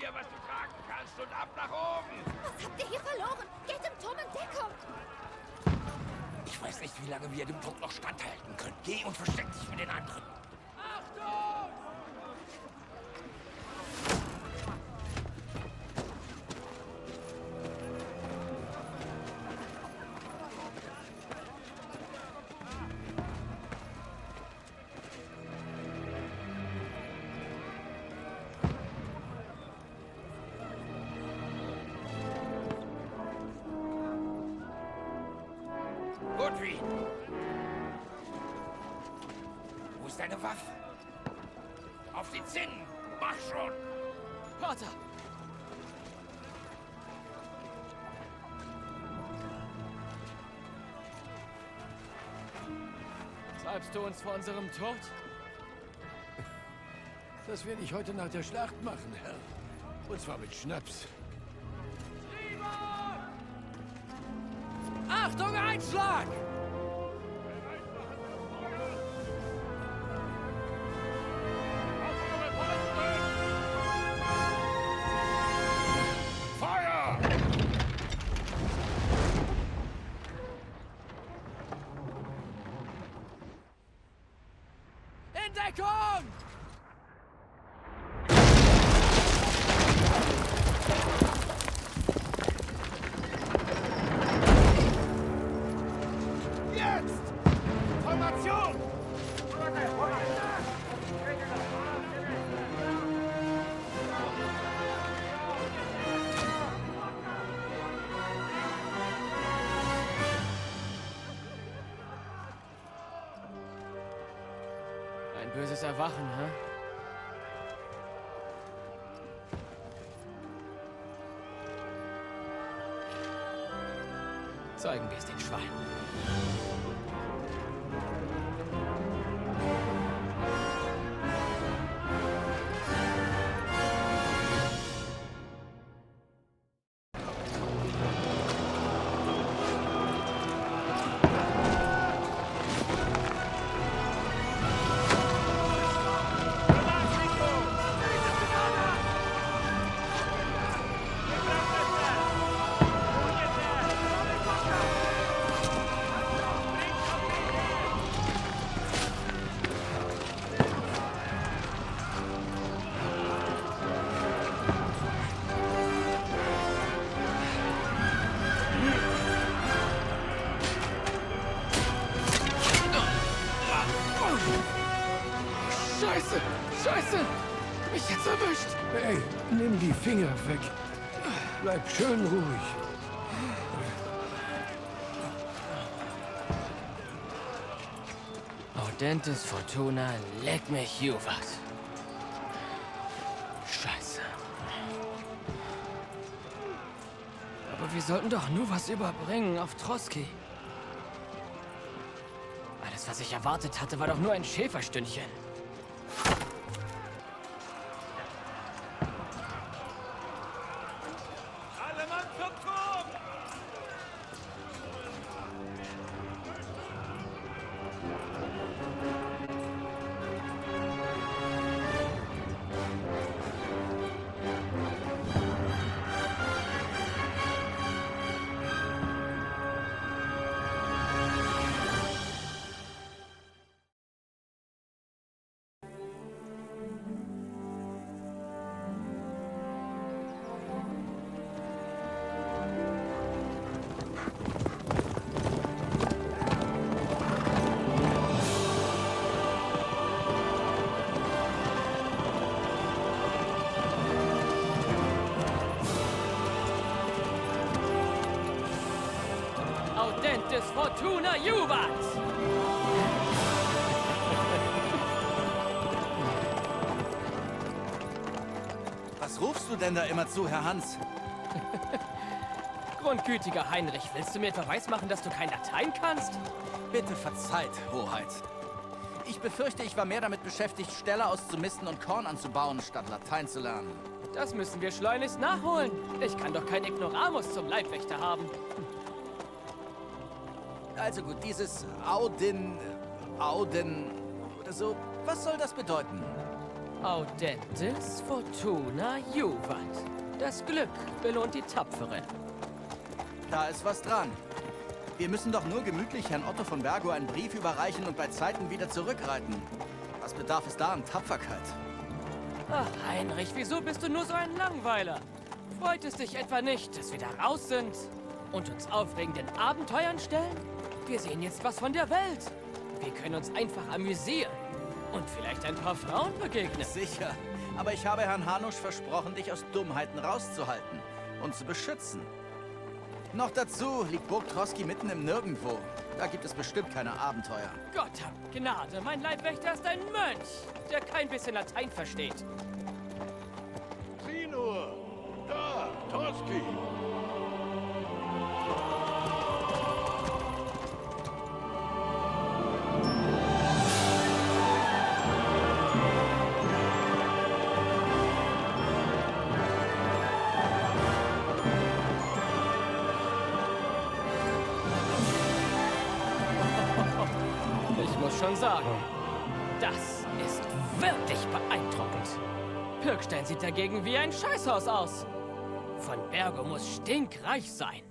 dir, was du tragen kannst und ab nach oben! Was habt ihr hier verloren? Geht im Turm in Deckung! Ich weiß nicht, wie lange wir dem Druck noch standhalten können. Geh und versteck dich mit den anderen. Achtung! Gottfried! Wo ist deine Waffe? Auf die Zinnen! Mach schon! Vater! Salbst du uns vor unserem Tod? Das werde ich heute nach der Schlacht machen, Herr. Und zwar mit Schnaps. Achtung, Einschlag! Feuer! In Deckung! Jetzt! Formation! Ein böses Erwachen, hä? Zeigen wir es den Schweinen. Scheiße! Scheiße! Mich jetzt erwischt! Hey, nimm die Finger weg. Bleib schön ruhig. Audentes Fortuna, leck mich Juvat. Scheiße. Aber wir sollten doch nur was überbringen auf Trotsky. Alles, was ich erwartet hatte, war doch nur ein Schäferstündchen. Alle Mann zum Turm! Audentes Fortuna Juvat! Was rufst du denn da immer zu, Herr Hans? Grundgütiger Heinrich, willst du mir etwa weismachen, dass du kein Latein kannst? Bitte verzeiht, Hoheit. Ich befürchte, ich war mehr damit beschäftigt, Ställe auszumisten und Korn anzubauen, statt Latein zu lernen. Das müssen wir schleunigst nachholen. Ich kann doch kein Ignoramus zum Leibwächter haben. Also gut, dieses Auden oder so, was soll das bedeuten? Audentis Fortuna Juvat. Das Glück belohnt die Tapferen. Da ist was dran. Wir müssen doch nur gemütlich Herrn Otto von Bergo einen Brief überreichen und bei Zeiten wieder zurückreiten. Was bedarf es da an Tapferkeit? Ach, Heinrich, wieso bist du nur so ein Langweiler? Freut es dich etwa nicht, dass wir da raus sind und uns aufregenden Abenteuern stellen? Wir sehen jetzt was von der Welt. Wir können uns einfach amüsieren und vielleicht ein paar Frauen begegnen. Sicher. Aber ich habe Herrn Hanusch versprochen, dich aus Dummheiten rauszuhalten und zu beschützen. Noch dazu liegt Burg Troski mitten im Nirgendwo. Da gibt es bestimmt keine Abenteuer. Gott hab Gnade, mein Leibwächter ist ein Mönch, der kein bisschen Latein versteht. Sieh nur! Da, Troski! Ich muss schon sagen, das ist wirklich beeindruckend. Pirkstein sieht dagegen wie ein Scheißhaus aus. Von Bergo muss stinkreich sein.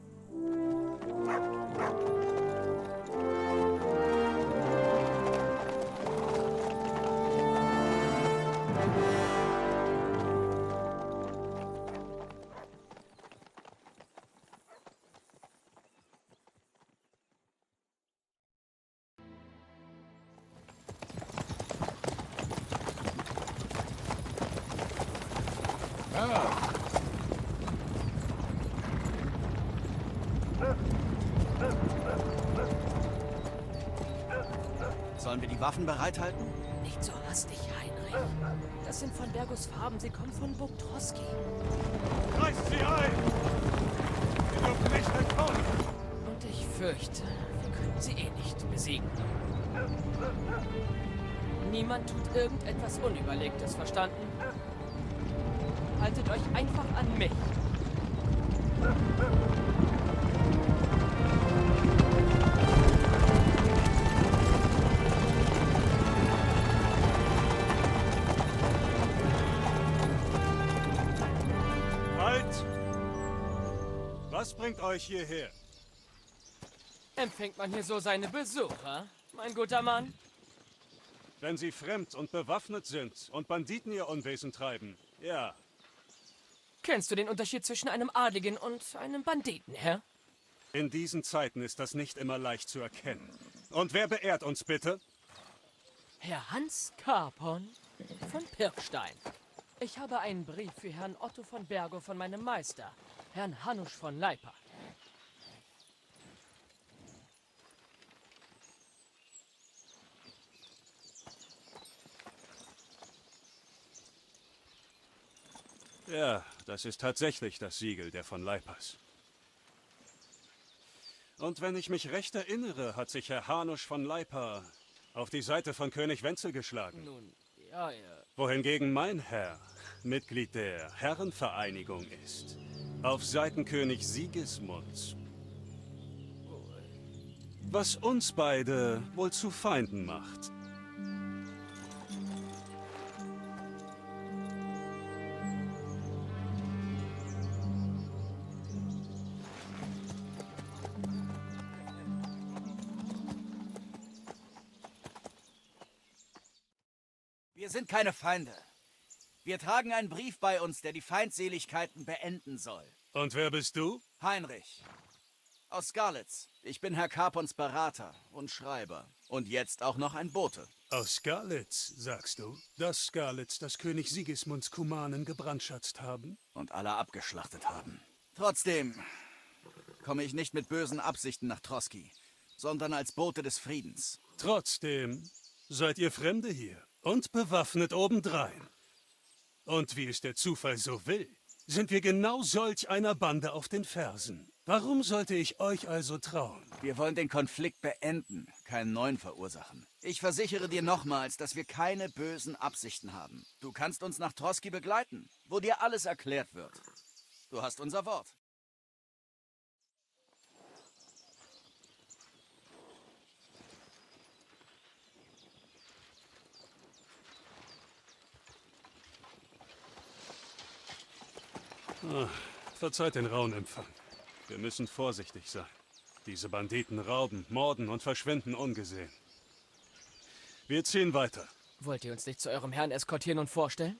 Sollen wir die Waffen bereithalten? Nicht so hastig, Heinrich. Das sind von Bergos Farben, sie kommen von Burg Troski. Reißt sie ein! Sie dürfen nicht entkommen! Und ich fürchte, wir können sie eh nicht besiegen. Niemand tut irgendetwas Unüberlegtes, verstanden? Haltet euch einfach an mich. Halt! Was bringt euch hierher? Empfängt man hier so seine Besucher, mein guter Mann? Wenn sie fremd und bewaffnet sind und Banditen ihr Unwesen treiben, ja. Kennst du den Unterschied zwischen einem Adligen und einem Banditen, Herr? In diesen Zeiten ist das nicht immer leicht zu erkennen. Und wer beehrt uns bitte? Herr Hans Carpon von Pirkstein. Ich habe einen Brief für Herrn Otto von Bergo von meinem Meister, Herrn Hanusch von Leipa. Ja, das ist tatsächlich das Siegel der von Leipas. Und wenn ich mich recht erinnere, hat sich Herr Hanusch von Leipa auf die Seite von König Wenzel geschlagen. Nun, ja. Wohingegen mein Herr Mitglied der Herrenvereinigung ist. Auf Seiten König Sigismunds. Was uns beide wohl zu Feinden macht. Wir sind keine Feinde. Wir tragen einen Brief bei uns, der die Feindseligkeiten beenden soll. Und wer bist du? Heinrich. Aus Skalitz. Ich bin Herr Carpons Berater und Schreiber. Und jetzt auch noch ein Bote. Aus Skalitz, sagst du? Das Skalitz, das König Sigismunds Kumanen gebrandschatzt haben? Und alle abgeschlachtet haben. Trotzdem komme ich nicht mit bösen Absichten nach Troski, sondern als Bote des Friedens. Trotzdem seid ihr Fremde hier und bewaffnet obendrein. Und wie es der Zufall so will, sind wir genau solch einer Bande auf den Fersen. Warum sollte ich euch also trauen? Wir wollen den Konflikt beenden, keinen neuen verursachen. Ich versichere dir nochmals, dass wir keine bösen Absichten haben. Du kannst uns nach Troski begleiten, wo dir alles erklärt wird. Du hast unser Wort. Verzeiht den rauen Empfang. Wir müssen vorsichtig sein. Diese Banditen rauben, morden und verschwinden ungesehen. Wir ziehen weiter. Wollt ihr uns nicht zu eurem Herrn eskortieren und vorstellen?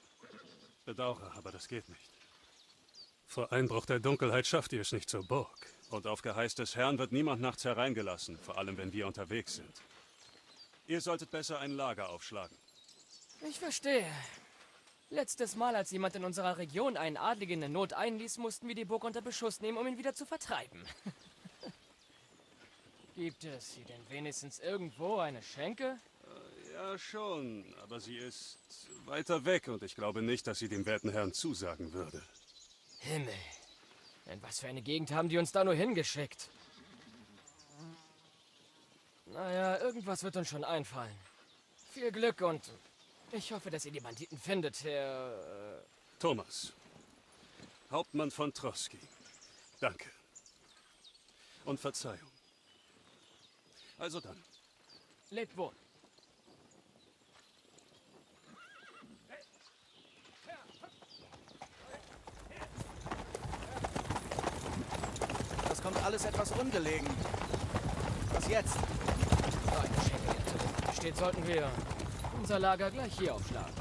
Bedauere, aber das geht nicht. Vor Einbruch der Dunkelheit schafft ihr es nicht zur Burg. Und auf Geheiß des Herrn wird niemand nachts hereingelassen, vor allem wenn wir unterwegs sind. Ihr solltet besser ein Lager aufschlagen. Ich verstehe. Letztes Mal, als jemand in unserer Region einen Adligen in Not einließ, mussten wir die Burg unter Beschuss nehmen, um ihn wieder zu vertreiben. Gibt es hier denn wenigstens irgendwo eine Schenke? Ja, schon, aber sie ist weiter weg und ich glaube nicht, dass sie dem werten Herrn zusagen würde. Himmel. In was für eine Gegend haben die uns da nur hingeschickt? Naja, irgendwas wird uns schon einfallen. Viel Glück und ich hoffe, dass ihr die Banditen findet, Herr... Thomas, Hauptmann von Troski. Danke. Und Verzeihung. Also dann. Lebt wohl. Das kommt alles etwas ungelegen. Was jetzt? So eine Schenke, die steht, sollten wir unser Lager gleich hier aufschlagen.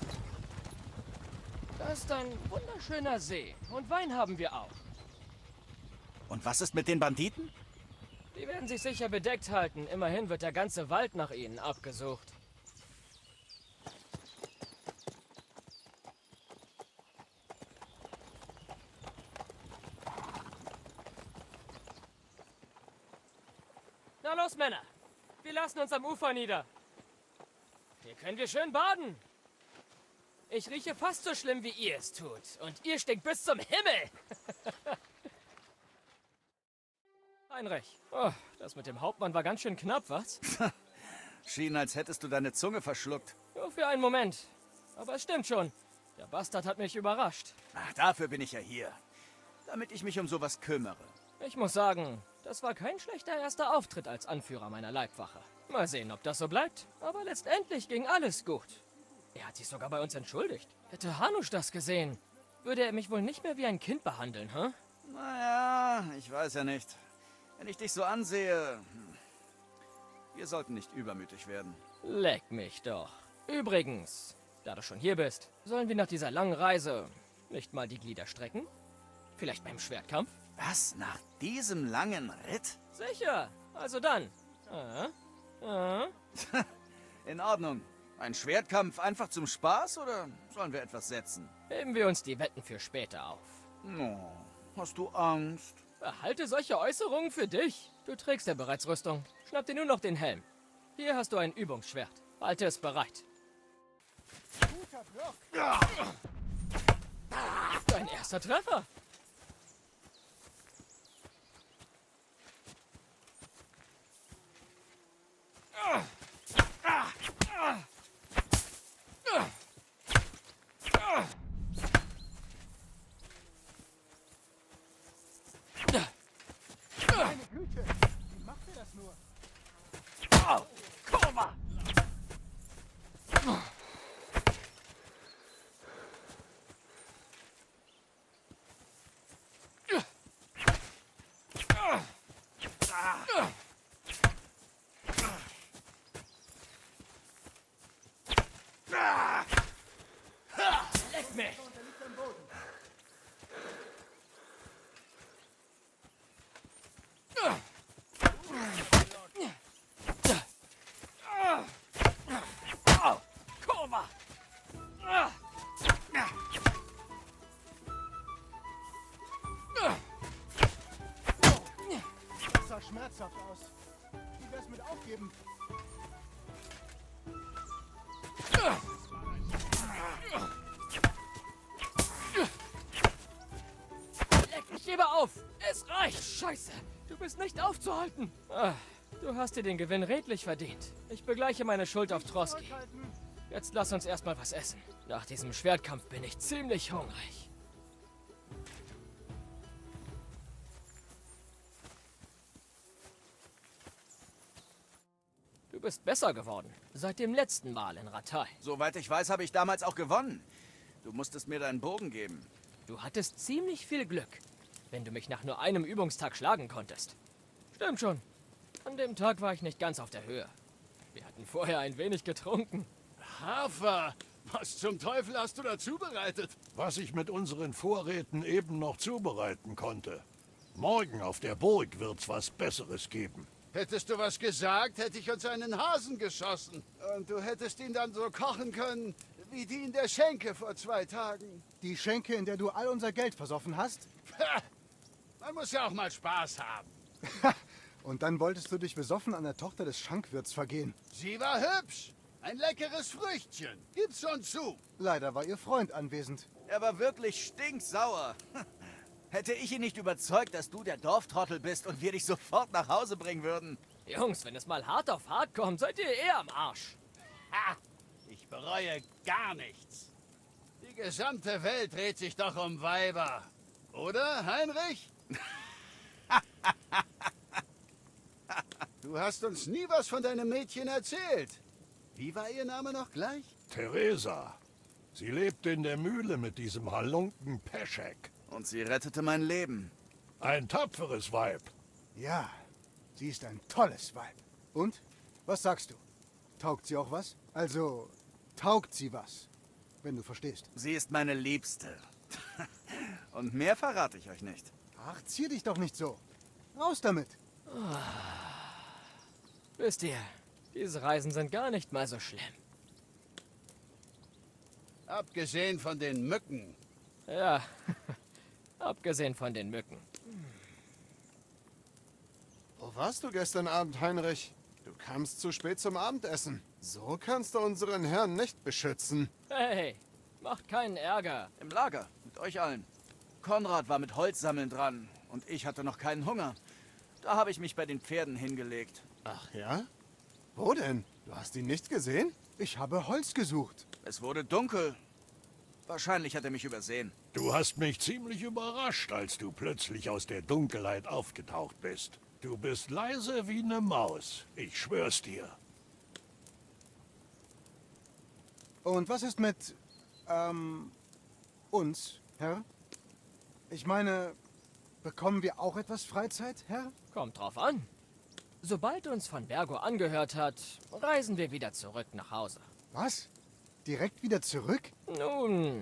Da ist ein wunderschöner See und Wein haben wir auch. Und was ist mit den Banditen? Die werden sich sicher bedeckt halten. Immerhin wird der ganze Wald nach ihnen abgesucht. Na los, Männer. Wir lassen uns am Ufer nieder. Hier können wir schön baden. Ich rieche fast so schlimm, wie ihr es tut. Und ihr stinkt bis zum Himmel. Heinrich. Oh, das mit dem Hauptmann war ganz schön knapp, was? Schien, als hättest du deine Zunge verschluckt. Nur für einen Moment. Aber es stimmt schon. Der Bastard hat mich überrascht. Ach, dafür bin ich ja hier. Damit ich mich um sowas kümmere. Ich muss sagen, das war kein schlechter erster Auftritt als Anführer meiner Leibwache. Mal sehen, ob das so bleibt. Aber letztendlich ging alles gut. Er hat sich sogar bei uns entschuldigt. Hätte Hanusch das gesehen, würde er mich wohl nicht mehr wie ein Kind behandeln, hä? Naja, ich weiß ja nicht. Wenn ich dich so ansehe... Wir sollten nicht übermütig werden. Leck mich doch. Übrigens, da du schon hier bist, sollen wir nach dieser langen Reise nicht mal die Glieder strecken? Vielleicht beim Schwertkampf? Was? Nach diesem langen Ritt? Sicher. Also dann. In Ordnung. Ein Schwertkampf einfach zum Spaß oder sollen wir etwas setzen? Heben wir uns die Wetten für später auf. Oh, hast du Angst? Behalte solche Äußerungen für dich. Du trägst ja bereits Rüstung. Schnapp dir nur noch den Helm. Hier hast du ein Übungsschwert. Halte es bereit. Dein erster Treffer. Meine Güte, wie macht ihr das nur? Kurva! Leck mich! Und er liegt am Boden. Kurva! Das sah schmerzhaft aus. Wie wär's mit aufgeben? Leck mich lieber auf! Es reicht! Scheiße! Du bist nicht aufzuhalten! Du hast dir den Gewinn redlich verdient. Ich begleiche meine Schuld auf Troski. Zurückhalten. Jetzt lass uns erstmal was essen. Nach diesem Schwertkampf bin ich ziemlich hungrig. Du bist besser geworden. Seit dem letzten Mal in Rattay. Soweit ich weiß, habe ich damals auch gewonnen. Du musstest mir deinen Bogen geben. Du hattest ziemlich viel Glück, wenn du mich nach nur einem Übungstag schlagen konntest. Stimmt schon. An dem Tag war ich nicht ganz auf der Höhe. Wir hatten vorher ein wenig getrunken. Hafer, was zum Teufel hast du da zubereitet? Was ich mit unseren Vorräten eben noch zubereiten konnte. Morgen auf der Burg wird's was Besseres geben. Hättest du was gesagt, hätte ich uns einen Hasen geschossen. Und du hättest ihn dann so kochen können, wie die in der Schenke vor 2 Tagen. Die Schenke, in der du all unser Geld versoffen hast? Man muss ja auch mal Spaß haben. Und dann wolltest du dich besoffen an der Tochter des Schankwirts vergehen. Sie war hübsch. Ein leckeres Früchtchen. Gib's schon zu. Leider war ihr Freund anwesend. Er war wirklich stinksauer. Hätte ich ihn nicht überzeugt, dass du der Dorftrottel bist und wir dich sofort nach Hause bringen würden. Jungs, wenn es mal hart auf hart kommt, seid ihr eher am Arsch. Ha! Ich bereue gar nichts. Die gesamte Welt dreht sich doch um Weiber. Oder, Heinrich? Du hast uns nie was von deinem Mädchen erzählt. Wie war ihr Name noch gleich? Theresa. Sie lebte in der Mühle mit diesem Halunken Peschek. Und sie rettete mein Leben. Ein tapferes Weib. Ja, sie ist ein tolles Weib. Und? Was sagst du? Taugt sie auch was? Also, taugt sie was? Wenn du verstehst. Sie ist meine Liebste. Und mehr verrate ich euch nicht. Ach, zier dich doch nicht so. Raus damit. Wisst ihr, diese Reisen sind gar nicht mal so schlimm. Abgesehen von den Mücken. Ja, abgesehen von den Mücken. Wo warst du gestern Abend, Heinrich? Du kamst zu spät zum Abendessen. So kannst du unseren Herrn nicht beschützen. Hey, macht keinen Ärger. Im Lager, mit euch allen. Konrad war mit Holzsammeln dran und ich hatte noch keinen Hunger. Da habe ich mich bei den Pferden hingelegt. Ach ja? Wo denn? Du hast ihn nicht gesehen? Ich habe Holz gesucht. Es wurde dunkel. Wahrscheinlich hat er mich übersehen. Du hast mich ziemlich überrascht, als du plötzlich aus der Dunkelheit aufgetaucht bist. Du bist leise wie eine Maus. Ich schwör's dir. Und was ist mit, uns, Herr? Ich meine, bekommen wir auch etwas Freizeit, Herr? Kommt drauf an. Sobald uns von Bergo angehört hat, reisen wir wieder zurück nach Hause. Was? Direkt wieder zurück? Nun,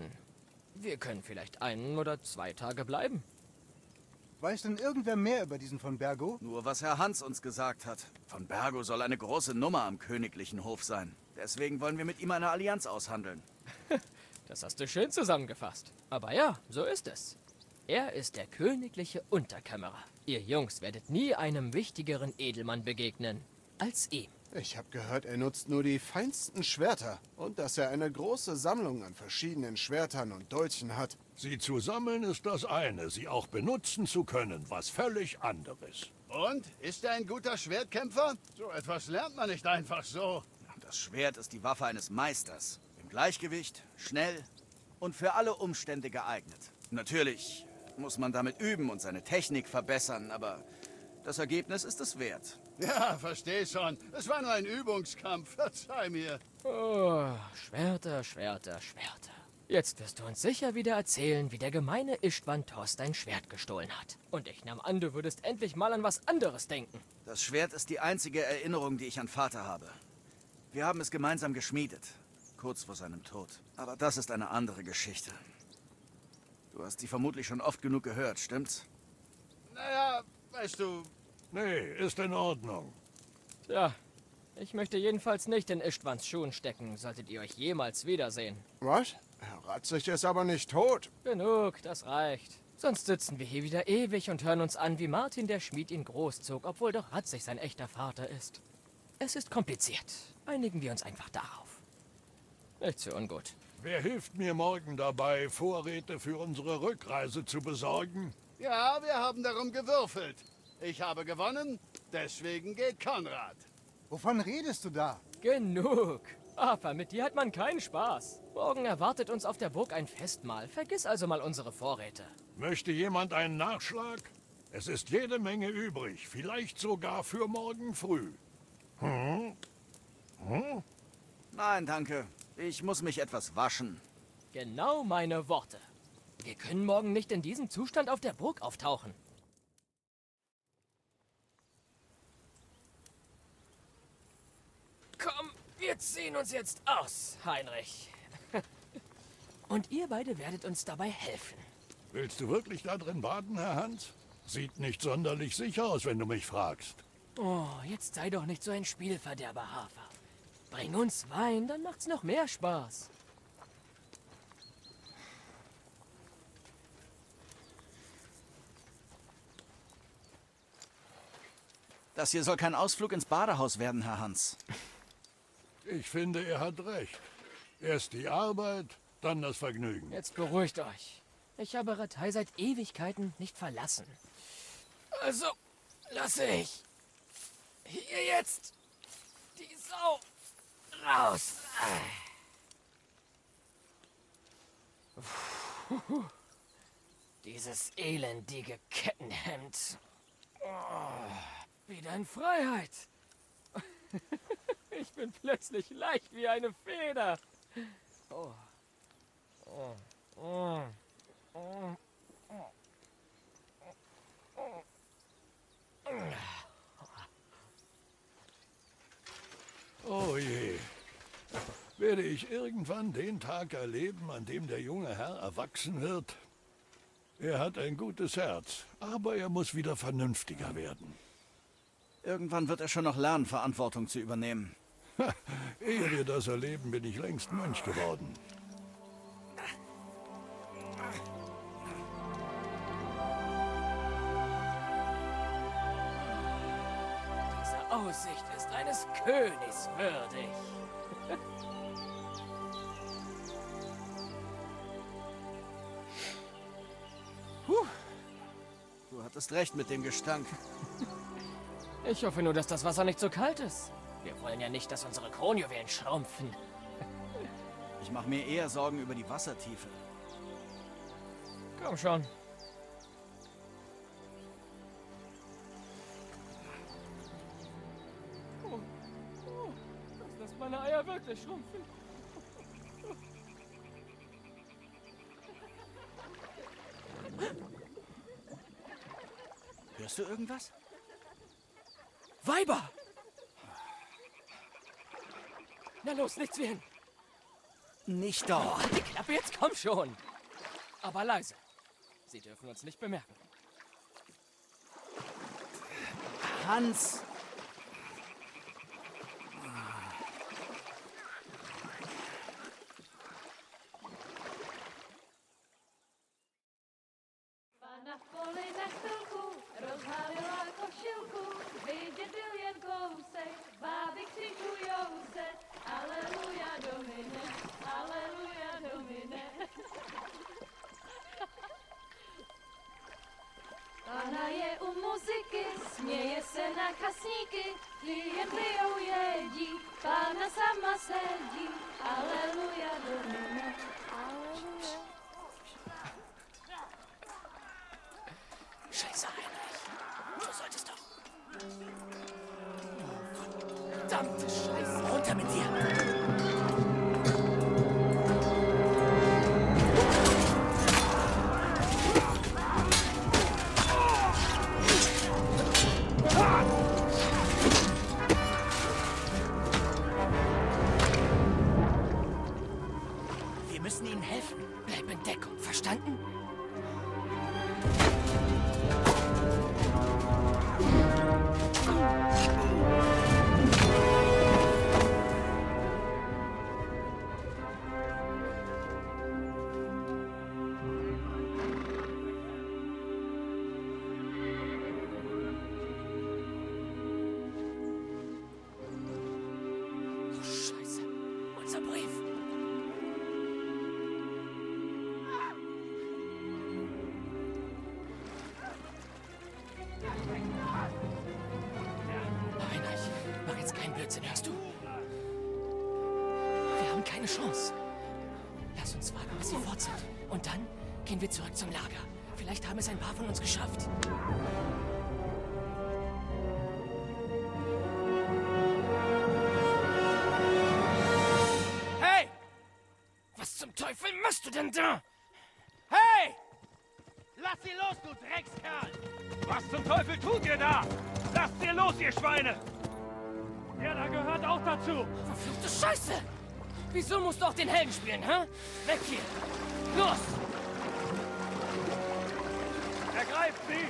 wir können vielleicht 1 oder 2 Tage bleiben. Weiß denn irgendwer mehr über diesen von Bergo? Nur was Herr Hans uns gesagt hat. Von Bergo soll eine große Nummer am königlichen Hof sein. Deswegen wollen wir mit ihm eine Allianz aushandeln. Das hast du schön zusammengefasst. Aber ja, so ist es. Er ist der königliche Unterkämmerer. Ihr Jungs werdet nie einem wichtigeren Edelmann begegnen als ihm. Ich habe gehört, er nutzt nur die feinsten Schwerter und dass er eine große Sammlung an verschiedenen Schwertern und Dolchen hat. Sie zu sammeln ist das eine, sie auch benutzen zu können, was völlig anderes. Und? Ist er ein guter Schwertkämpfer? So etwas lernt man nicht einfach so. Das Schwert ist die Waffe eines Meisters. Im Gleichgewicht, schnell und für alle Umstände geeignet. Natürlich muss man damit üben und seine Technik verbessern, aber das Ergebnis ist es wert. Ja, versteh schon. Es war nur ein Übungskampf. Verzeih mir. Oh, Schwerter, Schwerter, Schwerter. Jetzt wirst du uns sicher wieder erzählen, wie der gemeine Istvan Tost dein Schwert gestohlen hat. Und ich nahm an, du würdest endlich mal an was anderes denken. Das Schwert ist die einzige Erinnerung, die ich an Vater habe. Wir haben es gemeinsam geschmiedet, kurz vor seinem Tod. Aber das ist eine andere Geschichte. Du hast sie vermutlich schon oft genug gehört, stimmt's? Naja, weißt du, Nee, ist in Ordnung. Tja, ich möchte jedenfalls nicht in Istvans Schuhen stecken, solltet ihr euch jemals wiedersehen. Was? Herr Ratzig ist aber nicht tot. Genug, das reicht. Sonst sitzen wir hier wieder ewig und hören uns an, wie Martin der Schmied ihn großzog, obwohl doch Ratzig sein echter Vater ist. Es ist kompliziert. Einigen wir uns einfach darauf. Nicht so ungut. Wer hilft mir morgen dabei, Vorräte für unsere Rückreise zu besorgen? ja, wir haben darum gewürfelt. Ich habe gewonnen, deswegen geht Konrad. Wovon redest du da? Genug. Aber mit dir hat man keinen Spaß. Morgen erwartet uns auf der Burg ein Festmahl. Vergiss also mal unsere Vorräte. Möchte jemand einen Nachschlag? Es ist jede Menge übrig, vielleicht sogar für morgen früh. Nein, danke. Ich muss mich etwas waschen. Genau meine Worte. Wir können morgen nicht in diesem Zustand auf der Burg auftauchen. Komm, wir ziehen uns jetzt aus, Heinrich. Und ihr beide werdet uns dabei helfen. Willst du wirklich da drin baden, Herr Hans? Sieht nicht sonderlich sicher aus, wenn du mich fragst. Oh, jetzt sei doch nicht so ein Spielverderber, Hafer. Bring uns Wein, dann macht's noch mehr Spaß. Das hier soll kein Ausflug ins Badehaus werden, Herr Hans. Ich finde, er hat recht. Erst die Arbeit, dann das Vergnügen. Jetzt beruhigt euch. Ich habe Ratei seit Ewigkeiten nicht verlassen. Also lasse ich hier jetzt die Sau raus. Dieses elendige Kettenhemd. Wieder in Freiheit. Ich bin plötzlich leicht wie eine Feder. Oh. Oh. Oh. Oh. Oh je. Werde ich irgendwann den Tag erleben, an dem der junge Herr erwachsen wird? Er hat ein gutes Herz, aber er muss wieder vernünftiger werden. Irgendwann wird er schon noch lernen, Verantwortung zu übernehmen. Ehe wir das erleben, bin ich längst Mönch geworden. Diese Aussicht ist eines Königs würdig. Du hattest recht mit dem Gestank. Ich hoffe nur, dass das Wasser nicht so kalt ist. Wir wollen ja nicht, dass unsere Kronjuwelen schrumpfen. Ich mache mir eher Sorgen über die Wassertiefe. Komm schon. Das lässt meine Eier wirklich schrumpfen. Hörst du irgendwas? Weiber! Na los, nichts wie hin. Nicht doch. Oh, die Klappe, jetzt komm schon. Aber leise. Sie dürfen uns nicht bemerken. Hans! Na poli na chvilku rozhalila košilku, vidět byl jen kousek, báby křičujou se, aleluja Domine, aleluja Domine. Pána je u muziky, směje se na kasníky, klienty jen jedí, pána sama sedí, aleluja Domine, aleluja. Scheiße, Heinrich. Du solltest doch... Verdammte Scheiße. Runter mit dir. Wir müssen ihnen helfen. Bleib in Deckung, verstanden? Oh, Scheiße. Unser Brief. Heinrich, mach jetzt keinen Blödsinn, hörst du? Wir haben keine Chance. Lass uns warten, bis sie fort sind. Und dann gehen wir zurück zum Lager. Vielleicht haben es ein paar von uns geschafft. Hey! Was zum Teufel machst du denn da? Hey! Lass sie los, du Dreckskerl! Was zum Teufel tut ihr da? Lasst sie los, ihr Schweine! Der da gehört auch dazu! Verfluchte Scheiße! Wieso musst du auch den Helden spielen, hä? Weg hier! Los! Ergreift sie!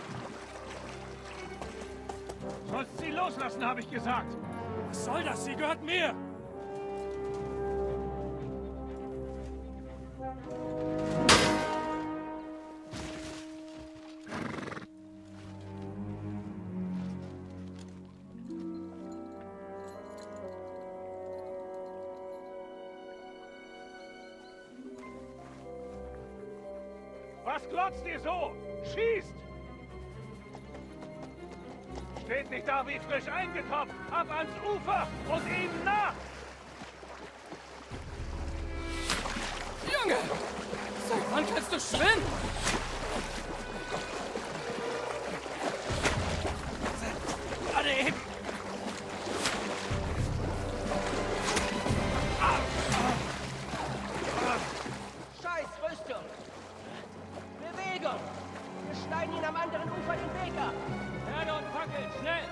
Sollst sie loslassen, habe ich gesagt! Was soll das? Sie gehört mir! Was glotzt ihr so? Schießt! Steht nicht da wie frisch eingetopft! Ab ans Ufer und ihnen nach! Junge! Seit wann kannst du schwimmen? Gerade eben! Scheiß Rüstung! Bewegung! Wir schneiden ihn am anderen Ufer den Weg ab! Herde und Fackel, schnell!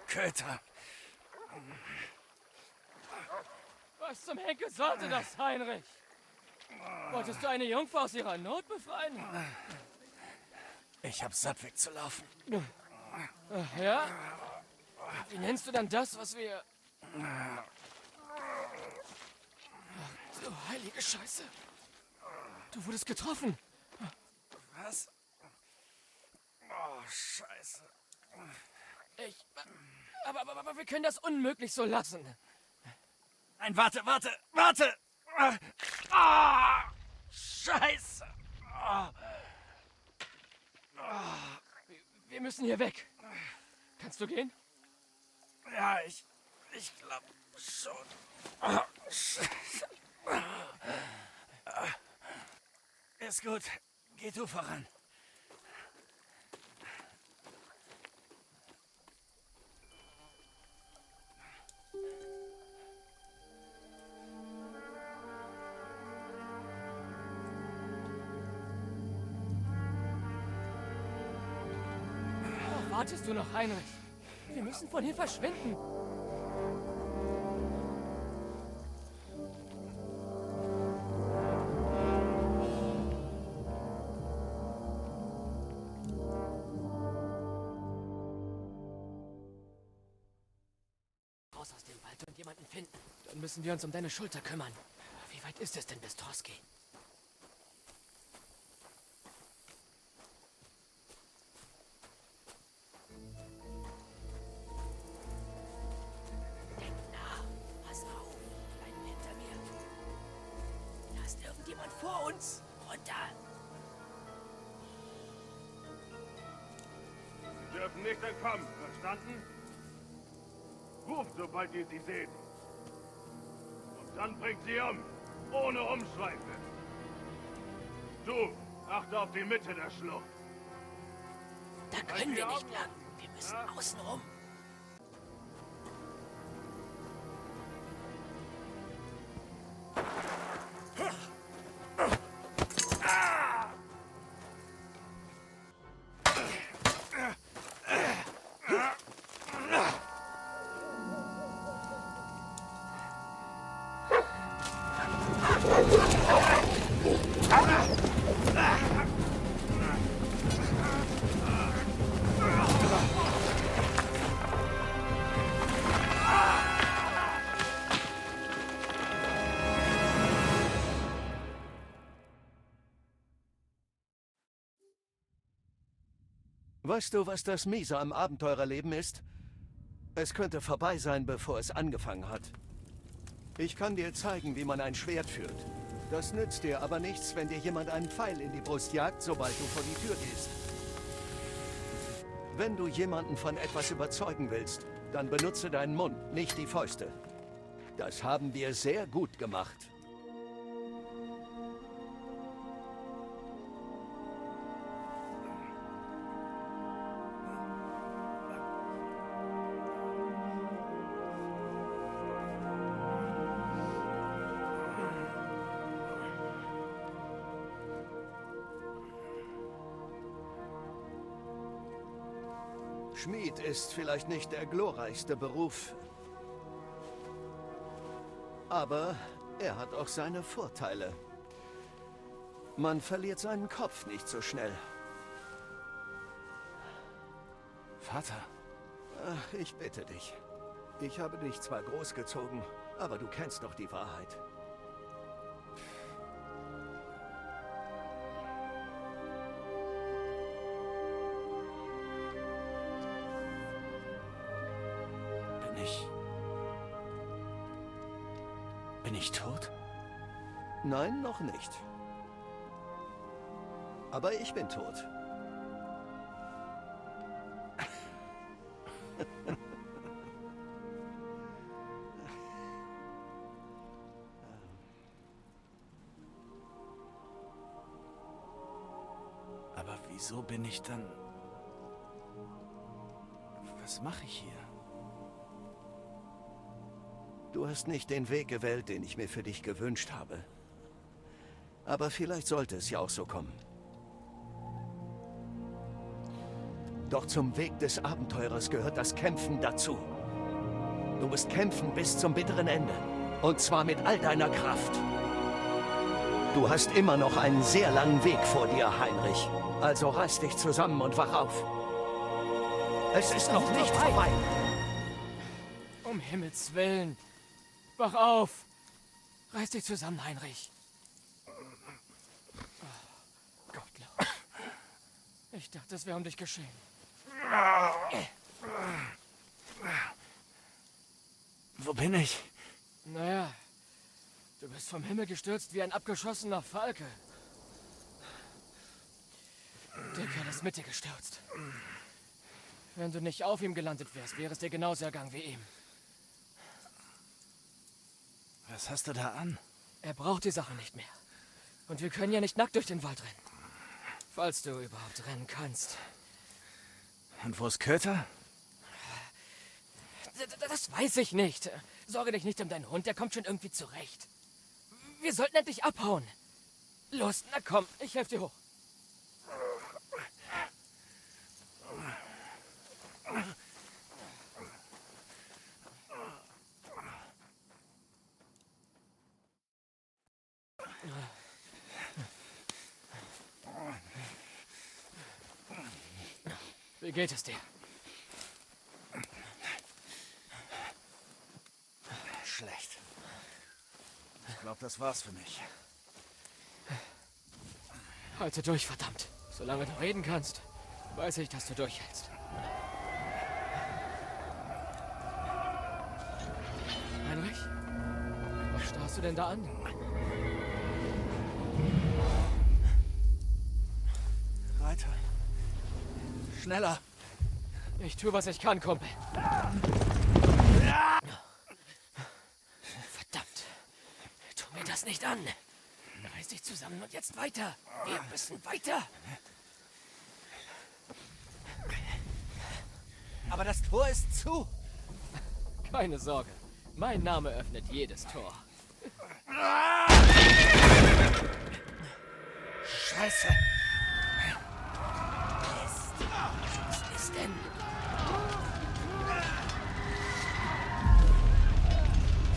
Köter. Was zum Henker sollte das, Heinrich? Wolltest du eine Jungfrau aus ihrer Not befreien? Ich hab satt wegzulaufen. Ach ja? Wie nennst du dann das, was wir... Ach, du heilige Scheiße. Du wurdest getroffen. Was? Oh, Scheiße. Aber wir können das unmöglich so lassen. Nein, warte! Ah! Scheiße! Ah. Wir müssen hier weg. Kannst du gehen? Ja, ich glaube schon. Ah, Scheiße. Ist gut. Geh du voran. Worauf wartest du noch, Heinrich? Wir müssen von hier verschwinden. Raus aus dem Wald und jemanden finden. Dann müssen wir uns um deine Schulter kümmern. Wie weit ist es denn bis Troski? Denk nach. Pass auf. Bleib hinter mir. Da ist irgendjemand vor uns. Runter. Sie dürfen nicht entkommen, verstanden? Ruft, sobald ihr sie seht. Und dann bringt sie um, ohne Umschweife. Du, achte auf die Mitte der Schlucht. Da können wir nicht lang. Wir müssen außen rum. Weißt du, was das Miese am Abenteurerleben ist? Es könnte vorbei sein, bevor es angefangen hat. Ich kann dir zeigen, wie man ein Schwert führt. Das nützt dir aber nichts, wenn dir jemand einen Pfeil in die Brust jagt, sobald du vor die Tür gehst. Wenn du jemanden von etwas überzeugen willst, dann benutze deinen Mund, nicht die Fäuste. Das haben wir sehr gut gemacht. Schmied ist vielleicht nicht der glorreichste Beruf. Aber er hat auch seine Vorteile. Man verliert seinen Kopf nicht so schnell. Vater. Ach, ich bitte dich. Ich habe dich zwar großgezogen, aber du kennst doch die Wahrheit. Bin ich tot? Nein, noch nicht. Aber ich bin tot. Aber wieso bin ich dann... Was mache ich hier? Du hast nicht den Weg gewählt, den ich mir für dich gewünscht habe. Aber vielleicht sollte es ja auch so kommen. Doch zum Weg des Abenteurers gehört das Kämpfen dazu. Du musst kämpfen bis zum bitteren Ende. Und zwar mit all deiner Kraft. Du hast immer noch einen sehr langen Weg vor dir, Heinrich. Also reiß dich zusammen und wach auf. Es ist noch nicht vorbei. Um Himmels Willen. Wach auf! Reiß dich zusammen, Heinrich. Oh, Gottlob. Ich dachte, es wäre um dich geschehen. Wo bin ich? Naja, du bist vom Himmel gestürzt wie ein abgeschossener Falke. Der Kerl ist mit dir gestürzt. Wenn du nicht auf ihm gelandet wärst, wäre es dir genauso ergangen wie ihm. Was hast du da an? Er braucht die Sache nicht mehr. Und wir können ja nicht nackt durch den Wald rennen. Falls du überhaupt rennen kannst. Und wo ist Köter? Das weiß ich nicht. Sorge dich nicht um deinen Hund, der kommt schon irgendwie zurecht. Wir sollten endlich abhauen. Los, na komm, ich helfe dir hoch. Wie geht es dir? Schlecht. Ich glaube, das war's für mich. Halte durch, verdammt. Solange du reden kannst, weiß ich, dass du durchhältst. Heinrich? Was starrst du denn da an? Reiter. Schneller. Ich tue, was ich kann, Kumpel. Verdammt. Tu mir das nicht an. Reiß dich zusammen und jetzt weiter. Wir müssen weiter. Aber das Tor ist zu. Keine Sorge. Mein Name öffnet jedes Tor. Scheiße. Was ist denn?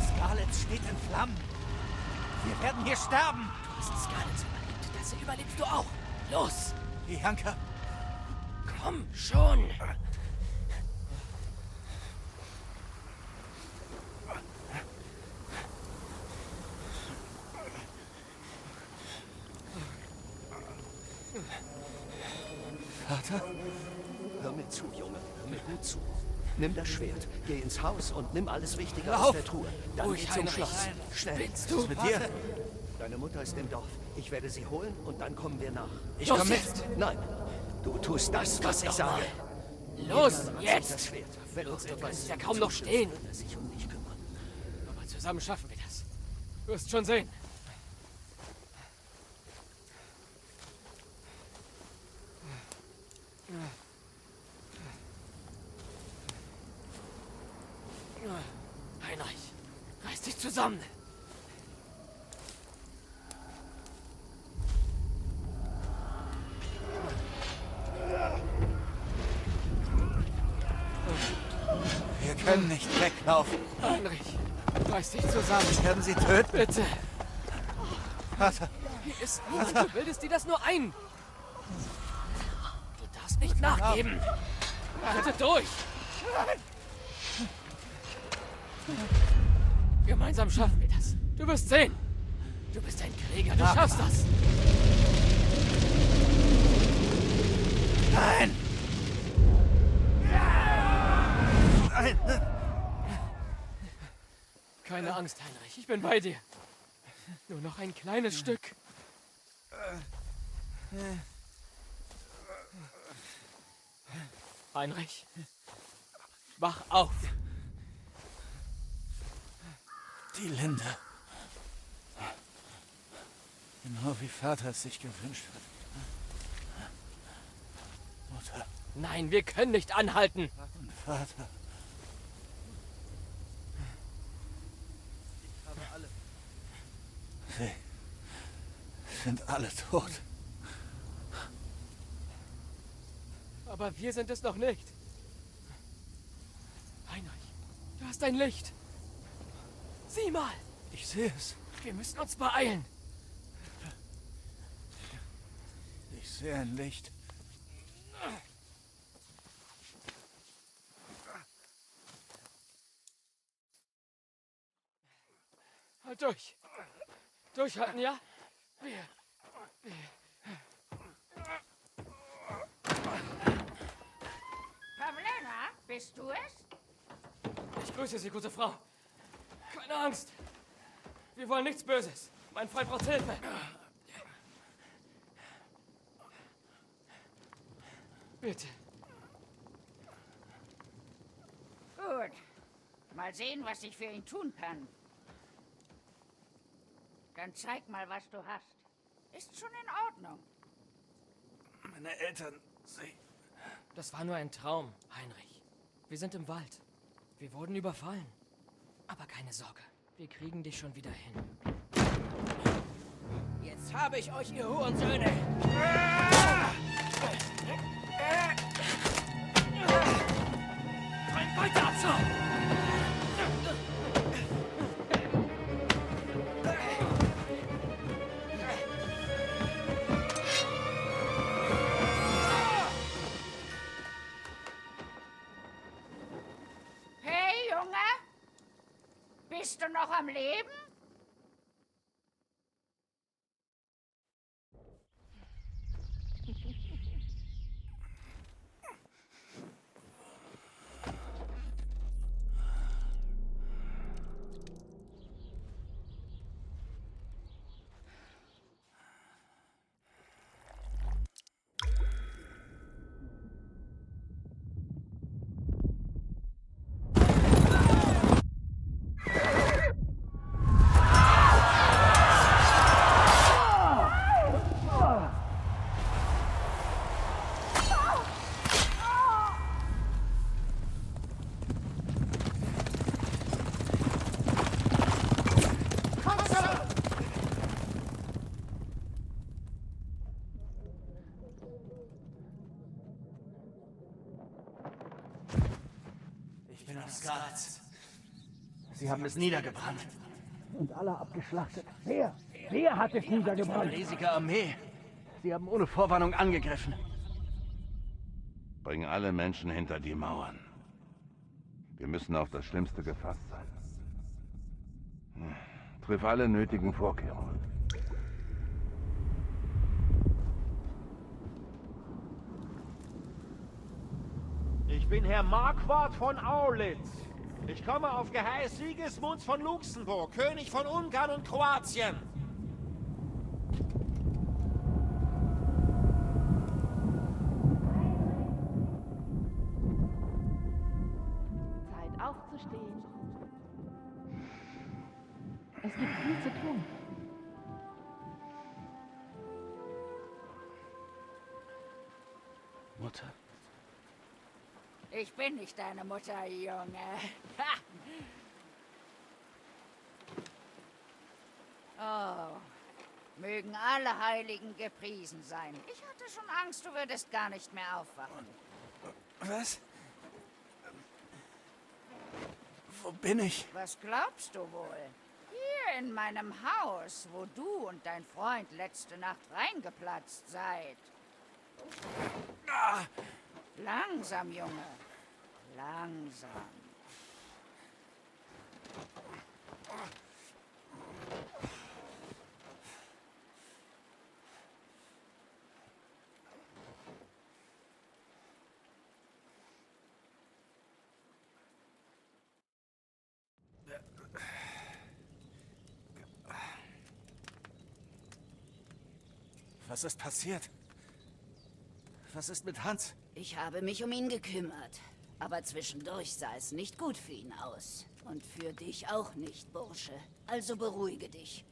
Scarlet steht in Flammen. Wir werden hier sterben. Du hast Scarlet überlebt. Das überlebst du auch. Los. Bianca. Komm schon. Vater? Hör mir zu, Junge. Hör mir gut zu. Nimm das Schwert, geh ins Haus und nimm alles Wichtige aus der Truhe. Dann Ruhig, geh zum Heinrich. Schloss. Schnell. Spinnst du? Was ist mit dir? Deine Mutter ist im Dorf. Ich werde sie holen und dann kommen wir nach. Ich komme mit. Nein, du tust das, was ich sage. Los, Das jetzt! Schwert. Wenn uns Du etwas kannst ja kaum noch stehen. wird er sich um dich kümmern. Aber zusammen schaffen wir das. Du wirst schon sehen. Heinrich, reiß dich zusammen. können nicht weglaufen. Heinrich, reiß dich zusammen. Wir werden sie töten. Bitte. Vater. Hier ist niemand. Du bildest dir das nur ein. Du darfst nicht nachgeben. Halte durch. Gemeinsam schaffen wir das. Du wirst sehen. Du bist ein Krieger. Du schaffst das. Nein. Nein. Keine Angst, Heinrich. Ich bin bei dir. Nur noch ein kleines Stück. Heinrich, wach auf. Die Linde. Genau wie Vater es sich gewünscht hat. Mutter Nein, wir können nicht anhalten. und Vater. Sie sind alle tot. Aber wir sind es noch nicht. Heinrich, du hast ein Licht. Sieh mal. Ich sehe es. Wir müssen uns beeilen. Ich sehe ein Licht. Halt durch. Durchhalten, ja? Pavlena, bist du es? Ich grüße Sie, gute Frau. Keine Angst. Wir wollen nichts Böses. Mein Freund braucht Hilfe. Bitte. Gut. Mal sehen, was ich für ihn tun kann. Dann zeig mal, was du hast. Ist schon in Ordnung. Meine Eltern, sie... Das war nur ein Traum, Heinrich. Wir sind im Wald. Wir wurden überfallen. Aber keine Sorge. Wir kriegen dich schon wieder hin. Jetzt habe ich euch, ihr Hurensöhne. Ein weiter Abzug! Hey, Junge! Bist du noch am Leben? Ich bin aus Skalitz. Sie haben es niedergebrannt. Und alle abgeschlachtet. Wer? Wer hat es niedergebrannt? Eine riesige Armee. Sie haben ohne Vorwarnung angegriffen. Bring alle Menschen hinter die Mauern. Wir müssen auf das Schlimmste gefasst sein. Triff alle nötigen Vorkehrungen. Ich bin Herr Marquardt von Aulitz. Ich komme auf Geheiß Sigismunds von Luxemburg, König von Ungarn und Kroatien. Zeit aufzustehen. Es gibt viel zu tun. Mutter. Ich bin nicht deine Mutter, Junge. Oh, mögen alle Heiligen gepriesen sein. Ich hatte schon Angst, du würdest gar nicht mehr aufwachen. Was? Wo bin ich? Was glaubst du wohl? Hier in meinem Haus, wo du und dein Freund letzte Nacht reingeplatzt seid. Ah. Langsam, Junge. Langsam. Was ist passiert? Was ist mit Hans? Ich habe mich um ihn gekümmert. Aber zwischendurch sah es nicht gut für ihn aus. Und für dich auch nicht, Bursche. Also beruhige dich.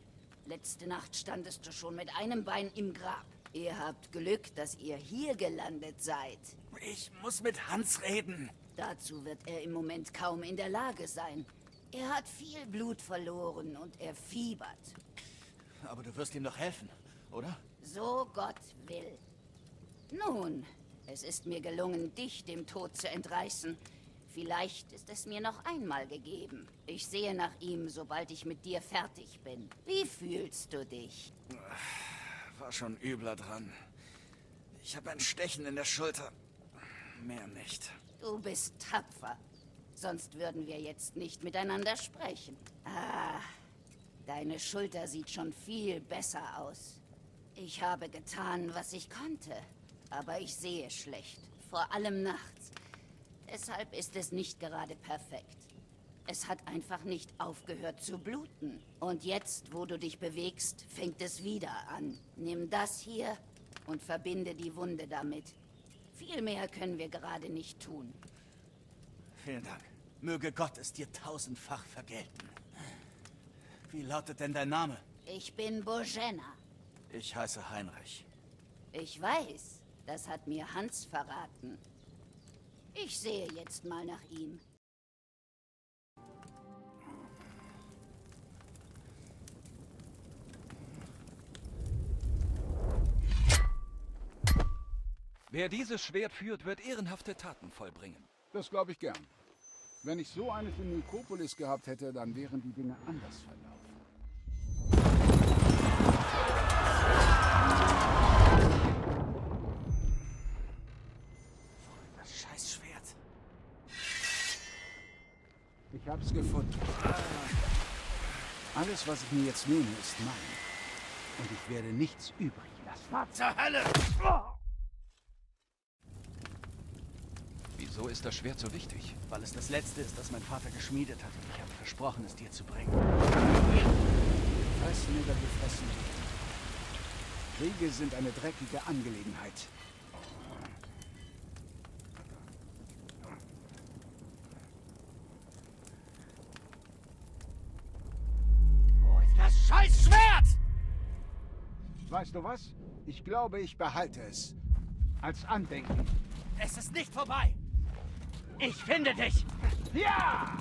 Letzte Nacht standest du schon mit einem Bein im Grab. Ihr habt Glück, dass ihr hier gelandet seid. Ich muss mit Hans reden. Dazu wird er im Moment kaum in der Lage sein. Er hat viel Blut verloren und er fiebert. Aber du wirst ihm doch helfen, oder? So Gott will. Nun, es ist mir gelungen, dich dem Tod zu entreißen. Vielleicht ist es mir noch einmal gegeben. Ich sehe nach ihm, sobald ich mit dir fertig bin. Wie fühlst du dich? War schon übler dran. Ich habe ein Stechen in der Schulter. Mehr nicht. Du bist tapfer. Sonst würden wir jetzt nicht miteinander sprechen. Ah, deine Schulter sieht schon viel besser aus. Ich habe getan, was ich konnte. Aber ich sehe schlecht. Vor allem nachts. Deshalb ist es nicht gerade perfekt. Es hat einfach nicht aufgehört zu bluten. Und jetzt, wo du dich bewegst, fängt es wieder an. Nimm das hier und verbinde die Wunde damit. Viel mehr können wir gerade nicht tun. Vielen Dank. Möge Gott es dir tausendfach vergelten. Wie lautet denn dein Name? Ich bin Bożena. Ich heiße Heinrich. Ich weiß, das hat mir Hans verraten. Ich sehe jetzt mal nach ihm. Wer dieses Schwert führt, wird ehrenhafte Taten vollbringen. Das glaube ich gern. Wenn ich so eines in Nikopolis gehabt hätte, dann wären die Dinge anders verlaufen. Das Scheißschwert. Ich hab's gefunden. Alles, was ich mir jetzt nehme, ist mein. Und ich werde nichts übrig lassen. Was zur Hölle? Wieso ist das Schwert so wichtig? Weil es das Letzte ist, das mein Vater geschmiedet hat. Und ich habe versprochen, es dir zu bringen. Fress, Nigger, gefressen. Kriege sind eine dreckige Angelegenheit. Wo ist das Scheißschwert? Weißt du was? Ich glaube, ich behalte es. Als Andenken. Es ist nicht vorbei. Ich finde dich. Ja!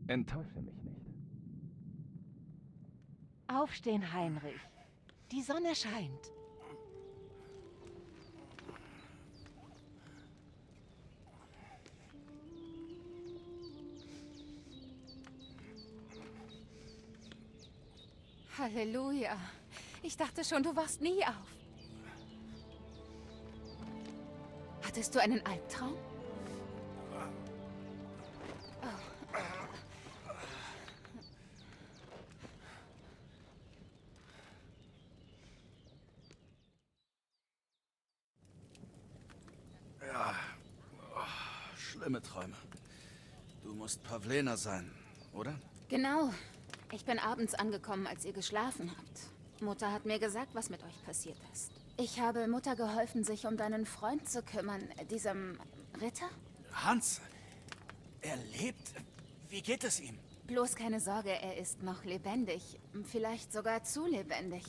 Enttäusche mich nicht. Aufstehen, Heinrich. Die Sonne scheint. Halleluja. Ich dachte schon, du wachst nie auf. Hattest du einen Albtraum? Ja. Schlimme Träume. Du musst Pawlena sein, oder? Genau. Ich bin abends angekommen, als ihr geschlafen habt. Mutter hat mir gesagt, was mit euch passiert ist. Ich habe Mutter geholfen, sich um deinen Freund zu kümmern, diesem Ritter. Hans, er lebt. Wie geht es ihm? Bloß keine Sorge, er ist noch lebendig. Vielleicht sogar zu lebendig.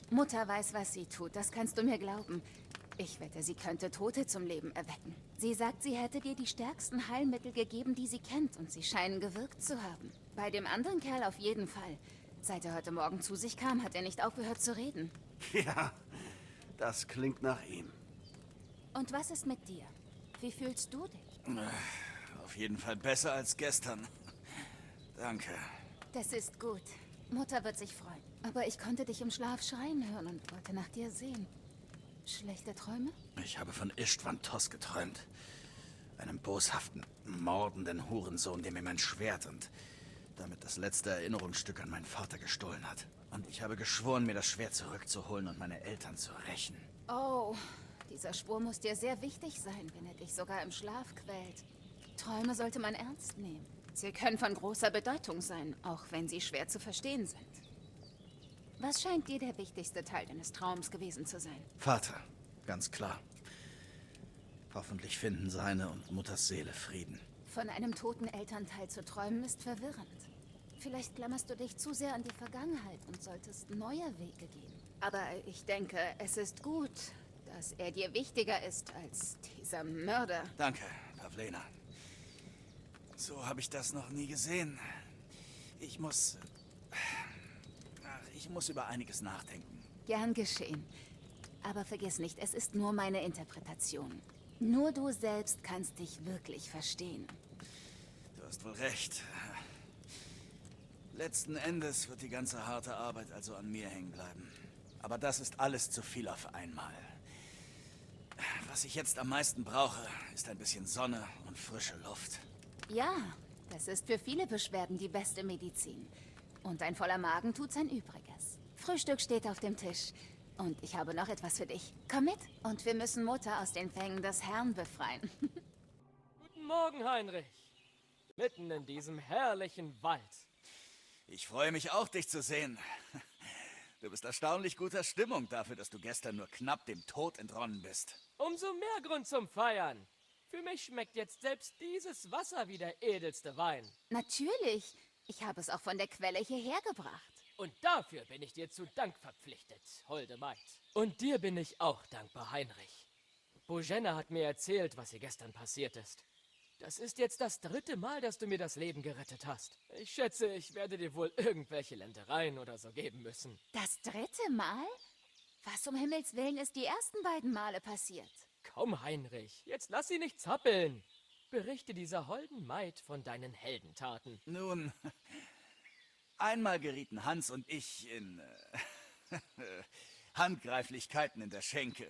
Mutter weiß, was sie tut, das kannst du mir glauben. Ich wette, sie könnte Tote zum Leben erwecken. Sie sagt, sie hätte dir die stärksten Heilmittel gegeben, die sie kennt, und sie scheinen gewirkt zu haben. Bei dem anderen Kerl auf jeden Fall. Seit er heute Morgen zu sich kam, hat er nicht aufgehört zu reden. Ja, das klingt nach ihm. Und was ist mit dir? Wie fühlst du dich? Auf jeden Fall besser als gestern. Danke. Das ist gut. Mutter wird sich freuen. Aber ich konnte dich im Schlaf schreien hören und wollte nach dir sehen. Schlechte Träume? Ich habe von Istvan Tos geträumt. Einem boshaften, mordenden Hurensohn, der mir mein Schwert und damit das letzte Erinnerungsstück an meinen Vater gestohlen hat. Und ich habe geschworen, mir das Schwert zurückzuholen und meine Eltern zu rächen. Oh, dieser Spur muss dir sehr wichtig sein, wenn er dich sogar im Schlaf quält. Träume sollte man ernst nehmen. Sie können von großer Bedeutung sein, auch wenn sie schwer zu verstehen sind. Was scheint dir der wichtigste Teil deines Traums gewesen zu sein? Vater, ganz klar. Hoffentlich finden seine und Mutters Seele Frieden. Von einem toten Elternteil zu träumen ist verwirrend. Vielleicht klammerst du dich zu sehr an die Vergangenheit und solltest neue Wege gehen. Aber ich denke, es ist gut, dass er dir wichtiger ist als dieser Mörder. Danke, Pavlena. So habe ich das noch nie gesehen. Ich muss über einiges nachdenken. Gern geschehen. Aber vergiss nicht, es ist nur meine Interpretation. Nur du selbst kannst dich wirklich verstehen. Du hast wohl recht. Letzten Endes wird die ganze harte Arbeit also an mir hängen bleiben. Aber das ist alles zu viel auf einmal. Was ich jetzt am meisten brauche, ist ein bisschen Sonne und frische Luft. Ja, das ist für viele Beschwerden die beste Medizin. Und ein voller Magen tut sein Übriges. Frühstück steht auf dem Tisch. Und ich habe noch etwas für dich. Komm mit und wir müssen Mutter aus den Fängen des Herrn befreien. Guten Morgen, Heinrich. Mitten in diesem herrlichen Wald. Ich freue mich auch, dich zu sehen. Du bist erstaunlich guter Stimmung dafür, dass du gestern nur knapp dem Tod entronnen bist. Umso mehr Grund zum Feiern. Für mich schmeckt jetzt selbst dieses Wasser wie der edelste Wein. Natürlich. Ich habe es auch von der Quelle hierher gebracht. Und dafür bin ich dir zu Dank verpflichtet, holde Maid. Und dir bin ich auch dankbar, Heinrich. Bojena hat mir erzählt, was ihr gestern passiert ist. Das ist jetzt das 3. Mal, dass du mir das Leben gerettet hast. Ich schätze, ich werde dir wohl irgendwelche Ländereien oder so geben müssen. Das 3. Mal? Was um Himmels Willen ist die ersten beiden Male passiert? Komm, Heinrich, jetzt lass sie nicht zappeln. Berichte dieser holden Maid von deinen Heldentaten. Nun, einmal gerieten Hans und ich in Handgreiflichkeiten in der Schenke.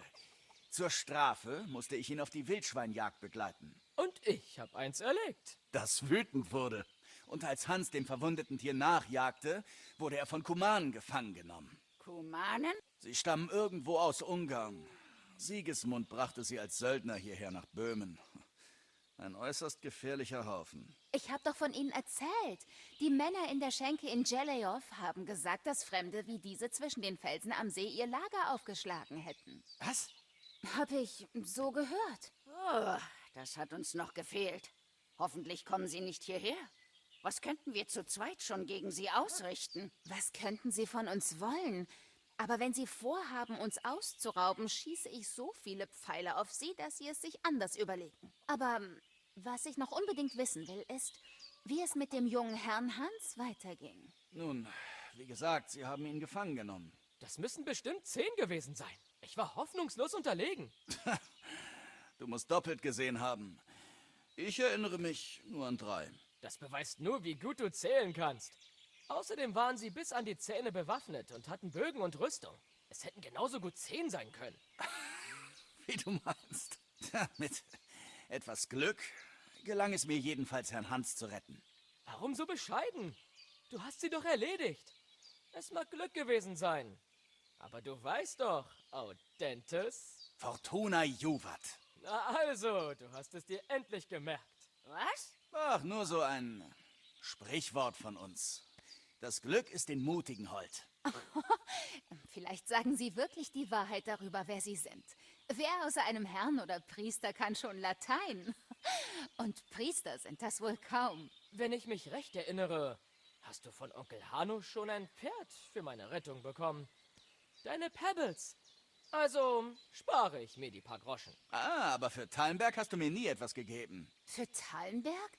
Zur Strafe musste ich ihn auf die Wildschweinjagd begleiten. Und ich habe eins erlegt. Das wütend wurde. Und als Hans dem verwundeten Tier nachjagte, wurde er von Kumanen gefangen genommen. Kumanen? Sie stammen irgendwo aus Ungarn. Sigismund brachte sie als Söldner hierher nach Böhmen. Ein äußerst gefährlicher Haufen. Ich habe doch von ihnen erzählt. Die Männer in der Schenke in Jelejov haben gesagt, dass Fremde wie diese zwischen den Felsen am See ihr Lager aufgeschlagen hätten. Was? Hab ich so gehört. Oh, das hat uns noch gefehlt. Hoffentlich kommen sie nicht hierher. Was könnten wir zu zweit schon gegen sie ausrichten? Was könnten sie von uns wollen? Aber wenn sie vorhaben, uns auszurauben, schieße ich so viele Pfeile auf sie, dass sie es sich anders überlegen. Aber was ich noch unbedingt wissen will, ist, wie es mit dem jungen Herrn Hans weiterging. Nun, wie gesagt, sie haben ihn gefangen genommen. Das müssen bestimmt 10 gewesen sein. Ich war hoffnungslos unterlegen. Du musst doppelt gesehen haben. Ich erinnere mich nur an 3. Das beweist nur, wie gut du zählen kannst. Außerdem waren sie bis an die Zähne bewaffnet und hatten Bögen und Rüstung. Es hätten genauso gut 10 sein können. Wie du meinst. Mit etwas Glück gelang es mir jedenfalls, Herrn Hans zu retten. Warum so bescheiden? Du hast sie doch erledigt. Es mag Glück gewesen sein. Aber du weißt doch, Audentes. Fortuna Juvat. Na also, du hast es dir endlich gemerkt. Was? Ach, nur so ein Sprichwort von uns. Das Glück ist den Mutigen hold. Vielleicht sagen sie wirklich die Wahrheit darüber, wer sie sind. Wer außer einem Herrn oder Priester kann schon Latein? Und Priester sind das wohl kaum. Wenn ich mich recht erinnere, hast du von Onkel Hanno schon ein Pferd für meine Rettung bekommen. Deine Pebbles. Also spare ich mir die paar Groschen. Ah, aber für Tallenberg hast du mir nie etwas gegeben. Für Tallenberg?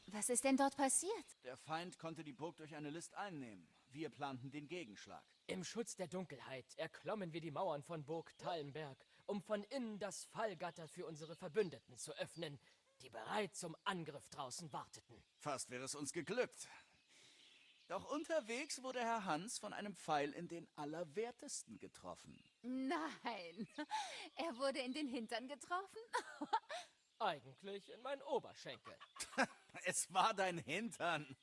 Was ist denn dort passiert? Der Feind konnte die Burg durch eine List einnehmen. Wir planten den Gegenschlag. Im Schutz der Dunkelheit erklommen wir die Mauern von Burg Tallenberg um von innen das Fallgatter für unsere Verbündeten zu öffnen, die bereit zum Angriff draußen warteten. Fast wäre es uns geglückt. Doch unterwegs wurde Herr Hans von einem Pfeil in den Allerwertesten getroffen. Nein, er wurde in den Hintern getroffen? Eigentlich in meinen Oberschenkel. Es war dein Hintern.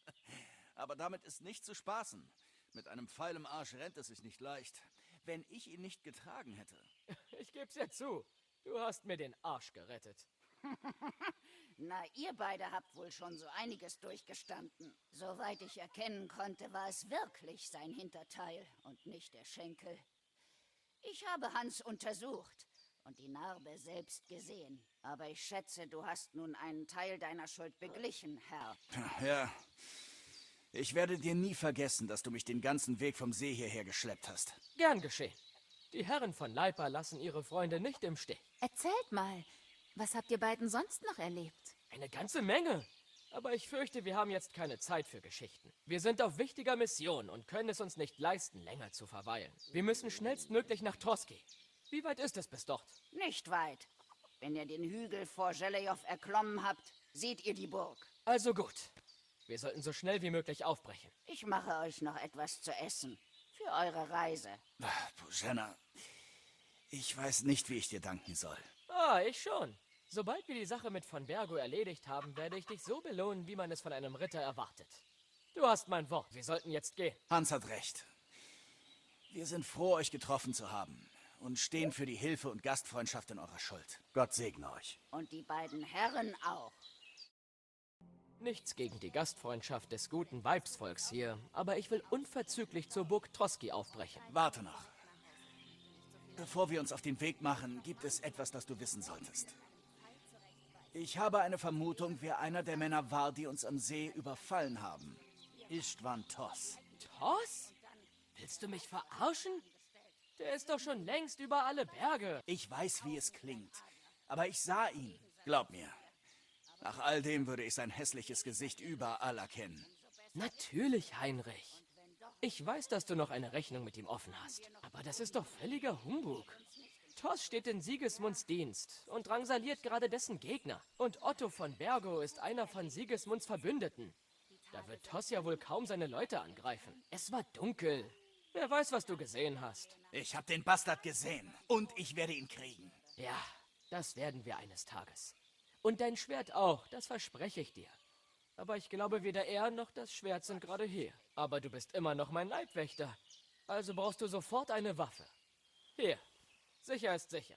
Aber damit ist nicht zu spaßen. Mit einem Pfeil im Arsch rennt es sich nicht leicht. Wenn ich ihn nicht getragen hätte. Ich geb's dir zu. Du hast mir den Arsch gerettet. Na, ihr beide habt wohl schon so einiges durchgestanden. Soweit ich erkennen konnte, war es wirklich sein Hinterteil und nicht der Schenkel. Ich habe Hans untersucht und die Narbe selbst gesehen. Aber ich schätze, du hast nun einen Teil deiner Schuld beglichen, Herr. Ja. Ich werde dir nie vergessen, dass du mich den ganzen Weg vom See hierher geschleppt hast. Gern geschehen. Die Herren von Leipa lassen ihre Freunde nicht im Stich. Erzählt mal, was habt ihr beiden sonst noch erlebt? Eine ganze Menge. Aber ich fürchte, wir haben jetzt keine Zeit für Geschichten. Wir sind auf wichtiger Mission und können es uns nicht leisten, länger zu verweilen. Wir müssen schnellstmöglich nach Troski. Wie weit ist es bis dort? Nicht weit. Wenn ihr den Hügel vor Żelejow erklommen habt, seht ihr die Burg. Also gut. Wir sollten so schnell wie möglich aufbrechen. Ich mache euch noch etwas zu essen. Für eure Reise. Bożena, ich weiß nicht, wie ich dir danken soll. Ah, ich schon. Sobald wir die Sache mit von Bergo erledigt haben, werde ich dich so belohnen, wie man es von einem Ritter erwartet. Du hast mein Wort. Wir sollten jetzt gehen. Hans hat recht. Wir sind froh, euch getroffen zu haben und stehen für die Hilfe und Gastfreundschaft in eurer Schuld. Gott segne euch. Und die beiden Herren auch. Nichts gegen die Gastfreundschaft des guten Weibsvolks hier, aber ich will unverzüglich zur Burg Troski aufbrechen. Warte noch. Bevor wir uns auf den Weg machen, gibt es etwas, das du wissen solltest. Ich habe eine Vermutung, wer einer der Männer war, die uns am See überfallen haben. Istvan Tos. Tos? Willst du mich verarschen? Der ist doch schon längst über alle Berge. Ich weiß, wie es klingt, aber ich sah ihn. Glaub mir. Nach all dem würde ich sein hässliches Gesicht überall erkennen. Natürlich, Heinrich. Ich weiß, dass du noch eine Rechnung mit ihm offen hast. Aber das ist doch völliger Humbug. Tos steht in Sigismunds Dienst und drangsaliert gerade dessen Gegner. Und Otto von Bergo ist einer von Sigismunds Verbündeten. Da wird Tos ja wohl kaum seine Leute angreifen. Es war dunkel. Wer weiß, was du gesehen hast. Ich habe den Bastard gesehen und ich werde ihn kriegen. Ja, das werden wir eines Tages. Und dein Schwert auch, das verspreche ich dir. Aber ich glaube, weder er noch das Schwert sind gerade hier. Aber du bist immer noch mein Leibwächter. Also brauchst du sofort eine Waffe. Hier, sicher ist sicher.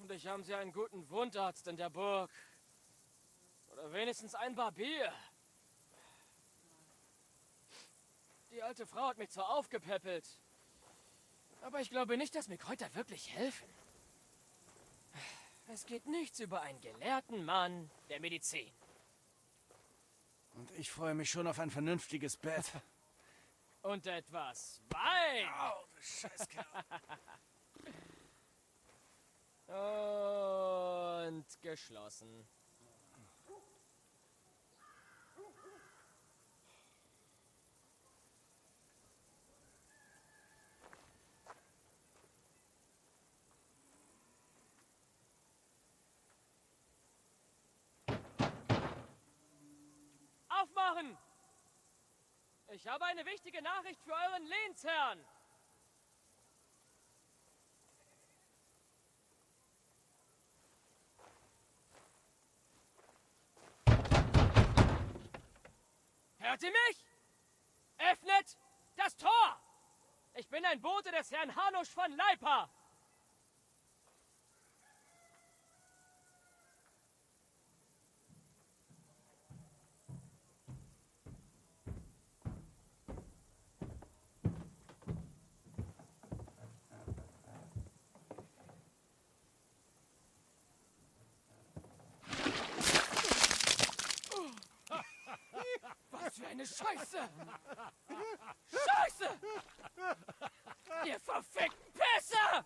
Hoffentlich haben sie einen guten Wundarzt in der Burg. Oder wenigstens einen Barbier. Die alte Frau hat mich zwar aufgepäppelt, aber ich glaube nicht, dass mir Kräuter wirklich helfen. Es geht nichts über einen gelehrten Mann der Medizin. Und ich freue mich schon auf ein vernünftiges Bett. Und etwas Wein. Oh, du Scheißkerl. Und geschlossen. Aufmachen! Ich habe eine wichtige Nachricht für euren Lehnsherrn. Hört ihr mich? Öffnet das Tor! Ich bin ein Bote des Herrn Hanusch von Leipa. Was für eine Scheiße! Scheiße! Ihr verfickten Pisser!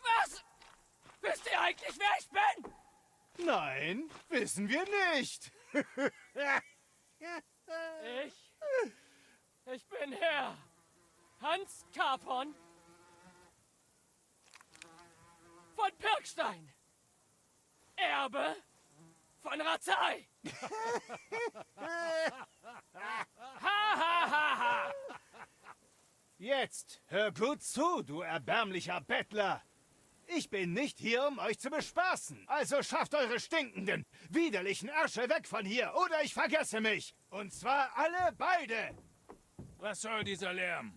Was? Wisst ihr eigentlich, wer ich bin? Nein, wissen wir nicht. Ich bin Herr Hans Capon von Pirkstein. Erbe von Razai. Jetzt, hör gut zu, du erbärmlicher Bettler. Ich bin nicht hier, um euch zu bespaßen. Also schafft eure stinkenden, widerlichen Ärsche weg von hier, oder ich vergesse mich. Und zwar alle beide. Was soll dieser Lärm?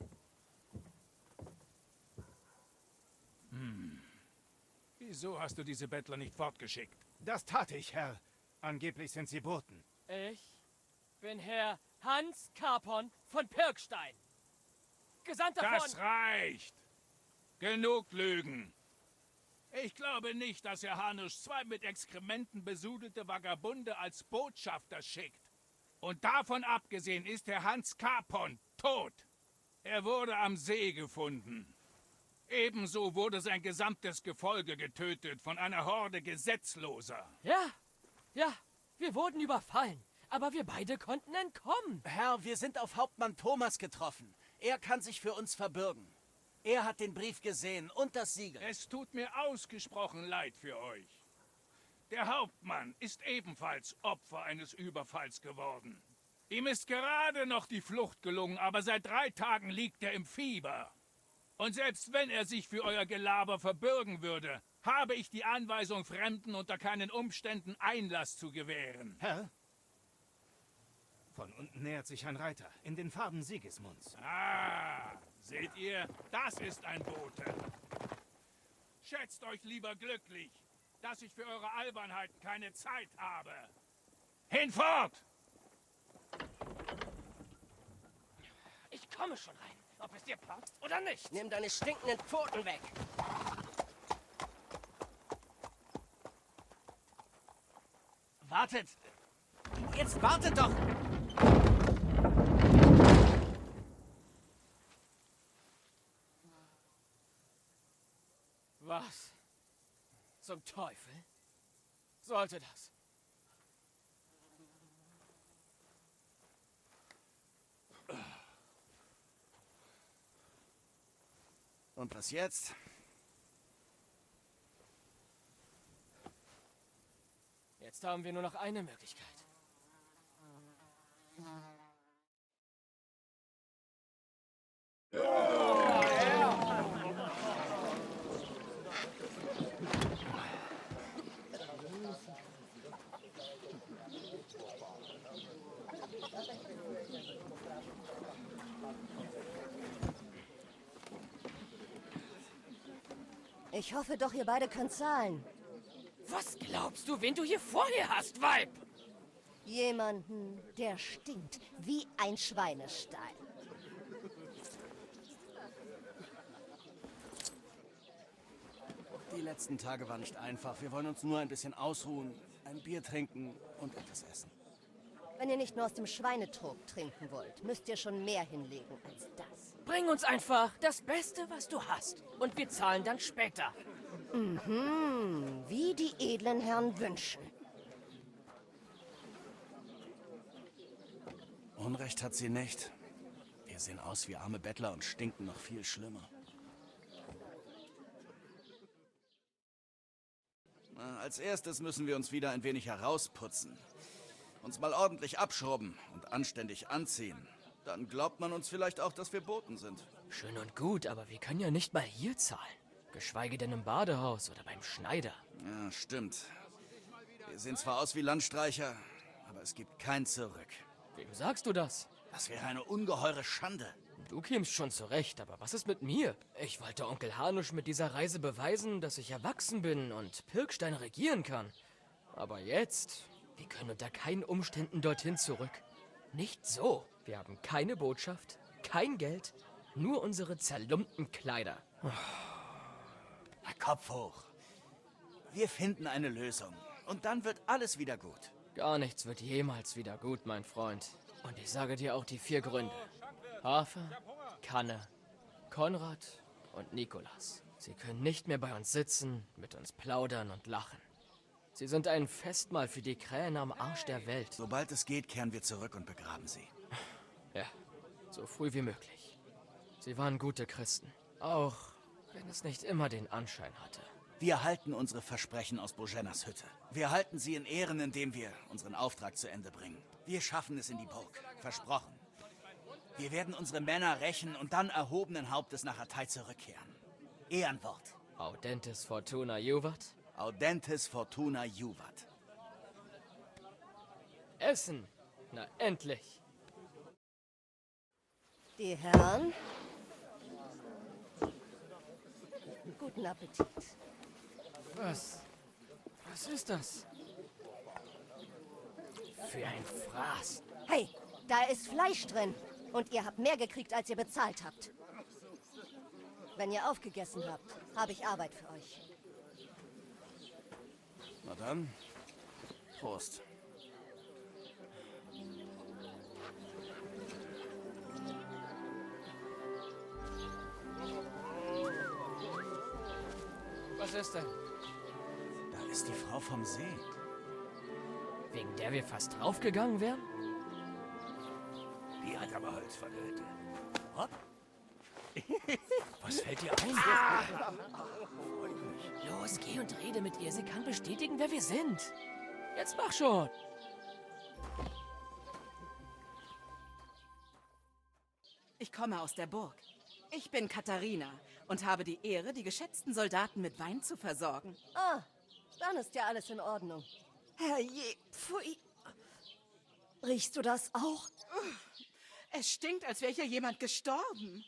Wieso hast du diese Bettler nicht fortgeschickt? Das tat ich, Herr. Angeblich sind sie Boten. Ich bin Herr Hans Capon von Pirkstein. Gesandter von... Das reicht! Genug Lügen! Ich glaube nicht, dass Herr Hanusch 2 mit Exkrementen besudelte Vagabunde als Botschafter schickt. Und davon abgesehen ist Herr Hans Capon tot. Er wurde am See gefunden. Ebenso wurde sein gesamtes Gefolge getötet von einer Horde Gesetzloser. Ja, wir wurden überfallen, aber wir beide konnten entkommen. Herr, wir sind auf Hauptmann Thomas getroffen. Er kann sich für uns verbürgen. Er hat den Brief gesehen und das Siegel. Es tut mir ausgesprochen leid für euch. Der Hauptmann ist ebenfalls Opfer eines Überfalls geworden. Ihm ist gerade noch die Flucht gelungen, aber seit 3 Tagen liegt er im Fieber. Und selbst wenn er sich für euer Gelaber verbürgen würde, habe ich die Anweisung, Fremden unter keinen Umständen Einlass zu gewähren. Herr? Von unten nähert sich ein Reiter, in den Farben Sigismunds. Ah, seht ihr, das ist ein Bote. Schätzt euch lieber glücklich, dass ich für eure Albernheiten keine Zeit habe. Hinfort! Ich komme schon rein, ob es dir passt oder nicht. Nimm deine stinkenden Pfoten weg. Wartet! Jetzt wartet doch! Was zum Teufel sollte das? Und was jetzt? Jetzt haben wir nur noch eine Möglichkeit. Ich hoffe doch, ihr beide könnt zahlen. Was glaubst du, wen du hier vor dir hast, Weib? Jemanden, der stinkt wie ein Schweinestall. Die letzten Tage waren nicht einfach. Wir wollen uns nur ein bisschen ausruhen, ein Bier trinken und etwas essen. Wenn ihr nicht nur aus dem Schweinetrog trinken wollt, müsst ihr schon mehr hinlegen als das. Bring uns einfach das Beste, was du hast. Und wir zahlen dann später. Mhm, wie die edlen Herren wünschen. Unrecht hat sie nicht. Wir sehen aus wie arme Bettler und stinken noch viel schlimmer. Als erstes müssen wir uns wieder ein wenig herausputzen. Uns mal ordentlich abschrubben und anständig anziehen. Dann glaubt man uns vielleicht auch, dass wir Boten sind. Schön und gut, aber wir können ja nicht mal hier zahlen. Geschweige denn im Badehaus oder beim Schneider. Ja, stimmt. Wir sehen zwar aus wie Landstreicher, aber es gibt kein Zurück. Wem sagst du das? Das wäre eine ungeheure Schande. Du kämst schon zurecht, aber was ist mit mir? Ich wollte Onkel Hanusch mit dieser Reise beweisen, dass ich erwachsen bin und Pirkstein regieren kann. Aber jetzt... Wir können unter keinen Umständen dorthin zurück. Nicht so. Wir haben keine Botschaft, kein Geld, nur unsere zerlumpten Kleider. Kopf hoch. Wir finden eine Lösung. Und dann wird alles wieder gut. Gar nichts wird jemals wieder gut, mein Freund. Und ich sage dir auch die 4 Gründe. Hafer, Kanne, Konrad und Nikolas. Sie können nicht mehr bei uns sitzen, mit uns plaudern und lachen. Sie sind ein Festmahl für die Krähen am Arsch der Welt. Sobald es geht, kehren wir zurück und begraben sie. Ja, so früh wie möglich. Sie waren gute Christen. Auch wenn es nicht immer den Anschein hatte. Wir halten unsere Versprechen aus Božennas Hütte. Wir halten sie in Ehren, indem wir unseren Auftrag zu Ende bringen. Wir schaffen es in die Burg. Versprochen. Wir werden unsere Männer rächen und dann erhobenen Hauptes nach Atay zurückkehren. Ehrenwort. Audentes Fortuna Juvat? Audentes Fortuna Juvat. Essen. Na, endlich. Die Herren. Guten Appetit. Was ist das? Für ein Fraß. Hey, da ist Fleisch drin. Und ihr habt mehr gekriegt, als ihr bezahlt habt. Wenn ihr aufgegessen habt, habe ich Arbeit für euch. Na dann, Prost. Was ist denn? Da ist die Frau vom See. Wegen der wir fast draufgegangen wären? Die hat aber Holz von der Hütte. Was fällt dir ein? Los, geh und rede mit ihr. Sie kann bestätigen, wer wir sind. Jetzt mach schon. Ich komme aus der Burg. Ich bin Katharina und habe die Ehre, die geschätzten Soldaten mit Wein zu versorgen. Ah, dann ist ja alles in Ordnung. Herrje, pfui. Riechst du das auch? Es stinkt, als wäre hier jemand gestorben.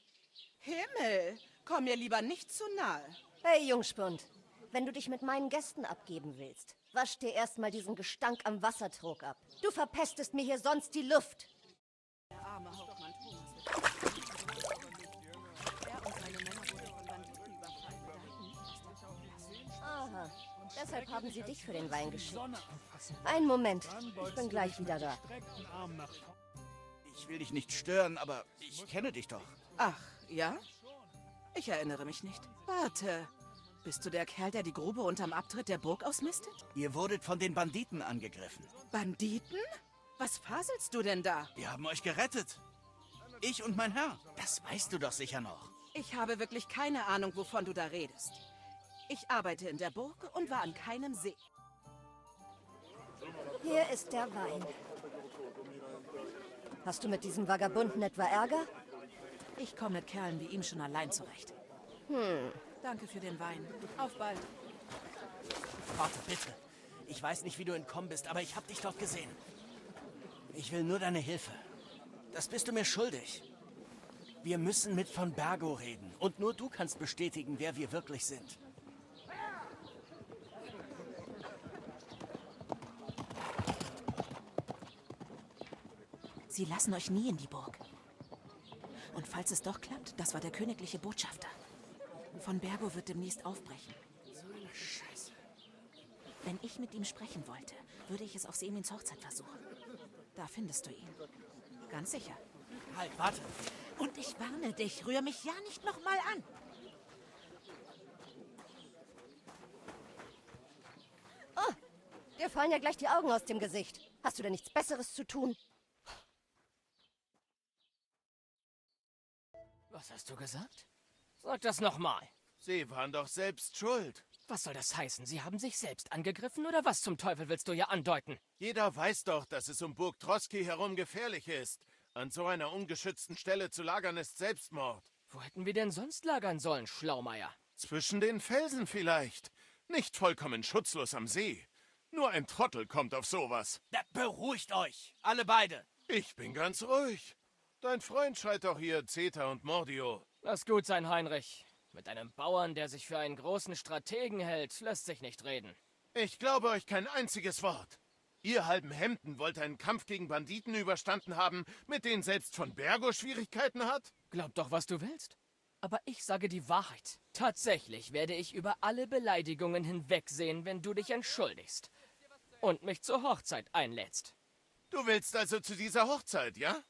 Himmel, komm mir lieber nicht zu nahe. Hey, Jungspund, wenn du dich mit meinen Gästen abgeben willst, wasch dir erstmal diesen Gestank am Wassertrog ab. Du verpestest mir hier sonst die Luft. Der arme Hauptmann Thomas wird... Er und seine Männer wurden von Banditen überfallen. Aha, deshalb haben sie dich für den Wein geschickt. Einen Moment, ich bin gleich wieder da. Ich will dich nicht stören, aber ich kenne dich doch. Ach, ja? Ich erinnere mich nicht. Warte, bist du der Kerl, der die Grube unterm Abtritt der Burg ausmistet? Ihr wurdet von den Banditen angegriffen. Banditen? Was faselst du denn da? Wir haben euch gerettet. Ich und mein Herr. Das weißt du doch sicher noch. Ich habe wirklich keine Ahnung, wovon du da redest. Ich arbeite in der Burg und war an keinem See. Hier ist der Wein. Hast du mit diesem Vagabunden etwa Ärger? Ich komme mit Kerlen wie ihm schon allein zurecht. Danke für den Wein. Auf bald. Warte, bitte. Ich weiß nicht, wie du entkommen bist, aber ich hab dich dort gesehen. Ich will nur deine Hilfe. Das bist du mir schuldig. Wir müssen mit von Bergo reden. Und nur du kannst bestätigen, wer wir wirklich sind. Sie lassen euch nie in die Burg. Und falls es doch klappt, das war der königliche Botschafter. Von Bergo wird demnächst aufbrechen. So eine Scheiße. Wenn ich mit ihm sprechen wollte, würde ich es auf Semins Hochzeit versuchen. Da findest du ihn. Ganz sicher. Halt, warte. Und ich warne dich, rühr mich ja nicht nochmal an. Oh, dir fallen ja gleich die Augen aus dem Gesicht. Hast du denn nichts Besseres zu tun? Was hast du gesagt? Sag das nochmal. Sie waren doch selbst schuld. Was soll das heißen? Sie haben sich selbst angegriffen oder was zum Teufel willst du hier andeuten? Jeder weiß doch, dass es um Burg Troski herum gefährlich ist. An so einer ungeschützten Stelle zu lagern ist Selbstmord. Wo hätten wir denn sonst lagern sollen, Schlaumeier? Zwischen den Felsen vielleicht. Nicht vollkommen schutzlos am See. Nur ein Trottel kommt auf sowas. Beruhigt euch, alle beide. Ich bin ganz ruhig. Dein Freund schreit doch hier Zeta und Mordio. Lass gut sein, Heinrich. Mit einem Bauern, der sich für einen großen Strategen hält, lässt sich nicht reden. Ich glaube euch kein einziges Wort. Ihr halben Hemden wollt einen Kampf gegen Banditen überstanden haben, mit denen selbst von Bergo Schwierigkeiten hat? Glaub doch, was du willst. Aber ich sage die Wahrheit. Tatsächlich werde ich über alle Beleidigungen hinwegsehen, wenn du dich entschuldigst. Und mich zur Hochzeit einlädst. Du willst also zu dieser Hochzeit, ja?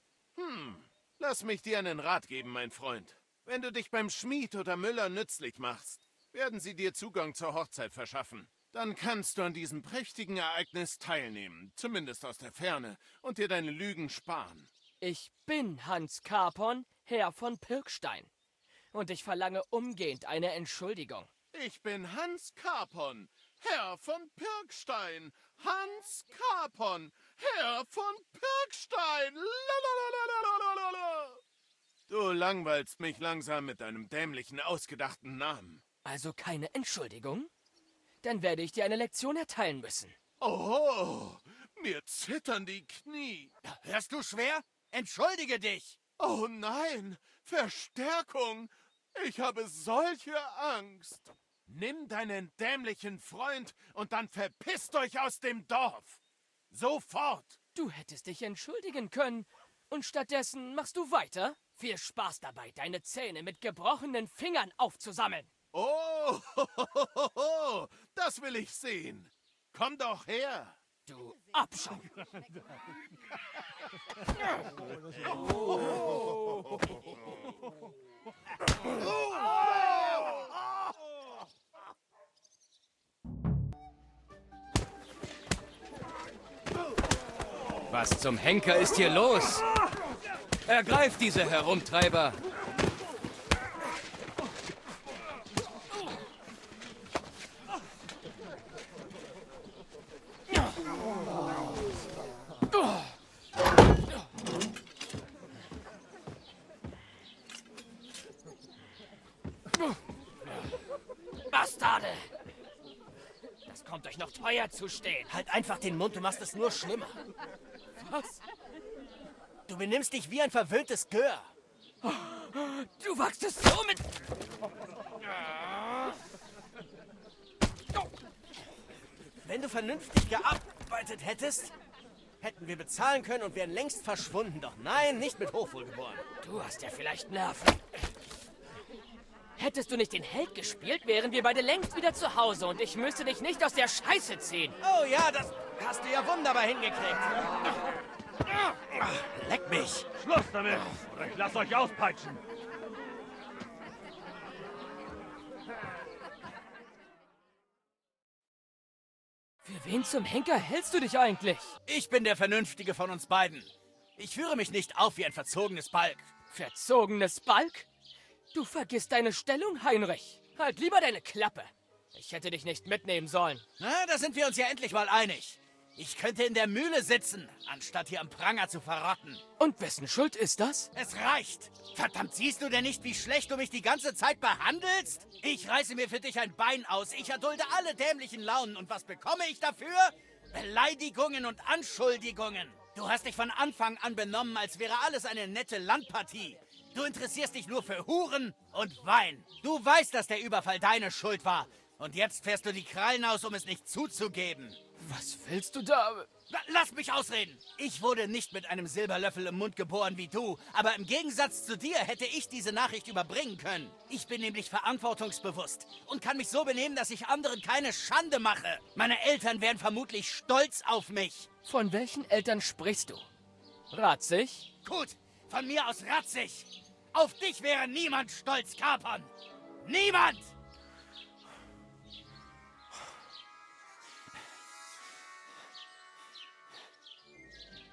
Lass mich dir einen Rat geben, mein Freund. Wenn du dich beim Schmied oder Müller nützlich machst, werden sie dir Zugang zur Hochzeit verschaffen. Dann kannst du an diesem prächtigen Ereignis teilnehmen, zumindest aus der Ferne, und dir deine Lügen sparen. Ich bin Hans Carpon, Herr von Pirkstein. Und ich verlange umgehend eine Entschuldigung. Ich bin Hans Carpon, Herr von Pirkstein. Hans Carpon, Herr von Pirkstein. Lalalalalalala. Du langweilst mich langsam mit deinem dämlichen, ausgedachten Namen. Also keine Entschuldigung? Dann werde ich dir eine Lektion erteilen müssen. Oh, mir zittern die Knie. Hörst du schwer? Entschuldige dich! Oh nein, Verstärkung! Ich habe solche Angst. Nimm deinen dämlichen Freund und dann verpisst euch aus dem Dorf. Sofort! Du hättest dich entschuldigen können. Und stattdessen machst du weiter? Viel Spaß dabei, deine Zähne mit gebrochenen Fingern aufzusammeln. Oh, das will ich sehen. Komm doch her. Du Abschaum. Was zum Henker ist hier los? Ergreift diese Herumtreiber! Bastarde! Das kommt euch noch teuer zu stehen. Halt einfach den Mund, du machst es nur schlimmer. Was? Du benimmst dich wie ein verwöhntes Gör. Du wagst es so mit... Wenn du vernünftig gearbeitet hättest, hätten wir bezahlen können und wären längst verschwunden. Doch nein, nicht mit Hochwohlgeboren. Du hast ja vielleicht Nerven. Hättest du nicht den Held gespielt, wären wir beide längst wieder zu Hause und ich müsste dich nicht aus der Scheiße ziehen. Oh ja, das hast du ja wunderbar hingekriegt. Leck mich. Schluss damit, oder ich lass euch auspeitschen. Für wen zum Henker hältst du dich eigentlich? Ich bin der Vernünftige von uns beiden. Ich führe mich nicht auf wie ein verzogenes Balk. Verzogenes Balk? Du vergisst deine Stellung, Heinrich. Halt lieber deine Klappe. Ich hätte dich nicht mitnehmen sollen. Na, da sind wir uns ja endlich mal einig. Ich könnte in der Mühle sitzen, anstatt hier am Pranger zu verrotten. Und wessen Schuld ist das? Es reicht. Verdammt, siehst du denn nicht, wie schlecht du mich die ganze Zeit behandelst? Ich reiße mir für dich ein Bein aus. Ich erdulde alle dämlichen Launen. Und was bekomme ich dafür? Beleidigungen und Anschuldigungen. Du hast dich von Anfang an benommen, als wäre alles eine nette Landpartie. Du interessierst dich nur für Huren und Wein. Du weißt, dass der Überfall deine Schuld war. Und jetzt fährst du die Krallen aus, um es nicht zuzugeben. Was willst du da? Lass mich ausreden! Ich wurde nicht mit einem Silberlöffel im Mund geboren wie du, aber im Gegensatz zu dir hätte ich diese Nachricht überbringen können. Ich bin nämlich verantwortungsbewusst und kann mich so benehmen, dass ich anderen keine Schande mache. Meine Eltern wären vermutlich stolz auf mich. Von welchen Eltern sprichst du? Ratzig? Gut, von mir aus ratzig. Auf dich wäre niemand stolz, Kapern. Niemand!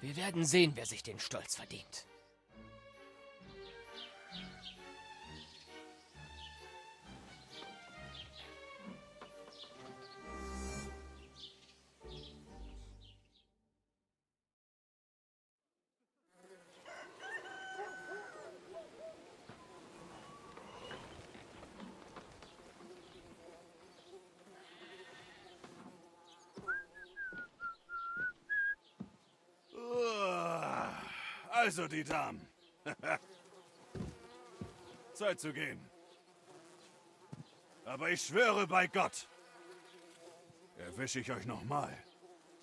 Wir werden sehen, wer sich den Stolz verdient. Also, die Damen. Zeit zu gehen. Aber ich schwöre bei Gott, erwische ich euch nochmal,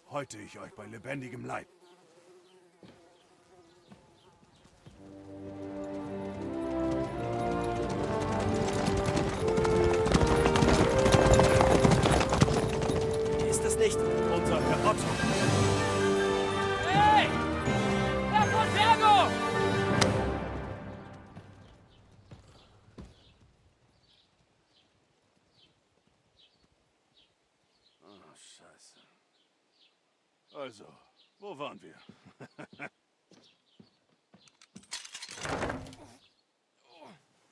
häute ich euch bei lebendigem Leib. Ist es nicht unser Herr Otto? Hey! Herr von Bergo! Oh, Scheiße. Also, wo waren wir?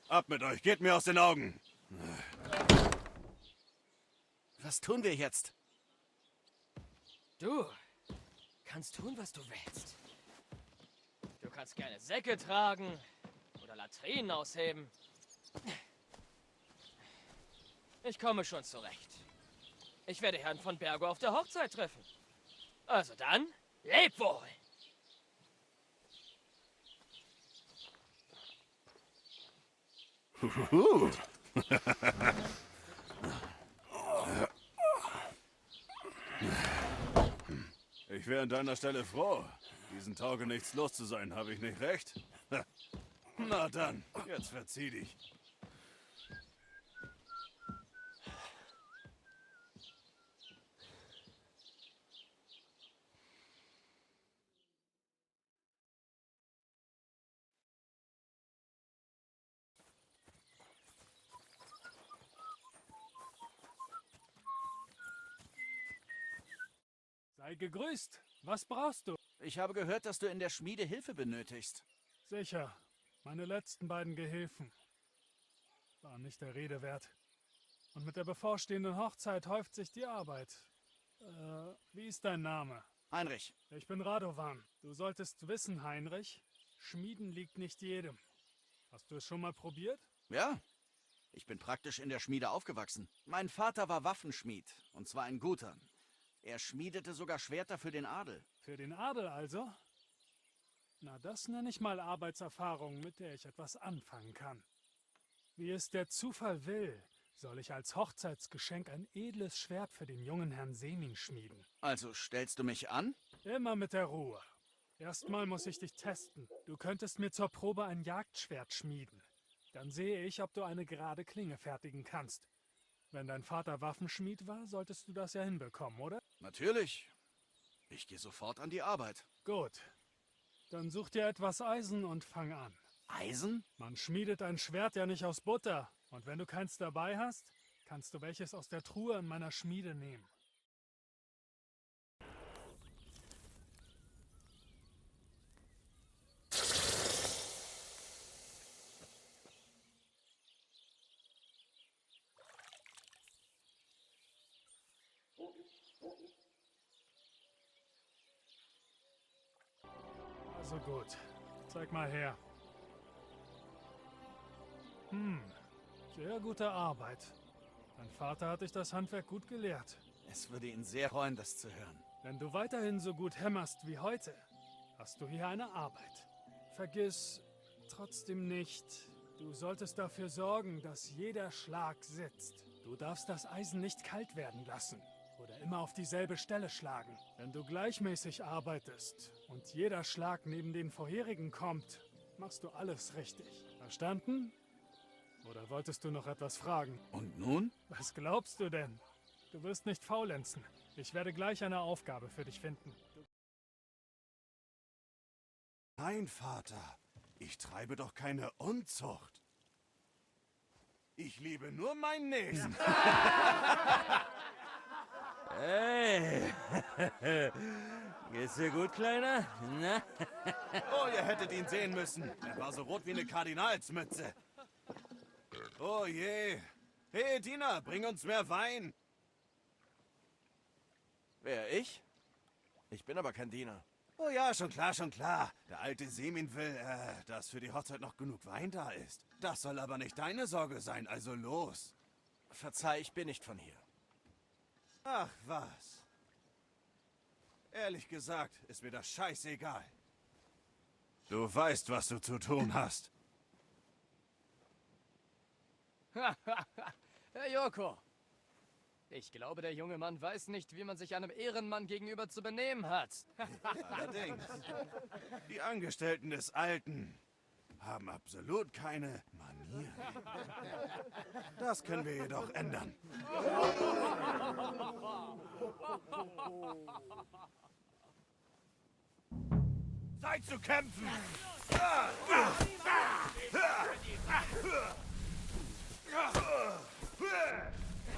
Ab mit euch, geht mir aus den Augen. Was tun wir jetzt? Du kannst tun, was du willst. Du kannst gerne Säcke tragen oder Latrinen ausheben. Ich komme schon zurecht. Ich werde Herrn von Bergo auf der Hochzeit treffen. Also dann, leb wohl! Ich wäre an deiner Stelle froh, diesen Taugenichts los zu sein, habe ich nicht recht? Na dann, jetzt verzieh dich. Sei gegrüßt. Was brauchst du? Ich habe gehört, dass du in der Schmiede Hilfe benötigst. Sicher. Meine letzten beiden Gehilfen waren nicht der Rede wert. Und mit der bevorstehenden Hochzeit häuft sich die Arbeit. Wie ist dein Name? Heinrich. Ich bin Radovan. Du solltest wissen, Heinrich, Schmieden liegt nicht jedem. Hast du es schon mal probiert? Ja. Ich bin praktisch in der Schmiede aufgewachsen. Mein Vater war Waffenschmied, und zwar ein guter. Er schmiedete sogar Schwerter für den Adel. Für den Adel also? Na, das nenne ich mal Arbeitserfahrung, mit der ich etwas anfangen kann. Wie es der Zufall will, soll ich als Hochzeitsgeschenk ein edles Schwert für den jungen Herrn Semin schmieden. Also stellst du mich an? Immer mit der Ruhe. Erstmal muss ich dich testen. Du könntest mir zur Probe ein Jagdschwert schmieden. Dann sehe ich, ob du eine gerade Klinge fertigen kannst. Wenn dein Vater Waffenschmied war, solltest du das ja hinbekommen, oder? Natürlich. Ich gehe sofort an die Arbeit. Gut. Dann such dir etwas Eisen und fang an. Eisen? Man schmiedet ein Schwert ja nicht aus Butter. Und wenn du keins dabei hast, kannst du welches aus der Truhe in meiner Schmiede nehmen. Also gut. Zeig mal her. Sehr gute Arbeit. Dein Vater hat dich das Handwerk gut gelehrt. Es würde ihn sehr freuen, das zu hören. Wenn du weiterhin so gut hämmerst wie heute, hast du hier eine Arbeit. Vergiss trotzdem nicht, du solltest dafür sorgen, dass jeder Schlag sitzt. Du darfst das Eisen nicht kalt werden lassen. oder immer auf dieselbe Stelle schlagen. Wenn du gleichmäßig arbeitest und jeder Schlag neben den vorherigen kommt, machst du alles richtig. Verstanden? Oder wolltest du noch etwas fragen? Und nun? Was glaubst du denn? Du wirst nicht faulenzen. Ich werde gleich eine Aufgabe für dich finden. Nein, Vater. Ich treibe doch keine Unzucht. Ich liebe nur meinen Nächsten. Hey, geht's dir gut, Kleiner? Na? Oh, ihr hättet ihn sehen müssen. Er war so rot wie eine Kardinalsmütze. Oh je. Hey, Diener, bring uns mehr Wein. Wer, ich? Ich bin aber kein Diener. Oh ja, schon klar, schon klar. Der alte Semin will, dass für die Hochzeit noch genug Wein da ist. Das soll aber nicht deine Sorge sein, also los. Verzeih, ich bin nicht von hier. Ach, was. Ehrlich gesagt, ist mir das scheißegal. Du weißt, was du zu tun hast. Herr Joko, ich glaube, der junge Mann weiß nicht, wie man sich einem Ehrenmann gegenüber zu benehmen hat. Allerdings. Die Angestellten des Alten haben absolut keine Manieren. Das können wir jedoch ändern. Zeit zu kämpfen!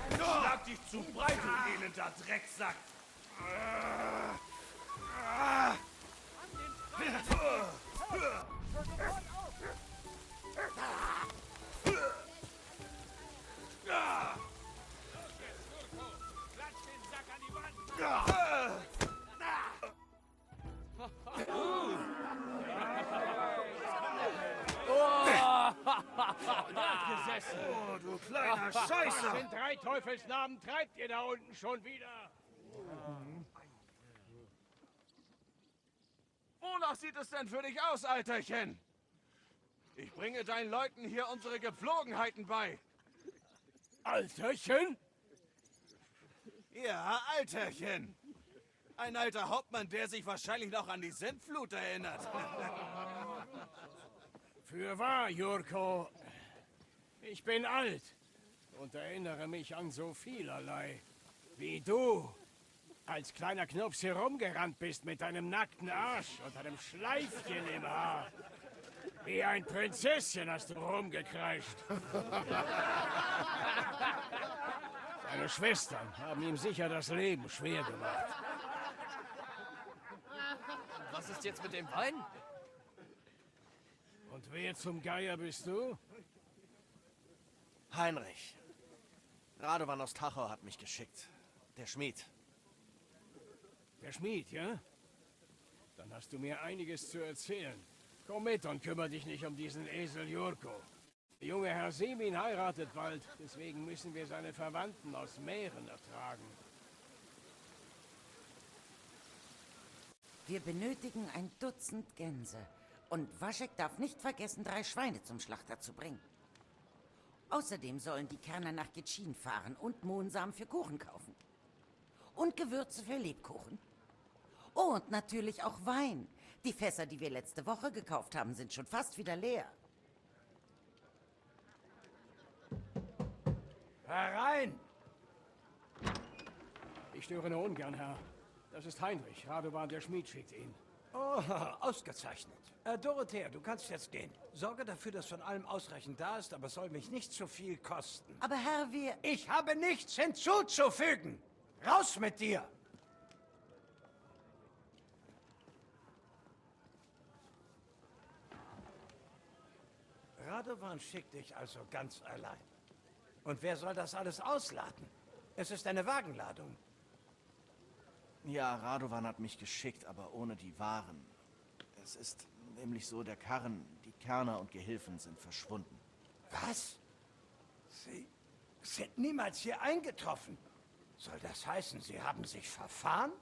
Schlag dich zu breit, du elender Drecksack! Oh, du kleiner Scheißer! Was in drei Teufelsnamen treibt ihr da unten schon wieder? Wonach sieht es denn für dich aus, Alterchen? Ich bringe deinen Leuten hier unsere Gepflogenheiten bei. Alterchen? Ja, Alterchen. Ein alter Hauptmann, der sich wahrscheinlich noch an die Sintflut erinnert. Fürwahr, Jurko. Ich bin alt und erinnere mich an so vielerlei. Wie du als kleiner Knirps hier rumgerannt bist mit deinem nackten Arsch und einem Schleifchen im Haar. Wie ein Prinzesschen hast du rumgekreischt. Seine Schwestern haben ihm sicher das Leben schwer gemacht. Was ist jetzt mit dem Wein? Und wer zum Geier bist du? Heinrich. Radovan aus Tachau hat mich geschickt. Der Schmied. Der Schmied, ja? Dann hast du mir einiges zu erzählen. Komm mit und kümmere dich nicht um diesen Esel Jurko. Der junge Herr Semin heiratet bald, deswegen müssen wir seine Verwandten aus Mähren ertragen. Wir benötigen ein Dutzend Gänse. Und Waschek darf nicht vergessen, 3 Schweine zum Schlachter zu bringen. Außerdem sollen die Kerner nach Gitschin fahren und Mohnsamen für Kuchen kaufen. Und Gewürze für Lebkuchen. Oh, und natürlich auch Wein. Die Fässer, die wir letzte Woche gekauft haben, sind schon fast wieder leer. Herein! Ich störe nur ungern, Herr. Das ist Heinrich. Radovan, der Schmied, schickt ihn. Oh, ausgezeichnet. Dorothea, du kannst jetzt gehen. Sorge dafür, dass von allem ausreichend da ist, aber es soll mich nicht zu viel kosten. Aber Herr, wir... Ich habe nichts hinzuzufügen. Raus mit dir! Radovan schickt dich also ganz allein. Und wer soll das alles ausladen? Es ist eine Wagenladung. Ja, Radovan hat mich geschickt, aber ohne die Waren. Es ist nämlich so, der Karren, die Kärrner und Gehilfen sind verschwunden. Was? Sie sind niemals hier eingetroffen. Soll das heißen, Sie haben sich verfahren?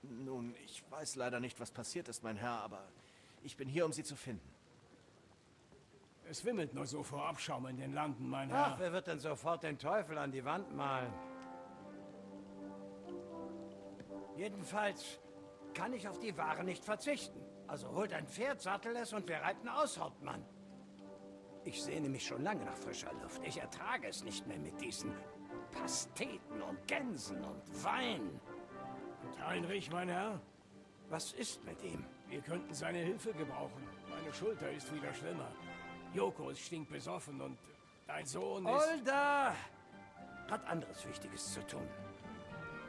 Nun, ich weiß leider nicht, was passiert ist, mein Herr, aber ich bin hier, um Sie zu finden. Es wimmelt nur so vor Abschaum in den Landen, mein Herr. Ach, wer wird denn sofort den Teufel an die Wand malen? Jedenfalls kann ich auf die Ware nicht verzichten. Also holt ein Pferd, sattel es und wir reiten aus, Hauptmann. Ich sehne mich schon lange nach frischer Luft. Ich ertrage es nicht mehr mit diesen Pasteten und Gänsen und Wein. Und Heinrich, mein Herr? Was ist mit ihm? Wir könnten seine Hilfe gebrauchen. Meine Schulter ist wieder schlimmer. Joko ist stinkbesoffen und dein Sohn ist... Olda hat anderes Wichtiges zu tun.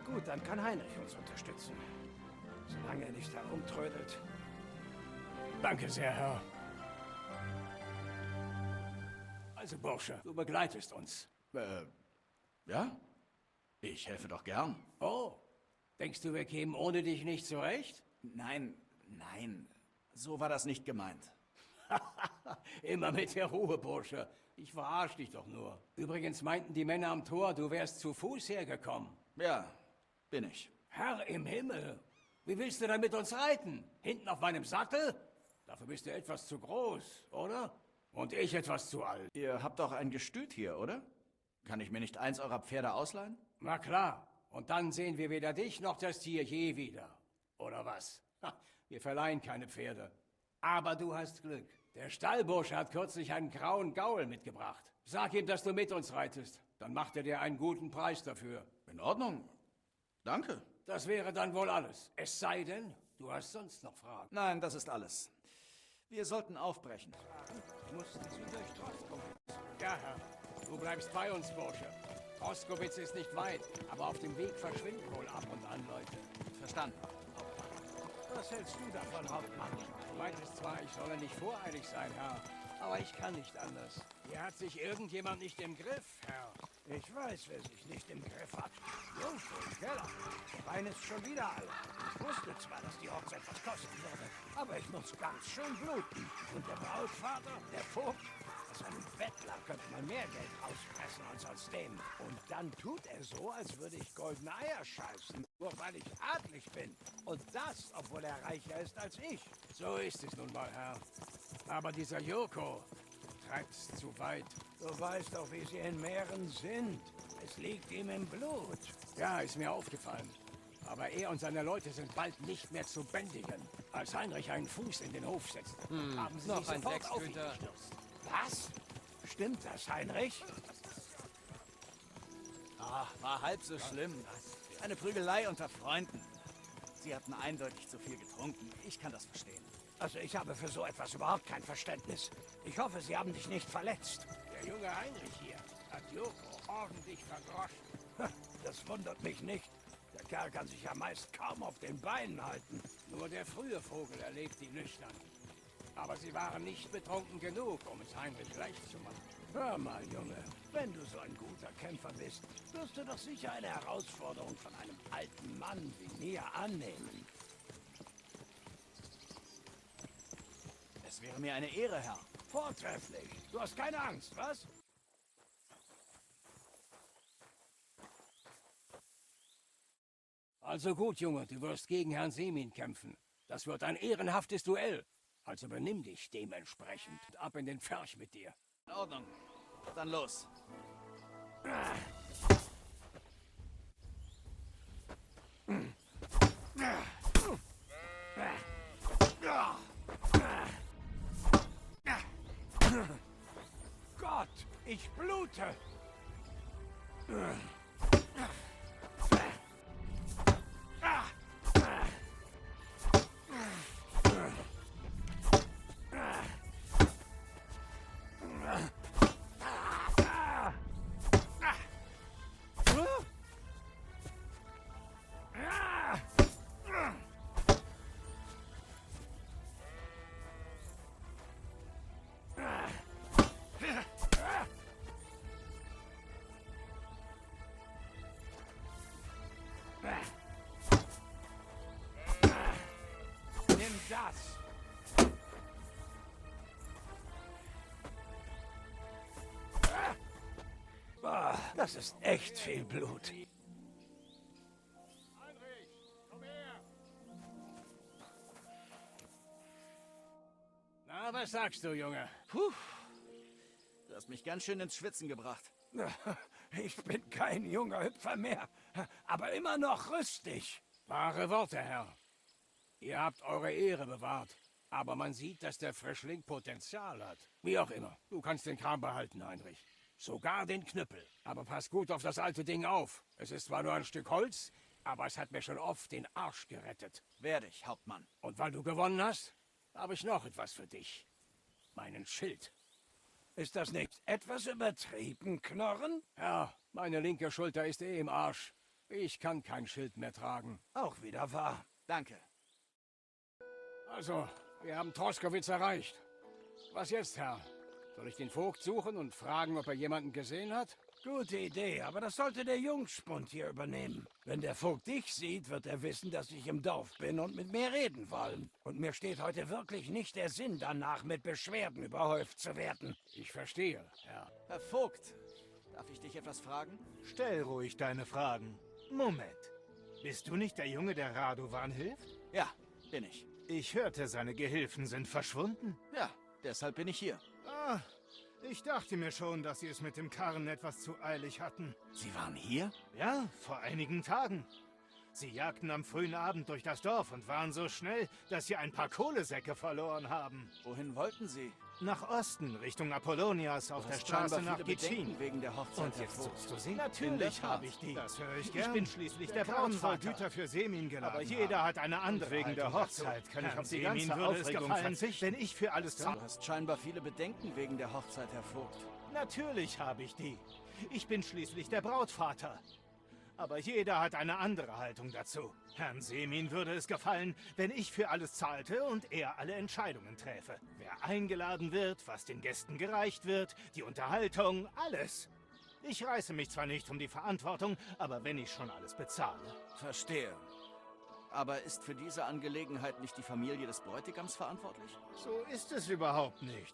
Gut, dann kann Heinrich uns unterstützen. Solange er nicht herumtrödelt. Danke sehr, Herr. Also, Bursche, du begleitest uns. Ja? Ich helfe doch gern. Oh, denkst du, wir kämen ohne dich nicht zurecht? Nein, nein. So war das nicht gemeint. Immer mit der Ruhe, Bursche. Ich verarsch dich doch nur. Übrigens meinten die Männer am Tor, du wärst zu Fuß hergekommen. Ja, bin ich. Herr im Himmel, wie willst du denn mit uns reiten? Hinten auf meinem Sattel? Dafür bist du etwas zu groß, oder? Und ich etwas zu alt. Ihr habt doch ein Gestüt hier, oder? Kann ich mir nicht eins eurer Pferde ausleihen? Na klar. Und dann sehen wir weder dich noch das Tier je wieder. Oder was? Wir verleihen keine Pferde. Aber du hast Glück. Der Stallbursche hat kürzlich einen grauen Gaul mitgebracht. Sag ihm, dass du mit uns reitest. Dann macht er dir einen guten Preis dafür. In Ordnung. Danke. Das wäre dann wohl alles. Es sei denn, du hast sonst noch Fragen. Nein, das ist alles. Wir sollten aufbrechen. Mussten Sie durch Troskowitz? Ja, Herr. Du bleibst bei uns, Bursche. Troskowitz ist nicht weit, aber auf dem Weg verschwinden wohl ab und an Leute. Verstanden. Was hältst du davon, Hauptmann? Du meintest zwar, ich solle nicht voreilig sein, Herr, aber ich kann nicht anders. Hier hat sich irgendjemand nicht im Griff, Herr. Ich weiß, wer sich nicht im Griff hat. Jungfrau im Keller. Der Wein ist schon wieder alle. Ich wusste zwar, dass die Hochzeit was kosten würde, aber ich muss ganz schön bluten. Und der Brautvater, der Vogt, aus einem Bettler könnte man mehr Geld rauspressen als aus dem. Und dann tut er so, als würde ich goldene Eier scheißen, nur weil ich adlig bin. Und das, obwohl er reicher ist als ich. So ist es nun mal, Herr. Aber dieser Joko treibt's zu weit. Du weißt doch, wie sie in Mähren sind. Es liegt ihm im Blut. Ja, ist mir aufgefallen. Aber er und seine Leute sind bald nicht mehr zu bändigen. Als Heinrich einen Fuß in den Hof setzt, haben sie sich sofort auf ihn gestürzt. Was? Stimmt das, Heinrich? Ah, war halb so schlimm. Eine Prügelei unter Freunden. Sie hatten eindeutig zu viel getrunken. Ich kann das verstehen. Also ich habe für so etwas überhaupt kein Verständnis. Ich hoffe, Sie haben dich nicht verletzt. Der junge Heinrich hier hat Joko ordentlich verdroschen. Das wundert mich nicht. Der Kerl kann sich ja meist kaum auf den Beinen halten. Nur der frühe Vogel erlebt die nüchtern. Aber sie waren nicht betrunken genug, um es Heinrich leicht zu machen. Hör mal, Junge, wenn du so ein guter Kämpfer bist, wirst du doch sicher eine Herausforderung von einem alten Mann wie mir annehmen. Es wäre mir eine Ehre, Herr. Vortrefflich. Du hast keine Angst, was? Also gut, Junge, du wirst gegen Herrn Semin kämpfen. Das wird ein ehrenhaftes Duell. Also benimm dich dementsprechend. Ab in den Pferch mit dir. In Ordnung. Dann los. Gott, ich blute. Nimm das. Boah, das ist echt viel Blut. Na, was sagst du, Junge? Puh. Du hast mich ganz schön ins Schwitzen gebracht. Ich bin kein junger Hüpfer mehr, aber immer noch rüstig. Wahre Worte, Herr. Ihr habt eure Ehre bewahrt. Aber man sieht, dass der Frischling Potenzial hat. Wie auch immer. Du kannst den Kram behalten, Heinrich. Sogar den Knüppel. Aber pass gut auf das alte Ding auf. Es ist zwar nur ein Stück Holz, aber es hat mir schon oft den Arsch gerettet. Werde ich, Hauptmann. Und weil du gewonnen hast, habe ich noch etwas für dich. Meinen Schild. Ist das nicht etwas übertrieben, Knorren? Ja, meine linke Schulter ist im Arsch. Ich kann kein Schild mehr tragen. Auch wieder wahr. Danke. Also, wir haben Troskowitz erreicht. Was jetzt, Herr? Soll ich den Vogt suchen und fragen, ob er jemanden gesehen hat? Gute Idee, aber das sollte der Jungspund hier übernehmen. Wenn der Vogt dich sieht, wird er wissen, dass ich im Dorf bin und mit mir reden wollen. Und mir steht heute wirklich nicht der Sinn danach, mit Beschwerden überhäuft zu werden. Ich verstehe, Herr. Herr Vogt, darf ich dich etwas fragen? Stell ruhig deine Fragen. Moment. Bist du nicht der Junge, der Radovan hilft? Ja, bin ich. Ich hörte, seine Gehilfen sind verschwunden. Ja, deshalb bin ich hier. Ah, ich dachte mir schon, dass Sie es mit dem Karren etwas zu eilig hatten. Sie waren hier? Ja, vor einigen Tagen. Sie jagten am frühen Abend durch das Dorf und waren so schnell, dass Sie ein paar Kohlesäcke verloren haben. Wohin wollten Sie? Nach Osten, Richtung Apollonias, auf der Straße nach Gitschin. Wegen der Hochzeit. Und jetzt suchst du sie? In Natürlich der habe Tat. ich die. Das höre ich gern. Ich bin schließlich der Karren soll Brautvater. Güter für Semin geladen. Aber jeder hat eine andere. Wegen der Hochzeit kann ich auf die ganze Aufregung verzichten, wenn ich für alles Du hast scheinbar viele Bedenken wegen der Hochzeit, Herr Vogt. Natürlich habe ich die. Ich bin schließlich der Brautvater. Aber jeder hat eine andere Haltung dazu. Herrn Semin würde es gefallen, wenn ich für alles zahlte und er alle Entscheidungen träfe. Wer eingeladen wird, was den Gästen gereicht wird, die Unterhaltung, alles. Ich reiße mich zwar nicht um die Verantwortung, aber wenn ich schon alles bezahle. Verstehe. Aber ist für diese Angelegenheit nicht die Familie des Bräutigams verantwortlich? So ist es überhaupt nicht.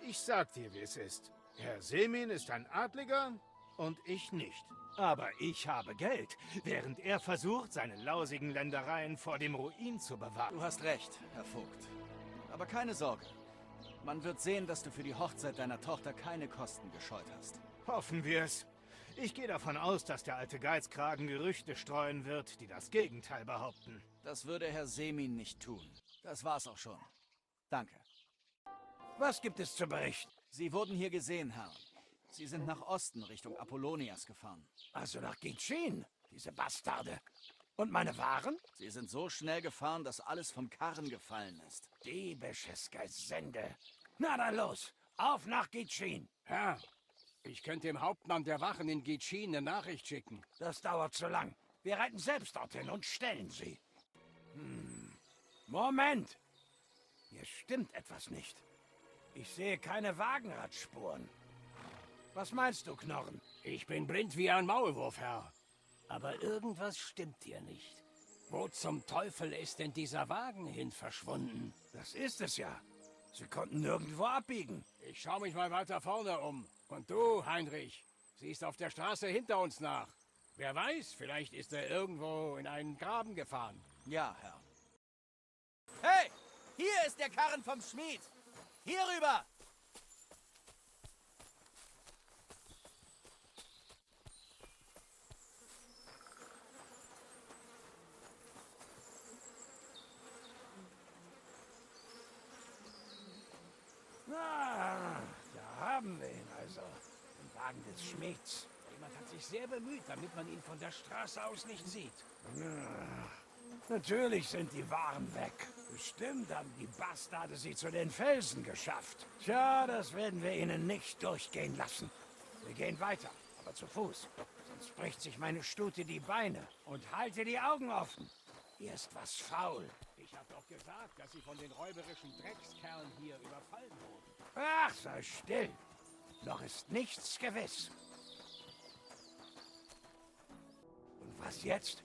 Ich sag dir, wie es ist. Herr Semin ist ein Adliger und ich nicht. Aber ich habe Geld, während er versucht, seine lausigen Ländereien vor dem Ruin zu bewahren. Du hast recht, Herr Vogt. Aber keine Sorge. Man wird sehen, dass du für die Hochzeit deiner Tochter keine Kosten gescheut hast. Hoffen wir es. Ich gehe davon aus, dass der alte Geizkragen Gerüchte streuen wird, die das Gegenteil behaupten. Das würde Herr Semin nicht tun. Das war's auch schon. Danke. Was gibt es zu berichten? Sie wurden hier gesehen, Herr. Sie sind nach Osten, Richtung Apollonias gefahren. Also nach Gitschin, diese Bastarde. Und meine Waren? Sie sind so schnell gefahren, dass alles vom Karren gefallen ist. Diebisches Gesende. Na dann los, auf nach Gitschin. Herr, ich könnte dem Hauptmann der Wachen in Gitschin eine Nachricht schicken. Das dauert zu lang. Wir reiten selbst dorthin und stellen sie. Moment! Hier stimmt etwas nicht. Ich sehe keine Wagenradspuren. Was meinst du, Knorren? Ich bin blind wie ein Maulwurf, Herr. Aber irgendwas stimmt hier nicht. Wo zum Teufel ist denn dieser Wagen hin verschwunden? Das ist es ja. Sie konnten nirgendwo abbiegen. Ich schaue mich mal weiter vorne um. Und du, Heinrich, siehst auf der Straße hinter uns nach. Wer weiß, vielleicht ist er irgendwo in einen Graben gefahren. Ja, Herr. Hey! Hier ist der Karren vom Schmied! Hier rüber! Ah, da haben wir ihn also. Den Wagen des Schmieds. Jemand hat sich sehr bemüht, damit man ihn von der Straße aus nicht sieht. Natürlich sind die Waren weg. Bestimmt haben die Bastarde sie zu den Felsen geschafft. Tja, das werden wir ihnen nicht durchgehen lassen. Wir gehen weiter, aber zu Fuß. Sonst bricht sich meine Stute die Beine. Und halte die Augen offen. Hier ist was faul. Ich hab doch gesagt, dass sie von den räuberischen Dreckskerlen hier überfallen wurden. Ach, sei still. Noch ist nichts gewiss. Und was jetzt?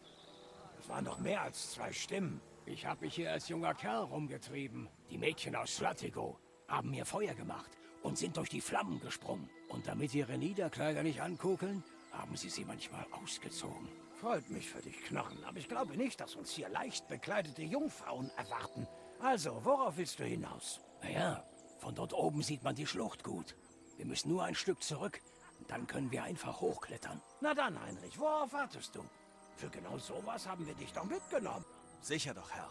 Es waren noch mehr als 2 Stimmen. Ich habe mich hier als junger Kerl rumgetrieben. Die Mädchen aus Slatigo haben mir Feuer gemacht und sind durch die Flammen gesprungen. Und damit ihre Niederkleider nicht ankugeln, haben sie manchmal ausgezogen. Freut mich für dich, Knochen, aber ich glaube nicht, dass uns hier leicht bekleidete Jungfrauen erwarten. Also, worauf willst du hinaus? Naja, von dort oben sieht man die Schlucht gut. Wir müssen nur ein Stück zurück, und dann können wir einfach hochklettern. Na dann, Heinrich, worauf wartest du? Für genau sowas haben wir dich doch mitgenommen. Sicher doch, Herr.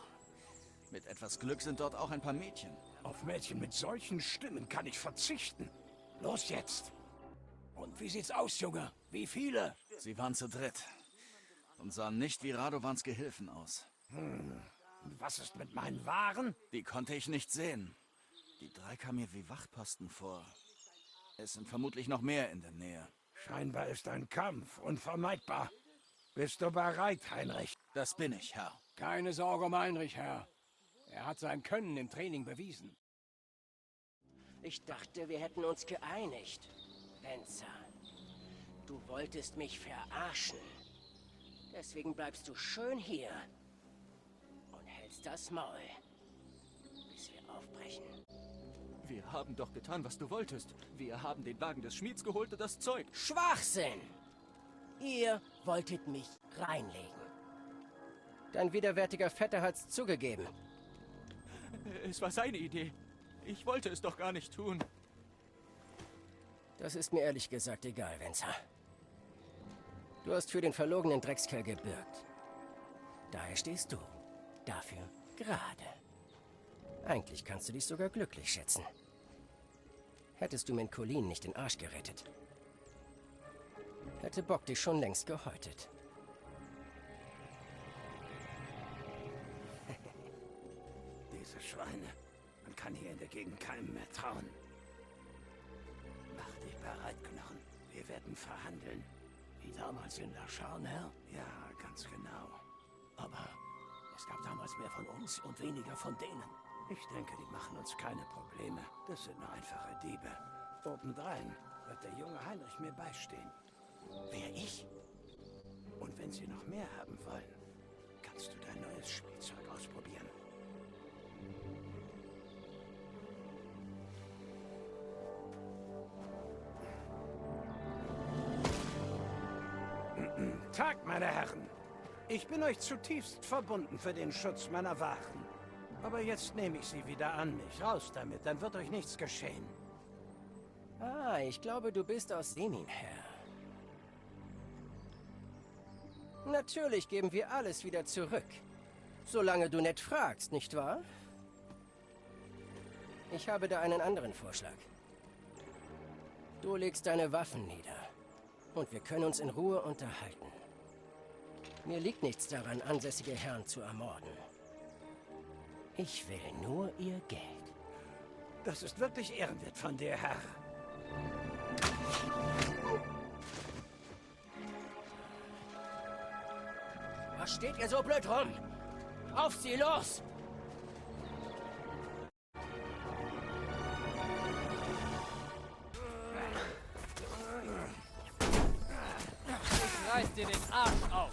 Mit etwas Glück sind dort auch ein paar Mädchen. Auf Mädchen mit solchen Stimmen kann ich verzichten. Los jetzt. Und wie sieht's aus, Junge? Wie viele? Sie waren zu dritt und sahen nicht wie Radovans Gehilfen aus. Und was ist mit meinen Waren? Die konnte ich nicht sehen. Die 3 kamen mir wie Wachposten vor. Es sind vermutlich noch mehr in der Nähe. Scheinbar ist ein Kampf unvermeidbar. Bist du bereit, Heinrich? Das bin ich, Herr. Keine Sorge um Heinrich, Herr. Er hat sein Können im Training bewiesen. Ich dachte, wir hätten uns geeinigt. Venza, du wolltest mich verarschen. Deswegen bleibst du schön hier und hältst das Maul, bis wir aufbrechen. Wir haben doch getan, was du wolltest. Wir haben den Wagen des Schmieds geholt und das Zeug. Schwachsinn! Ihr wolltet mich reinlegen. Dein widerwärtiger Vetter hat's zugegeben. Es war seine Idee. Ich wollte es doch gar nicht tun. Das ist mir ehrlich gesagt egal, Venza. Du hast für den verlogenen Dreckskerl gebürgt. Daher stehst du. Dafür gerade. Eigentlich kannst du dich sogar glücklich schätzen. Hättest du Menkolin nicht den Arsch gerettet, hätte Bock dich schon längst gehäutet. Diese Schweine. Man kann hier in der Gegend keinem mehr trauen. Mach dich bereit, Knochen. Wir werden verhandeln. Wie damals in Lacharn, Herr? Ja, ganz genau. Aber es gab damals mehr von uns und weniger von denen. Ich denke, die machen uns keine Probleme. Das sind nur einfache Diebe. Obendrein wird der junge Heinrich mir beistehen. Wer, ich? Und wenn sie noch mehr haben wollen, kannst du dein neues Spielzeug ausprobieren. Tag, meine Herren. Ich bin euch zutiefst verbunden für den Schutz meiner Waren. Aber jetzt nehme ich sie wieder an mich. Raus damit, dann wird euch nichts geschehen. Ah, ich glaube, du bist aus Semin, Herr. Natürlich geben wir alles wieder zurück. Solange du nett fragst, nicht wahr? Ich habe da einen anderen Vorschlag. Du legst deine Waffen nieder. Und wir können uns in Ruhe unterhalten. Mir liegt nichts daran, ansässige Herren zu ermorden. Ich will nur ihr Geld. Das ist wirklich ehrenwert von dir, Herr. Was steht ihr so blöd rum? Auf sie, los! Ich reiß dir den Arsch auf.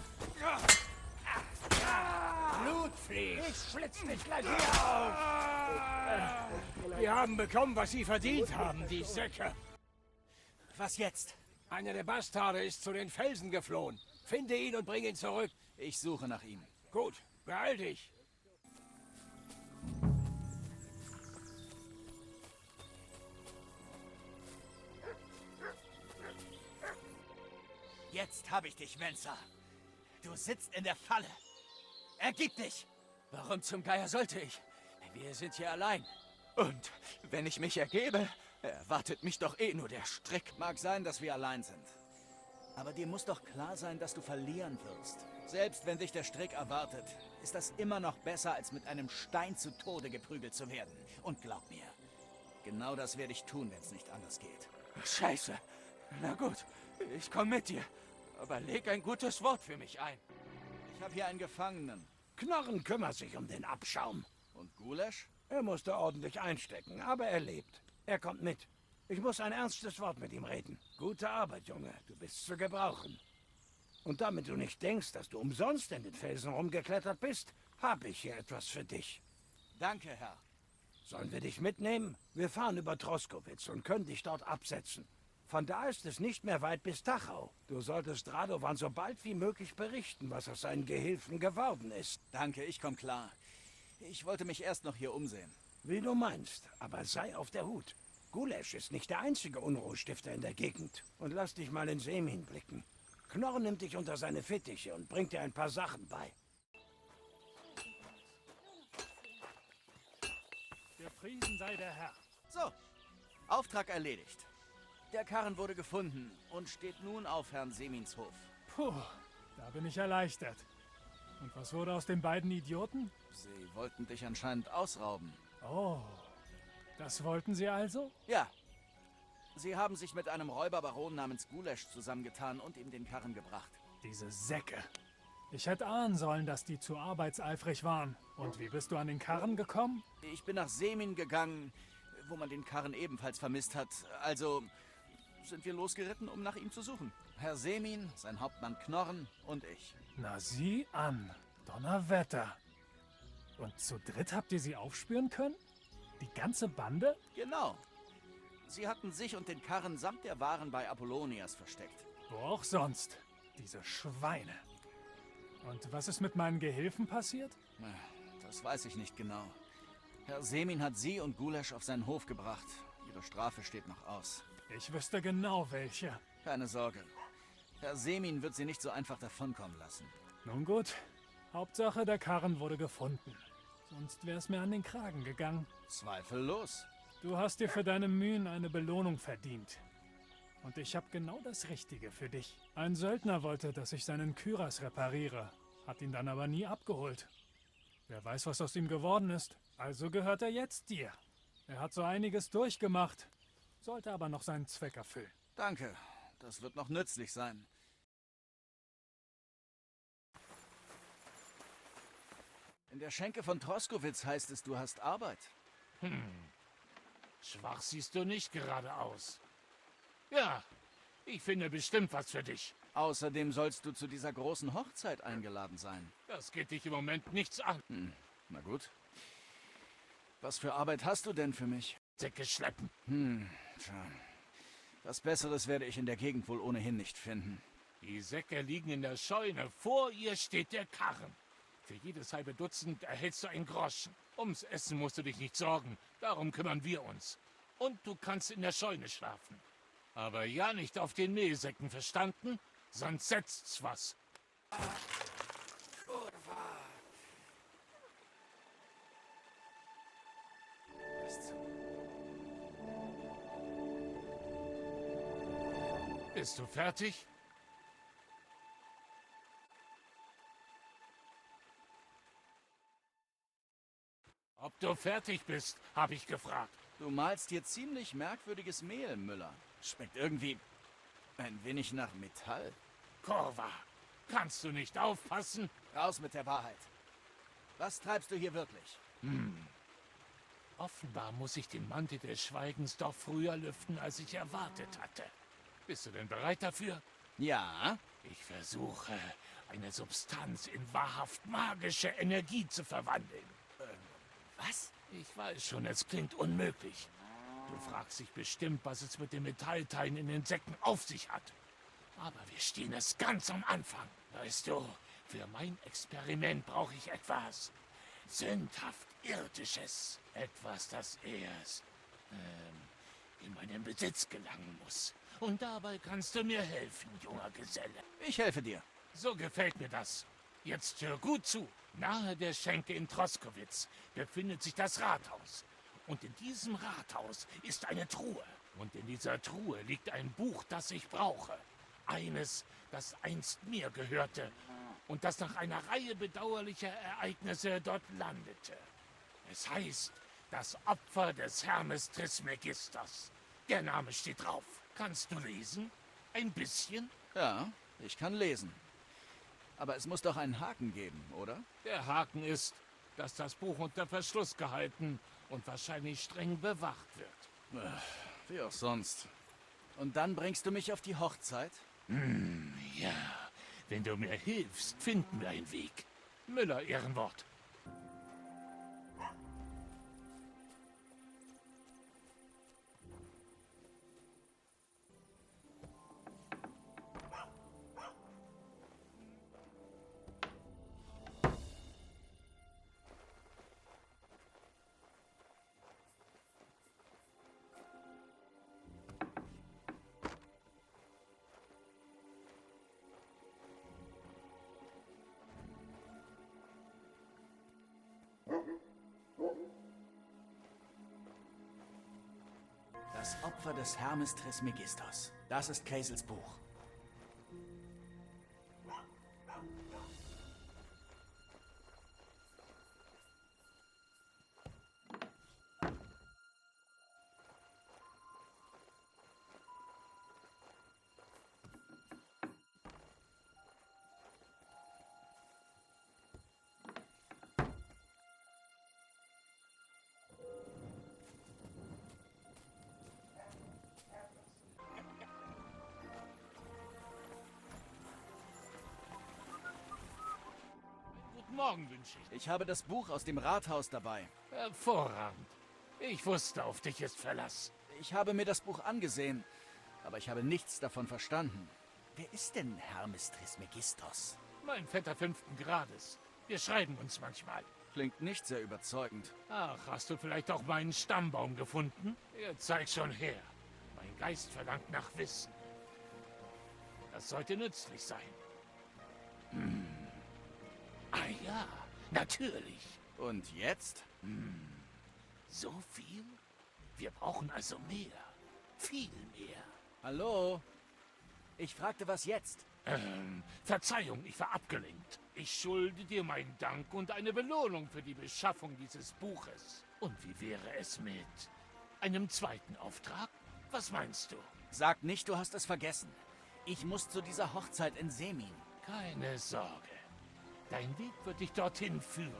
Blut fließt. Ich schlitz dich gleich hier auf. Wir haben bekommen, was sie verdient haben, die Säcke. Was jetzt? Einer der Bastarde ist zu den Felsen geflohen. Finde ihn und bring ihn zurück. Ich suche nach ihm. Gut, beeil dich. Jetzt habe ich dich, Venza. Du sitzt in der Falle. Ergib dich! Warum zum Geier sollte ich? Wir sind hier allein. Und wenn ich mich ergebe, erwartet mich doch eh nur der Strick. Mag sein, dass wir allein sind. Aber dir muss doch klar sein, dass du verlieren wirst. Selbst wenn dich der Strick erwartet, ist das immer noch besser, als mit einem Stein zu Tode geprügelt zu werden. Und glaub mir, genau das werde ich tun, wenn es nicht anders geht. Scheiße. Na gut, ich komme mit dir. Aber leg ein gutes Wort für mich ein. Ich habe hier einen Gefangenen. Knochen kümmert sich um den Abschaum. Und Gulasch? Er musste ordentlich einstecken, aber er lebt. Er kommt mit. Ich muss ein ernstes Wort mit ihm reden. Gute Arbeit, Junge. Du bist zu gebrauchen. Und damit du nicht denkst, dass du umsonst in den Felsen rumgeklettert bist, habe ich hier etwas für dich. Danke, Herr. Sollen wir dich mitnehmen? Wir fahren über Troskowitz und können dich dort absetzen. Von da ist es nicht mehr weit bis Dachau. Du solltest Radovan so bald wie möglich berichten, was aus seinen Gehilfen geworden ist. Danke, ich komm klar. Ich wollte mich erst noch hier umsehen. Wie du meinst, aber sei auf der Hut. Gulasch ist nicht der einzige Unruhestifter in der Gegend. Und lass dich mal in Semin blicken. Knorren nimmt dich unter seine Fittiche und bringt dir ein paar Sachen bei. Gepriesen sei der Herr. So, Auftrag erledigt. Der Karren wurde gefunden und steht nun auf Herrn Semins Hof. Puh, da bin ich erleichtert. Und was wurde aus den beiden Idioten? Sie wollten dich anscheinend ausrauben. Oh, das wollten sie also? Ja. Sie haben sich mit einem Räuberbaron namens Gulesh zusammengetan und ihm den Karren gebracht. Diese Säcke. Ich hätte ahnen sollen, dass die zu arbeitseifrig waren. Und wie bist du an den Karren gekommen? Ich bin nach Semin gegangen, wo man den Karren ebenfalls vermisst hat. Also sind wir losgeritten, um nach ihm zu suchen. Herr Semin, sein Hauptmann Knorren und ich. Na sieh an. Donnerwetter. Und zu dritt habt ihr sie aufspüren können? Die ganze Bande? Genau. Sie hatten sich und den Karren samt der Waren bei Apollonias versteckt. Wo auch sonst. Diese Schweine. Und was ist mit meinen Gehilfen passiert? Das weiß ich nicht genau. Herr Semin hat sie und Gulesh auf seinen Hof gebracht. Ihre Strafe steht noch aus. Ich wüsste genau welche. Keine Sorge. Herr Semin wird sie nicht so einfach davonkommen lassen. Nun gut. Hauptsache, der Karren wurde gefunden. Sonst wär's mir an den Kragen gegangen. Zweifellos. Du hast dir für deine Mühen eine Belohnung verdient. Und ich habe genau das Richtige für dich. Ein Söldner wollte, dass ich seinen Kyras repariere, hat ihn dann aber nie abgeholt. Wer weiß, was aus ihm geworden ist. Also gehört er jetzt dir. Er hat so einiges durchgemacht, sollte aber noch seinen Zweck erfüllen. Danke, das wird noch nützlich sein. In der Schenke von Troskowitz heißt es, du hast Arbeit. Schwach siehst du nicht gerade aus. Ja, ich finde bestimmt was für dich. Außerdem sollst du zu dieser großen Hochzeit eingeladen sein. Das geht dich im Moment nichts an. Na gut. Was für Arbeit hast du denn für mich? Säcke schleppen. Tja. Was Besseres werde ich in der Gegend wohl ohnehin nicht finden. Die Säcke liegen in der Scheune. Vor ihr steht der Karren. Für jedes halbe Dutzend erhältst du einen Groschen. Ums Essen musst du dich nicht sorgen. Darum kümmern wir uns. Und du kannst in der Scheune schlafen. Aber ja nicht auf den Mehlsäcken, verstanden? Sonst setzt's was. Bist du fertig? Ob du fertig bist, habe ich gefragt. Du malst hier ziemlich merkwürdiges Mehl, Müller. Schmeckt irgendwie ein wenig nach Metall. Korva, kannst du nicht aufpassen? Raus mit der Wahrheit. Was treibst du hier wirklich? Offenbar muss ich den Mantel des Schweigens doch früher lüften, als ich erwartet hatte. Bist du denn bereit dafür? Ja. Ich versuche, eine Substanz in wahrhaft magische Energie zu verwandeln. Was? Ich weiß schon, es klingt unmöglich. Du fragst dich bestimmt, was es mit den Metallteilen in den Säcken auf sich hat. Aber wir stehen es ganz am Anfang. Weißt du, für mein Experiment brauche ich etwas sündhaft Irdisches. Etwas, das erst in meinen Besitz gelangen muss. Und dabei kannst du mir helfen, junger Geselle. Ich helfe dir. So gefällt mir das. Jetzt hör gut zu. Nahe der Schenke in Troskowitz befindet sich das Rathaus. Und in diesem Rathaus ist eine Truhe. Und in dieser Truhe liegt ein Buch, das ich brauche. Eines, das einst mir gehörte und das nach einer Reihe bedauerlicher Ereignisse dort landete. Es heißt, das Opfer des Hermes Trismegistos. Der Name steht drauf. Kannst du lesen? Ein bisschen? Ja, ich kann lesen. Aber es muss doch einen Haken geben, oder? Der Haken ist, dass das Buch unter Verschluss gehalten und wahrscheinlich streng bewacht wird. Wie auch sonst. Und dann bringst du mich auf die Hochzeit? Ja, wenn du mir hilfst, finden wir einen Weg. Müller, Ehrenwort. Das Opfer des Hermes Trismegistos. Das ist Kaisels Buch. Guten Morgen wünsche ich. Ich habe das Buch aus dem Rathaus dabei. Hervorragend. Ich wusste, auf dich ist Verlass. Ich habe mir das Buch angesehen, aber ich habe nichts davon verstanden. Wer ist denn Hermes Trismegistos? Mein Vetter 5. Grades. Wir schreiben uns manchmal. Klingt nicht sehr überzeugend. Ach, hast du vielleicht auch meinen Stammbaum gefunden? Zeig schon her. Mein Geist verlangt nach Wissen. Das sollte nützlich sein. Ah ja, natürlich. Und jetzt? So viel? Wir brauchen also mehr. Viel mehr. Hallo? Ich fragte, was jetzt? Verzeihung, ich war abgelenkt. Ich schulde dir meinen Dank und eine Belohnung für die Beschaffung dieses Buches. Und wie wäre es mit einem zweiten Auftrag? Was meinst du? Sag nicht, du hast es vergessen. Ich muss zu dieser Hochzeit in Semin. Keine Sorge. Dein Weg wird dich dorthin führen.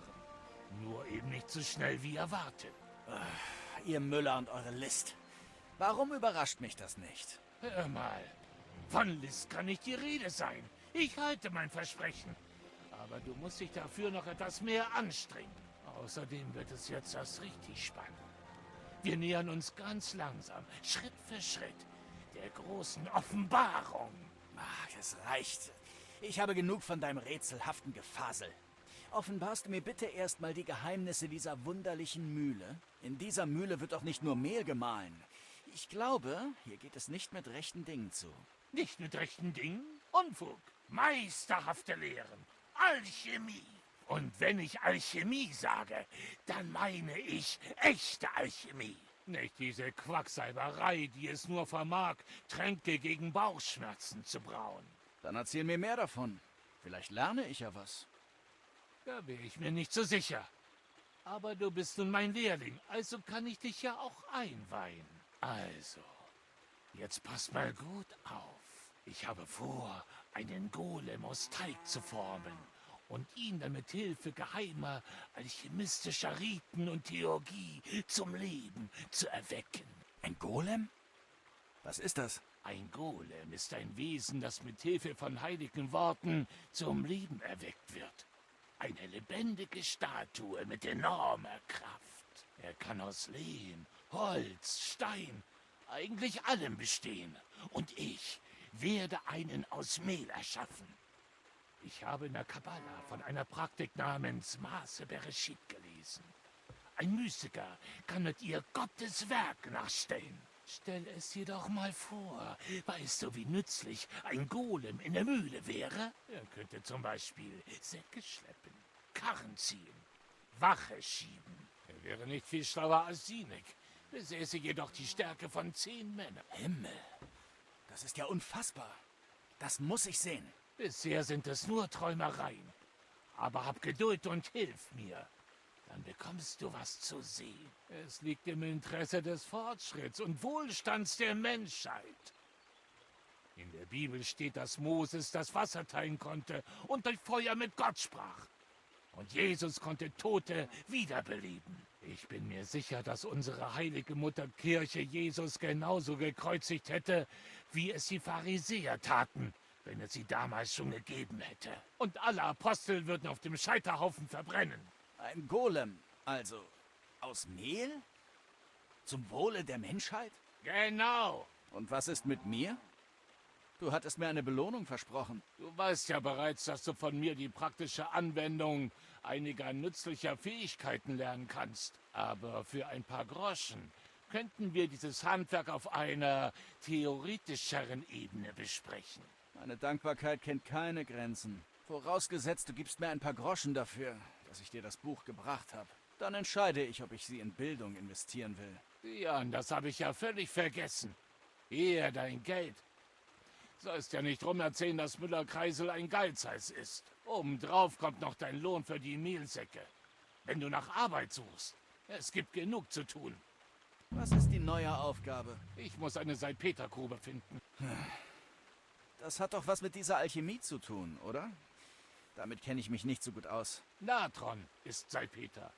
Nur eben nicht so schnell wie erwartet. Ach, ihr Müller und eure List. Warum überrascht mich das nicht? Hör mal. Von List kann nicht die Rede sein. Ich halte mein Versprechen. Aber du musst dich dafür noch etwas mehr anstrengen. Außerdem wird es jetzt erst richtig spannend. Wir nähern uns ganz langsam, Schritt für Schritt, der großen Offenbarung. Ach, es reicht. Ich habe genug von deinem rätselhaften Gefasel. Offenbarst du mir bitte erstmal die Geheimnisse dieser wunderlichen Mühle? In dieser Mühle wird doch nicht nur Mehl gemahlen. Ich glaube, hier geht es nicht mit rechten Dingen zu. Nicht mit rechten Dingen? Unfug. Meisterhafte Lehren. Alchemie. Und wenn ich Alchemie sage, dann meine ich echte Alchemie. Nicht diese Quacksalberei, die es nur vermag, Tränke gegen Bauchschmerzen zu brauen. Dann erzähl mir mehr davon. Vielleicht lerne ich ja was. Da wäre ich mir nicht so sicher. Aber du bist nun mein Lehrling, also kann ich dich ja auch einweihen. Also, jetzt passt mal gut auf. Ich habe vor, einen Golem aus Teig zu formen und ihn dann mit Hilfe geheimer alchemistischer Riten und Theurgie zum Leben zu erwecken. Ein Golem? Was ist das? Ein Golem ist ein Wesen, das mit Hilfe von heiligen Worten zum Leben erweckt wird. Eine lebendige Statue mit enormer Kraft. Er kann aus Lehm, Holz, Stein, eigentlich allem bestehen. Und ich werde einen aus Mehl erschaffen. Ich habe in der Kabbala von einer Praktik namens Maße Bereshit gelesen. Ein Mystiker kann mit ihr Gottes Werk nachstellen. Stell es dir doch mal vor. Weißt du, wie nützlich ein Golem in der Mühle wäre? Er könnte zum Beispiel Säcke schleppen, Karren ziehen, Wache schieben. Er wäre nicht viel schlauer als Sinek, besäße jedoch die Stärke von 10 Männern. Himmel, das ist ja unfassbar. Das muss ich sehen. Bisher sind es nur Träumereien. Aber hab Geduld und hilf mir. Dann bekommst du was zu sehen. Es liegt im Interesse des Fortschritts und Wohlstands der Menschheit. In der Bibel steht, dass Moses das Wasser teilen konnte und durch Feuer mit Gott sprach. Und Jesus konnte Tote wiederbeleben. Ich bin mir sicher, dass unsere heilige Mutter Kirche Jesus genauso gekreuzigt hätte, wie es die Pharisäer taten, wenn es sie damals schon gegeben hätte. Und alle Apostel würden auf dem Scheiterhaufen verbrennen. Ein Golem, also aus Mehl? Zum Wohle der Menschheit? Genau. Und was ist mit mir? Du hattest mir eine Belohnung versprochen. Du weißt ja bereits, dass du von mir die praktische Anwendung einiger nützlicher Fähigkeiten lernen kannst. Aber für ein paar Groschen könnten wir dieses Handwerk auf einer theoretischeren Ebene besprechen. Meine Dankbarkeit kennt keine Grenzen. Vorausgesetzt, du gibst mir ein paar Groschen dafür, dass ich dir das Buch gebracht habe. Dann entscheide ich, ob ich sie in Bildung investieren will. Jan, das habe ich ja völlig vergessen. Hier, dein Geld. Sollst ja nicht rumerzählen, dass Müller-Kreisel ein Geizhals ist. Obendrauf kommt noch dein Lohn für die Mehlsäcke. Wenn du nach Arbeit suchst. Es gibt genug zu tun. Was ist die neue Aufgabe? Ich muss eine Salpetergrube finden. Das hat doch was mit dieser Alchemie zu tun, oder? Damit kenne ich mich nicht so gut aus. Natron ist Salpeter.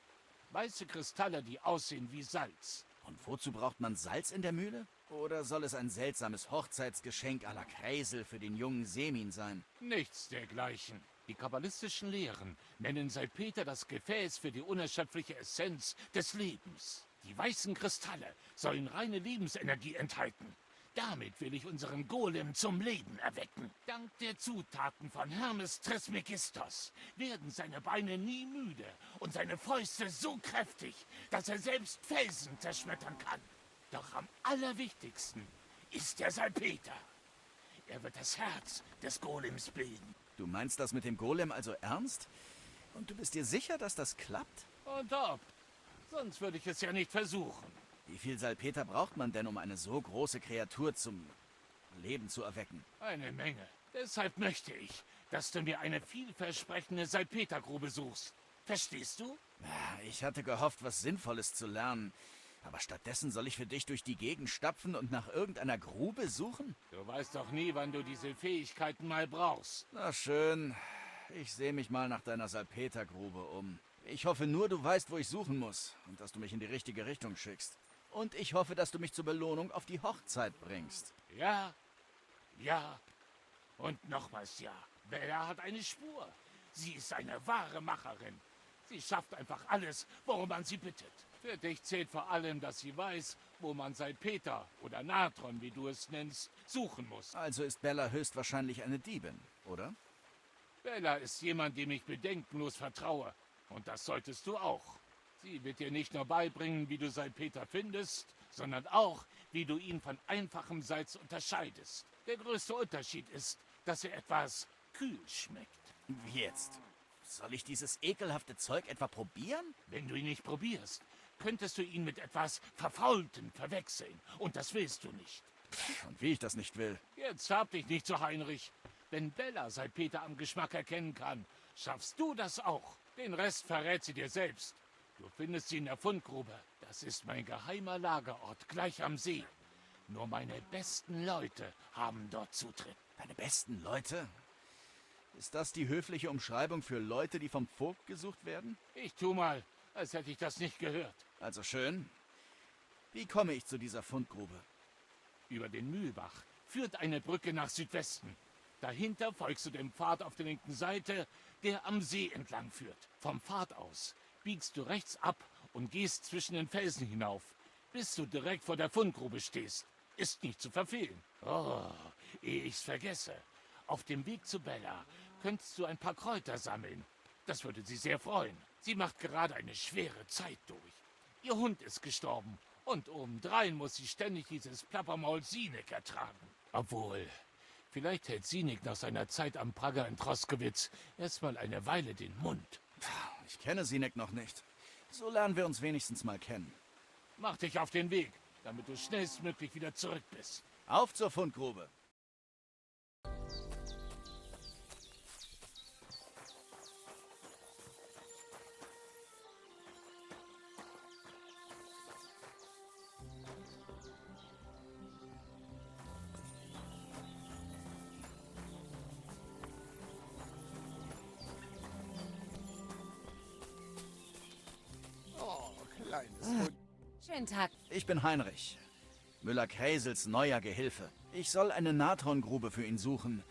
Weiße Kristalle, die aussehen wie Salz. Und wozu braucht man Salz in der Mühle? Oder soll es ein seltsames Hochzeitsgeschenk à la Kreisel für den jungen Semin sein? Nichts dergleichen. Die kabbalistischen Lehren nennen Salpeter das Gefäß für die unerschöpfliche Essenz des Lebens. Die weißen Kristalle sollen reine Lebensenergie enthalten. Damit will ich unseren Golem zum Leben erwecken. Dank der Zutaten von Hermes Trismegistos werden seine Beine nie müde und seine Fäuste so kräftig, dass er selbst Felsen zerschmettern kann. Doch am allerwichtigsten ist der Salpeter. Er wird das Herz des Golems bilden. Du meinst das mit dem Golem also ernst? Und du bist dir sicher, dass das klappt? Und ob. Sonst würde ich es ja nicht versuchen. Wie viel Salpeter braucht man denn, um eine so große Kreatur zum Leben zu erwecken? Eine Menge. Deshalb möchte ich, dass du mir eine vielversprechende Salpetergrube suchst. Verstehst du? Ich hatte gehofft, was Sinnvolles zu lernen. Aber stattdessen soll ich für dich durch die Gegend stapfen und nach irgendeiner Grube suchen? Du weißt doch nie, wann du diese Fähigkeiten mal brauchst. Na schön. Ich sehe mich mal nach deiner Salpetergrube um. Ich hoffe nur, du weißt, wo ich suchen muss und dass du mich in die richtige Richtung schickst. Und ich hoffe, dass du mich zur Belohnung auf die Hochzeit bringst. Ja, ja und nochmals ja. Bella hat eine Spur. Sie ist eine wahre Macherin. Sie schafft einfach alles, worum man sie bittet. Für dich zählt vor allem, dass sie weiß, wo man Salpeter oder Natron, wie du es nennst, suchen muss. Also ist Bella höchstwahrscheinlich eine Diebin, oder? Bella ist jemand, dem ich bedenkenlos vertraue. Und das solltest du auch. Sie wird dir nicht nur beibringen, wie du Salpeter findest, sondern auch, wie du ihn von einfachem Salz unterscheidest. Der größte Unterschied ist, dass er etwas kühl schmeckt. Wie jetzt? Soll ich dieses ekelhafte Zeug etwa probieren? Wenn du ihn nicht probierst, könntest du ihn mit etwas Verfaultem verwechseln. Und das willst du nicht. Und wie ich das nicht will. Jetzt hab dich nicht so, Heinrich. Wenn Bella Salpeter am Geschmack erkennen kann, schaffst du das auch. Den Rest verrät sie dir selbst. Du findest sie in der Fundgrube. Das ist mein geheimer Lagerort, gleich am See. Nur meine besten Leute haben dort Zutritt. Deine besten Leute? Ist das die höfliche Umschreibung für Leute, die vom Vogt gesucht werden? Ich tu mal, als hätte ich das nicht gehört. Also schön. Wie komme ich zu dieser Fundgrube? Über den Mühlbach führt eine Brücke nach Südwesten. Dahinter folgst du dem Pfad auf der linken Seite, der am See entlang führt. Vom Pfad aus biegst du rechts ab und gehst zwischen den Felsen hinauf, bis du direkt vor der Fundgrube stehst. Ist nicht zu verfehlen. Oh, ehe ich's vergesse. Auf dem Weg zu Bella könntest du ein paar Kräuter sammeln. Das würde sie sehr freuen. Sie macht gerade eine schwere Zeit durch. Ihr Hund ist gestorben und obendrein muss sie ständig dieses Plappermaul Sinek ertragen. Obwohl, vielleicht hält Sinek nach seiner Zeit am Prager in Troskowitz erstmal eine Weile den Mund. Ich kenne Sinek noch nicht. So lernen wir uns wenigstens mal kennen. Mach dich auf den Weg, damit du schnellstmöglich wieder zurück bist. Auf zur Fundgrube. Schönen Tag. Ich bin Heinrich, Müller-Kreisels neuer Gehilfe. Ich soll eine Natrongrube für ihn suchen.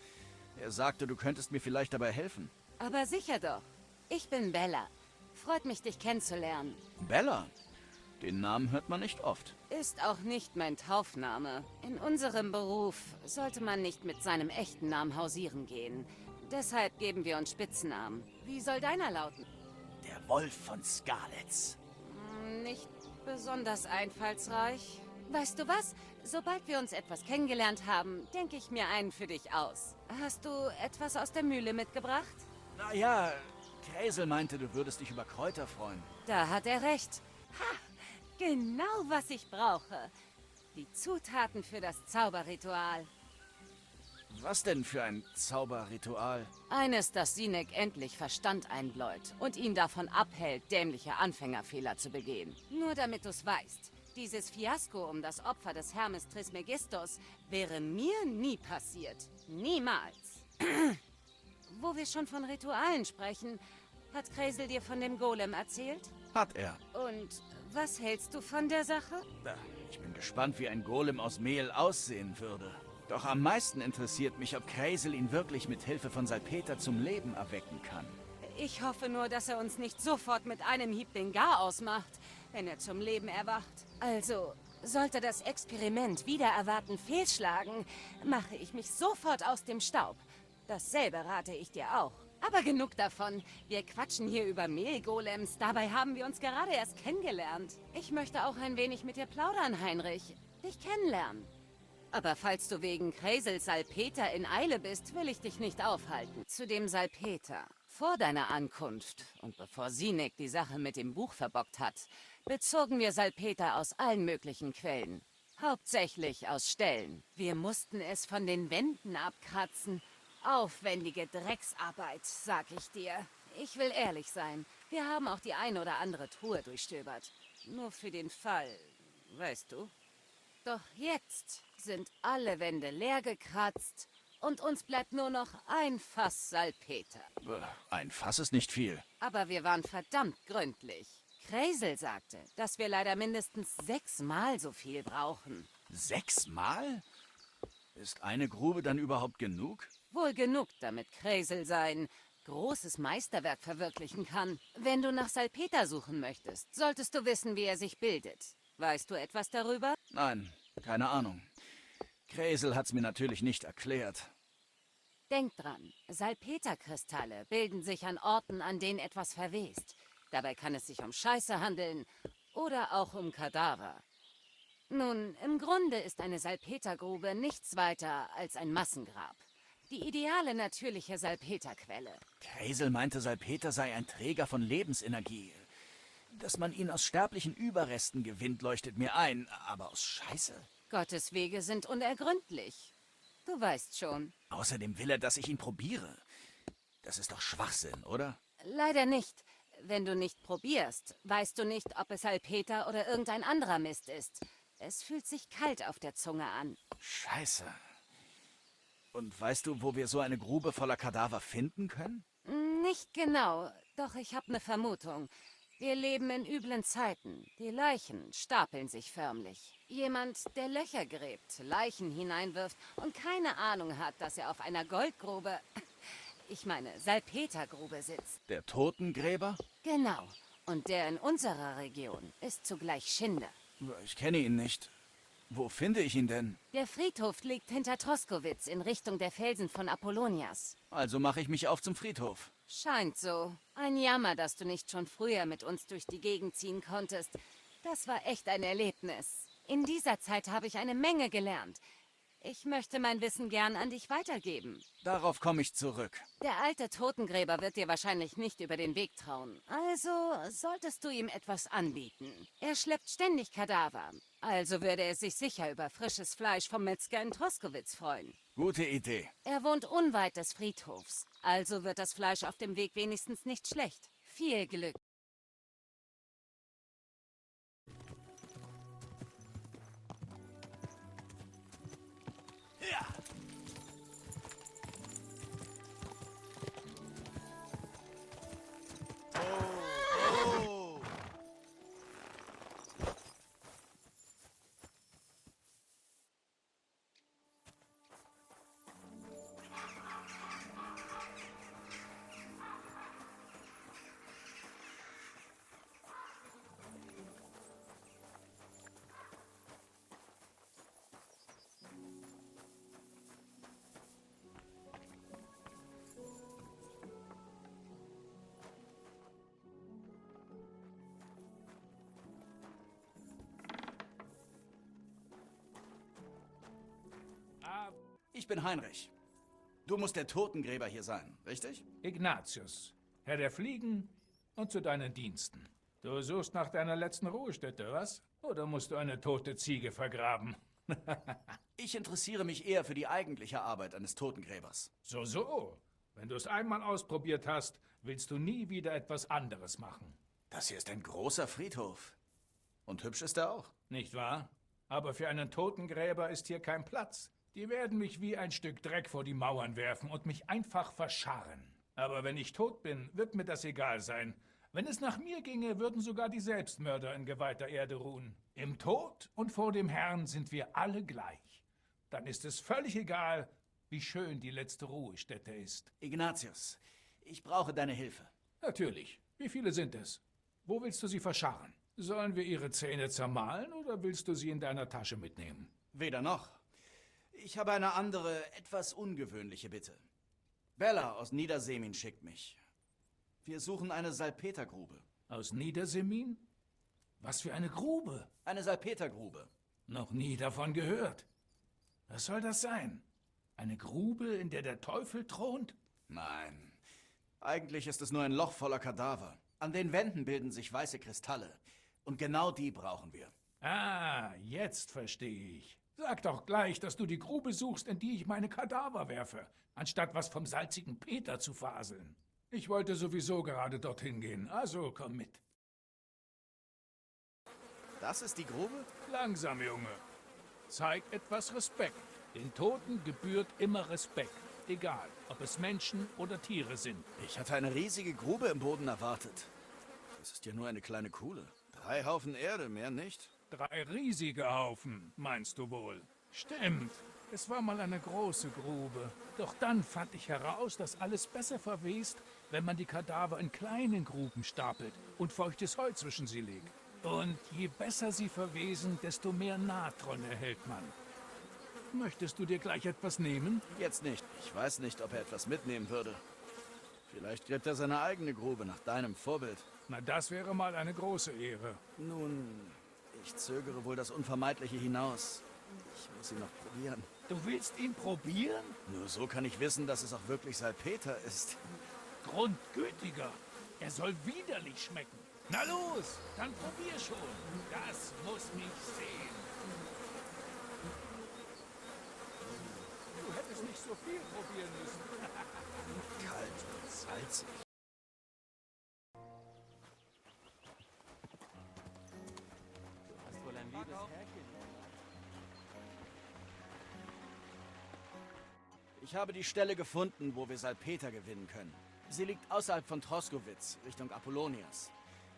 Er sagte, du könntest mir vielleicht dabei helfen. Aber sicher doch. Ich bin Bella. Freut mich, dich kennenzulernen. Bella? Den Namen hört man nicht oft. Ist auch nicht mein Taufname. In unserem Beruf sollte man nicht mit seinem echten Namen hausieren gehen. Deshalb geben wir uns Spitznamen. Wie soll deiner lauten? Der Wolf von Skalitz. Nicht besonders einfallsreich. Weißt du was? Sobald wir uns etwas kennengelernt haben, denke ich mir einen für dich aus. Hast du etwas aus der Mühle mitgebracht? Naja, Kreisel meinte, du würdest dich über Kräuter freuen. Da hat er recht. Ha! Genau, was ich brauche. Die Zutaten für das Zauberritual. Was denn für ein Zauberritual? Eines, das Sinek endlich Verstand einbläut und ihn davon abhält, dämliche Anfängerfehler zu begehen. Nur damit du's weißt, dieses Fiasko um das Opfer des Hermes Trismegistos wäre mir nie passiert. Niemals. Wo wir schon von Ritualen sprechen, hat Kreisel dir von dem Golem erzählt? Hat er. Und was hältst du von der Sache? Ich bin gespannt, wie ein Golem aus Mehl aussehen würde. Doch am meisten interessiert mich, ob Kreisel ihn wirklich mit Hilfe von Salpeter zum Leben erwecken kann. Ich hoffe nur, dass er uns nicht sofort mit einem Hieb den Garaus macht, wenn er zum Leben erwacht. Also, sollte das Experiment wider Erwarten fehlschlagen, mache ich mich sofort aus dem Staub. Dasselbe rate ich dir auch. Aber genug davon. Wir quatschen hier über Mehlgolems. Dabei haben wir uns gerade erst kennengelernt. Ich möchte auch ein wenig mit dir plaudern, Heinrich. Dich kennenlernen. Aber falls du wegen Kreisels Salpeter in Eile bist, will ich dich nicht aufhalten. Zu dem Salpeter. Vor deiner Ankunft und bevor Sinek die Sache mit dem Buch verbockt hat, bezogen wir Salpeter aus allen möglichen Quellen. Hauptsächlich aus Ställen. Wir mussten es von den Wänden abkratzen. Aufwendige Drecksarbeit, sag ich dir. Ich will ehrlich sein. Wir haben auch die ein oder andere Truhe durchstöbert. Nur für den Fall, weißt du? Doch jetzt sind alle Wände leer gekratzt und uns bleibt nur noch ein Fass Salpeter. Ein Fass ist nicht viel. Aber wir waren verdammt gründlich. Kreisel sagte, dass wir leider mindestens 6-mal so viel brauchen. 6-mal? Ist eine Grube dann überhaupt genug? Wohl genug, damit Kreisel sein großes Meisterwerk verwirklichen kann. Wenn du nach Salpeter suchen möchtest, solltest du wissen, wie er sich bildet. Weißt du etwas darüber? Nein, keine Ahnung. Kreisel hat's mir natürlich nicht erklärt. Denk dran, Salpeterkristalle bilden sich an Orten, an denen etwas verwest. Dabei kann es sich um Scheiße handeln oder auch um Kadaver. Nun, im Grunde ist eine Salpetergrube nichts weiter als ein Massengrab. Die ideale natürliche Salpeterquelle. Kreisel meinte, Salpeter sei ein Träger von Lebensenergie. Dass man ihn aus sterblichen Überresten gewinnt, leuchtet mir ein, aber aus Scheiße? Gottes Wege sind unergründlich. Du weißt schon. Außerdem will er, dass ich ihn probiere. Das ist doch Schwachsinn, oder? Leider nicht. Wenn du nicht probierst, weißt du nicht, ob es Salpeter oder irgendein anderer Mist ist. Es fühlt sich kalt auf der Zunge an. Scheiße. Und weißt du, wo wir so eine Grube voller Kadaver finden können? Nicht genau, doch ich habe eine Vermutung. Wir leben in üblen Zeiten. Die Leichen stapeln sich förmlich. Jemand, der Löcher gräbt, Leichen hineinwirft und keine Ahnung hat, dass er auf einer Goldgrube, ich meine Salpetergrube sitzt. Der Totengräber? Genau. Und der in unserer Region ist zugleich Schinde. Ich kenne ihn nicht. Wo finde ich ihn denn? Der Friedhof liegt hinter Troskowitz in Richtung der Felsen von Apollonias. Also mache ich mich auf zum Friedhof. Scheint so. Ein Jammer, dass du nicht schon früher mit uns durch die Gegend ziehen konntest. Das war echt ein Erlebnis. In dieser Zeit habe ich eine Menge gelernt. Ich möchte mein Wissen gern an dich weitergeben. Darauf komme ich zurück. Der alte Totengräber wird dir wahrscheinlich nicht über den Weg trauen. Also solltest du ihm etwas anbieten. Er schleppt ständig Kadaver. Also würde er sich sicher über frisches Fleisch vom Metzger in Troskowitz freuen. Gute Idee. Er wohnt unweit des Friedhofs. Also wird das Fleisch auf dem Weg wenigstens nicht schlecht. Viel Glück. Ja. Oh. Ich bin Heinrich. Du musst der Totengräber hier sein, richtig? Ignatius, Herr der Fliegen und zu deinen Diensten. Du suchst nach deiner letzten Ruhestätte, was? Oder musst du eine tote Ziege vergraben? Ich interessiere mich eher für die eigentliche Arbeit eines Totengräbers. So, so. Wenn du es einmal ausprobiert hast, willst du nie wieder etwas anderes machen. Das hier ist ein großer Friedhof. Und hübsch ist er auch. Nicht wahr? Aber für einen Totengräber ist hier kein Platz. Die werden mich wie ein Stück Dreck vor die Mauern werfen und mich einfach verscharren. Aber wenn ich tot bin, wird mir das egal sein. Wenn es nach mir ginge, würden sogar die Selbstmörder in geweihter Erde ruhen. Im Tod und vor dem Herrn sind wir alle gleich. Dann ist es völlig egal, wie schön die letzte Ruhestätte ist. Ignatius, ich brauche deine Hilfe. Natürlich. Wie viele sind es? Wo willst du sie verscharren? Sollen wir ihre Zähne zermahlen oder willst du sie in deiner Tasche mitnehmen? Weder noch. Ich habe eine andere, etwas ungewöhnliche Bitte. Bella aus Niedersemin schickt mich. Wir suchen eine Salpetergrube. Aus Niedersemin? Was für eine Grube? Eine Salpetergrube. Noch nie davon gehört. Was soll das sein? Eine Grube, in der der Teufel thront? Nein. Eigentlich ist es nur ein Loch voller Kadaver. An den Wänden bilden sich weiße Kristalle. Und genau die brauchen wir. Ah, jetzt verstehe ich. Sag doch gleich, dass du die Grube suchst, in die ich meine Kadaver werfe, anstatt was vom salzigen Peter zu faseln. Ich wollte sowieso gerade dorthin gehen, also komm mit. Das ist die Grube? Langsam, Junge. Zeig etwas Respekt. Den Toten gebührt immer Respekt. Egal, ob es Menschen oder Tiere sind. Ich hatte eine riesige Grube im Boden erwartet. Das ist ja nur eine kleine Kuhle. 3 Haufen Erde, mehr nicht. 3 riesige Haufen, meinst du wohl? Stimmt. Es war mal eine große Grube. Doch dann fand ich heraus, dass alles besser verwest, wenn man die Kadaver in kleinen Gruben stapelt und feuchtes Heu zwischen sie legt. Und je besser sie verwesen, desto mehr Natron erhält man. Möchtest du dir gleich etwas nehmen? Jetzt nicht. Ich weiß nicht, ob er etwas mitnehmen würde. Vielleicht gräbt er seine eigene Grube nach deinem Vorbild. Na, das wäre mal eine große Ehre. Nun, ich zögere wohl das Unvermeidliche hinaus. Ich muss ihn noch probieren. Du willst ihn probieren? Nur so kann ich wissen, dass es auch wirklich Salpeter ist. Grundgütiger. Er soll widerlich schmecken. Na los, dann probier schon. Das muss mich sehen. Du hättest nicht so viel probieren müssen. Kalt und salzig. Du hast wohl ein liebes Herrchen. Ich habe die Stelle gefunden, wo wir Salpeter gewinnen können. Sie liegt außerhalb von Troskowitz, Richtung Apollonias.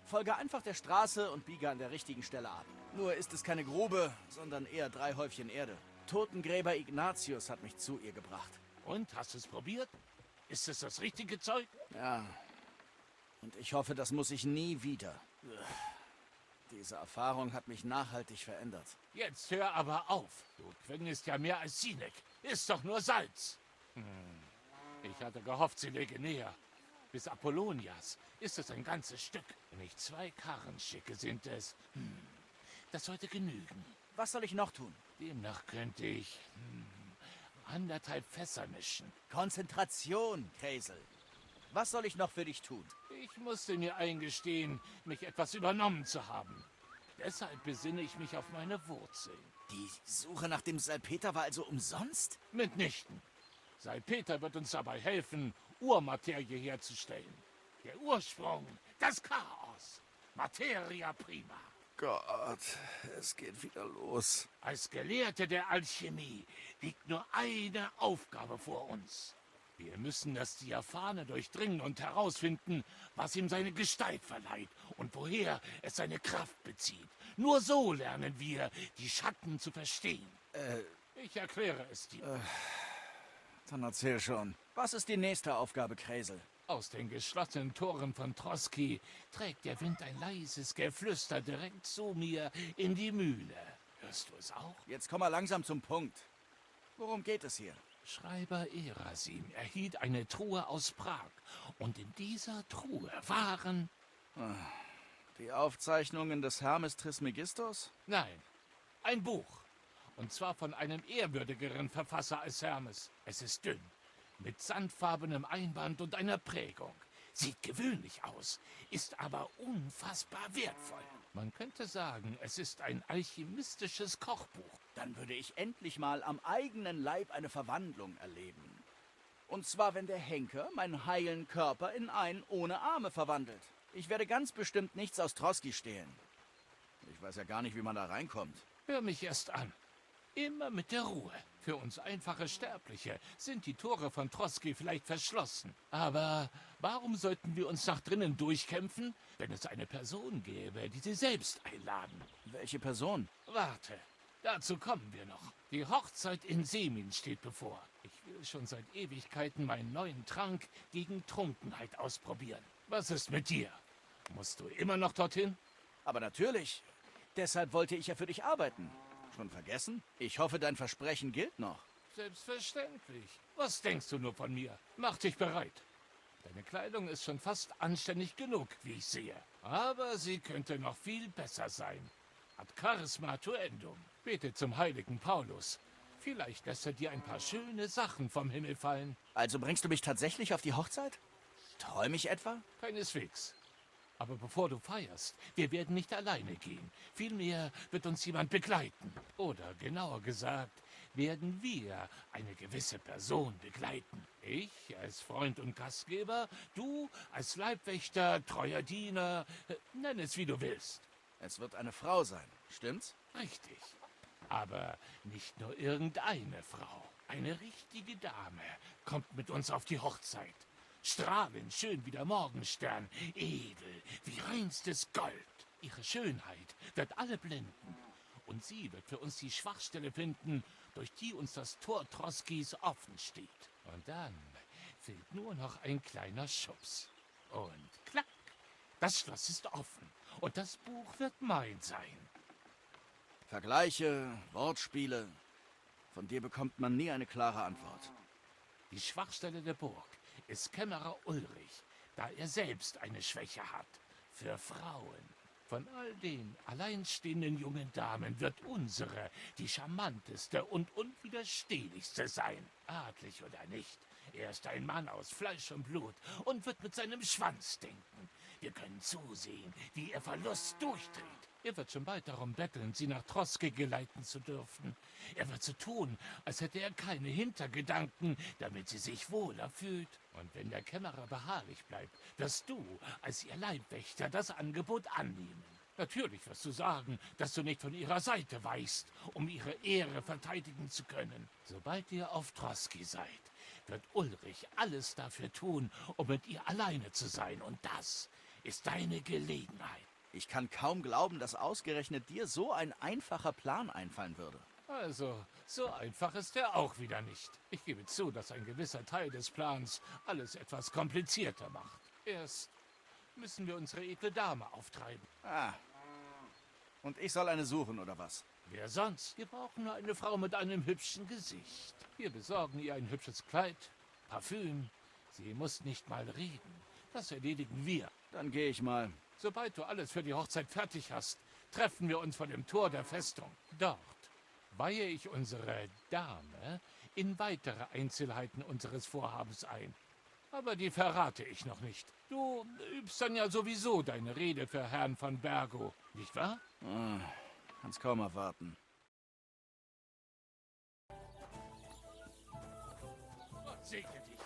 Folge einfach der Straße und biege an der richtigen Stelle ab. Nur ist es keine Grube, sondern eher 3 Häufchen Erde. Totengräber Ignatius hat mich zu ihr gebracht. Und, hast du es probiert? Ist es das richtige Zeug? Ja. Und ich hoffe, das muss ich nie wieder. Diese Erfahrung hat mich nachhaltig verändert. Jetzt hör aber auf. Du quengest ja mehr als Sinek. Ist doch nur Salz. Ich hatte gehofft, sie läge näher. Bis Apollonias ist es ein ganzes Stück. Wenn ich 2 Karren schicke, sind es... Das sollte genügen. Was soll ich noch tun? Demnach könnte ich... 1,5 Fässer mischen. Konzentration, Kräsel. Was soll ich noch für dich tun? Ich musste mir eingestehen, mich etwas übernommen zu haben. Deshalb besinne ich mich auf meine Wurzeln. Die Suche nach dem Salpeter war also umsonst? Mitnichten. Salpeter wird uns dabei helfen, Urmaterie herzustellen. Der Ursprung, das Chaos. Materia prima. Gott, es geht wieder los. Als Gelehrte der Alchemie liegt nur eine Aufgabe vor uns. Wir müssen das Diaphane durchdringen und herausfinden, was ihm seine Gestalt verleiht und woher es seine Kraft bezieht. Nur so lernen wir, die Schatten zu verstehen. Ich erkläre es dir. Dann erzähl schon. Was ist die nächste Aufgabe, Kräsel? Aus den geschlossenen Toren von Troski trägt der Wind ein leises Geflüster direkt zu mir in die Mühle. Hörst du es auch? Jetzt komm mal langsam zum Punkt. Worum geht es hier? Schreiber Erasim erhielt eine Truhe aus Prag. Und in dieser Truhe waren... Die Aufzeichnungen des Hermes Trismegistos? Nein, ein Buch. Und zwar von einem ehrwürdigeren Verfasser als Hermes. Es ist dünn, mit sandfarbenem Einband und einer Prägung. Sieht gewöhnlich aus, ist aber unfassbar wertvoll. Man könnte sagen, es ist ein alchemistisches Kochbuch. Dann würde ich endlich mal am eigenen Leib eine Verwandlung erleben. Und zwar, wenn der Henker meinen heilen Körper in einen ohne Arme verwandelt. Ich werde ganz bestimmt nichts aus Trotzki stehlen. Ich weiß ja gar nicht, wie man da reinkommt. Hör mich erst an. Immer mit der Ruhe. Für uns einfache Sterbliche sind die Tore von Trotzki vielleicht verschlossen. Aber warum sollten wir uns nach drinnen durchkämpfen, wenn es eine Person gäbe, die sie selbst einladen? Welche Person? Warte, dazu kommen wir noch. Die Hochzeit in Semin steht bevor. Ich will schon seit Ewigkeiten meinen neuen Trank gegen Trunkenheit ausprobieren. Was ist mit dir? Musst du immer noch dorthin? Aber natürlich. Deshalb wollte ich ja für dich arbeiten. Schon vergessen? Ich hoffe, dein Versprechen gilt noch. Selbstverständlich. Was denkst du nur von mir? Mach dich bereit. Deine Kleidung ist schon fast anständig genug, wie ich sehe. Aber sie könnte noch viel besser sein. Ad charisma tuendum. Bete zum heiligen Paulus. Vielleicht lässt er dir ein paar schöne Sachen vom Himmel fallen. Also bringst du mich tatsächlich auf die Hochzeit? Träume ich etwa? Keineswegs. Aber bevor du feierst, wir werden nicht alleine gehen. Vielmehr wird uns jemand begleiten. Oder genauer gesagt, werden wir eine gewisse Person begleiten. Ich als Freund und Gastgeber, du als Leibwächter, treuer Diener, nenn es wie du willst. Es wird eine Frau sein, stimmt's? Richtig. Aber nicht nur irgendeine Frau. Eine richtige Dame kommt mit uns auf die Hochzeit. Strahlend schön wie der Morgenstern, edel wie reinstes Gold. Ihre Schönheit wird alle blenden. Und sie wird für uns die Schwachstelle finden, durch die uns das Tor Trotzkis offen steht. Und dann fehlt nur noch ein kleiner Schubs. Und klack, das Schloss ist offen. Und das Buch wird mein sein. Vergleiche, Wortspiele. Von dir bekommt man nie eine klare Antwort. Die Schwachstelle der Burg ist Kämmerer Ulrich, da er selbst eine Schwäche hat. Für Frauen. Von all den alleinstehenden jungen Damen wird unsere die charmanteste und unwiderstehlichste sein. Adlig oder nicht, er ist ein Mann aus Fleisch und Blut und wird mit seinem Schwanz denken. Wir können zusehen, wie er Verlust durchdreht. Er wird schon bald darum betteln, sie nach Trotzki geleiten zu dürfen. Er wird so tun, als hätte er keine Hintergedanken, damit sie sich wohler fühlt. Und wenn der Kämmerer beharrlich bleibt, wirst du als ihr Leibwächter das Angebot annehmen. Natürlich wirst du sagen, dass du nicht von ihrer Seite weichst, um ihre Ehre verteidigen zu können. Sobald ihr auf Trotzki seid, wird Ulrich alles dafür tun, um mit ihr alleine zu sein. Und das ist deine Gelegenheit. Ich kann kaum glauben, dass ausgerechnet dir so ein einfacher Plan einfallen würde. Also, so einfach ist er auch wieder nicht. Ich gebe zu, dass ein gewisser Teil des Plans alles etwas komplizierter macht. Erst müssen wir unsere edle Dame auftreiben. Ah. Und ich soll eine suchen, oder was? Wer sonst? Wir brauchen nur eine Frau mit einem hübschen Gesicht. Wir besorgen ihr ein hübsches Kleid, Parfüm. Sie muss nicht mal reden. Das erledigen wir. Dann gehe ich mal. Sobald du alles für die Hochzeit fertig hast, treffen wir uns vor dem Tor der Festung. Dort weihe ich unsere Dame in weitere Einzelheiten unseres Vorhabens ein. Aber die verrate ich noch nicht. Du übst dann ja sowieso deine Rede für Herrn von Bergo, nicht wahr? Kann's kaum erwarten. Gott segne dich.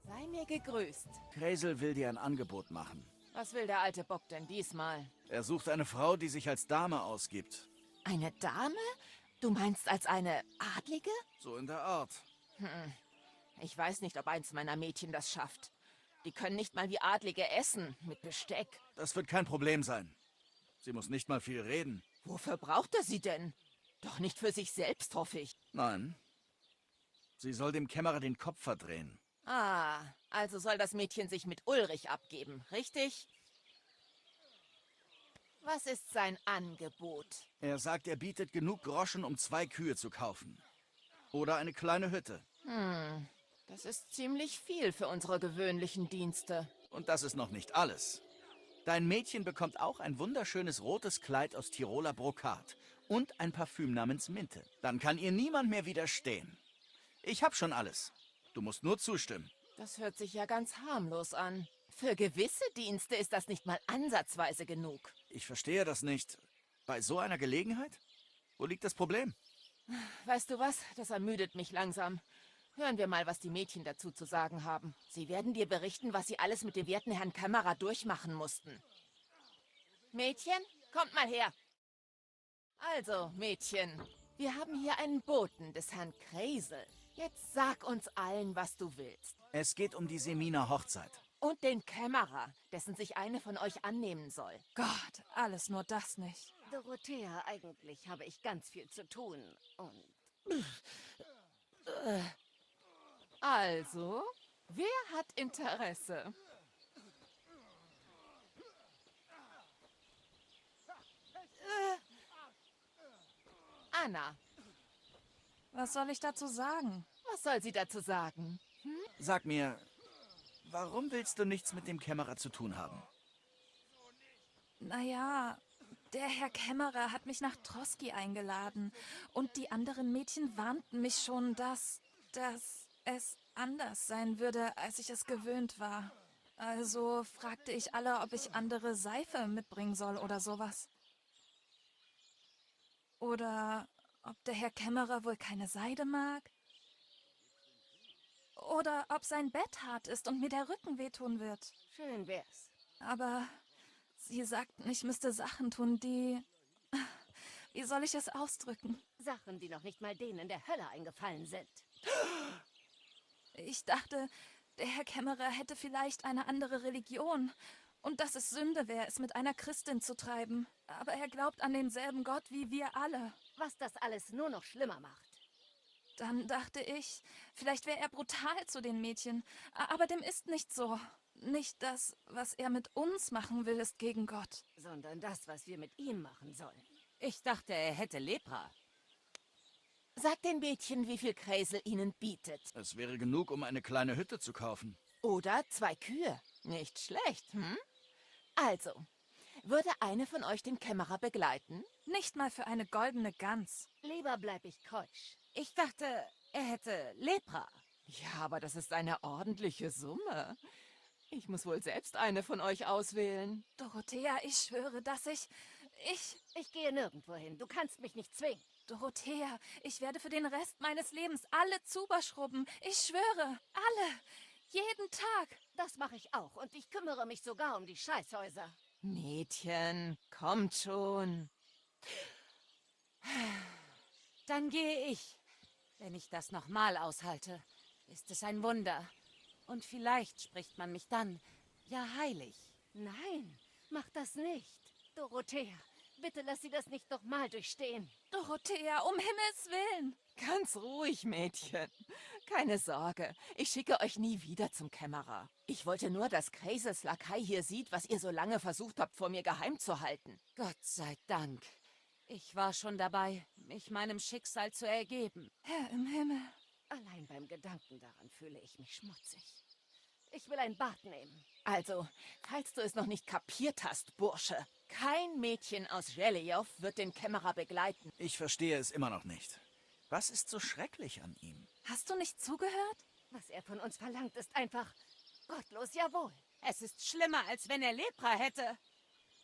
Sei mir gegrüßt. Kresel will dir ein Angebot machen. Was will der alte Bock denn diesmal? Er sucht eine Frau, die sich als Dame ausgibt. Eine Dame? Du meinst als eine Adlige? So in der Art. Ich weiß nicht, ob eins meiner Mädchen das schafft. Die können nicht mal wie Adlige essen, mit Besteck. Das wird kein Problem sein. Sie muss nicht mal viel reden. Wofür braucht er sie denn? Doch nicht für sich selbst, hoffe ich. Nein. Sie soll dem Kämmerer den Kopf verdrehen. Ah, also soll das Mädchen sich mit Ulrich abgeben, richtig? Was ist sein Angebot? Er sagt, er bietet genug Groschen, um 2 Kühe zu kaufen. Oder eine kleine Hütte. Das ist ziemlich viel für unsere gewöhnlichen Dienste. Und das ist noch nicht alles. Dein Mädchen bekommt auch ein wunderschönes rotes Kleid aus Tiroler Brokat und ein Parfüm namens Minte. Dann kann ihr niemand mehr widerstehen. Ich hab schon alles. Du musst nur zustimmen. Das hört sich ja ganz harmlos an. Für gewisse Dienste ist das nicht mal ansatzweise genug. Ich verstehe das nicht. Bei so einer Gelegenheit? Wo liegt das Problem? Weißt du was? Das ermüdet mich langsam. Hören wir mal, was die Mädchen dazu zu sagen haben. Sie werden dir berichten, was sie alles mit dem werten Herrn Kämmerer durchmachen mussten. Mädchen, kommt mal her. Also, Mädchen, wir haben hier einen Boten des Herrn Kreisel. Jetzt sag uns allen, was du willst. Es geht um die Seminer Hochzeit. Und den Kämmerer, dessen sich eine von euch annehmen soll. Gott, alles nur das nicht. Dorothea, eigentlich habe ich ganz viel zu tun und... Also, wer hat Interesse? Anna. Was soll ich dazu sagen? Was soll sie dazu sagen? Sag mir, warum willst du nichts mit dem Kämmerer zu tun haben? Naja, der Herr Kämmerer hat mich nach Troski eingeladen. Und die anderen Mädchen warnten mich schon, dass es anders sein würde, als ich es gewöhnt war. Also fragte ich alle, ob ich andere Seife mitbringen soll oder sowas. Oder ob der Herr Kämmerer wohl keine Seide mag. Oder ob sein Bett hart ist und mir der Rücken wehtun wird. Schön wär's. Aber sie sagten, ich müsste Sachen tun, die... Wie soll ich es ausdrücken? Sachen, die noch nicht mal denen der Hölle eingefallen sind. Ich dachte, der Herr Kämmerer hätte vielleicht eine andere Religion und dass es Sünde wäre, es mit einer Christin zu treiben. Aber er glaubt an denselben Gott wie wir alle. Was das alles nur noch schlimmer macht. Dann dachte ich, vielleicht wäre er brutal zu den Mädchen. Aber dem ist nicht so. Nicht das, was er mit uns machen will, ist gegen Gott. Sondern das, was wir mit ihm machen sollen. Ich dachte, er hätte Lepra. Sag den Mädchen, wie viel Kreisel ihnen bietet. Es wäre genug, um eine kleine Hütte zu kaufen. Oder 2 Kühe. Nicht schlecht, hm? Also, würde eine von euch den Kämmerer begleiten? Nicht mal für eine goldene Gans. Lieber bleib ich keusch. Ich dachte, er hätte Lepra. Ja, aber das ist eine ordentliche Summe. Ich muss wohl selbst eine von euch auswählen. Dorothea, ich schwöre, dass ich... Ich gehe nirgendwo hin. Du kannst mich nicht zwingen. Dorothea, ich werde für den Rest meines Lebens alle Zuber schrubben. Ich schwöre, alle. Jeden Tag. Das mache ich auch. Und ich kümmere mich sogar um die Scheißhäuser. Mädchen, kommt schon. Dann gehe ich. Wenn ich das nochmal aushalte, ist es ein Wunder. Und vielleicht spricht man mich dann ja heilig. Nein, mach das nicht. Dorothea, bitte lass sie das nicht nochmal durchstehen. Dorothea, um Himmels Willen. Ganz ruhig, Mädchen. Keine Sorge, ich schicke euch nie wieder zum Kämmerer. Ich wollte nur, dass Kreisels Lakai hier sieht, was ihr so lange versucht habt, vor mir geheim zu halten. Gott sei Dank. Ich war schon dabei, mich meinem Schicksal zu ergeben. Herr im Himmel. Allein beim Gedanken daran fühle ich mich schmutzig. Ich will ein Bad nehmen. Also, falls du es noch nicht kapiert hast, Bursche, kein Mädchen aus Jeliow wird den Kämmerer begleiten. Ich verstehe es immer noch nicht. Was ist so schrecklich an ihm? Hast du nicht zugehört? Was er von uns verlangt, ist einfach gottlos, jawohl. Es ist schlimmer, als wenn er Lepra hätte.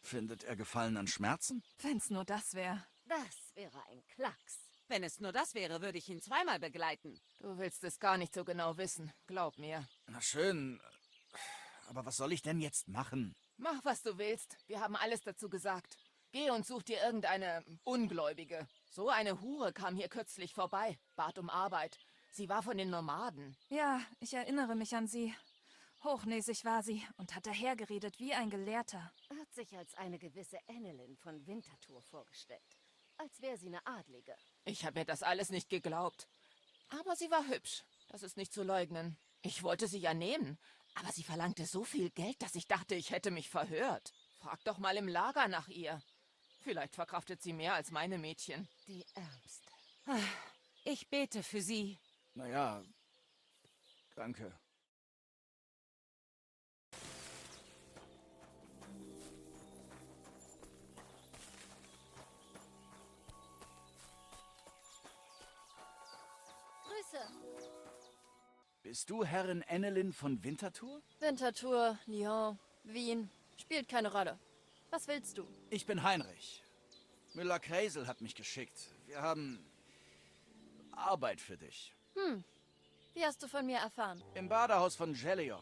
Findet er Gefallen an Schmerzen? Wenn's nur das wäre. Das wäre ein Klacks. Wenn es nur das wäre, würde ich ihn zweimal begleiten. Du willst es gar nicht so genau wissen, glaub mir. Na schön, aber was soll ich denn jetzt machen? Mach, was du willst. Wir haben alles dazu gesagt. Geh und such dir irgendeine Ungläubige. So eine Hure kam hier kürzlich vorbei, bat um Arbeit. Sie war von den Nomaden. Ja, ich erinnere mich an sie. Hochnäsig war sie und hat dahergeredet wie ein Gelehrter. Hat sich als eine gewisse Ennelin von Winterthur vorgestellt. Als wäre sie eine Adlige. Ich habe mir das alles nicht geglaubt. Aber sie war hübsch. Das ist nicht zu leugnen. Ich wollte sie ja nehmen. Aber sie verlangte so viel Geld, dass ich dachte, ich hätte mich verhört. Frag doch mal im Lager nach ihr. Vielleicht verkraftet sie mehr als meine Mädchen. Die Ärmste. Ich bete für sie. Naja, danke. Grüße. Bist du Herrin Annelin von Winterthur? Winterthur, Lyon, Wien. Spielt keine Rolle. Was willst du? Ich bin Heinrich. Müller-Kreisel hat mich geschickt. Wir haben Arbeit für dich. Wie hast du von mir erfahren? Im Badehaus von Jeliow.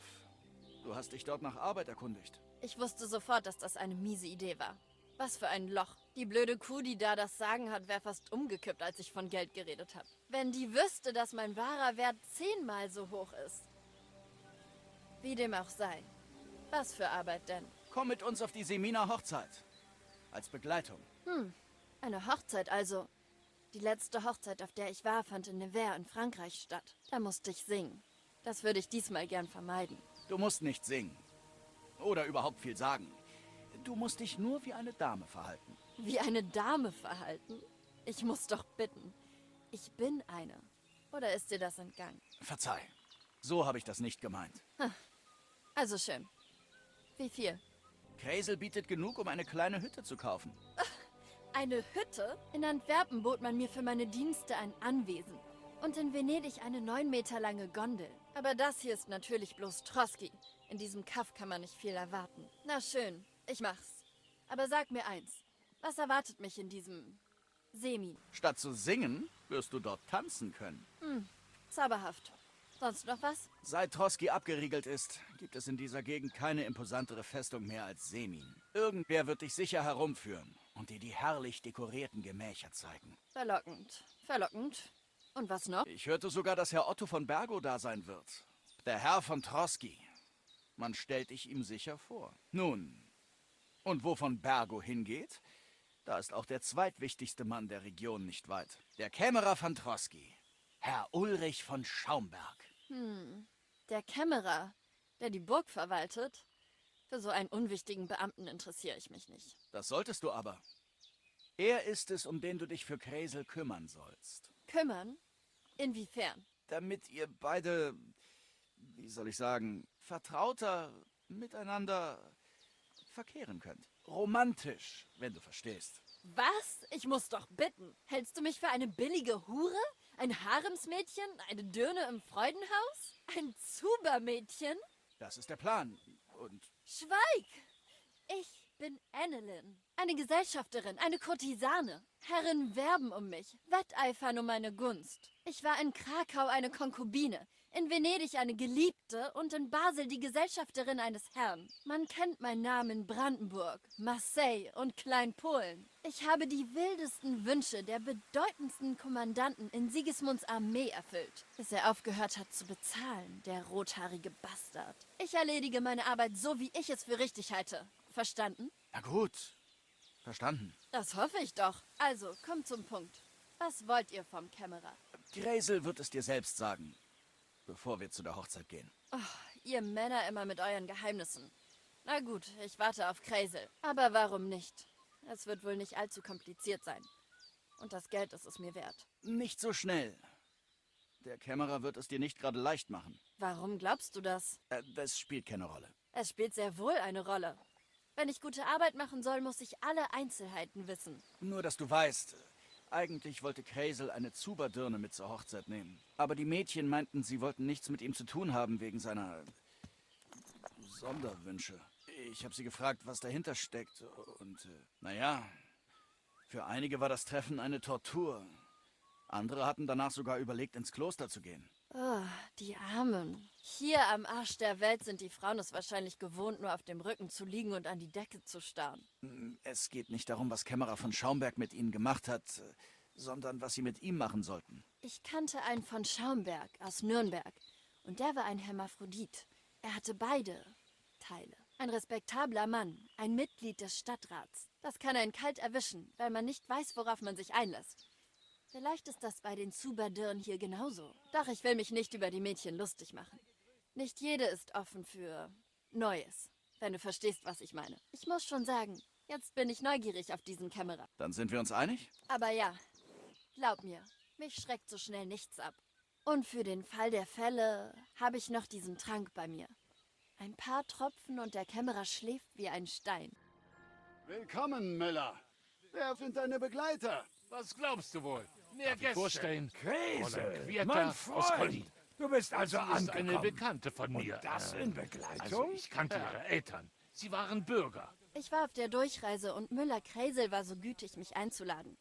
Du hast dich dort nach Arbeit erkundigt. Ich wusste sofort, dass das eine miese Idee war. Was für ein Loch. Die blöde Kuh, die da das Sagen hat, wäre fast umgekippt, als ich von Geld geredet habe. Wenn die wüsste, dass mein wahrer Wert 10-mal so hoch ist. Wie dem auch sei. Was für Arbeit denn? Komm mit uns auf die Seminer Hochzeit. Als Begleitung. Eine Hochzeit also. Die letzte Hochzeit, auf der ich war, fand in Nevers in Frankreich statt. Da musste ich singen. Das würde ich diesmal gern vermeiden. Du musst nicht singen. Oder überhaupt viel sagen. Du musst dich nur wie eine Dame verhalten. Wie eine Dame verhalten? Ich muss doch bitten. Ich bin eine. Oder ist dir das entgangen? Verzeih. So habe ich das nicht gemeint. Also schön. Wie viel? Kreisel bietet genug, um eine kleine Hütte zu kaufen. Eine Hütte? In Antwerpen bot man mir für meine Dienste ein Anwesen. Und in Venedig eine 9 Meter lange Gondel. Aber das hier ist natürlich bloß Trotzki. In diesem Kaff kann man nicht viel erwarten. Na schön, ich mach's. Aber sag mir eins. Was erwartet mich in diesem Semin? Statt zu singen, wirst du dort tanzen können. Zauberhaft. Sonst noch was? Seit Trotzki abgeriegelt ist, gibt es in dieser Gegend keine imposantere Festung mehr als Semin. Irgendwer wird dich sicher herumführen und dir die herrlich dekorierten Gemächer zeigen. Verlockend. Verlockend. Und was noch? Ich hörte sogar, dass Herr Otto von Bergo da sein wird. Der Herr von Trotzki. Man stellt dich ihm sicher vor. Nun, und wo von Bergo hingeht, da ist auch der zweitwichtigste Mann der Region nicht weit. Der Kämmerer von Trotzki. Herr Ulrich von Schaumberg. Der Kämmerer, der die Burg verwaltet? Für so einen unwichtigen Beamten interessiere ich mich nicht. Das solltest du aber. Er ist es, um den du dich für Kreisel kümmern sollst. Kümmern? Inwiefern? Damit ihr beide, wie soll ich sagen, vertrauter miteinander verkehren könnt. Romantisch, wenn du verstehst. Was? Ich muss doch bitten. Hältst du mich für eine billige Hure? Ein Haremsmädchen? Eine Dirne im Freudenhaus? Ein Zubermädchen? Das ist der Plan. Und Schweig! Ich bin Annelin. Eine Gesellschafterin, eine Kurtisane. Herren werben um mich, wetteifern um meine Gunst. Ich war in Krakau eine Konkubine, in Venedig eine Geliebte und in Basel die Gesellschafterin eines Herrn. Man kennt meinen Namen in Brandenburg, Marseille und Kleinpolen. Ich habe die wildesten Wünsche der bedeutendsten Kommandanten in Sigismunds Armee erfüllt, bis er aufgehört hat zu bezahlen, der rothaarige Bastard. Ich erledige meine Arbeit so, wie ich es für richtig halte. Verstanden? na gut, verstanden. Das hoffe ich doch. Also, kommt zum Punkt. Was wollt ihr vom Kämmerer? Kreisel wird es dir selbst sagen, bevor wir zu der Hochzeit gehen. Oh, ihr Männer immer mit euren Geheimnissen. Na gut, ich warte auf Kreisel. Aber warum nicht? Es wird wohl nicht allzu kompliziert sein. Und das Geld ist es mir wert. Nicht so schnell. Der Kämmerer wird es dir nicht gerade leicht machen. Warum glaubst du das? Das spielt keine Rolle. Es spielt sehr wohl eine Rolle. Wenn ich gute Arbeit machen soll, muss ich alle Einzelheiten wissen. Nur, dass du weißt, eigentlich wollte Kreisel eine Zuberdirne mit zur Hochzeit nehmen. Aber die Mädchen meinten, sie wollten nichts mit ihm zu tun haben wegen seiner Sonderwünsche. Ich habe sie gefragt, was dahinter steckt. Und, naja, für einige war das Treffen eine Tortur. Andere hatten danach sogar überlegt, ins Kloster zu gehen. Oh, die Armen. Hier am Arsch der Welt sind die Frauen es wahrscheinlich gewohnt, nur auf dem Rücken zu liegen und an die Decke zu starren. Es geht nicht darum, was Kämmerer von Schaumberg mit ihnen gemacht hat, sondern was sie mit ihm machen sollten. Ich kannte einen von Schaumberg aus Nürnberg. Und der war ein Hermaphrodit. Er hatte beide Teile. Ein respektabler Mann, ein Mitglied des Stadtrats. Das kann einen kalt erwischen, weil man nicht weiß, worauf man sich einlässt. Vielleicht ist das bei den Zuberdirnen hier genauso. Doch ich will mich nicht über die Mädchen lustig machen. Nicht jede ist offen für Neues, wenn du verstehst, was ich meine. Ich muss schon sagen, jetzt bin ich neugierig auf diesen Kämmerer. Dann sind wir uns einig? Aber ja, glaub mir, mich schreckt so schnell nichts ab. Und für den Fall der Fälle habe ich noch diesen Trank bei mir. Ein paar Tropfen und der Kämmerer schläft wie ein Stein. Willkommen, Müller. Wer sind deine Begleiter? Was glaubst du wohl? Mehr Darf ich Gäste. vorstellen? Oder Kreisel, Quierter mein aus Freund. Koldin. Du bist also Sie ist angekommen. eine Bekannte von mir. Und das in Begleitung? Also ich kannte ihre Eltern. Sie waren Bürger. Ich war auf der Durchreise und Müller-Kräsel war so gütig, mich einzuladen.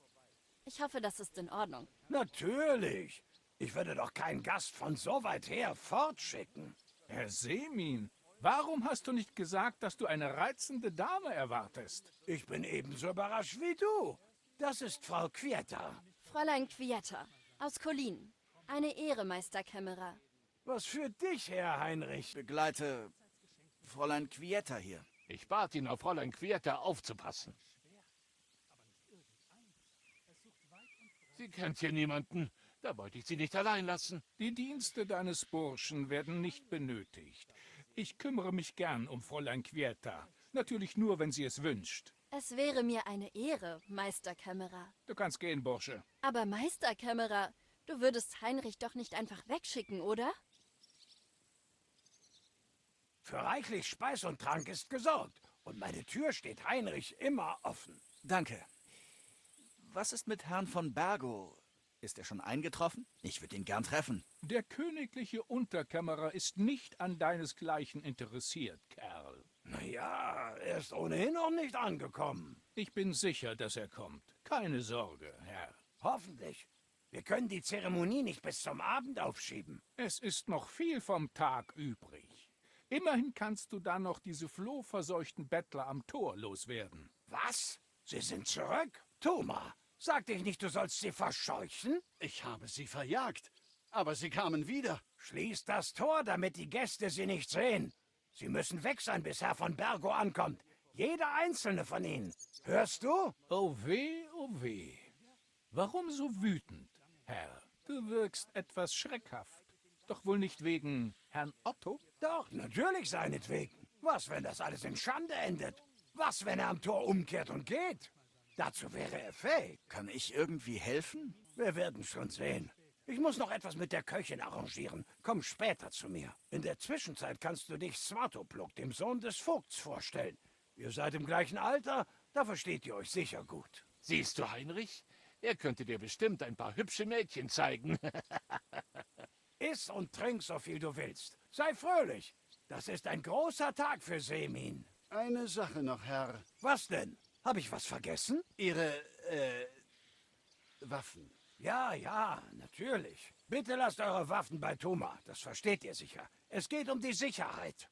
Ich hoffe, das ist in Ordnung. Natürlich. Ich würde doch keinen Gast von so weit her fortschicken. Herr Semin, warum hast du nicht gesagt, dass du eine reizende Dame erwartest? Ich bin ebenso überrascht wie du. Das ist Frau Kvieta. Fräulein Kvieta, aus Kolin. Eine Ehre, Meister Kämmerer. Was führt dich her, Heinrich? Begleite Fräulein Kvieta hier. Ich bat ihn, auf Fräulein Kvieta aufzupassen. Sie kennt hier niemanden. Da wollte ich sie nicht allein lassen. Die Dienste deines Burschen werden nicht benötigt. Ich kümmere mich gern um Fräulein Kvieta. Natürlich nur, wenn sie es wünscht. Es wäre mir eine Ehre, Meister Kämmerer. Du kannst gehen, Bursche. Aber Meister Kämmerer, du würdest Heinrich doch nicht einfach wegschicken, oder? Für reichlich Speis und Trank ist gesorgt. Und meine Tür steht Heinrich immer offen. Danke. Was ist mit Herrn von Bergo? Ist er schon eingetroffen? Ich würde ihn gern treffen. Der königliche Unterkämmerer ist nicht an deinesgleichen interessiert, Kerl. Naja, er ist ohnehin noch nicht angekommen. Ich bin sicher, dass er kommt. Keine Sorge, Herr. Hoffentlich. Wir können die Zeremonie nicht bis zum Abend aufschieben. Es ist noch viel vom Tag übrig. Immerhin kannst du dann noch diese flohverseuchten Bettler am Tor loswerden. Was? Sie sind zurück? Thoma, sagte ich nicht, du sollst sie verscheuchen? Ich habe sie verjagt, aber sie kamen wieder. Schließ das Tor, damit die Gäste sie nicht sehen. Sie müssen weg sein, bis Herr von Bergo ankommt. Jeder einzelne von ihnen. Hörst du? Oh weh, oh weh. Warum so wütend, Herr? Du wirkst etwas schreckhaft. Doch wohl nicht wegen Herrn Otto? Doch, natürlich seinetwegen. Was, wenn das alles in Schande endet? Was, wenn er am Tor umkehrt und geht? Dazu wäre er fähig. Kann ich irgendwie helfen? Wir werden schon sehen. Ich muss noch etwas mit der Köchin arrangieren. Komm später zu mir. In der Zwischenzeit kannst du dich Svatopluk, dem Sohn des Vogts, vorstellen. Ihr seid im gleichen Alter, da versteht ihr euch sicher gut. Siehst du, Heinrich? Er könnte dir bestimmt ein paar hübsche Mädchen zeigen. Iss und trink so viel du willst. Sei fröhlich. Das ist ein großer Tag für Semin. Eine Sache noch, Herr. Was denn? Habe ich was vergessen? Ihre, Waffen. Ja, natürlich. Bitte lasst eure Waffen bei Thoma. Das versteht ihr sicher. Es geht um die Sicherheit.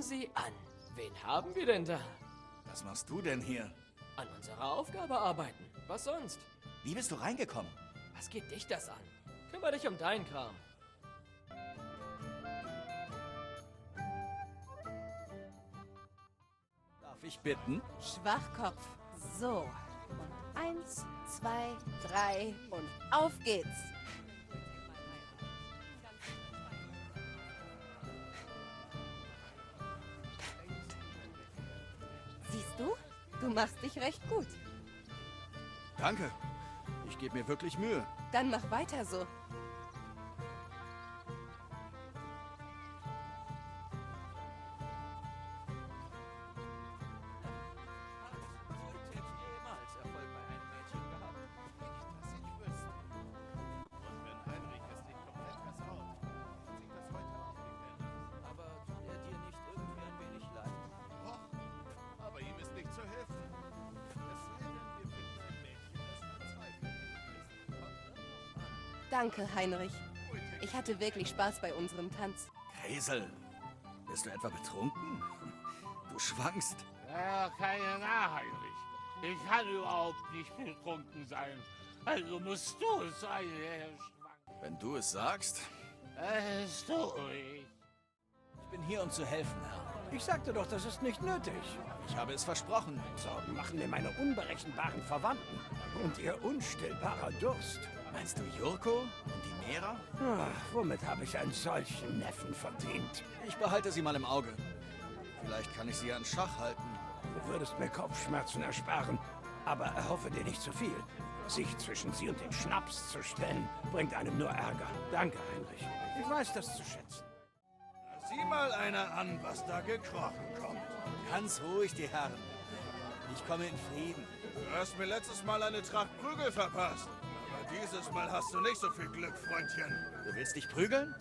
Sieh an. Wen haben wir denn da? Was machst du denn hier? An unserer Aufgabe arbeiten. Was sonst? Wie bist du reingekommen? Was geht dich das an? Kümmer dich um deinen Kram. Darf ich bitten? Schwachkopf. So. Und 1, 2, 3 und auf geht's. Siehst du? Du machst dich recht gut. Danke. Ich gebe mir wirklich Mühe. Dann mach weiter so. Aber ihm ist nicht zu helfen. Es sei denn, wir finden ein Mädchen, das verzweifelt ist. Danke, Heinrich. Ich hatte wirklich Spaß bei unserem Tanz. Kräsel, bist du etwa betrunken? Du schwankst. Ja, keine Nah, Heinrich. Ich kann überhaupt nicht betrunken sein. Also musst du es sein, Herr Schwank. Wenn du es sagst. Es tue ich. Ich bin hier, um zu helfen, Herr. Ich sagte doch, das ist nicht nötig. Ich habe es versprochen. Sorgen machen mir meine unberechenbaren Verwandten und ihr unstillbarer Durst. Meinst du Jurko und die Mera? Womit habe ich einen solchen Neffen verdient? Ich behalte sie mal im Auge. Vielleicht kann ich sie an Schach halten. Du würdest mir Kopfschmerzen ersparen, aber erhoffe dir nicht zu viel. Sich zwischen sie und den Schnaps zu stellen, bringt einem nur Ärger. Danke, Heinrich. Ich weiß das zu schätzen. Sieh mal einer an, was da gekrochen kommt. Ganz ruhig, die Herren. Ich komme in Frieden. Du hast mir letztes Mal eine Tracht Prügel verpasst. Aber Dieses Mal hast du nicht so viel Glück, Freundchen. Du willst dich prügeln?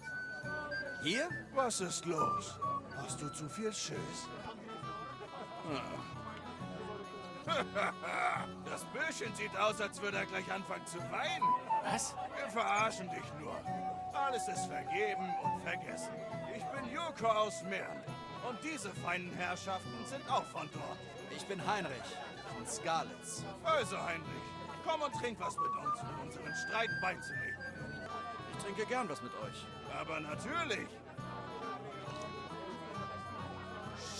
Hier? Was ist los? Hast du zu viel Schiss? Das Böschchen sieht aus, als würde er gleich anfangen zu weinen. Was? Wir verarschen dich nur. Alles ist vergeben und vergessen. Ich bin Joko aus Mern. Und diese feinen Herrschaften sind auch von dort. Ich bin Heinrich von Skalitz. Also, Heinrich, komm und trink was mit uns, um unseren Streit beizulegen. Ich trinke gern was mit euch. Aber natürlich.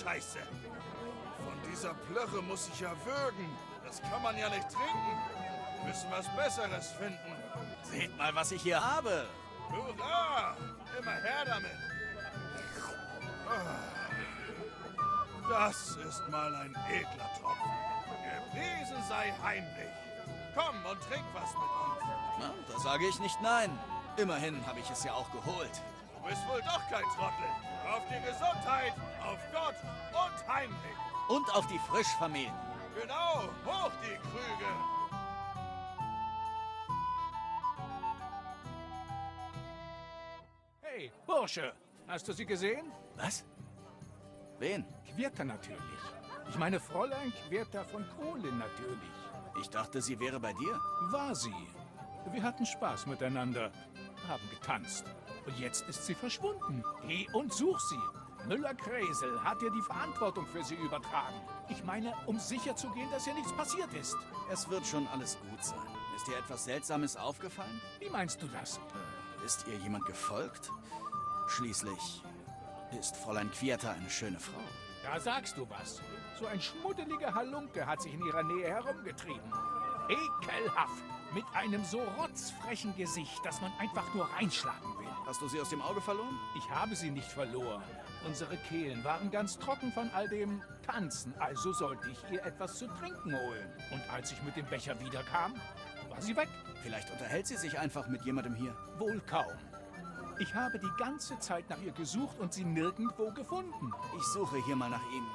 Scheiße. Von dieser Plörre muss ich ja würgen. Das kann man ja nicht trinken. Wir müssen was Besseres finden. Seht mal, was ich hier habe. Hurra! Immer her damit. Das ist mal ein edler Tropfen. Gepriesen sei Heinrich. Komm und trink was mit uns. Na, da sage ich nicht nein. Immerhin habe ich es ja auch geholt. Du bist wohl doch kein Trottel. Auf die Gesundheit, auf Gott und Heinrich. Und auf die Frischfamilie. Genau, hoch die Krüge. Hey, Bursche, hast du sie gesehen? Was? Wen? Quirta natürlich. Ich meine Fräulein Quirta von Kolin natürlich. Ich dachte, sie wäre bei dir. War sie. Wir hatten Spaß miteinander, haben getanzt. Und jetzt ist sie verschwunden. Geh und such sie. Müller-Kresel hat dir die Verantwortung für sie übertragen. Ich meine, um sicherzugehen, dass ihr nichts passiert ist. Es wird schon alles gut sein. Ist dir etwas Seltsames aufgefallen? Wie meinst du das? Ist ihr jemand gefolgt? Schließlich ist Fräulein Quirta eine schöne Frau. Da sagst du was. So ein schmuddeliger Halunke hat sich in ihrer Nähe herumgetrieben. Ekelhaft. Mit einem so rotzfrechen Gesicht, dass man einfach nur reinschlagen will. Hast du sie aus dem Auge verloren? Ich habe sie nicht verloren. Unsere Kehlen waren ganz trocken von all dem Tanzen, also sollte ich ihr etwas zu trinken holen. Und als ich mit dem Becher wiederkam, war sie weg. Vielleicht unterhält sie sich einfach mit jemandem hier. Wohl kaum. Ich habe die ganze Zeit nach ihr gesucht und sie nirgendwo gefunden. Ich suche hier mal nach ihm.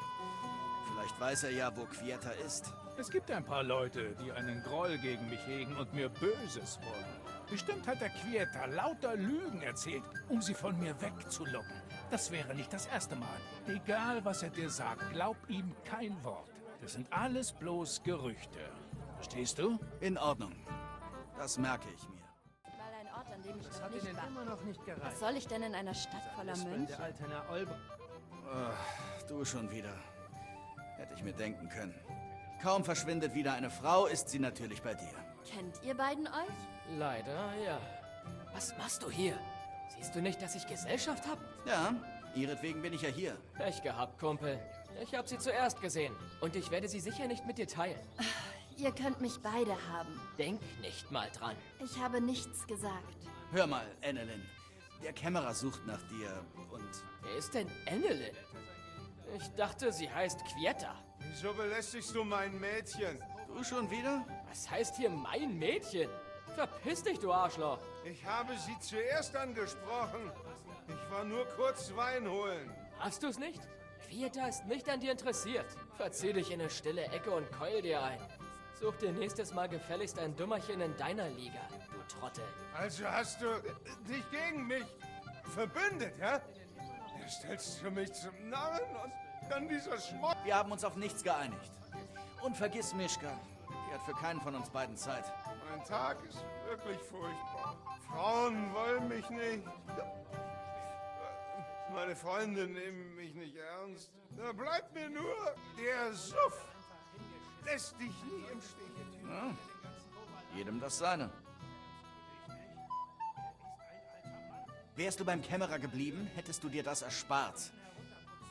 Vielleicht weiß er ja, wo Quirta ist. Es gibt ein paar Leute, die einen Groll gegen mich hegen und mir Böses wollen. Bestimmt hat der Quirta lauter Lügen erzählt, um sie von mir wegzulocken. Das wäre nicht das erste Mal. Egal, was er dir sagt, glaub ihm kein Wort. Das sind alles bloß Gerüchte. Verstehst du? In Ordnung. Das merke ich mir. Mal ein Ort, an dem ich Das noch hat nicht Ihnen war. immer noch nicht gereicht. Was soll ich denn in einer Stadt voller Mönche? Der Alterner Olber. Du schon wieder. Hätte ich mir denken können. Kaum verschwindet wieder eine Frau, ist sie natürlich bei dir. Kennt ihr beiden euch? Leider, ja. Was machst du hier? Siehst du nicht, dass ich Gesellschaft hab? Ja, ihretwegen bin ich ja hier. Pech gehabt, Kumpel. Ich hab sie zuerst gesehen. Und ich werde sie sicher nicht mit dir teilen. Ihr könnt mich beide haben. Denk nicht mal dran. Ich habe nichts gesagt. Hör mal, Annelyn. Der Kämmerer sucht nach dir und... Wer ist denn Annelyn? Ich dachte, sie heißt Quirta. Wieso belästigst du mein Mädchen? Du schon wieder? Was heißt hier mein Mädchen? Verpiss dich, du Arschloch. Ich habe sie zuerst angesprochen. Ich war nur kurz Wein holen. Hast du's nicht? Quirta ist nicht an dir interessiert. Verzieh dich in eine stille Ecke und keul dir ein. Such dir nächstes Mal gefälligst ein Dummerchen in deiner Liga, du Trottel. Also hast du dich gegen mich verbündet, ja? Stellst du mich zum Narren und dann dieser Schmott? Wir haben uns auf nichts geeinigt. Und vergiss Mischka. Die hat für keinen von uns beiden Zeit. Mein Tag ist wirklich furchtbar. Frauen wollen mich nicht. Meine Freunde nehmen mich nicht ernst. Da bleibt mir nur der Suff. Lässt dich nie im Stich. Ja, jedem das seine. Wärst du beim Kämmerer geblieben, hättest du dir das erspart.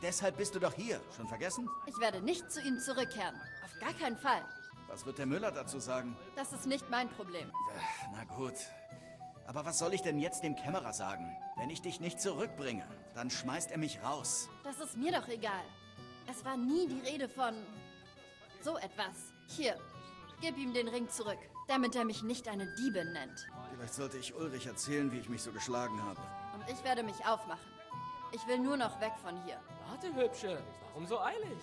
Deshalb bist du doch hier. Schon vergessen? Ich werde nicht zu ihm zurückkehren. Auf gar keinen Fall. Was wird der Müller dazu sagen? Das ist nicht mein Problem. Na gut. Aber was soll ich denn jetzt dem Kämmerer sagen? Wenn ich dich nicht zurückbringe, dann schmeißt er mich raus. Das ist mir doch egal. Es war nie die Rede von so etwas. Hier, gib ihm den Ring zurück, damit er mich nicht eine Diebin nennt. Vielleicht sollte ich Ulrich erzählen, wie ich mich so geschlagen habe. Und ich werde mich aufmachen. Ich will nur noch weg von hier. Warte, Hübsche. Warum so eilig?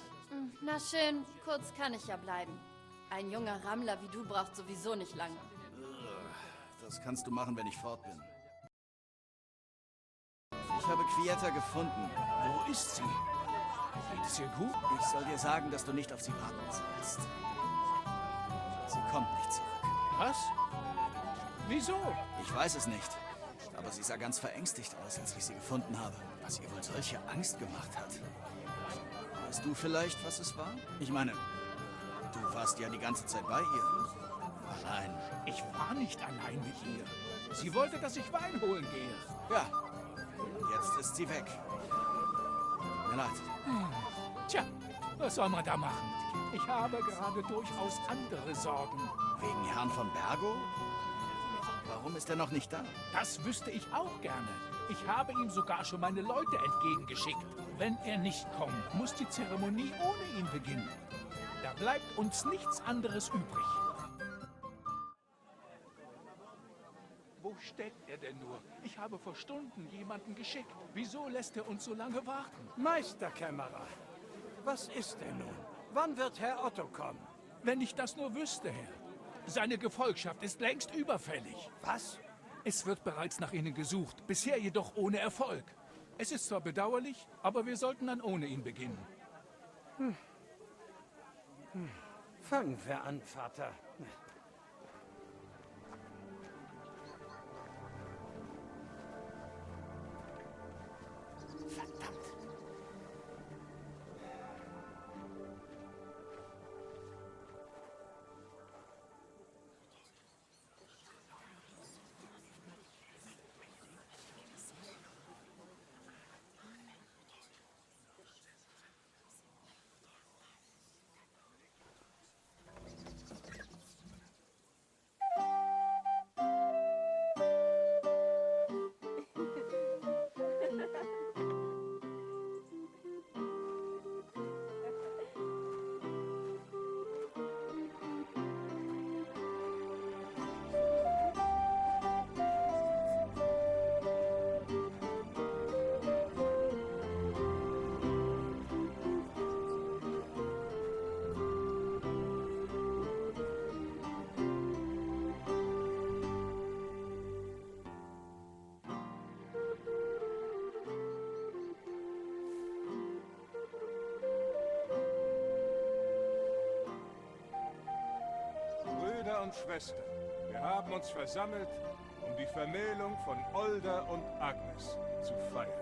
Na schön, kurz kann ich ja bleiben. Ein junger Rammler wie du braucht sowieso nicht lange. Das kannst du machen, wenn ich fort bin. Ich habe Quieta gefunden. Wo ist sie? Geht es ihr gut? Ich soll dir sagen, dass du nicht auf sie warten sollst. Sie kommt nicht zurück. Was? Wieso? Ich weiß es nicht. Aber sie sah ganz verängstigt aus, als ich sie gefunden habe. Was ihr wohl solche Angst gemacht hat. Weißt du vielleicht, was es war? Ich meine, du warst ja die ganze Zeit bei ihr. Allein. Ich war nicht allein mit ihr. Sie wollte, dass ich Wein holen gehe. Ja. Jetzt ist sie weg. Tut mir leid. Tja, was soll man da machen? Ich habe gerade durchaus andere Sorgen. Wegen Herrn von Bergo? Warum ist er noch nicht da? Das wüsste ich auch gerne. Ich habe ihm sogar schon meine Leute entgegengeschickt. Wenn er nicht kommt, muss die Zeremonie ohne ihn beginnen. Da bleibt uns nichts anderes übrig. Wo steckt er denn nur? Ich habe vor Stunden jemanden geschickt. Wieso lässt er uns so lange warten? Meisterkämmerer, was ist denn nun? Wann wird Herr Otto kommen? Wenn ich das nur wüsste, Herr. Seine Gefolgschaft ist längst überfällig. Was? Es wird bereits nach Ihnen gesucht, bisher jedoch ohne Erfolg. Es ist zwar bedauerlich, aber wir sollten dann ohne ihn beginnen. Fangen wir an, Vater. Verdammt. Brüder und Schwestern, wir haben uns versammelt, um die Vermählung von Olda und Agnes zu feiern.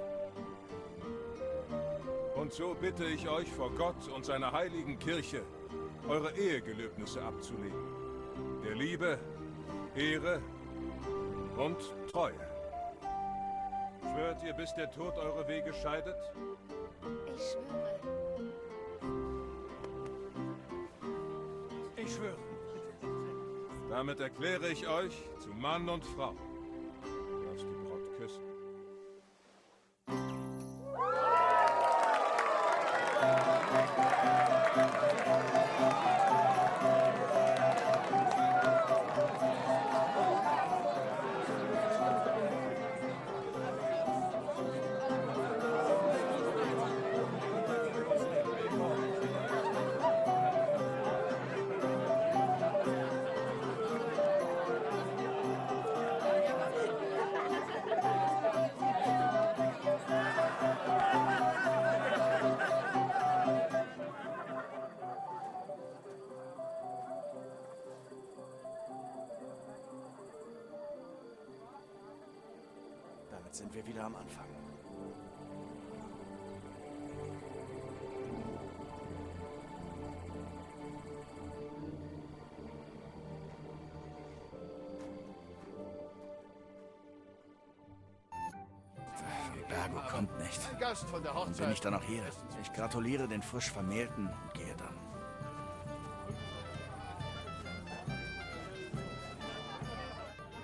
Und so bitte ich euch vor Gott und seiner heiligen Kirche, eure Ehegelöbnisse abzulegen. Der Liebe, Ehre und Treue. Schwört ihr, bis der Tod eure Wege scheidet? Ich schwöre. Ich schwöre. Damit erkläre ich euch zu Mann und Frau. Du darfst die Braut küssen. Damit sind wir wieder am Anfang. Bergo kommt nicht. Ein Gast von der Und Hochzeit. bin ich dann noch hier? Ich gratuliere den frisch Vermählten und gehe dann.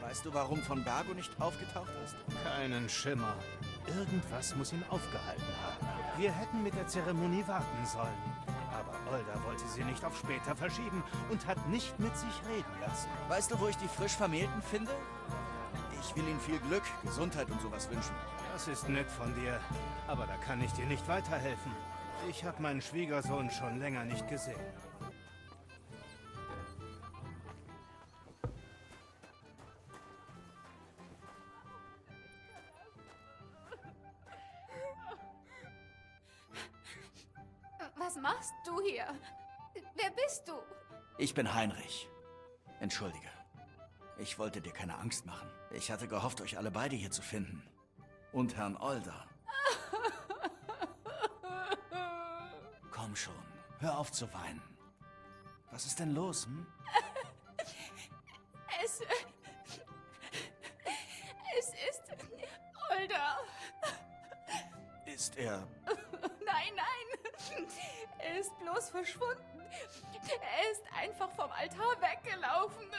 Weißt du, warum von Bergo nicht aufgetaucht ist? Keinen Schimmer. Irgendwas muss ihn aufgehalten haben. Wir hätten mit der Zeremonie warten sollen. Aber Olda wollte sie nicht auf später verschieben und hat nicht mit sich reden lassen. Weißt du, wo ich die frisch Vermählten finde? Ich will ihnen viel Glück, Gesundheit und sowas wünschen. Das ist nett von dir, aber da kann ich dir nicht weiterhelfen. Ich habe meinen Schwiegersohn schon länger nicht gesehen. machst du hier? Wer bist du? Ich bin Heinrich. Entschuldige. Ich wollte dir keine Angst machen. Ich hatte gehofft, euch alle beide hier zu finden. Und Herrn Older. Komm schon, hör auf zu weinen. Was ist denn los, hm? Es ist Older. Ist er... Nein, nein. Er ist bloß verschwunden. Er ist einfach vom Altar weggelaufen.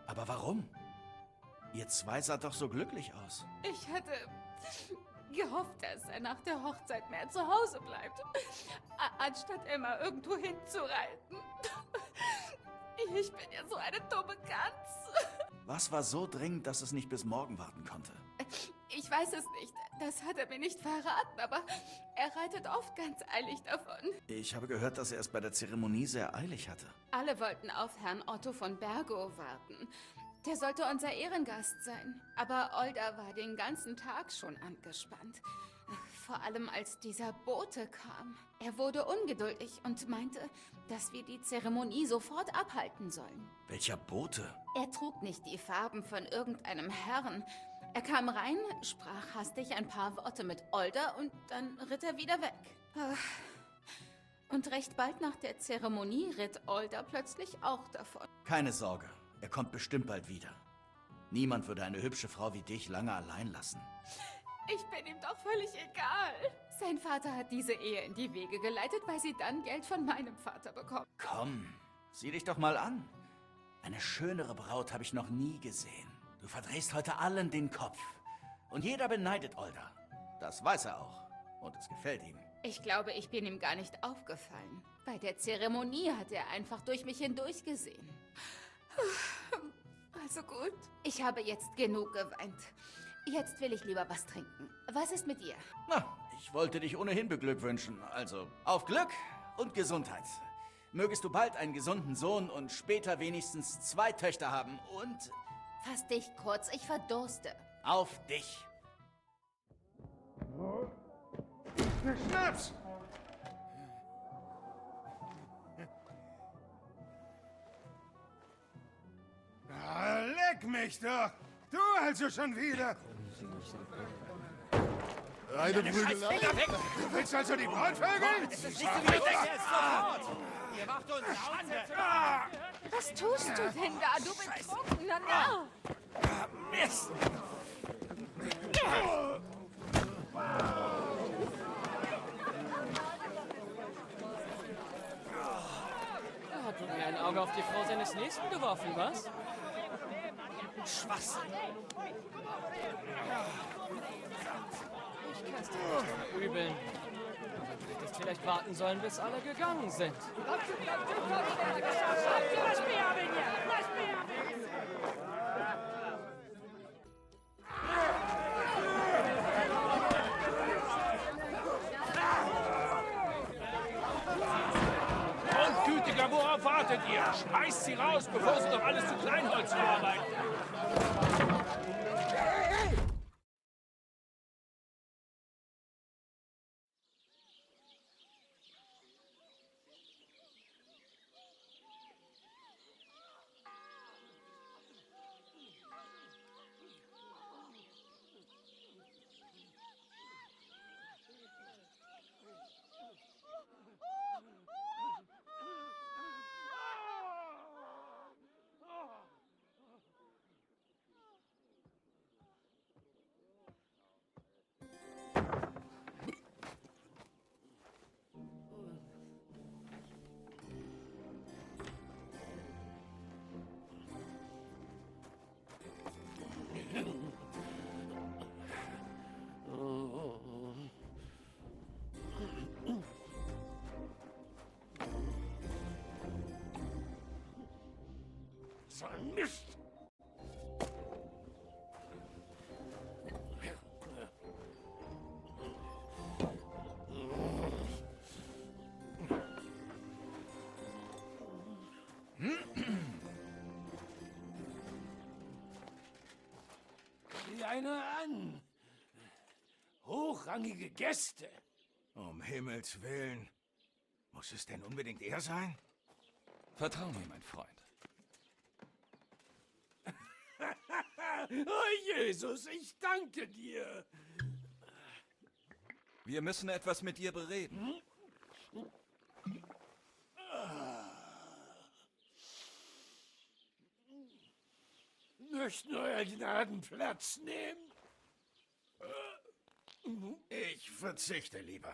Aber warum? Ihr zwei saht doch so glücklich aus. Ich hatte gehofft, dass er nach der Hochzeit mehr zu Hause bleibt, anstatt immer irgendwo hinzureiten. Ich bin ja so eine dumme Gans. Was war so dringend, dass es nicht bis morgen warten konnte? Ich weiß es nicht. Das hat er mir nicht verraten, aber er reitet oft ganz eilig davon. Ich habe gehört, dass er es bei der Zeremonie sehr eilig hatte. Alle wollten auf Herrn Otto von Bergo warten. Der sollte unser Ehrengast sein. Aber Older war den ganzen Tag schon angespannt. Vor allem als dieser Bote kam. Er wurde ungeduldig und meinte, dass wir die Zeremonie sofort abhalten sollen. Welcher Bote? Er trug nicht die Farben von irgendeinem Herrn. Er kam rein, sprach hastig ein paar Worte mit Older und dann ritt er wieder weg. Und recht bald nach der Zeremonie ritt Older plötzlich auch davon. Keine Sorge, er kommt bestimmt bald wieder. Niemand würde eine hübsche Frau wie dich lange allein lassen. Ich bin ihm doch völlig egal. Sein Vater hat diese Ehe in die Wege geleitet, weil sie dann Geld von meinem Vater bekommt. Komm, sieh dich doch mal an. Eine schönere Braut habe ich noch nie gesehen. Du verdrehst heute allen den Kopf. Und jeder beneidet Older. Das weiß er auch. Und es gefällt ihm. Ich glaube, ich bin ihm gar nicht aufgefallen. Bei der Zeremonie hat er einfach durch mich hindurch gesehen. Also gut. Ich habe jetzt genug geweint. Jetzt will ich lieber was trinken. Was ist mit ihr? Na, ich wollte dich ohnehin beglückwünschen. Also, auf Glück und Gesundheit. Mögest du bald einen gesunden Sohn und später wenigstens 2 Töchter haben und... Fass dich kurz, ich verdurste. Auf dich. Schnaps! Ah, leck mich doch! Du also schon wieder! Eine Prügelei? Du willst also die Braut vögeln? Es ist nicht so wie ich denke, jetzt sofort! Ihr macht uns Schande! Was tust du denn da, du betrunkener Narr? Mist! Er hat wohl wie ein Auge auf die Frau seines Nächsten geworfen, was? Schwachsinn. Ich kann's dir nicht verübeln. Aber du hättest vielleicht warten sollen, bis alle gegangen sind. Grundgütiger, worauf wartet ihr? Schmeißt sie raus, bevor sie doch alles zu Kleinholz verarbeiten. So ein Mist! Sieh einer an! Hochrangige Gäste! Um Himmels Willen. Muss es denn unbedingt er sein? Vertrau mir, mein Freund. Oh Jesus, ich danke dir. Wir müssen etwas mit dir bereden. Möchten euer Gnaden Platz nehmen? Ich verzichte lieber.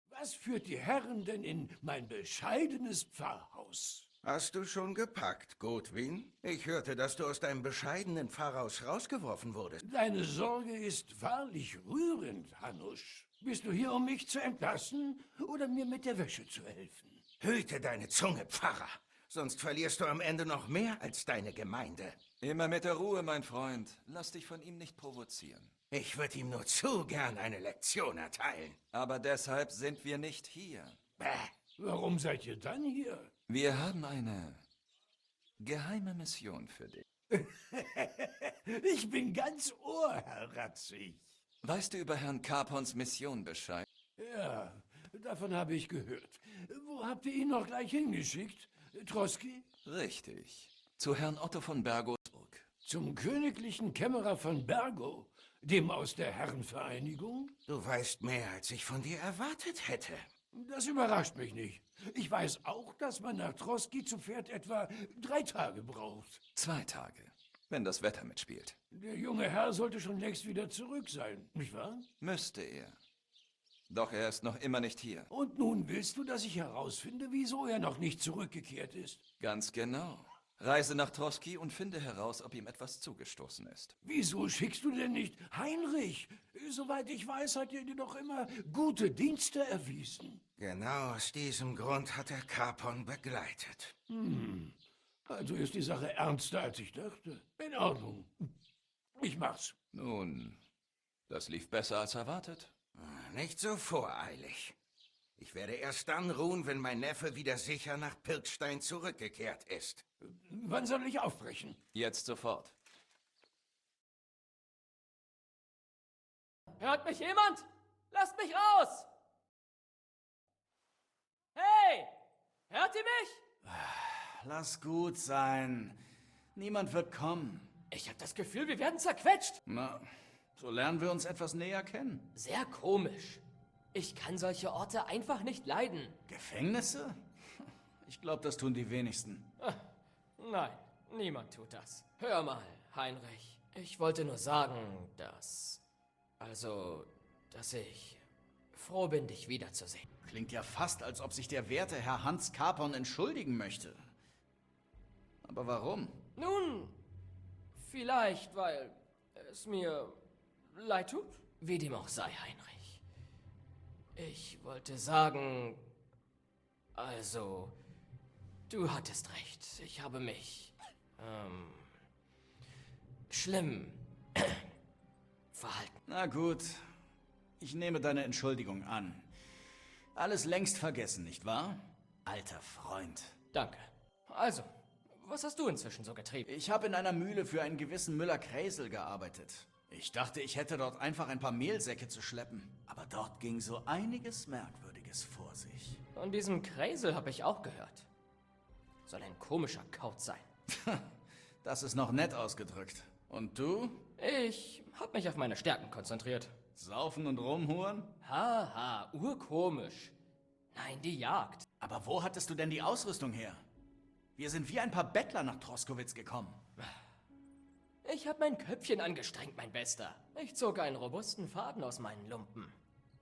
Was führt die Herren denn in mein bescheidenes Pfarrhaus? Hast du schon gepackt, Godwin? Ich hörte, dass du aus deinem bescheidenen Pfarrhaus rausgeworfen wurdest. Deine Sorge ist wahrlich rührend, Hanusch. Bist du hier, um mich zu entlassen oder mir mit der Wäsche zu helfen? Hüte deine Zunge, Pfarrer, sonst verlierst du am Ende noch mehr als deine Gemeinde. Immer mit der Ruhe, mein Freund. Lass dich von ihm nicht provozieren. Ich würde ihm nur zu gern eine Lektion erteilen. Aber deshalb sind wir nicht hier. Bäh, warum seid ihr dann hier? Wir haben eine geheime Mission für dich. Ich bin ganz Ohr, Herr Ratzig. Weißt du über Herrn Carpons Mission Bescheid? Ja, davon habe ich gehört. Wo habt ihr ihn noch gleich hingeschickt? Trotzki? Richtig. Zu Herrn Otto von Bergosburg. Zum königlichen Kämmerer von Bergo, dem aus der Herrenvereinigung? Du weißt mehr, als ich von dir erwartet hätte. Das überrascht mich nicht. Ich weiß auch, dass man nach Trotzki zu Pferd etwa 3 Tage braucht. 2 Tage, wenn das Wetter mitspielt. Der junge Herr sollte schon längst wieder zurück sein, nicht wahr? Müsste er. Doch er ist noch immer nicht hier. Und nun willst du, dass ich herausfinde, wieso er noch nicht zurückgekehrt ist? Ganz genau. Reise nach Trotzki und finde heraus, ob ihm etwas zugestoßen ist. Wieso schickst du denn nicht Heinrich? Soweit ich weiß, hat er dir doch immer gute Dienste erwiesen. Genau aus diesem Grund hat er Carpon begleitet. Also ist die Sache ernster, als ich dachte. In Ordnung. Ich mach's. Nun, das lief besser als erwartet. Nicht so voreilig. Ich werde erst dann ruhen, wenn mein Neffe wieder sicher nach Pirkstein zurückgekehrt ist. Wann soll ich aufbrechen? Jetzt sofort. Hört mich jemand? Lasst mich raus! Hey! Hört ihr mich? Lass gut sein. Niemand wird kommen. Ich habe das Gefühl, wir werden zerquetscht. Na, so lernen wir uns etwas näher kennen. Sehr komisch. Ich kann solche Orte einfach nicht leiden. Gefängnisse? Ich glaube, das tun die wenigsten. Nein, niemand tut das. Hör mal, Heinrich. Ich wollte nur sagen, dass ich froh bin, dich wiederzusehen. Klingt ja fast, als ob sich der werte Herr Hans Carpon entschuldigen möchte. Aber warum? Nun, vielleicht, weil es mir leid tut. Wie dem auch sei, Heinrich. Ich wollte sagen, du hattest recht. Ich habe mich, schlimm verhalten. Na gut, ich nehme deine Entschuldigung an. Alles längst vergessen, nicht wahr? Alter Freund. Danke. Also, was hast du inzwischen so getrieben? Ich habe in einer Mühle für einen gewissen Müller-Kräsel gearbeitet. Ich dachte, ich hätte dort einfach ein paar Mehlsäcke zu schleppen. Aber dort ging so einiges Merkwürdiges vor sich. Von diesem Kräsel habe ich auch gehört. Soll ein komischer Kaut sein. Das ist noch nett ausgedrückt. Und du? Ich habe mich auf meine Stärken konzentriert. Saufen und rumhuren? Haha, urkomisch. Nein, die Jagd. Aber wo hattest du denn die Ausrüstung her? Wir sind wie ein paar Bettler nach Troskowitz gekommen. Ich habe mein Köpfchen angestrengt, mein Bester. Ich zog einen robusten Faden aus meinen Lumpen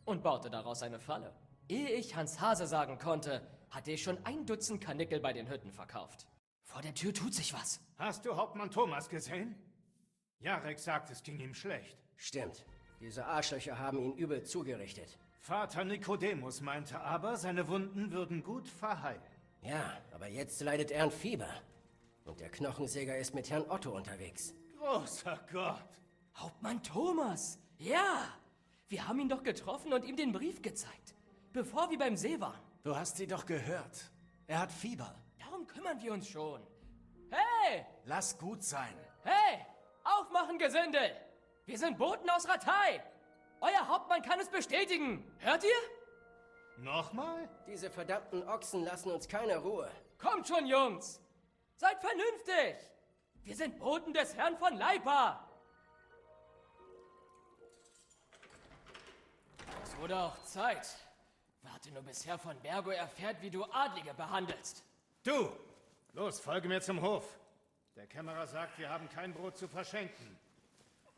und baute daraus eine Falle. Ehe ich Hans Hase sagen konnte, hatte ich schon 1 Dutzend Karnickel bei den Hütten verkauft. Vor der Tür tut sich was. Hast du Hauptmann Thomas gesehen? Jarek sagt, es ging ihm schlecht. Stimmt. Diese Arschlöcher haben ihn übel zugerichtet. Vater Nikodemus meinte aber, seine Wunden würden gut verheilen. Ja, aber jetzt leidet er an Fieber. Und der Knochensäger ist mit Herrn Otto unterwegs. Großer Gott! Hauptmann Thomas! Ja! Wir haben ihn doch getroffen und ihm den Brief gezeigt, bevor wir beim See waren. Du hast sie doch gehört. Er hat Fieber. Darum kümmern wir uns schon. Hey! Lass gut sein. Hey! Aufmachen, Gesindel! Wir sind Boten aus Ratei! Euer Hauptmann kann es bestätigen. Hört ihr? Nochmal? Diese verdammten Ochsen lassen uns keine Ruhe. Kommt schon, Jungs. Seid vernünftig. Wir sind Boten des Herrn von Leipa. Es wurde auch Zeit. Warte nur, bis Herr von Bergo erfährt, wie du Adlige behandelst. Du! Los, folge mir zum Hof. Der Kämmerer sagt, wir haben kein Brot zu verschenken.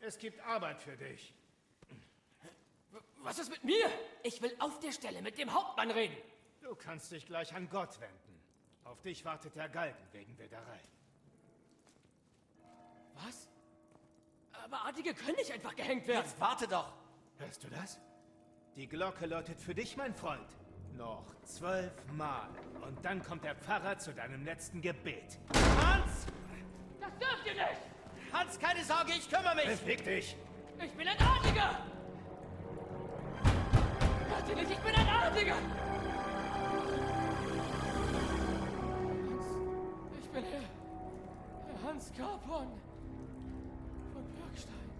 Es gibt Arbeit für dich. Was ist mit mir? Ich will auf der Stelle mit dem Hauptmann reden. Du kannst dich gleich an Gott wenden. Auf dich wartet der Galgen wegen Wilderei. Was? Aber Adlige können nicht einfach gehängt werden. Jetzt warte doch! Hörst du das? Die Glocke läutet für dich, mein Freund. Noch 12 Mal. Und dann kommt der Pfarrer zu deinem letzten Gebet. Hans! Das dürft ihr nicht! Hans, keine Sorge, ich kümmere mich! Beweg dich! Ich bin ein Adliger! Hört ihr nicht? Ich bin ein Adliger! Hans, ich bin Herr Hans Carpon von Birkstein.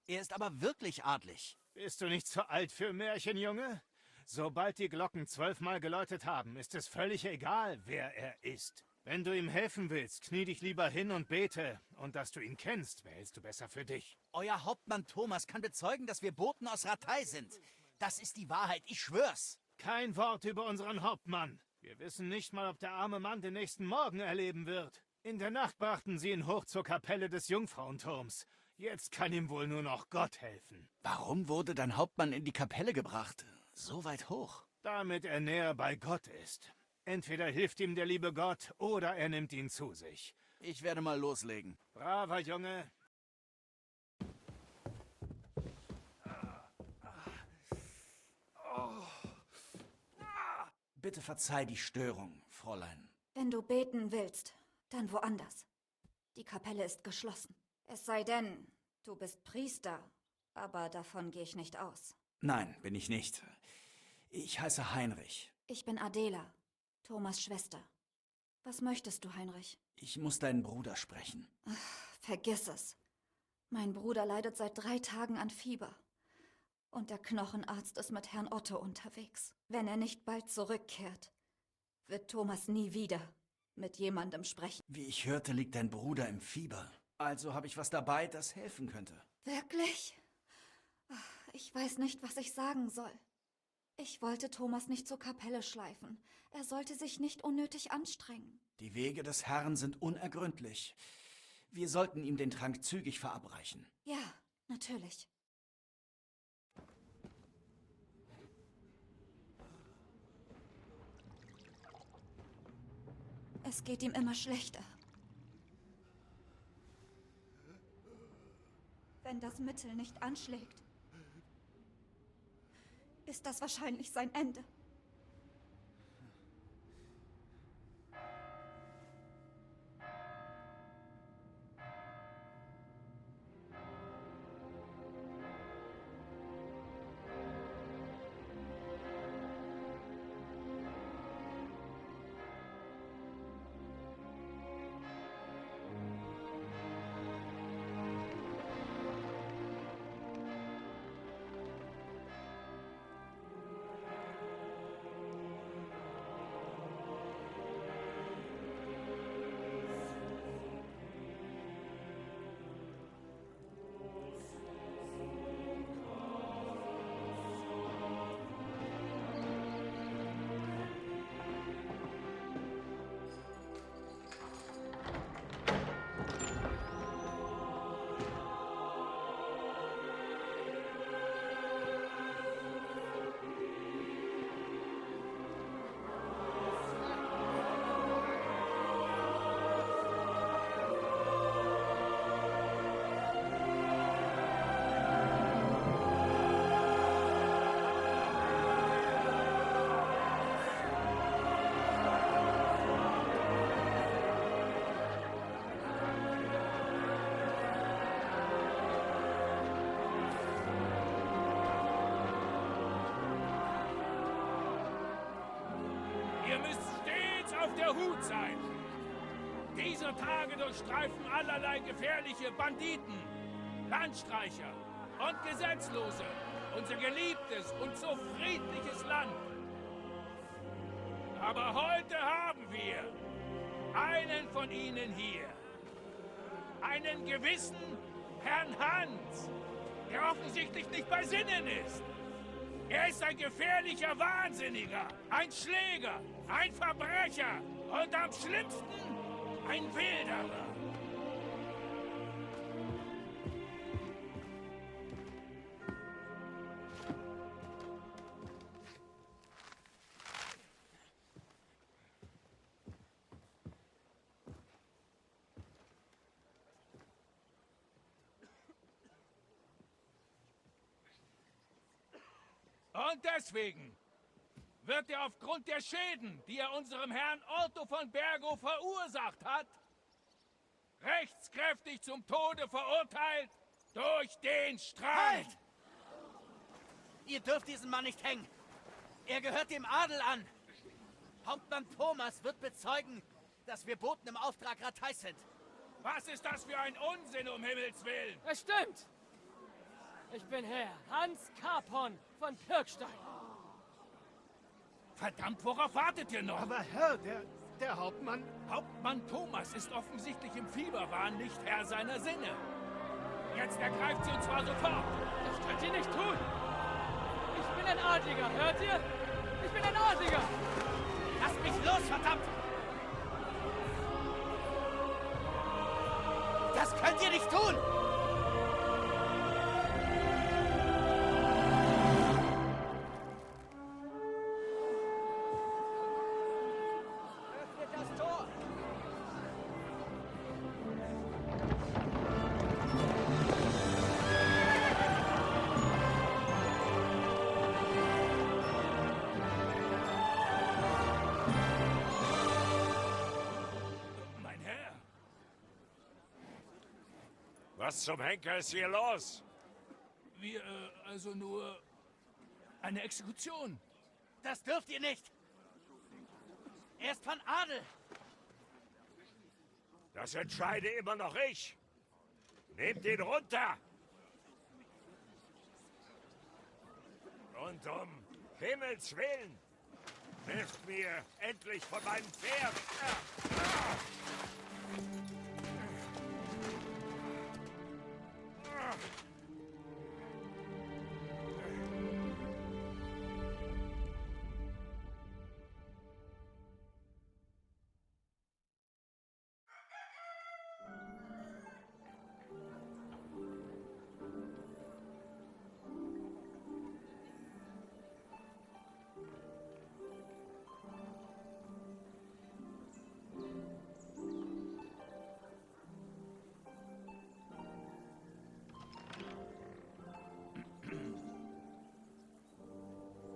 Er ist aber wirklich adlig. Bist du nicht zu alt für Märchen, Junge? Sobald die Glocken 12 Mal geläutet haben, ist es völlig egal, wer er ist. Wenn du ihm helfen willst, knie dich lieber hin und bete. Und dass du ihn kennst, behältst du besser für dich. Euer Hauptmann Thomas kann bezeugen, dass wir Boten aus Ratei sind. Das ist die Wahrheit, ich schwör's. Kein Wort über unseren Hauptmann. Wir wissen nicht mal, ob der arme Mann den nächsten Morgen erleben wird. In der Nacht brachten sie ihn hoch zur Kapelle des Jungfrauenturms. Jetzt kann ihm wohl nur noch Gott helfen. Warum wurde dein Hauptmann in die Kapelle gebracht? So weit hoch? Damit er näher bei Gott ist. Entweder hilft ihm der liebe Gott, oder er nimmt ihn zu sich. Ich werde mal loslegen. Braver Junge. Bitte verzeih die Störung, Fräulein. Wenn du beten willst, dann woanders. Die Kapelle ist geschlossen. Es sei denn, du bist Priester, aber davon gehe ich nicht aus. Nein, bin ich nicht. Ich heiße Heinrich. Ich bin Adela, Thomas' Schwester. Was möchtest du, Heinrich? Ich muss deinen Bruder sprechen. Ach, vergiss es. Mein Bruder leidet seit 3 Tagen an Fieber. Und der Knochenarzt ist mit Herrn Otto unterwegs. Wenn er nicht bald zurückkehrt, wird Thomas nie wieder mit jemandem sprechen. Wie ich hörte, liegt dein Bruder im Fieber. Also habe ich was dabei, das helfen könnte. Wirklich? Ach, ich weiß nicht, was ich sagen soll. Ich wollte Thomas nicht zur Kapelle schleifen. Er sollte sich nicht unnötig anstrengen. Die Wege des Herrn sind unergründlich. Wir sollten ihm den Trank zügig verabreichen. Ja, natürlich. Es geht ihm immer schlechter. Wenn das Mittel nicht anschlägt, ist das wahrscheinlich sein Ende. Hut sein. Diese Tage durchstreifen allerlei gefährliche Banditen, Landstreicher und Gesetzlose unser geliebtes und so friedliches Land. Aber heute haben wir einen von ihnen hier. Einen gewissen Herrn Hans, der offensichtlich nicht bei Sinnen ist. Er ist ein gefährlicher Wahnsinniger, ein Schläger, ein Verbrecher und am schlimmsten ein Wilderer. Und deswegen wird er aufgrund der Schäden, die er unserem Herrn Otto von Bergo verursacht hat, rechtskräftig zum Tode verurteilt durch den Strang. Halt! Ihr dürft diesen Mann nicht hängen. Er gehört dem Adel an. Hauptmann Thomas wird bezeugen, dass wir Boten im Auftrag Rateis sind. Was ist das für ein Unsinn, um Himmels Willen? Es stimmt! Ich bin Herr Hans Capon von Pirkstein. Verdammt, worauf wartet ihr noch? Aber Herr, der Hauptmann... Hauptmann Thomas ist offensichtlich im Fieberwahn nicht Herr seiner Sinne. Jetzt ergreift sie uns zwar sofort. Das könnt ihr nicht tun! Ich bin ein Adliger, hört ihr? Ich bin ein Adliger! Lasst mich los, verdammt! Das könnt ihr nicht tun! Öffnet das Tor! Mein Herr! Was zum Henker ist hier los? Wir, also nur eine Exekution. Das dürft ihr nicht! Er ist von Adel! Das entscheide immer noch ich. Nehmt ihn runter! Und um Himmels Willen, hilft mir endlich von meinem Pferd!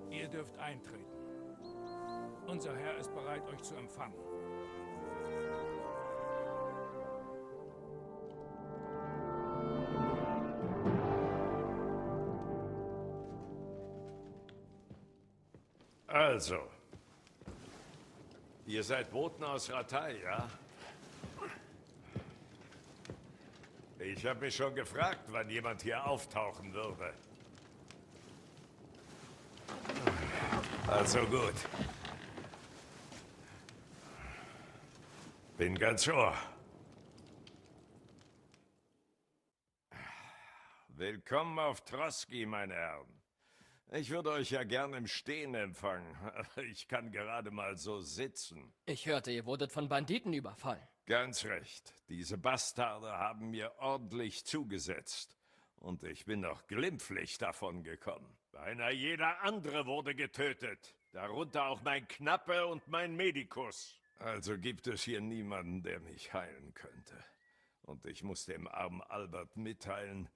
Ihr dürft eintreten. Unser Herr ist bereit, euch zu empfangen. Also, ihr seid Boten aus Ratay, ja? Ich habe mich schon gefragt, wann jemand hier auftauchen würde. Also gut. Bin ganz ohr. Willkommen auf Troski, meine Herren. Ich würde euch ja gern im Stehen empfangen, aber ich kann gerade mal so sitzen. Ich hörte, ihr wurdet von Banditen überfallen. Ganz recht. Diese Bastarde haben mir ordentlich zugesetzt. Und ich bin noch glimpflich davon gekommen. Beinahe jeder andere wurde getötet. Darunter auch mein Knappe und mein Medikus. Also gibt es hier niemanden, der mich heilen könnte. Und ich muss dem armen Albert mitteilen,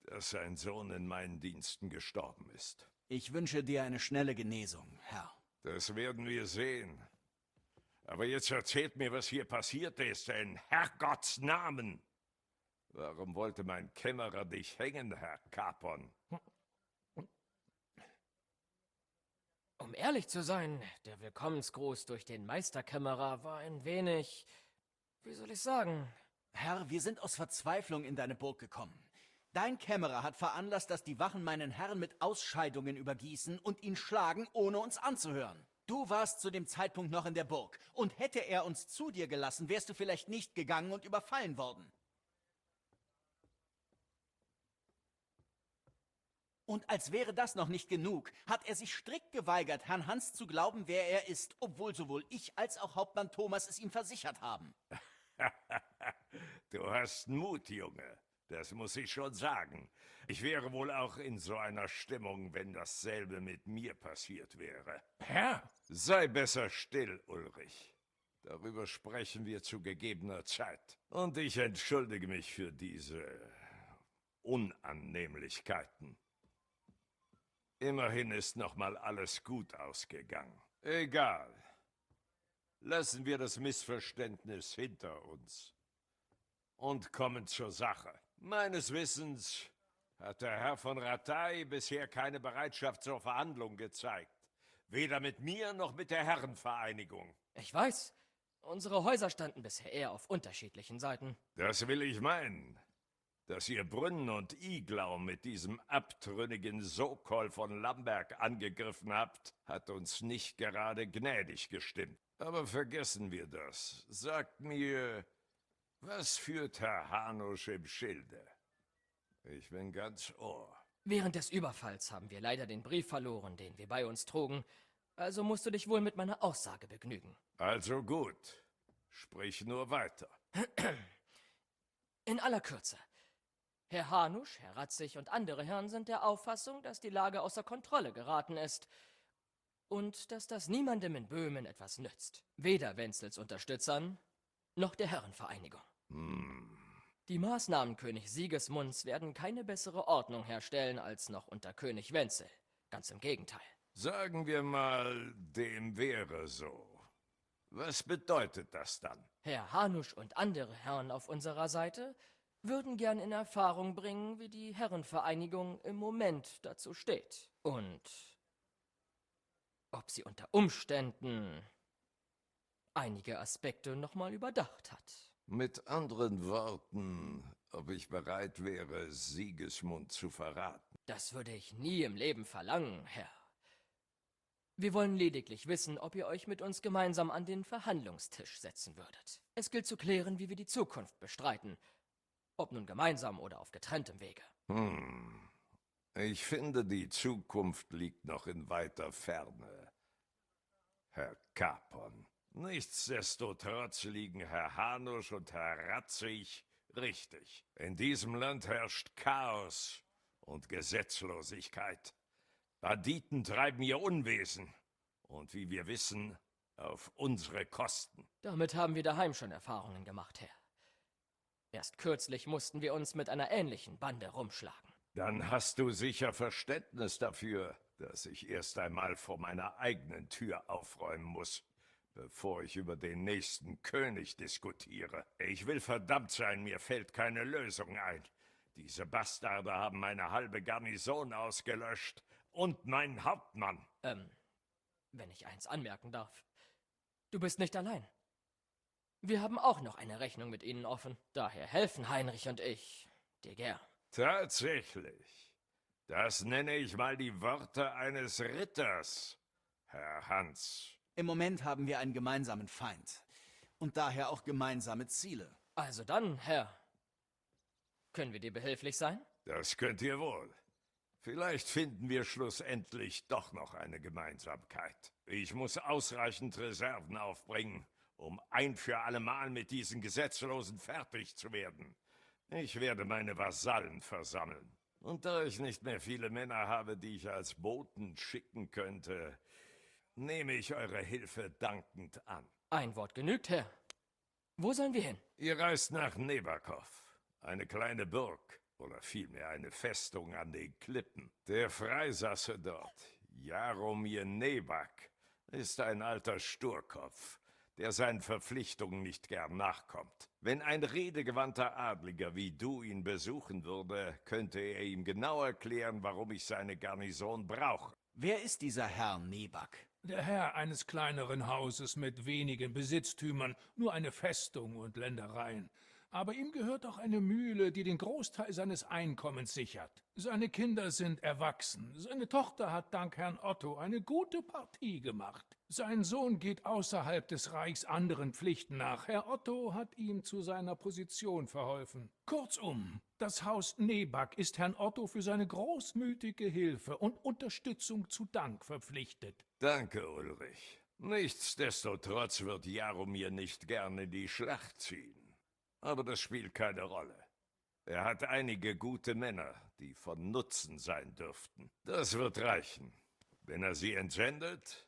dass sein Sohn in meinen Diensten gestorben ist. Ich wünsche dir eine schnelle Genesung, Herr. Das werden wir sehen. Aber jetzt erzählt mir, was hier passiert ist, in Herrgotts Namen. Warum wollte mein Kämmerer dich hängen, Herr Capon? Um ehrlich zu sein, der Willkommensgruß durch den Meisterkämmerer war ein wenig... Wie soll ich sagen? Herr, wir sind aus Verzweiflung in deine Burg gekommen. Dein Kämmerer hat veranlasst, dass die Wachen meinen Herrn mit Ausscheidungen übergießen und ihn schlagen, ohne uns anzuhören. Du warst zu dem Zeitpunkt noch in der Burg, und hätte er uns zu dir gelassen, wärst du vielleicht nicht gegangen und überfallen worden. Und als wäre das noch nicht genug, hat er sich strikt geweigert, Herrn Hans zu glauben, wer er ist, obwohl sowohl ich als auch Hauptmann Thomas es ihm versichert haben. Du hast Mut, Junge. Das muss ich schon sagen. Ich wäre wohl auch in so einer Stimmung, wenn dasselbe mit mir passiert wäre. Herr! Sei besser still, Ulrich. Darüber sprechen wir zu gegebener Zeit. Und ich entschuldige mich für diese Unannehmlichkeiten. Immerhin ist noch mal alles gut ausgegangen. Egal. Lassen wir das Missverständnis hinter uns. Und kommen zur Sache. Meines Wissens hat der Herr von Rattay bisher keine Bereitschaft zur Verhandlung gezeigt. Weder mit mir noch mit der Herrenvereinigung. Ich weiß, unsere Häuser standen bisher eher auf unterschiedlichen Seiten. Das will ich meinen. Dass ihr Brünn und Iglau mit diesem abtrünnigen Sokol von Lamberg angegriffen habt, hat uns nicht gerade gnädig gestimmt. Aber vergessen wir das. Sagt mir, was führt Herr Hanusch im Schilde? Ich bin ganz Ohr. Während des Überfalls haben wir leider den Brief verloren, den wir bei uns trugen. Also musst du dich wohl mit meiner Aussage begnügen. Also gut. Sprich nur weiter. In aller Kürze. Herr Hanusch, Herr Ratzig und andere Herren sind der Auffassung, dass die Lage außer Kontrolle geraten ist. Und dass das niemandem in Böhmen etwas nützt. Weder Wenzels Unterstützern, noch der Herrenvereinigung. Die Maßnahmen König Sigismunds werden keine bessere Ordnung herstellen als noch unter König Wenzel. Ganz im Gegenteil. Sagen wir mal, dem wäre so. Was bedeutet das dann? Herr Hanusch und andere Herren auf unserer Seite würden gern in Erfahrung bringen, wie die Herrenvereinigung im Moment dazu steht. Und ob sie unter Umständen einige Aspekte nochmal überdacht hat. Mit anderen Worten, ob ich bereit wäre, Sigismund zu verraten. Das würde ich nie im Leben verlangen, Herr. Wir wollen lediglich wissen, ob ihr euch mit uns gemeinsam an den Verhandlungstisch setzen würdet. Es gilt zu klären, wie wir die Zukunft bestreiten. Ob nun gemeinsam oder auf getrenntem Wege. Ich finde, die Zukunft liegt noch in weiter Ferne, Herr Capon. Nichtsdestotrotz liegen Herr Hanusch und Herr Ratzig richtig. In diesem Land herrscht Chaos und Gesetzlosigkeit. Banditen treiben ihr Unwesen. Und wie wir wissen, auf unsere Kosten. Damit haben wir daheim schon Erfahrungen gemacht, Herr. Erst kürzlich mussten wir uns mit einer ähnlichen Bande rumschlagen. Dann hast du sicher Verständnis dafür, dass ich erst einmal vor meiner eigenen Tür aufräumen muss, bevor ich über den nächsten König diskutiere. Ich will verdammt sein, mir fällt keine Lösung ein. Diese Bastarde haben meine halbe Garnison ausgelöscht und meinen Hauptmann. Wenn ich eins anmerken darf. Du bist nicht allein. Wir haben auch noch eine Rechnung mit ihnen offen. Daher helfen Heinrich und ich dir gern. Tatsächlich. Das nenne ich mal die Worte eines Ritters, Herr Hans. Im Moment haben wir einen gemeinsamen Feind. Und daher auch gemeinsame Ziele. Also dann, Herr. Können wir dir behilflich sein? Das könnt ihr wohl. Vielleicht finden wir schlussendlich doch noch eine Gemeinsamkeit. Ich muss ausreichend Reserven aufbringen, um ein für allemal mit diesen Gesetzlosen fertig zu werden. Ich werde meine Vasallen versammeln. Und da ich nicht mehr viele Männer habe, die ich als Boten schicken könnte, nehme ich eure Hilfe dankend an. Ein Wort genügt, Herr. Wo sollen wir hin? Ihr reist nach Nebakov, eine kleine Burg, oder vielmehr eine Festung an den Klippen. Der Freisasse dort, Jaromir Nebak, ist ein alter Sturkopf, der seinen Verpflichtungen nicht gern nachkommt. Wenn ein redegewandter Adliger wie du ihn besuchen würde, könnte er ihm genau erklären, warum ich seine Garnison brauche. Wer ist dieser Herr Nebak? Der Herr eines kleineren Hauses mit wenigen Besitztümern, nur eine Festung und Ländereien. Aber ihm gehört auch eine Mühle, die den Großteil seines Einkommens sichert. Seine Kinder sind erwachsen. Seine Tochter hat dank Herrn Otto eine gute Partie gemacht. Sein Sohn geht außerhalb des Reichs anderen Pflichten nach. Herr Otto hat ihm zu seiner Position verholfen. Kurzum, das Haus Nebak ist Herrn Otto für seine großmütige Hilfe und Unterstützung zu Dank verpflichtet. Danke, Ulrich. Nichtsdestotrotz wird Jaromir nicht gerne die Schlacht ziehen. Aber das spielt keine Rolle. Er hat einige gute Männer, die von Nutzen sein dürften. Das wird reichen. Wenn er sie entsendet,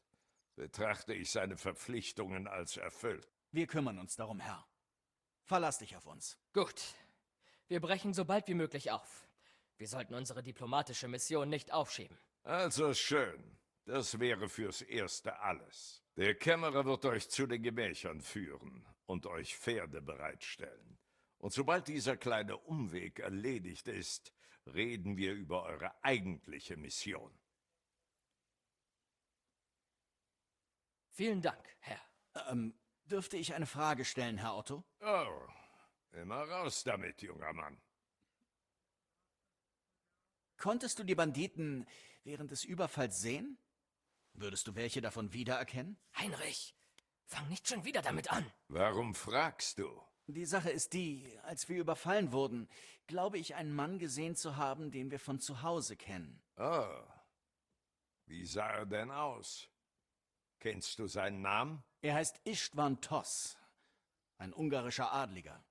betrachte ich seine Verpflichtungen als erfüllt. Wir kümmern uns darum, Herr. Verlass dich auf uns. Gut. Wir brechen so bald wie möglich auf. Wir sollten unsere diplomatische Mission nicht aufschieben. Also schön. Das wäre fürs Erste alles. Der Kämmerer wird euch zu den Gemächern führen und euch Pferde bereitstellen. Und sobald dieser kleine Umweg erledigt ist, reden wir über eure eigentliche Mission. Vielen Dank, Herr. Dürfte ich eine Frage stellen, Herr Otto? Oh, immer raus damit, junger Mann. Konntest du die Banditen während des Überfalls sehen? Würdest du welche davon wiedererkennen? Heinrich, fang nicht schon wieder damit an. Warum fragst du? Die Sache ist die, als wir überfallen wurden, glaube ich, einen Mann gesehen zu haben, den wir von zu Hause kennen. Oh, wie sah er denn aus? Kennst du seinen Namen? Er heißt István Toss, ein ungarischer Adliger.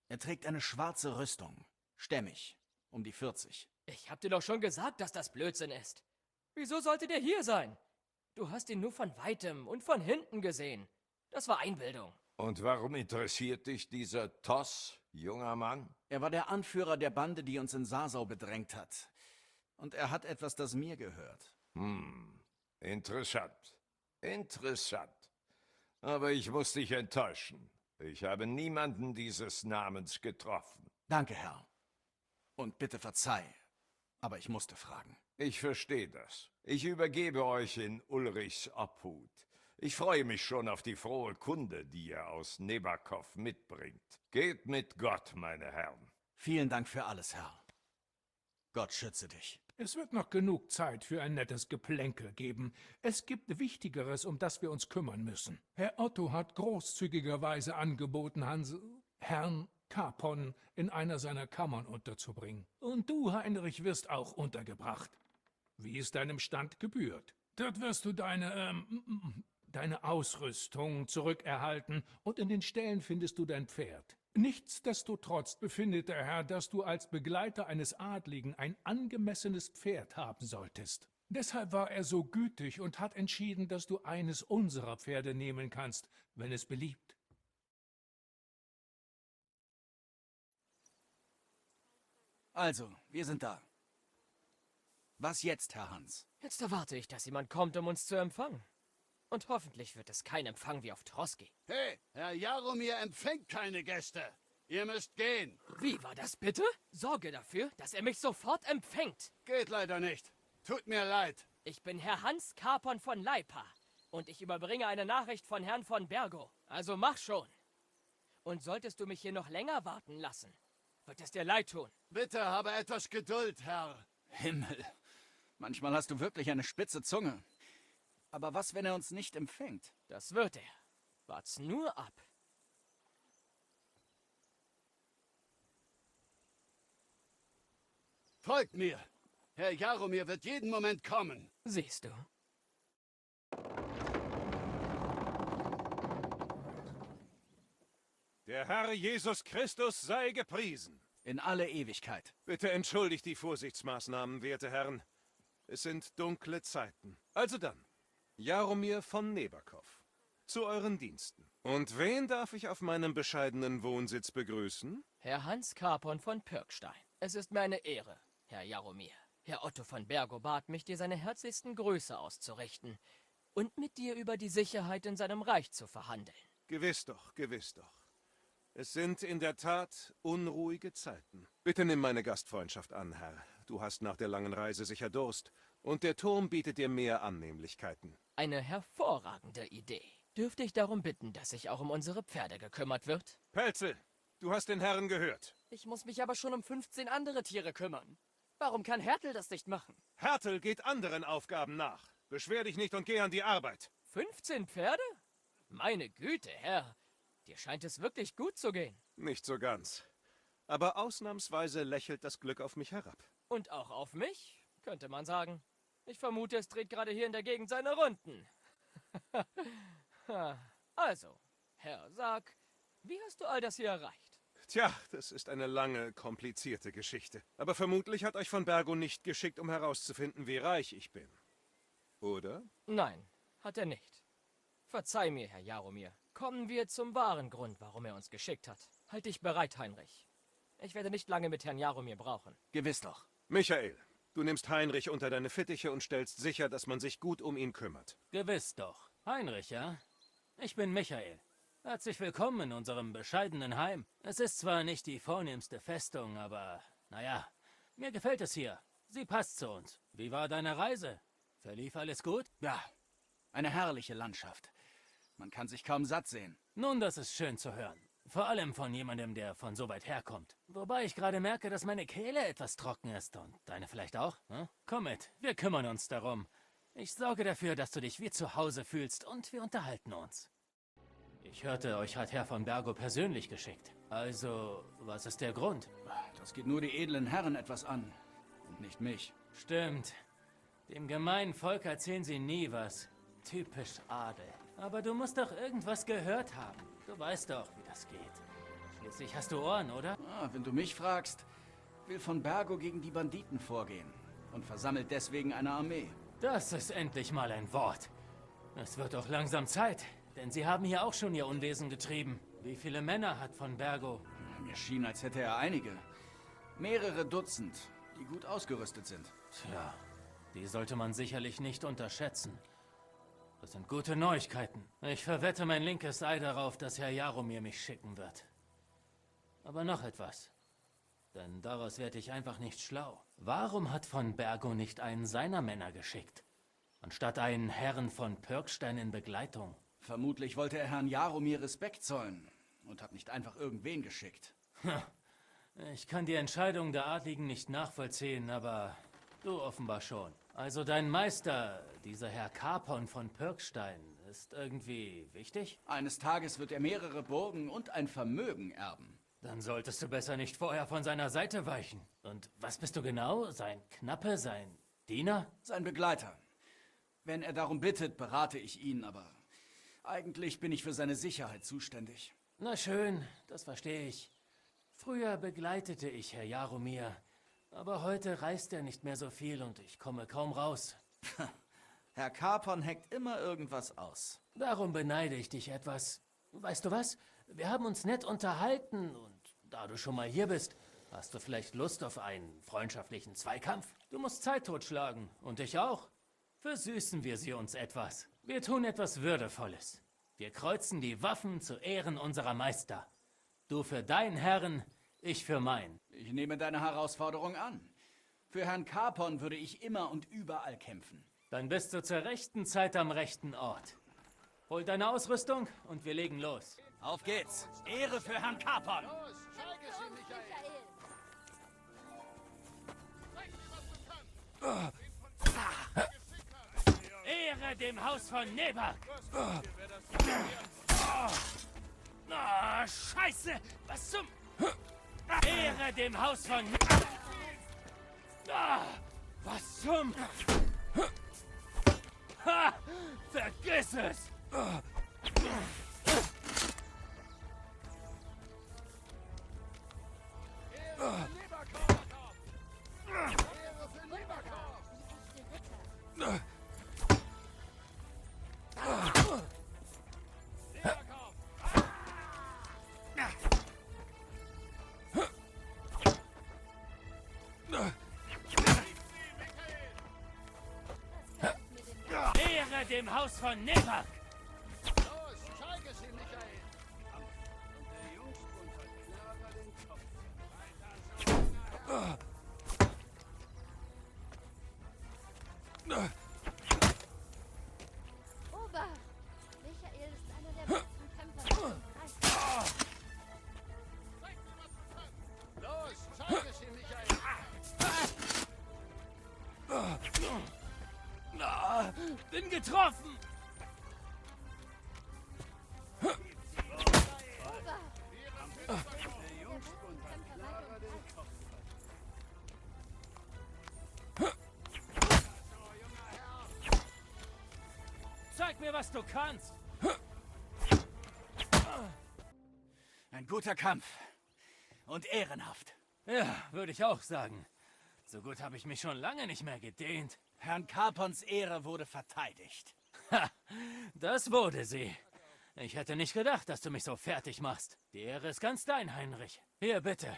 Er trägt eine schwarze Rüstung, stämmig, um die 40. Ich hab dir doch schon gesagt, dass das Blödsinn ist. Wieso sollte der hier sein? Du hast ihn nur von Weitem und von hinten gesehen. Das war Einbildung. Und warum interessiert dich dieser Toss, junger Mann? Er war der Anführer der Bande, die uns in Sasau bedrängt hat. Und er hat etwas, das mir gehört. Interessant. Interessant. Aber ich muss dich enttäuschen. Ich habe niemanden dieses Namens getroffen. Danke, Herr. Und bitte verzeih, aber ich musste fragen. Ich verstehe das. Ich übergebe euch in Ulrichs Obhut. Ich freue mich schon auf die frohe Kunde, die ihr aus Nebakow mitbringt. Geht mit Gott, meine Herren. Vielen Dank für alles, Herr. Gott schütze dich. Es wird noch genug Zeit für ein nettes Geplänkel geben. Es gibt Wichtigeres, um das wir uns kümmern müssen. Herr Otto hat großzügigerweise angeboten, Herrn Capon in einer seiner Kammern unterzubringen. Und du, Heinrich, wirst auch untergebracht. Wie es deinem Stand gebührt. Dort wirst du deine Ausrüstung zurückerhalten und in den Ställen findest du dein Pferd. Nichtsdestotrotz befindet der Herr, dass du als Begleiter eines Adligen ein angemessenes Pferd haben solltest. Deshalb war er so gütig und hat entschieden, dass du eines unserer Pferde nehmen kannst, wenn es beliebt. Also, wir sind da. Was jetzt, Herr Hans? Jetzt erwarte ich, dass jemand kommt, um uns zu empfangen. Und hoffentlich wird es kein Empfang wie auf Troski. Hey, Herr Jaromir empfängt keine Gäste. Ihr müsst gehen. Wie war das bitte? Sorge dafür, dass er mich sofort empfängt. Geht leider nicht. Tut mir leid. Ich bin Herr Hans Capon von Leipa. Und ich überbringe eine Nachricht von Herrn von Bergo. Also mach schon. Und solltest du mich hier noch länger warten lassen, wird es dir leid tun. Bitte habe etwas Geduld, Herr. Himmel, manchmal hast du wirklich eine spitze Zunge. Aber was, wenn er uns nicht empfängt? Das wird er. Wart's nur ab. Folgt mir. Herr Jaromir wird jeden Moment kommen. Siehst du. Der Herr Jesus Christus sei gepriesen. In alle Ewigkeit. Bitte entschuldigt die Vorsichtsmaßnahmen, werte Herren. Es sind dunkle Zeiten. Also dann, Jaromir von Nebakow, zu euren Diensten. Und wen darf ich auf meinem bescheidenen Wohnsitz begrüßen? Herr Hans Capon von Pirkstein. Es ist mir eine Ehre, Herr Jaromir. Herr Otto von Bergo bat mich, dir seine herzlichsten Grüße auszurichten und mit dir über die Sicherheit in seinem Reich zu verhandeln. Gewiss doch, gewiss doch. Es sind in der Tat unruhige Zeiten. Bitte nimm meine Gastfreundschaft an, Herr. Du hast nach der langen Reise sicher Durst Und der Turm bietet dir mehr Annehmlichkeiten. Eine hervorragende Idee. Dürfte ich darum bitten, dass sich auch um unsere Pferde gekümmert wird? Pelzel, du hast den Herrn gehört. Ich muss mich aber schon um 15 andere Tiere kümmern. Warum kann Hertel das nicht machen? Hertel geht anderen Aufgaben nach. Beschwer dich nicht und geh an die Arbeit. 15 Pferde? Meine Güte, Herr. Dir scheint es wirklich gut zu gehen. Nicht so ganz. Aber ausnahmsweise lächelt das Glück auf mich herab. Und auch auf mich, könnte man sagen. Ich vermute, es dreht gerade hier in der Gegend seine Runden. Also, Herr, sag, wie hast du all das hier erreicht? Tja, das ist eine lange, komplizierte Geschichte. Aber vermutlich hat euch von Bergo nicht geschickt, um herauszufinden, wie reich ich bin. Oder? Nein, hat er nicht. Verzeih mir, Herr Jaromir. Kommen wir zum wahren Grund, warum er uns geschickt hat. Halt dich bereit, Heinrich. Ich werde nicht lange mit Herrn Jaromir brauchen. Gewiss doch. Michael, du nimmst Heinrich unter deine Fittiche und stellst sicher, dass man sich gut um ihn kümmert. Gewiss doch. Heinrich, ja? Ich bin Michael. Herzlich willkommen in unserem bescheidenen Heim. Es ist zwar nicht die vornehmste Festung, aber naja, mir gefällt es hier. Sie passt zu uns. Wie war deine Reise? Verlief alles gut? Ja, eine herrliche Landschaft. Man kann sich kaum satt sehen. Nun, das ist schön zu hören. Vor allem von jemandem, der von so weit herkommt. Wobei ich gerade merke, dass meine Kehle etwas trocken ist. Und deine vielleicht auch? Hm? Komm mit, wir kümmern uns darum. Ich sorge dafür, dass du dich wie zu Hause fühlst und wir unterhalten uns. Ich hörte, euch hat Herr von Bergo persönlich geschickt. Also, was ist der Grund? Das geht nur die edlen Herren etwas an. Und nicht mich. Stimmt. Dem gemeinen Volk erzählen sie nie was. Typisch Adel. Aber du musst doch irgendwas gehört haben. Du weißt doch, wie das geht. Schließlich hast du Ohren, oder? Wenn du mich fragst, will von Bergo gegen die Banditen vorgehen und versammelt deswegen eine Armee. Das ist endlich mal ein Wort. Es wird doch langsam Zeit, denn sie haben hier auch schon ihr Unwesen getrieben. Wie viele Männer hat von Bergo? Mir schien, als hätte er einige. Mehrere Dutzend, die gut ausgerüstet sind. Tja, die sollte man sicherlich nicht unterschätzen. Das sind gute Neuigkeiten. Ich verwette mein linkes Ei darauf, dass Herr Jaromir mich schicken wird. Aber noch etwas. Denn daraus werde ich einfach nicht schlau. Warum hat von Bergo nicht einen seiner Männer geschickt, anstatt einen Herrn von Pirkstein in Begleitung? Vermutlich wollte er Herrn Jaromir Respekt zollen und hat nicht einfach irgendwen geschickt. Ich kann die Entscheidung der Adligen nicht nachvollziehen, aber du offenbar schon. Also dein Meister, dieser Herr Kapon von Pirkstein, ist irgendwie wichtig? Eines Tages wird er mehrere Burgen und ein Vermögen erben. Dann solltest du besser nicht vorher von seiner Seite weichen. Und was bist du genau? Sein Knappe, sein Diener? Sein Begleiter. Wenn er darum bittet, berate ich ihn, aber eigentlich bin ich für seine Sicherheit zuständig. Na schön, das verstehe ich. Früher begleitete ich Herr Jaromir, aber heute reist er nicht mehr so viel und ich komme kaum raus. Herr Kapon heckt immer irgendwas aus. Darum beneide ich dich etwas. Weißt du was? Wir haben uns nett unterhalten und da du schon mal hier bist, hast du vielleicht Lust auf einen freundschaftlichen Zweikampf? Du musst Zeit totschlagen und ich auch. Versüßen wir sie uns etwas. Wir tun etwas Würdevolles. Wir kreuzen die Waffen zu Ehren unserer Meister. Du für deinen Herren, ich für meinen. Ich nehme deine Herausforderung an. Für Herrn Kapon würde ich immer und überall kämpfen. Dann bist du zur rechten Zeit am rechten Ort. Hol deine Ausrüstung und wir legen los. Auf geht's. Ehre für Herrn Kapon. Ehre dem Haus von Nebak. Scheiße! Was zum... Ehre dem Haus von... was zum... vergiss es! Ehre dem Haus von Nebak! Los, zeige sie, Michael! Und der Jungspund hat klarer den Kopf. Bin getroffen! Zeig mir, was du kannst! Ein guter Kampf. Und ehrenhaft. Ja, würde ich auch sagen. So gut habe ich mich schon lange nicht mehr gedehnt. Herrn Carpons Ehre wurde verteidigt. Ha, das wurde sie. Ich hätte nicht gedacht, dass du mich so fertig machst. Die Ehre ist ganz dein, Heinrich. Hier, bitte.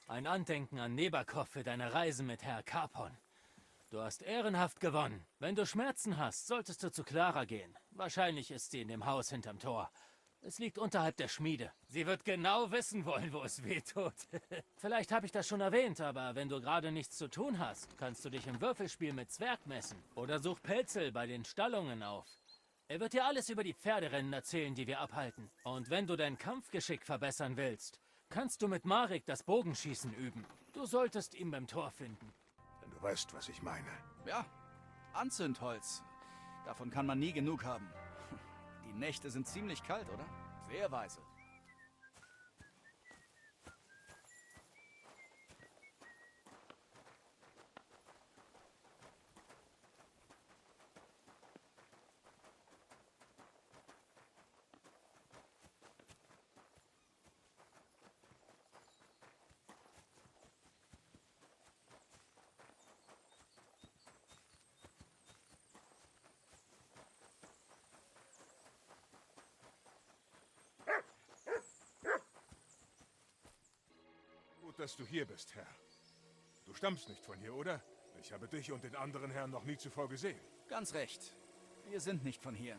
Ein Andenken an Neberkopf für deine Reisen mit Herr Carpon. Du hast ehrenhaft gewonnen. Wenn du Schmerzen hast, solltest du zu Clara gehen. Wahrscheinlich ist sie in dem Haus hinterm Tor. Es liegt unterhalb der Schmiede. Sie wird genau wissen wollen, wo es weh tut. Vielleicht habe ich das schon erwähnt, aber wenn du gerade nichts zu tun hast, kannst du dich im Würfelspiel mit Zwerg messen. Oder such Pelzel bei den Stallungen auf. Er wird dir alles über die Pferderennen erzählen, die wir abhalten. Und wenn du dein Kampfgeschick verbessern willst, kannst du mit Marek das Bogenschießen üben. Du solltest ihn beim Tor finden. Du weißt, was ich meine. Ja, Anzündholz. Davon kann man nie genug haben. Die Nächte sind ziemlich kalt, oder? Sehr weise. Gut, dass du hier bist, Herr. Du stammst nicht von hier, oder? Ich habe dich und den anderen Herrn noch nie zuvor gesehen. Ganz recht. Wir sind nicht von hier.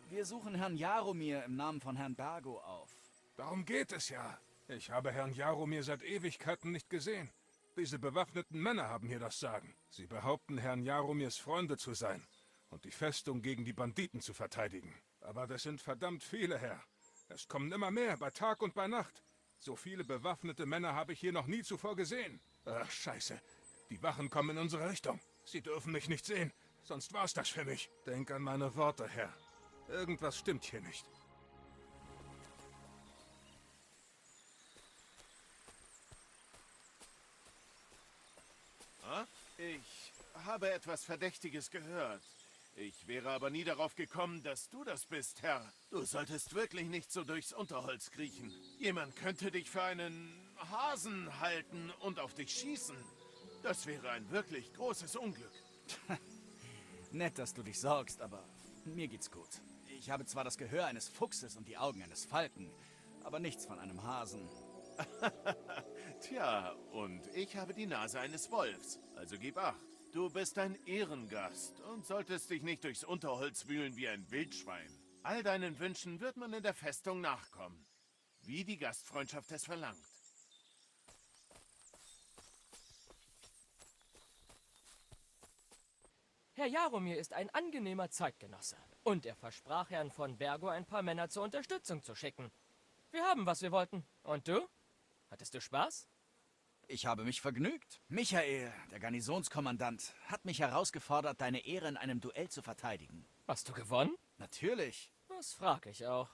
Wir suchen Herrn Jaromir im Namen von Herrn Bergo auf. Darum geht es ja. Ich habe Herrn Jaromir seit Ewigkeiten nicht gesehen. Diese bewaffneten Männer haben hier das Sagen. Sie behaupten, Herrn Jaromirs Freunde zu sein und die Festung gegen die Banditen zu verteidigen. Aber das sind verdammt viele, Herr. Es kommen immer mehr, bei Tag und bei Nacht. So viele bewaffnete Männer habe ich hier noch nie zuvor gesehen. Ach, scheiße. Die Wachen kommen in unsere Richtung. Sie dürfen mich nicht sehen, sonst war's das für mich. Denk an meine Worte, Herr. Irgendwas stimmt hier nicht. Ich habe etwas Verdächtiges gehört. Ich wäre aber nie darauf gekommen, dass du das bist, Herr. Du solltest wirklich nicht so durchs Unterholz kriechen. Jemand könnte dich für einen Hasen halten und auf dich schießen. Das wäre ein wirklich großes Unglück. Nett, dass du dich sorgst, aber mir geht's gut. Ich habe zwar das Gehör eines Fuchses und die Augen eines Falken, aber nichts von einem Hasen. Tja, und ich habe die Nase eines Wolfs, also gib acht. Du bist ein Ehrengast und solltest dich nicht durchs Unterholz wühlen wie ein Wildschwein. All deinen Wünschen wird man in der Festung nachkommen, wie die Gastfreundschaft es verlangt. Herr Jaromir ist ein angenehmer Zeitgenosse. Und er versprach Herrn von Bergo, ein paar Männer zur Unterstützung zu schicken. Wir haben, was wir wollten. Und du? Hattest du Spaß? Ich habe mich vergnügt. Michael, der Garnisonskommandant, hat mich herausgefordert, deine Ehre in einem Duell zu verteidigen. Hast du gewonnen? Natürlich. Das frage ich auch.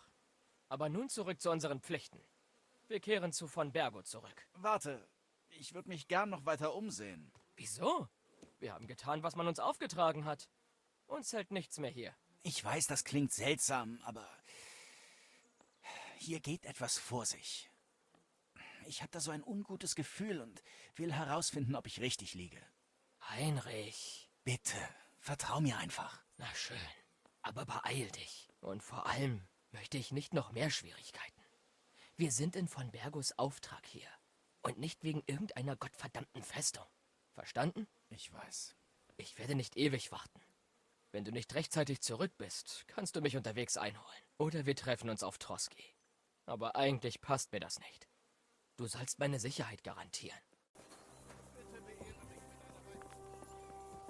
Aber nun zurück zu unseren Pflichten. Wir kehren zu von Bergo zurück. Warte, ich würde mich gern noch weiter umsehen. Wieso? Wir haben getan, was man uns aufgetragen hat. Uns hält nichts mehr hier. Ich weiß, das klingt seltsam, aber hier geht etwas vor sich. Ich habe da so ein ungutes Gefühl und will herausfinden, ob ich richtig liege. Heinrich. Bitte, vertrau mir einfach. Na schön, aber beeil dich. Und vor allem möchte ich nicht noch mehr Schwierigkeiten. Wir sind in von Bergos Auftrag hier. Und nicht wegen irgendeiner gottverdammten Festung. Verstanden? Ich weiß. Ich werde nicht ewig warten. Wenn du nicht rechtzeitig zurück bist, kannst du mich unterwegs einholen. Oder wir treffen uns auf Troski. Aber eigentlich passt mir das nicht. Du sollst meine Sicherheit garantieren.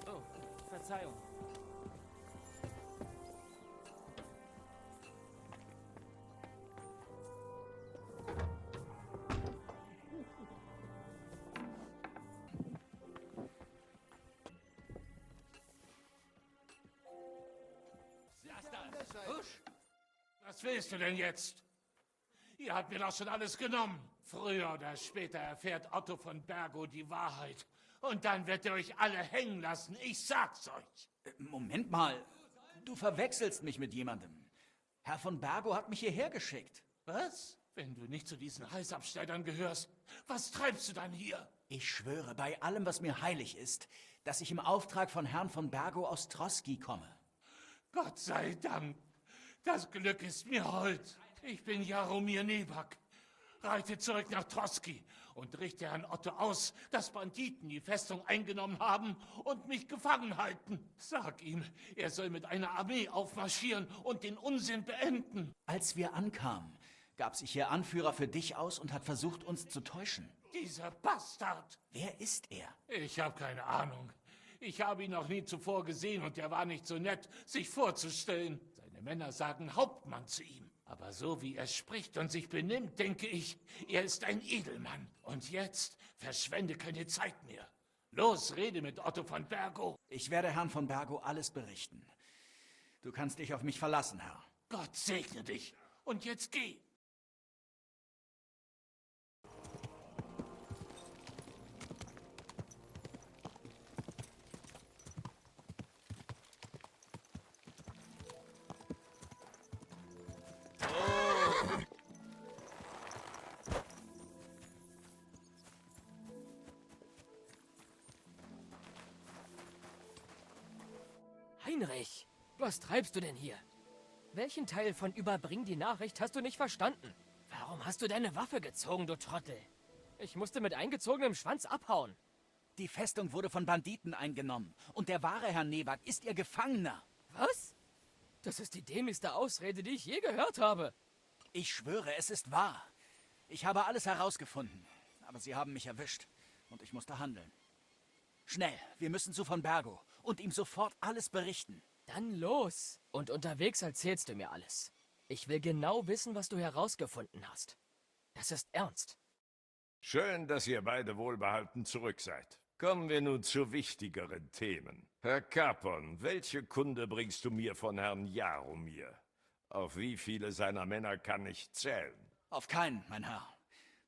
Oh, Verzeihung. Was willst du denn jetzt? Ihr habt mir doch schon alles genommen. Früher oder später erfährt Otto von Bergo die Wahrheit. Und dann wird er euch alle hängen lassen. Ich sag's euch. Moment mal. Du verwechselst mich mit jemandem. Herr von Bergo hat mich hierher geschickt. Was? Wenn du nicht zu diesen Heißabschneidern gehörst, was treibst du dann hier? Ich schwöre bei allem, was mir heilig ist, dass ich im Auftrag von Herrn von Bergo aus Troski komme. Gott sei Dank. Das Glück ist mir hold. Ich bin Jaromir Nebak. Reite zurück nach Troski und richte Herrn Otto aus, dass Banditen die Festung eingenommen haben und mich gefangen halten. Sag ihm, er soll mit einer Armee aufmarschieren und den Unsinn beenden. Als wir ankamen, gab sich Ihr Anführer für dich aus und hat versucht, uns zu täuschen. Dieser Bastard! Wer ist er? Ich habe keine Ahnung. Ich habe ihn noch nie zuvor gesehen und er war nicht so nett, sich vorzustellen. Seine Männer sagen Hauptmann zu ihm. Aber so wie er spricht und sich benimmt, denke ich, er ist ein Edelmann. Und jetzt verschwende keine Zeit mehr. Los, rede mit Otto von Bergo. Ich werde Herrn von Bergo alles berichten. Du kannst dich auf mich verlassen, Herr. Gott segne dich. Und jetzt geh. Heinrich, was treibst du denn hier? Welchen Teil von Überbring die Nachricht hast du nicht verstanden? Warum hast du deine Waffe gezogen, du Trottel? Ich musste mit eingezogenem Schwanz abhauen. Die Festung wurde von Banditen eingenommen und der wahre Herr Nebak ist ihr Gefangener. Was? Das ist die dämlichste Ausrede, die ich je gehört habe. Ich schwöre, es ist wahr. Ich habe alles herausgefunden, aber sie haben mich erwischt und ich musste handeln. Schnell, wir müssen zu von Bergo und ihm sofort alles berichten. Dann los. Und unterwegs erzählst du mir alles. Ich will genau wissen, was du herausgefunden hast. Das ist ernst. Schön, dass ihr beide wohlbehalten zurück seid. Kommen wir nun zu wichtigeren Themen. Herr Capon, welche Kunde bringst du mir von Herrn Jaromir? Auf wie viele seiner Männer kann ich zählen? Auf keinen, mein Herr.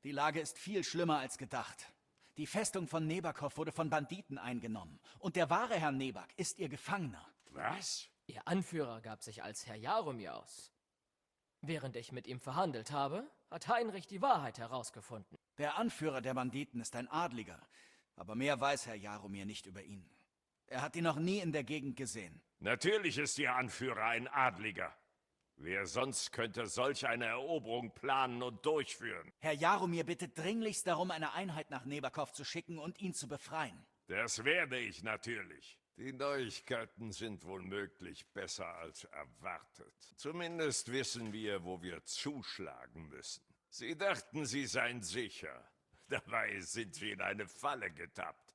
Die Lage ist viel schlimmer als gedacht. Die Festung von Nebakow wurde von Banditen eingenommen. Und der wahre Herr Nebak ist ihr Gefangener. Was? Ihr Anführer gab sich als Herr Jaromir aus. Während ich mit ihm verhandelt habe, hat Heinrich die Wahrheit herausgefunden. Der Anführer der Banditen ist ein Adliger. Aber mehr weiß Herr Jaromir nicht über ihn. Er hat ihn noch nie in der Gegend gesehen. Natürlich ist Ihr Anführer ein Adliger. Wer sonst könnte solch eine Eroberung planen und durchführen? Herr Jaromir bittet dringlichst darum, eine Einheit nach Nebakow zu schicken und ihn zu befreien. Das werde ich natürlich. Die Neuigkeiten sind wohl möglich besser als erwartet. Zumindest wissen wir, wo wir zuschlagen müssen. Sie dachten, sie seien sicher. Dabei sind sie in eine Falle getappt.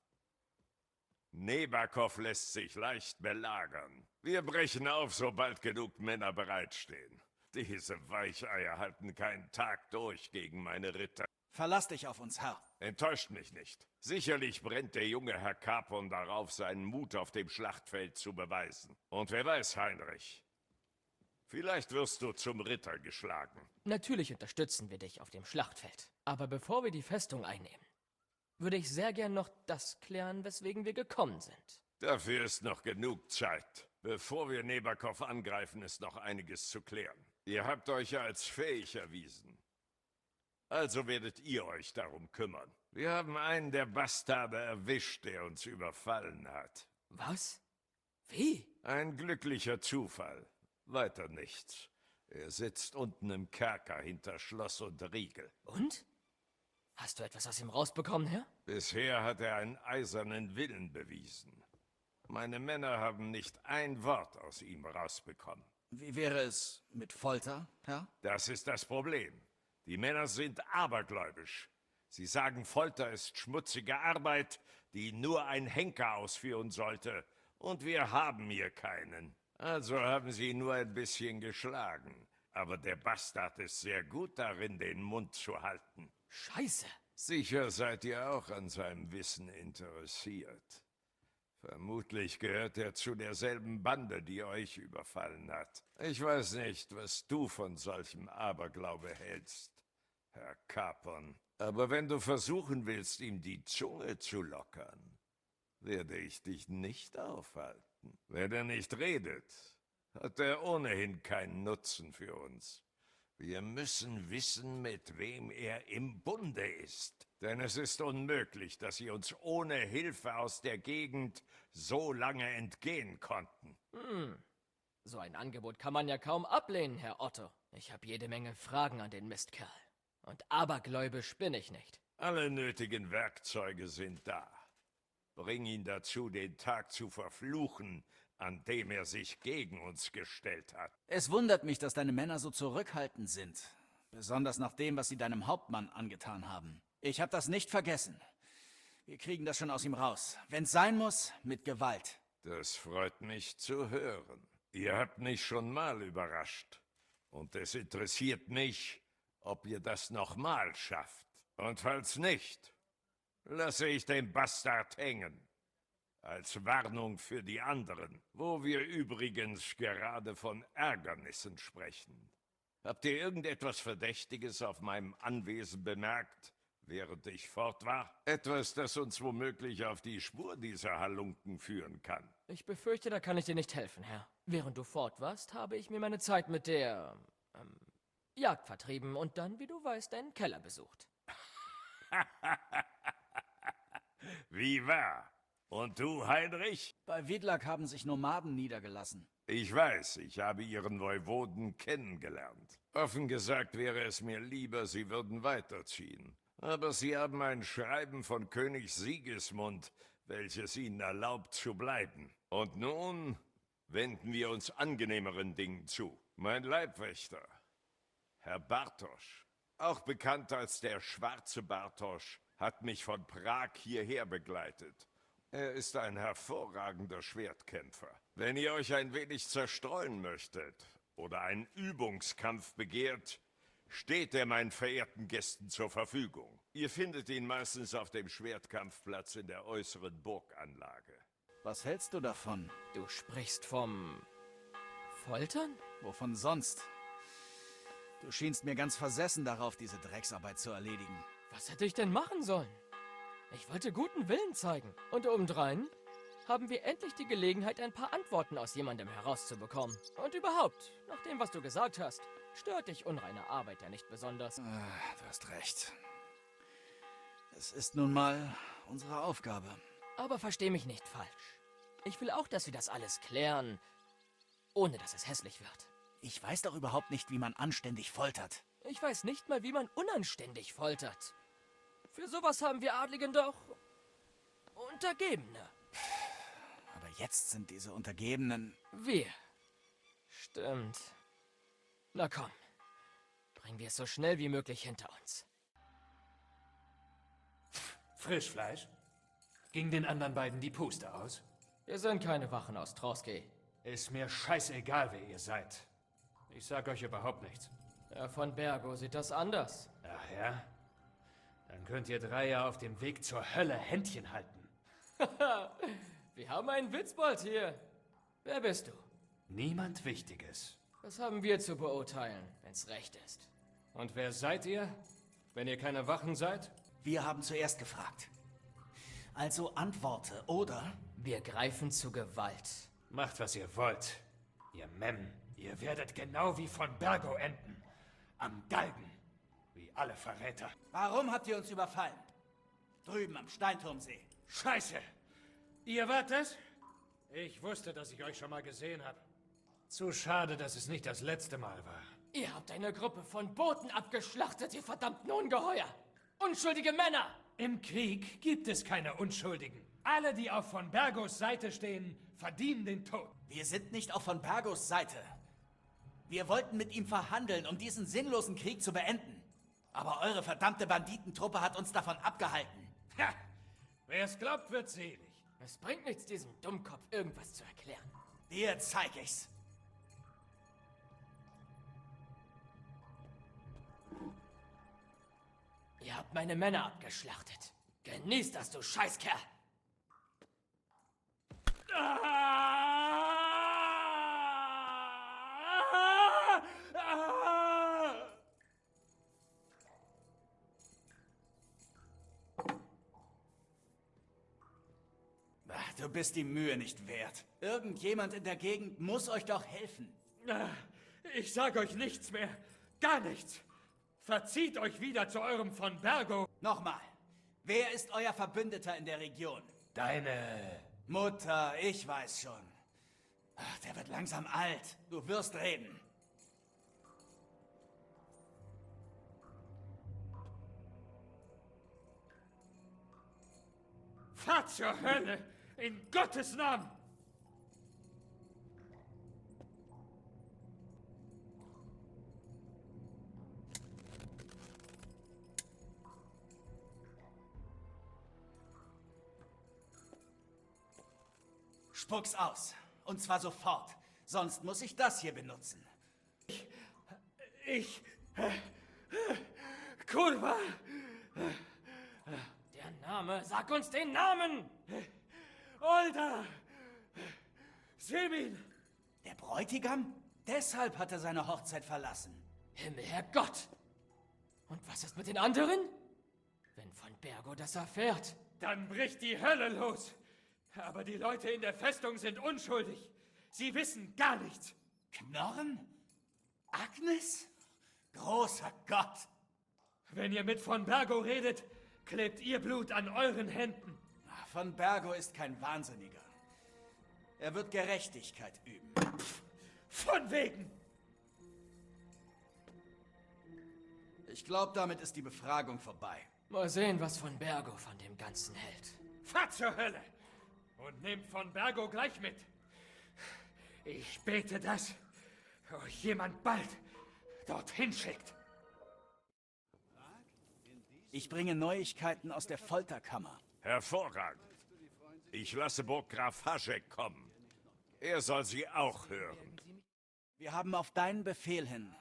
Nebakow lässt sich leicht belagern. Wir brechen auf, sobald genug Männer bereitstehen. Diese Weicheier halten keinen Tag durch gegen meine Ritter. Verlass dich auf uns, Herr. Enttäuscht mich nicht. Sicherlich brennt der junge Herr Capon darauf, seinen Mut auf dem Schlachtfeld zu beweisen. Und wer weiß, Heinrich, vielleicht wirst du zum Ritter geschlagen. Natürlich unterstützen wir dich auf dem Schlachtfeld. Aber bevor wir die Festung einnehmen, würde ich sehr gern noch das klären, weswegen wir gekommen sind. Dafür ist noch genug Zeit. Bevor wir Nebakow angreifen, ist noch einiges zu klären. Ihr habt euch ja als fähig erwiesen. Also werdet ihr euch darum kümmern. Wir haben einen der Bastarde erwischt, der uns überfallen hat. Was? Wie? Ein glücklicher Zufall. Weiter nichts. Er sitzt unten im Kerker hinter Schloss und Riegel. Und? Hast du etwas aus ihm rausbekommen, Herr? Bisher hat er einen eisernen Willen bewiesen. Meine Männer haben nicht ein Wort aus ihm rausbekommen. Wie wäre es mit Folter, Herr? Das ist das Problem. Die Männer sind abergläubisch. Sie sagen, Folter ist schmutzige Arbeit, die nur ein Henker ausführen sollte. Und wir haben hier keinen. Also haben sie nur ein bisschen geschlagen. Aber der Bastard ist sehr gut darin, den Mund zu halten. Scheiße. Sicher seid ihr auch an seinem Wissen interessiert. Vermutlich gehört er zu derselben Bande, die euch überfallen hat. Ich weiß nicht, was du von solchem Aberglaube hältst, Herr Capon. Aber wenn du versuchen willst, ihm die Zunge zu lockern, werde ich dich nicht aufhalten. Wenn er nicht redet, hat er ohnehin keinen Nutzen für uns. Wir müssen wissen, mit wem er im Bunde ist. Denn es ist unmöglich, dass sie uns ohne Hilfe aus der Gegend so lange entgehen konnten. So ein Angebot kann man ja kaum ablehnen, Herr Otto. Ich habe jede Menge Fragen an den Mistkerl. Und abergläubisch bin ich nicht. Alle nötigen Werkzeuge sind da. Bring ihn dazu, den Tag zu verfluchen, an dem er sich gegen uns gestellt hat. Es wundert mich, dass deine Männer so zurückhaltend sind. Besonders nach dem, was sie deinem Hauptmann angetan haben. Ich habe das nicht vergessen. Wir kriegen das schon aus ihm raus. Wenn's sein muss, mit Gewalt. Das freut mich zu hören. Ihr habt mich schon mal überrascht. Und es interessiert mich, ob ihr das nochmal schafft. Und falls nicht, lasse ich den Bastard hängen. Als Warnung für die anderen, wo wir übrigens gerade von Ärgernissen sprechen. Habt ihr irgendetwas Verdächtiges auf meinem Anwesen bemerkt, während ich fort war? Etwas, das uns womöglich auf die Spur dieser Halunken führen kann. Ich befürchte, da kann ich dir nicht helfen, Herr. Während du fort warst, habe ich mir meine Zeit mit der Jagd vertrieben und dann, wie du weißt, deinen Keller besucht. Wie wahr? Und du, Heinrich? Bei Widlak haben sich Nomaden niedergelassen. Ich weiß, ich habe ihren Woiwoden kennengelernt. Offen gesagt wäre es mir lieber, sie würden weiterziehen. Aber sie haben ein Schreiben von König Sigismund, welches ihnen erlaubt zu bleiben. Und nun wenden wir uns angenehmeren Dingen zu. Mein Leibwächter, Herr Bartosz, auch bekannt als der Schwarze Bartosz, hat mich von Prag hierher begleitet. Er ist ein hervorragender Schwertkämpfer. Wenn ihr euch ein wenig zerstreuen möchtet oder einen Übungskampf begehrt, steht er meinen verehrten Gästen zur Verfügung. Ihr findet ihn meistens auf dem Schwertkampfplatz in der äußeren Burganlage. Was hältst du davon? Du sprichst vom Foltern? Wovon sonst? Du schienst mir ganz versessen darauf, diese Drecksarbeit zu erledigen. Was hätte ich denn machen sollen? Ich wollte guten Willen zeigen. Und obendrein haben wir endlich die Gelegenheit, ein paar Antworten aus jemandem herauszubekommen. Und überhaupt, nach dem, was du gesagt hast, stört dich unreine Arbeit ja nicht besonders. Du hast recht. Es ist nun mal unsere Aufgabe. Aber versteh mich nicht falsch. Ich will auch, dass wir das alles klären, ohne dass es hässlich wird. Ich weiß doch überhaupt nicht, wie man anständig foltert. Ich weiß nicht mal, wie man unanständig foltert. Für sowas haben wir Adligen doch Untergebene. Aber jetzt sind diese Untergebenen... Wir. Stimmt. Na komm, bringen wir es so schnell wie möglich hinter uns. Frischfleisch? Ging den anderen beiden die Puste aus? Wir sind keine Wachen aus Troski. Ist mir scheißegal, wer ihr seid. Ich sag euch überhaupt nichts. Herr von Bergo sieht das anders. Ach ja? Dann könnt ihr drei ja auf dem Weg zur Hölle Händchen halten. Wir haben einen Witzbold hier. Wer bist du? Niemand Wichtiges. Das haben wir zu beurteilen, wenn's recht ist. Und wer seid ihr, wenn ihr keine Wachen seid? Wir haben zuerst gefragt. Also antworte, oder? Wir greifen zu Gewalt. Macht, was ihr wollt. Ihr Mem, ihr werdet genau wie von Bergo enden. Am Galgen. Wie alle Verräter. Warum habt ihr uns überfallen? Drüben am Steinturmsee. Scheiße! Ihr wart das? Ich wusste, dass ich euch schon mal gesehen habe. Zu schade, dass es nicht das letzte Mal war. Ihr habt eine Gruppe von Boten abgeschlachtet, ihr verdammten Ungeheuer! Unschuldige Männer! Im Krieg gibt es keine Unschuldigen. Alle, die auf von Bergos Seite stehen, verdienen den Tod. Wir sind nicht auf von Bergos Seite. Wir wollten mit ihm verhandeln, um diesen sinnlosen Krieg zu beenden. Aber eure verdammte Banditentruppe hat uns davon abgehalten. Ha! Wer es glaubt, wird selig. Es bringt nichts, diesem Dummkopf irgendwas zu erklären. Dir zeig ich's. Ihr habt meine Männer abgeschlachtet. Genießt das, du Scheißkerl! Du bist die Mühe nicht wert. Irgendjemand in der Gegend muss euch doch helfen. Ich sage euch nichts mehr. Gar nichts. Verzieht euch wieder zu eurem von Bergo. Nochmal. Wer ist euer Verbündeter in der Region? Deine Mutter, ich weiß schon. Ach, der wird langsam alt. Du wirst reden. Fahrt zur Hölle! In Gottes Namen! Spuck's aus. Und zwar sofort. Sonst muss ich das hier benutzen. Kurva! Der Name, sag uns den Namen! Olda! Semin! Der Bräutigam? Deshalb hat er seine Hochzeit verlassen. Himmel, Herrgott! Und was ist mit den anderen? Wenn von Bergo das erfährt, dann bricht die Hölle los. Aber die Leute in der Festung sind unschuldig. Sie wissen gar nichts. Knorren? Agnes? Großer Gott! Wenn ihr mit von Bergo redet, klebt ihr Blut an euren Händen. Von Bergo ist kein Wahnsinniger. Er wird Gerechtigkeit üben. Von wegen! Ich glaube, damit ist die Befragung vorbei. Mal sehen, was von Bergo von dem Ganzen hält. Fahrt zur Hölle! Und nehmt von Bergo gleich mit. Ich bete, dass euch jemand bald dorthin schickt. Ich bringe Neuigkeiten aus der Folterkammer. Hervorragend. Ich lasse Burggraf Haschek kommen. Er soll sie auch hören. Wir haben auf deinen Befehl hin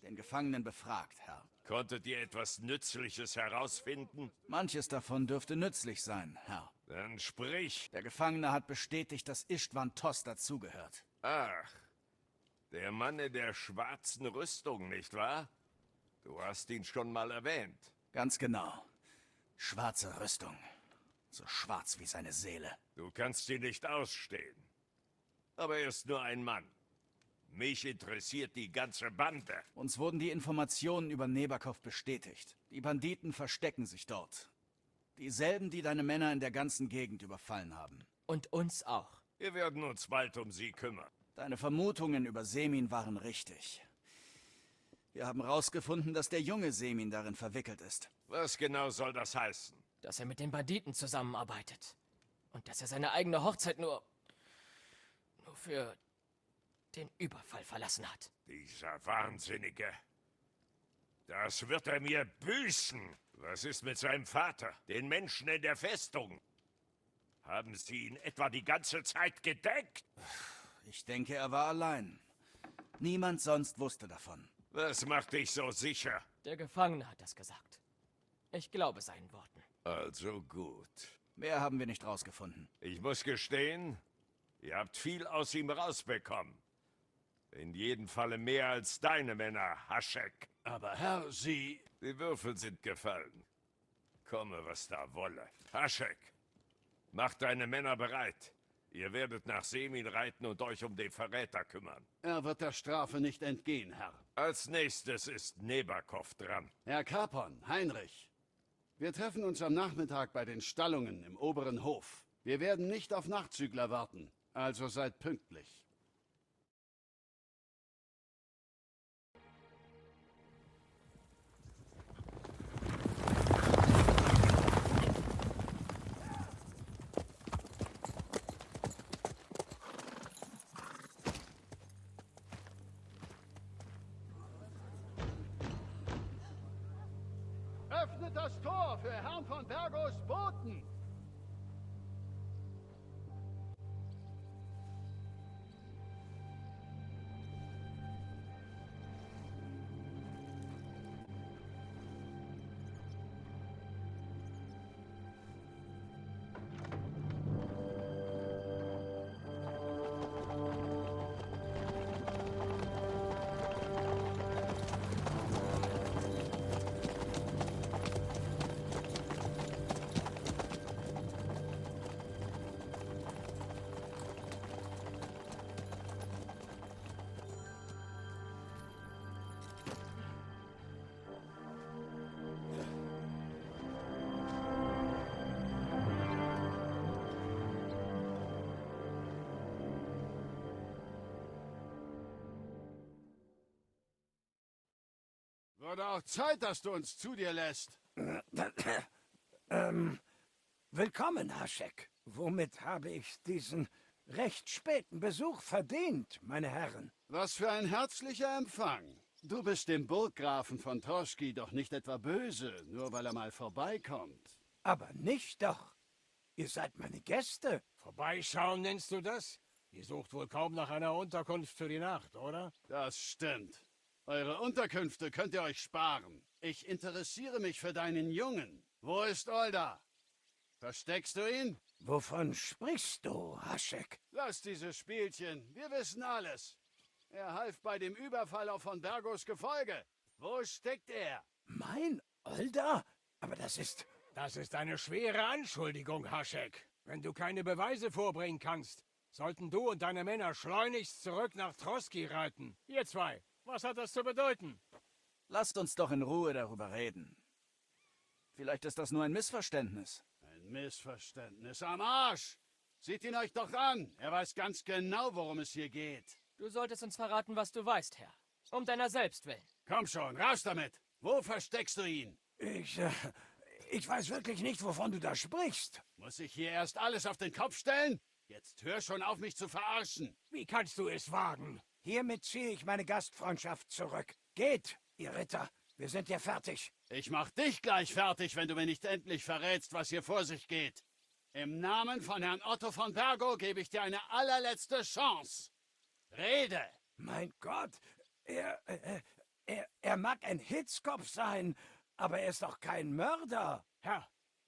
den Gefangenen befragt, Herr. Konntet ihr etwas Nützliches herausfinden? Manches davon dürfte nützlich sein, Herr. Dann sprich. Der Gefangene hat bestätigt, dass Istvan Tos dazugehört. Ach, der Mann in der schwarzen Rüstung, nicht wahr? Du hast ihn schon mal erwähnt. Ganz genau. Schwarze Rüstung. So schwarz wie seine Seele. Du kannst ihn nicht ausstehen. Aber er ist nur ein Mann. Mich interessiert die ganze Bande. Uns wurden die Informationen über Nebakov bestätigt. Die Banditen verstecken sich dort. Dieselben, die deine Männer in der ganzen Gegend überfallen haben. Und uns auch. Wir werden uns bald um sie kümmern. Deine Vermutungen über Semin waren richtig. Wir haben herausgefunden, dass der junge Semin darin verwickelt ist. Was genau soll das heißen? Dass er mit den Banditen zusammenarbeitet. Und dass er seine eigene Hochzeit nur für den Überfall verlassen hat. Dieser Wahnsinnige. Das wird er mir büßen. Was ist mit seinem Vater, den Menschen in der Festung? Haben Sie ihn etwa die ganze Zeit gedeckt? Ich denke, er war allein. Niemand sonst wusste davon. Was macht dich so sicher? Der Gefangene hat das gesagt. Ich glaube seinen Worten. Also gut. Mehr haben wir nicht rausgefunden. Ich muss gestehen, ihr habt viel aus ihm rausbekommen. In jedem Falle mehr als deine Männer, Haschek. Aber Herr, Sie... Die Würfel sind gefallen. Komme, was da wolle. Haschek, macht deine Männer bereit. Ihr werdet nach Semin reiten und euch um den Verräter kümmern. Er wird der Strafe nicht entgehen, Herr. Als nächstes ist Nebakov dran. Herr Kapon, Heinrich. Wir treffen uns am Nachmittag bei den Stallungen im oberen Hof. Wir werden nicht auf Nachtzügler warten, also seid pünktlich. Öffnet das Tor für Herrn von Bergos Boten! Wurde auch Zeit, dass du uns zu dir lässt. Willkommen, Haschek. Womit habe ich diesen recht späten Besuch verdient, meine Herren? Was für ein herzlicher Empfang. Du bist dem Burggrafen von Troschki doch nicht etwa böse, nur weil er mal vorbeikommt. Aber nicht doch. Ihr seid meine Gäste. Vorbeischauen nennst du das? Ihr sucht wohl kaum nach einer Unterkunft für die Nacht, oder? Das stimmt. Eure Unterkünfte könnt ihr euch sparen. Ich interessiere mich für deinen Jungen. Wo ist Olda? Versteckst du ihn? Wovon sprichst du, Haschek? Lass diese Spielchen. Wir wissen alles. Er half bei dem Überfall auf von Bergos Gefolge. Wo steckt er? Mein Olda? Aber das ist... Das ist eine schwere Anschuldigung, Haschek. Wenn du keine Beweise vorbringen kannst, sollten du und deine Männer schleunigst zurück nach Troschki reiten. Ihr zwei, was hat das zu bedeuten? Lasst uns doch in Ruhe darüber reden. Vielleicht ist das nur ein Missverständnis. Ein Missverständnis am Arsch! Seht ihn euch doch an! Er weiß ganz genau, worum es hier geht. Du solltest uns verraten, was du weißt, Herr. Um deiner selbst willen. Komm schon, raus damit! Wo versteckst du ihn? Ich weiß wirklich nicht, wovon du da sprichst. Muss ich hier erst alles auf den Kopf stellen? Jetzt hör schon auf, mich zu verarschen. Wie kannst du es wagen? Hiermit ziehe ich meine Gastfreundschaft zurück. Geht, ihr Ritter. Wir sind ja fertig. Ich mach dich gleich fertig, wenn du mir nicht endlich verrätst, was hier vor sich geht. Im Namen von Herrn Otto von Bergo gebe ich dir eine allerletzte Chance. Rede! Mein Gott, er mag ein Hitzkopf sein, aber er ist doch kein Mörder. Herr,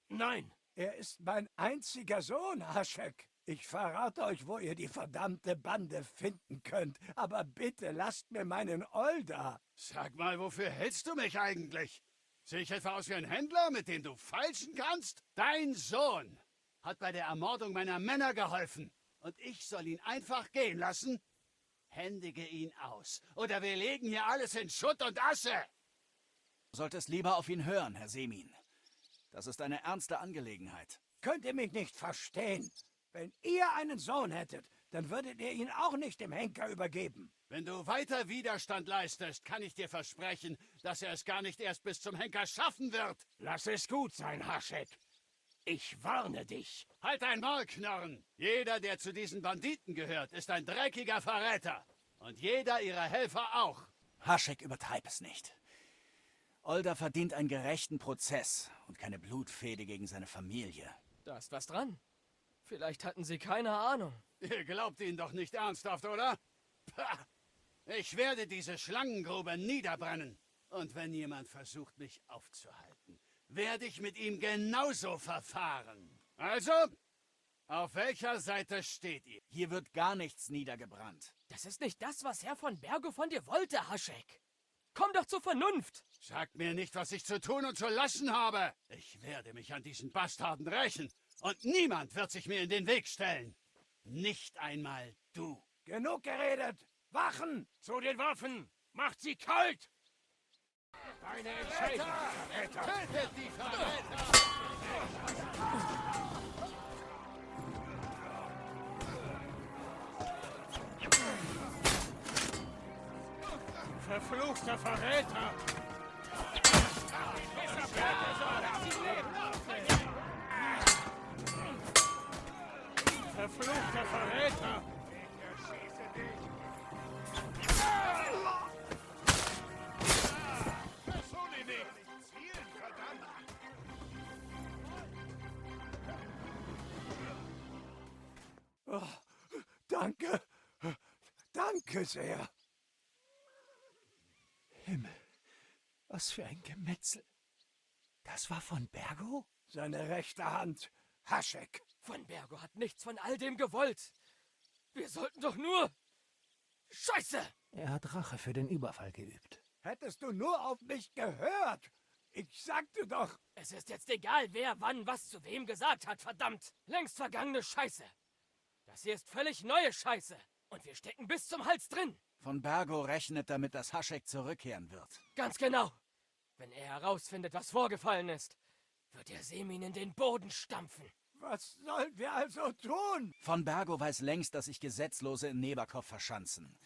nein. Er ist mein einziger Sohn, Haschek. Ich verrate euch, wo ihr die verdammte Bande finden könnt. Aber bitte lasst mir meinen Olda. Sag mal, wofür hältst du mich eigentlich? Sehe ich etwa aus wie ein Händler, mit dem du feilschen kannst? Dein Sohn hat bei der Ermordung meiner Männer geholfen. Und ich soll ihn einfach gehen lassen? Händige ihn aus, oder wir legen hier alles in Schutt und Asche. Du solltest lieber auf ihn hören, Herr Semin. Das ist eine ernste Angelegenheit. Könnt ihr mich nicht verstehen? Wenn ihr einen Sohn hättet, dann würdet ihr ihn auch nicht dem Henker übergeben. Wenn du weiter Widerstand leistest, kann ich dir versprechen, dass er es gar nicht erst bis zum Henker schaffen wird. Lass es gut sein, Haschek. Ich warne dich. Halt dein Maul, Knorren. Jeder, der zu diesen Banditen gehört, ist ein dreckiger Verräter. Und jeder ihrer Helfer auch. Haschek, übertreib es nicht. Olda verdient einen gerechten Prozess und keine Blutfehde gegen seine Familie. Da ist was dran. Vielleicht hatten sie keine Ahnung. Ihr glaubt ihn doch nicht ernsthaft, oder? Pah! Ich werde diese Schlangengrube niederbrennen. Und wenn jemand versucht, mich aufzuhalten, werde ich mit ihm genauso verfahren. Also, auf welcher Seite steht ihr? Hier wird gar nichts niedergebrannt. Das ist nicht das, was Herr von Bergo von dir wollte, Haschek. Komm doch zur Vernunft. Sagt mir nicht, was ich zu tun und zu lassen habe. Ich werde mich an diesen Bastarden rächen. Und niemand wird sich mir in den Weg stellen. Nicht einmal du. Genug geredet. Wachen! Zu den Waffen! Macht sie kalt! Deine Entscheidung, Verräter! Tötet die Verräter! Verfluchter Verräter! Verfluchter Verräter! Oh, danke. Danke sehr. Himmel, was für ein Gemetzel. Das war von Bergo? Seine rechte Hand, Haschek. Von Bergo hat nichts von all dem gewollt. Wir sollten doch nur... Scheiße! Er hat Rache für den Überfall geübt. Hättest du nur auf mich gehört. Ich sagte doch... Es ist jetzt egal, wer wann was zu wem gesagt hat, verdammt. Längst vergangene Scheiße. Das hier ist völlig neue Scheiße. Und wir stecken bis zum Hals drin. Von Bergo rechnet damit, dass Haschek zurückkehren wird. Ganz genau. Wenn er herausfindet, was vorgefallen ist, wird er Semin in den Boden stampfen. Was sollen wir also tun? Von Bergo weiß längst, dass sich Gesetzlose in Neberkov verschanzen.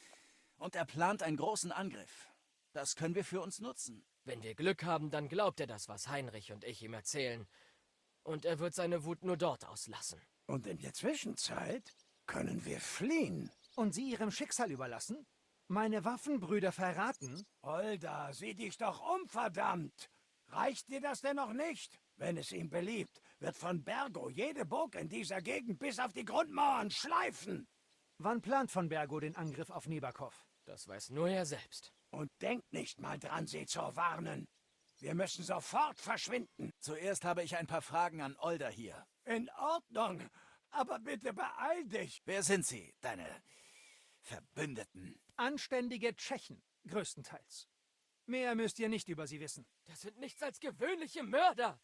Und er plant einen großen Angriff. Das können wir für uns nutzen. Wenn wir Glück haben, dann glaubt er das, was Heinrich und ich ihm erzählen. Und er wird seine Wut nur dort auslassen. Und in der Zwischenzeit können wir fliehen. Und sie ihrem Schicksal überlassen? Meine Waffenbrüder verraten? Olda, sieh dich doch um, verdammt! Reicht dir das denn noch nicht? Wenn es ihm beliebt, wird von Bergo jede Burg in dieser Gegend bis auf die Grundmauern schleifen. Wann plant von Bergo den Angriff auf Nebakow? Das weiß nur er selbst. Und denkt nicht mal dran, sie zu warnen. Wir müssen sofort verschwinden. Zuerst habe ich ein paar Fragen an Olda hier. In Ordnung, aber bitte beeil dich. Wer sind Sie, deine Verbündeten? Anständige Tschechen, größtenteils. Mehr müsst ihr nicht über sie wissen. Das sind nichts als gewöhnliche Mörder.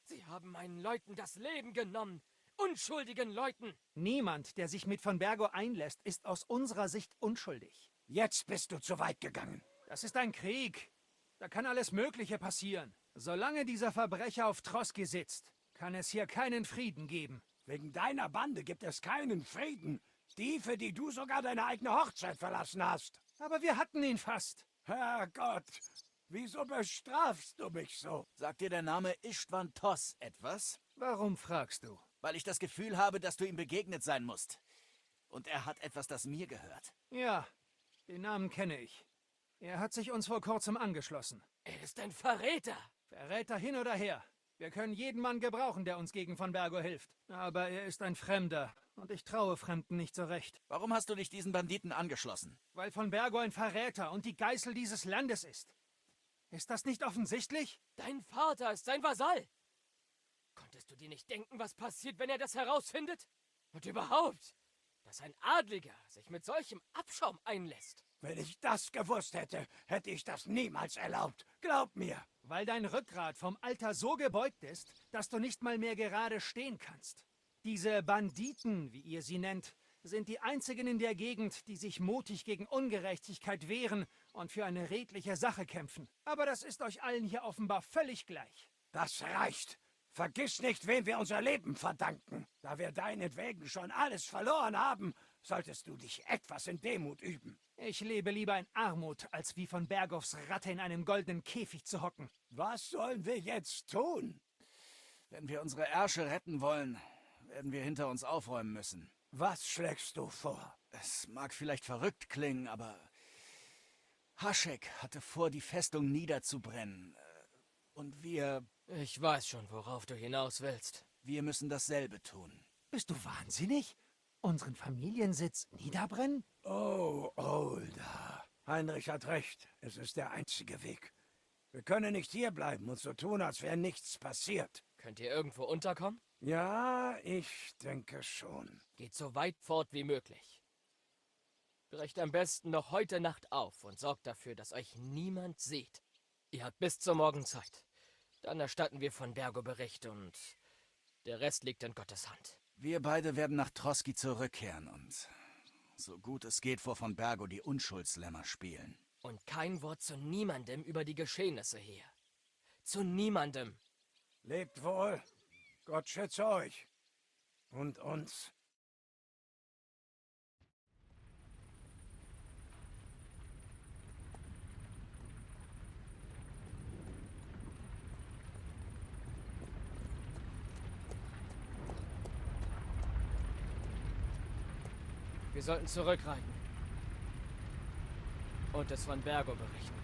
Sie haben meinen Leuten das Leben genommen. Unschuldigen Leuten. Niemand, der sich mit von Bergo einlässt, ist aus unserer Sicht unschuldig. Jetzt bist du zu weit gegangen. Das ist ein Krieg. Da kann alles Mögliche passieren. Solange dieser Verbrecher auf Troski sitzt, kann es hier keinen Frieden geben. Wegen deiner Bande gibt es keinen Frieden. Die, für die du sogar deine eigene Hochzeit verlassen hast. Aber wir hatten ihn fast. Herrgott, wieso bestrafst du mich so? Sagt dir der Name Istvan Toss etwas? Warum fragst du? Weil ich das Gefühl habe, dass du ihm begegnet sein musst. Und er hat etwas, das mir gehört. Ja, den Namen kenne ich. Er hat sich uns vor kurzem angeschlossen. Er ist ein Verräter. Verräter hin oder her. Wir können jeden Mann gebrauchen, der uns gegen von Bergo hilft. Aber er ist ein Fremder. Und ich traue Fremden nicht so recht. Warum hast du dich diesen Banditen angeschlossen? Weil von Bergo ein Verräter und die Geißel dieses Landes ist. Ist das nicht offensichtlich? Dein Vater ist sein Vasall. Konntest du dir nicht denken, was passiert, wenn er das herausfindet? Und überhaupt, dass ein Adliger sich mit solchem Abschaum einlässt. Wenn ich das gewusst hätte, hätte ich das niemals erlaubt. Glaub mir. Weil dein Rückgrat vom Alter so gebeugt ist, dass du nicht mal mehr gerade stehen kannst. Diese Banditen, wie ihr sie nennt, sind die einzigen in der Gegend, die sich mutig gegen Ungerechtigkeit wehren und für eine redliche Sache kämpfen. Aber das ist euch allen hier offenbar völlig gleich. Das reicht. Vergiss nicht, wem wir unser Leben verdanken. Da wir deinetwegen schon alles verloren haben, solltest du dich etwas in Demut üben. Ich lebe lieber in Armut, als wie von Bergows Ratte in einem goldenen Käfig zu hocken. Was sollen wir jetzt tun? Wenn wir unsere Ärsche retten wollen, werden wir hinter uns aufräumen müssen. Was schlägst du vor? Es mag vielleicht verrückt klingen, aber Haschek hatte vor, die Festung niederzubrennen. Und wir... Ich weiß schon, worauf du hinaus willst. Wir müssen dasselbe tun. Bist du wahnsinnig? Unseren Familiensitz niederbrennen? Oh, Olda. Heinrich hat recht. Es ist der einzige Weg. Wir können nicht hierbleiben und so tun, als wäre nichts passiert. Könnt ihr irgendwo unterkommen? Ja, ich denke schon. Geht so weit fort wie möglich. Brecht am besten noch heute Nacht auf und sorgt dafür, dass euch niemand sieht. Ihr habt bis zur Morgen Zeit. Dann erstatten wir von Bergo Bericht und der Rest liegt in Gottes Hand. Wir beide werden nach Troski zurückkehren und so gut es geht vor von Bergo die Unschuldslämmer spielen. Und kein Wort zu niemandem über die Geschehnisse hier. Zu niemandem. Lebt wohl. Gott schütze euch. Und uns. Wir sollten zurückreiten. Und es von Bergo berichten.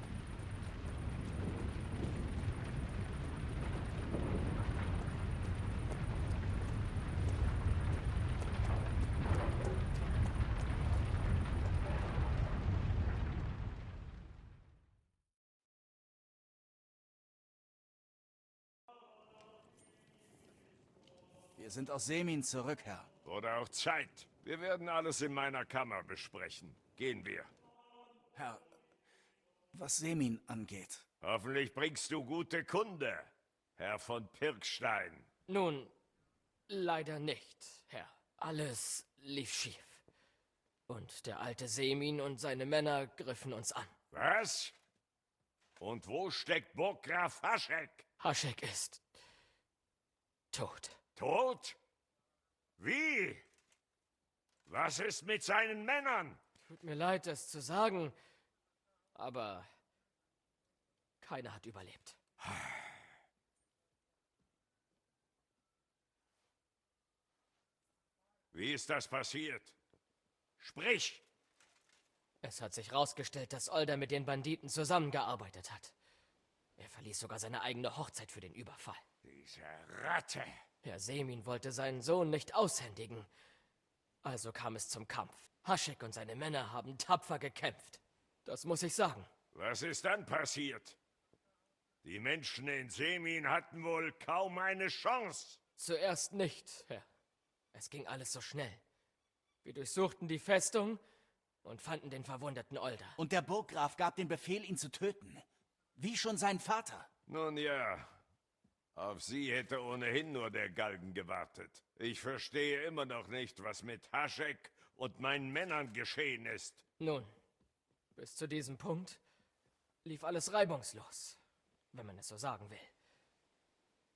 Wir sind aus Semin zurück, Herr. Wurde auch Zeit. Wir werden alles in meiner Kammer besprechen. Gehen wir. Herr, was Semin angeht. Hoffentlich bringst du gute Kunde, Herr von Pirkstein. Nun, leider nicht, Herr. Alles lief schief. Und der alte Semin und seine Männer griffen uns an. Was? Und wo steckt Burggraf Haschek? Haschek ist tot. Tot? Wie? Was ist mit seinen Männern? Tut mir leid, das zu sagen, aber Keiner hat überlebt. Wie ist das passiert? Sprich! Es hat sich herausgestellt, dass Older mit den Banditen zusammengearbeitet hat. Er verließ sogar seine eigene Hochzeit für den Überfall. Diese Ratte! Herr Semin wollte seinen Sohn nicht aushändigen. Also kam es zum Kampf. Haschek und seine Männer haben tapfer gekämpft. Das muss ich sagen. Was ist dann passiert? Die Menschen in Semin hatten wohl kaum eine Chance. Zuerst nicht, Herr. Es ging alles so schnell. Wir durchsuchten die Festung und fanden den verwundeten Older. Und der Burggraf gab den Befehl, ihn zu töten. Wie schon sein Vater. Nun ja, auf sie hätte ohnehin nur der Galgen gewartet. Ich verstehe immer noch nicht, was mit Haschek und meinen Männern geschehen ist. Nun, bis zu diesem Punkt lief alles reibungslos, wenn man es so sagen will.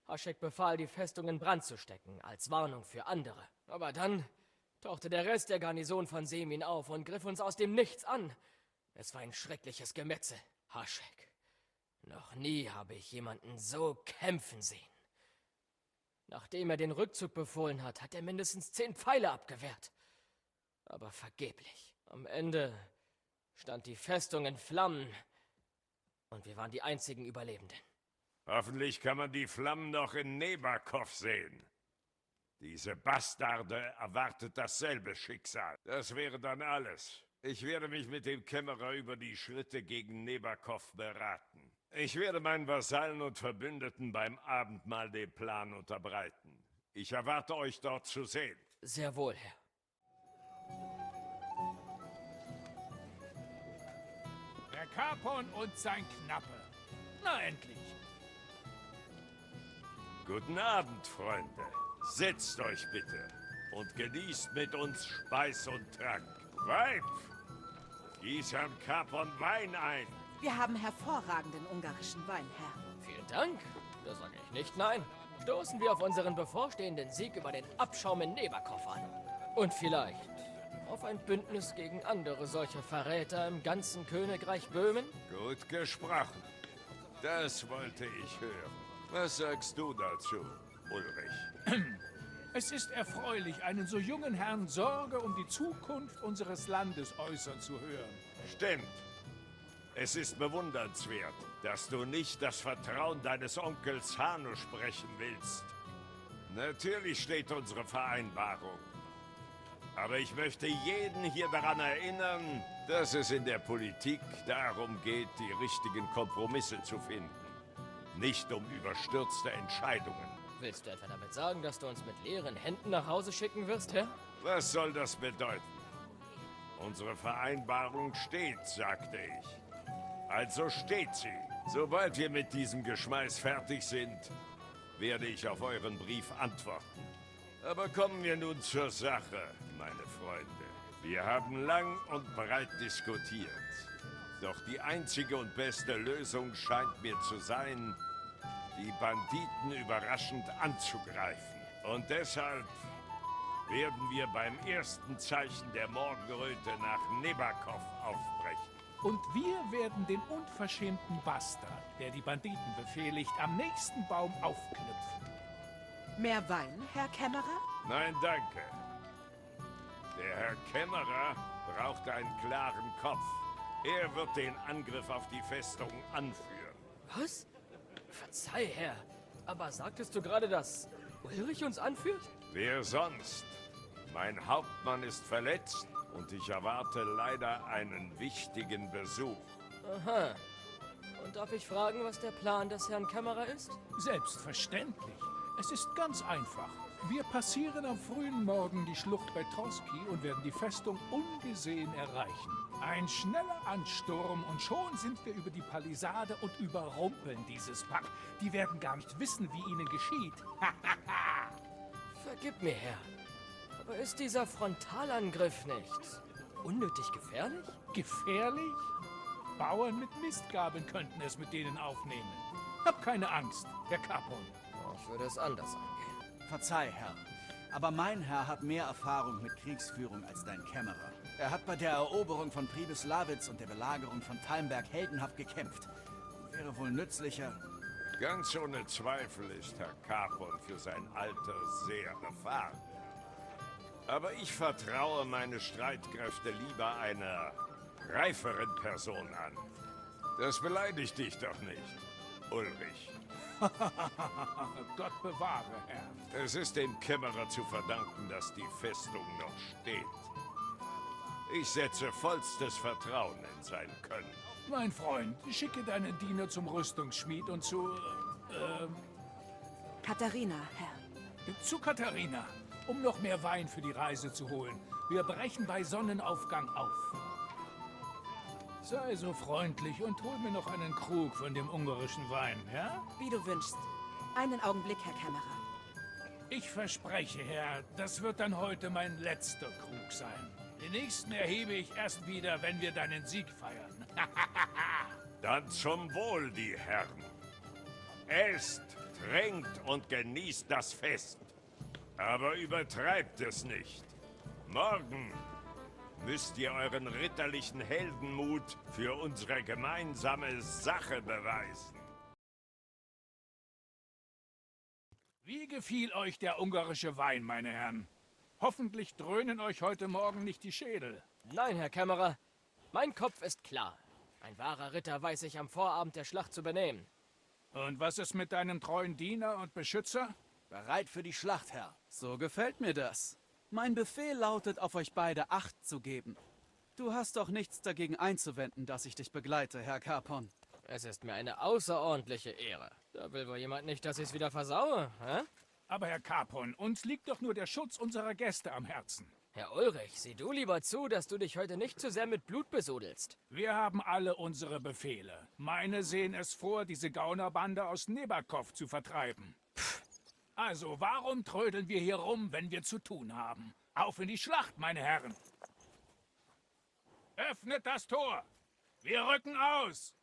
Haschek befahl, die Festung in Brand zu stecken, als Warnung für andere. Aber dann tauchte der Rest der Garnison von Semin auf und griff uns aus dem Nichts an. Es war ein schreckliches Gemetzel. Haschek. Noch nie habe ich jemanden so kämpfen sehen. Nachdem er den Rückzug befohlen hat, hat er mindestens 10 Pfeile abgewehrt. Aber vergeblich. Am Ende stand die Festung in Flammen und wir waren die einzigen Überlebenden. Hoffentlich kann man die Flammen noch in Nebakov sehen. Diese Bastarde erwartet dasselbe Schicksal. Das wäre dann alles. Ich werde mich mit dem Kämmerer über die Schritte gegen Nebakov beraten. Ich werde meinen Vasallen und Verbündeten beim Abendmahl den Plan unterbreiten. Ich erwarte euch dort zu sehen. Sehr wohl, Herr. Der Capon und sein Knappe. Na endlich. Guten Abend, Freunde. Setzt euch bitte und genießt mit uns Speis und Trank. Weib, gieß Herrn Capon Wein ein. Wir haben hervorragenden ungarischen Wein, Herr. Vielen Dank. Da sage ich nicht nein. Stoßen wir auf unseren bevorstehenden Sieg über den Abschaum in Nebakov an. Und vielleicht auf ein Bündnis gegen andere solcher Verräter im ganzen Königreich Böhmen? Gut gesprochen. Das wollte ich hören. Was sagst du dazu, Ulrich? Es ist erfreulich, einen so jungen Herrn Sorge um die Zukunft unseres Landes äußern zu hören. Stimmt. Es ist bewundernswert, dass du nicht das Vertrauen deines Onkels Hanusch brechen willst. Natürlich steht unsere Vereinbarung. Aber ich möchte jeden hier daran erinnern, dass es in der Politik darum geht, die richtigen Kompromisse zu finden. Nicht um überstürzte Entscheidungen. Willst du etwa damit sagen, dass du uns mit leeren Händen nach Hause schicken wirst, Herr? Was soll das bedeuten? Unsere Vereinbarung steht, sagte ich. Also steht sie. Sobald wir mit diesem Geschmeiß fertig sind, werde ich auf euren Brief antworten. Aber kommen wir nun zur Sache, meine Freunde. Wir haben lang und breit diskutiert. Doch die einzige und beste Lösung scheint mir zu sein, die Banditen überraschend anzugreifen. Und deshalb werden wir beim ersten Zeichen der Morgenröte nach Nebakov aufbrechen. Und wir werden den unverschämten Bastard, der die Banditen befehligt, am nächsten Baum aufknüpfen. Mehr Wein, Herr Kämmerer? Nein, danke. Der Herr Kämmerer braucht einen klaren Kopf. Er wird den Angriff auf die Festung anführen. Was? Verzeih, Herr, aber sagtest du gerade, dass Ulrich uns anführt? Wer sonst? Mein Hauptmann ist verletzt und ich erwarte leider einen wichtigen Besuch. Aha. Und darf ich fragen, was der Plan des Herrn Kämmerer ist? Selbstverständlich. Es ist ganz einfach. Wir passieren am frühen Morgen die Schlucht bei Troski und werden die Festung ungesehen erreichen. Ein schneller Ansturm und schon sind wir über die Palisade und überrumpeln dieses Pack. Die werden gar nicht wissen, wie ihnen geschieht. Vergib mir, Herr. Aber ist dieser Frontalangriff nicht unnötig gefährlich? Gefährlich? Bauern mit Mistgabeln könnten es mit denen aufnehmen. Hab keine Angst, Herr Capon. Ich würde es anders angehen. Verzeih, Herr. Aber mein Herr hat mehr Erfahrung mit Kriegsführung als dein Kämmerer. Er hat bei der Eroberung von Pribislawitz und der Belagerung von Talmberg heldenhaft gekämpft. Wäre wohl nützlicher. Ganz ohne Zweifel ist Herr Capon für sein Alter sehr erfahren. Aber ich vertraue meine Streitkräfte lieber einer reiferen Person an. Das beleidigt dich doch nicht, Ulrich. Gott bewahre, Herr. Es ist dem Kämmerer zu verdanken, dass die Festung noch steht. Ich setze vollstes Vertrauen in sein Können. Mein Freund, schicke deinen Diener zum Rüstungsschmied und zu... Katharina, Herr. Zu Katharina, um noch mehr Wein für die Reise zu holen. Wir brechen bei Sonnenaufgang auf. Sei so freundlich und hol mir noch einen Krug von dem ungarischen Wein, ja? Wie du wünschst. Einen Augenblick, Herr Kämmerer. Ich verspreche, Herr, das wird dann heute mein letzter Krug sein. Den nächsten erhebe ich erst wieder, wenn wir deinen Sieg feiern. Dann zum Wohl, die Herren. Esst, trinkt und genießt das Fest. Aber übertreibt es nicht. Morgen müsst ihr euren ritterlichen Heldenmut für unsere gemeinsame Sache beweisen. Wie gefiel euch der ungarische Wein, meine Herren? Hoffentlich dröhnen euch heute Morgen nicht die Schädel. Nein, Herr Kämmerer. Mein Kopf ist klar. Ein wahrer Ritter weiß sich am Vorabend der Schlacht zu benehmen. Und was ist mit deinem treuen Diener und Beschützer? Bereit für die Schlacht, Herr. So gefällt mir das. Mein Befehl lautet, auf euch beide Acht zu geben. Du hast doch nichts dagegen einzuwenden, dass ich dich begleite, Herr Capon. Es ist mir eine außerordentliche Ehre. Da will wohl jemand nicht, dass ich es wieder versaue, hä? Aber Herr Capon, uns liegt doch nur der Schutz unserer Gäste am Herzen. Herr Ulrich, sieh du lieber zu, dass du dich heute nicht zu sehr mit Blut besudelst. Wir haben alle unsere Befehle. Meine sehen es vor, diese Gaunerbande aus Neberkov zu vertreiben. Also, warum trödeln wir hier rum, wenn wir zu tun haben? Auf in die Schlacht, meine Herren! Öffnet das Tor! Wir rücken aus!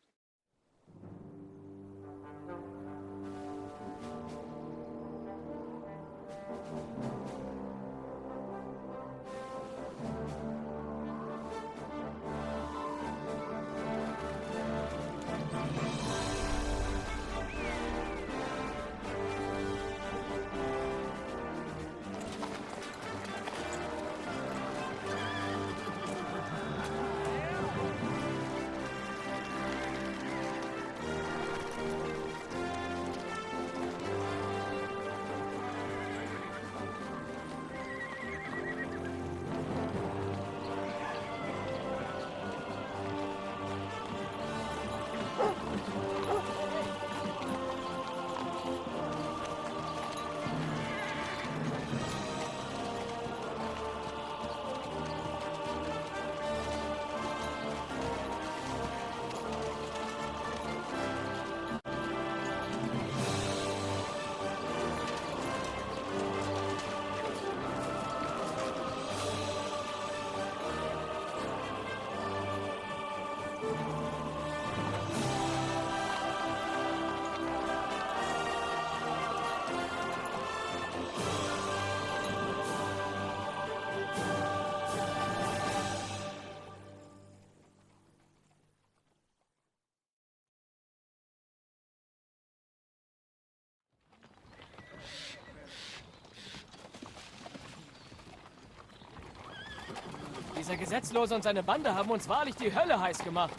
Dieser Gesetzlose und seine Bande haben uns wahrlich die Hölle heiß gemacht.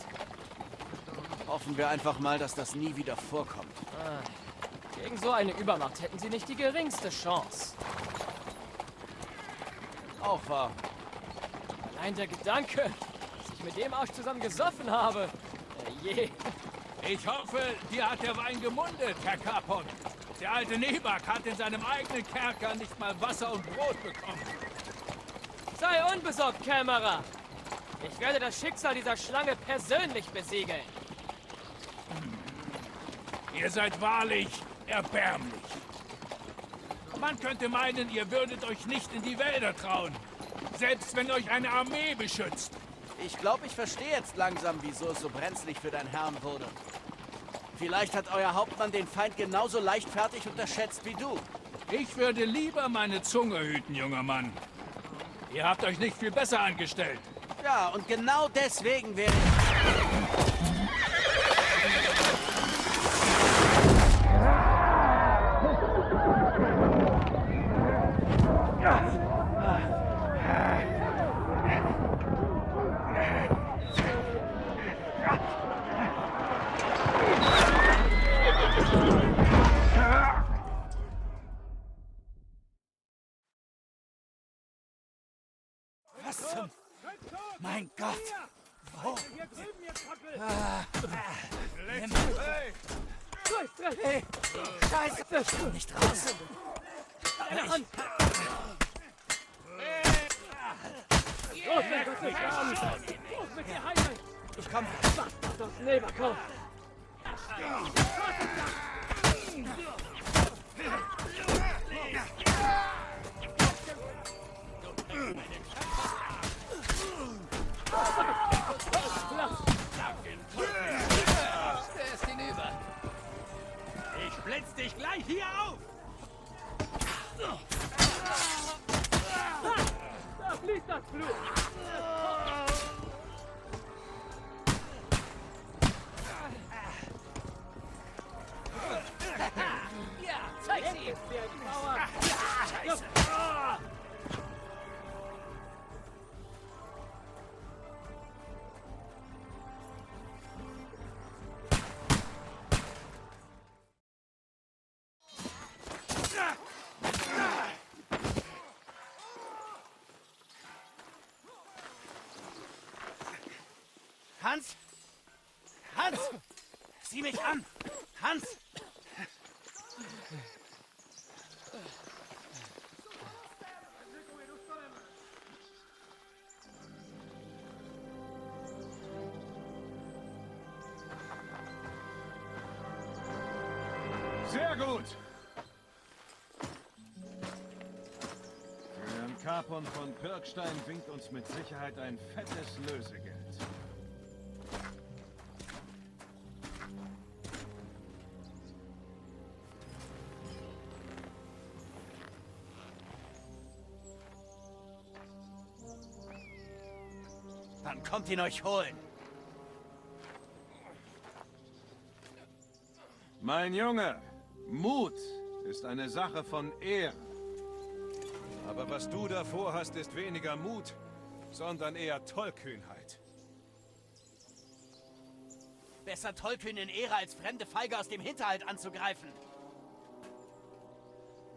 Hoffen wir einfach mal, dass das nie wieder vorkommt. Gegen so eine Übermacht hätten sie nicht die geringste Chance. Auch wahr. Allein der Gedanke, dass ich mit dem Arsch zusammen gesoffen habe. Je. Ich hoffe, dir hat der Wein gemundet, Herr Capon. Der alte Nebak hat in seinem eigenen Kerker nicht mal Wasser und Brot bekommen. Sei unbesorgt, Kämmerer. Ich werde das Schicksal dieser Schlange persönlich besiegeln. Ihr seid wahrlich erbärmlich. Man könnte meinen, ihr würdet euch nicht in die Wälder trauen. Selbst wenn euch eine Armee beschützt. Ich glaube, ich verstehe jetzt langsam, wieso es so brenzlig für deinen Herrn wurde. Vielleicht hat euer Hauptmann den Feind genauso leichtfertig unterschätzt wie du. Ich würde lieber meine Zunge hüten, junger Mann. Ihr habt euch nicht viel besser angestellt. Ja, und genau deswegen wäre ich... Was zum... Mein Gott! Wo? Hier drüben, ihr Trottel! Hey! Scheiße! Ich komm nicht raus! Deine Hand! Los, mein Gott, nicht an! Los mit dir, Heinrich! Ich komm! Das Leberkopf! Der ist hinüber. Ich blitz dich gleich hier auf. Da fließt das Blut! Ja, zeig sie ihm. Scheiße. Hans! Hans! Sieh mich an! Hans! Sehr gut. Herrn Capon von Pirkstein winkt uns mit Sicherheit ein fettes Lösegeld. Dann kommt ihn euch holen! Mein Junge, Mut ist eine Sache von Ehre. Aber was du davor hast, ist weniger Mut, sondern eher Tollkühnheit. Besser tollkühn in Ehre, als fremde Feige aus dem Hinterhalt anzugreifen.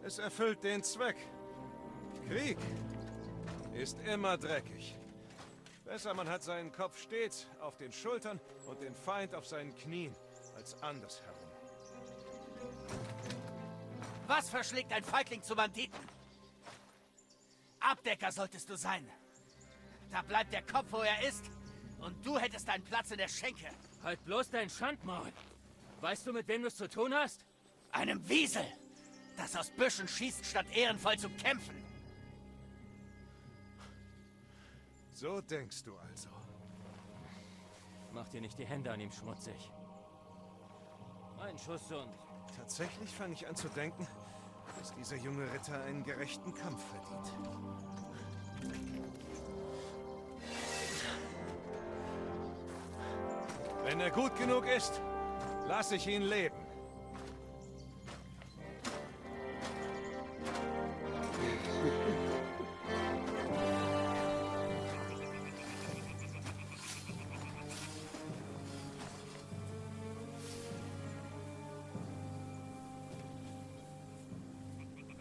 Es erfüllt den Zweck. Krieg ist immer dreckig. Besser, man hat seinen Kopf stets auf den Schultern und den Feind auf seinen Knien, als andersherum. Was verschlägt ein Feigling zu Banditen? Abdecker solltest du sein. Da bleibt der Kopf, wo er ist. Und du hättest deinen Platz in der Schenke. Halt bloß dein Schandmaul. Weißt du, mit wem du es zu tun hast? Einem Wiesel, das aus Büschen schießt, statt ehrenvoll zu kämpfen. So denkst du also. Mach dir nicht die Hände an ihm schmutzig. Ein Schuss und... Tatsächlich fange ich an zu denken, dass dieser junge Ritter einen gerechten Kampf verdient. Wenn er gut genug ist, lasse ich ihn leben.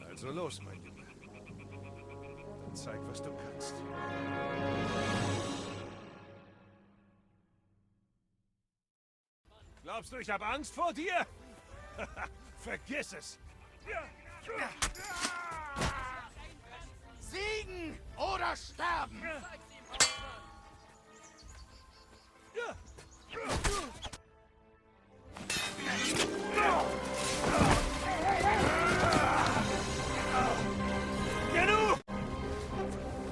Also los, mein Junge. Dann zeig, was du kannst. Glaubst du, ich habe Angst vor dir? Vergiss es! Siegen oder sterben! Genug!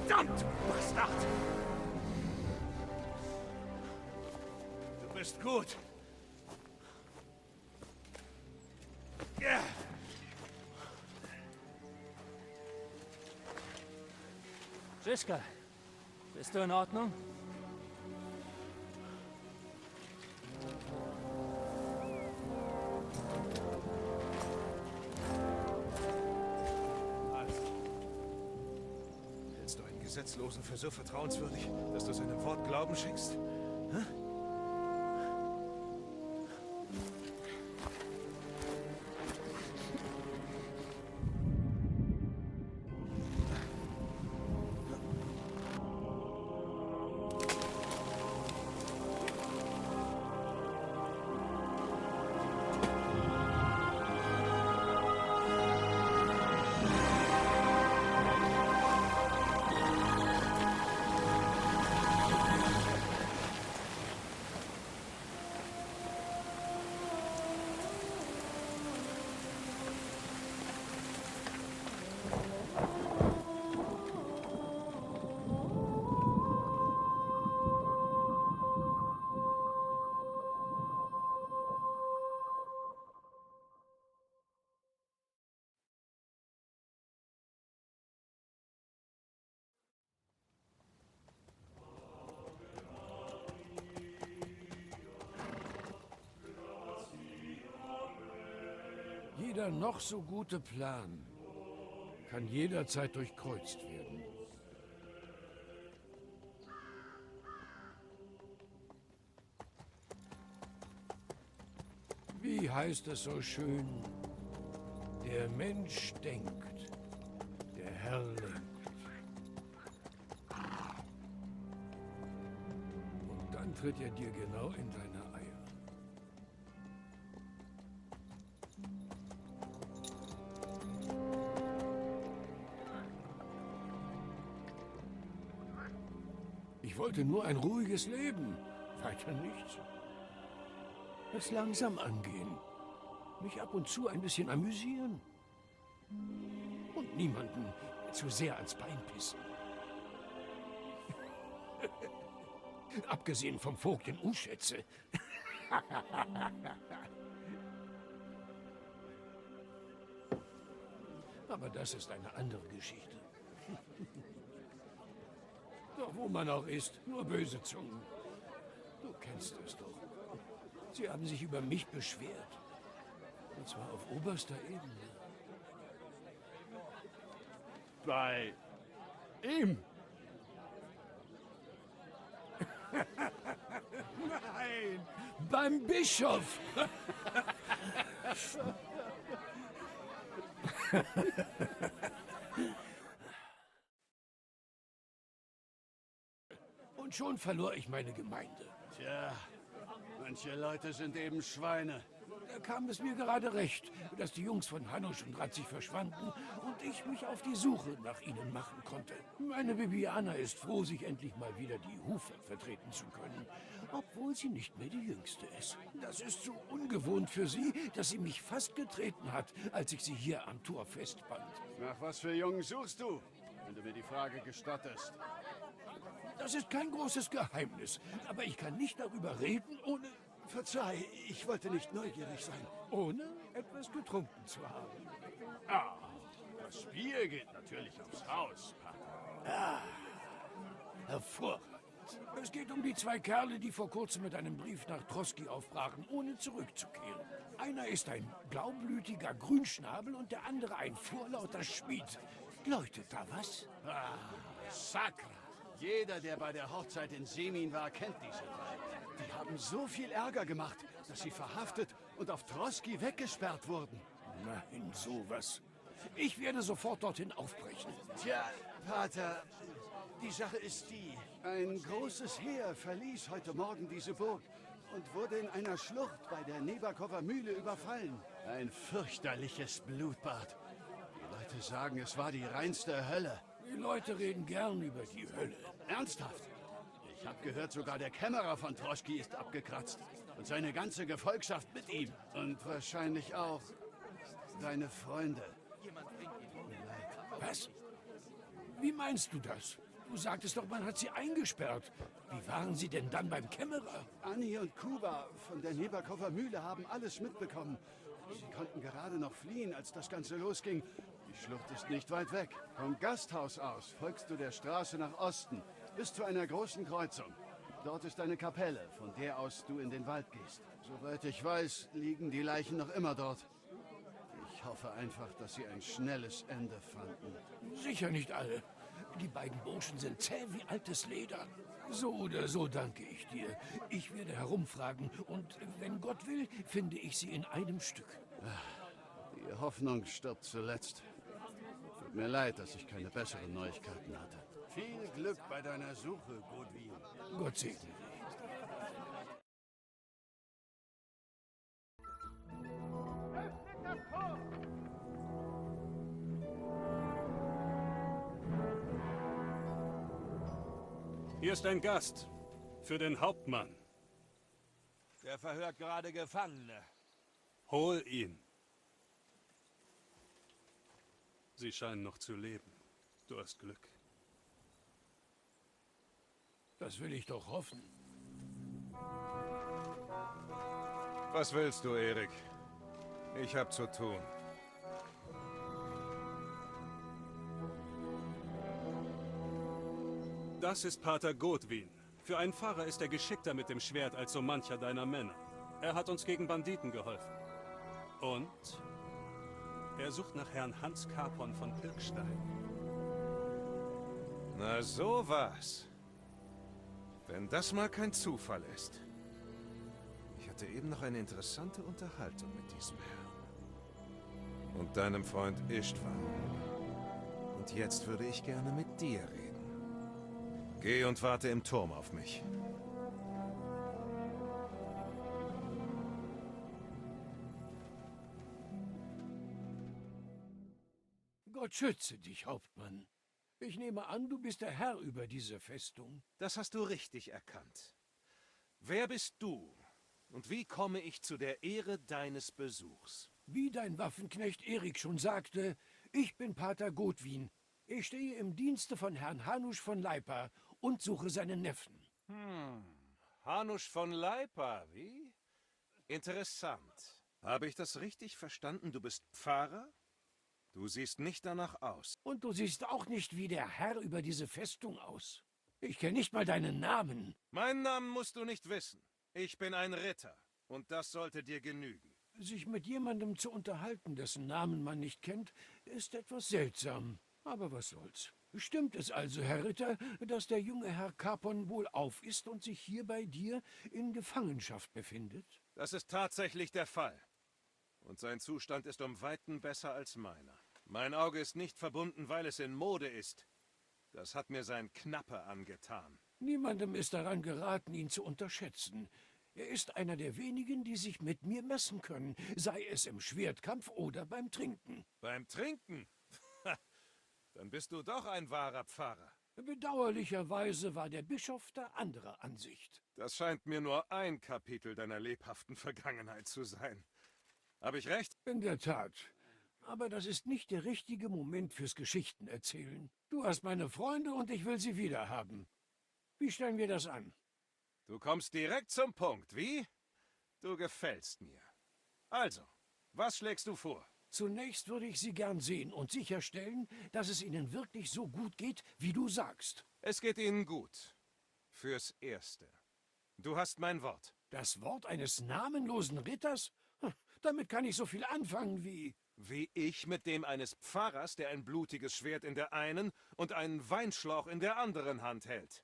Verdammt, Bastard! Du bist gut. Ja. Žižka, bist du in Ordnung? Gesetzlosen für so vertrauenswürdig, dass du seinem Wort Glauben schenkst? Hä? Jeder noch so gute Plan kann jederzeit durchkreuzt werden. Wie heißt es so schön? Der Mensch denkt, der Herr lenkt. Und dann tritt er dir genau in deine Eier. Ich wollte nur ein ruhiges Leben, weiter nichts. Es langsam angehen, mich ab und zu ein bisschen amüsieren und niemanden zu sehr ans Bein pissen. Abgesehen vom Vogt in Uschätze. Aber das ist eine andere Geschichte. Doch wo man auch ist, nur böse Zungen. Du kennst es doch. Sie haben sich über mich beschwert. Und zwar auf oberster Ebene. Bei ihm? Nein, beim Bischof. Und schon verlor ich meine Gemeinde. Tja, manche Leute sind eben Schweine. Da kam es mir gerade recht, dass die Jungs von Hanusch und Ratzig verschwanden und ich mich auf die Suche nach ihnen machen konnte. Meine Bibiana ist froh, sich endlich mal wieder die Hufe vertreten zu können, obwohl sie nicht mehr die Jüngste ist. Das ist so ungewohnt für sie, dass sie mich fast getreten hat, als ich sie hier am Tor festband. Nach was für Jungen suchst du, wenn du mir die Frage gestattest? Das ist kein großes Geheimnis, aber ich kann nicht darüber reden, ohne... Verzeih, ich wollte nicht neugierig sein. Ohne etwas getrunken zu haben. Ah, das Bier geht natürlich aufs Haus, Pater. Ah, hervorragend. Es geht um die zwei Kerle, die vor kurzem mit einem Brief nach Troski aufbrachen, ohne zurückzukehren. Einer ist ein blaublütiger Grünschnabel und der andere ein vorlauter Schmied. Läutet da was? Ah, Sakra. Jeder, der bei der Hochzeit in Semin war, kennt diese drei. Die haben so viel Ärger gemacht, dass sie verhaftet und auf Troski weggesperrt wurden. Nein, sowas. Ich werde sofort dorthin aufbrechen. Tja, Pater, die Sache ist die. Ein großes Heer verließ heute Morgen diese Burg und wurde in einer Schlucht bei der Nebakower Mühle überfallen. Ein fürchterliches Blutbad. Die Leute sagen, es war die reinste Hölle. Die Leute reden gern über die Hölle. Ernsthaft? Ich habe gehört, sogar der Kämmerer von Troschki ist abgekratzt. Und seine ganze Gefolgschaft mit ihm. Und wahrscheinlich auch deine Freunde. Was? Wie meinst du das? Du sagtest doch, man hat sie eingesperrt. Wie waren sie denn dann beim Kämmerer? Anni und Kuba von der Nebakower Mühle haben alles mitbekommen. Sie konnten gerade noch fliehen, als das Ganze losging. Die Schlucht ist nicht weit weg. Vom Gasthaus aus folgst du der Straße nach Osten, bis zu einer großen Kreuzung. Dort ist eine Kapelle, von der aus du in den Wald gehst. Soweit ich weiß, liegen die Leichen noch immer dort. Ich Ich hoffe einfach, dass Sie ein schnelles Ende fanden. Sicher nicht alle. Die beiden Burschen sind zäh wie altes Leder. So oder so danke ich dir. Ich werde herumfragen und wenn Gott will, finde ich sie in einem Stück. Die Hoffnung stirbt zuletzt. Tut mir leid, dass ich keine besseren Neuigkeiten hatte. Viel Glück bei deiner Suche, Goodwin. Gott segne dich. Hier ist ein Gast. Für den Hauptmann. Der verhört gerade Gefangene. Hol ihn. Sie scheinen noch zu leben. Du hast Glück. Das will ich doch hoffen. Was willst du, Erik? Ich hab zu tun. Das ist Pater Goodwin. Für einen Pfarrer ist er geschickter mit dem Schwert als so mancher deiner Männer. Er hat uns gegen Banditen geholfen. Und er sucht nach Herrn Hans Capon von Pirkstein. Na so was. Wenn das mal kein Zufall ist. Ich hatte eben noch eine interessante Unterhaltung mit diesem Herrn. Und deinem Freund Istvan. Und jetzt würde ich gerne mit dir reden. Geh und warte im Turm auf mich. Gott schütze dich, Hauptmann. Ich nehme an, du bist der Herr über diese Festung. Das hast du richtig erkannt. Wer bist du? Und wie komme ich zu der Ehre deines Besuchs? Wie dein Waffenknecht Erik schon sagte, ich bin Pater Goodwin. Ich stehe im Dienste von Herrn Hanusch von Leipa und suche seinen Neffen. Hanusch von Leipa, wie? Interessant. Habe ich das richtig verstanden? Du bist Pfarrer? Du siehst nicht danach aus. Und du siehst auch nicht wie der Herr über diese Festung aus. Ich kenne nicht mal deinen Namen. Meinen Namen musst du nicht wissen. Ich bin ein Ritter. Und das sollte dir genügen. Sich mit jemandem zu unterhalten, dessen Namen man nicht kennt, ist etwas seltsam. Aber was soll's. Stimmt es also, Herr Ritter, dass der junge Herr Capon wohlauf ist und sich hier bei dir in Gefangenschaft befindet? Das ist tatsächlich der Fall. Und sein Zustand ist um Weiten besser als meiner. Mein Auge ist nicht verbunden, weil es in Mode ist. Das hat mir sein Knappe angetan. Niemandem ist daran geraten, ihn zu unterschätzen. Er ist einer der wenigen, die sich mit mir messen können, sei es im Schwertkampf oder beim Trinken. Beim Trinken? Dann bist du doch ein wahrer Pfarrer. Bedauerlicherweise war der Bischof der anderer Ansicht. Das scheint mir nur ein Kapitel deiner lebhaften Vergangenheit zu sein. Habe ich recht? In der Tat. Aber das ist nicht der richtige Moment fürs Geschichtenerzählen. Du hast meine Freunde und ich will sie wiederhaben. Wie stellen wir das an? Du kommst direkt zum Punkt, wie? Du gefällst mir. Also, was schlägst du vor? Zunächst würde ich Sie gern sehen und sicherstellen, dass es Ihnen wirklich so gut geht, wie du sagst. Es geht Ihnen gut. Fürs Erste. Du hast mein Wort. Das Wort eines namenlosen Ritters? Damit kann ich so viel anfangen wie... Wie ich mit dem eines Pfarrers, der ein blutiges Schwert in der einen und einen Weinschlauch in der anderen Hand hält.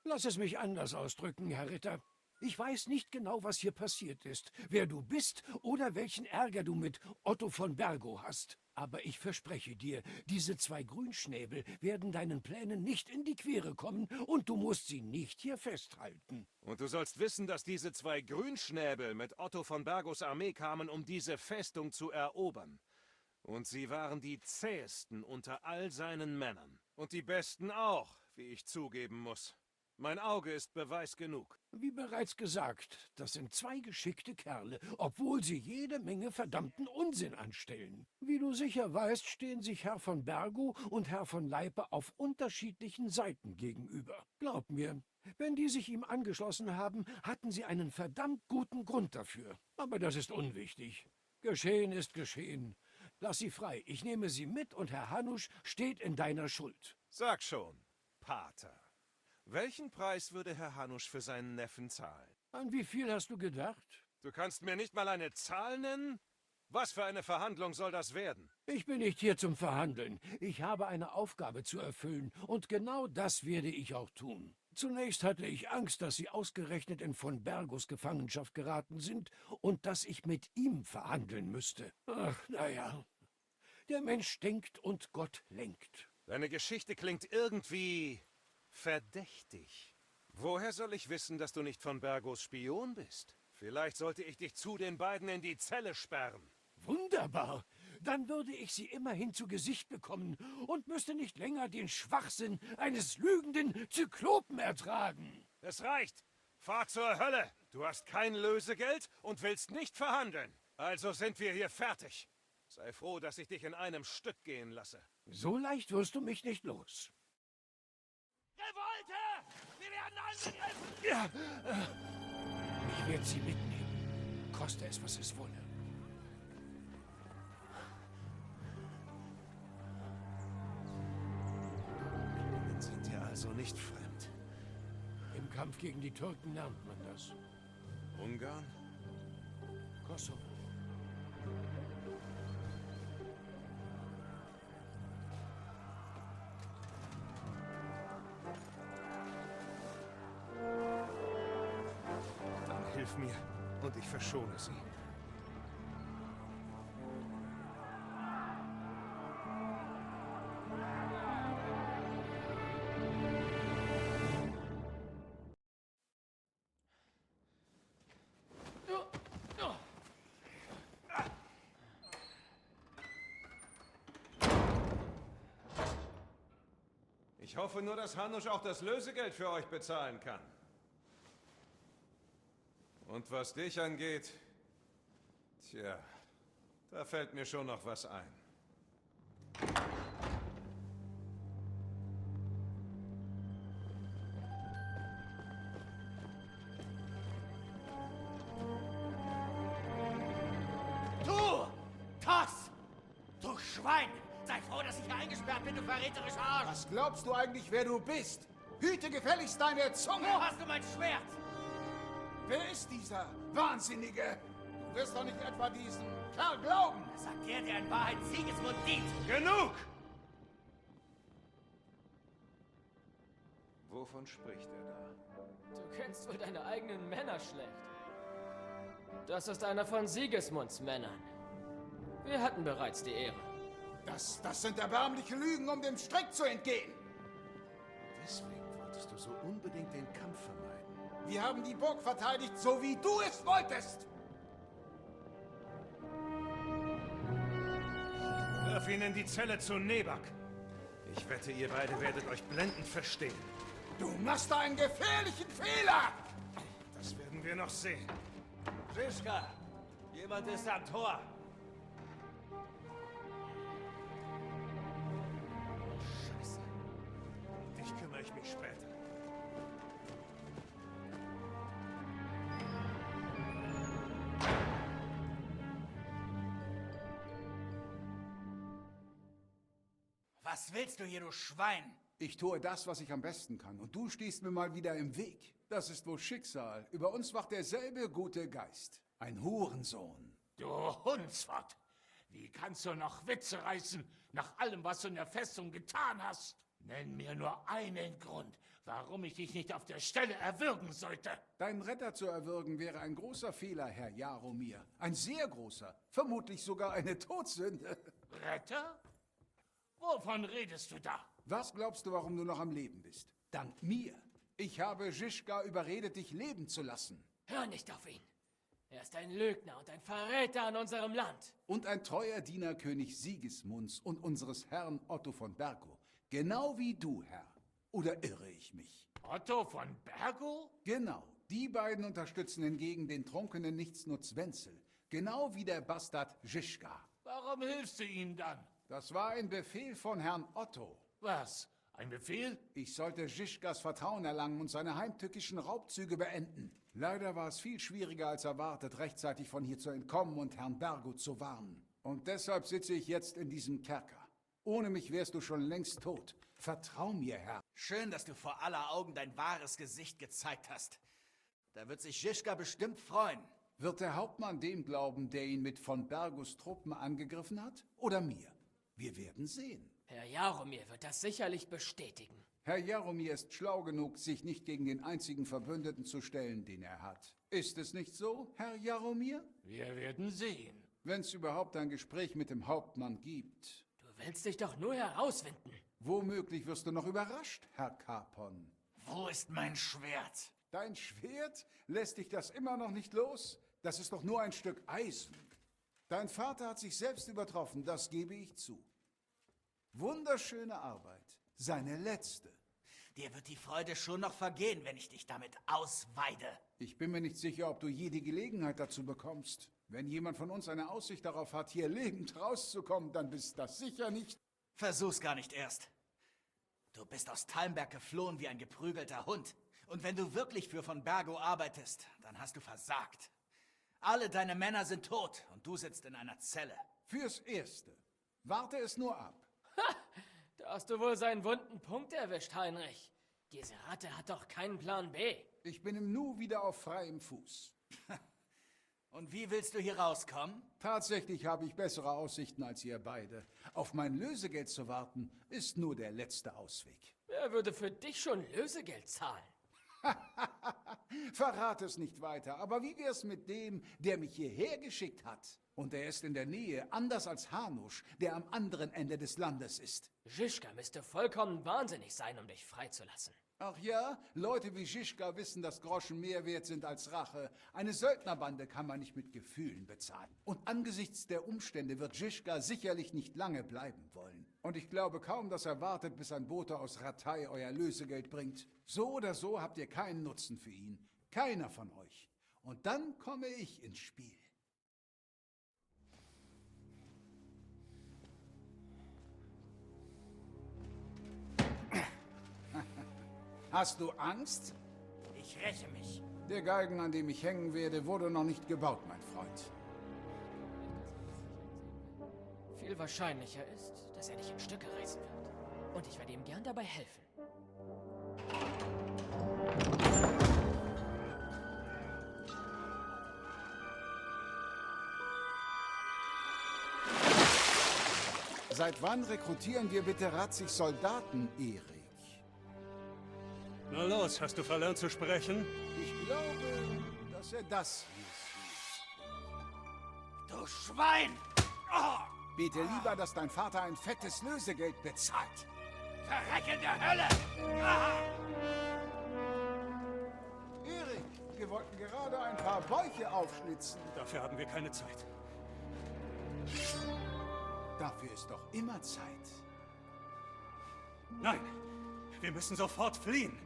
Lass es mich anders ausdrücken, Herr Ritter. Ich weiß nicht genau, was hier passiert ist, wer du bist oder welchen Ärger du mit Otto von Bergo hast. Aber ich verspreche dir, diese zwei Grünschnäbel werden deinen Plänen nicht in die Quere kommen und du musst sie nicht hier festhalten. Und du sollst wissen, dass diese zwei Grünschnäbel mit Otto von Bergos Armee kamen, um diese Festung zu erobern. Und sie waren die zähesten unter all seinen Männern. Und die besten auch, wie ich zugeben muss. Mein Auge ist Beweis genug. Wie bereits gesagt, das sind zwei geschickte Kerle, obwohl sie jede Menge verdammten Unsinn anstellen. Wie du sicher weißt, stehen sich Herr von Bergo und Herr von Leipa auf unterschiedlichen Seiten gegenüber. Glaub mir, wenn die sich ihm angeschlossen haben, hatten sie einen verdammt guten Grund dafür. Aber das ist unwichtig. Geschehen ist geschehen. Lass sie frei, ich nehme sie mit und Herr Hanusch steht in deiner Schuld. Sag schon, Pater. Welchen Preis würde Herr Hanusch für seinen Neffen zahlen? An wie viel hast du gedacht? Du kannst mir nicht mal eine Zahl nennen? Was für eine Verhandlung soll das werden? Ich bin nicht hier zum Verhandeln. Ich habe eine Aufgabe zu erfüllen und genau das werde ich auch tun. Zunächst hatte ich Angst, dass Sie ausgerechnet in von Bergos Gefangenschaft geraten sind und dass ich mit ihm verhandeln müsste. Ach, naja. Der Mensch denkt und Gott lenkt. Deine Geschichte klingt irgendwie verdächtig. Woher soll ich wissen, dass du nicht von Bergos Spion bist? Vielleicht sollte ich dich zu den beiden in die Zelle sperren. Wunderbar. Dann würde ich Sie immerhin zu Gesicht bekommen und müsste nicht länger den Schwachsinn eines lügenden Zyklopen ertragen. Es reicht. Fahr zur Hölle. Du hast kein Lösegeld und willst nicht verhandeln. Also sind wir hier fertig. Sei froh, dass ich dich in einem Stück gehen lasse. So leicht wirst du mich nicht los. Revolte! Wir werden angegriffen! Ja, ich werde Sie mitnehmen. Koste es, was es wolle. Sind dir also nicht fremd? Im Kampf gegen die Türken lernt man das. Ungarn? Kosovo. Dann hilf mir und ich verschone sie. Ich hoffe nur, dass Hanusch auch das Lösegeld für euch bezahlen kann. Und was dich angeht, tja, da fällt mir schon noch was ein. Du! Toss! Du Schwein! Sei froh, dass ich hier eingesperrt bin, du verräterischer Arsch! Was glaubst du eigentlich, wer du bist? Hüte gefälligst deine Zunge! Wo hast du mein Schwert? Wer ist dieser Wahnsinnige? Du wirst doch nicht etwa diesem Kerl glauben! Sagt der in Wahrheit Sigismund dient! Genug! Wovon spricht er da? Du kennst wohl deine eigenen Männer schlecht. Das ist einer von Sigismunds Männern. Wir hatten bereits die Ehre. Das sind erbärmliche Lügen, um dem Strick zu entgehen! Deswegen wolltest du so unbedingt den Kampf vermeiden. Wir haben die Burg verteidigt, so wie du es wolltest! Wirf ihn in die Zelle zu Nebak. Ich wette, ihr beide werdet euch blendend verstehen. Du machst da einen gefährlichen Fehler! Das werden wir noch sehen. Žižka! Jemand ist am Tor! Scheiße. Um dich kümmere ich mich später. Was willst du hier, du Schwein? Ich tue das, was ich am besten kann, und du stehst mir mal wieder im Weg. Das ist wohl Schicksal. Über uns wacht derselbe gute Geist. Ein Hurensohn. Du Hundsfott! Wie kannst du noch Witze reißen, nach allem, was du in der Festung getan hast? Nenn mir nur einen Grund, warum ich dich nicht auf der Stelle erwürgen sollte. Deinen Retter zu erwürgen wäre ein großer Fehler, Herr Jaromir. Ein sehr großer. Vermutlich sogar eine Todsünde. Retter? Wovon redest du da? Was glaubst du, warum du noch am Leben bist? Dank mir. Ich habe Žižka überredet, dich leben zu lassen. Hör nicht auf ihn. Er ist ein Lügner und ein Verräter an unserem Land. Und ein treuer Diener König Sigismunds und unseres Herrn Otto von Bergo. Genau wie du, Herr. Oder irre ich mich? Otto von Bergo? Genau. Die beiden unterstützen hingegen den trunkenen Nichtsnutz Wenzel. Genau wie der Bastard Žižka. Warum hilfst du ihnen dann? Das war ein Befehl von Herrn Otto. Was? Ein Befehl? Ich sollte Žižkas Vertrauen erlangen und seine heimtückischen Raubzüge beenden. Leider war es viel schwieriger als erwartet, rechtzeitig von hier zu entkommen und Herrn Bergo zu warnen. Und deshalb sitze ich jetzt in diesem Kerker. Ohne mich wärst du schon längst tot. Vertrau mir, Herr. Schön, dass du vor aller Augen dein wahres Gesicht gezeigt hast. Da wird sich Žižka bestimmt freuen. Wird der Hauptmann dem glauben, der ihn mit von Bergus Truppen angegriffen hat? Oder mir? Wir werden sehen. Herr Jaromir wird das sicherlich bestätigen. Herr Jaromir ist schlau genug, sich nicht gegen den einzigen Verbündeten zu stellen, den er hat. Ist es nicht so, Herr Jaromir? Wir werden sehen. Wenn es überhaupt ein Gespräch mit dem Hauptmann gibt. Du willst dich doch nur herausfinden. Womöglich wirst du noch überrascht, Herr Capon. Wo ist mein Schwert? Dein Schwert? Lässt dich das immer noch nicht los? Das ist doch nur ein Stück Eisen. Dein Vater hat sich selbst übertroffen, das gebe ich zu. Wunderschöne Arbeit. Seine letzte. Dir wird die Freude schon noch vergehen, wenn ich dich damit ausweide. Ich bin mir nicht sicher, ob du je die Gelegenheit dazu bekommst. Wenn jemand von uns eine Aussicht darauf hat, hier lebend rauszukommen, dann bist das sicher nicht... Versuch's gar nicht erst. Du bist aus Talmberg geflohen wie ein geprügelter Hund. Und wenn du wirklich für von Bergo arbeitest, dann hast du versagt. Alle deine Männer sind tot und du sitzt in einer Zelle. Fürs Erste. Warte es nur ab. Ha! Da hast du wohl seinen wunden Punkt erwischt, Heinrich. Diese Ratte hat doch keinen Plan B. Ich bin im Nu wieder auf freiem Fuß. Und wie willst du hier rauskommen? Tatsächlich habe ich bessere Aussichten als ihr beide. Auf mein Lösegeld zu warten, ist nur der letzte Ausweg. Wer würde für dich schon Lösegeld zahlen? Verrat es nicht weiter, aber wie wär's mit dem, der mich hierher geschickt hat? Und er ist in der Nähe, anders als Hanusch, der am anderen Ende des Landes ist. Žižka müsste vollkommen wahnsinnig sein, um dich freizulassen. Ach ja, Leute wie Žižka wissen, dass Groschen mehr wert sind als Rache. Eine Söldnerbande kann man nicht mit Gefühlen bezahlen. Und angesichts der Umstände wird Žižka sicherlich nicht lange bleiben wollen. Und ich glaube kaum, dass er wartet, bis ein Bote aus Ratay euer Lösegeld bringt. So oder so habt ihr keinen Nutzen für ihn. Keiner von euch. Und dann komme ich ins Spiel. Hast du Angst? Ich räche mich. Der Galgen, an dem ich hängen werde, wurde noch nicht gebaut, mein Freund. Viel wahrscheinlicher ist, dass er dich in Stücke reißen wird. Und ich werde ihm gern dabei helfen. Seit wann rekrutieren wir bitte ratzig Soldaten, Erik? Na los, hast du verlernt zu sprechen? Ich glaube, dass er das hieß. Du Schwein! Oh! Bete lieber, dass dein Vater ein fettes Lösegeld bezahlt. Verreck in der Hölle! Ah! Erik, wir wollten gerade ein paar Bäuche aufschlitzen. Dafür haben wir keine Zeit. Dafür ist doch immer Zeit. Nein, wir müssen sofort fliehen.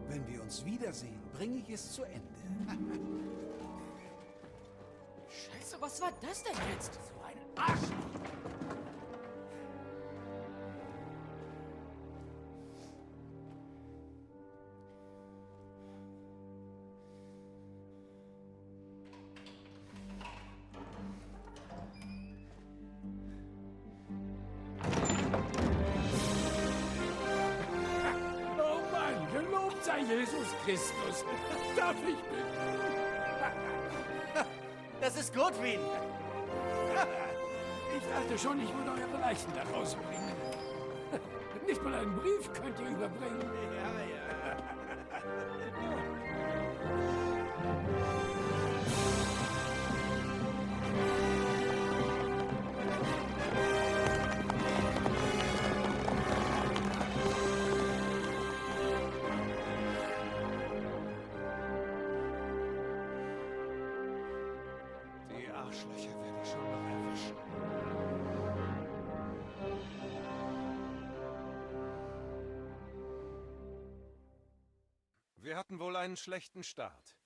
Wenn wir uns wiedersehen, bringe ich es zu Ende. Scheiße, was war das denn jetzt? So ein Arsch! Oh Mann, gelobt sei Jesus Christus. Darf ich bitten? Das ist Godwin! Ich dachte schon, ich würde eure Leichen nach Hause bringen. Nicht mal einen Brief könnt ihr überbringen. Die Arschlöcher werde ich schon noch erwischen. Wir hatten wohl einen schlechten Start.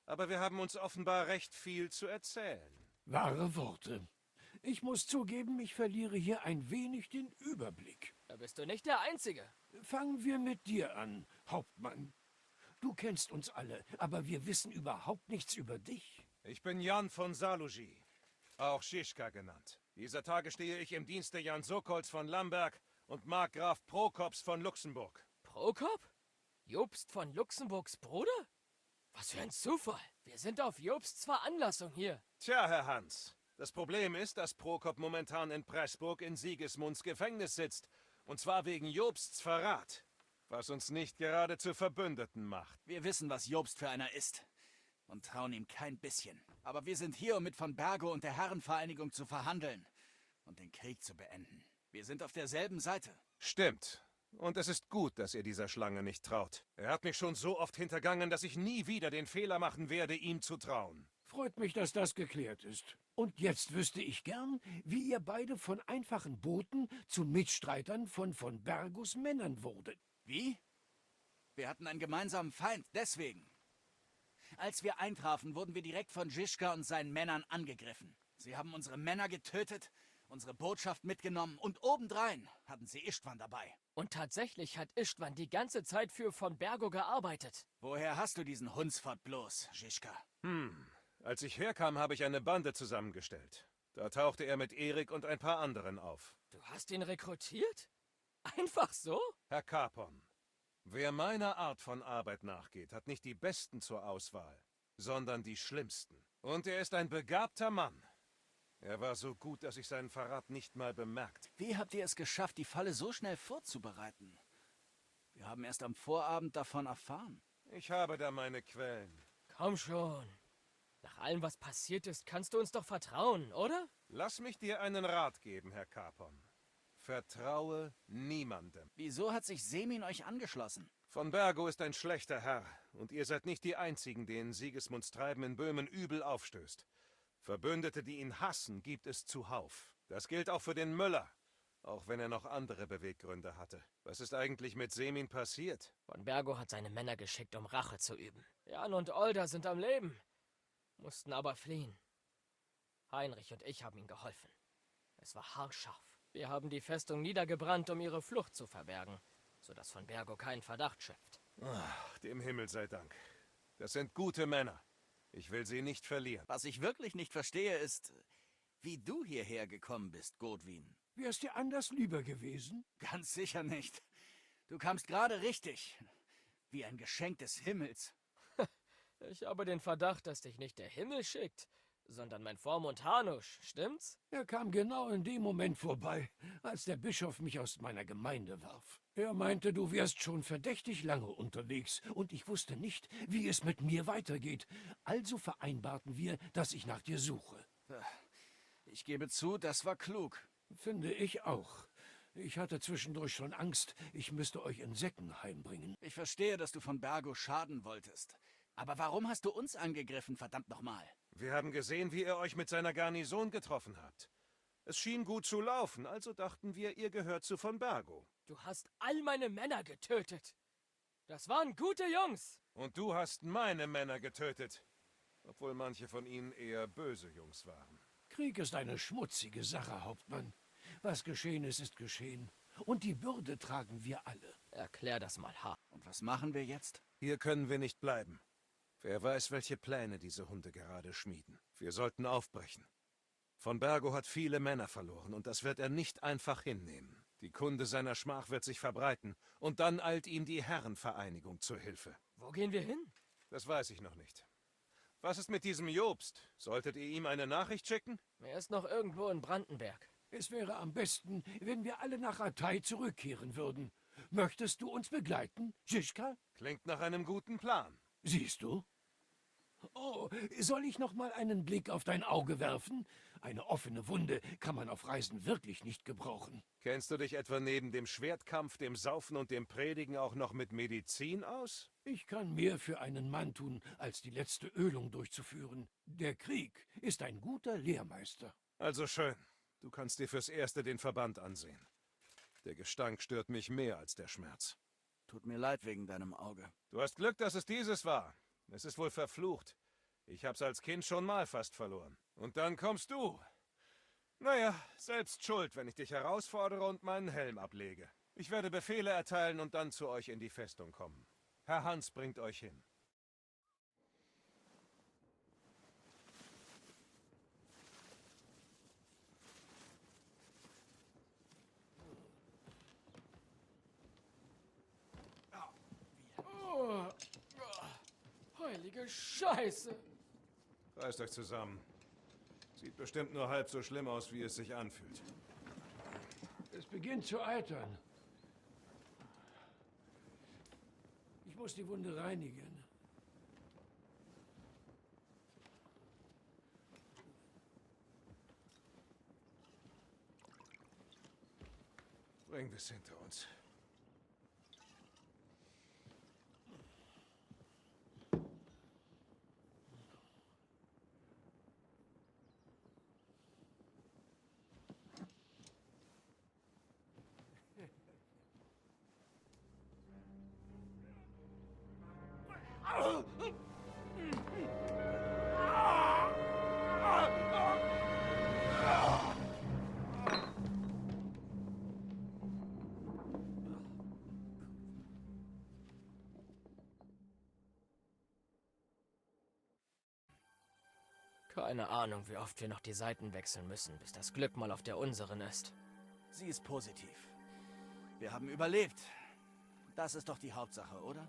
Aber wir haben uns offenbar recht viel zu erzählen. Wahre Worte. Ich muss zugeben, ich verliere hier ein wenig den Überblick. Da bist du nicht der Einzige. Fangen wir mit dir an, Hauptmann. Du kennst uns alle, aber wir wissen überhaupt nichts über dich. Ich bin Jan von Saluji, auch Žižka genannt. Dieser Tage stehe ich im Dienste Jan Sokols von Lamberg und Markgraf Prokops von Luxemburg. Prokop? Jobst von Luxemburgs Bruder? Was für ein Zufall. Wir sind auf Jobsts Veranlassung hier. Tja, Herr Hans, das Problem ist, dass Prokop momentan in Pressburg in Sigismunds Gefängnis sitzt. Und zwar wegen Jobsts Verrat. Was uns nicht gerade zu Verbündeten macht. Wir wissen, was Jobst für einer ist. Und trauen ihm kein bisschen. Aber wir sind hier, um mit von Bergo und der Herrenvereinigung zu verhandeln. Und den Krieg zu beenden. Wir sind auf derselben Seite. Stimmt. Und es ist gut, dass ihr dieser Schlange nicht traut. Er hat mich schon so oft hintergangen, dass ich nie wieder den Fehler machen werde, ihm zu trauen. Freut mich, dass das geklärt ist. Und jetzt wüsste ich gern, wie ihr beide von einfachen Boten zu Mitstreitern von Bergos Männern wurdet. Wie? Wir hatten einen gemeinsamen Feind, deswegen. Als wir eintrafen, wurden wir direkt von Žižka und seinen Männern angegriffen. Sie haben unsere Männer getötet, unsere Botschaft mitgenommen und obendrein hatten sie Istvan dabei. Und tatsächlich hat Istvan die ganze Zeit für von Bergo gearbeitet. Woher hast du diesen Hundsfott bloß, Žižka? Als ich herkam, habe ich eine Bande zusammengestellt. Da tauchte er mit Erik und ein paar anderen auf. Du hast ihn rekrutiert? Einfach so? Herr Capon, wer meiner Art von Arbeit nachgeht, hat nicht die Besten zur Auswahl, sondern die Schlimmsten. Und er ist ein begabter Mann. Er war so gut, dass ich seinen Verrat nicht mal bemerkt. Wie habt ihr es geschafft, die Falle so schnell vorzubereiten? Wir haben erst am Vorabend davon erfahren. Ich habe da meine Quellen. Komm schon. Nach allem, was passiert ist, kannst du uns doch vertrauen, oder? Lass mich dir einen Rat geben, Herr Capon. Vertraue niemandem. Wieso hat sich Semin euch angeschlossen? Von Bergo ist ein schlechter Herr, und ihr seid nicht die Einzigen, denen Sigismunds Treiben in Böhmen übel aufstößt. Verbündete, die ihn hassen, gibt es zuhauf. Das gilt auch für den Müller, auch wenn er noch andere Beweggründe hatte. Was ist eigentlich mit Semin passiert? Von Bergo hat seine Männer geschickt, um Rache zu üben. Jan und Olda sind am Leben, mussten aber fliehen. Heinrich und ich haben ihnen geholfen. Es war haarscharf. Wir haben die Festung niedergebrannt, um ihre Flucht zu verbergen, sodass von Bergo keinen Verdacht schöpft. Ach, dem Himmel sei Dank. Das sind gute Männer. Ich will sie nicht verlieren. Was ich wirklich nicht verstehe, ist, wie du hierher gekommen bist, Godwin. Wär's dir anders lieber gewesen? Ganz sicher nicht. Du kamst gerade richtig. Wie ein Geschenk des Himmels. Ich habe den Verdacht, dass dich nicht der Himmel schickt, sondern mein Vormund Hanusch, stimmt's? Er kam genau in dem Moment vorbei, als der Bischof mich aus meiner Gemeinde warf. Er meinte, du wärst schon verdächtig lange unterwegs, und ich wusste nicht, wie es mit mir weitergeht. Also vereinbarten wir, dass ich nach dir suche. Ich gebe zu, das war klug. Finde ich auch. Ich hatte zwischendurch schon Angst, ich müsste euch in Säcken heimbringen. Ich verstehe, dass du von Bergo schaden wolltest. Aber warum hast du uns angegriffen, verdammt nochmal? Wir haben gesehen, wie ihr euch mit seiner Garnison getroffen habt. Es schien gut zu laufen, also dachten wir, ihr gehört zu von Bergo. Du hast all meine Männer getötet. Das waren gute Jungs. Und du hast meine Männer getötet, obwohl manche von ihnen eher böse Jungs waren. Krieg ist eine schmutzige Sache, Hauptmann. Was geschehen ist, ist geschehen. Und die Bürde tragen wir alle. Erklär das mal, Ha. Und was machen wir jetzt? Hier können wir nicht bleiben. Wer weiß, welche Pläne diese Hunde gerade schmieden. Wir sollten aufbrechen. Von Bergo hat viele Männer verloren, und das wird er nicht einfach hinnehmen. Die Kunde seiner Schmach wird sich verbreiten, und dann eilt ihm die Herrenvereinigung zur Hilfe. Wo gehen wir hin? Das weiß ich noch nicht. Was ist mit diesem Jobst? Solltet ihr ihm eine Nachricht schicken? Er ist noch irgendwo in Brandenberg. Es wäre am besten, wenn wir alle nach Ratay zurückkehren würden. Möchtest du uns begleiten, Žižka? Klingt nach einem guten Plan. Siehst du? Oh, soll ich noch mal einen Blick auf dein Auge werfen? Eine offene Wunde kann man auf Reisen wirklich nicht gebrauchen. Kennst du dich etwa neben dem Schwertkampf, dem Saufen und dem Predigen auch noch mit Medizin aus? Ich kann mehr für einen Mann tun, als die letzte Ölung durchzuführen. Der Krieg ist ein guter Lehrmeister. Also schön. Du kannst dir fürs Erste den Verband ansehen. Der Gestank stört mich mehr als der Schmerz. Tut mir leid wegen deinem Auge. Du hast Glück, dass es dieses war. Es ist wohl verflucht. Ich hab's als Kind schon mal fast verloren. Und dann kommst du. Naja, selbst schuld, wenn ich dich herausfordere und meinen Helm ablege. Ich werde Befehle erteilen und dann zu euch in die Festung kommen. Herr Hans bringt euch hin. Heilige Scheiße! Reißt euch zusammen. Sieht bestimmt nur halb so schlimm aus, wie es sich anfühlt. Es beginnt zu eitern. Ich muss die Wunde reinigen. Bringen wir es hinter uns. Keine Ahnung, wie oft wir noch die Seiten wechseln müssen, bis das Glück mal auf der unseren ist. Sie ist positiv. Wir haben überlebt. Das ist doch die Hauptsache, oder?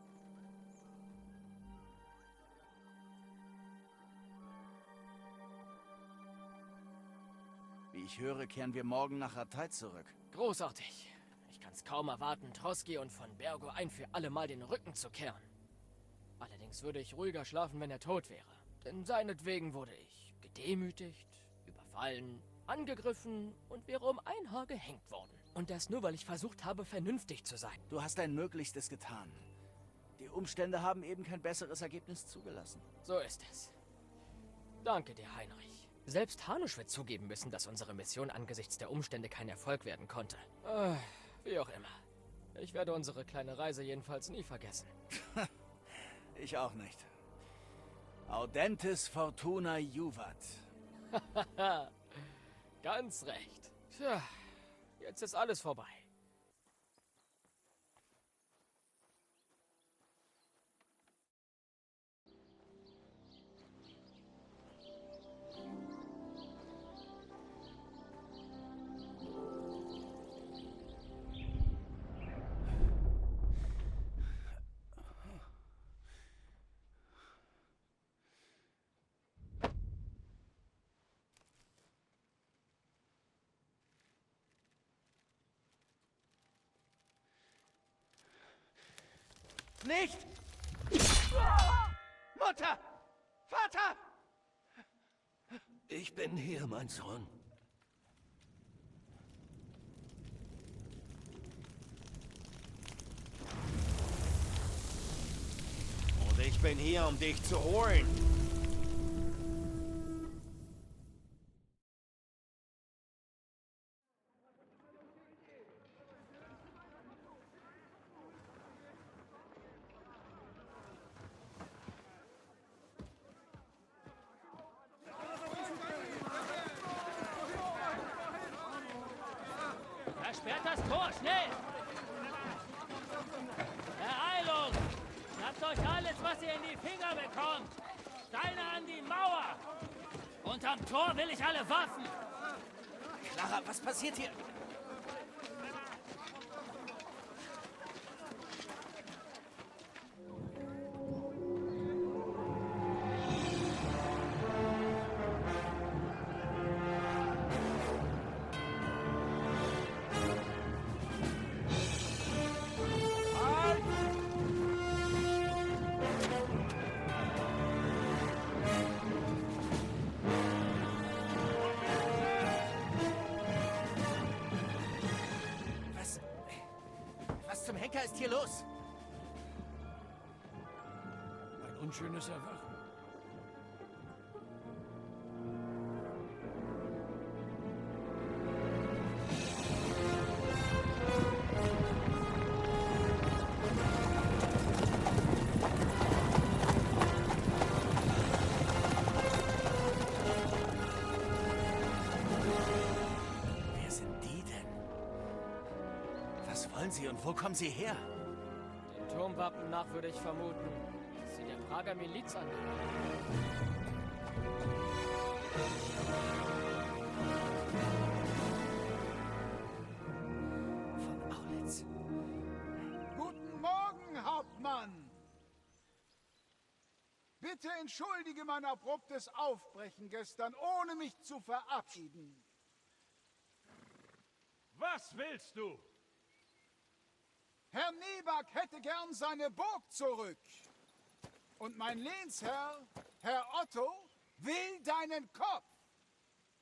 Wie ich höre, kehren wir morgen nach Ratai zurück. Großartig. Ich kann's kaum erwarten, Trotsky und von Bergo ein für alle Mal den Rücken zu kehren. Allerdings würde ich ruhiger schlafen, wenn er tot wäre. Denn seinetwegen wurde ich gedemütigt, überfallen, angegriffen und wäre um ein Haar gehängt worden. Und das nur, weil ich versucht habe, vernünftig zu sein. Du hast dein Möglichstes getan. Die Umstände haben eben kein besseres Ergebnis zugelassen. So ist es. Danke dir, Heinrich. Selbst Hanusch wird zugeben müssen, dass unsere Mission angesichts der Umstände kein Erfolg werden konnte. Wie auch immer. Ich werde unsere kleine Reise jedenfalls nie vergessen. Ich auch nicht. Audentes Fortuna Juvat. Ganz recht. Tja, jetzt ist alles vorbei. Nicht! Mutter! Vater! Ich bin hier, mein Sohn. Und ich bin hier, um dich zu holen. Versperrt das Tor, schnell! Beeilung! Schnappt euch alles, was ihr in die Finger bekommt! Steine an die Mauer! Unterm Tor will ich alle Waffen! Clara, was passiert hier? Was zum Henker ist hier los? Ein unschönes Erwachen. Wer sind die denn? Was wollen sie und wo kommen sie her? Den Turmwappen nach würde ich vermuten, dass sie der Prager Miliz angehören. Von Aulitz. Guten Morgen, Hauptmann! Bitte entschuldige mein abruptes Aufbrechen gestern, ohne mich zu verabschieden. Was willst du? Herr Nebak hätte gern seine Burg zurück. Und mein Lehnsherr, Herr Otto, will deinen Kopf.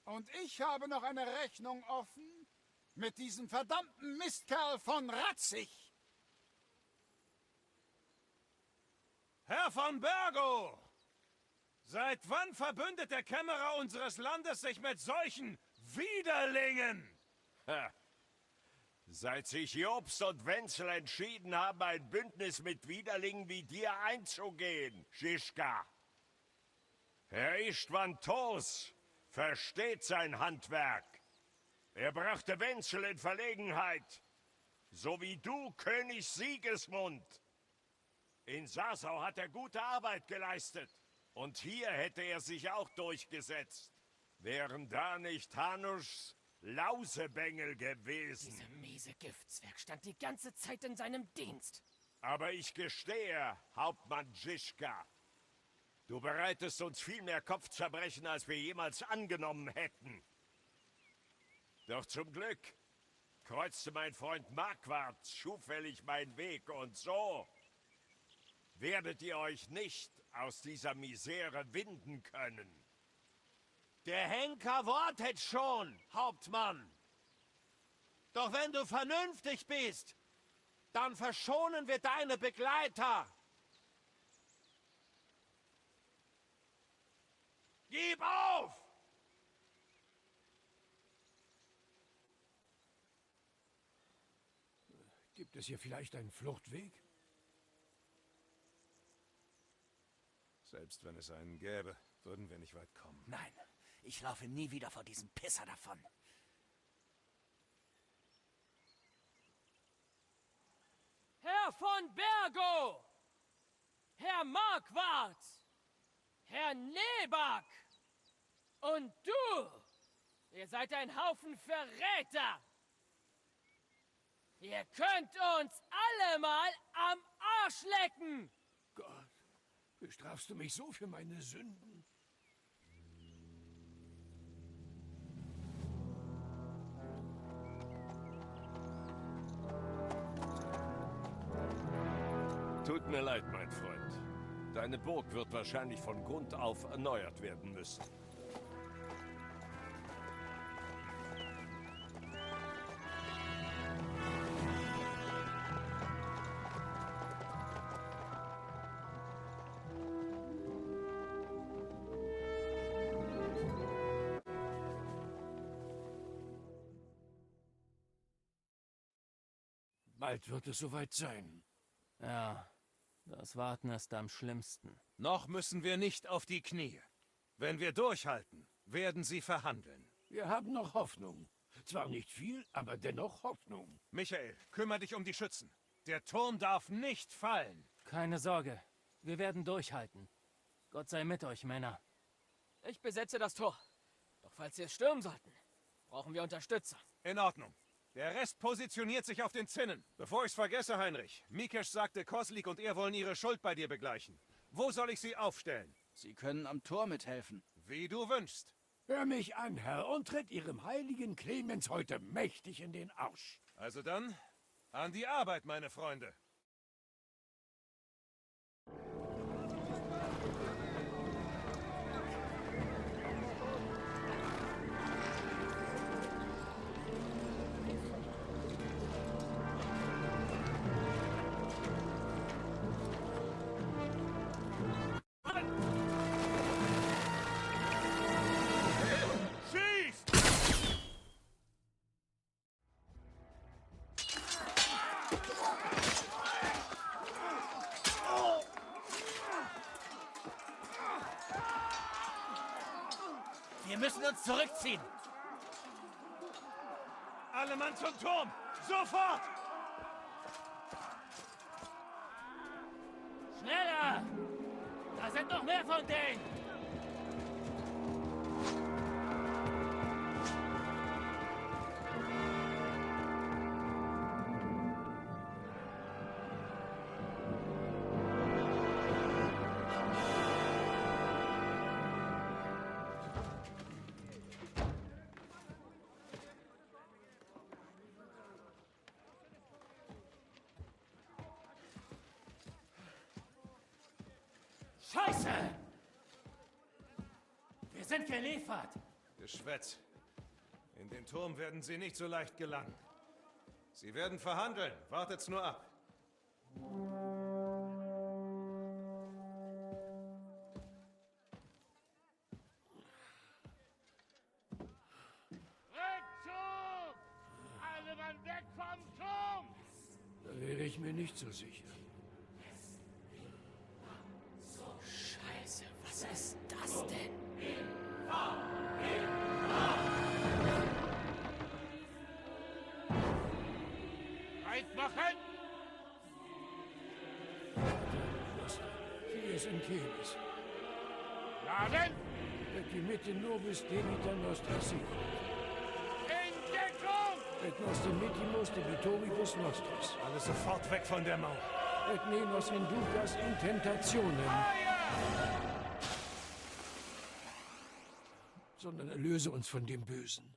Und ich habe noch eine Rechnung offen mit diesem verdammten Mistkerl von Ratzig. Herr von Bergo! Seit wann verbündet der Kämmerer unseres Landes sich mit solchen Widerlingen? Ha. Seit sich Jobst und Wenzel entschieden haben, ein Bündnis mit Widerlingen wie dir einzugehen, Schischka. Herr Istvan Tos versteht sein Handwerk. Er brachte Wenzel in Verlegenheit, so wie du, König Sigismund. In Sasau hat er gute Arbeit geleistet. Und hier hätte er sich auch durchgesetzt. Wären da nicht Hanuschs Lausebengel gewesen. Dieser miese Giftzwerg stand die ganze Zeit in seinem Dienst. Aber ich gestehe, Hauptmann Schischka, du bereitest uns viel mehr Kopfzerbrechen, als wir jemals angenommen hätten. Doch zum Glück kreuzte mein Freund Marquardt zufällig meinen Weg und so werdet ihr euch nicht aus dieser Misere winden können. Der Henker wortet schon, Hauptmann. Doch wenn du vernünftig bist, dann verschonen wir deine Begleiter. Gib auf! Gibt es hier vielleicht einen Fluchtweg? Selbst wenn es einen gäbe, würden wir nicht weit kommen. Nein, ich laufe nie wieder vor diesem Pisser davon. Herr von Bergo! Herr Marquardt! Herr Nebak! Und du! Ihr seid ein Haufen Verräter! Ihr könnt uns alle mal am Arsch lecken! Gott, bestrafst du mich so für meine Sünden? Tut mir leid, mein Freund. Deine Burg wird wahrscheinlich von Grund auf erneuert werden müssen. Bald wird es soweit sein. Ja, das Warten ist am schlimmsten. Noch müssen wir nicht auf die Knie. Wenn wir durchhalten, werden sie verhandeln. Wir haben noch Hoffnung. Zwar nicht viel, aber dennoch Hoffnung. Michael, kümmere dich um die Schützen. Der Turm darf nicht fallen. Keine Sorge, wir werden durchhalten. Gott sei mit euch, Männer. Ich besetze das Tor. Doch falls wir es stürmen sollten, brauchen wir Unterstützer. In Ordnung. Der Rest positioniert sich auf den Zinnen. Bevor ich's vergesse, Heinrich. Mikesh sagte, Koslik und er wollen ihre Schuld bei dir begleichen. Wo soll ich sie aufstellen? Sie können am Tor mithelfen. Wie du wünschst. Hör mich an, Herr, und tritt Ihrem heiligen Clemens heute mächtig in den Arsch. Also dann, an die Arbeit, meine Freunde. Wir müssen uns zurückziehen. Alle Mann zum Turm! Sofort! Schneller! Da sind noch mehr von denen! Scheiße! Wir sind geliefert. Geschwätz. In den Turm werden sie nicht so leicht gelangen. Sie werden verhandeln. Wartet's nur ab. Rückzug! Alle Mann weg vom Turm! Da wäre ich mir nicht so sicher. Scheiße, was ist das denn? Breit machen! Hier ist Enkelis. Laden! Et dimittis nobis debita nostra sicut. In Deckung! Et nos dimittimus debitoribus nostris. Alle sofort weg von der Mauer. Et ne nos inducas in tentationem. Sondern erlöse uns von dem Bösen.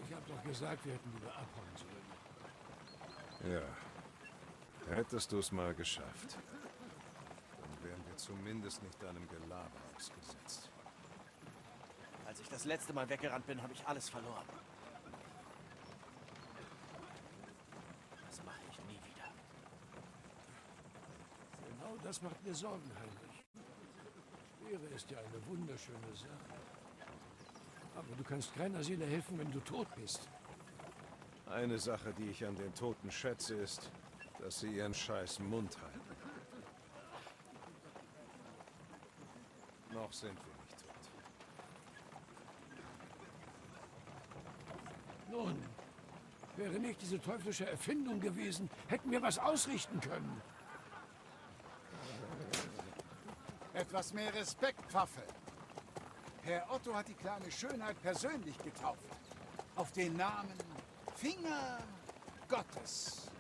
Ich hab doch gesagt, wir hätten lieber abhauen sollen. Ja. Hättest du es mal geschafft. Dann wären wir zumindest nicht deinem Gelaber ausgesetzt. Als ich das letzte Mal weggerannt bin, habe ich alles verloren. Das mache ich nie wieder. Genau das macht mir Sorgen, Heinrich. Ehre ist ja eine wunderschöne Sache. Aber du kannst keiner Seele helfen, wenn du tot bist. Eine Sache, die ich an den Toten schätze, ist, dass sie ihren scheiß Mund halten. Noch sind wir nicht tot. Nun, wäre nicht diese teuflische Erfindung gewesen, hätten wir was ausrichten können. Etwas mehr Respekt, Pfaffe. Herr Otto hat die kleine Schönheit persönlich getauft. Auf den Namen Finger Gottes.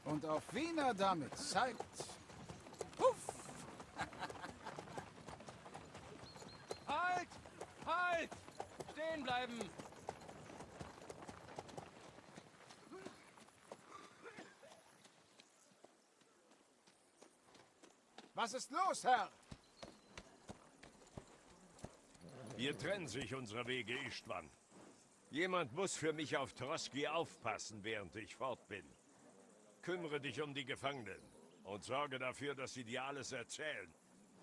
Und auf wen er damit zeigt... Puff! Halt! Halt! Stehen bleiben! Was ist los, Herr? Hier trennen sich unsere Wege, Istvan. Jemand muss für mich auf Troski aufpassen, während ich fort bin. Kümmere dich um die Gefangenen und sorge dafür, dass sie dir alles erzählen.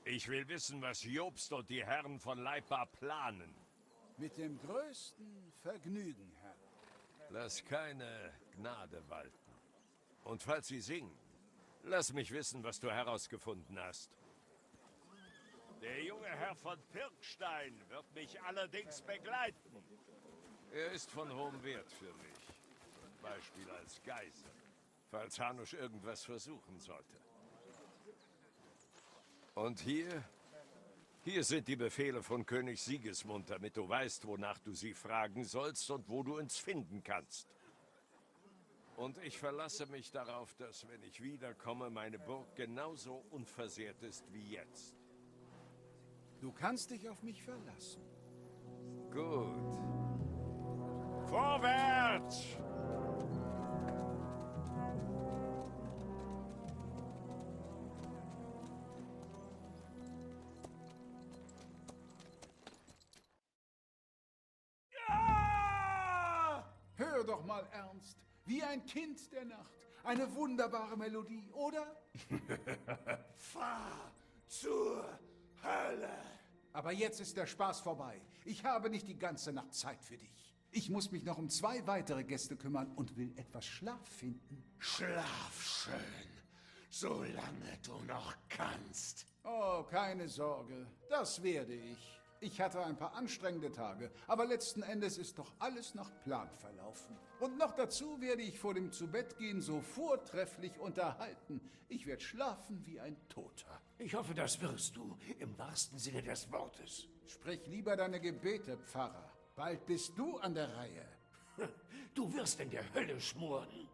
Ich will wissen, was Jobst und die Herren von Leipa planen. Mit dem größten Vergnügen, Herr. Lass keine Gnade walten. Und falls sie singen, lass mich wissen, was du herausgefunden hast. Der junge Herr von Pirkstein wird mich allerdings begleiten. Er ist von hohem Wert für mich. Zum Beispiel als Geisel, falls Hanusch irgendwas versuchen sollte. Und hier sind die Befehle von König Sigismund, damit du weißt, wonach du sie fragen sollst und wo du uns finden kannst. Und ich verlasse mich darauf, dass, wenn ich wiederkomme, meine Burg genauso unversehrt ist wie jetzt. Du kannst dich auf mich verlassen. Gut. Vorwärts! Hör doch mal ernst. Wie ein Kind der Nacht. Eine wunderbare Melodie, oder? Fahr zur Hölle! Aber jetzt ist der Spaß vorbei. Ich habe nicht die ganze Nacht Zeit für dich. Ich muss mich noch um 2 weitere Gäste kümmern und will etwas Schlaf finden. Schlaf schön, solange du noch kannst. Oh, keine Sorge. Das werde ich. Ich hatte ein paar anstrengende Tage, aber letzten Endes ist doch alles nach Plan verlaufen. Und noch dazu werde ich vor dem Zubettgehen so vortrefflich unterhalten. Ich werde schlafen wie ein Toter. Ich hoffe, das wirst du, im wahrsten Sinne des Wortes. Sprich lieber deine Gebete, Pfarrer. Bald bist du an der Reihe. Du wirst in der Hölle schmoren.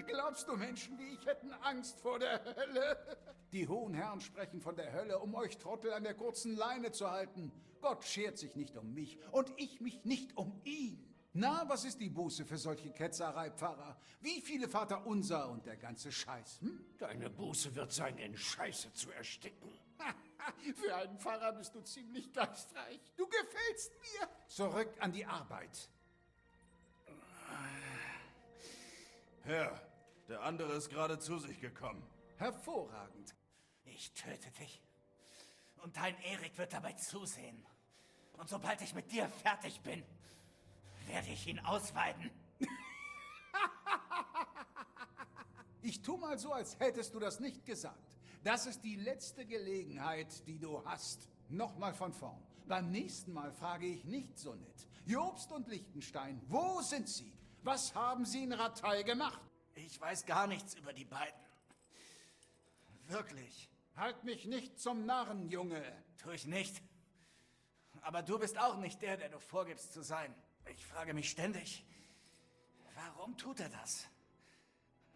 Glaubst du, Menschen wie ich hätten Angst vor der Hölle? Die hohen Herren sprechen von der Hölle, um euch Trottel an der kurzen Leine zu halten. Gott schert sich nicht um mich und ich mich nicht um ihn. Na, was ist die Buße für solche Ketzerei, Pfarrer? Wie viele Vaterunser und der ganze Scheiß, hm? Deine Buße wird sein, in Scheiße zu ersticken. Für einen Pfarrer bist du ziemlich geistreich. Du gefällst mir. Zurück an die Arbeit. Herr, der andere ist gerade zu sich gekommen. Hervorragend. Ich töte dich. Und dein Erik wird dabei zusehen. Und sobald ich mit dir fertig bin, werde ich ihn ausweiden. Ich tu mal so, als hättest du das nicht gesagt. Das ist die letzte Gelegenheit, die du hast. Nochmal von vorn. Beim nächsten Mal frage ich nicht so nett. Jobst und Lichtenstein, wo sind sie? Was haben sie in Ratay gemacht? Ich weiß gar nichts über die beiden. Wirklich. Halt mich nicht zum Narren, Junge. Tu ich nicht. Aber du bist auch nicht der du vorgibst zu sein. Ich frage mich ständig, warum tut er das?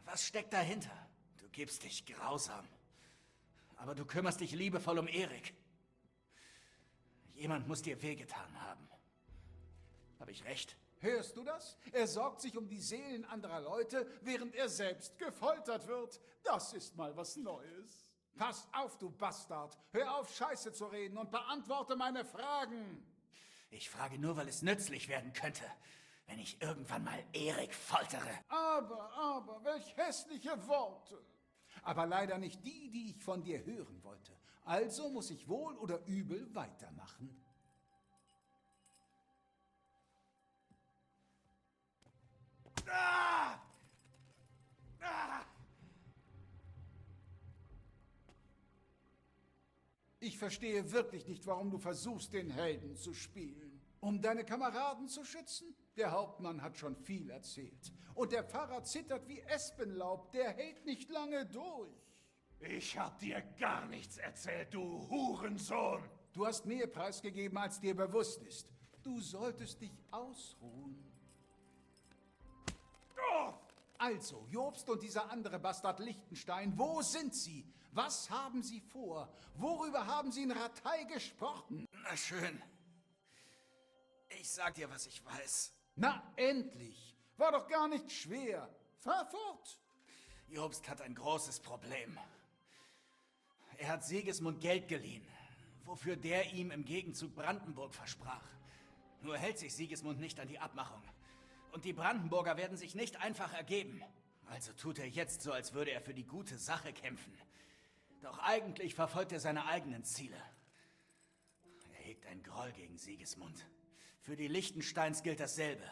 Was steckt dahinter? Du gibst dich grausam. Aber du kümmerst dich liebevoll um Erik. Jemand muss dir wehgetan haben. Habe ich recht? Hörst du das? Er sorgt sich um die Seelen anderer Leute, während er selbst gefoltert wird. Das ist mal was Neues. Pass auf, du Bastard. Hör auf, Scheiße zu reden und beantworte meine Fragen. Ich frage nur, weil es nützlich werden könnte, wenn ich irgendwann mal Erik foltere. Aber, welch hässliche Worte. Aber leider nicht die, die ich von dir hören wollte. Also muss ich wohl oder übel weitermachen. Ah! Ah! Ich verstehe wirklich nicht, warum du versuchst, den Helden zu spielen. Um deine Kameraden zu schützen? Der Hauptmann hat schon viel erzählt. Und der Pfarrer zittert wie Espenlaub, der hält nicht lange durch. Ich hab dir gar nichts erzählt, du Hurensohn! Du hast mehr preisgegeben, als dir bewusst ist. Du solltest dich ausruhen. Oh! Also, Jobst und dieser andere Bastard Lichtenstein, wo sind sie? Was haben sie vor? Worüber haben sie in Ratay gesprochen? Na schön. Ich sag dir, was ich weiß. Na, endlich! War doch gar nicht schwer. Fahr fort! Jobst hat ein großes Problem. Er hat Sigismund Geld geliehen, wofür der ihm im Gegenzug Brandenburg versprach. Nur hält sich Sigismund nicht an die Abmachung. Und die Brandenburger werden sich nicht einfach ergeben. Also tut er jetzt so, als würde er für die gute Sache kämpfen. Doch eigentlich verfolgt er seine eigenen Ziele. Er hegt einen Groll gegen Sigismund. Für die Lichtensteins gilt dasselbe.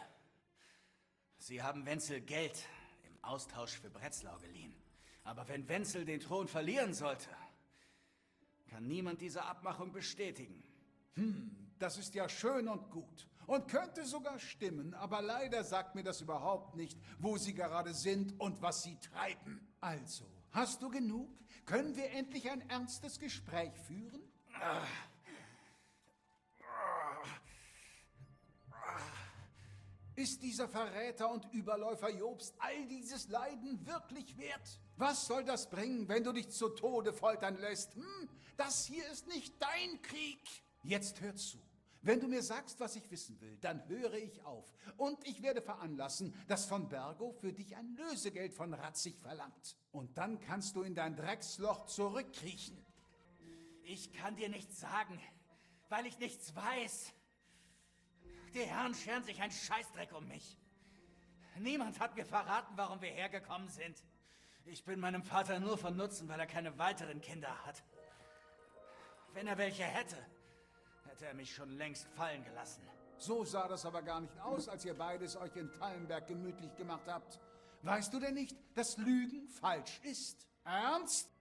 Sie haben Wenzel Geld im Austausch für Bretzlau geliehen. Aber wenn Wenzel den Thron verlieren sollte, kann niemand diese Abmachung bestätigen. Das ist ja schön und gut. Und könnte sogar stimmen, aber leider sagt mir das überhaupt nicht, wo sie gerade sind und was sie treiben. Also, hast du genug? Können wir endlich ein ernstes Gespräch führen? Ist dieser Verräter und Überläufer Jobst all dieses Leiden wirklich wert? Was soll das bringen, wenn du dich zu Tode foltern lässt? Das hier ist nicht dein Krieg. Jetzt hör zu. Wenn du mir sagst, was ich wissen will, dann höre ich auf. Und ich werde veranlassen, dass von Bergo für dich ein Lösegeld von Ratzig verlangt. Und dann kannst du in dein Drecksloch zurückkriechen. Ich kann dir nichts sagen, weil ich nichts weiß. Die Herren scheren sich ein Scheißdreck um mich. Niemand hat mir verraten, warum wir hergekommen sind. Ich bin meinem Vater nur von Nutzen, weil er keine weiteren Kinder hat. Wenn er welche hätte, hätte er mich schon längst fallen gelassen. So sah das aber gar nicht aus, als ihr beides euch in Tallenberg gemütlich gemacht habt. Weißt du denn nicht, dass Lügen falsch ist? Ernst?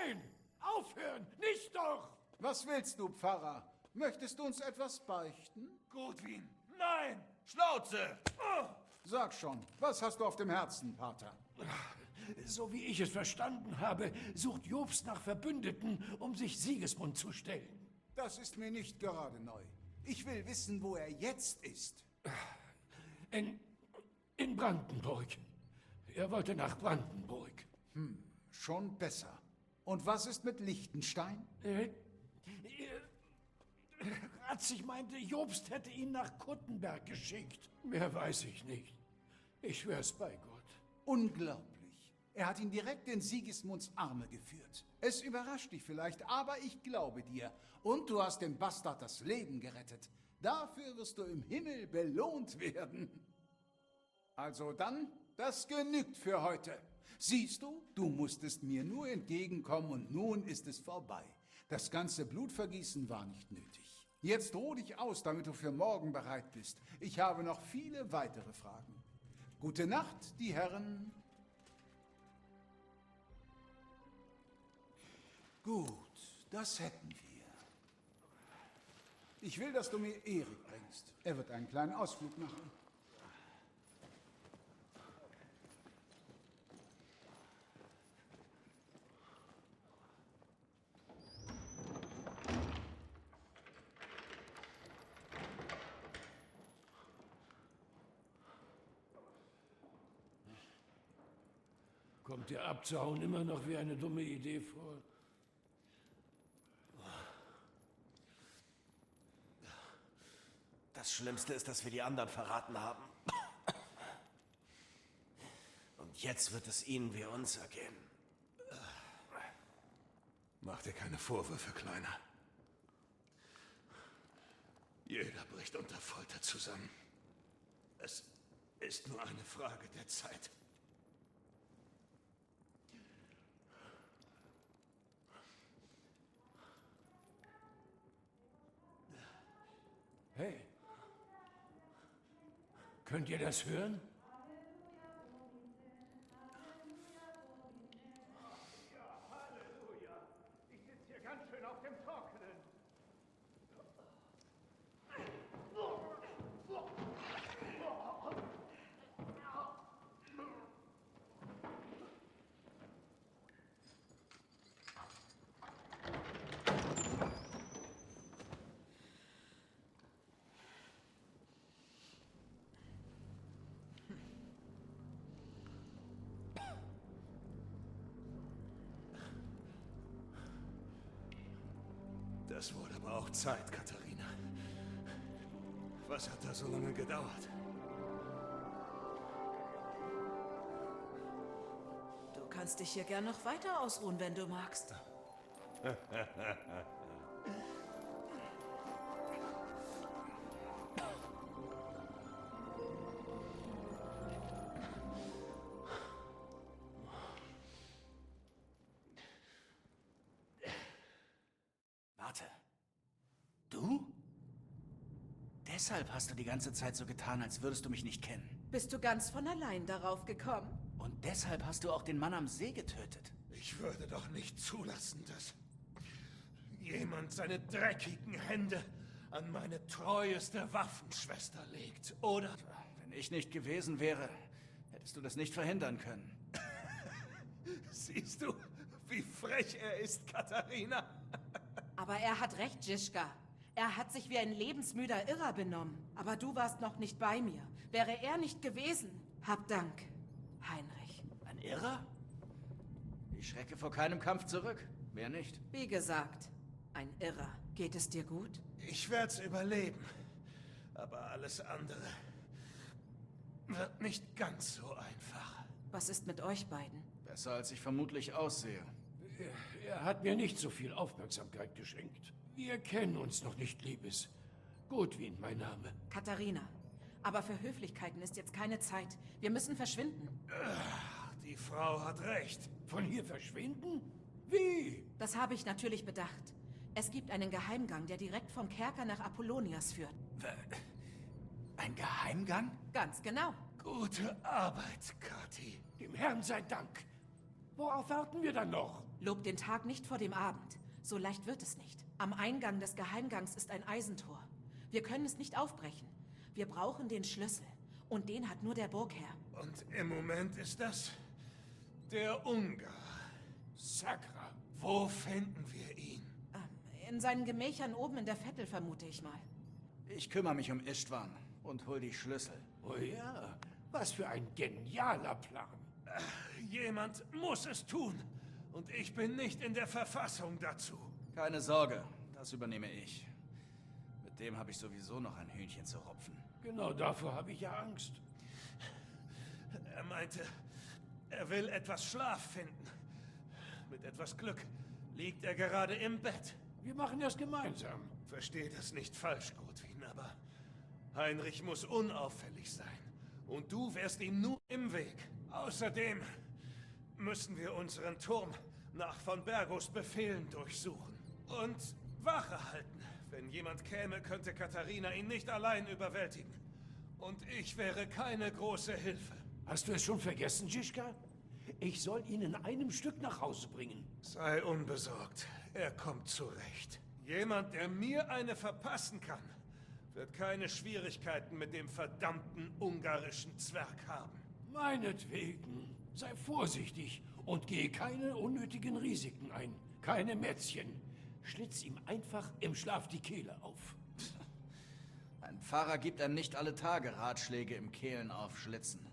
Nein! Aufhören! Nicht doch! Was willst du, Pfarrer? Möchtest du uns etwas beichten? Godwin! Nein! Schnauze! Sag schon, was hast du auf dem Herzen, Pater? So wie ich es verstanden habe, sucht Jobst nach Verbündeten, um sich Sigismund zu stellen. Das ist mir nicht gerade neu. Ich will wissen, wo er jetzt ist. In Brandenburg. Er wollte nach Brandenburg. Schon besser. Und was ist mit Liechtenstein? Ratzig meinte, Jobst hätte ihn nach Kuttenberg geschickt. Mehr weiß ich nicht. Ich schwör's bei Gott. Unglaublich. Er hat ihn direkt in Sigismunds Arme geführt. Es überrascht dich vielleicht, aber ich glaube dir. Und du hast dem Bastard das Leben gerettet. Dafür wirst du im Himmel belohnt werden. Also dann, das genügt für heute. Siehst du, du musstest mir nur entgegenkommen und nun ist es vorbei. Das ganze Blutvergießen war nicht nötig. Jetzt ruh dich aus, damit du für morgen bereit bist. Ich habe noch viele weitere Fragen. Gute Nacht, die Herren. Gut, das hätten wir. Ich will, dass du mir Erik bringst. Er wird einen kleinen Ausflug machen. Kommt dir abzuhauen immer noch wie eine dumme Idee vor? Das Schlimmste ist, dass wir die anderen verraten haben. Und jetzt wird es ihnen wie uns ergehen. Mach dir keine Vorwürfe, Kleiner. Jeder bricht unter Folter zusammen. Es ist nur eine Frage der Zeit. Hey, könnt ihr das hören? Halleluja! Ich sitze hier ganz schön auf dem Trockenen. Das wurde aber auch Zeit, Katharina. Was hat da so lange gedauert? Du kannst dich hier gern noch weiter ausruhen, wenn du magst. Warte. Du? Deshalb hast du die ganze Zeit so getan, als würdest du mich nicht kennen. Bist du ganz von allein darauf gekommen? Und deshalb hast du auch den Mann am See getötet. Ich würde doch nicht zulassen, dass jemand seine dreckigen Hände an meine treueste Waffenschwester legt, oder? Wenn ich nicht gewesen wäre, hättest du das nicht verhindern können. Siehst du, wie frech er ist, Katharina? Aber er hat recht, Žižka. Er hat sich wie ein lebensmüder Irrer benommen. Aber du warst noch nicht bei mir. Wäre er nicht gewesen. Hab Dank, Heinrich. Ein Irrer? Ich schrecke vor keinem Kampf zurück. Mehr nicht. Wie gesagt, ein Irrer. Geht es dir gut? Ich werde es überleben. Aber alles andere wird nicht ganz so einfach. Was ist mit euch beiden? Besser, als ich vermutlich aussehe. Er hat mir nicht so viel Aufmerksamkeit geschenkt. Wir kennen uns noch nicht, Liebes. Godwin, mein Name. Katharina, Aber für Höflichkeiten ist jetzt keine Zeit. Wir müssen verschwinden. Die Frau hat recht. Von hier verschwinden? Wie? Das habe ich natürlich bedacht. Es gibt einen Geheimgang, der direkt vom Kerker nach Apollonias führt. Ein Geheimgang? Ganz genau. Gute Arbeit, Kathi. Dem Herrn sei Dank. Worauf warten wir dann noch? Lob den Tag nicht vor dem Abend. So leicht wird es nicht. Am Eingang des Geheimgangs ist ein Eisentor. Wir können es nicht aufbrechen. Wir brauchen den Schlüssel. Und den hat nur der Burgherr. Und im Moment ist das der Ungar. Sakra, wo finden wir ihn? In seinen Gemächern oben in der Vettel, vermute ich mal. Ich kümmere mich um Istvan und hol die Schlüssel. Oh ja, was für ein genialer Plan. Jemand muss es tun. Und ich bin nicht in der Verfassung dazu. Keine Sorge, das übernehme ich. Mit dem habe ich sowieso noch ein Hühnchen zu rupfen. Genau davor habe ich ja Angst. Er meinte, er will etwas Schlaf finden. Mit etwas Glück liegt er gerade im Bett. Wir machen das gemeinsam. Versteh das nicht falsch, Godwin, aber Heinrich muss unauffällig sein. Und du wärst ihm nur im Weg. Außerdem müssen wir unseren Turm nach von Bergos Befehlen durchsuchen. Und Wache halten. Wenn jemand käme, könnte Katharina ihn nicht allein überwältigen. Und ich wäre keine große Hilfe. Hast du es schon vergessen, Žižka? Ich soll ihn in einem Stück nach Hause bringen. Sei unbesorgt. Er kommt zurecht. Jemand, der mir eine verpassen kann, wird keine Schwierigkeiten mit dem verdammten ungarischen Zwerg haben. Meinetwegen. Sei vorsichtig und gehe keine unnötigen Risiken ein. Keine Mätzchen. Schlitz ihm einfach im Schlaf die Kehle auf. Ein Pfarrer gibt einem nicht alle Tage Ratschläge im Kehlen aufschlitzen.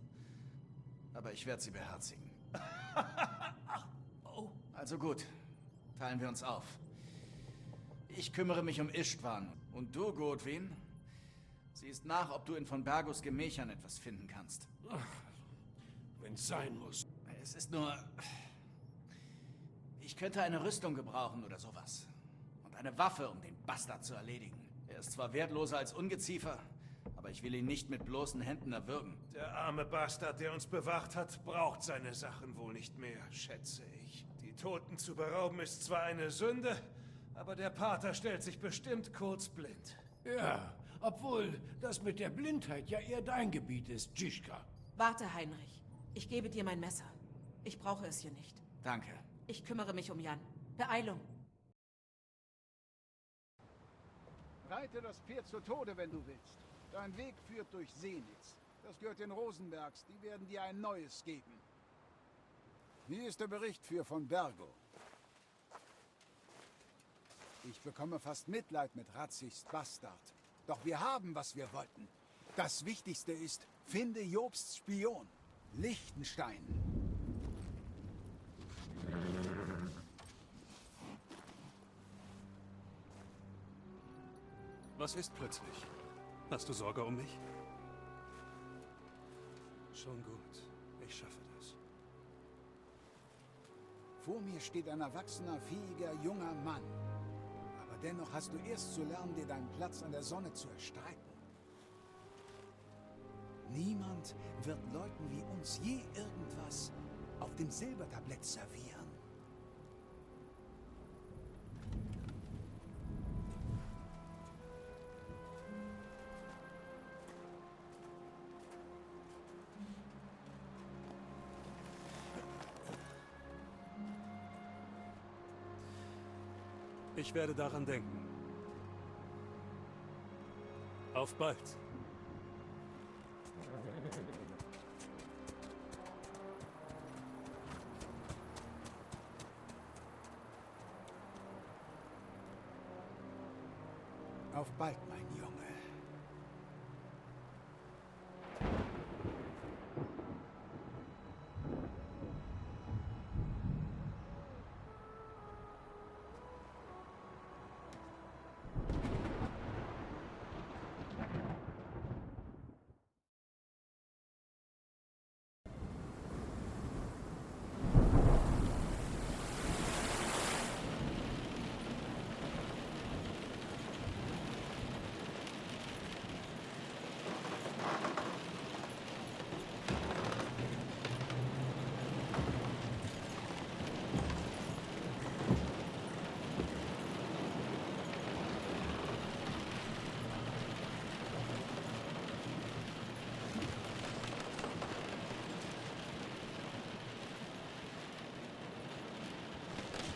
Aber ich werde sie beherzigen. Also gut, teilen wir uns auf. Ich kümmere mich um Istvan. Und du, Godwin, siehst nach, ob du in von Bergos Gemächern etwas finden kannst. Wenn's sein muss. Es ist nur... Ich könnte eine Rüstung gebrauchen oder sowas. Und eine Waffe, um den Bastard zu erledigen. Er ist zwar wertloser als Ungeziefer, aber ich will ihn nicht mit bloßen Händen erwürgen. Der arme Bastard, der uns bewacht hat, braucht seine Sachen wohl nicht mehr, schätze ich. Die Toten zu berauben ist zwar eine Sünde, aber der Pater stellt sich bestimmt kurz blind. Ja, obwohl das mit der Blindheit ja eher dein Gebiet ist, Žižka. Warte, Heinrich. Ich gebe dir mein Messer. Ich brauche es hier nicht. Danke. Ich kümmere mich um Jan. Beeilung. Reite das Pferd zu Tode, wenn du willst. Dein Weg führt durch Senitz. Das gehört den Rosenbergs. Die werden dir ein neues geben. Hier ist der Bericht für von Bergo. Ich bekomme fast Mitleid mit Ratzichs Bastard. Doch wir haben, was wir wollten. Das Wichtigste ist, finde Jobsts Spion. Lichtenstein. Was ist plötzlich? Hast du Sorge um mich? Schon gut. Ich schaffe das. Vor mir steht ein erwachsener, fähiger, junger Mann. Aber dennoch hast du erst zu lernen, dir deinen Platz an der Sonne zu erstreiten. Niemand wird Leuten wie uns je irgendwas auf dem Silbertablett servieren. Ich werde daran denken. Auf bald. Auf bald, mein Junge.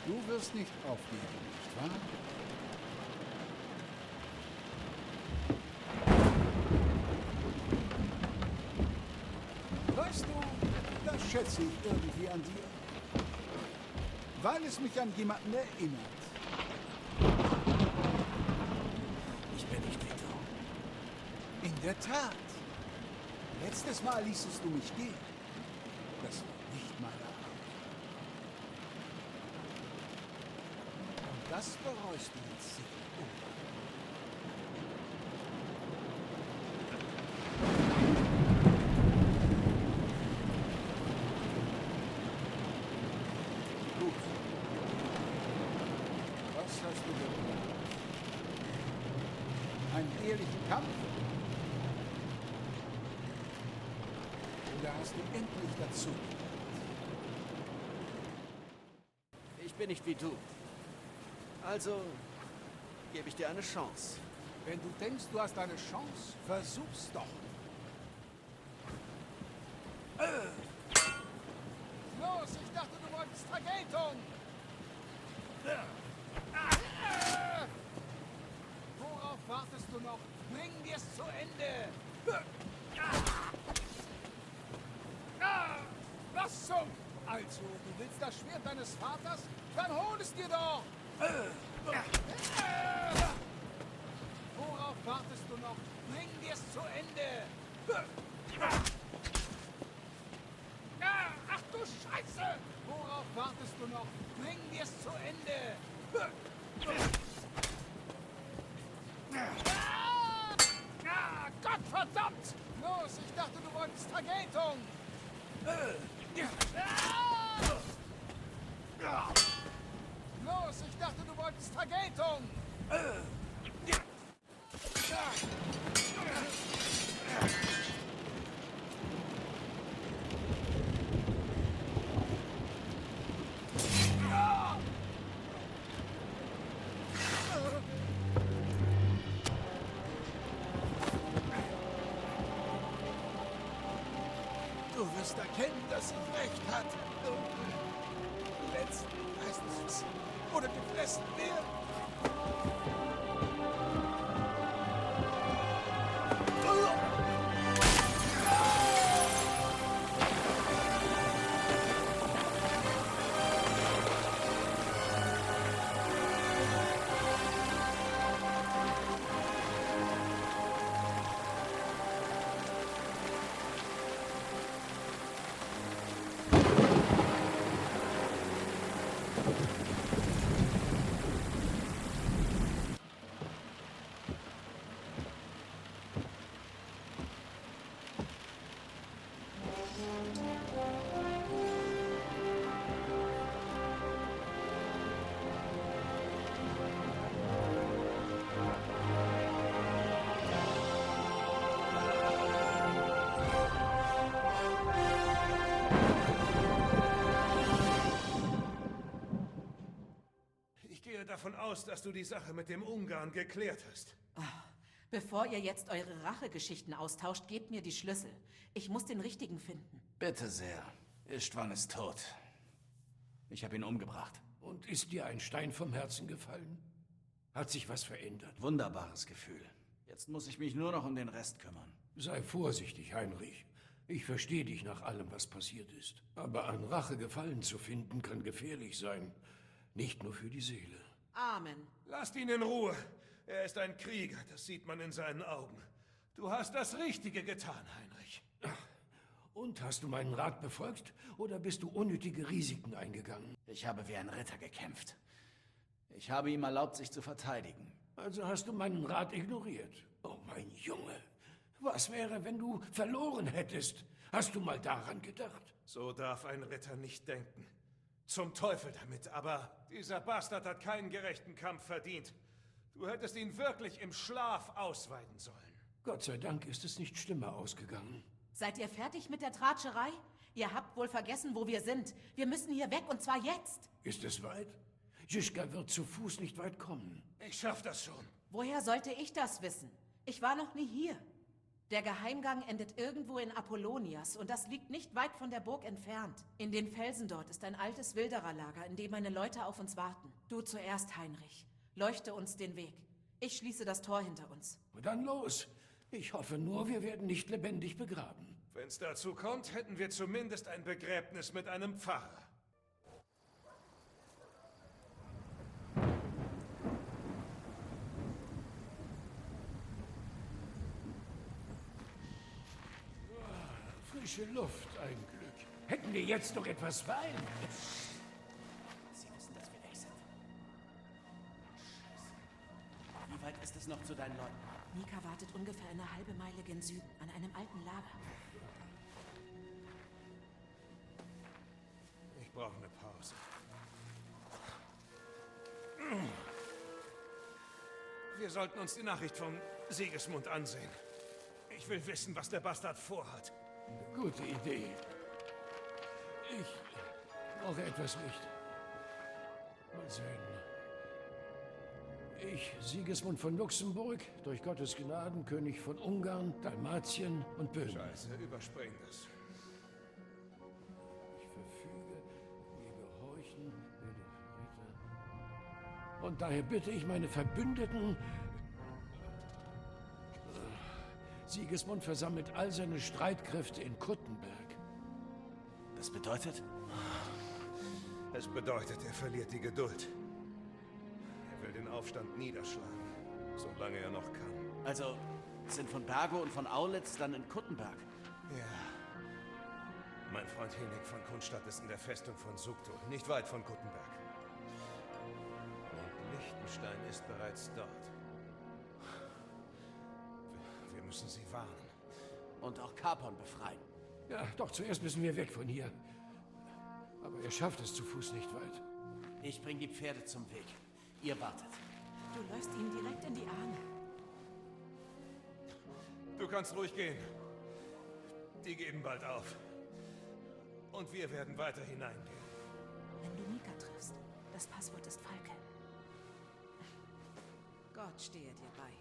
Du wirst nicht aufgeben, nicht wahr? Weißt du, das schätze ich irgendwie an dir. Weil es mich an jemanden erinnert. Ich bin nicht wie du. In der Tat. Letztes Mal ließest du mich gehen. Das war nicht meine Art. Und das bereust du jetzt sicher. Gut. Was hast du geplant? Einen ehrlichen Kampf? Oder hast du endlich dazu? Ich bin nicht wie du. Also gebe ich dir eine Chance. Wenn du denkst, du hast eine Chance, versuch's doch. Los, ich dachte, du wolltest Vergeltung! Worauf wartest du noch? Bring dir's zu Ende! Was zum? Also, du willst das Schwert deines Vaters? Dann hol es dir doch! Worauf wartest du noch? Bring dir's zu Ende! Ach du Scheiße! Worauf wartest du noch? Bring dir's zu Ende! Gott verdammt! Los, ich dachte, du wolltest Vergeltung! Los, ich dachte, du wolltest Vergeltung! Du wirst erkennen, dass sie recht hat. Letzten meistens oder gefressen werden. Ich gehe davon aus, dass du die Sache mit dem Ungarn geklärt hast. Bevor ihr jetzt eure Rachegeschichten austauscht, gebt mir die Schlüssel. Ich muss den richtigen finden. Bitte sehr. Istvan ist tot. Ich habe ihn umgebracht. Und ist dir ein Stein vom Herzen gefallen? Hat sich was verändert? Wunderbares Gefühl. Jetzt muss ich mich nur noch um den Rest kümmern. Sei vorsichtig, Heinrich. Ich verstehe dich nach allem, was passiert ist. Aber an Rache Gefallen zu finden, kann gefährlich sein. Nicht nur für die Seele. Amen. Lasst ihn in Ruhe. Er ist ein Krieger, das sieht man in seinen Augen. Du hast das Richtige getan, Heinrich. Und hast du meinen Rat befolgt, oder bist du unnötige Risiken eingegangen? Ich habe wie ein Ritter gekämpft. Ich habe ihm erlaubt, sich zu verteidigen. Also hast du meinen Rat ignoriert. Oh, mein Junge. Was wäre, wenn du verloren hättest? Hast du mal daran gedacht? So darf ein Ritter nicht denken. Zum Teufel damit, aber dieser Bastard hat keinen gerechten Kampf verdient. Du hättest ihn wirklich im Schlaf ausweiden sollen. Gott sei Dank ist es nicht schlimmer ausgegangen. Seid ihr fertig mit der Tratscherei? Ihr habt wohl vergessen, wo wir sind. Wir müssen hier weg, und zwar jetzt. Ist es weit? Žižka wird zu Fuß nicht weit kommen. Ich schaff das schon. Woher sollte ich das wissen? Ich war noch nie hier. Der Geheimgang endet irgendwo in Apollonias und das liegt nicht weit von der Burg entfernt. In den Felsen dort ist ein altes Wildererlager, in dem meine Leute auf uns warten. Du zuerst, Heinrich. Leuchte uns den Weg. Ich schließe das Tor hinter uns. Dann los. Ich hoffe nur, wir werden nicht lebendig begraben. Wenn's dazu kommt, hätten wir zumindest ein Begräbnis mit einem Pfarrer. Frische Luft, ein Glück. Hätten wir jetzt noch etwas Wein? Sie wissen, dass wir weg sind. Scheiße. Wie weit ist es noch zu deinen Leuten? Mika wartet ungefähr eine halbe Meile gen Süden, an einem alten Lager. Ich brauche eine Pause. Wir sollten uns die Nachricht von Sigismund ansehen. Ich will wissen, was der Bastard vorhat. Gute Idee. Ich brauche etwas Licht. Mal sehen. Ich, Sigismund von Luxemburg, durch Gottes Gnaden, König von Ungarn, Dalmatien und Böhmen. Scheiße, überspring das. Ich verfüge, wir gehorchen, wir den Verräter. Und daher bitte ich meine Verbündeten. Sigismund versammelt all seine Streitkräfte in Kuttenberg. Das bedeutet? Es bedeutet, er verliert die Geduld. Er will den Aufstand niederschlagen, solange er noch kann. Also sind von Bergo und von Aulitz dann in Kuttenberg? Ja. Mein Freund Hinek von Kunstadt ist in der Festung von Sugto, nicht weit von Kuttenberg. Und Liechtenstein ist bereits dort. Wir müssen sie warnen. Und auch Kapon befreien. Ja, doch zuerst müssen wir weg von hier. Aber er schafft es zu Fuß nicht weit. Ich bringe die Pferde zum Weg. Ihr wartet. Du läufst ihm direkt in die Arme. Du kannst ruhig gehen. Die geben bald auf. Und wir werden weiter hineingehen. Wenn du Mika triffst, das Passwort ist Falke. Gott stehe dir bei.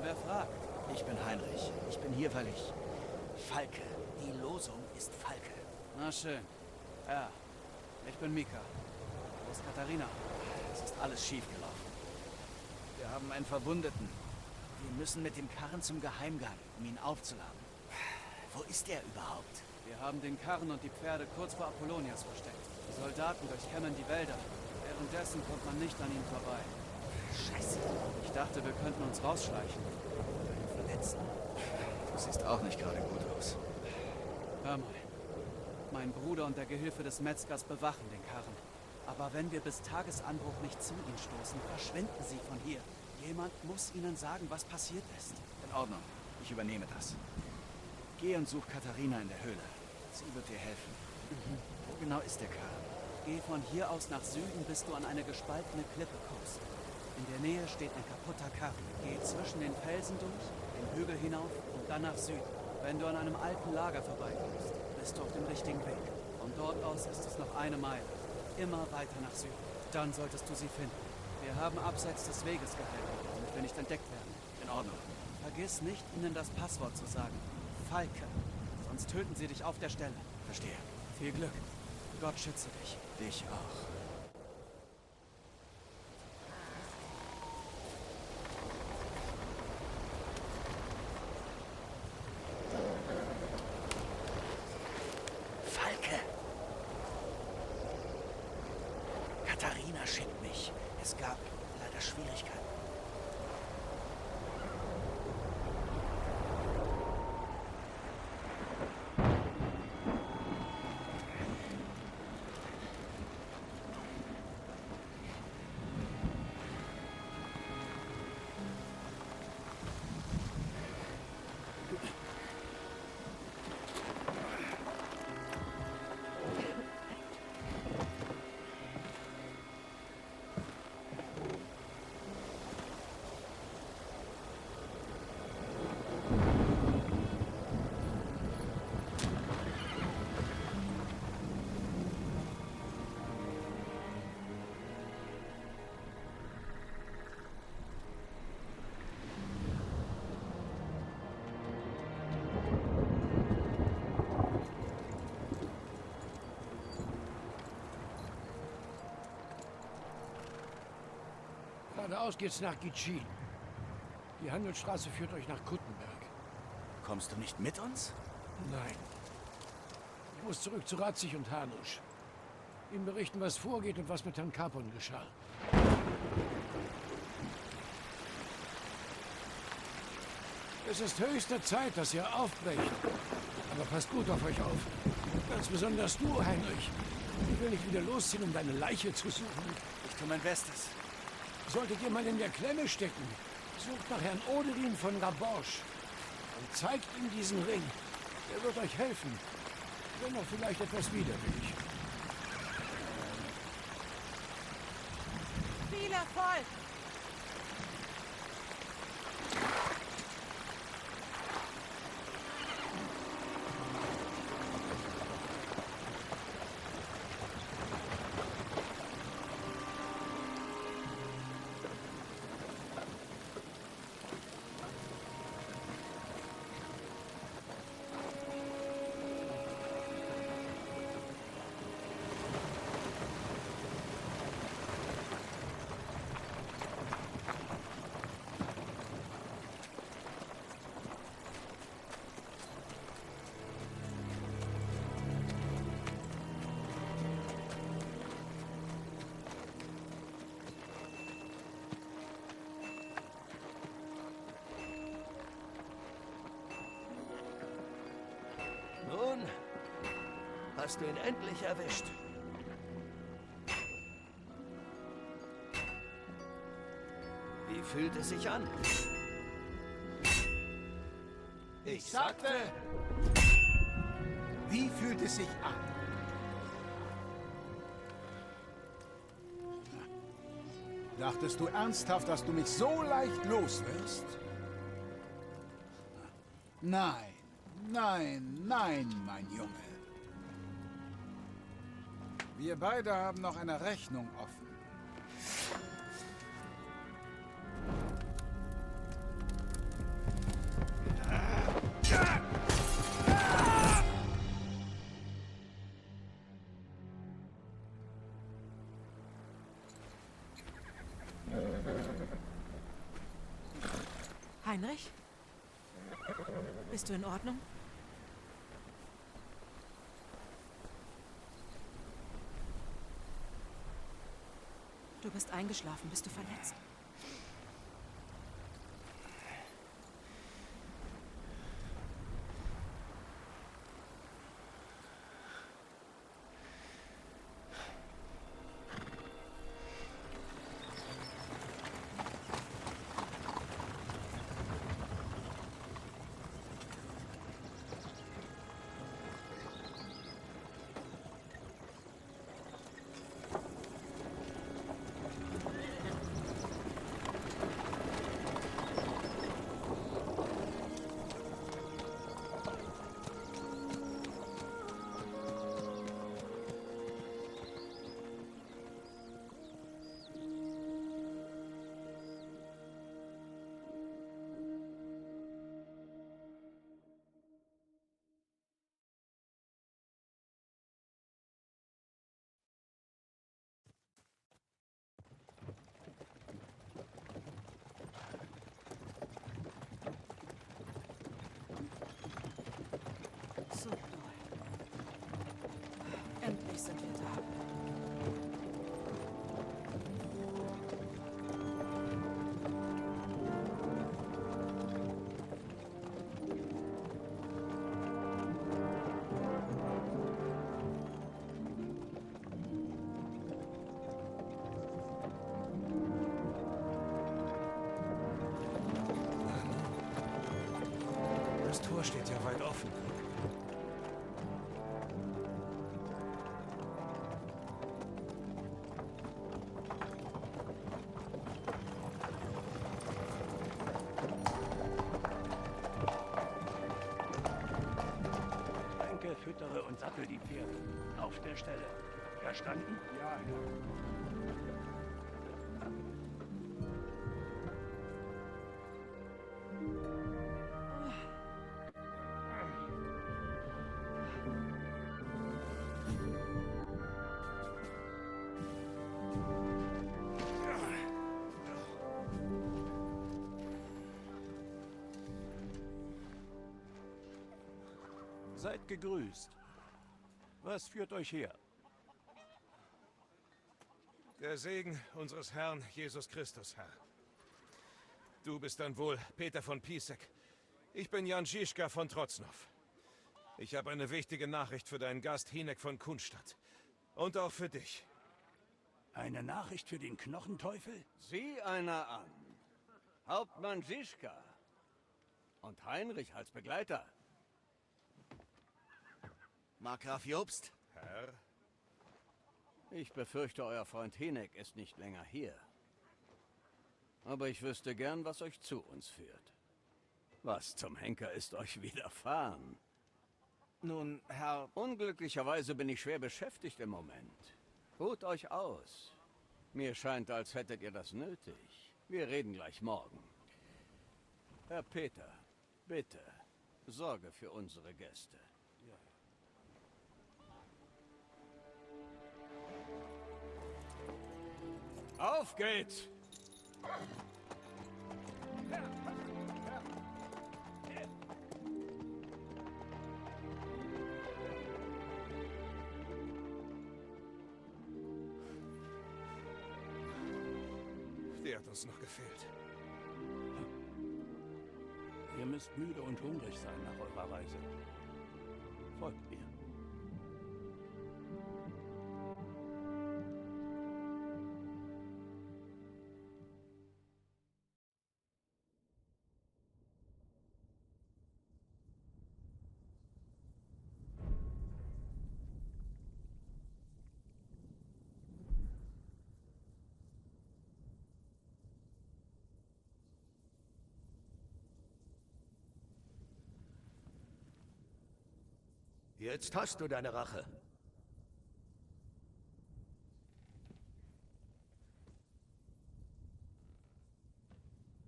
Wer fragt? Ich bin Heinrich. Ich bin hier, weil ich Falke. Die Losung ist Falke. Na schön. Ja, ich bin Mika. Wo ist Katharina? Es ist alles schiefgelaufen. Wir haben einen Verwundeten. Wir müssen mit dem Karren zum Geheimgang, um ihn aufzuladen. Wo ist er überhaupt? Wir haben den Karren und die Pferde kurz vor Apollonias versteckt. Die Soldaten durchkämmen die Wälder. Währenddessen kommt man nicht an ihm vorbei. Scheiße. Ich dachte, wir könnten uns rausschleichen. Oder ihn verletzen. Du siehst auch nicht gerade gut aus. Hör mal. Mein Bruder und der Gehilfe des Metzgers bewachen den Karren. Aber wenn wir bis Tagesanbruch nicht zu ihnen stoßen, verschwinden sie von hier. Jemand muss ihnen sagen, was passiert ist. In Ordnung. Ich übernehme das. Geh und such Katharina in der Höhle. Sie wird dir helfen. Wo genau ist der Karren? Geh von hier aus nach Süden, bis du an eine gespaltene Klippe kommst. In der Nähe steht ein kaputter Karren. Geh zwischen den Felsen durch, den Hügel hinauf und dann nach Süden. Wenn du an einem alten Lager vorbeikommst, bist du auf dem richtigen Weg. Von dort aus ist es noch eine Meile. Immer weiter nach Süden. Dann solltest du sie finden. Wir haben abseits des Weges gehalten, damit wir nicht entdeckt werden. In Ordnung. Vergiss nicht, ihnen das Passwort zu sagen. Falke. Sonst töten sie dich auf der Stelle. Verstehe. Viel Glück. Gott schütze dich. Dich auch. Falke! Katharina schickt mich. Es gab leider Schwierigkeiten. Geradeaus geht's nach Gitschin. Die Handelsstraße führt euch nach Kuttenberg. Kommst du nicht mit uns? Nein. Ich muss zurück zu Ratzig und Hanusch. Ihnen berichten, was vorgeht und was mit Herrn Capon geschah. Es ist höchste Zeit, dass ihr aufbrecht. Aber passt gut auf euch auf. Ganz besonders du, Heinrich. Ich will nicht wieder losziehen, um deine Leiche zu suchen. Ich tue mein Bestes. Solltet ihr mal in der Klemme stecken, sucht nach Herrn Odelin von Raborsch und zeigt ihm diesen Ring. Er wird euch helfen, wenn auch vielleicht etwas widerwillig. Viel Erfolg! Nun, hast du ihn endlich erwischt. Wie fühlt es sich an? Ich sagte... Wie fühlt es sich an? Dachtest du ernsthaft, dass du mich so leicht los wirst? Nein, nein, nein, mein Junge. Wir beide haben noch eine Rechnung offen. Heinrich? Bist du in Ordnung? Du bist eingeschlafen. Bist du verletzt? So toll. Endlich sind wir da. Das Tor steht ja weit offen. Tränke, füttere und sattel die Pferde. Auf der Stelle. Verstanden? Ja, Herr. Seid gegrüßt. Was führt euch her? Der Segen unseres Herrn Jesus Christus, Herr. Du bist dann wohl Peter von Pisek. Ich bin Jan Žižka von Trocnov. Ich habe eine wichtige Nachricht für deinen Gast Hinek von Kunstadt. Und auch für dich. Eine Nachricht für den Knochenteufel? Sieh einer an. Hauptmann Žižka. Und Heinrich als Begleiter. Markgraf Jobst? Herr? Ich befürchte, euer Freund Hinek ist nicht länger hier. Aber ich wüsste gern, was euch zu uns führt. Was zum Henker ist euch widerfahren? Nun, Herr... Unglücklicherweise bin ich schwer beschäftigt im Moment. Ruht euch aus. Mir scheint, als hättet ihr das nötig. Wir reden gleich morgen. Herr Peter, bitte, sorge für unsere Gäste. Auf geht's! Die hat uns noch gefehlt. Ihr müsst müde und hungrig sein nach eurer Reise. Folgt mir. Jetzt hast du deine Rache.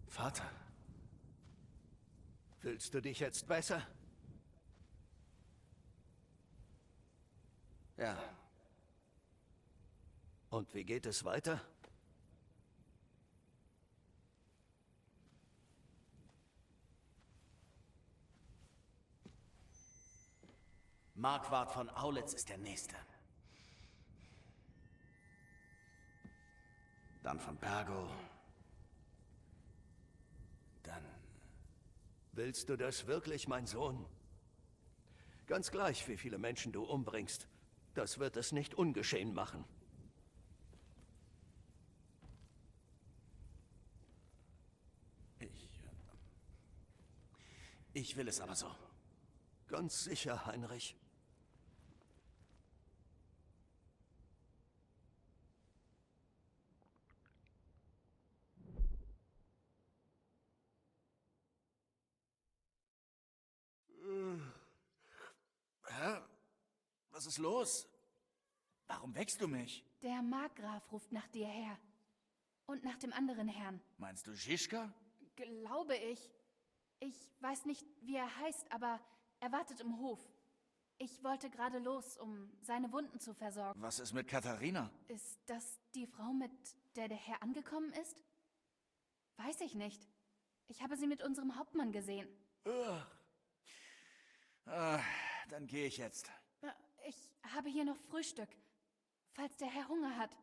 Vater. Fühlst du dich jetzt besser? Ja. Und wie geht es weiter? Marquard von Aulitz ist der Nächste. Dann von Bergo. Dann... Willst du das wirklich, mein Sohn? Ganz gleich, wie viele Menschen du umbringst. Das wird es nicht ungeschehen machen. Ich will es aber so. Ganz sicher, Heinrich. Hä? Was ist los? Warum wächst du mich? Der Markgraf ruft nach dir her. Und nach dem anderen Herrn. Meinst du Žižka? Glaube ich. Ich weiß nicht, wie er heißt, aber er wartet im Hof. Ich wollte gerade los, um seine Wunden zu versorgen. Was ist mit Katharina? Ist das die Frau, mit der der Herr angekommen ist? Weiß ich nicht. Ich habe sie mit unserem Hauptmann gesehen. Dann gehe ich jetzt. Ich habe hier noch Frühstück, falls der Herr Hunger hat.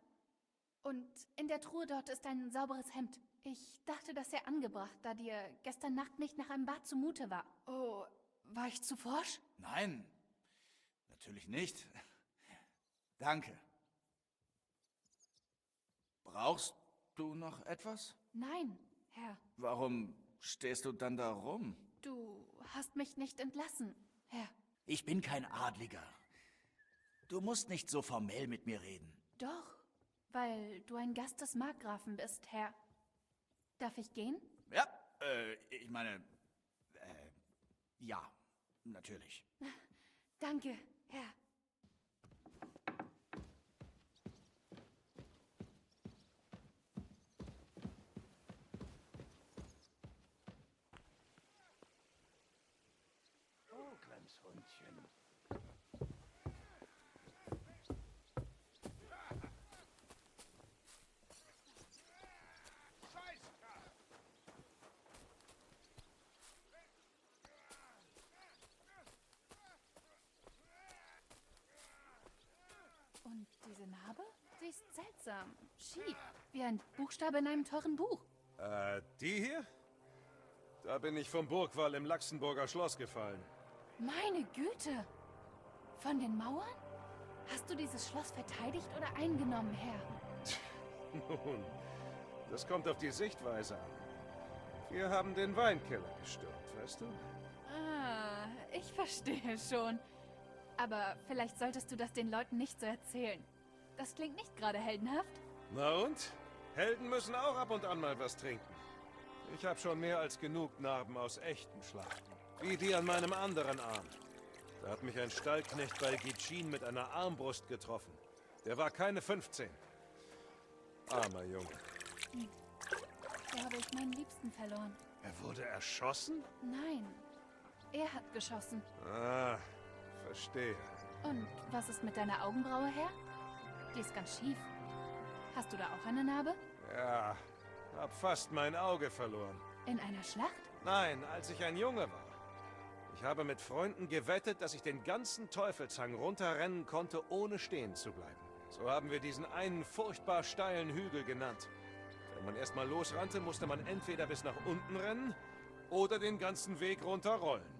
Und in der Truhe dort ist ein sauberes Hemd. Ich dachte, das sei angebracht, da dir gestern Nacht nicht nach einem Bad zumute war. Oh, war ich zu forsch? Nein, natürlich nicht. Danke. Brauchst du noch etwas? Nein, Herr. Warum stehst du dann da rum? Du hast mich nicht entlassen, Herr. Ich bin kein Adliger. Du musst nicht so formell mit mir reden. Doch, weil du ein Gast des Markgrafen bist, Herr. Darf ich gehen? Ja, ich meine, ja, natürlich. Danke, Herr. Oh, kleines Hundchen. Und diese Narbe? Sie ist seltsam, schief, wie ein Buchstabe in einem teuren Buch. Die hier? Da bin ich vom Burgwall im Laxenburger Schloss gefallen. Meine Güte! Von den Mauern? Hast du dieses Schloss verteidigt oder eingenommen, Herr? Nun, das kommt auf die Sichtweise an. Wir haben den Weinkeller gestürmt, weißt du? Ah, ich verstehe schon. Aber vielleicht solltest du das den Leuten nicht so erzählen. Das klingt nicht gerade heldenhaft. Na und? Helden müssen auch ab und an mal was trinken. Ich habe schon mehr als genug Narben aus echten Schlachten. Wie die an meinem anderen Arm. Da hat mich ein Stallknecht bei Gitschin mit einer Armbrust getroffen. Der war keine 15. Armer Junge. Da habe ich meinen Liebsten verloren. Er wurde erschossen? Nein, er hat geschossen. Ah, verstehe. Und was ist mit deiner Augenbraue, Herr? Die ist ganz schief. Hast du da auch eine Narbe? Ja, hab fast mein Auge verloren. In einer Schlacht? Nein, als ich ein Junge war. Ich habe mit Freunden gewettet, dass ich den ganzen Teufelshang runterrennen konnte, ohne stehen zu bleiben. So haben wir diesen einen furchtbar steilen Hügel genannt. Wenn man erstmal losrannte, musste man entweder bis nach unten rennen oder den ganzen Weg runterrollen.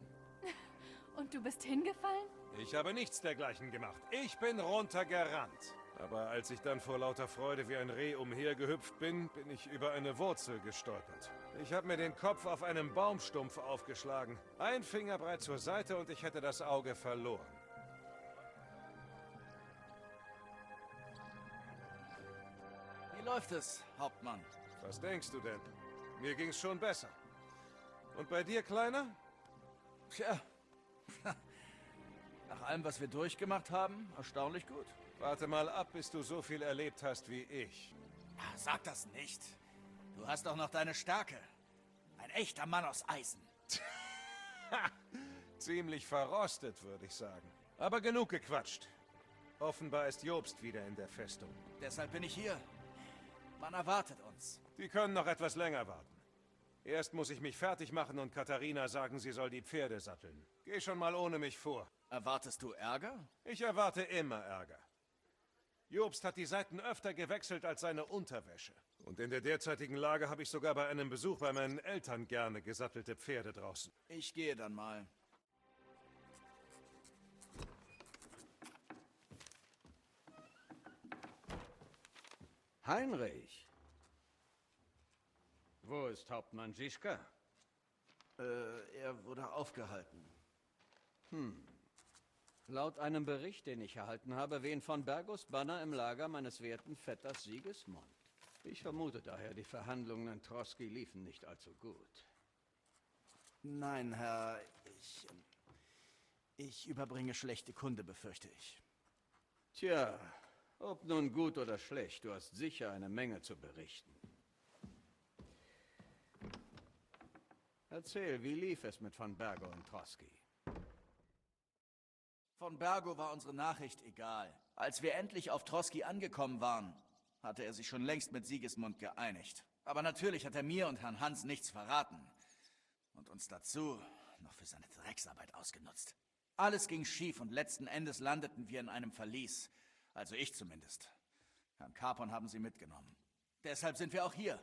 Und du bist hingefallen? Ich habe nichts dergleichen gemacht. Ich bin runtergerannt. Aber als ich dann vor lauter Freude wie ein Reh umhergehüpft bin, bin ich über eine Wurzel gestolpert. Ich habe mir den Kopf auf einem Baumstumpf aufgeschlagen. Ein Finger breit zur Seite und ich hätte das Auge verloren. Wie läuft es, Hauptmann? Was denkst du denn? Mir ging's schon besser. Und bei dir, Kleiner? Tja, nach allem, was wir durchgemacht haben, erstaunlich gut. Warte mal ab, bis du so viel erlebt hast wie ich. Sag das nicht. Du hast doch noch deine Stärke. Ein echter Mann aus Eisen. Ziemlich verrostet, würde ich sagen. Aber genug gequatscht. Offenbar ist Jobst wieder in der Festung. Deshalb bin ich hier. Man erwartet uns. Die können noch etwas länger warten. Erst muss ich mich fertig machen und Katharina sagen, sie soll die Pferde satteln. Geh schon mal ohne mich vor. Erwartest du Ärger? Ich erwarte immer Ärger. Jobst hat die Seiten öfter gewechselt als seine Unterwäsche. Und in der derzeitigen Lage habe ich sogar bei einem Besuch bei meinen Eltern gerne gesattelte Pferde draußen. Ich gehe dann mal. Heinrich! Wo ist Hauptmann Žižka? Er wurde aufgehalten. Laut einem Bericht, den ich erhalten habe, wehen von Bergos Banner im Lager meines werten Vetters Sigismund. Ich vermute daher, die Verhandlungen in Troski liefen nicht allzu gut. Nein, Herr, ich überbringe schlechte Kunde, befürchte ich. Tja, ob nun gut oder schlecht, du hast sicher eine Menge zu berichten. Erzähl, wie lief es mit von Bergo und Troski? Von Bergo war unsere Nachricht egal. Als wir endlich auf Troski angekommen waren, hatte er sich schon längst mit Sigismund geeinigt. Aber natürlich hat er mir und Herrn Hans nichts verraten. Und uns dazu noch für seine Drecksarbeit ausgenutzt. Alles ging schief und letzten Endes landeten wir in einem Verlies. Also ich zumindest. Herrn Capon haben sie mitgenommen. Deshalb sind wir auch hier.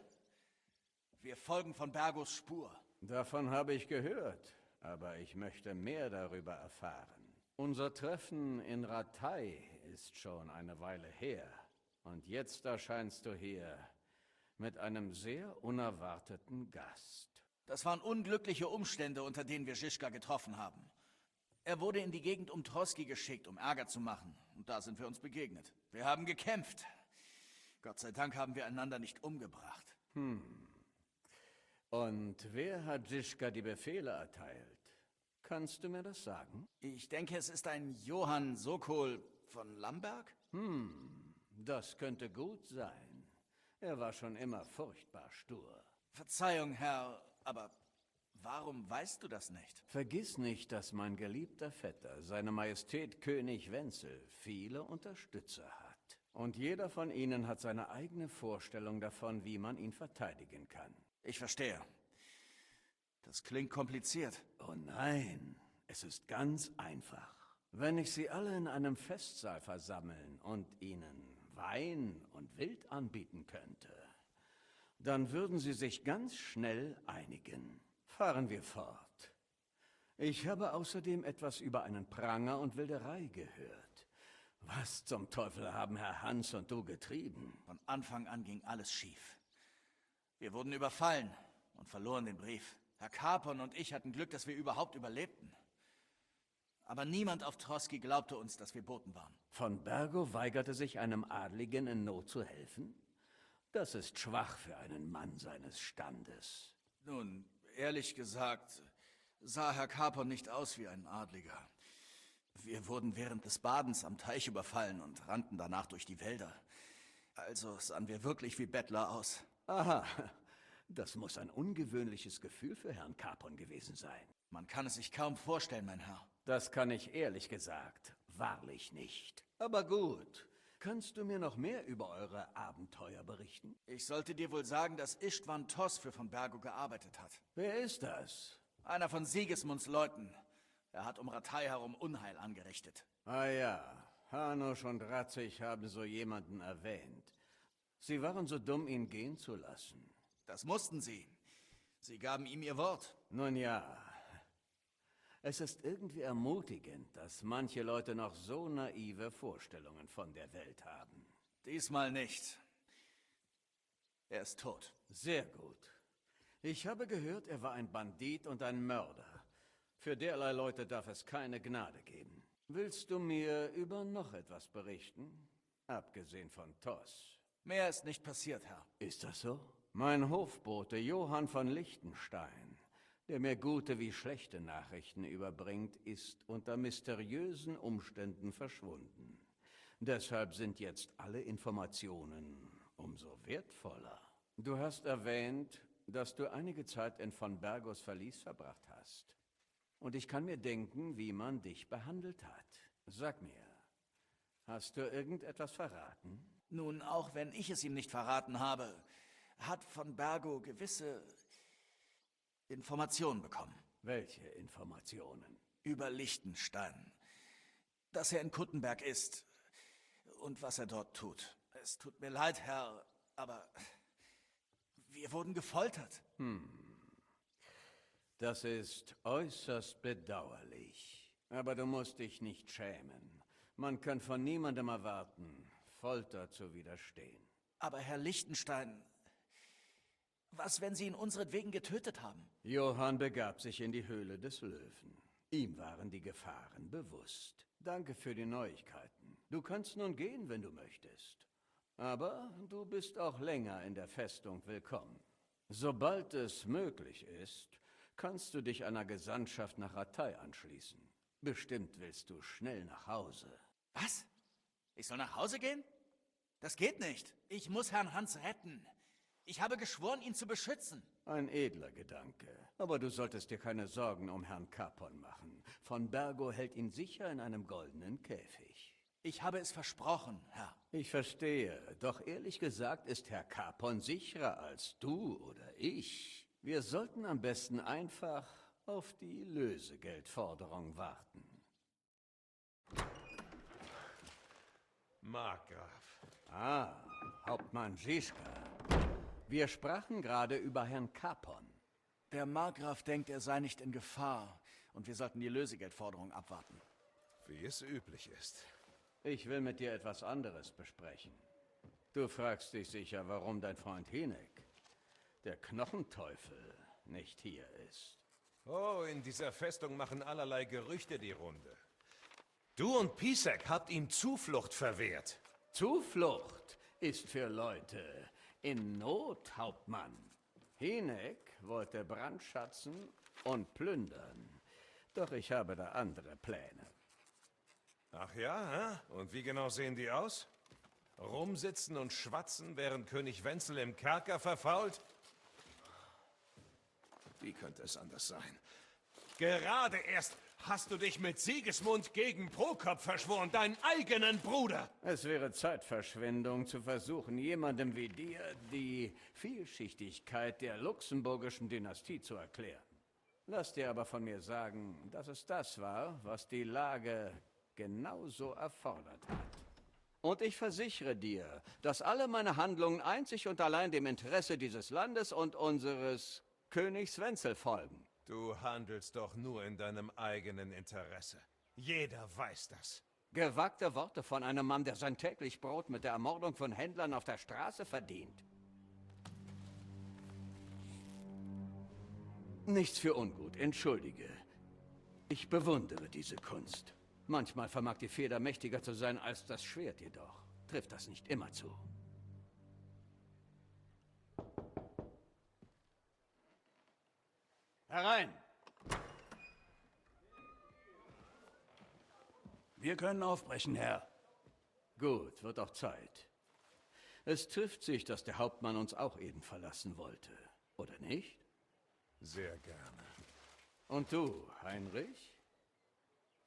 Wir folgen von Bergos Spur. Davon habe ich gehört, aber ich möchte mehr darüber erfahren. Unser Treffen in Rattay ist schon eine Weile her. Und jetzt erscheinst du hier mit einem sehr unerwarteten Gast. Das waren unglückliche Umstände, unter denen wir Žižka getroffen haben. Er wurde in die Gegend um Troski geschickt, um Ärger zu machen. Und da sind wir uns begegnet. Wir haben gekämpft. Gott sei Dank haben wir einander nicht umgebracht. Und wer hat Žižka die Befehle erteilt? Kannst du mir das sagen? Ich denke, es ist ein Johann Sokol von Lamberg? Das könnte gut sein. Er war schon immer furchtbar stur. Verzeihung, Herr, aber warum weißt du das nicht? Vergiss nicht, dass mein geliebter Vetter, seine Majestät König Wenzel, viele Unterstützer hat. Und jeder von ihnen hat seine eigene Vorstellung davon, wie man ihn verteidigen kann. Ich verstehe. Das klingt kompliziert. Oh nein, es ist ganz einfach. Wenn ich sie alle in einem Festsaal versammeln und ihnen Wein und Wild anbieten könnte, dann würden sie sich ganz schnell einigen. Fahren wir fort. Ich habe außerdem etwas über einen Pranger und Wilderei gehört. Was zum Teufel haben Herr Hans und du getrieben? Von Anfang an ging alles schief. Wir wurden überfallen und verloren den Brief. Herr Capon und ich hatten Glück, dass wir überhaupt überlebten. Aber niemand auf Troski glaubte uns, dass wir Boten waren. Von Bergo weigerte sich einem Adligen in Not zu helfen? Das ist schwach für einen Mann seines Standes. Nun, ehrlich gesagt, sah Herr Capon nicht aus wie ein Adliger. Wir wurden während des Badens am Teich überfallen und rannten danach durch die Wälder. Also sahen wir wirklich wie Bettler aus. Aha, das muss ein ungewöhnliches Gefühl für Herrn Capon gewesen sein. Man kann es sich kaum vorstellen, mein Herr. Das kann ich ehrlich gesagt wahrlich nicht. Aber gut, kannst du mir noch mehr über eure Abenteuer berichten? Ich sollte dir wohl sagen, dass Istvan Tos für von Bergo gearbeitet hat. Wer ist das? Einer von Sigismunds Leuten. Er hat um Rattay herum Unheil angerichtet. Ah ja, Hanusch und Ratzig haben so jemanden erwähnt. Sie waren so dumm, ihn gehen zu lassen. Das mussten sie. Sie gaben ihm ihr Wort. Nun ja, es ist irgendwie ermutigend, dass manche Leute noch so naive Vorstellungen von der Welt haben. Diesmal nicht. Er ist tot. Sehr gut. Ich habe gehört, er war ein Bandit und ein Mörder. Für derlei Leute darf es keine Gnade geben. Willst du mir über noch etwas berichten? Abgesehen von Tos. Mehr ist nicht passiert, Herr. Ist das so? Mein Hofbote Johann von Liechtenstein, der mir gute wie schlechte Nachrichten überbringt, ist unter mysteriösen Umständen verschwunden. Deshalb sind jetzt alle Informationen umso wertvoller. Du hast erwähnt, dass du einige Zeit in von Bergos Verlies verbracht hast. Und ich kann mir denken, wie man dich behandelt hat. Sag mir, hast du irgendetwas verraten? Nun, auch wenn ich es ihm nicht verraten habe, hat von Bergo gewisse Informationen bekommen. Welche Informationen? Über Liechtenstein. dass er in Kuttenberg ist und was er dort tut. Es tut mir leid, Herr, aber wir wurden gefoltert. Das ist äußerst bedauerlich. Aber du musst dich nicht schämen. Man kann von niemandem erwarten, Folter zu widerstehen. Aber Herr Lichtenstein, was, wenn Sie ihn unseretwegen getötet haben? Johann begab sich in die Höhle des Löwen. Ihm waren die Gefahren bewusst. Danke für die Neuigkeiten. Du kannst nun gehen, wenn du möchtest. Aber du bist auch länger in der Festung willkommen. Sobald es möglich ist, kannst du dich einer Gesandtschaft nach Ratay anschließen. Bestimmt willst du schnell nach Hause. Was? Ich soll nach Hause gehen? Das geht nicht. Ich muss Herrn Hans retten. Ich habe geschworen, ihn zu beschützen. Ein edler Gedanke. Aber du solltest dir keine Sorgen um Herrn Capon machen. Von Bergo hält ihn sicher in einem goldenen Käfig. Ich habe es versprochen, Herr. Ich verstehe. Doch ehrlich gesagt ist Herr Capon sicherer als du oder ich. Wir sollten am besten einfach auf die Lösegeldforderung warten. Markgraf. Ah, Hauptmann Žižka. Wir sprachen gerade über Herrn Capon. Der Markgraf denkt, er sei nicht in Gefahr und wir sollten die Lösegeldforderung abwarten. Wie es üblich ist. Ich will mit dir etwas anderes besprechen. Du fragst dich sicher, warum dein Freund Hinek, der Knochenteufel, nicht hier ist. Oh, in dieser Festung machen allerlei Gerüchte die Runde. Du und Pisek habt ihm Zuflucht verwehrt. Zuflucht ist für Leute in Not, Hauptmann. Hinek wollte brandschatzen und plündern. Doch ich habe da andere Pläne. Ach ja, hä? Und wie genau sehen die aus? Rumsitzen und schwatzen, während König Wenzel im Kerker verfault? Wie könnte es anders sein? Gerade erst hast du dich mit Sigismund gegen Prokop verschworen, deinen eigenen Bruder. Es wäre Zeitverschwendung zu versuchen, jemandem wie dir die Vielschichtigkeit der luxemburgischen Dynastie zu erklären. Lass dir aber von mir sagen, dass es das war, was die Lage genauso erfordert hat. Und ich versichere dir, dass alle meine Handlungen einzig und allein dem Interesse dieses Landes und unseres Königs Wenzel folgen. Du handelst doch nur in deinem eigenen Interesse. Jeder weiß das. Gewagte Worte von einem Mann, der sein täglich Brot mit der Ermordung von Händlern auf der Straße verdient. Nichts für ungut, entschuldige. Ich bewundere diese Kunst. Manchmal vermag die Feder mächtiger zu sein als das Schwert jedoch. Trifft das nicht immer zu. Herein! Wir können aufbrechen, Herr. Gut, wird auch Zeit. Es trifft sich, dass der Hauptmann uns auch eben verlassen wollte. Oder nicht? Sehr gerne. Und du, Heinrich?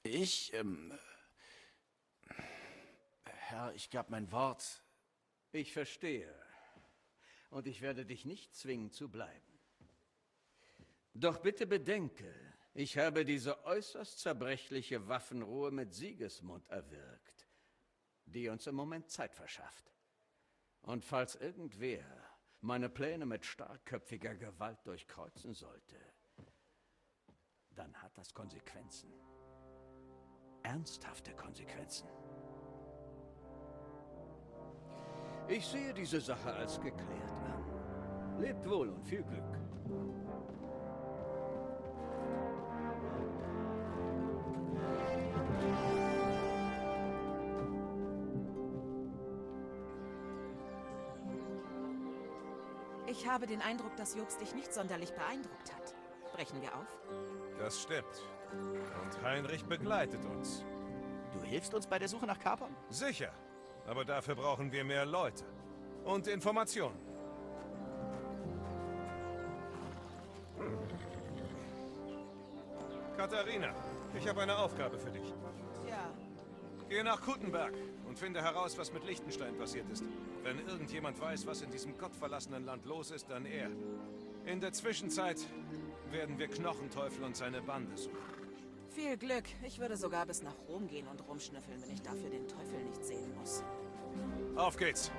Ich, Herr, ich gab mein Wort. Ich verstehe. Und ich werde dich nicht zwingen zu bleiben. Doch bitte bedenke, ich habe diese äußerst zerbrechliche Waffenruhe mit Sigismund erwirkt, die uns im Moment Zeit verschafft. Und falls irgendwer meine Pläne mit starkköpfiger Gewalt durchkreuzen sollte, dann hat das Konsequenzen. Ernsthafte Konsequenzen. Ich sehe diese Sache als geklärt an. Lebt wohl und viel Glück. Ich habe den Eindruck, dass Jobst dich nicht sonderlich beeindruckt hat. Brechen wir auf? Das stimmt. Und Heinrich begleitet uns. Du hilfst uns bei der Suche nach Capon? Sicher. Aber dafür brauchen wir mehr Leute. Und Informationen. Katharina, ich habe eine Aufgabe für dich. Ja. Geh nach Kuttenberg und finde heraus, was mit Lichtenstein passiert ist. Wenn irgendjemand weiß, was in diesem gottverlassenen Land los ist, dann er. In der Zwischenzeit werden wir Knochenteufel und seine Bande suchen. Viel Glück. Ich würde sogar bis nach Rom gehen und rumschnüffeln, wenn ich dafür den Teufel nicht sehen muss. Auf geht's!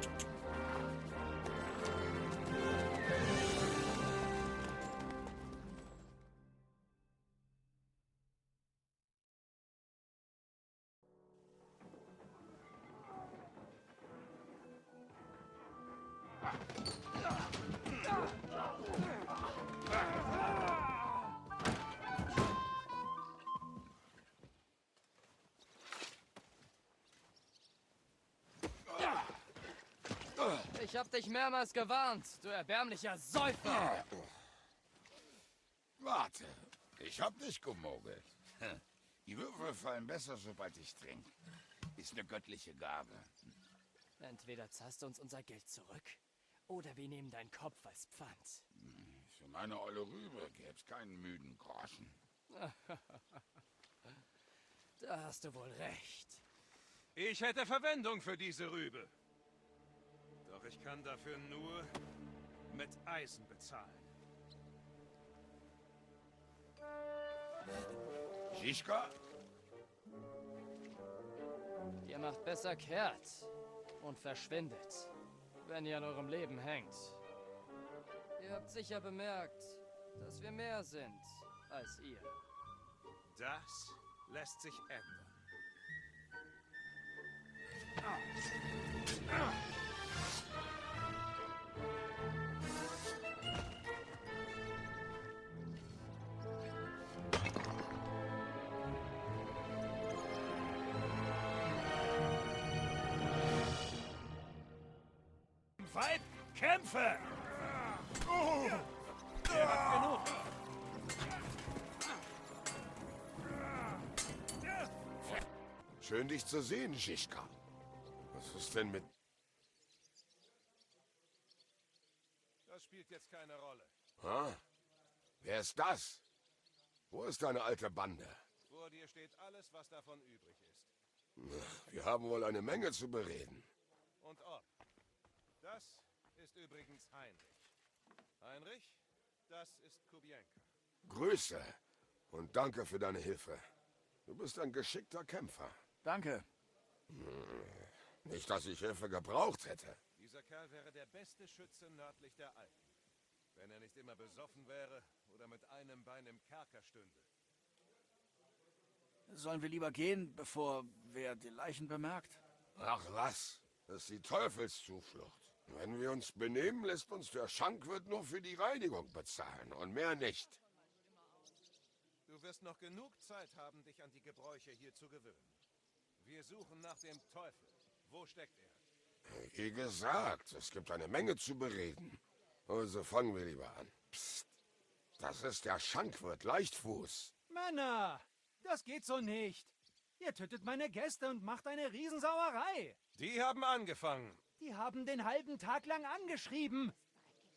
Ich hab dich mehrmals gewarnt, du erbärmlicher Säufer! Warte, ich hab dich gemogelt. Die Würfel fallen besser, sobald ich trinke. Ist eine göttliche Gabe. Entweder zahlst du uns unser Geld zurück, oder wir nehmen deinen Kopf als Pfand. Für meine olle Rübe gäb's keinen müden Groschen. Da hast du wohl recht. Ich hätte Verwendung für diese Rübe. Doch ich kann dafür nur mit Eisen bezahlen. Žižka? Ihr macht besser kehrt und verschwindet, wenn ihr an eurem Leben hängt. Ihr habt sicher bemerkt, dass wir mehr sind als ihr. Das lässt sich ändern. Fight, kämpfe! Ihr habt genug. Schön, dich zu sehen, Žižka. Was ist denn mit... Das spielt jetzt keine Rolle. Ha? Wer ist das? Wo ist deine alte Bande? Vor dir steht alles, was davon übrig ist. Wir haben wohl eine Menge zu bereden. Und ob. Das ist übrigens Heinrich. Heinrich, das ist Kubienka. Grüße und danke für deine Hilfe. Du bist ein geschickter Kämpfer. Danke. Nicht, dass ich Hilfe gebraucht hätte. Dieser Kerl wäre der beste Schütze nördlich der Alpen. Wenn er nicht immer besoffen wäre oder mit einem Bein im Kerker stünde. Sollen wir lieber gehen, bevor wer die Leichen bemerkt? Ach was, das ist die Teufelszuflucht. Wenn wir uns benehmen, lässt uns der Schankwirt nur für die Reinigung bezahlen und mehr nicht. Du wirst noch genug Zeit haben, dich an die Gebräuche hier zu gewöhnen. Wir suchen nach dem Teufel. Wo steckt er? Wie gesagt, es gibt eine Menge zu bereden. Also fangen wir lieber an. Psst, das ist der Schankwirt Leichtfuß. Männer, das geht so nicht. Ihr tötet meine Gäste und macht eine Riesensauerei. Die haben angefangen. Die haben den halben Tag lang angeschrieben.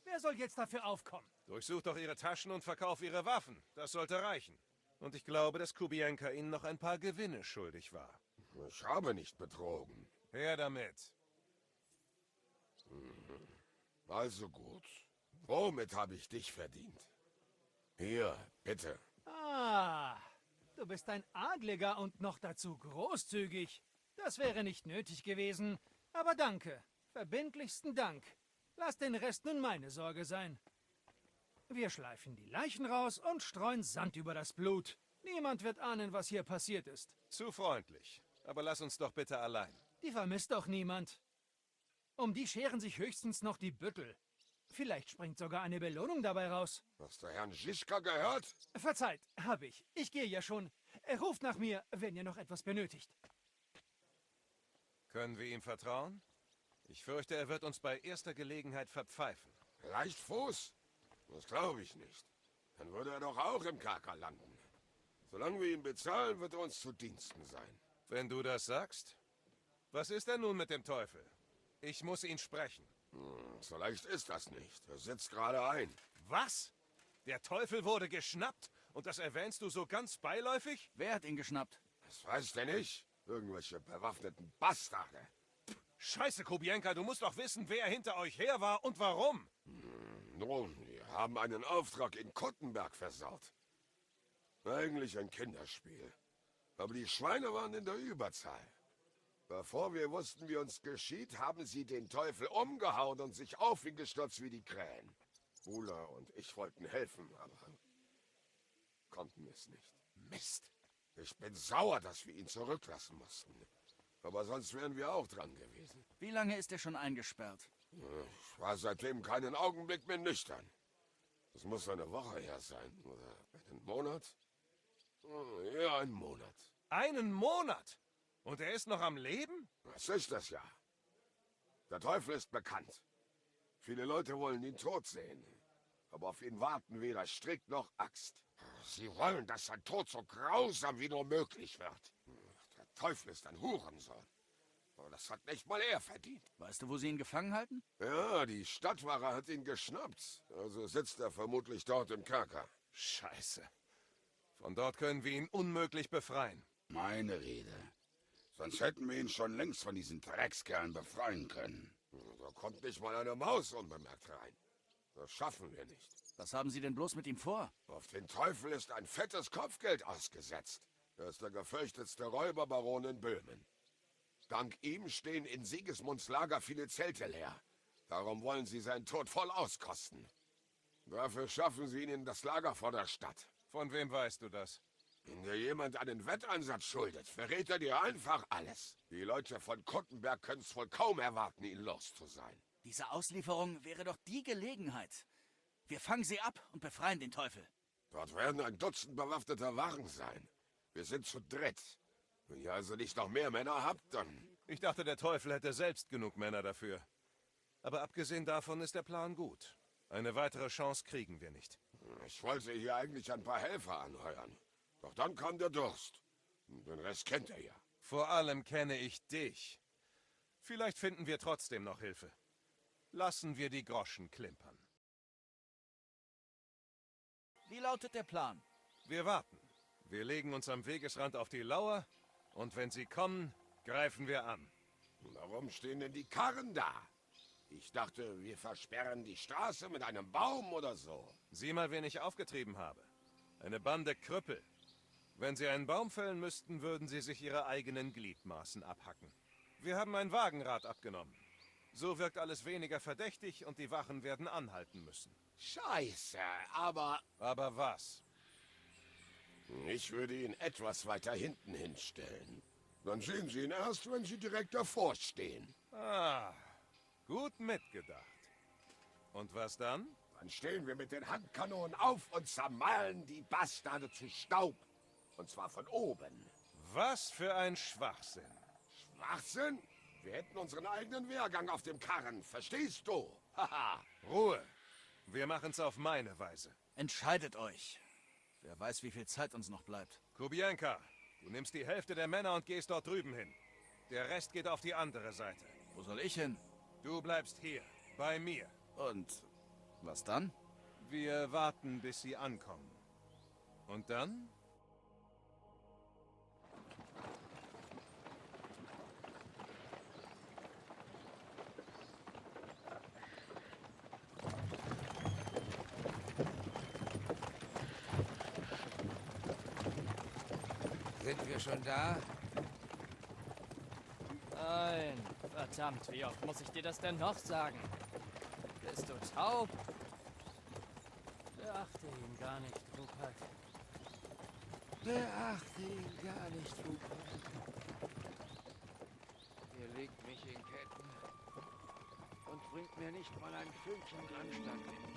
Wer soll jetzt dafür aufkommen? Durchsucht doch ihre Taschen und verkauft ihre Waffen. Das sollte reichen. Und ich glaube, dass Kubienka ihnen noch ein paar Gewinne schuldig war. Ich habe nicht betrogen. Her damit. Also gut. Womit habe ich dich verdient? Hier, bitte. Ah, du bist ein Adliger und noch dazu großzügig. Das wäre nicht nötig gewesen. Aber danke. Verbindlichsten Dank. Lass den Rest nun meine Sorge sein. Wir schleifen die Leichen raus und streuen Sand über das Blut. Niemand wird ahnen, was hier passiert ist. Zu freundlich. Aber lass uns doch bitte allein. Die vermisst doch niemand. Um die scheren sich höchstens noch die Büttel. Vielleicht springt sogar eine Belohnung dabei raus. Hast du Herrn Žižka gehört? Verzeiht, hab ich. Ich gehe ja schon. Ruft nach mir, wenn ihr noch etwas benötigt. Können wir ihm vertrauen? Ich fürchte, er wird uns bei erster Gelegenheit verpfeifen. Leichtfuß? Das glaube ich nicht. Dann würde er doch auch im Kerker landen. Solange wir ihn bezahlen, wird er uns zu Diensten sein. Wenn du das sagst. Was ist denn nun mit dem Teufel? Ich muss ihn sprechen. So leicht ist das nicht. Er sitzt gerade ein. Was? Der Teufel wurde geschnappt? Und das erwähnst du so ganz beiläufig? Wer hat ihn geschnappt? Das weiß der nicht. Irgendwelche bewaffneten Bastarde. Scheiße, Kubienka, du musst doch wissen, wer hinter euch her war und warum. Nun, wir haben einen Auftrag in Kottenberg versaut. Eigentlich ein Kinderspiel. Aber die Schweine waren in der Überzahl. Bevor wir wussten, wie uns geschieht, haben sie den Teufel umgehauen und sich auf ihn gestürzt wie die Krähen. Ula und ich wollten helfen, aber konnten es nicht. Mist! Ich bin sauer, dass wir ihn zurücklassen mussten. Aber sonst wären wir auch dran gewesen. Wie lange ist er schon eingesperrt? Ich war seitdem keinen Augenblick mehr nüchtern. Es muss eine Woche her sein. Oder einen Monat? Ja, einen Monat. Einen Monat? Und er ist noch am Leben? Das ist es ja. Der Teufel ist bekannt. Viele Leute wollen ihn tot sehen. Aber auf ihn warten weder Strick noch Axt. Sie wollen, dass sein Tod so grausam wie nur möglich wird. Der Teufel ist ein Hurensohn. Aber das hat nicht mal er verdient. Weißt du, wo sie ihn gefangen halten? Ja, die Stadtwache hat ihn geschnappt. Also sitzt er vermutlich dort im Kerker. Scheiße. Von dort können wir ihn unmöglich befreien. Meine Rede. Sonst hätten wir ihn schon längst von diesen Dreckskerlen befreien können. Da kommt nicht mal eine Maus unbemerkt rein. Das schaffen wir nicht. Was haben Sie denn bloß mit ihm vor? Auf den Teufel ist ein fettes Kopfgeld ausgesetzt. Er ist der gefürchtetste Räuberbaron in Böhmen. Dank ihm stehen in Sigismunds Lager viele Zelte leer. Darum wollen sie seinen Tod voll auskosten. Dafür schaffen sie ihn in das Lager vor der Stadt. Von wem weißt du das? Wenn dir jemand einen Wetteinsatz schuldet, verrät er dir einfach alles. Die Leute von Kuttenberg können es wohl kaum erwarten, ihn los zu sein. Diese Auslieferung wäre doch die Gelegenheit. Wir fangen sie ab und befreien den Teufel. Dort werden ein Dutzend bewaffneter Wachen sein. Wir sind zu dritt. Wenn ihr also nicht noch mehr Männer habt, dann... Ich dachte, der Teufel hätte selbst genug Männer dafür. Aber abgesehen davon ist der Plan gut. Eine weitere Chance kriegen wir nicht. Ich wollte hier eigentlich ein paar Helfer anheuern. Doch dann kam der Durst. Den Rest kennt ihr ja. Vor allem kenne ich dich. Vielleicht finden wir trotzdem noch Hilfe. Lassen wir die Groschen klimpern. Wie lautet der Plan? Wir warten. Wir legen uns am Wegesrand auf die Lauer und wenn sie kommen, greifen wir an. Warum stehen denn die Karren da? Ich dachte, wir versperren die Straße mit einem Baum oder so. Sieh mal, wen ich aufgetrieben habe. Eine Bande Krüppel. Wenn sie einen Baum fällen müssten, würden sie sich ihre eigenen Gliedmaßen abhacken. Wir haben ein Wagenrad abgenommen. So wirkt alles weniger verdächtig und die Wachen werden anhalten müssen. Scheiße, aber... Aber was? Ich würde ihn etwas weiter hinten hinstellen. Dann sehen Sie ihn erst, wenn Sie direkt davor stehen. Ah, gut mitgedacht. Und was dann? Dann stehen wir mit den Handkanonen auf und zermahlen die Bastarde zu Staub. Und zwar von oben. Was für ein Schwachsinn. Schwachsinn? Wir hätten unseren eigenen Wehrgang auf dem Karren, verstehst du? Haha. Ruhe. Wir machen's auf meine Weise. Entscheidet euch. Wer weiß, wie viel Zeit uns noch bleibt. Kubienka, du nimmst die Hälfte der Männer und gehst dort drüben hin. Der Rest geht auf die andere Seite. Wo soll ich hin? Du bleibst hier, bei mir. Und was dann? Wir warten, bis sie ankommen. Und dann? Sind wir schon da? Nein, verdammt, wie oft muss ich dir das denn noch sagen? Bist du taub? Beachte ihn gar nicht, Rupert. Beachte ihn gar nicht, Rupert. Ihr legt mich in Ketten und bringt mir nicht mal ein Fünkchen Anstand entgegen.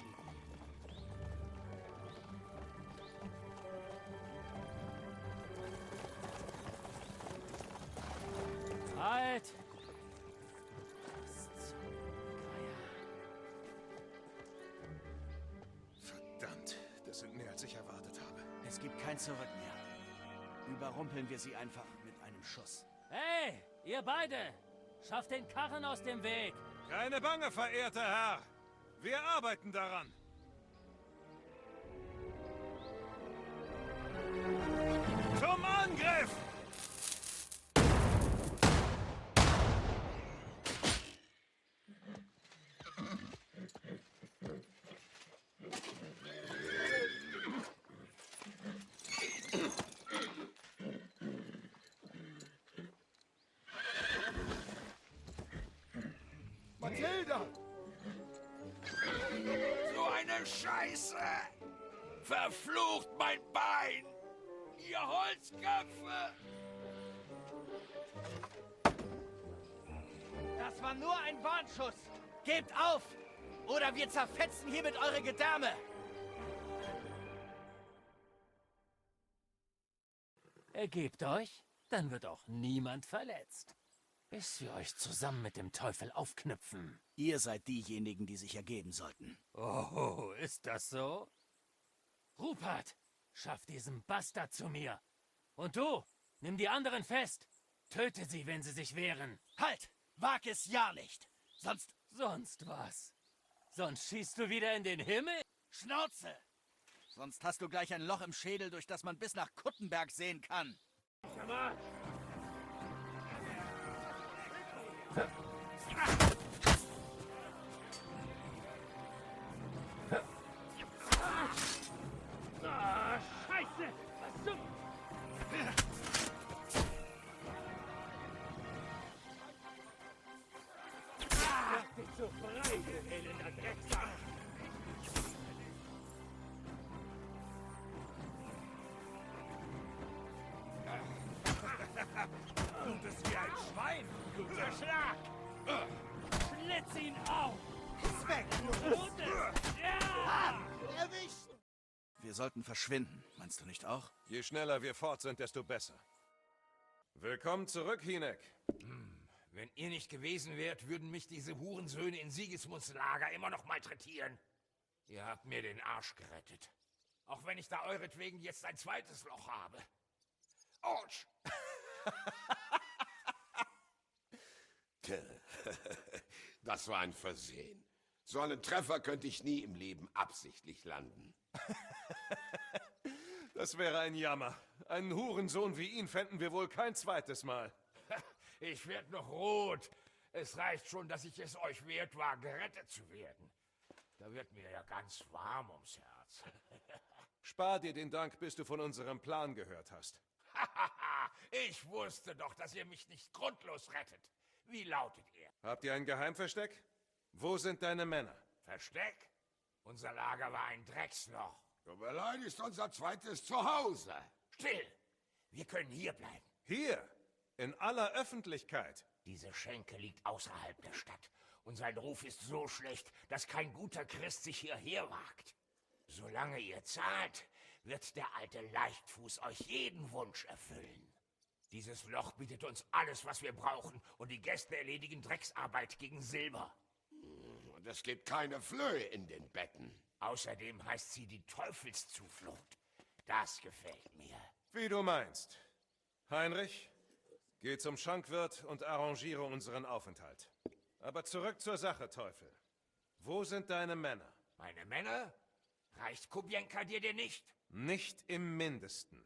Halt! Verdammt, das sind mehr als ich erwartet habe. Es gibt kein Zurück mehr. Überrumpeln wir sie einfach mit einem Schuss. Hey, ihr beide! Schafft den Karren aus dem Weg! Keine Bange, verehrter Herr! Wir arbeiten daran! Zum Angriff! wieder! So eine Scheiße! Verflucht mein Bein! Ihr Holzköpfe! Das war nur ein Warnschuss. Gebt auf! Oder wir zerfetzen hiermit eure Gedärme! Ergebt euch, dann wird auch niemand verletzt. Bis wir euch zusammen mit dem Teufel aufknüpfen. Ihr seid diejenigen, die sich ergeben sollten. Oh, ist das so? Rupert, schaff diesen Bastard zu mir. Und du, nimm die anderen fest. Töte sie, wenn sie sich wehren. Halt! Wag es ja nicht! Sonst was? Sonst schießt du wieder in den Himmel? Schnauze! Sonst hast du gleich ein Loch im Schädel, durch das man bis nach Kuttenberg sehen kann. Ah, Scheiße! Was zum... Mach dich so frei, du elender Drecksack! Du bist wie ein Schwein, guter Schlag! Schlitz ihn auf! Weg, ja! Erwischt! Wir sollten verschwinden, meinst du nicht auch? Je schneller wir fort sind, desto besser. Willkommen zurück, Hinek. Wenn ihr nicht gewesen wärt, würden mich diese Hurensöhne in Sigismunds Lager immer noch malträtieren. Ihr habt mir den Arsch gerettet. Auch wenn ich da euretwegen jetzt ein zweites Loch habe. Autsch! Das war ein Versehen. So einen Treffer könnte ich nie im Leben absichtlich landen. Das wäre ein Jammer. Einen Hurensohn wie ihn fänden wir wohl kein zweites Mal. Ich werd noch rot. Es reicht schon, dass ich es euch wert war, gerettet zu werden. Da wird mir ja ganz warm ums Herz. Spar dir den Dank, bis du von unserem Plan gehört hast. Ich wusste doch, dass ihr mich nicht grundlos rettet. Wie lautet er? Habt ihr ein Geheimversteck? Wo sind deine Männer? Versteck? Unser Lager war ein Drecksloch. Du beleidigst unser zweites Zuhause. Still! Wir können hier bleiben. Hier? In aller Öffentlichkeit? Diese Schenke liegt außerhalb der Stadt. Und sein Ruf ist so schlecht, dass kein guter Christ sich hierher wagt. Solange ihr zahlt, wird der alte Leichtfuß euch jeden Wunsch erfüllen. Dieses Loch bietet uns alles, was wir brauchen, und die Gäste erledigen Drecksarbeit gegen Silber. Und es gibt keine Flöhe in den Betten. Außerdem heißt sie die Teufelszuflucht. Das gefällt mir. Wie du meinst. Heinrich, geh zum Schankwirt und arrangiere unseren Aufenthalt. Aber zurück zur Sache, Teufel. Wo sind deine Männer? Meine Männer? Reicht Kubjenka dir denn nicht? Nicht im Mindesten.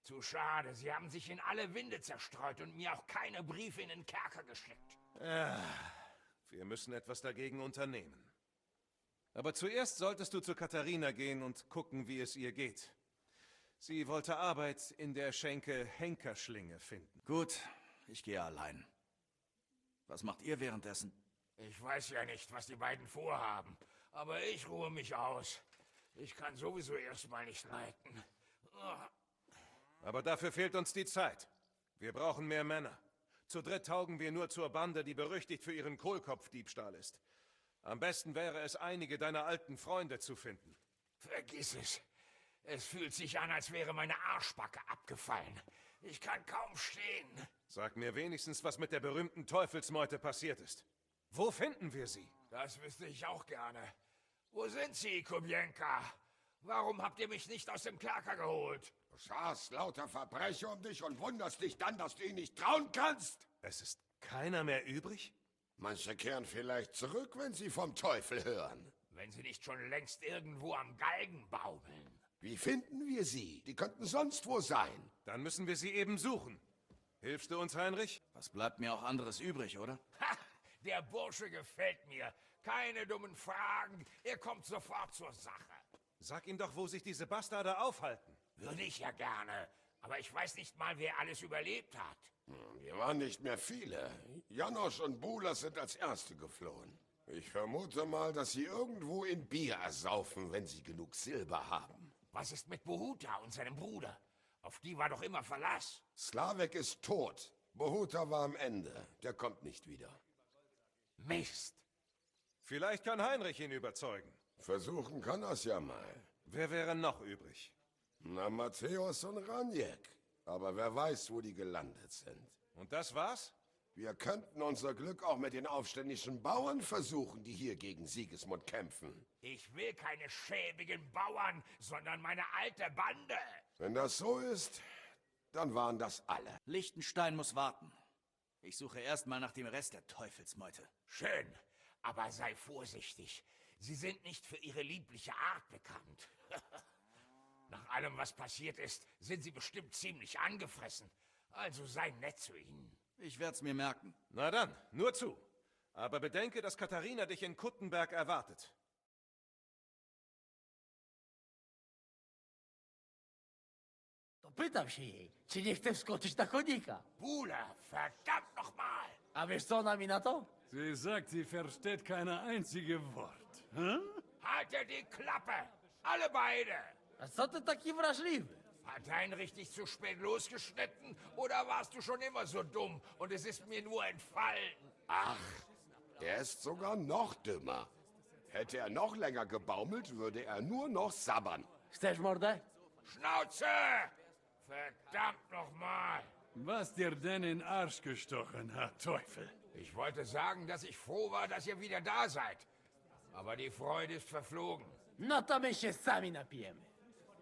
Zu schade, sie haben sich in alle Winde zerstreut und mir auch keine Briefe in den Kerker geschickt. Wir müssen etwas dagegen unternehmen. Aber zuerst solltest du zu Katharina gehen und gucken, wie es ihr geht. Sie wollte Arbeit in der Schenke Henkerschlinge finden. Gut, ich gehe allein. Was macht ihr währenddessen? Ich weiß ja nicht, was die beiden vorhaben, aber ich ruhe mich aus. Ich kann sowieso erstmal nicht leiten. Aber dafür fehlt uns die Zeit. Wir brauchen mehr Männer. Zu dritt taugen wir nur zur Bande, die berüchtigt für ihren Kohlkopfdiebstahl ist. Am besten wäre es, einige deiner alten Freunde zu finden. Vergiss es. Es fühlt sich an, als wäre meine Arschbacke abgefallen. Ich kann kaum stehen. Sag mir wenigstens, was mit der berühmten Teufelsmeute passiert ist. Wo finden wir sie? Das wüsste ich auch gerne. Wo sind Sie, Kubjenka? Warum habt ihr mich nicht aus dem Kerker geholt? Du scharst lauter Verbrecher um dich und wunderst dich dann, dass du ihnen nicht trauen kannst. Es ist keiner mehr übrig? Manche kehren vielleicht zurück, wenn sie vom Teufel hören. Wenn sie nicht schon längst irgendwo am Galgen baumeln. Wie finden wir sie? Die könnten sonst wo sein. Dann müssen wir sie eben suchen. Hilfst du uns, Heinrich? Was bleibt mir auch anderes übrig, oder? Ha! Der Bursche gefällt mir. Keine dummen Fragen. Er kommt sofort zur Sache. Sag ihm doch, wo sich diese Bastarde aufhalten. Würde ich ja gerne. Aber ich weiß nicht mal, wer alles überlebt hat. Wir waren nicht mehr viele. Janosch und Bula sind als Erste geflohen. Ich vermute mal, dass sie irgendwo in Bier ersaufen, wenn sie genug Silber haben. Was ist mit Bohuta und seinem Bruder? Auf die war doch immer Verlass. Slavek ist tot. Bohuta war am Ende. Der kommt nicht wieder. Mist. Vielleicht kann Heinrich ihn überzeugen. Versuchen kann er's ja mal. Wer wäre noch übrig? Na, Matthäus und Ranjek. Aber wer weiß, wo die gelandet sind. Und das war's? Wir könnten unser Glück auch mit den aufständischen Bauern versuchen, die hier gegen Sigismund kämpfen. Ich will keine schäbigen Bauern, sondern meine alte Bande. Wenn das so ist, dann waren das alle. Liechtenstein muss warten. Ich suche erstmal nach dem Rest der Teufelsmeute. Schön, aber sei vorsichtig. Sie sind nicht für ihre liebliche Art bekannt. Nach allem, was passiert ist, sind sie bestimmt ziemlich angefressen. Also sei nett zu ihnen. Ich werd's mir merken. Na dann, nur zu. Aber bedenke, dass Katharina dich in Kuttenberg erwartet. To pytam się jej, czy nie chce wskoczyć na konika. Bula, verdammt nochmal! A wiesz co ona mi na to? Sie sagt, sie versteht keine einzige Wort. Hm? Haltet die Klappe! Alle beide! A co ty taki wrażliwy? Hat Heinrich dich zu spät losgeschnitten oder warst du schon immer so dumm und es ist mir nur entfallen? Ach, er ist sogar noch dümmer. Hätte er noch länger gebaumelt, würde er nur noch sabbern. Chcesz mordę? Schnauze! Verdammt nochmal! Was dir denn in den Arsch gestochen hat, Teufel? Ich wollte sagen, dass ich froh war, dass ihr wieder da seid. Aber die Freude ist verflogen. No to my się sami napijemy.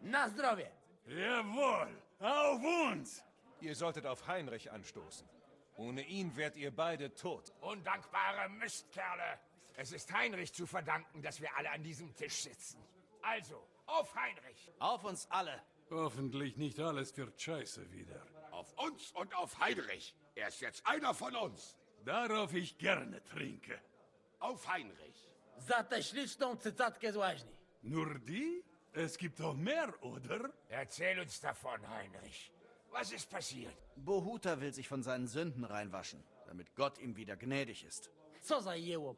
Na zdrowie! Jawohl, auf uns! Ihr solltet auf Heinrich anstoßen. Ohne ihn wärt ihr beide tot. Undankbare Mistkerle! Es ist Heinrich zu verdanken, dass wir alle an diesem Tisch sitzen. Also, auf Heinrich! Auf uns alle! Hoffentlich nicht alles wird scheiße wieder. Auf uns und auf Heinrich. Er ist jetzt einer von uns. Darauf ich gerne trinke. Auf Heinrich. Za tę śliczną cycatkę z łaźni. Nur die? Es gibt doch mehr, oder? Erzähl uns davon, Heinrich. Was ist passiert? Bohuta will sich von seinen Sünden reinwaschen, damit Gott ihm wieder gnädig ist. Co za jełop.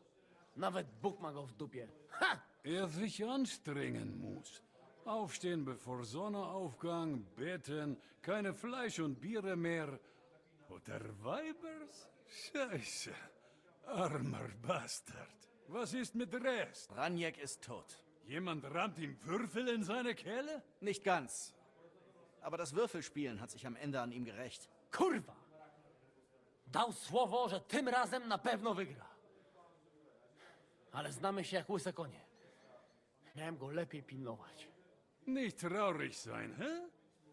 Nawet Bóg ma go w dupie. Ha! Er sich anstrengen muss. Aufstehen bevor Sonnenaufgang, beten, keine Fleisch und Biere mehr. Oder Weibers? Scheiße. Armer Bastard. Was ist mit Rest? Ranjek ist tot. Jemand rammt ihm Würfel in seine Kehle? Nicht ganz. Aber das Würfelspielen hat sich am Ende an ihm gerächt. Kurwa! Dał słowo, że tym razem na pewno wygra. Ale znamy się jak łyse konie. Miałem go lepiej pilnować. Nicht traurig sein, hä?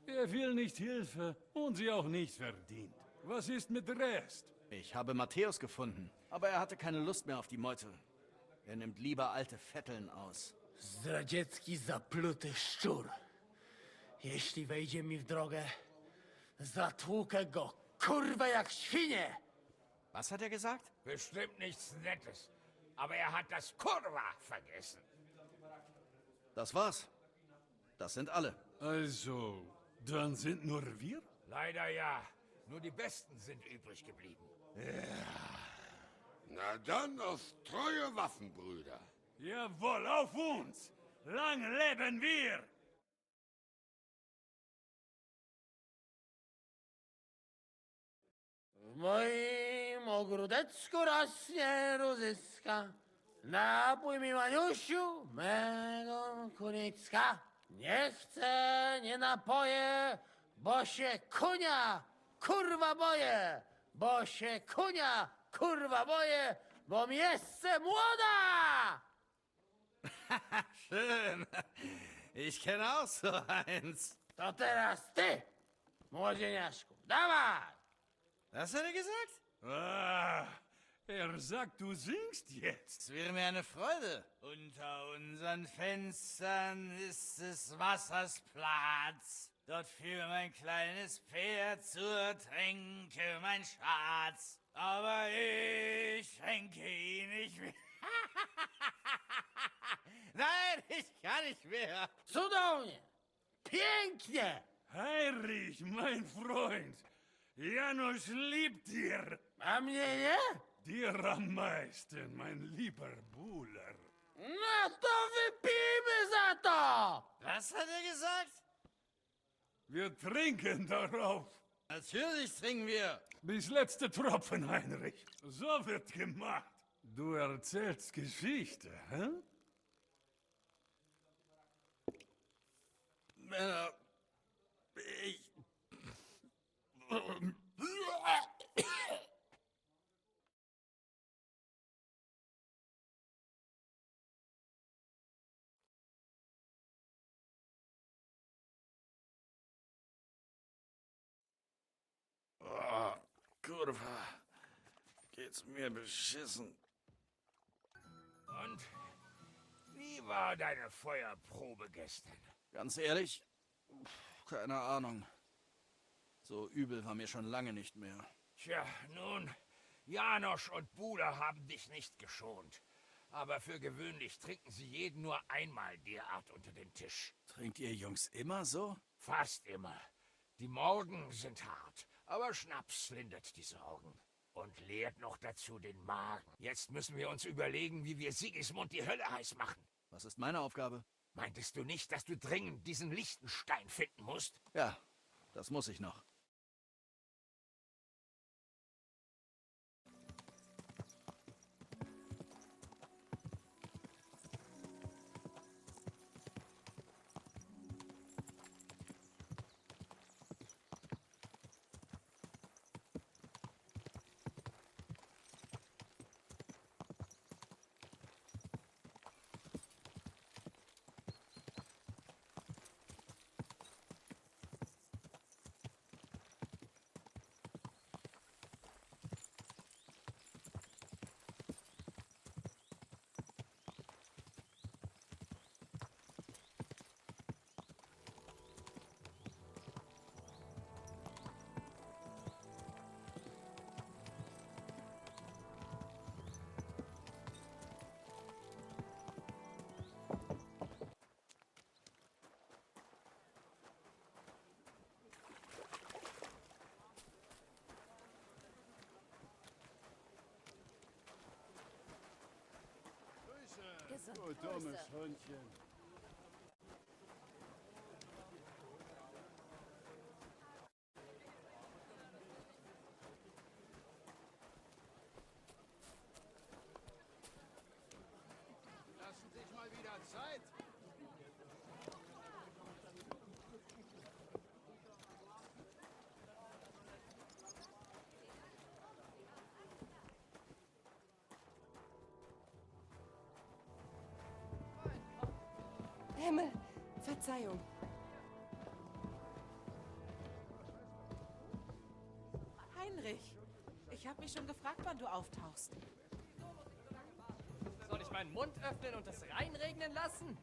Er will nicht Hilfe und sie auch nicht verdient. Was ist mit Rest? Ich habe Matthäus gefunden, aber er hatte keine Lust mehr auf die Meute. Er nimmt lieber alte Vetteln aus. Zdradziecki, zapluty szczur. Jeśli wejdzie mi w drogę, zatłukę go, kurwa, jak świnie! Was hat er gesagt? Bestimmt nichts Nettes. Aber er hat das Kurva vergessen. Das war's. Das sind alle. Also, dann sind nur wir? Leider ja. Nur die Besten sind übrig geblieben. Na dann auf treue Waffenbrüder. Jawohl, auf uns! Lang leben wir! W moim ogródeczku rośnie rózyska. Napój mi, Maniusiu, mego kunicka. Nie chcę, nie napoję, bo się kunia, kurwa boję. Bo się kunia, kurwa boję, bo mi jeszcze młoda! Schön. Ich kenne auch so eins. To teraz ty, młodzieniaszku, dawaj! Was hat er gesagt? Ah, er sagt, du singst jetzt. Es wäre mir eine Freude. Unter unseren Fenstern ist des Wassers Platz. Dort für mein kleines Pferd zur Tränke mein Schatz. Aber ich schenke ihn nicht mehr. Nein, ich kann nicht mehr. Cudownie! Pięknie! Heinrich, mein Freund, Janusz liebt dir. A mnie nie? Dir am meisten, mein lieber Buhler. Na to wypijmy za to! Was hat er gesagt? Wir trinken darauf. Natürlich trinken wir. Bis letzte Tropfen, Heinrich. So wird gemacht. Du erzählst Geschichte, hä? Männer, ich... Oh, Kurva. Geht's mir beschissen. Und wie war deine Feuerprobe gestern? Ganz ehrlich, keine Ahnung. So übel war mir schon lange nicht mehr. Tja, nun, Janosch und Buhler haben dich nicht geschont. Aber für gewöhnlich trinken sie jeden nur einmal derart unter den Tisch. Trinkt ihr Jungs immer so? Fast immer. Die Morgen sind hart, aber Schnaps lindert die Sorgen. Und leert noch dazu den Magen. Jetzt müssen wir uns überlegen, wie wir Sigismund die Hölle heiß machen. Was ist meine Aufgabe? Meintest du nicht, dass du dringend diesen Lichtenstein finden musst? Ja, das muss ich noch. Du dummes Hundchen. Lassen sich mal wieder Zeit. Himmel, Verzeihung. Heinrich, ich habe mich schon gefragt, wann du auftauchst. Soll ich meinen Mund öffnen und es reinregnen lassen?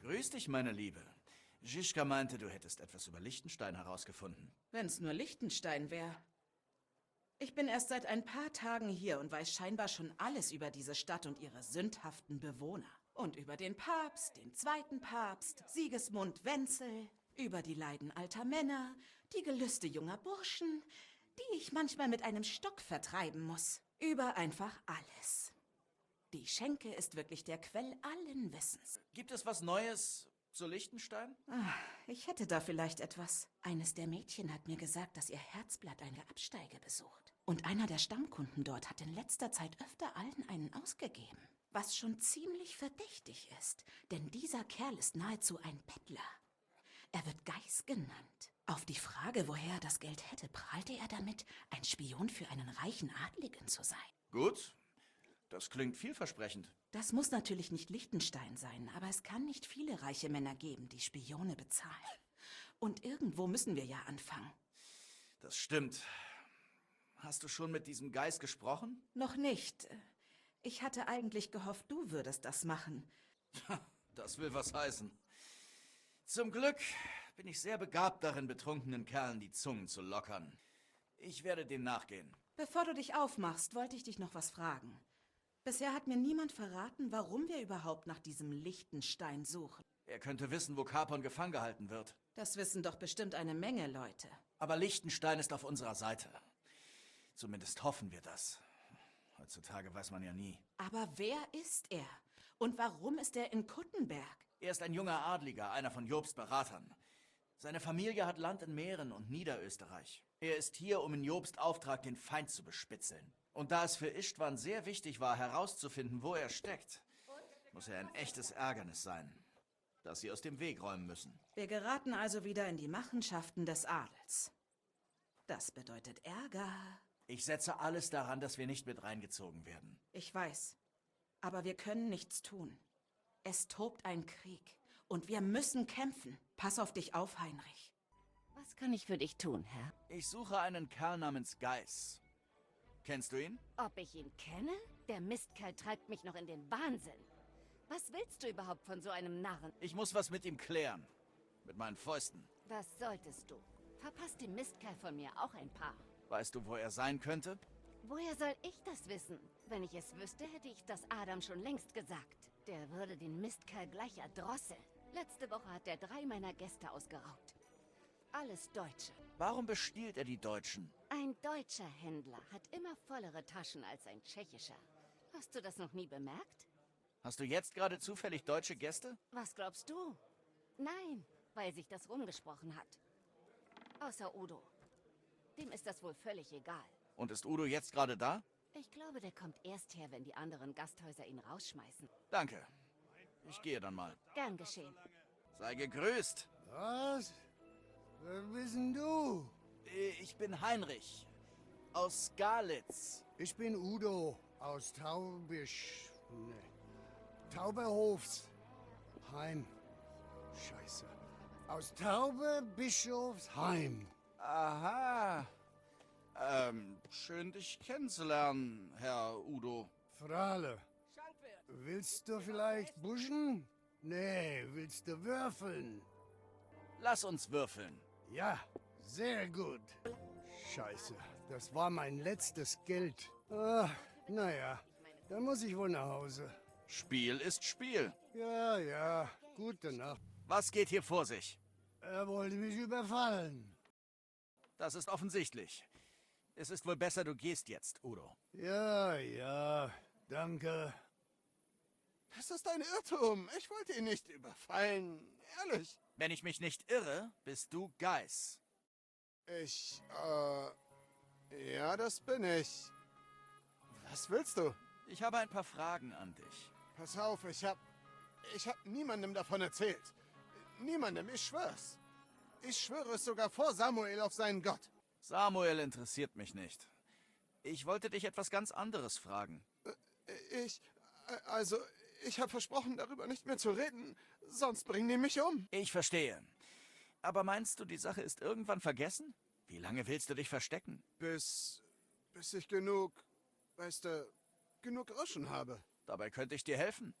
Grüß dich, meine Liebe. Žižka meinte, du hättest etwas über Lichtenstein herausgefunden. Wenn's nur Lichtenstein wäre. Ich bin erst seit ein paar Tagen hier und weiß scheinbar schon alles über diese Stadt und ihre sündhaften Bewohner. Und über den Papst, den zweiten Papst, Sigismund Wenzel, über die Leiden alter Männer, die Gelüste junger Burschen, die ich manchmal mit einem Stock vertreiben muss. Über einfach alles. Die Schenke ist wirklich der Quell allen Wissens. Gibt es was Neues zu Lichtenstein? Ich hätte da vielleicht etwas. Eines der Mädchen hat mir gesagt, dass ihr Herzblatt eine Absteige besucht. Und einer der Stammkunden dort hat in letzter Zeit öfter allen einen ausgegeben. Was schon ziemlich verdächtig ist, denn dieser Kerl ist nahezu ein Bettler. Er wird Geis genannt. Auf die Frage, woher er das Geld hätte, prahlte er damit, ein Spion für einen reichen Adligen zu sein. Gut, das klingt vielversprechend. Das muss natürlich nicht Lichtenstein sein, aber es kann nicht viele reiche Männer geben, die Spione bezahlen. Und irgendwo müssen wir ja anfangen. Das stimmt. Hast du schon mit diesem Geist gesprochen? Noch nicht. Ich hatte eigentlich gehofft, du würdest das machen. Das will was heißen. Zum Glück bin ich sehr begabt darin, betrunkenen Kerlen die Zungen zu lockern. Ich werde dem nachgehen. Bevor du dich aufmachst, wollte ich dich noch was fragen. Bisher hat mir niemand verraten, warum wir überhaupt nach diesem Lichtenstein suchen. Er könnte wissen, wo Capon gefangen gehalten wird. Das wissen doch bestimmt eine Menge Leute. Aber Liechtenstein ist auf unserer Seite. Zumindest hoffen wir das. Heutzutage weiß man ja nie. Aber wer ist er? Und warum ist er in Kuttenberg? Er ist ein junger Adliger, einer von Jobs Beratern. Seine Familie hat Land in Mähren und Niederösterreich. Er ist hier, um in Jobst Auftrag den Feind zu bespitzeln. Und da es für Istvan sehr wichtig war, herauszufinden, wo er steckt, muss er ein echtes Ärgernis sein, das sie aus dem Weg räumen müssen. Wir geraten also wieder in die Machenschaften des Adels. Das bedeutet Ärger. Ich setze alles daran, dass wir nicht mit reingezogen werden. Ich weiß. Aber wir können nichts tun. Es tobt ein Krieg. Und wir müssen kämpfen. Pass auf dich auf, Heinrich. Was kann ich für dich tun, Herr? Ich suche einen Kerl namens Geiss. Kennst du ihn? Ob ich ihn kenne? Der Mistkerl treibt mich noch in den Wahnsinn. Was willst du überhaupt von so einem Narren? Ich muss was mit ihm klären. Mit meinen Fäusten. Das solltest du. Verpasst dem Mistkerl von mir auch ein paar. Weißt du, wo er sein könnte? Woher soll ich das wissen? Wenn ich es wüsste, hätte ich das Adam schon längst gesagt. Der würde den Mistkerl gleich erdrosseln. Letzte Woche hat er 3 meiner Gäste ausgeraubt. Alles Deutsche. Warum bestiehlt er die Deutschen? Ein deutscher Händler hat immer vollere Taschen als ein tschechischer. Hast du das noch nie bemerkt? Hast du jetzt gerade zufällig deutsche Gäste? Was glaubst du? Nein, weil sich das rumgesprochen hat. Außer Udo. Dem ist das wohl völlig egal. Und ist Udo jetzt gerade da? Ich glaube, der kommt erst her, wenn die anderen Gasthäuser ihn rausschmeißen. Danke. Ich gehe dann mal. Gern geschehen. Sei gegrüßt. Was? Wer bist denn du? Ich bin Heinrich. Aus Galitz. Ich bin Udo. Aus Tauberhofs. Heim. Scheiße. Aus Tauberbischofsheim. Aha. Schön dich kennenzulernen, Herr Udo. Frale. Willst du vielleicht buschen? Nee, willst du würfeln? Lass uns würfeln. Ja, sehr gut. Scheiße, das war mein letztes Geld. Naja, dann muss ich wohl nach Hause. Spiel ist Spiel. Ja, gute Nacht. Was geht hier vor sich? Er wollte mich überfallen. Das ist offensichtlich. Es ist wohl besser, du gehst jetzt, Udo. Ja, danke. Das ist ein Irrtum. Ich wollte ihn nicht überfallen. Ehrlich. Wenn ich mich nicht irre, bist du Geiss. Ja, das bin ich. Was willst du? Ich habe ein paar Fragen an dich. Pass auf, ich hab niemandem davon erzählt. Niemandem, ich schwör's. Ich schwöre es sogar vor Samuel auf seinen Gott. Samuel interessiert mich nicht. Ich wollte dich etwas ganz anderes fragen. Ich habe versprochen, darüber nicht mehr zu reden, sonst bringen die mich um. Ich verstehe. Aber meinst du, die Sache ist irgendwann vergessen? Wie lange willst du dich verstecken? Bis ich genug Groschen habe. Dabei könnte ich dir helfen.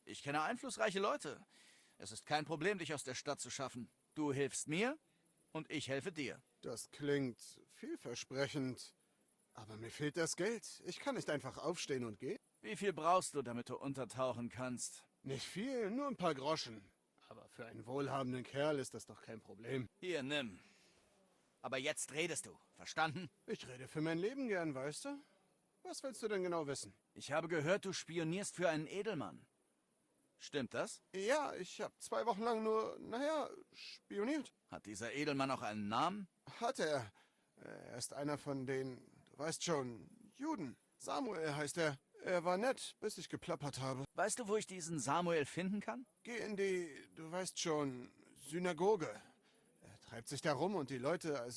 Ich kenne einflussreiche Leute. Es ist kein Problem, dich aus der Stadt zu schaffen. Du hilfst mir und ich helfe dir. Das klingt vielversprechend. Aber mir fehlt das Geld. Ich kann nicht einfach aufstehen und gehen. Wie viel brauchst du, damit du untertauchen kannst? Nicht viel, nur ein paar Groschen. Aber für einen wohlhabenden Kerl ist das doch kein Problem. Hier, nimm. Aber jetzt redest du, verstanden? Ich rede für mein Leben gern, weißt du? Was willst du denn genau wissen? Ich habe gehört, du spionierst für einen Edelmann. Stimmt das? Ja, ich habe 2 Wochen lang nur, spioniert. Hat dieser Edelmann auch einen Namen? Hat er. Er ist einer von den, du weißt schon, Juden. Samuel heißt er. Er war nett, bis ich geplappert habe. Weißt du, wo ich diesen Samuel finden kann? Geh in die, du weißt schon, Synagoge. Er treibt sich da rum und die Leute,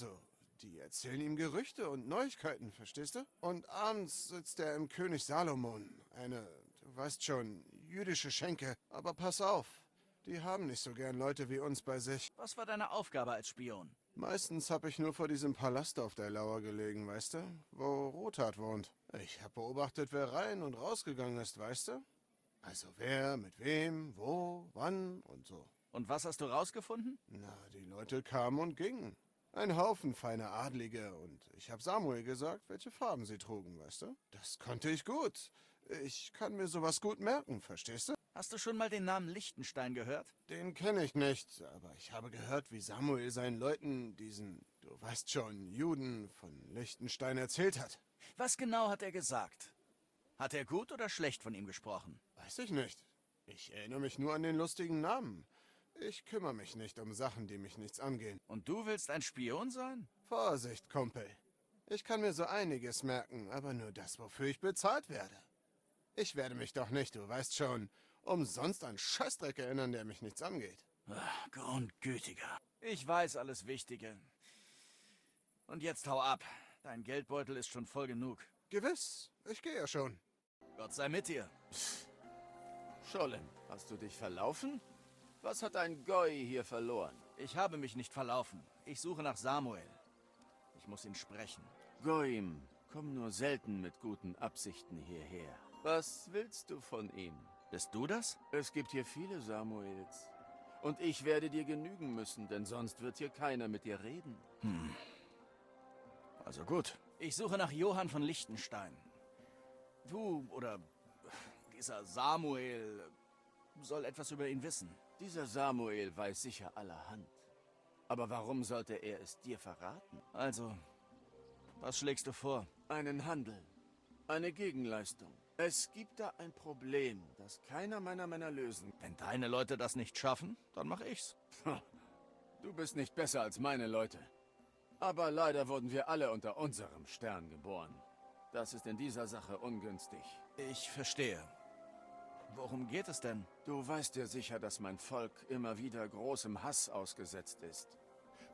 die erzählen ihm Gerüchte und Neuigkeiten, verstehst du? Und abends sitzt er im König Salomon. Eine, du weißt schon, jüdische Schenke. Aber pass auf, die haben nicht so gern Leute wie uns bei sich. Was war deine Aufgabe als Spion? Meistens habe ich nur vor diesem Palast auf der Lauer gelegen, weißt du? Wo Rothart wohnt. Ich habe beobachtet, wer rein und rausgegangen ist, weißt du? Also wer, mit wem, wo, wann und so. Und was hast du rausgefunden? Na, die Leute kamen und gingen. Ein Haufen feiner Adlige und ich habe Samuel gesagt, welche Farben sie trugen, weißt du? Das konnte ich gut. Ich kann mir sowas gut merken, verstehst du? Hast du schon mal den Namen Liechtenstein gehört? Den kenne ich nicht, aber ich habe gehört, wie Samuel seinen Leuten diesen, du du weißt schon, Juden von Liechtenstein erzählt hat. Was genau hat er gesagt? Hat er gut oder schlecht von ihm gesprochen? Weiß ich nicht. Ich erinnere mich nur an den lustigen Namen. Ich kümmere mich nicht um Sachen, die mich nichts angehen. Und du willst ein Spion sein? Vorsicht, Kumpel. Ich kann mir so einiges merken, aber nur das, wofür ich bezahlt werde. Ich werde mich doch nicht, du weißt schon, umsonst an Scheißdreck erinnern, der mich nichts angeht. Ach, Grundgütiger. Ich weiß alles Wichtige. Und jetzt hau ab. Dein Geldbeutel ist schon voll genug. Gewiss, ich gehe ja schon. Gott sei mit dir. Scholem, hast du dich verlaufen? Was hat ein Goi hier verloren? Ich habe mich nicht verlaufen. Ich suche nach Samuel. Ich muss ihn sprechen. Goim kommen nur selten mit guten Absichten hierher. Was willst du von ihm? Bist du das? Es gibt hier viele Samuels. Und ich werde dir genügen müssen, denn sonst wird hier keiner mit dir reden. Also gut. Ich suche nach Johann von Liechtenstein. Du oder dieser Samuel soll etwas über ihn wissen. Dieser Samuel weiß sicher allerhand. Aber warum sollte er es dir verraten? Also, was schlägst du vor? Einen Handel. Eine Gegenleistung. Es gibt da ein Problem, das keiner meiner Männer lösen. Wenn deine Leute das nicht schaffen, dann mach ich's. Du bist nicht besser als meine Leute. Aber leider wurden wir alle unter unserem Stern geboren. Das ist in dieser Sache ungünstig. Ich verstehe. Worum geht es denn? Du weißt ja sicher, dass mein Volk immer wieder großem Hass ausgesetzt ist.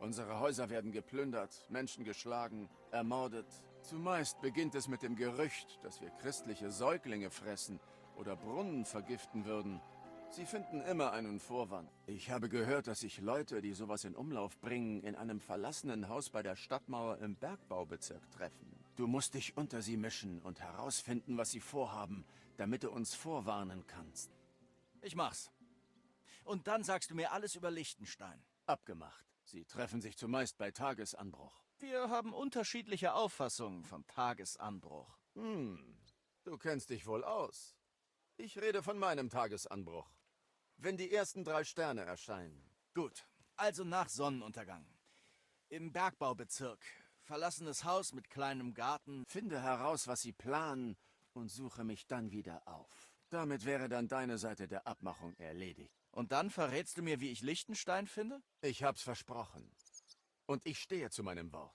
Unsere Häuser werden geplündert, Menschen geschlagen, ermordet. Zumeist beginnt es mit dem Gerücht, dass wir christliche Säuglinge fressen oder Brunnen vergiften würden. Sie finden immer einen Vorwand. Ich habe gehört, dass sich Leute, die sowas in Umlauf bringen, in einem verlassenen Haus bei der Stadtmauer im Bergbaubezirk treffen. Du musst dich unter sie mischen und herausfinden, was sie vorhaben, damit du uns vorwarnen kannst. Ich mach's. Und dann sagst du mir alles über Liechtenstein. Abgemacht. Sie treffen sich zumeist bei Tagesanbruch. Wir haben unterschiedliche Auffassungen vom Tagesanbruch. Du kennst dich wohl aus. Ich rede von meinem Tagesanbruch. Wenn die ersten 3 Sterne erscheinen. Gut, also nach Sonnenuntergang. Im Bergbaubezirk. Verlassenes Haus mit kleinem Garten. Finde heraus, was sie planen und suche mich dann wieder auf. Damit wäre dann deine Seite der Abmachung erledigt. Und dann verrätst du mir, wie ich Liechtenstein finde? Ich hab's versprochen. Und ich stehe zu meinem Wort.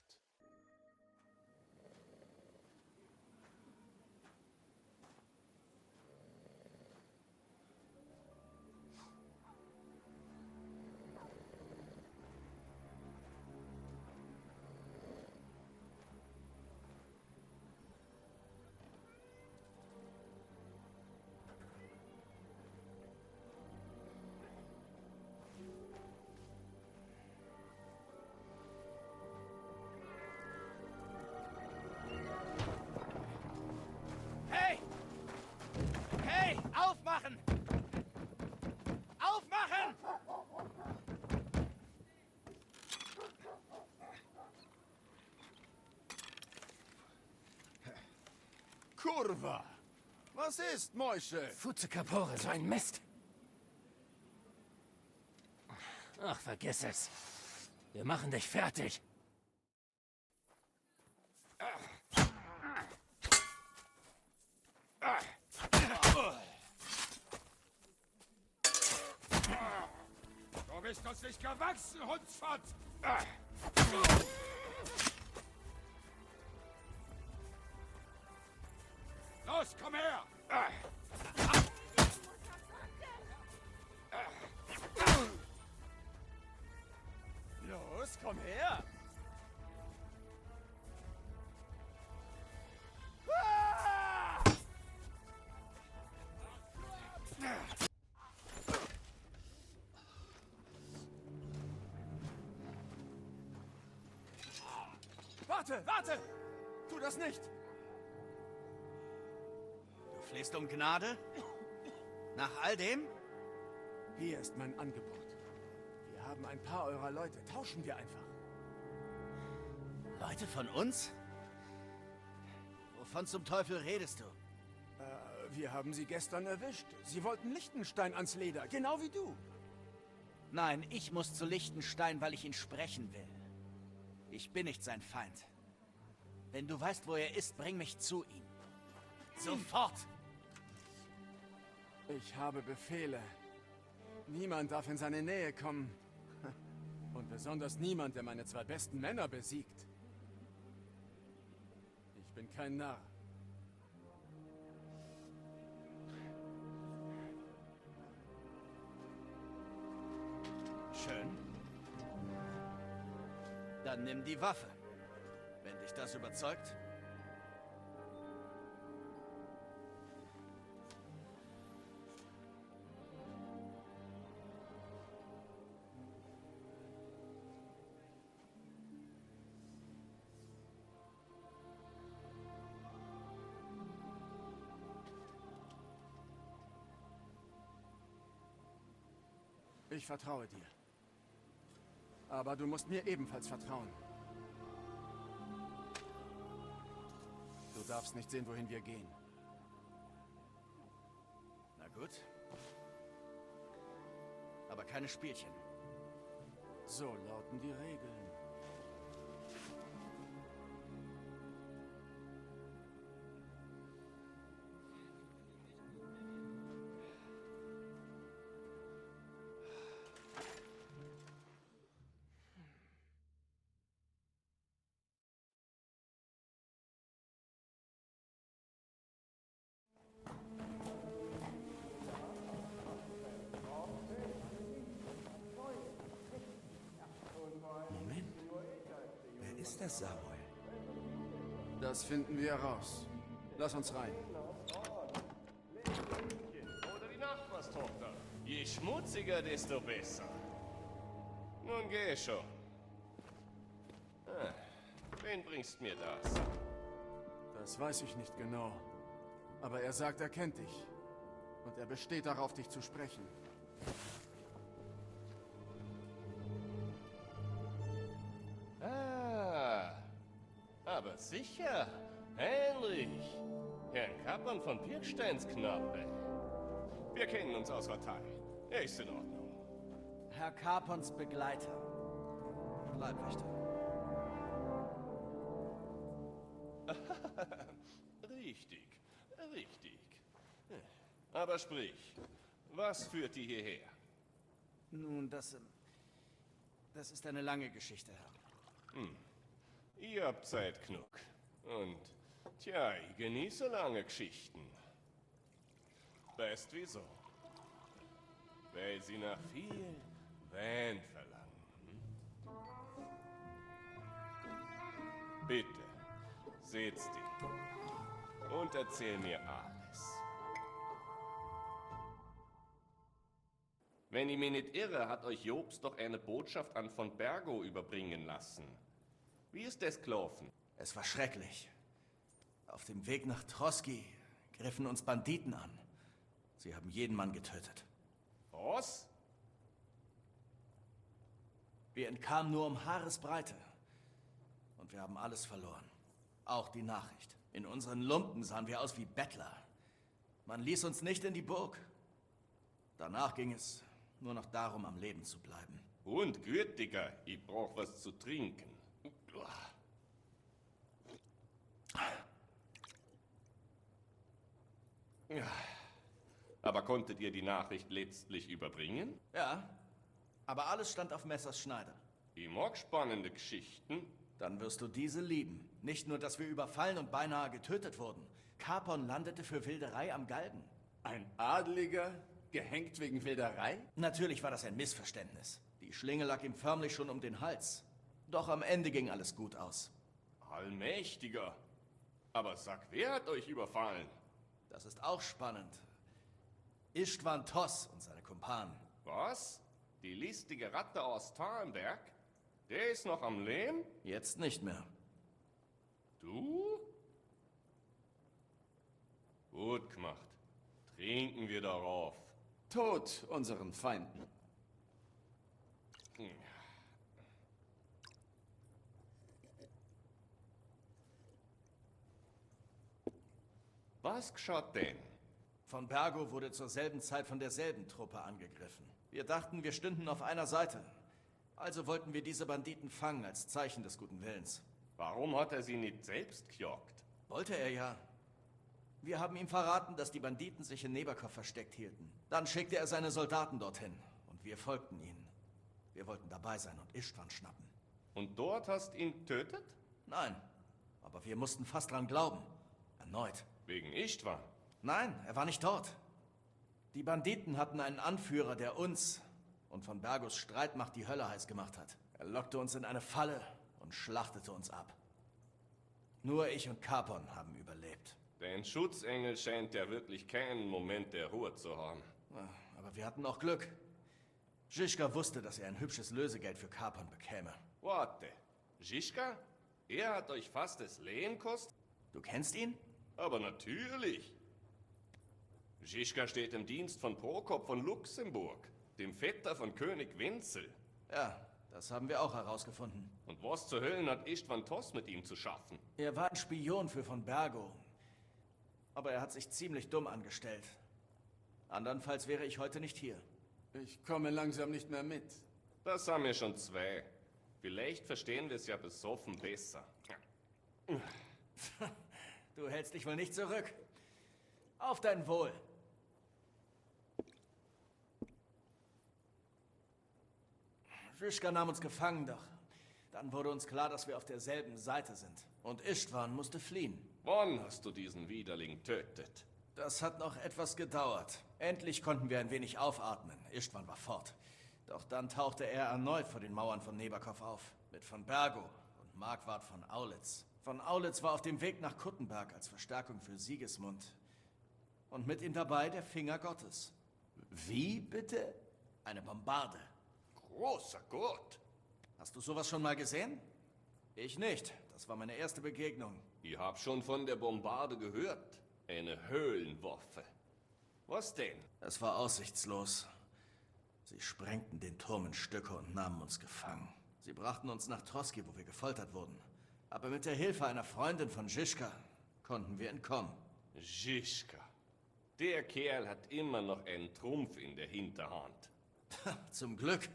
Hey! Hey! Aufmachen! Aufmachen! Kurva! Was ist, Moische? Fuzze Capore, so ein Mist. Ach, vergiss es. Wir machen dich fertig. Du bist uns nicht gewachsen, Hundsfott! Los, komm her! Los, komm her! Warte, warte! Tu das nicht! Du flehst um Gnade? Nach all dem? Hier ist mein Angebot. Wir haben ein paar eurer Leute. Tauschen wir einfach. Leute von uns? Wovon zum Teufel redest du? Wir haben sie gestern erwischt. Sie wollten Liechtenstein ans Leder, genau wie du. Nein, ich muss zu Liechtenstein, weil ich ihn sprechen will. Ich bin nicht sein Feind. Wenn du weißt, wo er ist, bring mich zu ihm. Sofort! Ich habe Befehle. Niemand darf in seine Nähe kommen. Und besonders niemand, der meine 2 besten Männer besiegt. Ich bin kein Narr. Schön. Dann nimm die Waffe. Wenn dich das überzeugt. Ich vertraue dir. Aber du musst mir ebenfalls vertrauen. Du darfst nicht sehen, wohin wir gehen. Na gut. Aber keine Spielchen. So lauten die Regeln. Moment. Wer ist das, Samuel? Das finden wir heraus. Lass uns rein. Oder die Nachbarstochter. Je schmutziger, desto besser. Nun geh schon. Wen bringst mir das? Das weiß ich nicht genau. Aber er sagt, er kennt dich. Und er besteht darauf, dich zu sprechen. Aber sicher. Heinrich. Herrn Kappern von Pirksteinsknappe. Wir kennen uns aus Latein. Er ist in Ordnung. Herr Capons Begleiter. Leibwächter. Richtig, richtig. Aber sprich, was führt die hierher? Nun, das ist eine lange Geschichte, Herr. Ihr habt Zeit genug. Und, tja, ich genieße lange Geschichten. Weißt wieso? Weil sie nach viel Wein verlangen. Bitte, setz dich und erzähl mir alles. Wenn ich mich nicht irre, hat euch Jobs doch eine Botschaft an von Bergo überbringen lassen. Wie ist das gelaufen? Es war schrecklich. Auf dem Weg nach Troski griffen uns Banditen an. Sie haben jeden Mann getötet. Was? Wir entkamen nur um Haaresbreite. Und wir haben alles verloren. Auch die Nachricht. In unseren Lumpen sahen wir aus wie Bettler. Man ließ uns nicht in die Burg. Danach ging es nur noch darum, am Leben zu bleiben. Und gut, Dicker, ich brauch was zu trinken. Aber konntet ihr die Nachricht letztlich überbringen? Ja, aber alles stand auf Messers Schneider. Ich mag spannende Geschichten. Dann wirst du diese lieben. Nicht nur, dass wir überfallen und beinahe getötet wurden. Capon landete für Wilderei am Galgen. Ein Adeliger, gehängt wegen Wilderei? Natürlich war das ein Missverständnis. Die Schlinge lag ihm förmlich schon um den Hals. Doch am Ende ging alles gut aus. Allmächtiger. Aber sag, wer hat euch überfallen? Das ist auch spannend. Istvan Toss und seine Kumpanen. Was? Die listige Ratte aus Tarnberg? Der ist noch am Leben? Jetzt nicht mehr. Du? Gut gemacht. Trinken wir darauf. Tod unseren Feinden. Was geschah denn? Von Bergo wurde zur selben Zeit von derselben Truppe angegriffen. Wir dachten, wir stünden auf einer Seite. Also wollten wir diese Banditen fangen als Zeichen des guten Willens. Warum hat er sie nicht selbst gejagt? Wollte er ja. Wir haben ihm verraten, dass die Banditen sich in Neberkov versteckt hielten. Dann schickte er seine Soldaten dorthin und wir folgten ihnen. Wir wollten dabei sein und Istvan schnappen. Und dort hast ihn getötet? Nein, aber wir mussten fast dran glauben. Erneut. Wegen Istvan? Nein, er war nicht dort. Die Banditen hatten einen Anführer, der uns und von Bergos Streitmacht die Hölle heiß gemacht hat. Er lockte uns in eine Falle und schlachtete uns ab. Nur ich und Capon haben überlebt. Dein Schutzengel scheint ja wirklich keinen Moment der Ruhe zu haben. Aber wir hatten auch Glück. Žižka wusste, dass er ein hübsches Lösegeld für Capon bekäme. Warte, Žižka? Er hat euch fast das Leben gekostet? Du kennst ihn? Aber natürlich. Žižka steht im Dienst von Prokop von Luxemburg, dem Vetter von König Wenzel. Ja, das haben wir auch herausgefunden. Und was zur Hölle hat Istvan Toss mit ihm zu schaffen? Er war ein Spion für von Bergo. Aber er hat sich ziemlich dumm angestellt. Andernfalls wäre ich heute nicht hier. Ich komme langsam nicht mehr mit. Das haben wir schon zwei. Vielleicht verstehen wir es ja besoffen besser. Du hältst dich wohl nicht zurück. Auf dein Wohl. Žižka nahm uns gefangen, doch dann wurde uns klar, dass wir auf derselben Seite sind. Und Istvan musste fliehen. Wann hast du diesen Widerling getötet? Das hat noch etwas gedauert. Endlich konnten wir ein wenig aufatmen. Istvan war fort. Doch dann tauchte er erneut vor den Mauern von Neberkov auf. Mit von Bergo und Marquard von Aulitz. Von Aulitz war auf dem Weg nach Kuttenberg als Verstärkung für Sigismund. Und mit ihm dabei der Finger Gottes. Wie bitte? Eine Bombarde. Großer Gott! Hast du sowas schon mal gesehen? Ich nicht. Das war meine erste Begegnung. Ich hab schon von der Bombarde gehört. Eine Höhlenwaffe. Was denn? Es war aussichtslos. Sie sprengten den Turm in Stücke und nahmen uns gefangen. Sie brachten uns nach Troski, wo wir gefoltert wurden. Aber mit der Hilfe einer Freundin von Žižka konnten wir entkommen. Žižka. Der Kerl hat immer noch einen Trumpf in der Hinterhand. Zum Glück.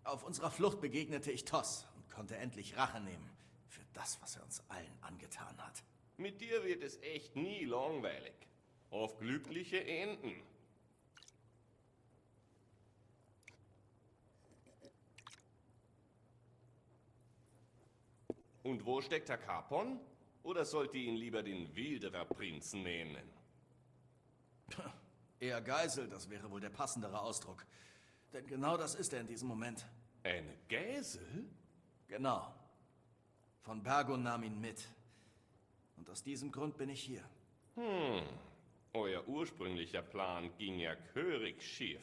Auf unserer Flucht begegnete ich Toss und konnte endlich Rache nehmen für das, was er uns allen angetan hat. Mit dir wird es echt nie langweilig. Auf glückliche Enden. Und wo steckt Herr Capon? Oder sollte ihn lieber den Wilderer-Prinzen nennen? Eher Geisel, das wäre wohl der passendere Ausdruck. Denn genau das ist er in diesem Moment. Eine Geisel? Genau. Von Bergo nahm ihn mit. Und aus diesem Grund bin ich hier. Euer ursprünglicher Plan ging ja gehörig schief.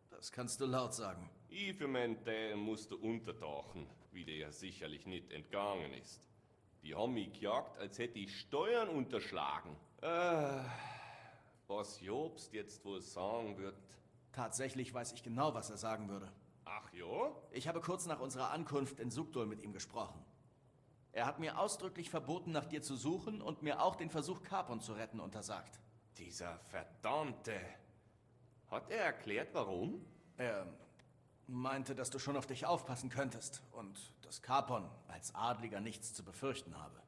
Das kannst du laut sagen. Ich für meinen Teil musste untertauchen, wie dir ja sicherlich nicht entgangen ist. Die haben mich gejagt, als hätte ich Steuern unterschlagen. Was Jobst jetzt wohl sagen wird. Tatsächlich weiß ich genau, was er sagen würde. Ach ja? Ich habe kurz nach unserer Ankunft in Sugdol mit ihm gesprochen. Er hat mir ausdrücklich verboten, nach dir zu suchen und mir auch den Versuch, Capon zu retten, untersagt. Dieser verdammte... Hat er erklärt, warum? Er meinte, dass du schon auf dich aufpassen könntest und dass Capon als Adliger nichts zu befürchten habe.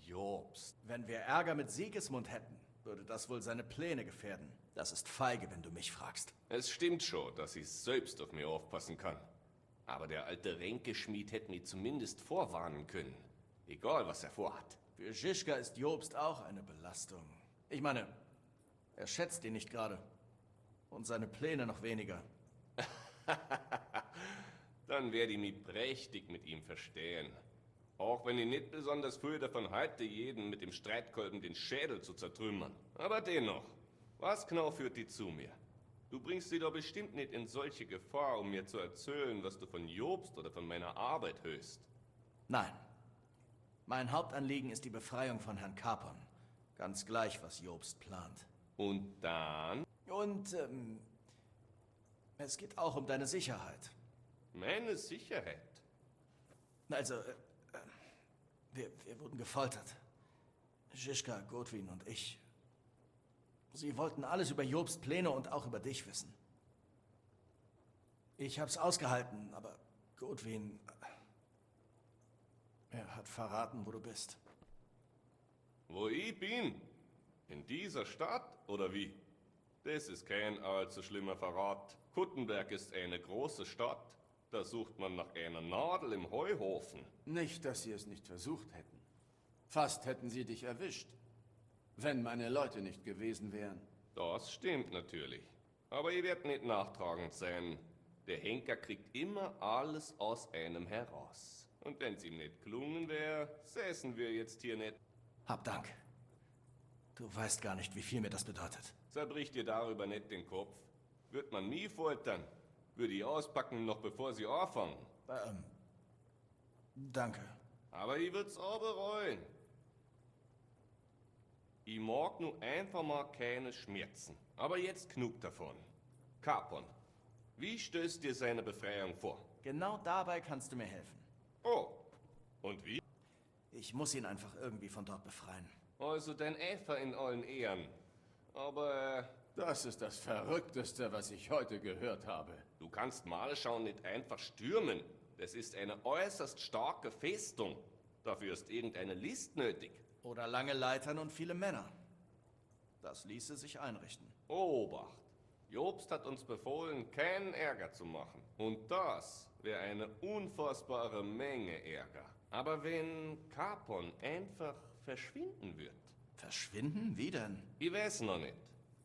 Jobst. Wenn wir Ärger mit Sigismund hätten, würde das wohl seine Pläne gefährden. Das ist feige, wenn du mich fragst. Es stimmt schon, dass ich selbst auf mir aufpassen kann. Aber der alte Ränkeschmied hätte mich zumindest vorwarnen können. Egal, was er vorhat. Für Žižka ist Jobst auch eine Belastung. Ich meine, er schätzt ihn nicht gerade. Und seine Pläne noch weniger. Dann werde ich mich prächtig mit ihm verstehen. Auch wenn ich nicht besonders viel davon halte, jeden mit dem Streitkolben den Schädel zu zertrümmern. Aber dennoch, was genau führt die zu mir? Du bringst sie doch bestimmt nicht in solche Gefahr, um mir zu erzählen, was du von Jobst oder von meiner Arbeit hörst. Nein. Mein Hauptanliegen ist die Befreiung von Herrn Capon. Ganz gleich, was Jobst plant. Und dann? Und, es geht auch um deine Sicherheit. Meine Sicherheit? Also, wir wurden gefoltert. Žižka, Godwin und ich. Sie wollten alles über Jobst Pläne und auch über dich wissen. Ich hab's ausgehalten, aber Godwin... Er hat verraten, wo du bist. Wo ich bin? In dieser Stadt, oder wie? Das ist kein allzu schlimmer Verrat. Kuttenberg ist eine große Stadt. Da sucht man nach einer Nadel im Heuhaufen. Nicht, dass sie es nicht versucht hätten. Fast hätten sie dich erwischt, wenn meine Leute nicht gewesen wären. Das stimmt natürlich. Aber ihr werdet nicht nachtragend sein. Der Henker kriegt immer alles aus einem heraus. Und wenn's ihm nicht gelungen wäre, säßen wir jetzt hier nicht. Hab Dank. Du weißt gar nicht, wie viel mir das bedeutet. Zerbricht ihr darüber nicht den Kopf. Wird man nie foltern. Würde ich auspacken, noch bevor sie anfangen. Danke. Aber ich würd's auch bereuen. Ich mag nur einfach mal keine Schmerzen. Aber jetzt genug davon. Capon, wie stößt dir seine Befreiung vor? Genau dabei kannst du mir helfen. Oh, und wie? Ich muss ihn einfach irgendwie von dort befreien. Also dein Äfer in allen Ehren. Aber... Das ist das Verrückteste, was ich heute gehört habe. Du kannst Malschau nicht einfach stürmen. Das ist eine äußerst starke Festung. Dafür ist irgendeine List nötig. Oder lange Leitern und viele Männer. Das ließe sich einrichten. Obacht! Jobst hat uns befohlen, keinen Ärger zu machen. Und das wäre eine unfassbare Menge Ärger. Aber wenn Capon einfach verschwinden wird... Verschwinden? Wie denn? Ich weiß noch nicht.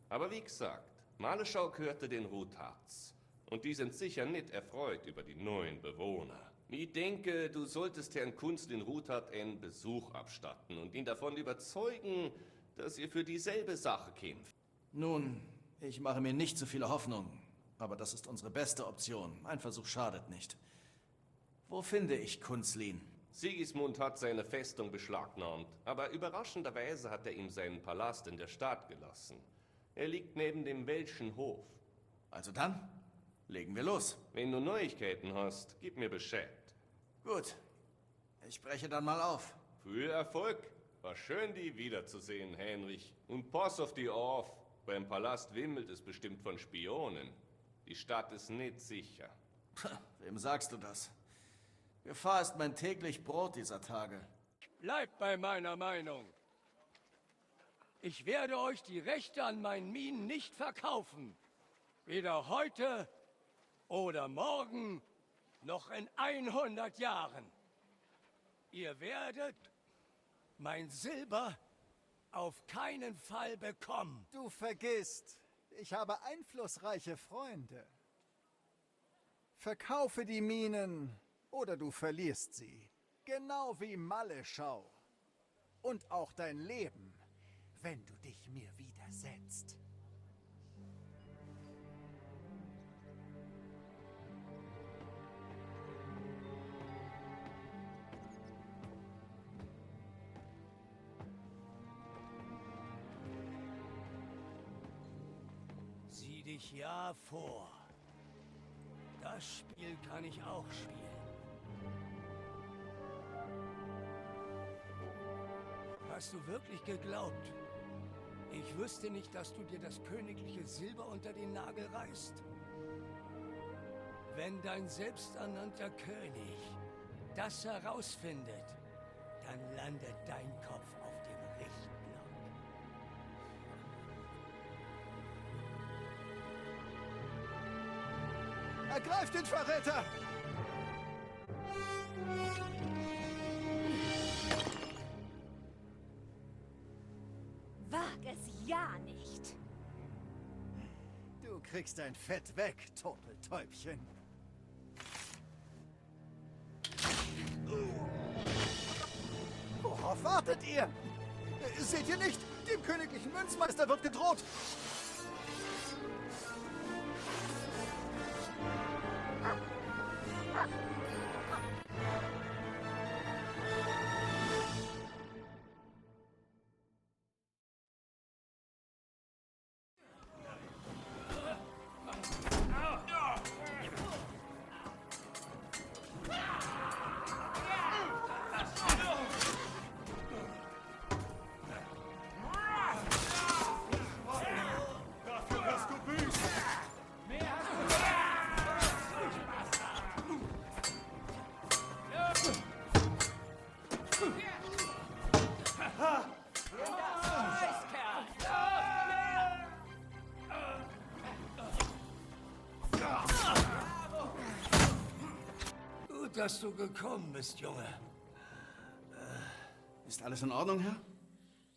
Aber wie gesagt, Maleschau gehörte den Rutharts. Und die sind sicher nicht erfreut über die neuen Bewohner. Ich denke, du solltest Herrn Kunzel in Ruthart einen Besuch abstatten und ihn davon überzeugen, dass ihr für dieselbe Sache kämpft. Nun, ich mache mir nicht zu viele Hoffnungen. Aber das ist unsere beste Option. Ein Versuch schadet nicht. Wo finde ich Kunzlin? Sigismund hat seine Festung beschlagnahmt, aber überraschenderweise hat er ihm seinen Palast in der Stadt gelassen. Er liegt neben dem Welschen Hof. Also dann, legen wir los. Wenn du Neuigkeiten hast, gib mir Bescheid. Gut, ich breche dann mal auf. Viel Erfolg. War schön, die wiederzusehen, Heinrich. Und pass auf die auf. Beim Palast wimmelt es bestimmt von Spionen. Die Stadt ist nicht sicher. Wem sagst du das? Gefahr ist mein täglich Brot dieser Tage. Bleibt bei meiner Meinung. Ich werde euch die Rechte an meinen Minen nicht verkaufen. Weder heute oder morgen, noch in 100 Jahren. Ihr werdet mein Silber auf keinen Fall bekommen. Du vergisst, ich habe einflussreiche Freunde. Verkaufe die Minen oder du verlierst sie. Genau wie Maleschau. Und auch dein Leben, wenn du dich mir widersetzt. Sieh dich ja vor. Das Spiel kann ich auch spielen. Hast du wirklich geglaubt, ich wüsste nicht, dass du dir das königliche Silber unter den Nagel reißt? Wenn dein selbsternannter König das herausfindet, dann landet dein Kopf auf dem Richtblock. Ergreift den Verräter! Wag es ja nicht. Du kriegst dein Fett weg, Turteltäubchen. Worauf wartet ihr? Seht ihr nicht? Dem königlichen Münzmeister wird gedroht. dass du gekommen bist, Junge. Ist alles in Ordnung, Herr?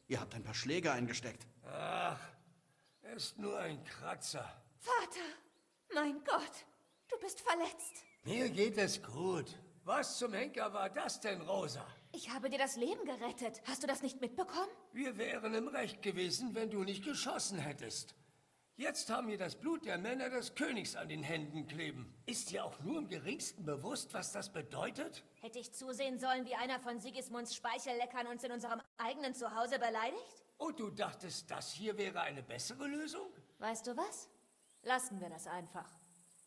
Ihr habt ein paar Schläge eingesteckt. Ach, ist nur ein Kratzer. Vater, mein Gott, du bist verletzt. Mir geht es gut. Was zum Henker war das denn, Rosa? Ich habe dir das Leben gerettet. Hast du das nicht mitbekommen? Wir wären im Recht gewesen, wenn du nicht geschossen hättest. Jetzt haben wir das Blut der Männer des Königs an den Händen kleben. Ist dir auch nur im geringsten bewusst, was das bedeutet? Hätte ich zusehen sollen, wie einer von Sigismunds Speichelleckern uns in unserem eigenen Zuhause beleidigt? Und du dachtest, das hier wäre eine bessere Lösung? Weißt du was? Lassen wir das einfach.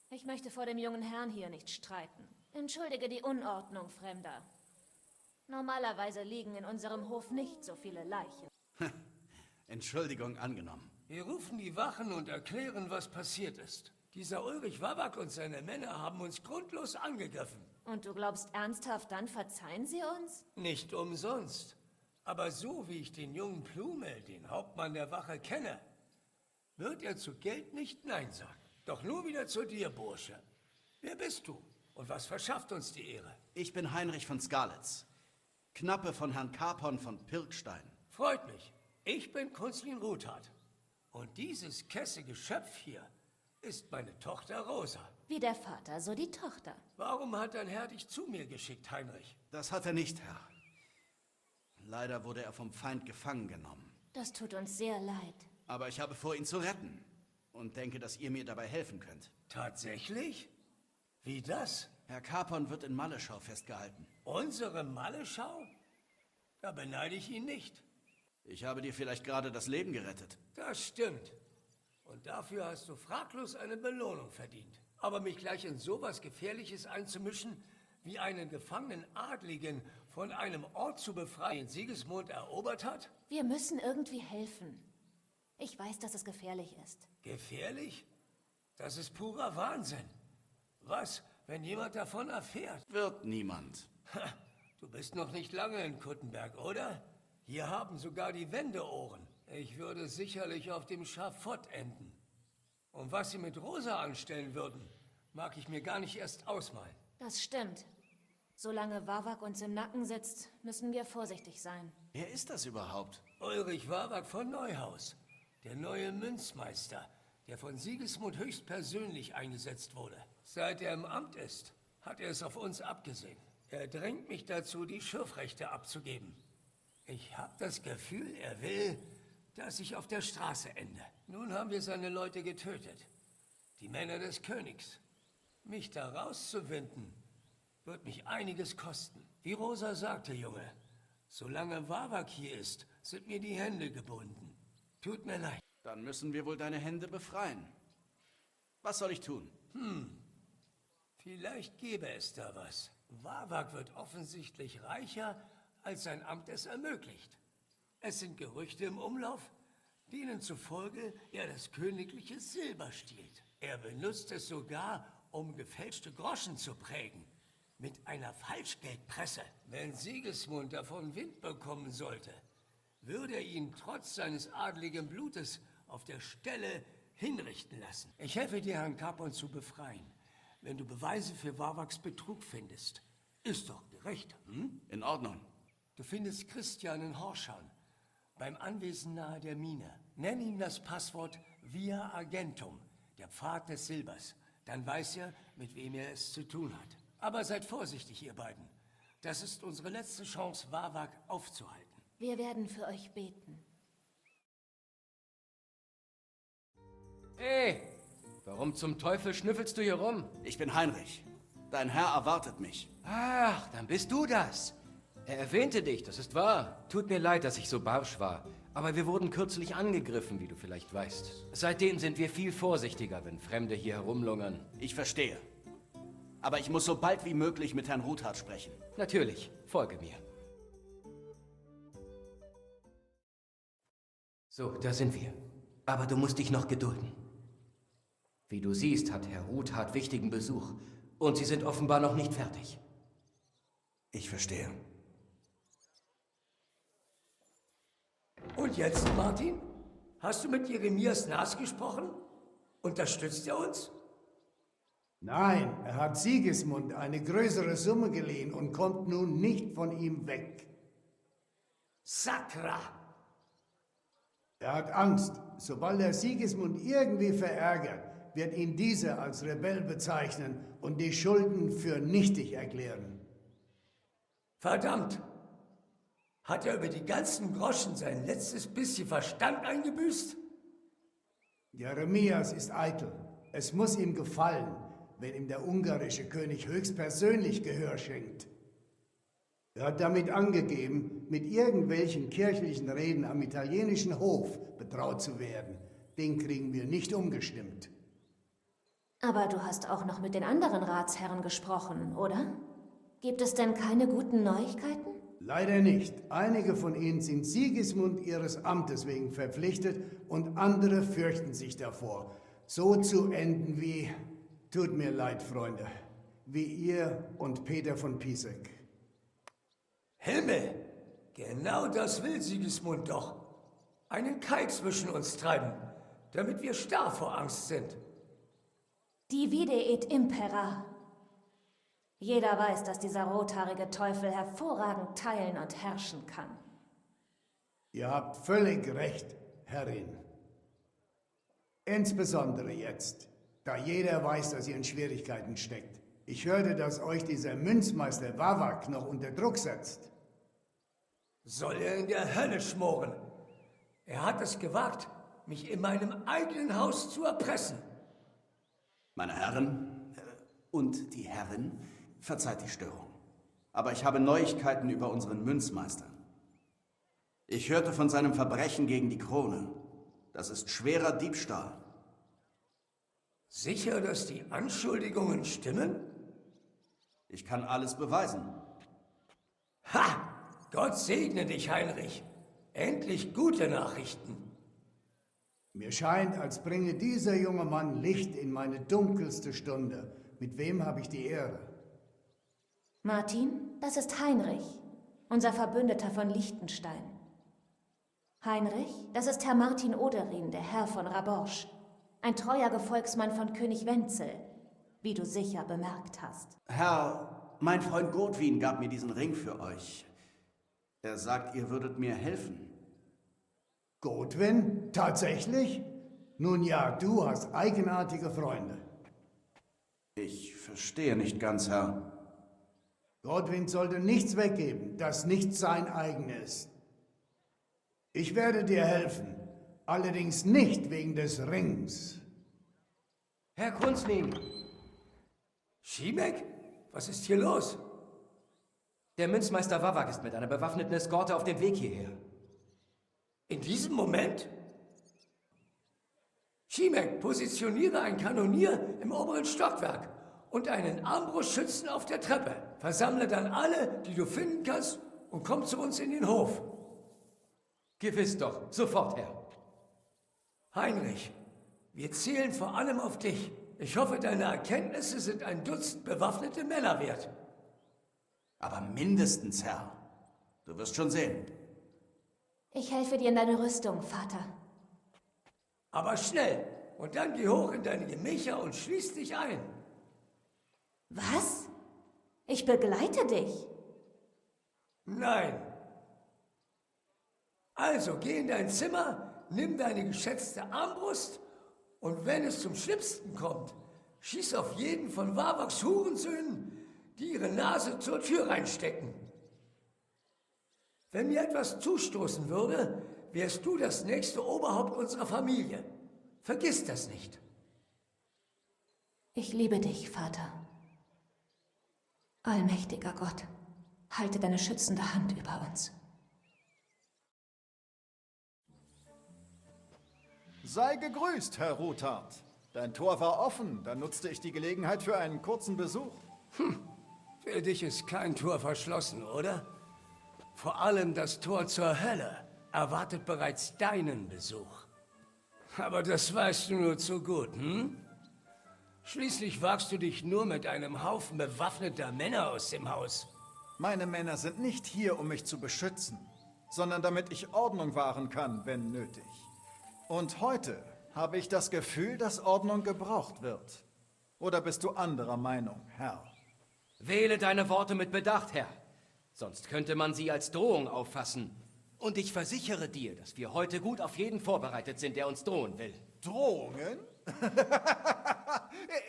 Ich möchte vor dem jungen Herrn hier nicht streiten. Entschuldige die Unordnung, Fremder. Normalerweise liegen in unserem Hof nicht so viele Leichen. Entschuldigung angenommen. Wir rufen die Wachen und erklären, was passiert ist. Dieser Ulrich Wawak und seine Männer haben uns grundlos angegriffen. Und du glaubst ernsthaft, dann verzeihen sie uns? Nicht umsonst. Aber so wie ich den jungen Plumel, den Hauptmann der Wache, kenne, wird er zu Geld nicht Nein sagen. Doch nur wieder zu dir, Bursche. Wer bist du? Und was verschafft uns die Ehre? Ich bin Heinrich von Skalitz. Knappe von Herrn Capon von Pirkstein. Freut mich. Ich bin Kunzlin Ruthard. Und dieses kesse Geschöpf hier ist meine Tochter Rosa. Wie der Vater, so die Tochter. Warum hat dein Herr dich zu mir geschickt, Heinrich? Das hat er nicht, Herr. Leider wurde er vom Feind gefangen genommen. Das tut uns sehr leid. Aber ich habe vor, ihn zu retten. Und denke, dass ihr mir dabei helfen könnt. Tatsächlich? Wie das? Herr Capon wird in Malleschau festgehalten. Unsere Malleschau? Da beneide ich ihn nicht. Ich habe dir vielleicht gerade das Leben gerettet. Das stimmt. Und dafür hast du fraglos eine Belohnung verdient. Aber mich gleich in sowas Gefährliches einzumischen, wie einen gefangenen Adligen von einem Ort zu befreien, den Sigismund erobert hat? Wir müssen irgendwie helfen. Ich weiß, dass es gefährlich ist. Gefährlich? Das ist purer Wahnsinn. Was, wenn jemand davon erfährt? Wird niemand. Ha, du bist noch nicht lange in Kuttenberg, oder? Hier haben sogar die Wände Ohren. Ich würde sicherlich auf dem Schafott enden. Und was sie mit Rosa anstellen würden, mag ich mir gar nicht erst ausmalen. Das stimmt. Solange Wawak uns im Nacken sitzt, müssen wir vorsichtig sein. Wer ist das überhaupt? Ulrich Wawak von Neuhaus, der neue Münzmeister, der von Sigismund höchstpersönlich eingesetzt wurde. Seit er im Amt ist, hat er es auf uns abgesehen. Er drängt mich dazu, die Schürfrechte abzugeben. Ich habe das Gefühl, er will, dass ich auf der Straße ende. Nun haben wir seine Leute getötet. Die Männer des Königs. Mich da rauszuwinden, wird mich einiges kosten. Wie Rosa sagte, Junge, solange Wawak hier ist, sind mir die Hände gebunden. Tut mir leid. Dann müssen wir wohl deine Hände befreien. Was soll ich tun? Vielleicht gäbe es da was. Wawak wird offensichtlich reicher, als sein Amt es ermöglicht. Es sind Gerüchte im Umlauf, denen zufolge er das königliche Silber stiehlt. Er benutzt es sogar, um gefälschte Groschen zu prägen. Mit einer Falschgeldpresse. Wenn Sigismund davon Wind bekommen sollte, würde er ihn trotz seines adligen Blutes auf der Stelle hinrichten lassen. Ich helfe dir, Herrn Capon zu befreien, wenn du Beweise für Wawaks Betrug findest. Ist doch gerecht, hm? In Ordnung. Du findest Christian in Horschan, beim Anwesen nahe der Mine. Nenn ihm das Passwort Via Argentum, der Pfad des Silbers. Dann weiß er, mit wem er es zu tun hat. Aber seid vorsichtig, ihr beiden. Das ist unsere letzte Chance, Wawak aufzuhalten. Wir werden für euch beten. Hey, warum zum Teufel schnüffelst du hier rum? Ich bin Heinrich. Dein Herr erwartet mich. Ach, dann bist du das. Er erwähnte dich, das ist wahr. Tut mir leid, dass ich so barsch war. Aber wir wurden kürzlich angegriffen, wie du vielleicht weißt. Seitdem sind wir viel vorsichtiger, wenn Fremde hier herumlungern. Ich verstehe. Aber ich muss so bald wie möglich mit Herrn Ruthard sprechen. Natürlich, folge mir. So, da sind wir. Aber du musst dich noch gedulden. Wie du siehst, hat Herr Ruthard wichtigen Besuch. Und sie sind offenbar noch nicht fertig. Ich verstehe. Und jetzt, Martin? Hast du mit Jeremias Nas gesprochen? Unterstützt er uns? Nein, er hat Sigismund eine größere Summe geliehen und kommt nun nicht von ihm weg. Sakra! Er hat Angst. Sobald er Sigismund irgendwie verärgert, wird ihn dieser als Rebell bezeichnen und die Schulden für nichtig erklären. Verdammt! Hat er über die ganzen Groschen sein letztes bisschen Verstand eingebüßt? Jeremias ist eitel. Es muss ihm gefallen, wenn ihm der ungarische König höchstpersönlich Gehör schenkt. Er hat damit angegeben, mit irgendwelchen kirchlichen Reden am italienischen Hof betraut zu werden. Den kriegen wir nicht umgestimmt. Aber du hast auch noch mit den anderen Ratsherren gesprochen, oder? Gibt es denn keine guten Neuigkeiten? Leider nicht. Einige von ihnen sind Sigismund ihres Amtes wegen verpflichtet und andere fürchten sich davor. So zu enden wie, tut mir leid, Freunde, wie ihr und Peter von Piesek. Himmel! Genau das will Sigismund doch. Einen Keil zwischen uns treiben, damit wir starr vor Angst sind. Divide et impera. Jeder weiß, dass dieser rothaarige Teufel hervorragend teilen und herrschen kann. Ihr habt völlig recht, Herrin. Insbesondere jetzt, da jeder weiß, dass ihr in Schwierigkeiten steckt. Ich hörte, dass euch dieser Münzmeister Wawak noch unter Druck setzt. Soll er in der Hölle schmoren? Er hat es gewagt, mich in meinem eigenen Haus zu erpressen. Meine Herren und die Herrin, verzeiht die Störung. Aber ich habe Neuigkeiten über unseren Münzmeister. Ich hörte von seinem Verbrechen gegen die Krone. Das ist schwerer Diebstahl. Sicher, dass die Anschuldigungen stimmen? Ich kann alles beweisen. Ha! Gott segne dich, Heinrich. Endlich gute Nachrichten. Mir scheint, als bringe dieser junge Mann Licht in meine dunkelste Stunde. Mit wem habe ich die Ehre? Martin, das ist Heinrich, unser Verbündeter von Liechtenstein. Heinrich, das ist Herr Martin Oderin, der Herr von Raborsch. Ein treuer Gefolgsmann von König Wenzel, wie du sicher bemerkt hast. Herr, mein Freund Godwin gab mir diesen Ring für euch. Er sagt, ihr würdet mir helfen. Godwin? Tatsächlich? Nun ja, du hast eigenartige Freunde. Ich verstehe nicht ganz, Herr. Godwin sollte nichts weggeben, das nicht sein eigen ist. Ich werde dir helfen, allerdings nicht wegen des Rings. Herr Kunzling! Schimek? Was ist hier los? Der Münzmeister Wawak ist mit einer bewaffneten Eskorte auf dem Weg hierher. In diesem Moment? Schimek, positioniere ein Kanonier im oberen Stockwerk und einen Armbrustschützen auf der Treppe. Versammle dann alle, die du finden kannst, und komm zu uns in den Hof. Gewiss doch, sofort, Herr. Heinrich, wir zählen vor allem auf dich. Ich hoffe, deine Erkenntnisse sind ein Dutzend bewaffnete Männer wert. Aber mindestens, Herr. Du wirst schon sehen. Ich helfe dir in deine Rüstung, Vater. Aber schnell, und dann geh hoch in deine Gemächer und schließ dich ein. Was? Ich begleite dich. Nein. Also geh in dein Zimmer, nimm deine geschätzte Armbrust und wenn es zum Schlimmsten kommt, schieß auf jeden von Wawaks Hurensöhnen, die ihre Nase zur Tür reinstecken. Wenn mir etwas zustoßen würde, wärst du das nächste Oberhaupt unserer Familie. Vergiss das nicht. Ich liebe dich, Vater. Allmächtiger Gott, halte deine schützende Hand über uns. Sei gegrüßt, Herr Ruthard. Dein Tor war offen, da nutzte ich die Gelegenheit für einen kurzen Besuch. Für dich ist kein Tor verschlossen, oder? Vor allem das Tor zur Hölle erwartet bereits deinen Besuch. Aber das weißt du nur zu gut, hm? Schließlich wagst du dich nur mit einem Haufen bewaffneter Männer aus dem Haus. Meine Männer sind nicht hier, um mich zu beschützen, sondern damit ich Ordnung wahren kann, wenn nötig. Und heute habe ich das Gefühl, dass Ordnung gebraucht wird. Oder bist du anderer Meinung, Herr? Wähle deine Worte mit Bedacht, Herr. Sonst könnte man sie als Drohung auffassen. Und ich versichere dir, dass wir heute gut auf jeden vorbereitet sind, der uns drohen will. Drohungen?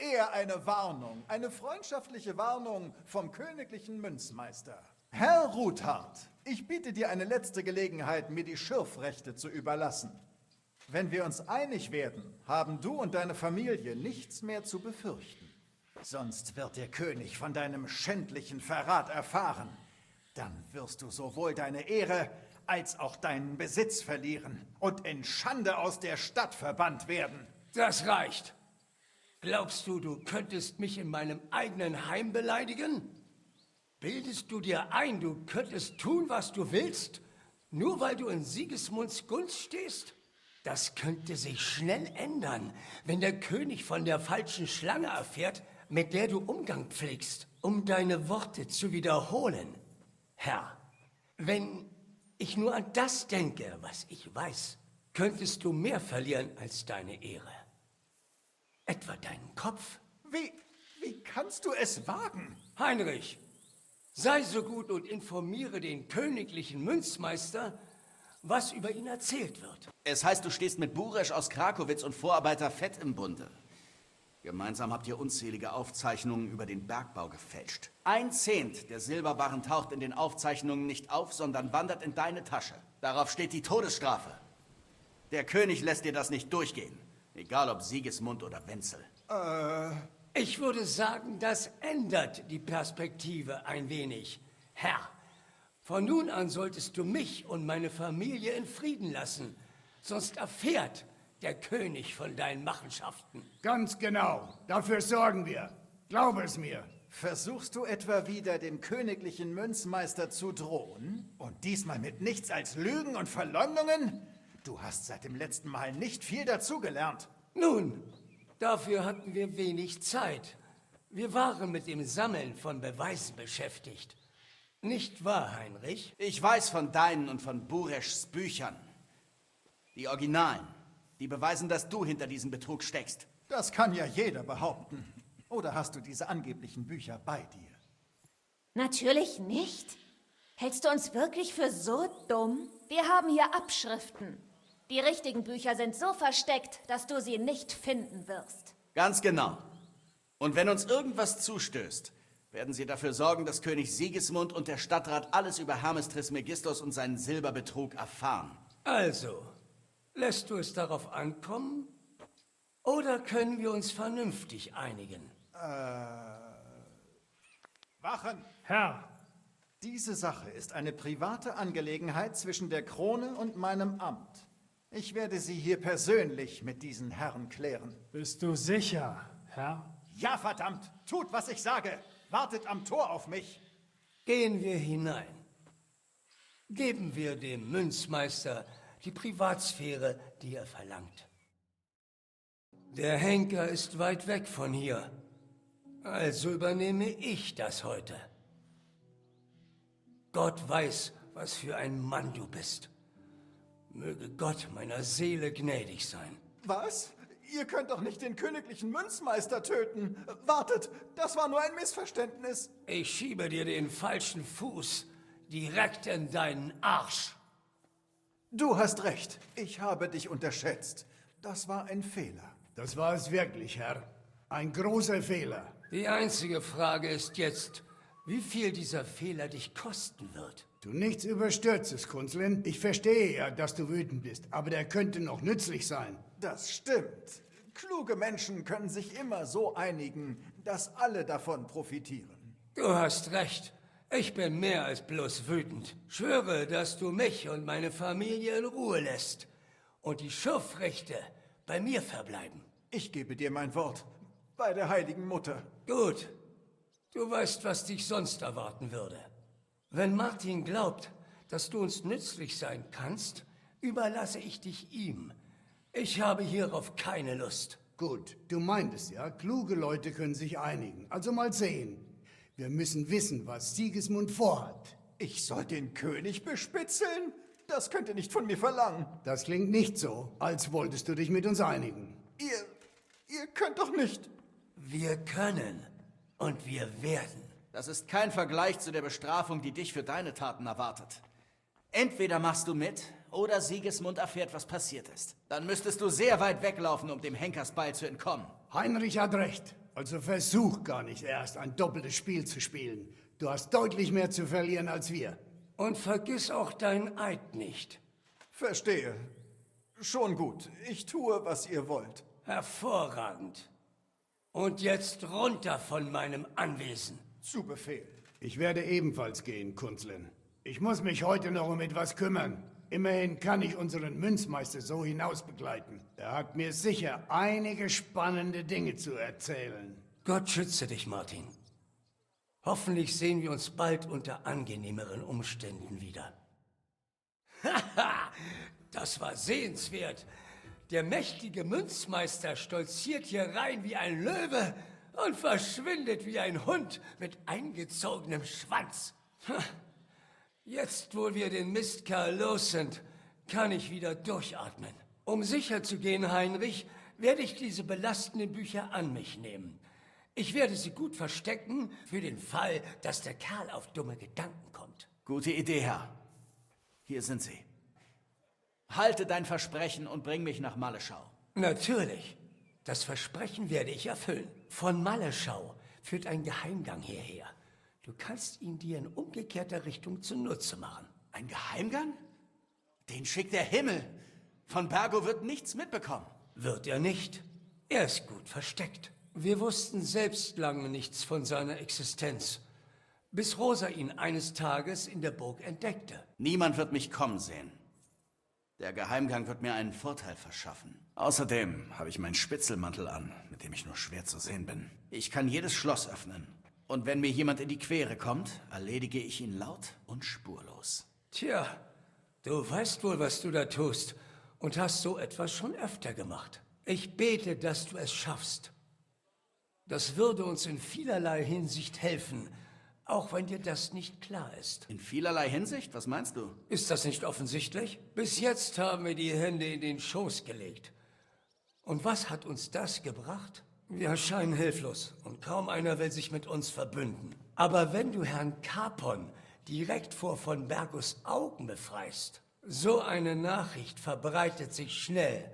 Eher eine Warnung, eine freundschaftliche Warnung vom königlichen Münzmeister. Herr Ruthard, ich biete dir eine letzte Gelegenheit, mir die Schürfrechte zu überlassen. Wenn wir uns einig werden, haben du und deine Familie nichts mehr zu befürchten. Sonst wird der König von deinem schändlichen Verrat erfahren. Dann wirst du sowohl deine Ehre als auch deinen Besitz verlieren und in Schande aus der Stadt verbannt werden. Das reicht. Glaubst du, du könntest mich in meinem eigenen Heim beleidigen? Bildest du dir ein, du könntest tun, was du willst, nur weil du in Sigismunds Gunst stehst? Das könnte sich schnell ändern, wenn der König von der falschen Schlange erfährt, mit der du Umgang pflegst, um deine Worte zu wiederholen. Herr, wenn ich nur an das denke, was ich weiß, könntest du mehr verlieren als deine Ehre. Etwa deinen Kopf? Wie kannst du es wagen? Heinrich, sei so gut und informiere den königlichen Münzmeister, was über ihn erzählt wird. Es heißt, du stehst mit Buresch aus Krakowitz und Vorarbeiter Fett im Bunde. Gemeinsam habt ihr unzählige Aufzeichnungen über den Bergbau gefälscht. 1/10 der Silberbarren taucht in den Aufzeichnungen nicht auf, sondern wandert in deine Tasche. Darauf steht die Todesstrafe. Der König lässt dir das nicht durchgehen. Egal ob Sigismund oder Wenzel. Ich würde sagen, das ändert die Perspektive ein wenig. Herr, von nun an solltest du mich und meine Familie in Frieden lassen. Sonst erfährt der König von deinen Machenschaften. Ganz genau. Dafür sorgen wir. Glaube es mir. Versuchst du etwa wieder dem königlichen Münzmeister zu drohen? Und diesmal mit nichts als Lügen und Verleumdungen? Du hast seit dem letzten Mal nicht viel dazugelernt. Nun, dafür hatten wir wenig Zeit. Wir waren mit dem Sammeln von Beweisen beschäftigt. Nicht wahr, Heinrich? Ich weiß von deinen und von Bureschs Büchern. Die Originalen. Die beweisen, dass du hinter diesem Betrug steckst. Das kann ja jeder behaupten. Oder hast du diese angeblichen Bücher bei dir? Natürlich nicht. Hältst du uns wirklich für so dumm? Wir haben hier Abschriften. Die richtigen Bücher sind so versteckt, dass du sie nicht finden wirst. Ganz genau. Und wenn uns irgendwas zustößt, werden sie dafür sorgen, dass König Sigismund und der Stadtrat alles über Hermes Trismegistos und seinen Silberbetrug erfahren. Also, lässt du es darauf ankommen? Oder können wir uns vernünftig einigen? Wachen! Herr! Diese Sache ist eine private Angelegenheit zwischen der Krone und meinem Amt. Ich werde sie hier persönlich mit diesen Herren klären. Bist du sicher, Herr? Ja, verdammt! Tut, was ich sage! Wartet am Tor auf mich! Gehen wir hinein. Geben wir dem Münzmeister die Privatsphäre, die er verlangt. Der Henker ist weit weg von hier. Also übernehme ich das heute. Gott weiß, was für ein Mann du bist. Möge Gott meiner Seele gnädig sein. Was? Ihr könnt doch nicht den königlichen Münzmeister töten. Wartet, das war nur ein Missverständnis. Ich schiebe dir den falschen Fuß direkt in deinen Arsch. Du hast recht. Ich habe dich unterschätzt. Das war ein Fehler. Das war es wirklich, Herr. Ein großer Fehler. Die einzige Frage ist jetzt, wie viel dieser Fehler dich kosten wird. Du nichts überstürzest, Kunzlin. Ich verstehe ja, dass du wütend bist, aber der könnte noch nützlich sein. Das stimmt. Kluge Menschen können sich immer so einigen, dass alle davon profitieren. Du hast recht. Ich bin mehr als bloß wütend. Schwöre, dass du mich und meine Familie in Ruhe lässt und die Schürfrechte bei mir verbleiben. Ich gebe dir mein Wort. Bei der heiligen Mutter. Gut. Du weißt, was dich sonst erwarten würde. Wenn Martin glaubt, dass du uns nützlich sein kannst, überlasse ich dich ihm. Ich habe hierauf keine Lust. Gut, du meintest ja, kluge Leute können sich einigen. Also mal sehen. Wir müssen wissen, was Sigismund vorhat. Ich soll den König bespitzeln? Das könnt ihr nicht von mir verlangen. Das klingt nicht so, als wolltest du dich mit uns einigen. Ihr könnt doch nicht... Wir können und wir werden. Das ist kein Vergleich zu der Bestrafung, die dich für deine Taten erwartet. Entweder machst du mit, oder Sigismund erfährt, was passiert ist. Dann müsstest du sehr weit weglaufen, um dem Henkersbeil zu entkommen. Heinrich hat recht. Also versuch gar nicht erst, ein doppeltes Spiel zu spielen. Du hast deutlich mehr zu verlieren als wir. Und vergiss auch deinen Eid nicht. Verstehe. Schon gut. Ich tue, was ihr wollt. Hervorragend. Und jetzt runter von meinem Anwesen. Zu Befehl. Ich werde ebenfalls gehen, Kunzlin. Ich muss mich heute noch um etwas kümmern. Immerhin kann ich unseren Münzmeister so hinaus begleiten. Er hat mir sicher einige spannende Dinge zu erzählen. Gott schütze dich, Martin. Hoffentlich sehen wir uns bald unter angenehmeren Umständen wieder. Haha, das war sehenswert. Der mächtige Münzmeister stolziert hier rein wie ein Löwe und verschwindet wie ein Hund mit eingezogenem Schwanz. Jetzt, wo wir den Mistkerl los sind, kann ich wieder durchatmen. Um sicher zu gehen, Heinrich, werde ich diese belastenden Bücher an mich nehmen. Ich werde sie gut verstecken, für den Fall, dass der Kerl auf dumme Gedanken kommt. Gute Idee, Herr. Hier sind sie. Halte dein Versprechen und bring mich nach Malleschau. Natürlich. Das Versprechen werde ich erfüllen. Von Malleschau führt ein Geheimgang hierher. Du kannst ihn dir in umgekehrter Richtung zunutze machen. Ein Geheimgang? Den schickt der Himmel. Von Bergo wird nichts mitbekommen. Wird er nicht. Er ist gut versteckt. Wir wussten selbst lange nichts von seiner Existenz, bis Rosa ihn eines Tages in der Burg entdeckte. Niemand wird mich kommen sehen. Der Geheimgang wird mir einen Vorteil verschaffen. Außerdem habe ich meinen Spitzelmantel an, mit dem ich nur schwer zu sehen bin. Ich kann jedes Schloss öffnen. Und wenn mir jemand in die Quere kommt, erledige ich ihn laut und spurlos. Tja, du weißt wohl, was du da tust und hast so etwas schon öfter gemacht. Ich bete, dass du es schaffst. Das würde uns in vielerlei Hinsicht helfen, auch wenn dir das nicht klar ist. In vielerlei Hinsicht? Was meinst du? Ist das nicht offensichtlich? Bis jetzt haben wir die Hände in den Schoß gelegt. Und was hat uns das gebracht? Wir erscheinen hilflos und kaum einer will sich mit uns verbünden. Aber wenn du Herrn Capon direkt vor von Bergos Augen befreist, so eine Nachricht verbreitet sich schnell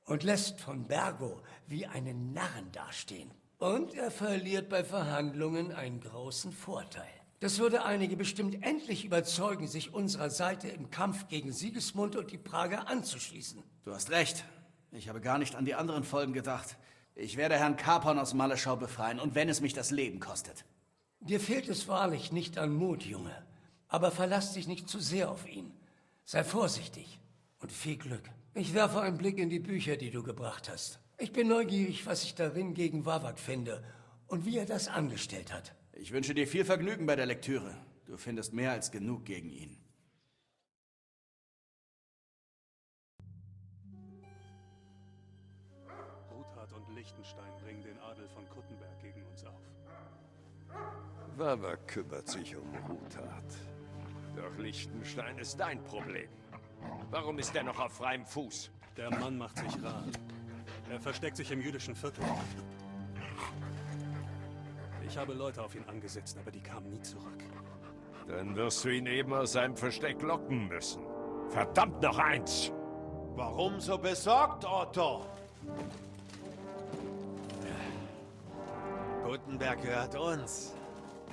und lässt von Bergo wie einen Narren dastehen. Und er verliert bei Verhandlungen einen großen Vorteil. Das würde einige bestimmt endlich überzeugen, sich unserer Seite im Kampf gegen Sigismund und die Prager anzuschließen. Du hast recht. Ich habe gar nicht an die anderen Folgen gedacht. Ich werde Herrn Capon aus Malleschau befreien, und wenn es mich das Leben kostet. Dir fehlt es wahrlich nicht an Mut, Junge. Aber verlass dich nicht zu sehr auf ihn. Sei vorsichtig und viel Glück. Ich werfe einen Blick in die Bücher, die du gebracht hast. Ich bin neugierig, was ich darin gegen Wawak finde und wie er das angestellt hat. Ich wünsche dir viel Vergnügen bei der Lektüre. Du findest mehr als genug gegen ihn. Ruthard und Liechtenstein bringen den Adel von Kuttenberg gegen uns auf. Wawak kümmert sich um Ruthard. Doch Liechtenstein ist dein Problem. Warum ist er noch auf freiem Fuß? Der Mann macht sich rar. Er versteckt sich im jüdischen Viertel. Ich habe Leute auf ihn angesetzt, aber die kamen nie zurück. Dann wirst du ihn eben aus seinem Versteck locken müssen. Verdammt noch eins! Warum so besorgt, Otto? Kuttenberg gehört uns.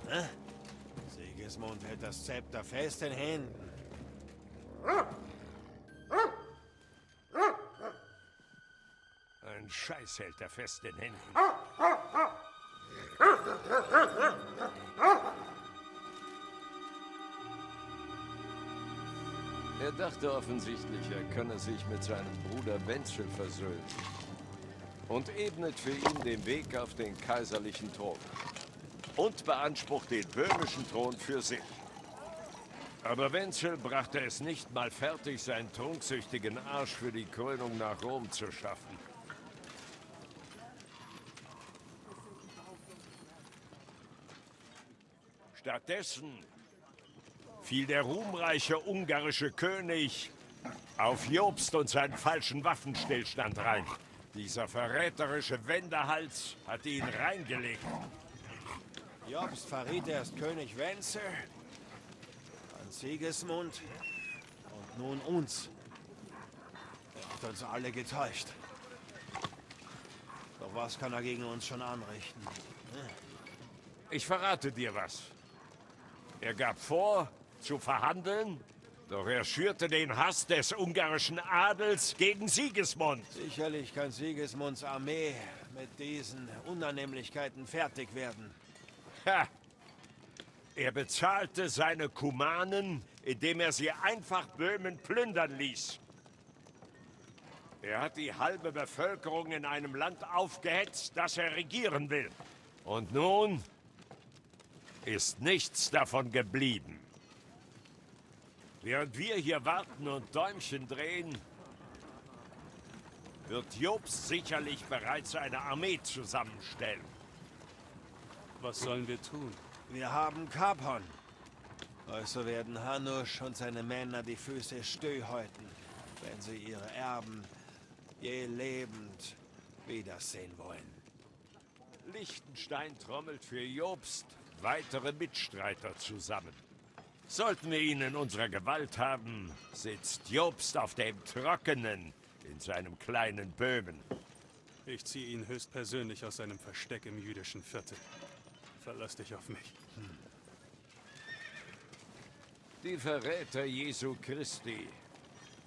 Ne? Sigismund hält das Zepter fest in Händen. Ein Scheiß hält er fest in Händen. Er dachte offensichtlich, er könne sich mit seinem Bruder Wenzel versöhnen und ebnet für ihn den Weg auf den kaiserlichen Thron und beansprucht den böhmischen Thron für sich. Aber Wenzel brachte es nicht mal fertig, seinen trunksüchtigen Arsch für die Krönung nach Rom zu schaffen. Stattdessen fiel der ruhmreiche ungarische König auf Jobst und seinen falschen Waffenstillstand rein. Dieser verräterische Wendehals hat ihn reingelegt. Jobst verriet erst König Wenzel, dann Sigismund und nun uns. Er hat uns alle getäuscht. Doch was kann er gegen uns schon anrichten? Ich verrate dir was. Er gab vor, zu verhandeln, doch er schürte den Hass des ungarischen Adels gegen Sigismund. Sicherlich kann Sigismunds Armee mit diesen Unannehmlichkeiten fertig werden. Ha! Er bezahlte seine Kumanen, indem er sie einfach Böhmen plündern ließ. Er hat die halbe Bevölkerung in einem Land aufgehetzt, das er regieren will. Und nun ist nichts davon geblieben. Während wir hier warten und Däumchen drehen, wird Jobst sicherlich bereits eine Armee zusammenstellen. Was sollen wir tun? Wir haben Kapon. Also werden Hanusch und seine Männer die Füße stillhäuten, wenn sie ihre Erben je lebend wiedersehen wollen. Liechtenstein trommelt für Jobst weitere Mitstreiter zusammen. Sollten wir ihn in unserer Gewalt haben, sitzt Jobst auf dem Trockenen in seinem kleinen Böhmen. Ich ziehe ihn höchstpersönlich aus seinem Versteck im jüdischen Viertel. Verlass dich auf mich. Die Verräter Jesu Christi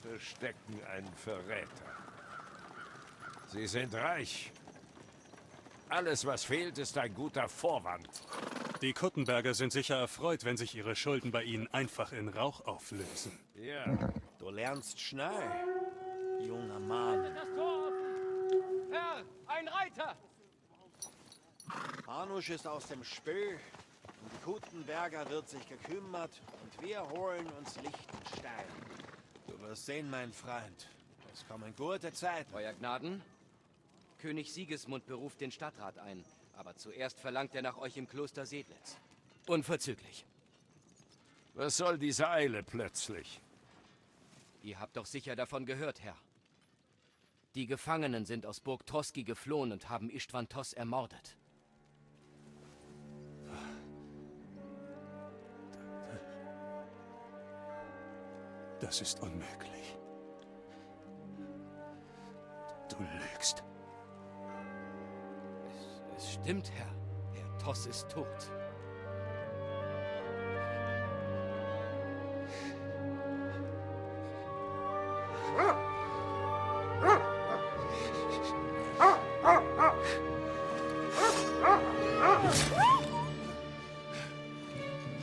verstecken einen Verräter. Sie sind reich. Alles, was fehlt, ist ein guter Vorwand. Die Kuttenberger sind sicher erfreut, wenn sich ihre Schulden bei ihnen einfach in Rauch auflösen. Ja. Du lernst schnell, junger Mann. Das Tor offen! Herr, ein Reiter! Hanusch ist aus dem Spiel, um die Kuttenberger wird sich gekümmert und wir holen uns Liechtenstein. Du wirst sehen, mein Freund, es kommen gute Zeiten. Euer Gnaden, König Sigismund beruft den Stadtrat ein, aber zuerst verlangt er nach euch im Kloster Sedlitz. Unverzüglich. Was soll diese Eile plötzlich? Ihr habt doch sicher davon gehört, Herr. Die Gefangenen sind aus Burg Troski geflohen und haben Istvan Tos ermordet. Das ist unmöglich. Du lügst. Es stimmt, Herr. Herr Tos ist tot.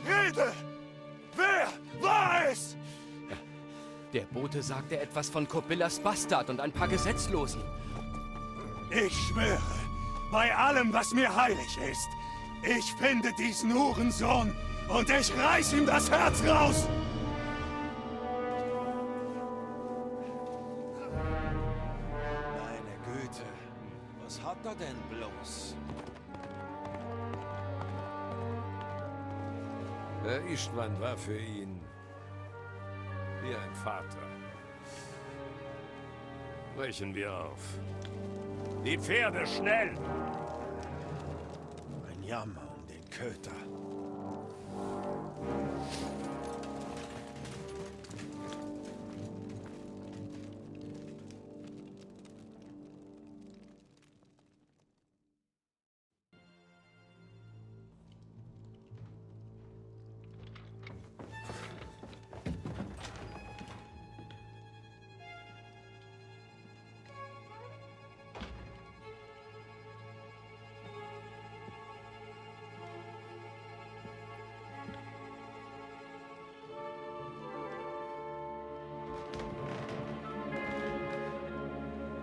Rede! Wer war es? Der Bote sagte etwas von Kobillas Bastard und ein paar Gesetzlosen. Ich schwöre, bei allem, was mir heilig ist, ich finde diesen Hurensohn und ich reiß ihm das Herz raus! Meine Güte, was hat er denn bloß? Der Istvan war für ihn wie ein Vater. Brechen wir auf. Die Pferde, schnell! Ein Jammer um den Köter.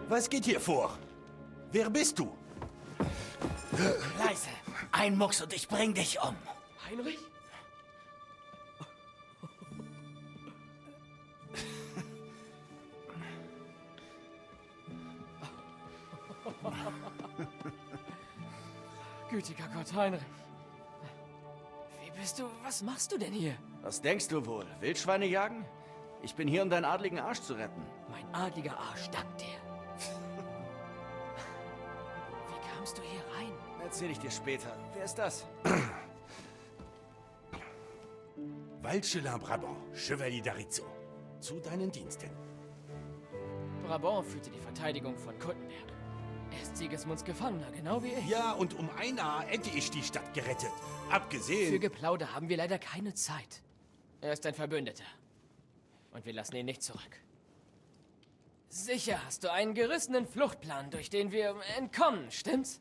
Was geht hier vor? Wer bist du? Leise. Ein Mucks und ich bring dich um. Heinrich? Gütiger Gott, Heinrich. Wie bist du? Was machst du denn hier? Was denkst du wohl? Wildschweine jagen? Ich bin hier, um deinen adligen Arsch zu retten. Mein adliger Arsch dankt dir. kommst du hier rein? Erzähl ich dir später. Wer ist das? Valchelin Brabant, Chevalier d'Arizzo. Zu deinen Diensten. Brabant führte die Verteidigung von Kuttenberg. Er ist Sigismunds Gefangener, genau wie ich. Ja, und um ein Haar hätte ich die Stadt gerettet. Abgesehen... Für Geplauder haben wir leider keine Zeit. Er ist ein Verbündeter. Und wir lassen ihn nicht zurück. Sicher hast du einen gerissenen Fluchtplan, durch den wir entkommen, stimmt's?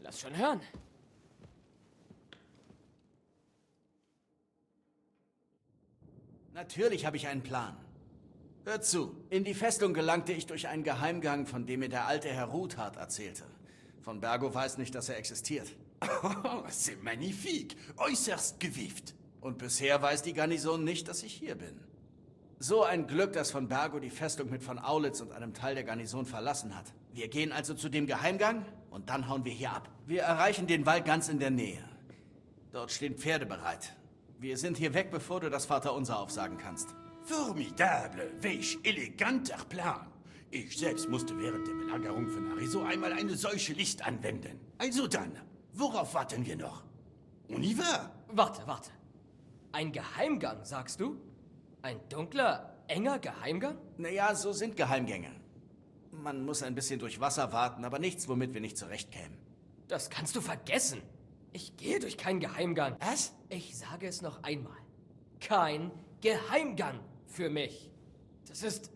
Lass schon hören. Natürlich habe ich einen Plan. Hör zu. In die Festung gelangte ich durch einen Geheimgang, von dem mir der alte Herr Ruthard erzählte. Von Bergo weiß nicht, dass er existiert. Oh, c'est magnifique. Äußerst gewieft. Und bisher weiß die Garnison nicht, dass ich hier bin. So ein Glück, dass von Bergo die Festung mit von Aulitz und einem Teil der Garnison verlassen hat. Wir gehen also zu dem Geheimgang und dann hauen wir hier ab. Wir erreichen den Wald ganz in der Nähe. Dort stehen Pferde bereit. Wir sind hier weg, bevor du das Vaterunser aufsagen kannst. Formidable, welch eleganter Plan. Ich selbst musste während der Belagerung von Ariso einmal eine solche Licht anwenden. Also dann, worauf warten wir noch? On y va. Warte. Ein Geheimgang, sagst du? Ein dunkler, enger Geheimgang? Naja, so sind Geheimgänge. Man muss ein bisschen durch Wasser warten, aber nichts, womit wir nicht zurechtkämen. Das kannst du vergessen. Ich gehe durch keinen Geheimgang. Was? Ich sage es noch einmal. Kein Geheimgang für mich. Das ist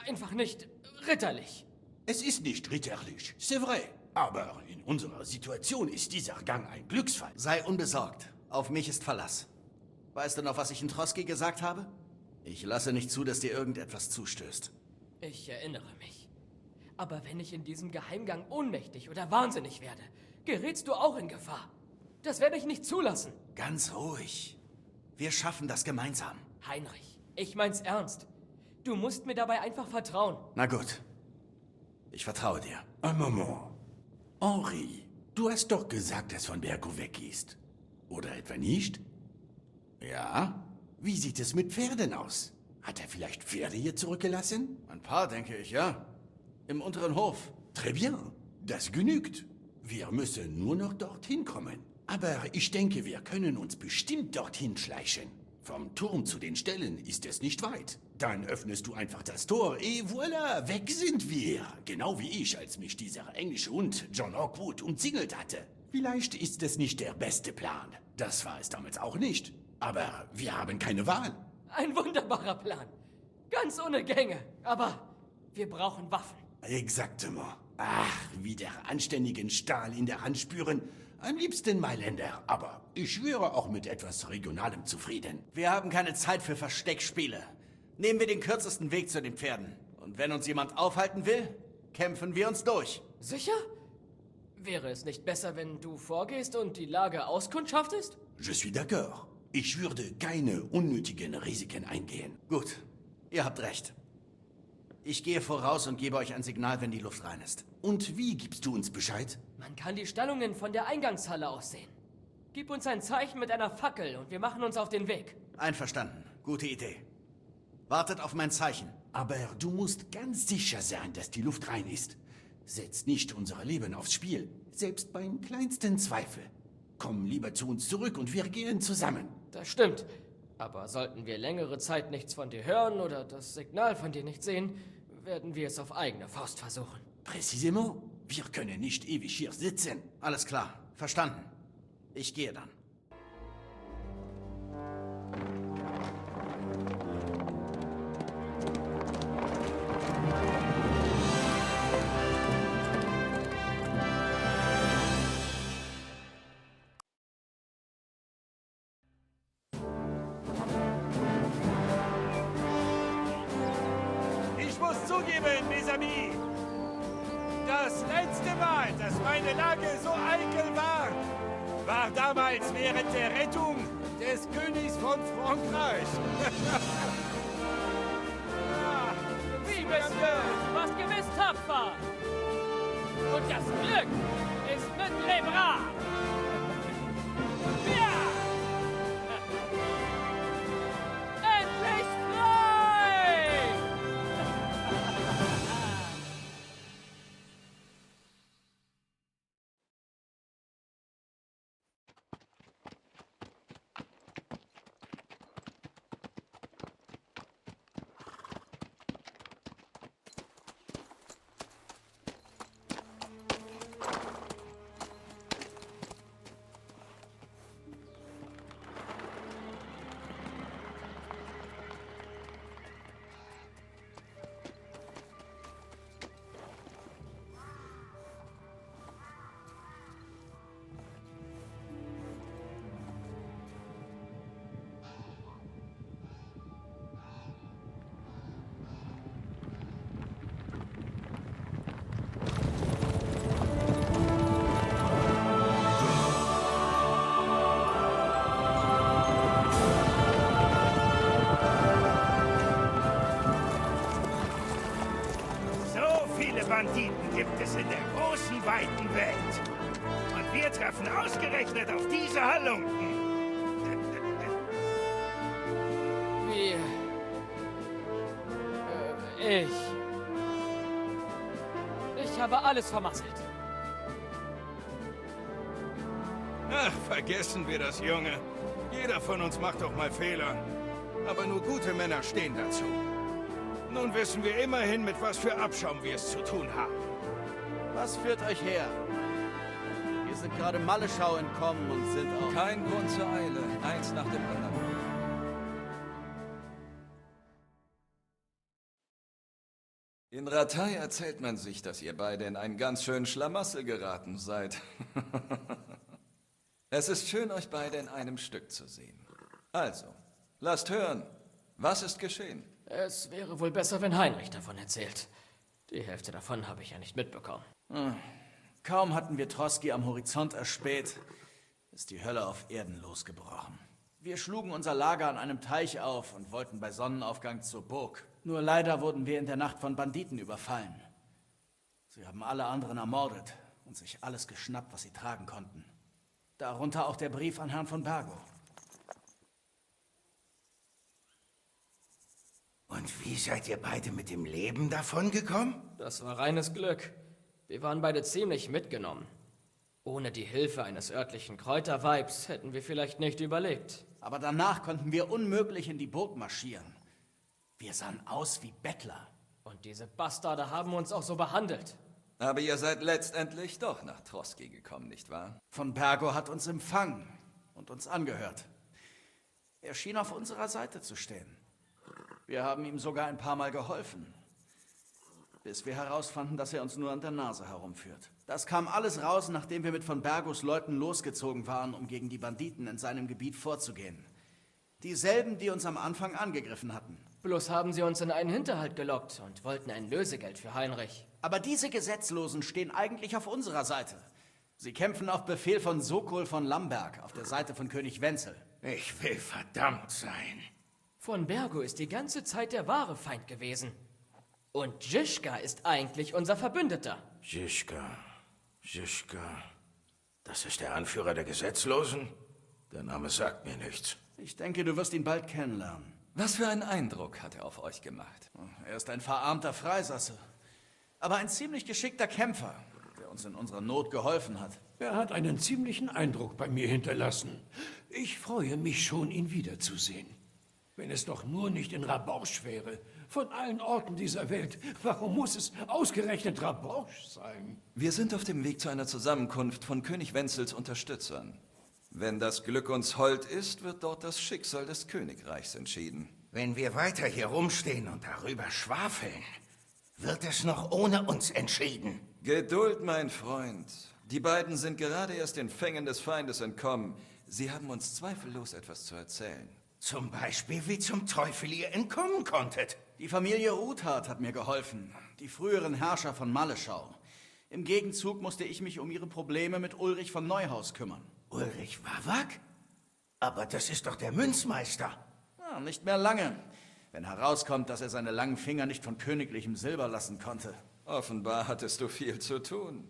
einfach nicht ritterlich. Es ist nicht ritterlich, c'est vrai. Aber in unserer Situation ist dieser Gang ein Glücksfall. Sei unbesorgt. Auf mich ist Verlass. Weißt du noch, was ich in Trotzki gesagt habe? Ich lasse nicht zu, dass dir irgendetwas zustößt. Ich erinnere mich. Aber wenn ich in diesem Geheimgang ohnmächtig oder wahnsinnig werde, gerätst du auch in Gefahr. Das werde ich nicht zulassen. Ganz ruhig. Wir schaffen das gemeinsam. Heinrich, ich mein's ernst. Du musst mir dabei einfach vertrauen. Na gut. Ich vertraue dir. Un Moment. Henri, du hast doch gesagt, dass von Bergo weg ist. Oder etwa nicht? Ja? Wie sieht es mit Pferden aus? Hat er vielleicht Pferde hier zurückgelassen? Ein paar, denke ich, ja. Im unteren Hof. Très bien. Das genügt. Wir müssen nur noch dorthin kommen. Aber ich denke, wir können uns bestimmt dorthin schleichen. Vom Turm zu den Ställen ist es nicht weit. Dann öffnest du einfach das Tor, et voilà, weg sind wir. Genau wie ich, als mich dieser englische Hund John Hawkwood umzingelt hatte. Vielleicht ist es nicht der beste Plan. Das war es damals auch nicht. Aber wir haben keine Wahl. Ein wunderbarer Plan. Ganz ohne Gänge. Aber wir brauchen Waffen. Exactement. Ach, wieder anständigen Stahl in der Hand spüren. Am liebsten Mailänder, aber ich wäre auch mit etwas Regionalem zufrieden. Wir haben keine Zeit für Versteckspiele. Nehmen wir den kürzesten Weg zu den Pferden. Und wenn uns jemand aufhalten will, kämpfen wir uns durch. Sicher? Wäre es nicht besser, wenn du vorgehst und die Lage auskundschaftest? Je suis d'accord. Ich würde keine unnötigen Risiken eingehen. Gut, ihr habt recht. Ich gehe voraus und gebe euch ein Signal, wenn die Luft rein ist. Und wie gibst du uns Bescheid? Man kann die Stallungen von der Eingangshalle aus sehen. Gib uns ein Zeichen mit einer Fackel und wir machen uns auf den Weg. Einverstanden. Gute Idee. Wartet auf mein Zeichen. Aber du musst ganz sicher sein, dass die Luft rein ist. Setz nicht unser Leben aufs Spiel, selbst beim kleinsten Zweifel. Komm lieber zu uns zurück und wir gehen zusammen. Das stimmt. Aber sollten wir längere Zeit nichts von dir hören oder das Signal von dir nicht sehen, werden wir es auf eigene Faust versuchen. Précisément. Wir können nicht ewig hier sitzen. Alles klar. Verstanden. Ich gehe dann. Ich muss zugeben, mes amis, das letzte Mal, dass meine Lage so eikel war damals während der Rettung des Königs von Frankreich. Wie bist du? Du warst gewiss tapfer. Und das Glück ist mit les bras. Ja! Endlich frei! viele Banditen gibt es in der großen, weiten Welt? Und wir treffen ausgerechnet auf diese Halunken. Ich habe alles vermasselt. Ach, vergessen wir das, Junge. Jeder von uns macht doch mal Fehler. Aber nur gute Männer stehen dazu. Nun wissen wir immerhin, mit was für Abschaum wir es zu tun haben. Was führt euch her? Wir sind gerade Malleschau entkommen und sind auch... Kein Grund zur Eile. Eins nach dem anderen. In Rattay erzählt man sich, dass ihr beide in einen ganz schönen Schlamassel geraten seid. Es ist schön, euch beide in einem Stück zu sehen. Also, lasst hören. Was ist geschehen? Es wäre wohl besser, wenn Heinrich davon erzählt. Die Hälfte davon habe ich ja nicht mitbekommen. Kaum hatten wir Trotzki am Horizont erspäht, ist die Hölle auf Erden losgebrochen. Wir schlugen unser Lager an einem Teich auf und wollten bei Sonnenaufgang zur Burg. Nur leider wurden wir in der Nacht von Banditen überfallen. Sie haben alle anderen ermordet und sich alles geschnappt, was sie tragen konnten. Darunter auch der Brief an Herrn von Bergo. Und wie seid ihr beide mit dem Leben davongekommen? Das war reines Glück. Wir waren beide ziemlich mitgenommen. Ohne die Hilfe eines örtlichen Kräuterweibs hätten wir vielleicht nicht überlebt. Aber danach konnten wir unmöglich in die Burg marschieren. Wir sahen aus wie Bettler. Und diese Bastarde haben uns auch so behandelt. Aber ihr seid letztendlich doch nach Trotzki gekommen, nicht wahr? Von Bergo hat uns empfangen und uns angehört. Er schien auf unserer Seite zu stehen. Wir haben ihm sogar ein paar Mal geholfen, bis wir herausfanden, dass er uns nur an der Nase herumführt. Das kam alles raus, nachdem wir mit von Bergos Leuten losgezogen waren, um gegen die Banditen in seinem Gebiet vorzugehen. Dieselben, die uns am Anfang angegriffen hatten. Bloß haben sie uns in einen Hinterhalt gelockt und wollten ein Lösegeld für Heinrich. Aber diese Gesetzlosen stehen eigentlich auf unserer Seite. Sie kämpfen auf Befehl von Sokol von Lamberg auf der Seite von König Wenzel. Ich will verdammt sein. Von Bergo ist die ganze Zeit der wahre Feind gewesen. Und Žižka ist eigentlich unser Verbündeter. Žižka. Das ist der Anführer der Gesetzlosen? Der Name sagt mir nichts. Ich denke, du wirst ihn bald kennenlernen. Was für einen Eindruck hat er auf euch gemacht? Er ist ein verarmter Freisasse, aber ein ziemlich geschickter Kämpfer, der uns in unserer Not geholfen hat. Er hat einen ziemlichen Eindruck bei mir hinterlassen. Ich freue mich schon, ihn wiederzusehen. Wenn es doch nur nicht in Raborsch wäre. Von allen Orten dieser Welt. Warum muss es ausgerechnet Raborsch sein? Wir sind auf dem Weg zu einer Zusammenkunft von König Wenzels Unterstützern. Wenn das Glück uns hold ist, wird dort das Schicksal des Königreichs entschieden. Wenn wir weiter hier rumstehen und darüber schwafeln, wird es noch ohne uns entschieden. Geduld, mein Freund. Die beiden sind gerade erst den Fängen des Feindes entkommen. Sie haben uns zweifellos etwas zu erzählen. Zum Beispiel, wie zum Teufel ihr entkommen konntet. Die Familie Ruthard hat mir geholfen, die früheren Herrscher von Malleschau. Im Gegenzug musste ich mich um ihre Probleme mit Ulrich von Neuhaus kümmern. Ulrich Wawak? Aber das ist doch der Münzmeister. Ja, nicht mehr lange, wenn herauskommt, dass er seine langen Finger nicht von königlichem Silber lassen konnte. Offenbar hattest du viel zu tun.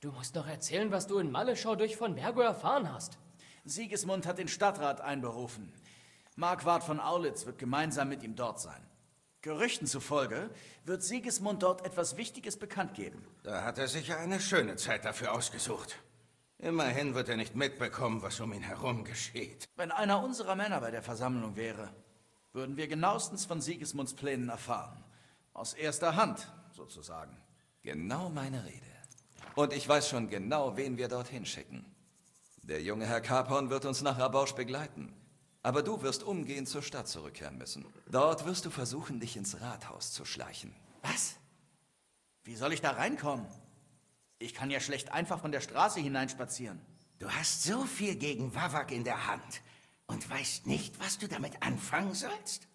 Du musst doch erzählen, was du in Malleschau durch von Bergo erfahren hast. Sigismund hat den Stadtrat einberufen. Marquard von Aulitz wird gemeinsam mit ihm dort sein. Gerüchten zufolge wird Sigismund dort etwas Wichtiges bekannt geben. Da hat er sicher eine schöne Zeit dafür ausgesucht. Immerhin wird er nicht mitbekommen, was um ihn herum geschieht. Wenn einer unserer Männer bei der Versammlung wäre, würden wir genauestens von Sigismunds Plänen erfahren. Aus erster Hand, sozusagen. Genau meine Rede. Und ich weiß schon genau, wen wir dorthin schicken. Der junge Herr Capon wird uns nach Raborsch begleiten. Aber du wirst umgehend zur Stadt zurückkehren müssen. Dort wirst du versuchen, dich ins Rathaus zu schleichen. Was? Wie soll ich da reinkommen? Ich kann ja schlecht einfach von der Straße hineinspazieren. Du hast so viel gegen Wawak in der Hand und weißt nicht, was du damit anfangen sollst?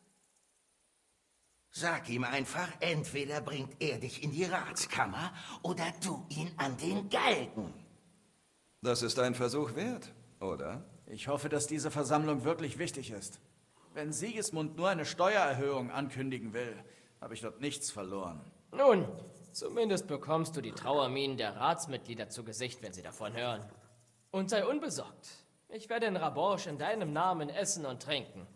Sag ihm einfach, entweder bringt er dich in die Ratskammer oder du ihn an den Galgen. Das ist ein Versuch wert, oder? Ich hoffe, dass diese Versammlung wirklich wichtig ist. Wenn Sigismund nur eine Steuererhöhung ankündigen will, habe ich dort nichts verloren. Nun, Zumindest bekommst du die Trauerminen der Ratsmitglieder zu Gesicht, wenn sie davon hören. Und sei unbesorgt. Ich werde in Raborsch in deinem Namen essen und trinken.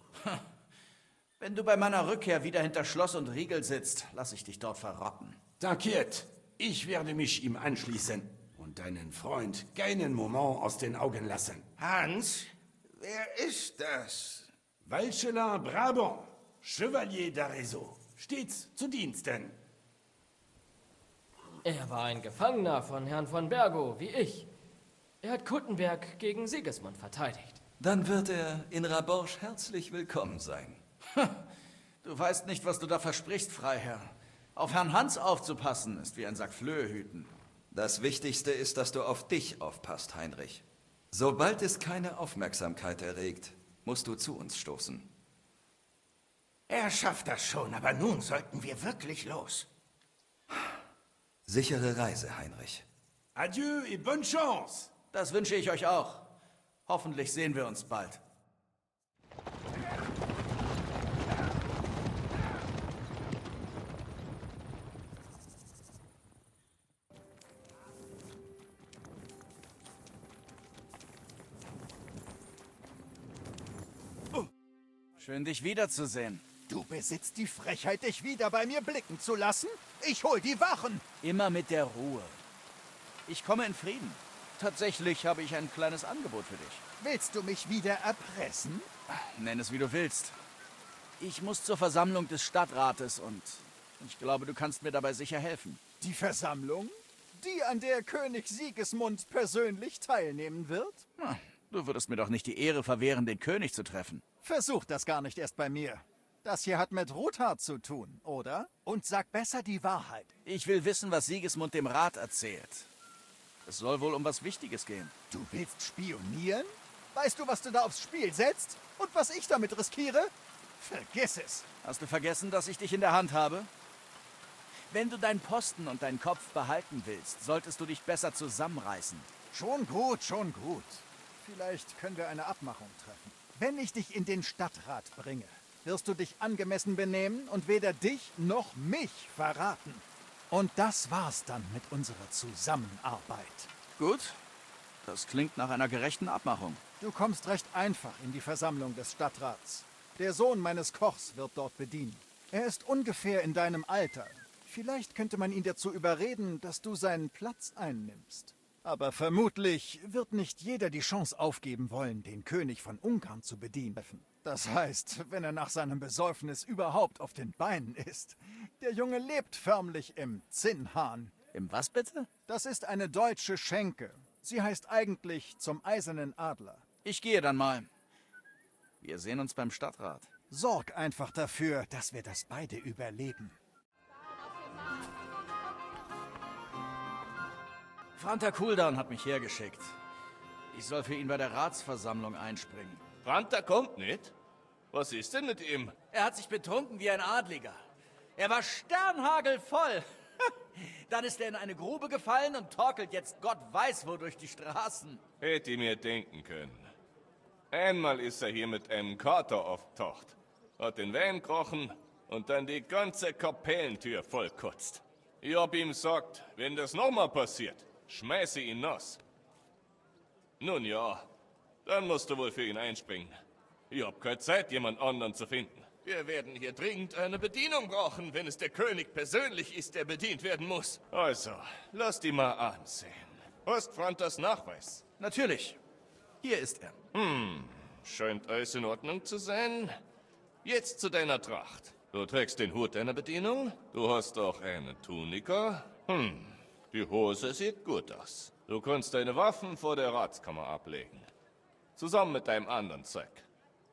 Wenn du bei meiner Rückkehr wieder hinter Schloss und Riegel sitzt, lass ich dich dort verrotten. Dankiert, ich werde mich ihm anschließen und deinen Freund keinen Moment aus den Augen lassen. Hans, wer ist das? Valchela Brabant, Chevalier d'Arezzo, stets zu Diensten. Er war ein Gefangener von Herrn von Bergo, wie ich. Er hat Kuttenberg gegen Sigismund verteidigt. Dann wird er in Raborsch herzlich willkommen sein. Du weißt nicht, was du da versprichst, Freiherr. Auf Herrn Hans aufzupassen, ist wie ein Sack Flöhe hüten. Das Wichtigste ist, dass du auf dich aufpasst, Heinrich. Sobald es keine Aufmerksamkeit erregt, musst du zu uns stoßen. Er schafft das schon, aber nun sollten wir wirklich los. Sichere Reise, Heinrich. Adieu et bonne chance! Das wünsche ich euch auch. Hoffentlich sehen wir uns bald. Schön, dich wiederzusehen. Du besitzt die Frechheit, dich wieder bei mir blicken zu lassen? Ich hol die Wachen! Immer mit der Ruhe. Ich komme in Frieden. Tatsächlich habe ich ein kleines Angebot für dich. Willst du mich wieder erpressen? Nenn es, wie du willst. Ich muss zur Versammlung des Stadtrates und ich glaube, du kannst mir dabei sicher helfen. Die Versammlung? Die, an der König Sigismund persönlich teilnehmen wird? Du würdest mir doch nicht die Ehre verwehren, den König zu treffen. Versuch das gar nicht erst bei mir. Das hier hat mit Ruthard zu tun, oder? Und sag besser die Wahrheit. Ich will wissen, was Sigismund dem Rat erzählt. Es soll wohl um was Wichtiges gehen. Du willst spionieren? Weißt du, was du da aufs Spiel setzt? Und was ich damit riskiere? Vergiss es. Hast du vergessen, dass ich dich in der Hand habe? Wenn du deinen Posten und deinen Kopf behalten willst, solltest du dich besser zusammenreißen. Schon gut, schon gut. Vielleicht können wir eine Abmachung treffen. Wenn ich dich in den Stadtrat bringe, wirst du dich angemessen benehmen und weder dich noch mich verraten. Und das war's dann mit unserer Zusammenarbeit. Gut. Das klingt nach einer gerechten Abmachung. Du kommst recht einfach in die Versammlung des Stadtrats. Der Sohn meines Kochs wird dort bedienen. Er ist ungefähr in deinem Alter. Vielleicht könnte man ihn dazu überreden, dass du seinen Platz einnimmst. Aber vermutlich wird nicht jeder die Chance aufgeben wollen, den König von Ungarn zu bedienen. Das heißt, wenn er nach seinem Besäufnis überhaupt auf den Beinen ist. Der Junge lebt förmlich im Zinnhahn. Im was bitte? Das ist eine deutsche Schenke. Sie heißt eigentlich zum Eisernen Adler. Ich gehe dann mal. Wir sehen uns beim Stadtrat. Sorg einfach dafür, dass wir das beide überleben. Franta Cooldown hat mich hergeschickt. Ich soll für ihn bei der Ratsversammlung einspringen. Franta kommt nicht? Was ist denn mit ihm? Er hat sich betrunken wie ein Adliger. Er war sternhagelvoll. Dann ist er in eine Grube gefallen und torkelt jetzt Gott weiß wo durch die Straßen. Hätte ich mir denken können. Einmal ist er hier mit einem Kater aufgetaucht, hat den Wein gekrochen und dann die ganze Kapellentür vollkotzt. Ich hab ihm gesagt, wenn das nochmal passiert, schmeiße ihn nass. Nun ja, dann musst du wohl für ihn einspringen. Ich hab keine Zeit, jemand anderen zu finden. Wir werden hier dringend eine Bedienung brauchen, wenn es der König persönlich ist, der bedient werden muss. Also, lass die mal ansehen. Hast Frantas Nachweis? Natürlich. Hier ist er. Scheint alles in Ordnung zu sein. Jetzt zu deiner Tracht. Du trägst den Hut deiner Bedienung. Du hast auch eine Tunika. Die Hose sieht gut aus. Du kannst deine Waffen vor der Ratskammer ablegen. Zusammen mit deinem anderen Zeug.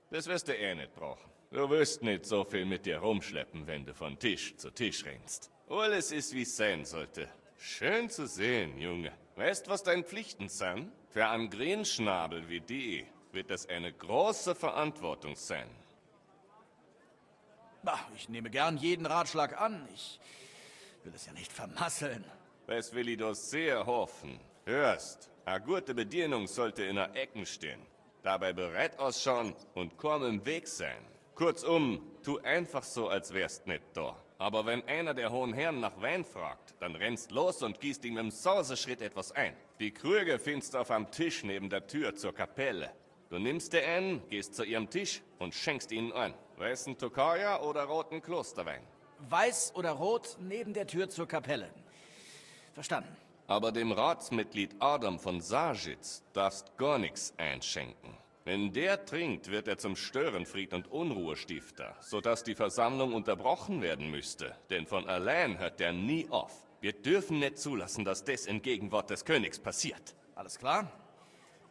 Das wirst du eh nicht brauchen. Du wirst nicht so viel mit dir rumschleppen, wenn du von Tisch zu Tisch rennst. Alles ist, wie es sein sollte. Schön zu sehen, Junge. Weißt, was deine Pflichten sind? Für einen Grünschnabel wie die wird das eine große Verantwortung sein. Ich nehme gern jeden Ratschlag an. Ich will es ja nicht vermasseln. Das will ich doch sehr hoffen. Hörst, eine gute Bedienung sollte in der Ecken stehen. Dabei bereit ausschauen und kaum im Weg sein. Kurzum, tu einfach so, als wärst nicht da. Aber wenn einer der hohen Herren nach Wein fragt, dann rennst los und gießt ihm im Sauseschritt etwas ein. Die Krüge findest du auf am Tisch neben der Tür zur Kapelle. Du nimmst dir einen, gehst zu ihrem Tisch und schenkst ihnen ein. Weißen Tokaja oder roten Klosterwein? Weiß oder rot neben der Tür zur Kapelle. Verstanden. Aber dem Ratsmitglied Adam von Sargitz darfst gar nichts einschenken. Wenn der trinkt, wird er zum Störenfried und Unruhestifter, sodass die Versammlung unterbrochen werden müsste. Denn von allein hört der nie auf. Wir dürfen nicht zulassen, dass das in Gegenwart des Königs passiert. Alles klar?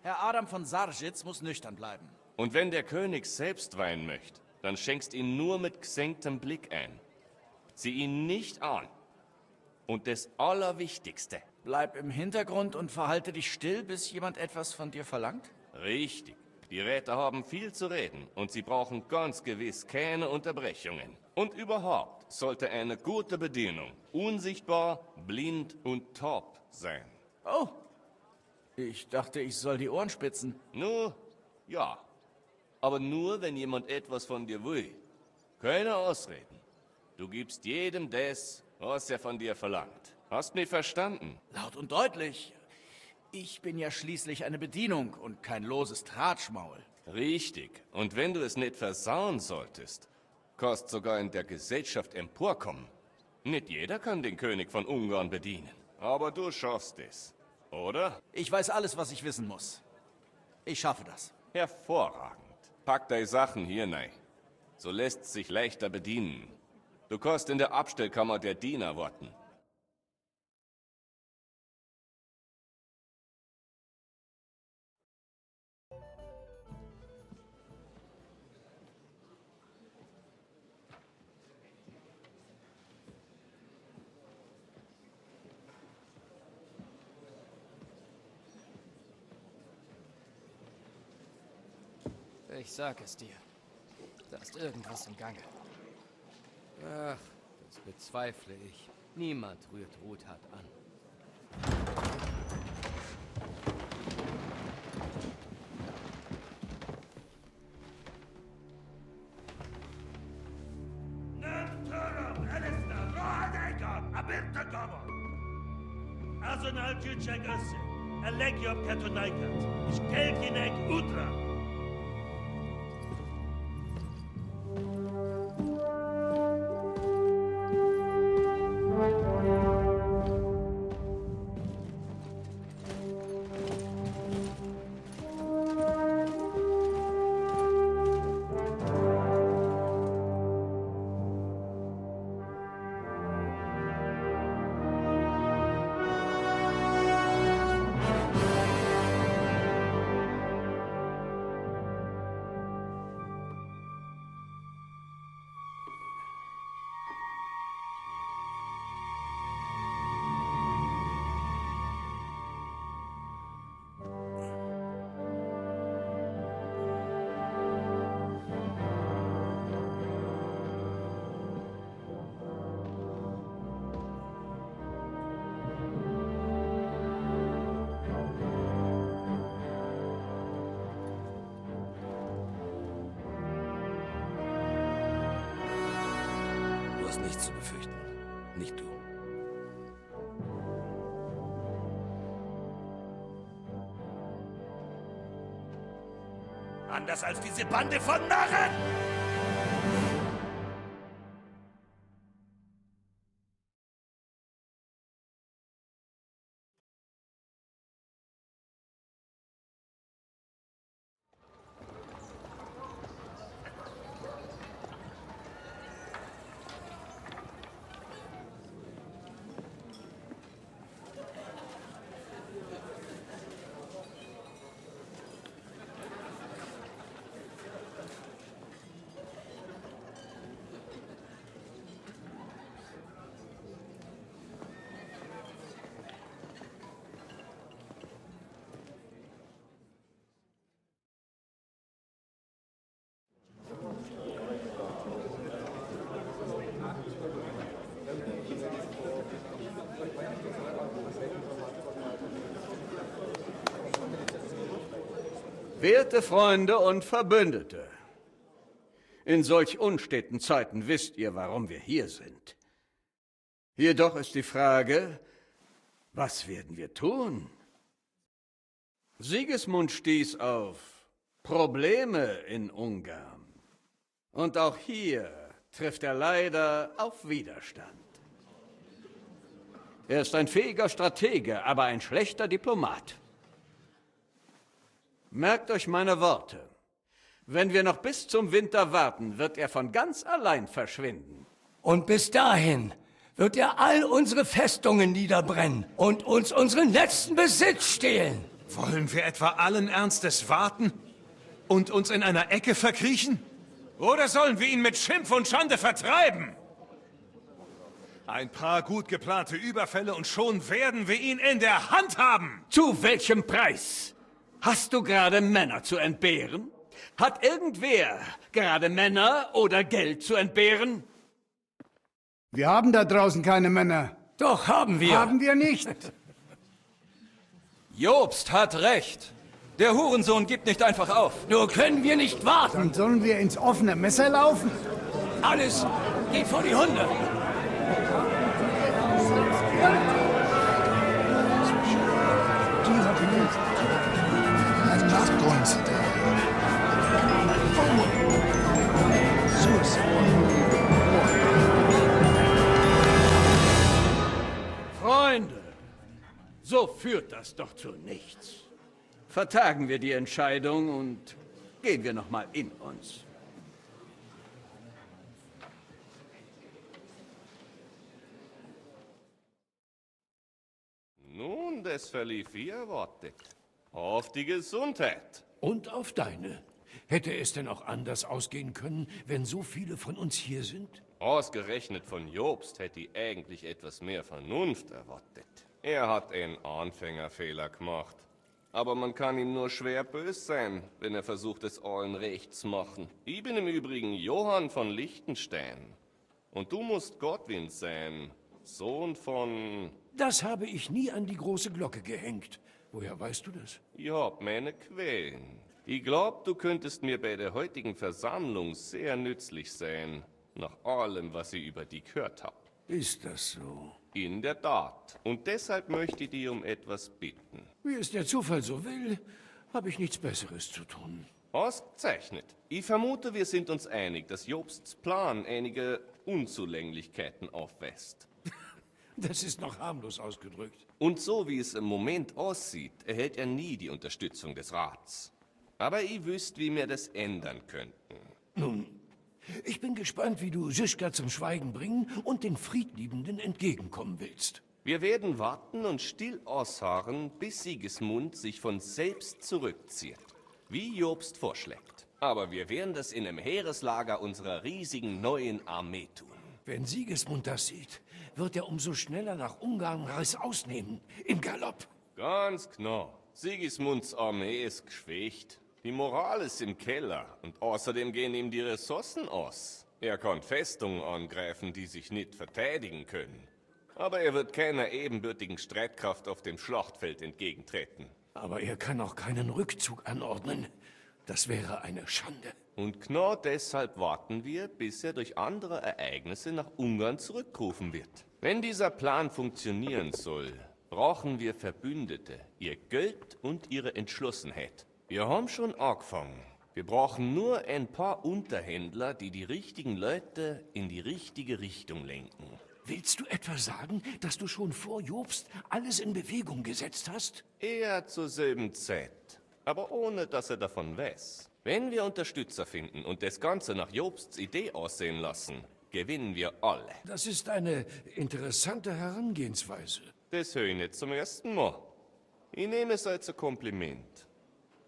Herr Adam von Sargitz muss nüchtern bleiben. Und wenn der König selbst Wein möchte, dann schenkst ihn nur mit gesenktem Blick ein. Sieh ihn nicht an. Und das Allerwichtigste. Bleib im Hintergrund und verhalte dich still, bis jemand etwas von dir verlangt? Richtig. Die Räte haben viel zu reden und sie brauchen ganz gewiss keine Unterbrechungen. Und überhaupt sollte eine gute Bedienung unsichtbar, blind und taub sein. Oh, ich dachte, ich soll die Ohren spitzen. Nur, ja. Aber nur, wenn jemand etwas von dir will. Keine Ausreden. Du gibst jedem das, was er von dir verlangt. Hast mich verstanden? Laut und deutlich. Ich bin ja schließlich eine Bedienung und kein loses Tratschmaul. Richtig. Und wenn du es nicht versauen solltest, kannst sogar in der Gesellschaft emporkommen. Nicht jeder kann den König von Ungarn bedienen. Aber du schaffst es, oder? Ich weiß alles, was ich wissen muss. Ich schaffe das. Hervorragend. Pack deine Sachen hier rein. So lässt sich leichter bedienen. Du kannst in der Abstellkammer der Diener warten. Ich sag es dir. Da ist irgendwas im Gange. Ach, das bezweifle ich. Niemand rührt Ruthard an. Arsenal Gyurcsány össze! A legjobb katonáikat! És keljenek útra! Nichts zu befürchten. Nicht du. Anders als diese Bande von Narren! Werte Freunde und Verbündete, in solch unsteten Zeiten wisst ihr, warum wir hier sind. Jedoch ist die Frage, was werden wir tun? Sigismund stieß auf Probleme in Ungarn. Und auch hier trifft er leider auf Widerstand. Er ist ein fähiger Stratege, aber ein schlechter Diplomat. Merkt euch meine Worte. Wenn wir noch bis zum Winter warten, wird er von ganz allein verschwinden. Und bis dahin wird er all unsere Festungen niederbrennen und uns unseren letzten Besitz stehlen. Wollen wir etwa allen Ernstes warten und uns in einer Ecke verkriechen? Oder sollen wir ihn mit Schimpf und Schande vertreiben? Ein paar gut geplante Überfälle und schon werden wir ihn in der Hand haben! Zu welchem Preis? Hast du gerade Männer zu entbehren? Hat irgendwer gerade Männer oder Geld zu entbehren? Wir haben da draußen keine Männer. Doch, haben wir. Haben wir nicht. Jobst hat recht. Der Hurensohn gibt nicht einfach auf. Nur können wir nicht warten. Dann sollen wir ins offene Messer laufen? Alles geht vor die Hunde. Freunde, so führt das doch zu nichts. Vertagen wir die Entscheidung und gehen wir noch mal in uns. Nun, das verlief wie erwartet. Auf die Gesundheit. Und auf deine. Hätte es denn auch anders ausgehen können, wenn so viele von uns hier sind? Ausgerechnet von Jobst hätte ich eigentlich etwas mehr Vernunft erwartet. Er hat einen Anfängerfehler gemacht. Aber man kann ihm nur schwer böse sein, wenn er versucht, es allen recht zu machen. Ich bin im Übrigen Johann von Liechtenstein. Und du musst Godwin sein, Sohn von... Das habe ich nie an die große Glocke gehängt. Woher weißt du das? Ich hab meine Quellen. Ich glaub, du könntest mir bei der heutigen Versammlung sehr nützlich sein. Nach allem, was ich über dich gehört hab. Ist das so? In der Tat. Und deshalb möchte ich dich um etwas bitten. Wie es der Zufall so will, habe ich nichts Besseres zu tun. Ausgezeichnet. Ich vermute, wir sind uns einig, dass Jobsts Plan einige Unzulänglichkeiten aufweist. Das ist noch harmlos ausgedrückt. Und so wie es im Moment aussieht, erhält er nie die Unterstützung des Rats. Aber ich wüsste, wie wir das ändern könnten. Nun, ich bin gespannt, wie du Žižka zum Schweigen bringen und den Friedliebenden entgegenkommen willst. Wir werden warten und still ausharren, bis Sigismund sich von selbst zurückzieht, wie Jobst vorschlägt. Aber wir werden das in einem Heereslager unserer riesigen neuen Armee tun. Wenn Sigismund das sieht, wird er umso schneller nach Ungarn Reißaus nehmen, im Galopp. Ganz genau. Sigismunds Armee ist geschwächt. Die Moral ist im Keller und außerdem gehen ihm die Ressourcen aus. Er kann Festungen angreifen, die sich nicht verteidigen können. Aber er wird keiner ebenbürtigen Streitkraft auf dem Schlachtfeld entgegentreten. Aber er kann auch keinen Rückzug anordnen. Das wäre eine Schande. Und genau deshalb warten wir, bis er durch andere Ereignisse nach Ungarn zurückgerufen wird. Wenn dieser Plan funktionieren soll, brauchen wir Verbündete, ihr Geld und ihre Entschlossenheit. Wir haben schon angefangen. Wir brauchen nur ein paar Unterhändler, die die richtigen Leute in die richtige Richtung lenken. Willst du etwa sagen, dass du schon vor Jobst alles in Bewegung gesetzt hast? Eher zur selben Zeit, aber ohne dass er davon weiß. Wenn wir Unterstützer finden und das Ganze nach Jobsts Idee aussehen lassen, gewinnen wir alle. Das ist eine interessante Herangehensweise. Das höre ich nicht zum ersten Mal. Ich nehme es als ein Kompliment.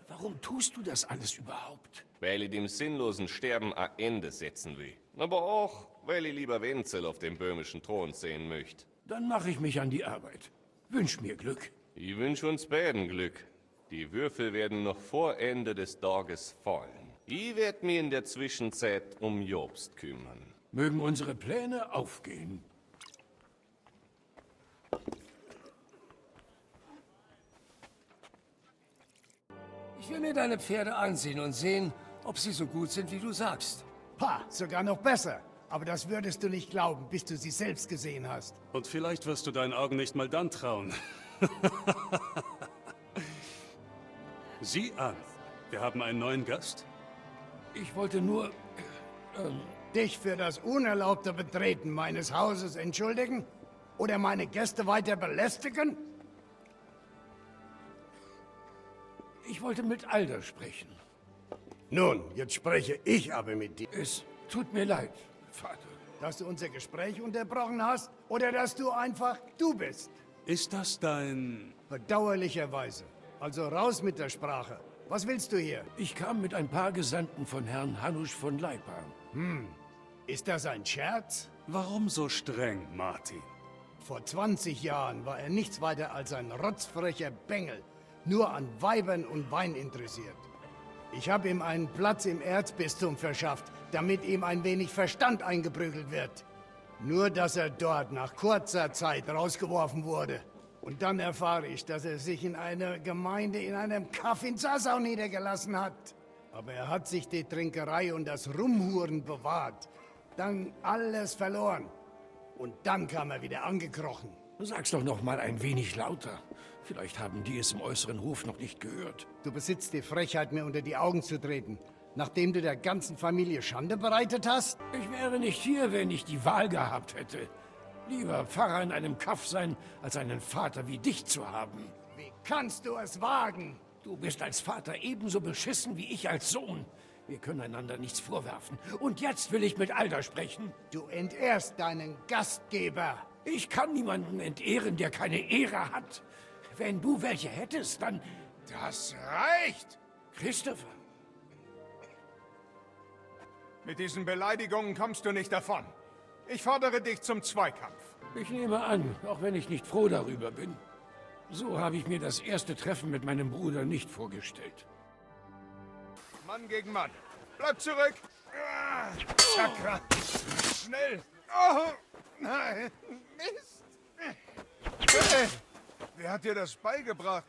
Warum tust du das alles überhaupt? Weil ich dem sinnlosen Sterben ein Ende setzen will. Aber auch, weil ich lieber Wenzel auf dem böhmischen Thron sehen möchte. Dann mache ich mich an die Arbeit. Wünsch mir Glück. Ich wünsche uns beiden Glück. Die Würfel werden noch vor Ende des Tages fallen. Ich werde mich in der Zwischenzeit um Jobst kümmern. Mögen unsere Pläne aufgehen. Ich will mir deine Pferde ansehen und sehen, ob sie so gut sind, wie du sagst. Ha, sogar noch besser. Aber das würdest du nicht glauben, bis du sie selbst gesehen hast. Und vielleicht wirst du deinen Augen nicht mal dann trauen. Sieh an, wir haben einen neuen Gast. Ich wollte nur... Dich für das unerlaubte Betreten meines Hauses entschuldigen? Oder meine Gäste weiter belästigen? Ich wollte mit Alda sprechen. Nun, jetzt spreche ich aber mit dir. Es tut mir leid, Vater. Dass du unser Gespräch unterbrochen hast oder dass du einfach du bist? Ist das dein... Bedauerlicherweise. Also raus mit der Sprache. Was willst du hier? Ich kam mit ein paar Gesandten von Herrn Hanusch von Leipa. Ist das ein Scherz? Warum so streng, Martin? Vor 20 Jahren war er nichts weiter als ein rotzfrecher Bengel, nur an Weibern und Wein interessiert. Ich habe ihm einen Platz im Erzbistum verschafft, damit ihm ein wenig Verstand eingeprügelt wird. Nur, dass er dort nach kurzer Zeit rausgeworfen wurde. Und dann erfahre ich, dass er sich in einer Gemeinde in einem Kaff in Sassau niedergelassen hat. Aber er hat sich die Trinkerei und das Rumhuren bewahrt. Dann alles verloren. Und dann kam er wieder angekrochen. Sag's doch noch mal ein wenig lauter. Vielleicht haben die es im äußeren Hof noch nicht gehört. Du besitzt die Frechheit, mir unter die Augen zu treten, nachdem du der ganzen Familie Schande bereitet hast? Ich wäre nicht hier, wenn ich die Wahl gehabt hätte. Lieber Pfarrer in einem Kaff sein, als einen Vater wie dich zu haben. Wie kannst du es wagen? Du bist als Vater ebenso beschissen wie ich als Sohn. Wir können einander nichts vorwerfen. Und jetzt will ich mit Alda sprechen. Du entehrst deinen Gastgeber. Ich kann niemanden entehren, der keine Ehre hat. Wenn du welche hättest, dann... Das reicht! Christopher! Mit diesen Beleidigungen kommst du nicht davon. Ich fordere dich zum Zweikampf. Ich nehme an, auch wenn ich nicht froh darüber bin. So habe ich mir das erste Treffen mit meinem Bruder nicht vorgestellt. Mann gegen Mann. Bleib zurück! Chakra! Schnell! Oh, nein! Mist! Hey, wer hat dir das beigebracht?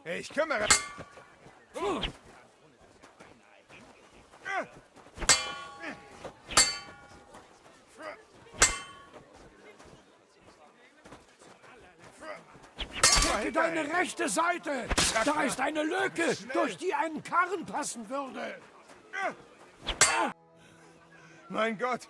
Ich kümmere... Checke deine rechte Seite! Da ist eine Lücke, durch die ein Karren passen würde! Mein Gott!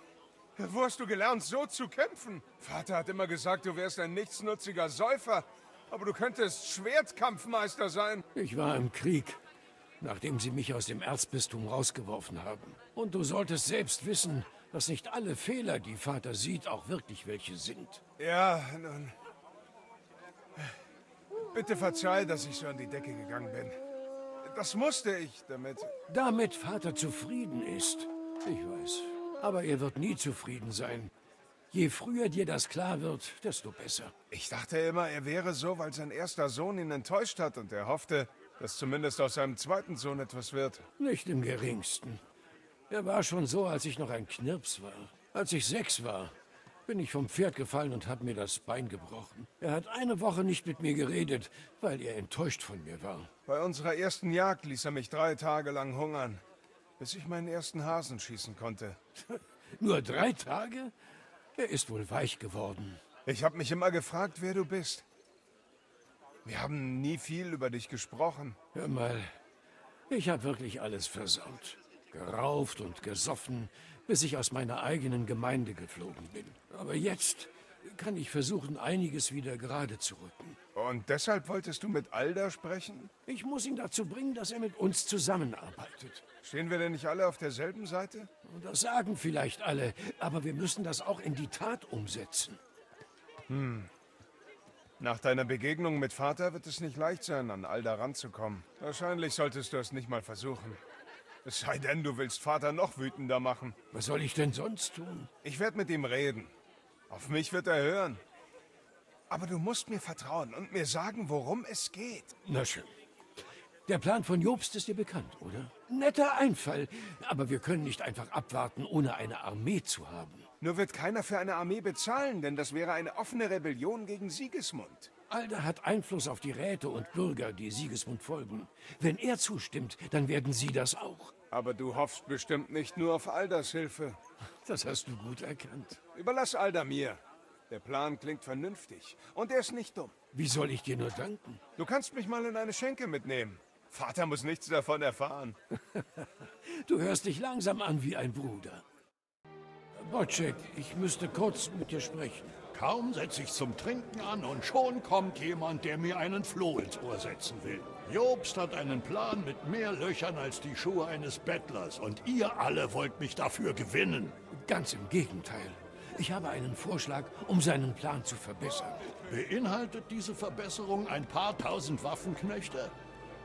Wo hast du gelernt, so zu kämpfen? Vater hat immer gesagt, du wärst ein nichtsnutziger Säufer. Aber du könntest Schwertkampfmeister sein. Ich war im Krieg, nachdem sie mich aus dem Erzbistum rausgeworfen haben. Und du solltest selbst wissen, dass nicht alle Fehler, die Vater sieht, auch wirklich welche sind. Ja, nun... Bitte verzeih, dass ich so an die Decke gegangen bin. Das musste ich, Damit Vater zufrieden ist. Ich weiß. Aber er wird nie zufrieden sein. Je früher dir das klar wird, desto besser. Ich dachte immer, er wäre so, weil sein erster Sohn ihn enttäuscht hat und er hoffte, dass zumindest aus seinem zweiten Sohn etwas wird. Nicht im geringsten. Er war schon so, als ich noch ein Knirps war. Als ich 6 war, bin ich vom Pferd gefallen und habe mir das Bein gebrochen. Er hat eine Woche nicht mit mir geredet, weil er enttäuscht von mir war. Bei unserer ersten Jagd ließ er mich 3 Tage lang hungern, bis ich meinen ersten Hasen schießen konnte. Nur 3 Tage? Er ist wohl weich geworden. Ich habe mich immer gefragt, wer du bist. Wir haben nie viel über dich gesprochen. Hör mal, ich habe wirklich alles versaut. Gerauft und gesoffen, bis ich aus meiner eigenen Gemeinde geflogen bin. Aber jetzt kann ich versuchen, einiges wieder gerade zu rücken. Und deshalb wolltest du mit Alda sprechen? Ich muss ihn dazu bringen, dass er mit uns zusammenarbeitet. Stehen wir denn nicht alle auf derselben Seite? Das sagen vielleicht alle, aber wir müssen das auch in die Tat umsetzen. Nach deiner Begegnung mit Vater wird es nicht leicht sein, an Alda ranzukommen. Wahrscheinlich solltest du es nicht mal versuchen. Es sei denn, du willst Vater noch wütender machen. Was soll ich denn sonst tun? Ich werde mit ihm reden. Auf mich wird er hören. Aber du musst mir vertrauen und mir sagen, worum es geht. Na schön. Der Plan von Jobst ist dir bekannt, oder? Netter Einfall, aber wir können nicht einfach abwarten, ohne eine Armee zu haben. Nur wird keiner für eine Armee bezahlen, denn das wäre eine offene Rebellion gegen Sigismund. Alda hat Einfluss auf die Räte und Bürger, die Sigismund folgen. Wenn er zustimmt, dann werden sie das auch. Aber du hoffst bestimmt nicht nur auf Aldas Hilfe. Das hast du gut erkannt. Überlass Alda mir. Der Plan klingt vernünftig. Und er ist nicht dumm. Wie soll ich dir nur danken? Du kannst mich mal in eine Schenke mitnehmen. Vater muss nichts davon erfahren. Du hörst dich langsam an wie ein Bruder. Boczek, ich müsste kurz mit dir sprechen. Kaum setze ich zum Trinken an und schon kommt jemand, der mir einen Floh ins Ohr setzen will. Jobst hat einen Plan mit mehr Löchern als die Schuhe eines Bettlers und ihr alle wollt mich dafür gewinnen. Ganz im Gegenteil. Ich habe einen Vorschlag, um seinen Plan zu verbessern. Beinhaltet diese Verbesserung ein paar tausend Waffenknechte?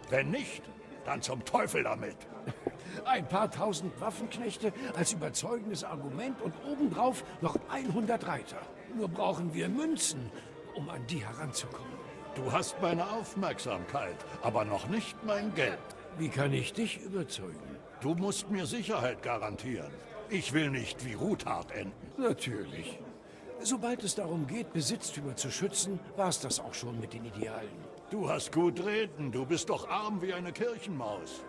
Wenn nicht, dann zum Teufel damit. Ein paar tausend Waffenknechte als überzeugendes Argument und obendrauf noch 100 Reiter. Nur brauchen wir Münzen, um an die heranzukommen. Du hast meine Aufmerksamkeit, aber noch nicht mein Geld. Wie kann ich dich überzeugen? Du musst mir Sicherheit garantieren. Ich will nicht wie Ruthard enden. Natürlich. Sobald es darum geht, Besitztümer zu schützen, war es das auch schon mit den Idealen. Du hast gut reden, du bist doch arm wie eine Kirchenmaus.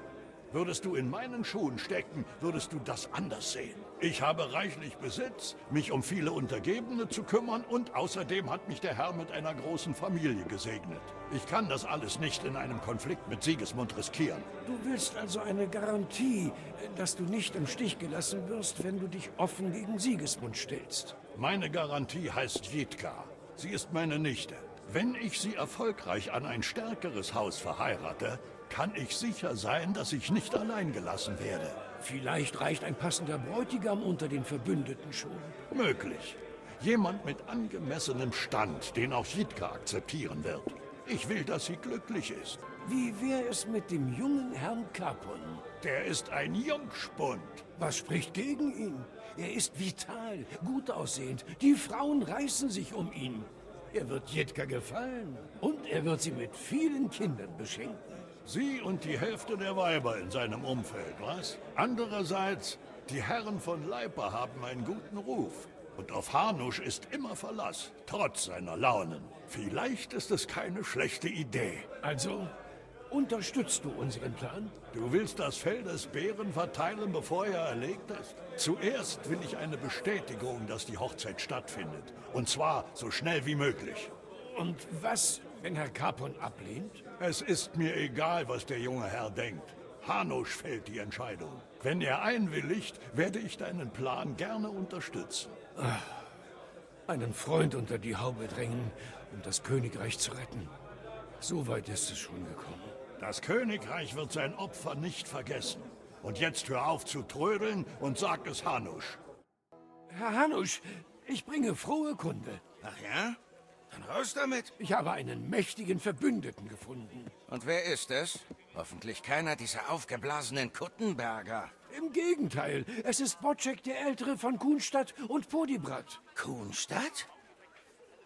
Würdest du in meinen Schuhen stecken, würdest du das anders sehen. Ich habe reichlich Besitz, mich um viele Untergebene zu kümmern und außerdem hat mich der Herr mit einer großen Familie gesegnet. Ich kann das alles nicht in einem Konflikt mit Sigismund riskieren. Du willst also eine Garantie, dass du nicht im Stich gelassen wirst, wenn du dich offen gegen Sigismund stellst. Meine Garantie heißt Jitka. Sie ist meine Nichte. Wenn ich sie erfolgreich an ein stärkeres Haus verheirate, kann ich sicher sein, dass ich nicht allein gelassen werde. Vielleicht reicht ein passender Bräutigam unter den Verbündeten schon. Möglich. Jemand mit angemessenem Stand, den auch Jitka akzeptieren wird. Ich will, dass sie glücklich ist. Wie wäre es mit dem jungen Herrn Capon? Der ist ein Jungspund. Was spricht gegen ihn? Er ist vital, gut aussehend. Die Frauen reißen sich um ihn. Er wird Jitka gefallen und er wird sie mit vielen Kindern beschenken. Sie und die Hälfte der Weiber in seinem Umfeld, was? Andererseits, die Herren von Leipa haben einen guten Ruf. Und auf Hanusch ist immer Verlass, trotz seiner Launen. Vielleicht ist es keine schlechte Idee. Also, unterstützt du unseren Plan? Du willst das Fell des Bären verteilen, bevor er erlegt ist? Zuerst will ich eine Bestätigung, dass die Hochzeit stattfindet. Und zwar so schnell wie möglich. Und was, wenn Herr Capon ablehnt? Es ist mir egal, was der junge Herr denkt. Hanusch fällt die Entscheidung. Wenn er einwilligt, werde ich deinen Plan gerne unterstützen. Einen Freund unter die Haube drängen, um das Königreich zu retten. So weit ist es schon gekommen. Das Königreich wird sein Opfer nicht vergessen. Und jetzt hör auf zu trödeln und sag es Hanusch. Herr Hanusch, ich bringe frohe Kunde. Ach ja? Dann raus damit. Ich habe einen mächtigen Verbündeten gefunden. Und wer ist es? Hoffentlich keiner dieser aufgeblasenen Kuttenberger. Im Gegenteil, es ist Boczek der Ältere von Kunstadt und Podibrat. Kunstadt?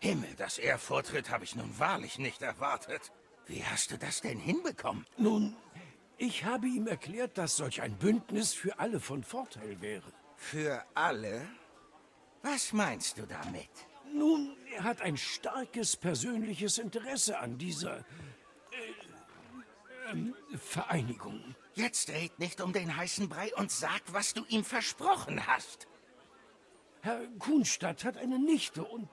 Himmel, dass er vortritt, habe ich nun wahrlich nicht erwartet. Wie hast du das denn hinbekommen? Nun, ich habe ihm erklärt, dass solch ein Bündnis für alle von Vorteil wäre. Für alle? Was meinst du damit? Nun, er hat ein starkes persönliches Interesse an dieser Vereinigung. Jetzt red nicht um den heißen Brei und sag, was du ihm versprochen hast. Herr Kunstadt hat eine Nichte und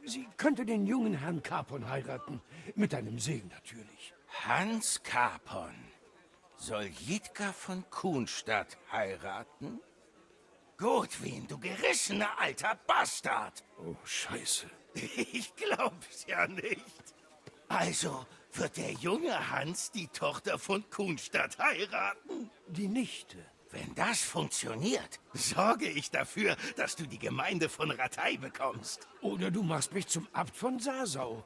sie könnte den jungen Herrn Capon heiraten. Mit einem Segen natürlich. Hans Capon soll Jitka von Kunstadt heiraten? Gut, wen, du gerissener alter Bastard! Oh, Scheiße. Ich glaub's ja nicht. Also wird der junge Hans die Tochter von Kunstadt heiraten? Die Nichte. Wenn das funktioniert, sorge ich dafür, dass du die Gemeinde von Ratay bekommst. Oder du machst mich zum Abt von Sasau.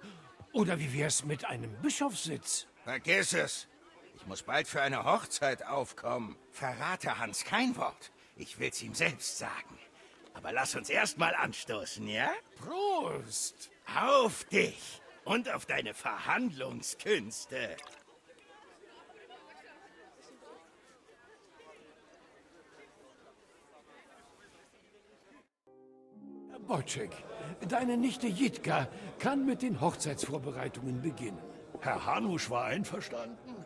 Oder wie wär's mit einem Bischofssitz? Vergiss es. Ich muss bald für eine Hochzeit aufkommen. Verrate Hans kein Wort. Ich will's ihm selbst sagen. Aber lass uns erst mal anstoßen, ja? Prost! Auf dich und auf deine Verhandlungskünste. Boczek, deine Nichte Jitka kann mit den Hochzeitsvorbereitungen beginnen. Herr Hanusch war einverstanden?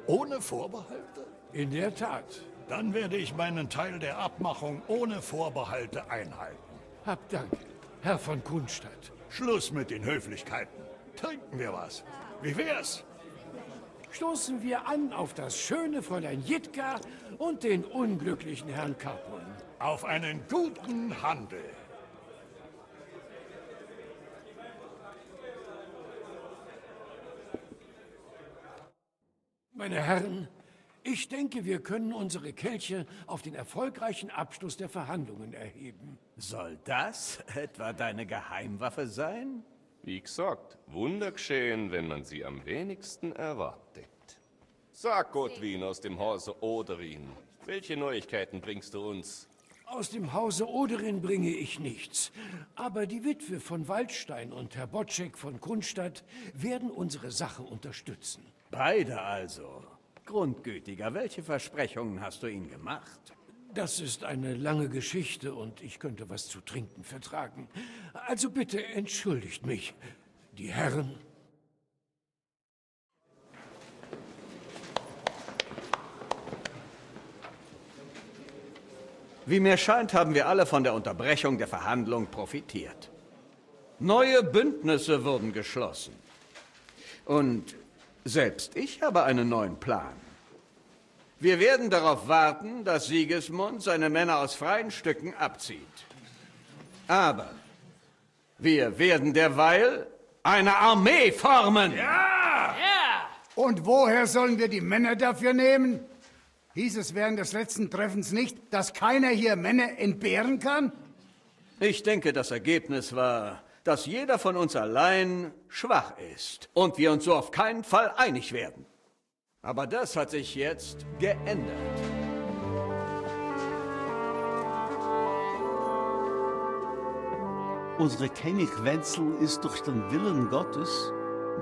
Ohne Vorbehalte? In der Tat. Dann werde ich meinen Teil der Abmachung ohne Vorbehalte einhalten. Habt Dank, Herr von Kunstadt. Schluss mit den Höflichkeiten. Trinken wir was. Wie wär's? Stoßen wir an auf das schöne Fräulein Jitka und den unglücklichen Herrn Capon. Auf einen guten Handel. Meine Herren, ich denke, wir können unsere Kelche auf den erfolgreichen Abschluss der Verhandlungen erheben. Soll das etwa deine Geheimwaffe sein? Wie gesagt, Wunder geschehen, wenn man sie am wenigsten erwartet. Sag Gottwin aus dem Hause Oderin, welche Neuigkeiten bringst du uns? Aus dem Hause Oderin bringe ich nichts. Aber die Witwe von Waldstein und Herr Boczek von Kunstadt werden unsere Sache unterstützen. Beide also. Grundgütiger, welche Versprechungen hast du ihnen gemacht? Das ist eine lange Geschichte und ich könnte was zu trinken vertragen. Also bitte entschuldigt mich, die Herren. Wie mir scheint, haben wir alle von der Unterbrechung der Verhandlung profitiert. Neue Bündnisse wurden geschlossen. Und selbst ich habe einen neuen Plan. Wir werden darauf warten, dass Sigismund seine Männer aus freien Stücken abzieht. Aber wir werden derweil eine Armee formen. Ja! Und woher sollen wir die Männer dafür nehmen? Hieß es während des letzten Treffens nicht, dass keiner hier Männer entbehren kann? Ich denke, das Ergebnis war, dass jeder von uns allein schwach ist und wir uns so auf keinen Fall einig werden. Aber das hat sich jetzt geändert. Unsere König Wenzel ist durch den Willen Gottes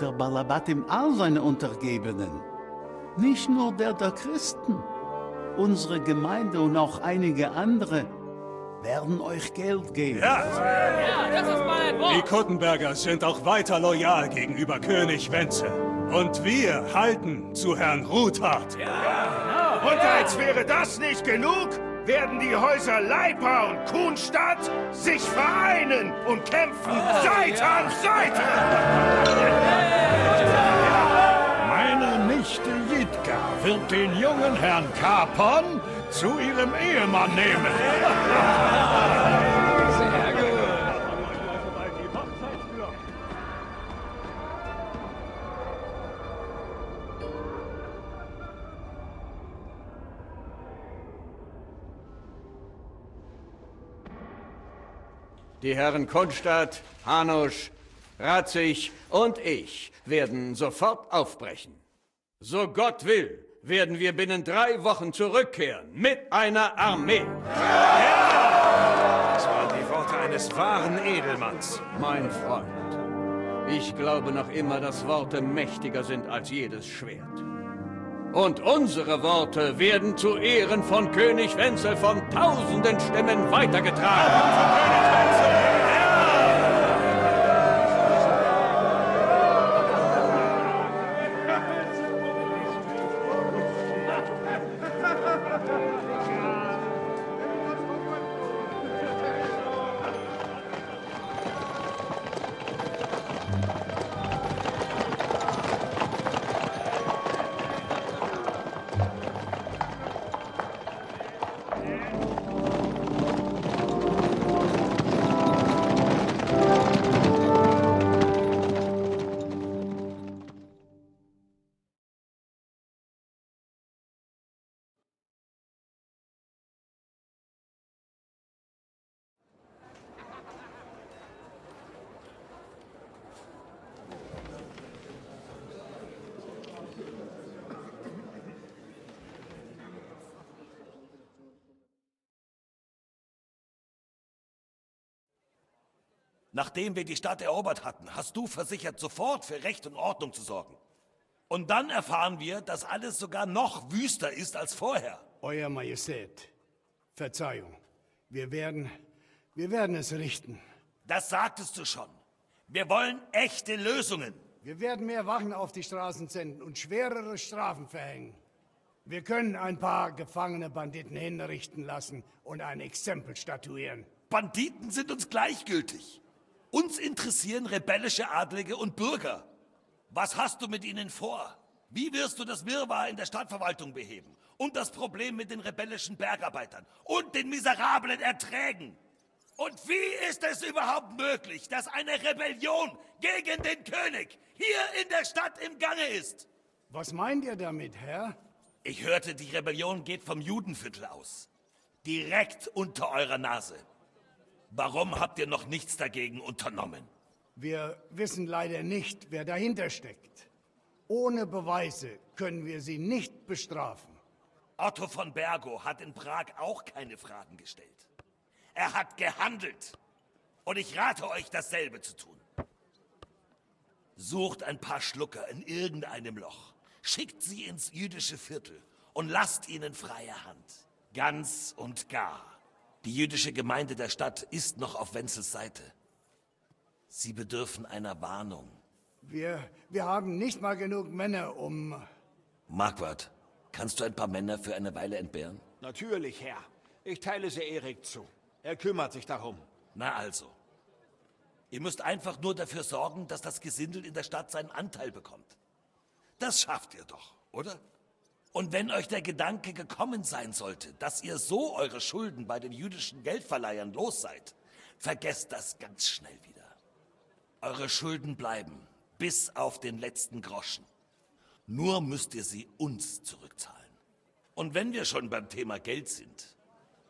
der Balabatim all seine Untergebenen. Nicht nur der Christen. Unsere Gemeinde und auch einige andere werden euch Geld geben. Ja, das ist mein Wort. Die Kuttenberger sind auch weiter loyal gegenüber König Wenzel. Und wir halten zu Herrn Ruthard. Und als wäre das nicht genug, werden die Häuser Leipa und Kuhnstadt sich vereinen und kämpfen Seite an Seite. Meine Nichte Jitka wird den jungen Herrn Capon zu ihrem Ehemann nehmen. Sehr gut. Die Herren Kunstadt, Hanusch, Ratzig und ich werden sofort aufbrechen. So Gott will, werden wir binnen 3 Wochen zurückkehren mit einer Armee. Das waren die Worte eines wahren Edelmanns. Mein Freund, ich glaube noch immer, dass Worte mächtiger sind als jedes Schwert. Und unsere Worte werden zu Ehren von König Wenzel von tausenden Stimmen weitergetragen. Nachdem wir die Stadt erobert hatten, hast du versichert, sofort für Recht und Ordnung zu sorgen. Und dann erfahren wir, dass alles sogar noch wüster ist als vorher. Euer Majestät, Verzeihung. Wir werden es richten. Das sagtest du schon. Wir wollen echte Lösungen. Wir werden mehr Wachen auf die Straßen senden und schwerere Strafen verhängen. Wir können ein paar gefangene Banditen hinrichten lassen und ein Exempel statuieren. Banditen sind uns gleichgültig. Uns interessieren rebellische Adlige und Bürger. Was hast du mit ihnen vor? Wie wirst du das Wirrwarr in der Stadtverwaltung beheben? Und das Problem mit den rebellischen Bergarbeitern und den miserablen Erträgen? Und wie ist es überhaupt möglich, dass eine Rebellion gegen den König hier in der Stadt im Gange ist? Was meint ihr damit, Herr? Ich hörte, die Rebellion geht vom Judenviertel aus. Direkt unter eurer Nase. Warum habt ihr noch nichts dagegen unternommen? Wir wissen leider nicht, wer dahinter steckt. Ohne Beweise können wir sie nicht bestrafen. Otto von Bergo hat in Prag auch keine Fragen gestellt. Er hat gehandelt. Und ich rate euch, dasselbe zu tun. Sucht ein paar Schlucker in irgendeinem Loch. Schickt sie ins jüdische Viertel und lasst ihnen freie Hand. Ganz und gar. Die jüdische Gemeinde der Stadt ist noch auf Wenzels Seite. Sie bedürfen einer Warnung. Wir haben nicht mal genug Männer, um... Marquardt, kannst du ein paar Männer für eine Weile entbehren? Natürlich, Herr. Ich teile sie Erik zu. Er kümmert sich darum. Na also. Ihr müsst einfach nur dafür sorgen, dass das Gesindel in der Stadt seinen Anteil bekommt. Das schafft ihr doch, oder? Und wenn euch der Gedanke gekommen sein sollte, dass ihr so eure Schulden bei den jüdischen Geldverleihern los seid, vergesst das ganz schnell wieder. Eure Schulden bleiben, bis auf den letzten Groschen. Nur müsst ihr sie uns zurückzahlen. Und wenn wir schon beim Thema Geld sind,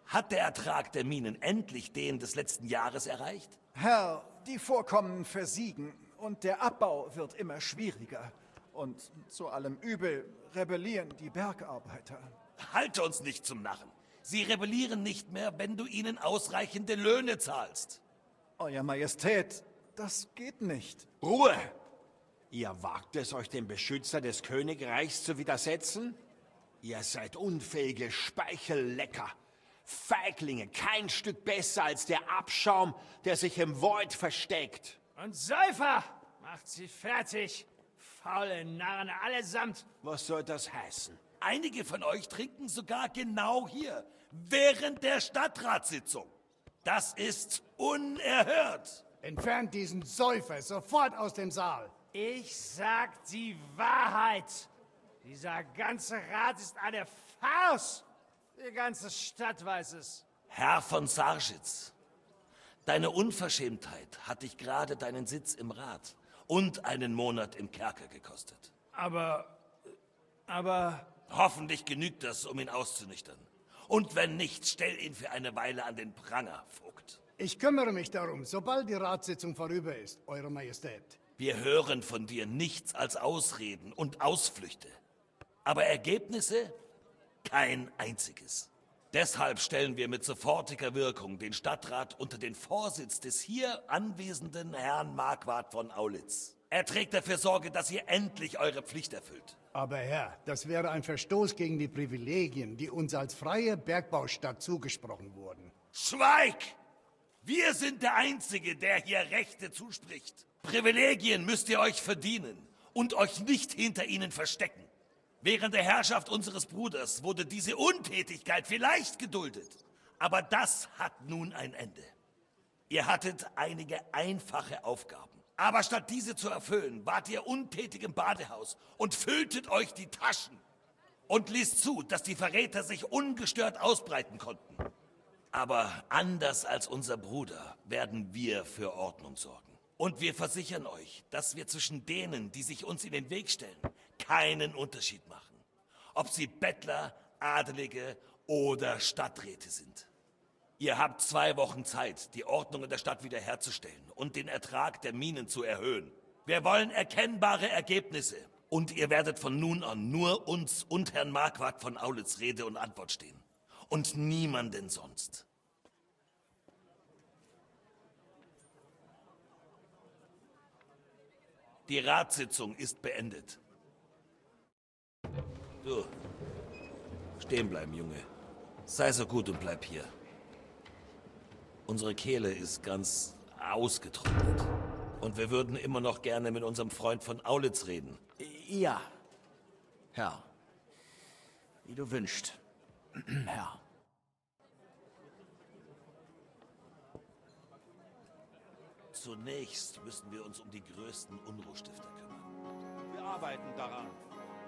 hat der Ertrag der Minen endlich den des letzten Jahres erreicht? Herr, die Vorkommen versiegen und der Abbau wird immer schwieriger. Und zu allem Übel rebellieren die Bergarbeiter. Halte uns nicht zum Narren. Sie rebellieren nicht mehr, wenn du ihnen ausreichende Löhne zahlst. Euer Majestät, das geht nicht. Ruhe! Ihr wagt es, euch dem Beschützer des Königreichs zu widersetzen? Ihr seid unfähige Speichellecker. Feiglinge, kein Stück besser als der Abschaum, der sich im Void versteckt. Und Säufer! Macht sie fertig! Faule Narren allesamt! Was soll das heißen? Einige von euch trinken sogar genau hier, während der Stadtratssitzung. Das ist unerhört. Entfernt diesen Säufer sofort aus dem Saal. Ich sag die Wahrheit. Dieser ganze Rat ist eine Farce. Die ganze Stadt weiß es. Herr von Sarschitz, deine Unverschämtheit hat dich gerade deinen Sitz im Rat und einen Monat im Kerker gekostet. Aber... Hoffentlich genügt das, um ihn auszunüchtern. Und wenn nicht, stell ihn für eine Weile an den Pranger, Vogt. Ich kümmere mich darum, sobald die Ratssitzung vorüber ist, Eure Majestät. Wir hören von dir nichts als Ausreden und Ausflüchte. Aber Ergebnisse? Kein einziges. Deshalb stellen wir mit sofortiger Wirkung den Stadtrat unter den Vorsitz des hier anwesenden Herrn Marquardt von Aulitz. Er trägt dafür Sorge, dass ihr endlich eure Pflicht erfüllt. Aber Herr, das wäre ein Verstoß gegen die Privilegien, die uns als freie Bergbaustadt zugesprochen wurden. Schweig! Wir sind der Einzige, der hier Rechte zuspricht. Privilegien müsst ihr euch verdienen und euch nicht hinter ihnen verstecken. Während der Herrschaft unseres Bruders wurde diese Untätigkeit vielleicht geduldet. Aber das hat nun ein Ende. Ihr hattet einige einfache Aufgaben. Aber statt diese zu erfüllen, wart ihr untätig im Badehaus und fülltet euch die Taschen. Und ließt zu, dass die Verräter sich ungestört ausbreiten konnten. Aber anders als unser Bruder werden wir für Ordnung sorgen. Und wir versichern euch, dass wir zwischen denen, die sich uns in den Weg stellen, keinen Unterschied machen. Ob sie Bettler, Adelige oder Stadträte sind. Ihr habt 2 Wochen Zeit, die Ordnung in der Stadt wiederherzustellen und den Ertrag der Minen zu erhöhen. Wir wollen erkennbare Ergebnisse. Und ihr werdet von nun an nur uns und Herrn Marquardt von Aulitz Rede und Antwort stehen. Und niemanden sonst. Die Ratssitzung ist beendet. Du, stehen bleiben, Junge. Sei so gut und bleib hier. Unsere Kehle ist ganz ausgetrocknet. Und wir würden immer noch gerne mit unserem Freund von Aulitz reden. Ja, Herr. Wie du wünschst, Herr. Zunächst müssen wir uns um die größten Unruhstifter kümmern. Wir arbeiten daran.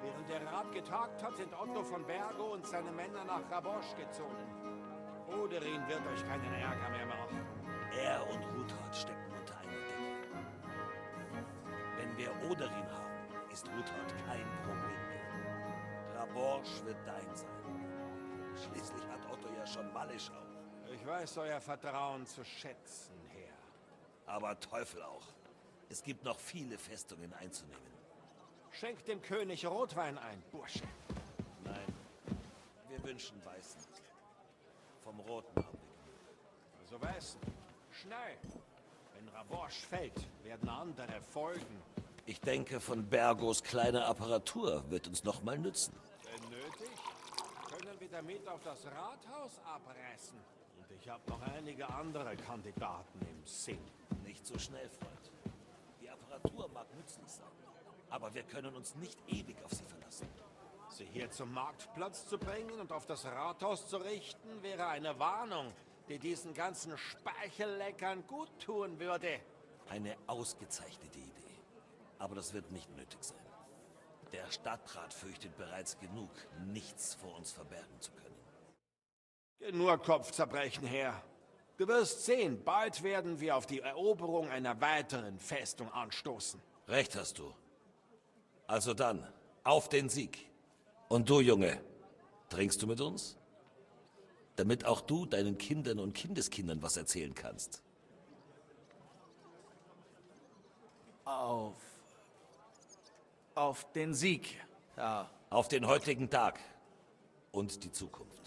Während der Rat getagt hat, sind Otto von Bergo und seine Männer nach Rabosch gezogen. Oderin wird euch keinen Ärger mehr machen. Er und Ruthard stecken unter einer Decke. Wenn wir Oderin haben, ist Ruthard kein Problem mehr. Rabosch wird dein sein. Schließlich hat Otto ja schon Malischau. Ich weiß euer Vertrauen zu schätzen, Herr. Aber Teufel auch. Es gibt noch viele Festungen einzunehmen. Schenkt dem König Rotwein ein, Bursche. Nein, wir wünschen Weißen. Vom Roten haben wir genug. Also Weißen, schnell. Wenn Rabosch fällt, werden andere folgen. Ich denke, von Bergos kleine Apparatur wird uns noch mal nützen. Wenn nötig, können wir damit auf das Rathaus abreißen. Und ich habe noch einige andere Kandidaten im Sinn. Nicht so schnell, Freund. Die Apparatur mag nützlich sein, aber wir können uns nicht ewig auf sie verlassen. Sie hier zum Marktplatz zu bringen und auf das Rathaus zu richten, wäre eine Warnung, die diesen ganzen Speichelleckern gut tun würde. Eine ausgezeichnete Idee. Aber das wird nicht nötig sein. Der Stadtrat fürchtet bereits genug, nichts vor uns verbergen zu können. Genug Kopfzerbrechen, Herr. Du wirst sehen, bald werden wir auf die Eroberung einer weiteren Festung anstoßen. Recht hast du. Also dann, auf den Sieg. Und du, Junge, trinkst du mit uns? Damit auch du deinen Kindern und Kindeskindern was erzählen kannst. Auf den Sieg. Ja. Auf den heutigen Tag und die Zukunft.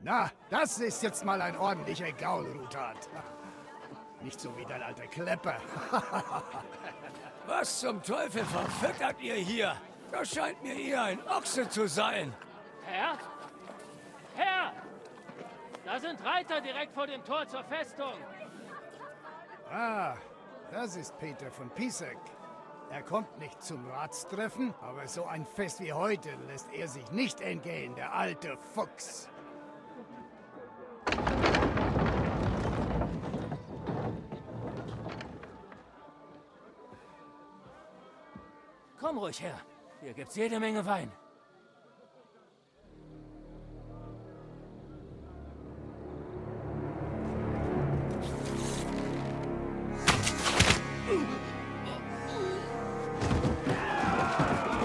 Na, das ist jetzt mal ein ordentlicher Gaul, Ruthard. Nicht so wie dein alter Klepper. Was zum Teufel verfüttert ihr hier? Das scheint mir eher ein Ochse zu sein. Herr? Herr! Da sind Reiter direkt vor dem Tor zur Festung. Ah, das ist Peter von Piesek. Er kommt nicht zum Ratstreffen, aber so ein Fest wie heute lässt er sich nicht entgehen, der alte Fuchs. Komm ruhig her. Hier gibt's jede Menge Wein.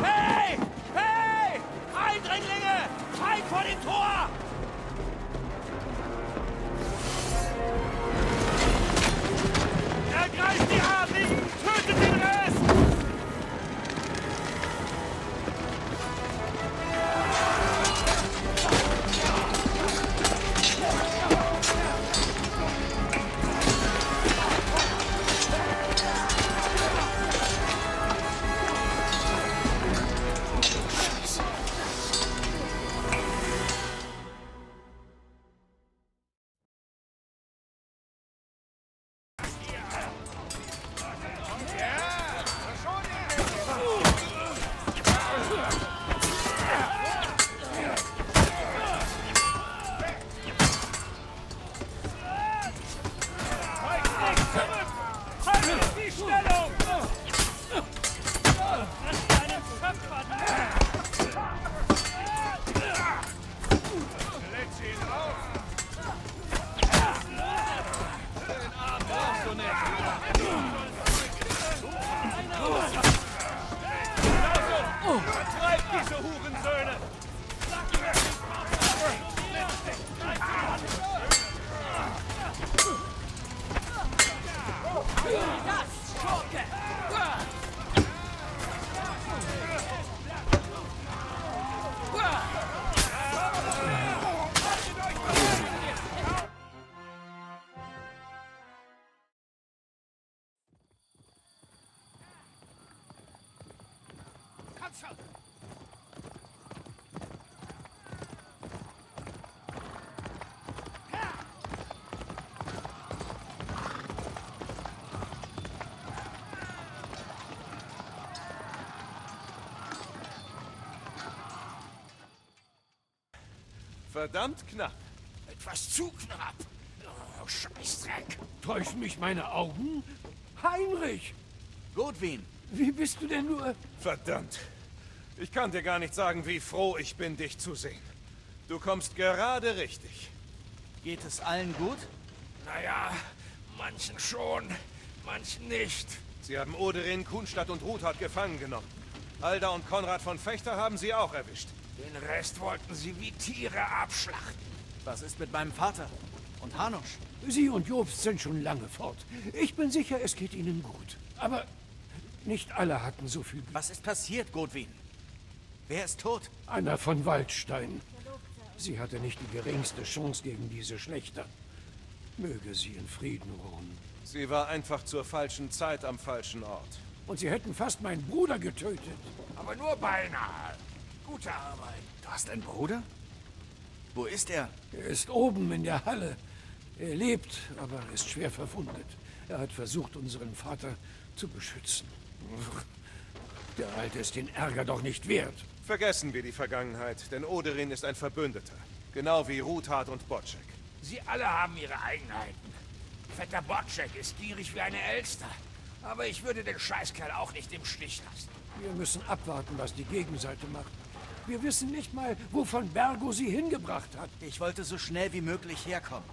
Hey! Hey! Eindringlinge! Feind vor dem Tor! Ergreift die Adligen! Tötet den Rest! Verdammt knapp. Etwas zu knapp. Oh, Scheißdreck. Täuschen mich meine Augen? Heinrich! Godwin! Wie bist du denn nur... Verdammt. Ich kann dir gar nicht sagen, wie froh ich bin, dich zu sehen. Du kommst gerade richtig. Geht es allen gut? Naja, manchen schon, manchen nicht. Sie haben Oderin, Kunstadt und Ruthard gefangen genommen. Alda und Konrad von Fechter haben sie auch erwischt. Den Rest wollten sie wie Tiere abschlachten. Was ist mit meinem Vater? Und Hanusch? Sie und Jobst sind schon lange fort. Ich bin sicher, es geht ihnen gut. Aber nicht alle hatten so viel Glück. Was ist passiert, Godwin? Wer ist tot? Anna von Waldstein. Sie hatte nicht die geringste Chance gegen diese Schlechter. Möge sie in Frieden ruhen. Sie war einfach zur falschen Zeit am falschen Ort. Und sie hätten fast meinen Bruder getötet. Aber nur beinahe. Gute Arbeit. Du hast einen Bruder? Wo ist er? Er ist oben in der Halle. Er lebt, aber ist schwer verwundet. Er hat versucht, unseren Vater zu beschützen. Der Alte ist den Ärger doch nicht wert. Vergessen wir die Vergangenheit, denn Oderin ist ein Verbündeter. Genau wie Ruthard und Bocek. Sie alle haben ihre Eigenheiten. Vetter Bocek ist gierig wie eine Elster. Aber ich würde den Scheißkerl auch nicht im Stich lassen. Wir müssen abwarten, was die Gegenseite macht. Wir wissen nicht mal, wovon Bergo sie hingebracht hat. Ich wollte so schnell wie möglich herkommen.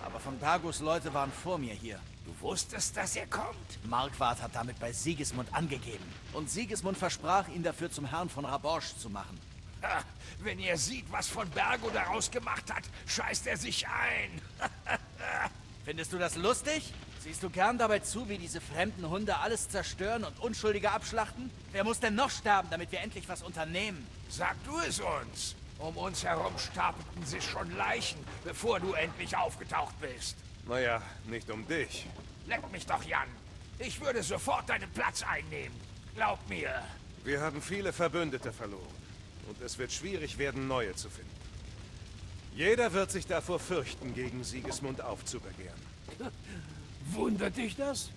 Aber von Bergos Leute waren vor mir hier. Du wusstest, dass er kommt? Marquard hat damit bei Sigismund angegeben. Und Sigismund versprach, ihn dafür zum Herrn von Raborsch zu machen. Ha, wenn ihr seht, was von Bergo daraus gemacht hat, scheißt er sich ein. Findest du das lustig? Siehst du gern dabei zu, wie diese fremden Hunde alles zerstören und Unschuldige abschlachten? Wer muss denn noch sterben, damit wir endlich was unternehmen? Sag du es uns. Um uns herum stapelten sich schon Leichen, bevor du endlich aufgetaucht bist. Naja, nicht um dich. Leck mich doch, Jan. Ich würde sofort deinen Platz einnehmen. Glaub mir. Wir haben viele Verbündete verloren. Und es wird schwierig werden, neue zu finden. Jeder wird sich davor fürchten, gegen Sigismund aufzubegehren. Wundert dich das?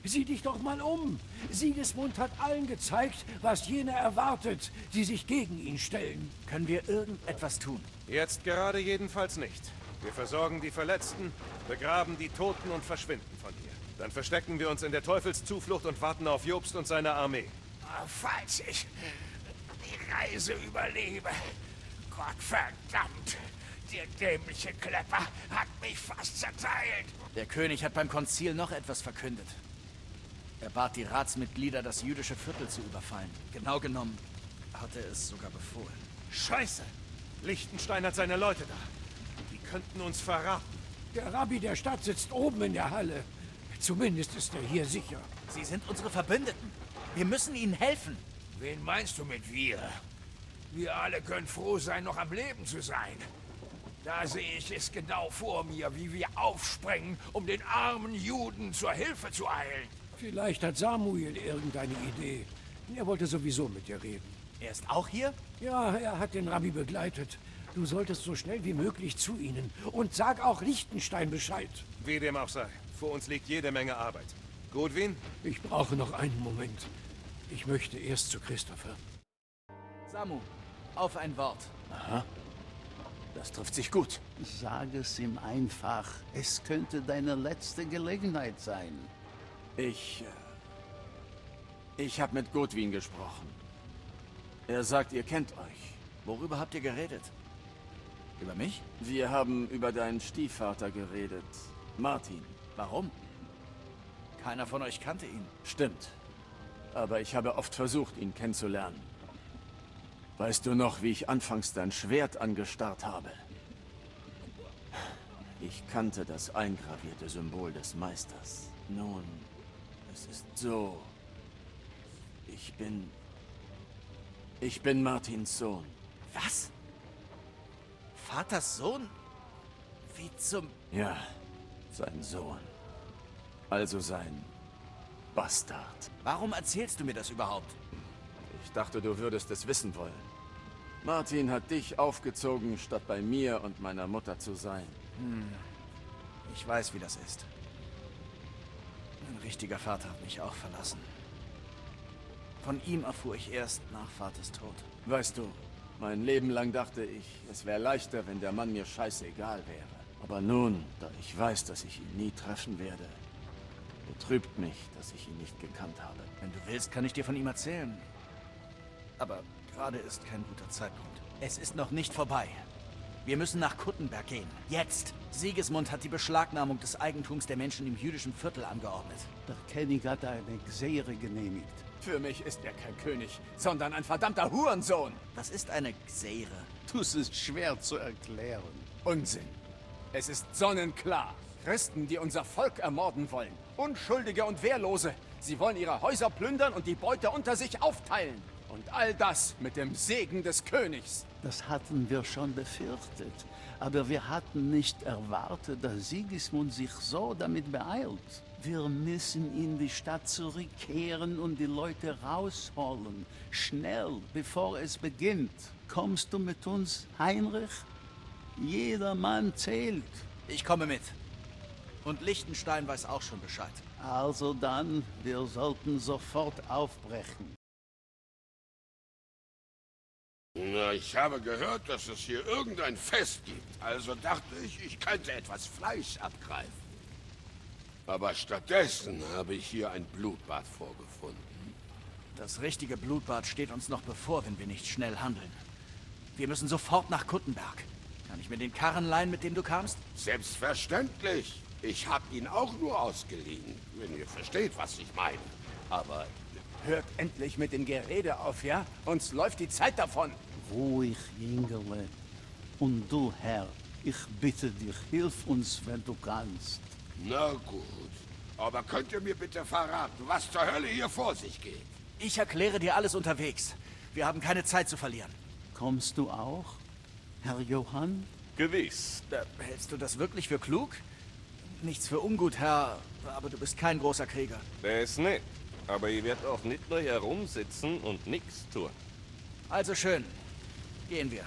Sieh dich doch mal um. Sigismund hat allen gezeigt, was jener erwartet, die sich gegen ihn stellen. Können wir irgendetwas tun? Jetzt gerade jedenfalls nicht. Wir versorgen die Verletzten, begraben die Toten und verschwinden von hier. Dann verstecken wir uns in der Teufelszuflucht und warten auf Jobst und seine Armee. Falls ich die Reise überlebe. Gott verdammt. Der dämliche Klepper hat mich fast zerteilt. Der König hat beim Konzil noch etwas verkündet. Er bat die Ratsmitglieder, das jüdische Viertel zu überfallen. Genau genommen hatte er es sogar befohlen. Scheiße! Lichtenstein hat seine Leute da. Die könnten uns verraten. Der Rabbi der Stadt sitzt oben in der Halle. Zumindest ist er hier sicher. Sie sind unsere Verbündeten. Wir müssen ihnen helfen. Wen meinst du mit wir? Wir alle können froh sein, noch am Leben zu sein. Da sehe ich es genau vor mir, wie wir aufspringen, um den armen Juden zur Hilfe zu eilen. Vielleicht hat Samuel irgendeine Idee. Er wollte sowieso mit dir reden. Er ist auch hier? Ja, er hat den Rabbi begleitet. Du solltest so schnell wie möglich zu ihnen. Und sag auch Lichtenstein Bescheid. Wie dem auch sei. Vor uns liegt jede Menge Arbeit. Godwin? Ich brauche noch einen Moment. Ich möchte erst zu Christopher. Samu, auf ein Wort. Aha. Das trifft sich gut. Sag es ihm einfach. Es könnte deine letzte Gelegenheit sein. Ich habe mit Godwin gesprochen. Er sagt, ihr kennt euch. Worüber habt ihr geredet? Über mich? Wir haben über deinen Stiefvater geredet. Martin. Warum? Keiner von euch kannte ihn. Stimmt. Aber ich habe oft versucht, ihn kennenzulernen. Weißt du noch, wie ich anfangs dein Schwert angestarrt habe? Ich kannte das eingravierte Symbol des Meisters. Nun, es ist so. Ich bin Martins Sohn. Was? Vaters Sohn? Wie zum... Ja, sein Sohn. Also sein Bastard. Warum erzählst du mir das überhaupt? Ich dachte, du würdest es wissen wollen. Martin hat dich aufgezogen, statt bei mir und meiner Mutter zu sein. Ich weiß, wie das ist. Mein richtiger Vater hat mich auch verlassen. Von ihm erfuhr ich erst nach Vaters Tod. Weißt du, mein Leben lang dachte ich, es wäre leichter, wenn der Mann mir scheißegal wäre. Aber nun, da ich weiß, dass ich ihn nie treffen werde, betrübt mich, dass ich ihn nicht gekannt habe. Wenn du willst, kann ich dir von ihm erzählen. Aber gerade ist kein guter Zeitpunkt. Es ist noch nicht vorbei. Wir müssen nach Kuttenberg gehen. Jetzt! Sigismund hat die Beschlagnahmung des Eigentums der Menschen im jüdischen Viertel angeordnet. Der König hat eine Xere genehmigt. Für mich ist er kein König, sondern ein verdammter Hurensohn. Was ist eine Xere? Das ist schwer zu erklären. Unsinn. Es ist sonnenklar. Christen, die unser Volk ermorden wollen. Unschuldige und Wehrlose. Sie wollen ihre Häuser plündern und die Beute unter sich aufteilen. Und all das mit dem Segen des Königs. Das hatten wir schon befürchtet. Aber wir hatten nicht erwartet, dass Sigismund sich so damit beeilt. Wir müssen in die Stadt zurückkehren und die Leute rausholen. Schnell, bevor es beginnt. Kommst du mit uns, Heinrich? Jeder Mann zählt. Ich komme mit. Und Liechtenstein weiß auch schon Bescheid. Also dann, wir sollten sofort aufbrechen. Na, ich habe gehört, dass es hier irgendein Fest gibt. Also dachte ich, ich könnte etwas Fleisch abgreifen. Aber stattdessen habe ich hier ein Blutbad vorgefunden. Das richtige Blutbad steht uns noch bevor, wenn wir nicht schnell handeln. Wir müssen sofort nach Kuttenberg. Kann ich mir den Karren leihen, mit dem du kamst? Selbstverständlich. Ich habe ihn auch nur ausgeliehen, wenn ihr versteht, was ich meine. Aber hört endlich mit dem Gerede auf, ja? Uns läuft die Zeit davon. Ruhig, Jüngerle. Und du, Herr, ich bitte dich, hilf uns, wenn du kannst. Na gut. Aber könnt ihr mir bitte verraten, was zur Hölle hier vor sich geht? Ich erkläre dir alles unterwegs. Wir haben keine Zeit zu verlieren. Kommst du auch, Herr Johann? Gewiss. Hältst du das wirklich für klug? Nichts für ungut, Herr, aber du bist kein großer Krieger. Der ist nett. Aber ihr werdet auch nicht nur herumsitzen und nichts tun. Also schön. Gehen wir.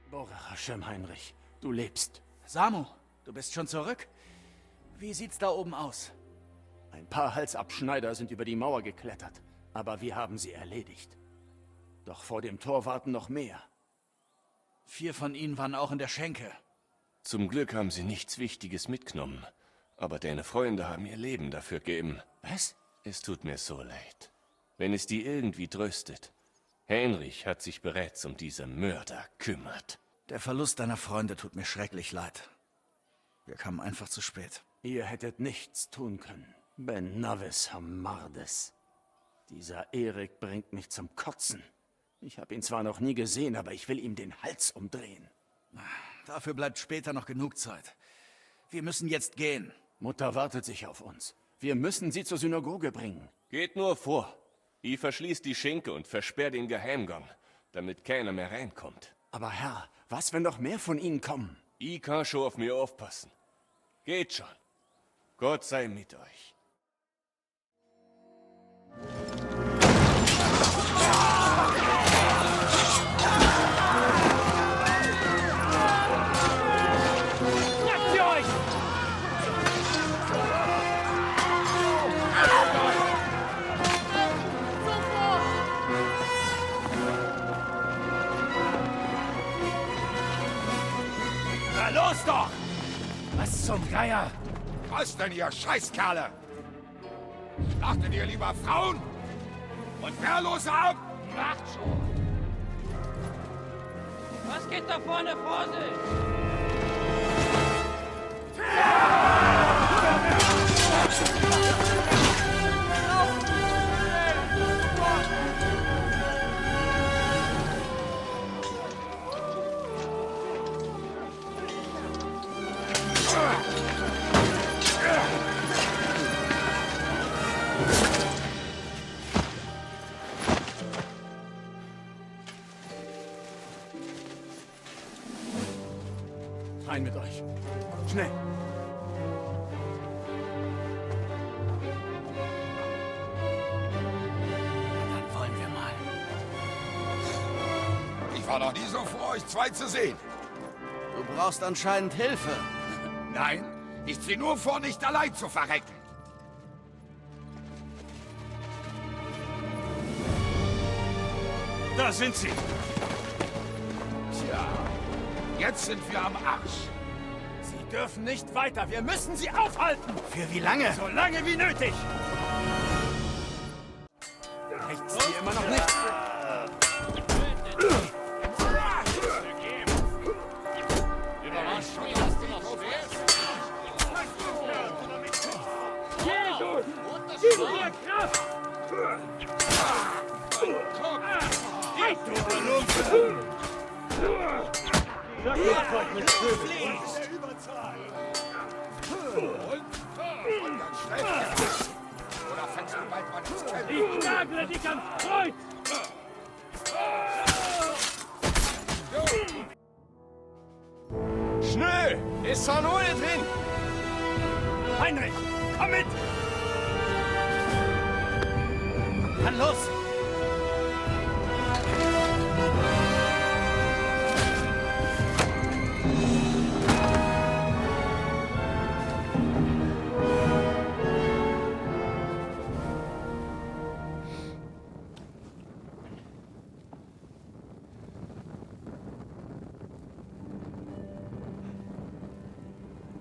Baruch Hashem, Heinrich. Du lebst. Samu, du bist schon zurück? Wie sieht's da oben aus? Ein paar Halsabschneider sind über die Mauer geklettert. Aber wir haben sie erledigt. Doch vor dem Tor warten noch mehr. 4 von ihnen waren auch in der Schenke. Zum Glück haben sie nichts Wichtiges mitgenommen. Aber deine Freunde haben ihr Leben dafür gegeben. Was? Es tut mir so leid. Wenn es dir irgendwie tröstet. Heinrich hat sich bereits um diese Mörder kümmert. Der Verlust deiner Freunde tut mir schrecklich leid. Wir kamen einfach zu spät. Ihr hättet nichts tun können. Ben Navis Hamardes. Dieser Erik bringt mich zum Kotzen. Ich habe ihn zwar noch nie gesehen, aber ich will ihm den Hals umdrehen. Dafür bleibt später noch genug Zeit. Wir müssen jetzt gehen. Mutter wartet sich auf uns. Wir müssen sie zur Synagoge bringen. Geht nur vor. Ich verschließt die Schenke und versperrt den Geheimgang, damit keiner mehr reinkommt. Aber Herr, was, wenn noch mehr von ihnen kommen? Ich kann schon auf mir aufpassen. Geht schon. Gott sei mit euch. Los doch! Was zum Geier? Was denn, ihr Scheißkerle? Schlachtet ihr lieber Frauen und Wehrlose ab? Macht schon! Was geht da vorne vor sich? Rein mit euch. Schnell. Dann wollen wir mal. war doch nie so froh, euch zwei zu sehen. Du brauchst anscheinend Hilfe. Nein, ich zieh nur vor, nicht allein zu verrecken. Da sind sie. Tja, jetzt sind wir am Arsch. Sie dürfen nicht weiter. Wir müssen sie aufhalten. Für wie lange? So lange wie nötig. Rechts hier immer noch nicht. Jesus! Gib mir Kraft! Oder fängst du bald mal ins Kämpfen? Ich nagle dich ans Kreuz! Schnell! Ist Sanole drin! Heinrich, komm mit! Dann los!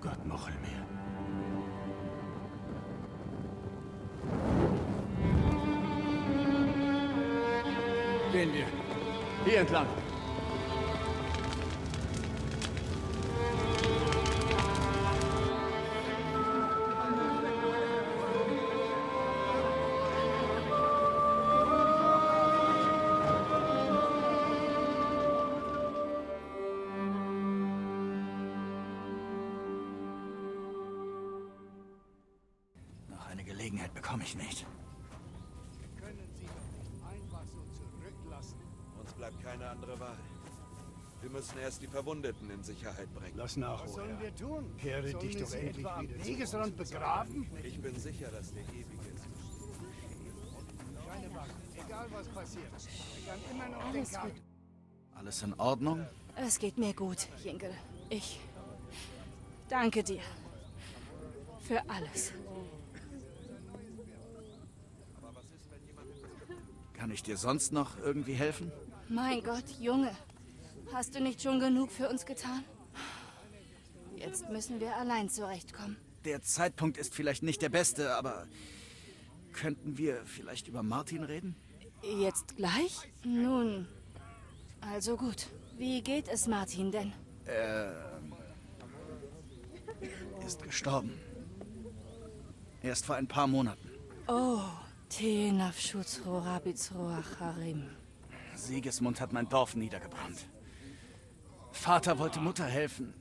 Gott mochel mir. Gehen wir. Hier entlang. Noch eine Gelegenheit bekomme ich nicht. Uns bleibt keine andere Wahl. Wir müssen erst die Verwundeten in Sicherheit bringen. Lass nach, Was sollen wir tun? Kehre dich doch endlich wieder am Wegesrand begraben? Ich bin sicher, dass der Ewige ist. Keine Bange, egal was passiert. Ich kann immer noch Alles den Kampf. gut. Alles in Ordnung? Es geht mir gut, Jingle. Ich danke dir für alles. Kann ich dir sonst noch irgendwie helfen? Mein Gott, Junge. Hast du nicht schon genug für uns getan? Jetzt müssen wir allein zurechtkommen. Der Zeitpunkt ist vielleicht nicht der beste, aber könnten wir vielleicht über Martin reden? Jetzt gleich? Nun, also gut. Wie geht es Martin denn? Ist gestorben. Erst vor ein paar Monaten. Oh, Tenafschutzro Rabizro Acharim. Sigismund hat mein Dorf niedergebrannt. Vater wollte Mutter helfen.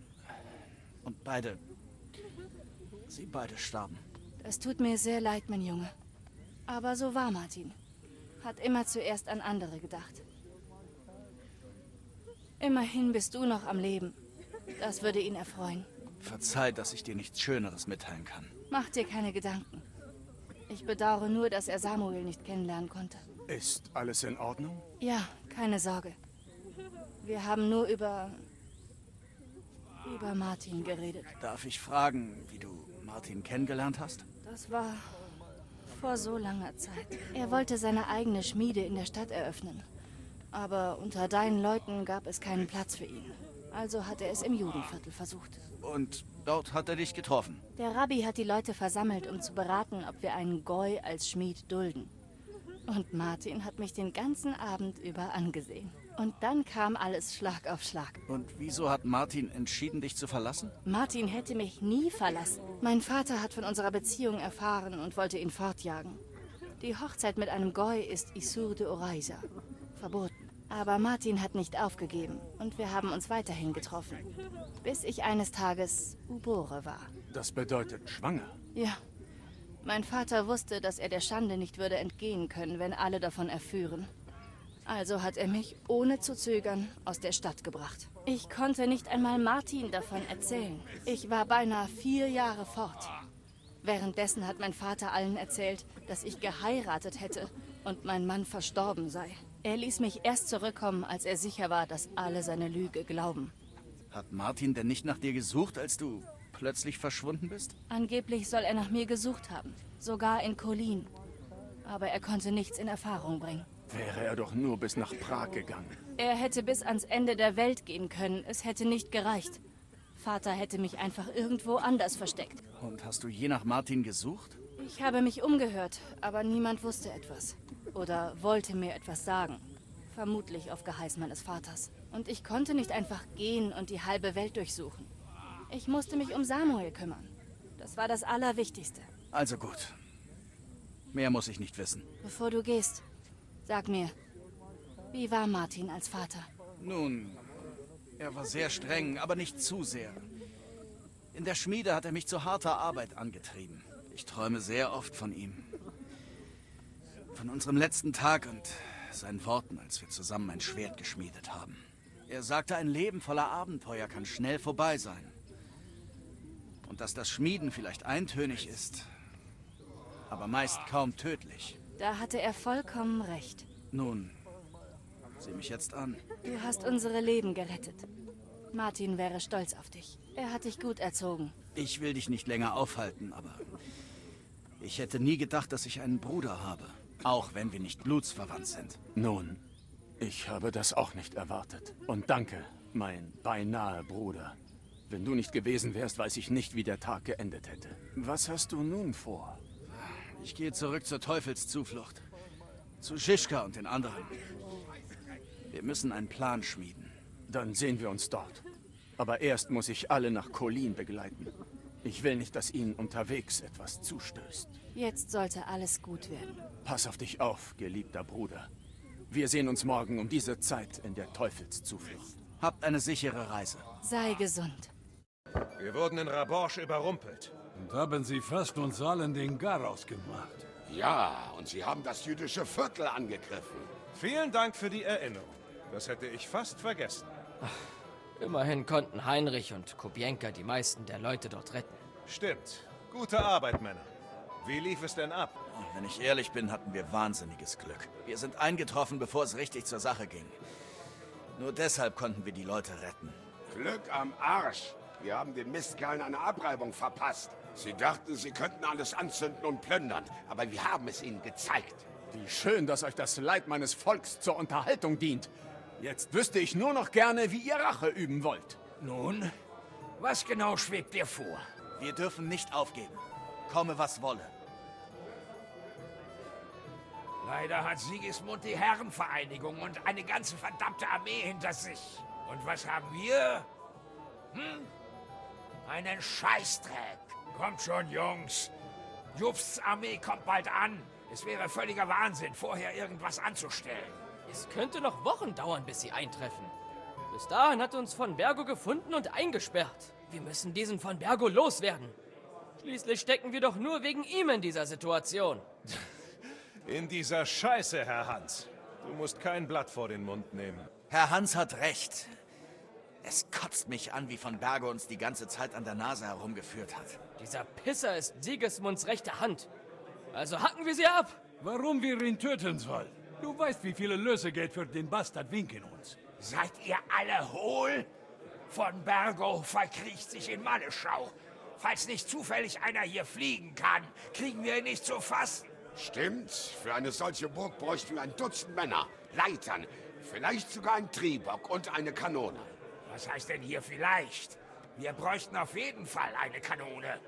Und sie beide starben. Das tut mir sehr leid, mein Junge. Aber so war Martin. Hat immer zuerst an andere gedacht. Immerhin bist du noch am Leben. Das würde ihn erfreuen. Verzeih, dass ich dir nichts Schöneres mitteilen kann. Mach dir keine Gedanken. Ich bedauere nur, dass er Samuel nicht kennenlernen konnte. Ist alles in Ordnung? Ja, keine Sorge. Wir haben nur über Martin geredet. Darf ich fragen, wie du Martin kennengelernt hast? Das war vor so langer Zeit. Er wollte seine eigene Schmiede in der Stadt eröffnen. Aber unter deinen Leuten gab es keinen Platz für ihn. Also hat er es im Judenviertel versucht. Und dort hat er dich getroffen? Der Rabbi hat die Leute versammelt, um zu beraten, ob wir einen Goy als Schmied dulden. Und Martin hat mich den ganzen Abend über angesehen. Und dann kam alles Schlag auf Schlag. Und wieso hat Martin entschieden, dich zu verlassen? Martin hätte mich nie verlassen. Mein Vater hat von unserer Beziehung erfahren und wollte ihn fortjagen. Die Hochzeit mit einem Goy ist Isur de Oraisa. Verboten. Aber Martin hat nicht aufgegeben und wir haben uns weiterhin getroffen. Bis ich eines Tages Ubore war. Das bedeutet schwanger. Ja. Mein Vater wusste, dass er der Schande nicht würde entgehen können, wenn alle davon erführen. Also hat er mich, ohne zu zögern, aus der Stadt gebracht. Ich konnte nicht einmal Martin davon erzählen. Ich war beinahe 4 Jahre fort. Währenddessen hat mein Vater allen erzählt, dass ich geheiratet hätte und mein Mann verstorben sei. Er ließ mich erst zurückkommen, als er sicher war, dass alle seine Lüge glauben. Hat Martin denn nicht nach dir gesucht, als du plötzlich verschwunden bist? Angeblich soll er nach mir gesucht haben. Sogar in Kolin. Aber er konnte nichts in Erfahrung bringen. Wäre er doch nur bis nach Prag gegangen. Er hätte bis ans Ende der Welt gehen können. Es hätte nicht gereicht. Vater hätte mich einfach irgendwo anders versteckt. Und hast du je nach Martin gesucht? Ich habe mich umgehört, aber niemand wusste etwas. Oder wollte mir etwas sagen. Vermutlich auf Geheiß meines Vaters. Und ich konnte nicht einfach gehen und die halbe Welt durchsuchen. Ich musste mich um Samuel kümmern. Das war das Allerwichtigste. Also gut. Mehr muss ich nicht wissen. Bevor du gehst, sag mir, wie war Martin als Vater? Nun, er war sehr streng, aber nicht zu sehr. In der Schmiede hat er mich zu harter Arbeit angetrieben. Ich träume sehr oft von ihm. Von unserem letzten Tag und seinen Worten, als wir zusammen ein Schwert geschmiedet haben. Er sagte, ein Leben voller Abenteuer kann schnell vorbei sein. Und dass das Schmieden vielleicht eintönig ist, aber meist kaum tödlich. Da hatte er vollkommen recht. Nun, sieh mich jetzt an. Du hast unsere Leben gerettet. Martin wäre stolz auf dich. Er hat dich gut erzogen. Ich will dich nicht länger aufhalten, aber ich hätte nie gedacht, dass ich einen Bruder habe. Auch wenn wir nicht blutsverwandt sind. Nun, ich habe das auch nicht erwartet. Und danke, mein beinahe Bruder. Wenn du nicht gewesen wärst, weiß ich nicht, wie der Tag geendet hätte. Was hast du nun vor? Ich gehe zurück zur Teufelszuflucht. Zu Schischka und den anderen. Wir müssen einen Plan schmieden. Dann sehen wir uns dort. Aber erst muss ich alle nach Kolin begleiten. Ich will nicht, dass ihnen unterwegs etwas zustößt. Jetzt sollte alles gut werden. Pass auf dich auf, geliebter Bruder. Wir sehen uns morgen um diese Zeit in der Teufelszuflucht. Habt eine sichere Reise. Sei gesund. Wir wurden in Raborsch überrumpelt. Und haben sie fast uns allen den Garaus gemacht. Ja, und sie haben das jüdische Viertel angegriffen. Vielen Dank für die Erinnerung. Das hätte ich fast vergessen. Immerhin konnten Heinrich und Kubienka die meisten der Leute dort retten. Stimmt. Gute Arbeit, Männer. Wie lief es denn ab? Wenn ich ehrlich bin, hatten wir wahnsinniges Glück. Wir sind eingetroffen, bevor es richtig zur Sache ging. Nur deshalb konnten wir die Leute retten. Glück am Arsch. Wir haben den Mistkerlen eine Abreibung verpasst. Sie dachten, sie könnten alles anzünden und plündern. Aber wir haben es ihnen gezeigt. Wie schön, dass euch das Leid meines Volks zur Unterhaltung dient. Jetzt wüsste ich nur noch gerne, wie ihr Rache üben wollt. Nun, was genau schwebt dir vor? Wir dürfen nicht aufgeben. Komme, was wolle. Leider hat Sigismund die Herrenvereinigung und eine ganze verdammte Armee hinter sich. Und was haben wir? Einen Scheißdreck. Kommt schon, Jungs. Jufts Armee kommt bald an. Es wäre völliger Wahnsinn, vorher irgendwas anzustellen. Es könnte noch Wochen dauern, bis sie eintreffen. Bis dahin hat uns von Bergo gefunden und eingesperrt. Wir müssen diesen von Bergo loswerden. Schließlich stecken wir doch nur wegen ihm in dieser Situation. In dieser Scheiße, Herr Hans. Du musst kein Blatt vor den Mund nehmen. Herr Hans hat recht. Es kotzt mich an, wie von Bergo uns die ganze Zeit an der Nase herumgeführt hat. Dieser Pisser ist Sigismunds rechte Hand. Also hacken wir sie ab. Warum wir ihn töten sollen? Du weißt, wie viele Lösegeld für den Bastard winken uns. Seid ihr alle hohl? Von Bergo verkriecht sich in Manneschau. Falls nicht zufällig einer hier fliegen kann, kriegen wir ihn nicht zu fassen. Stimmt. Für eine solche Burg bräuchten wir ein Dutzend Männer, Leitern, vielleicht sogar einen Triebock und eine Kanone. Was heißt denn hier vielleicht? Wir bräuchten auf jeden Fall eine Kanone.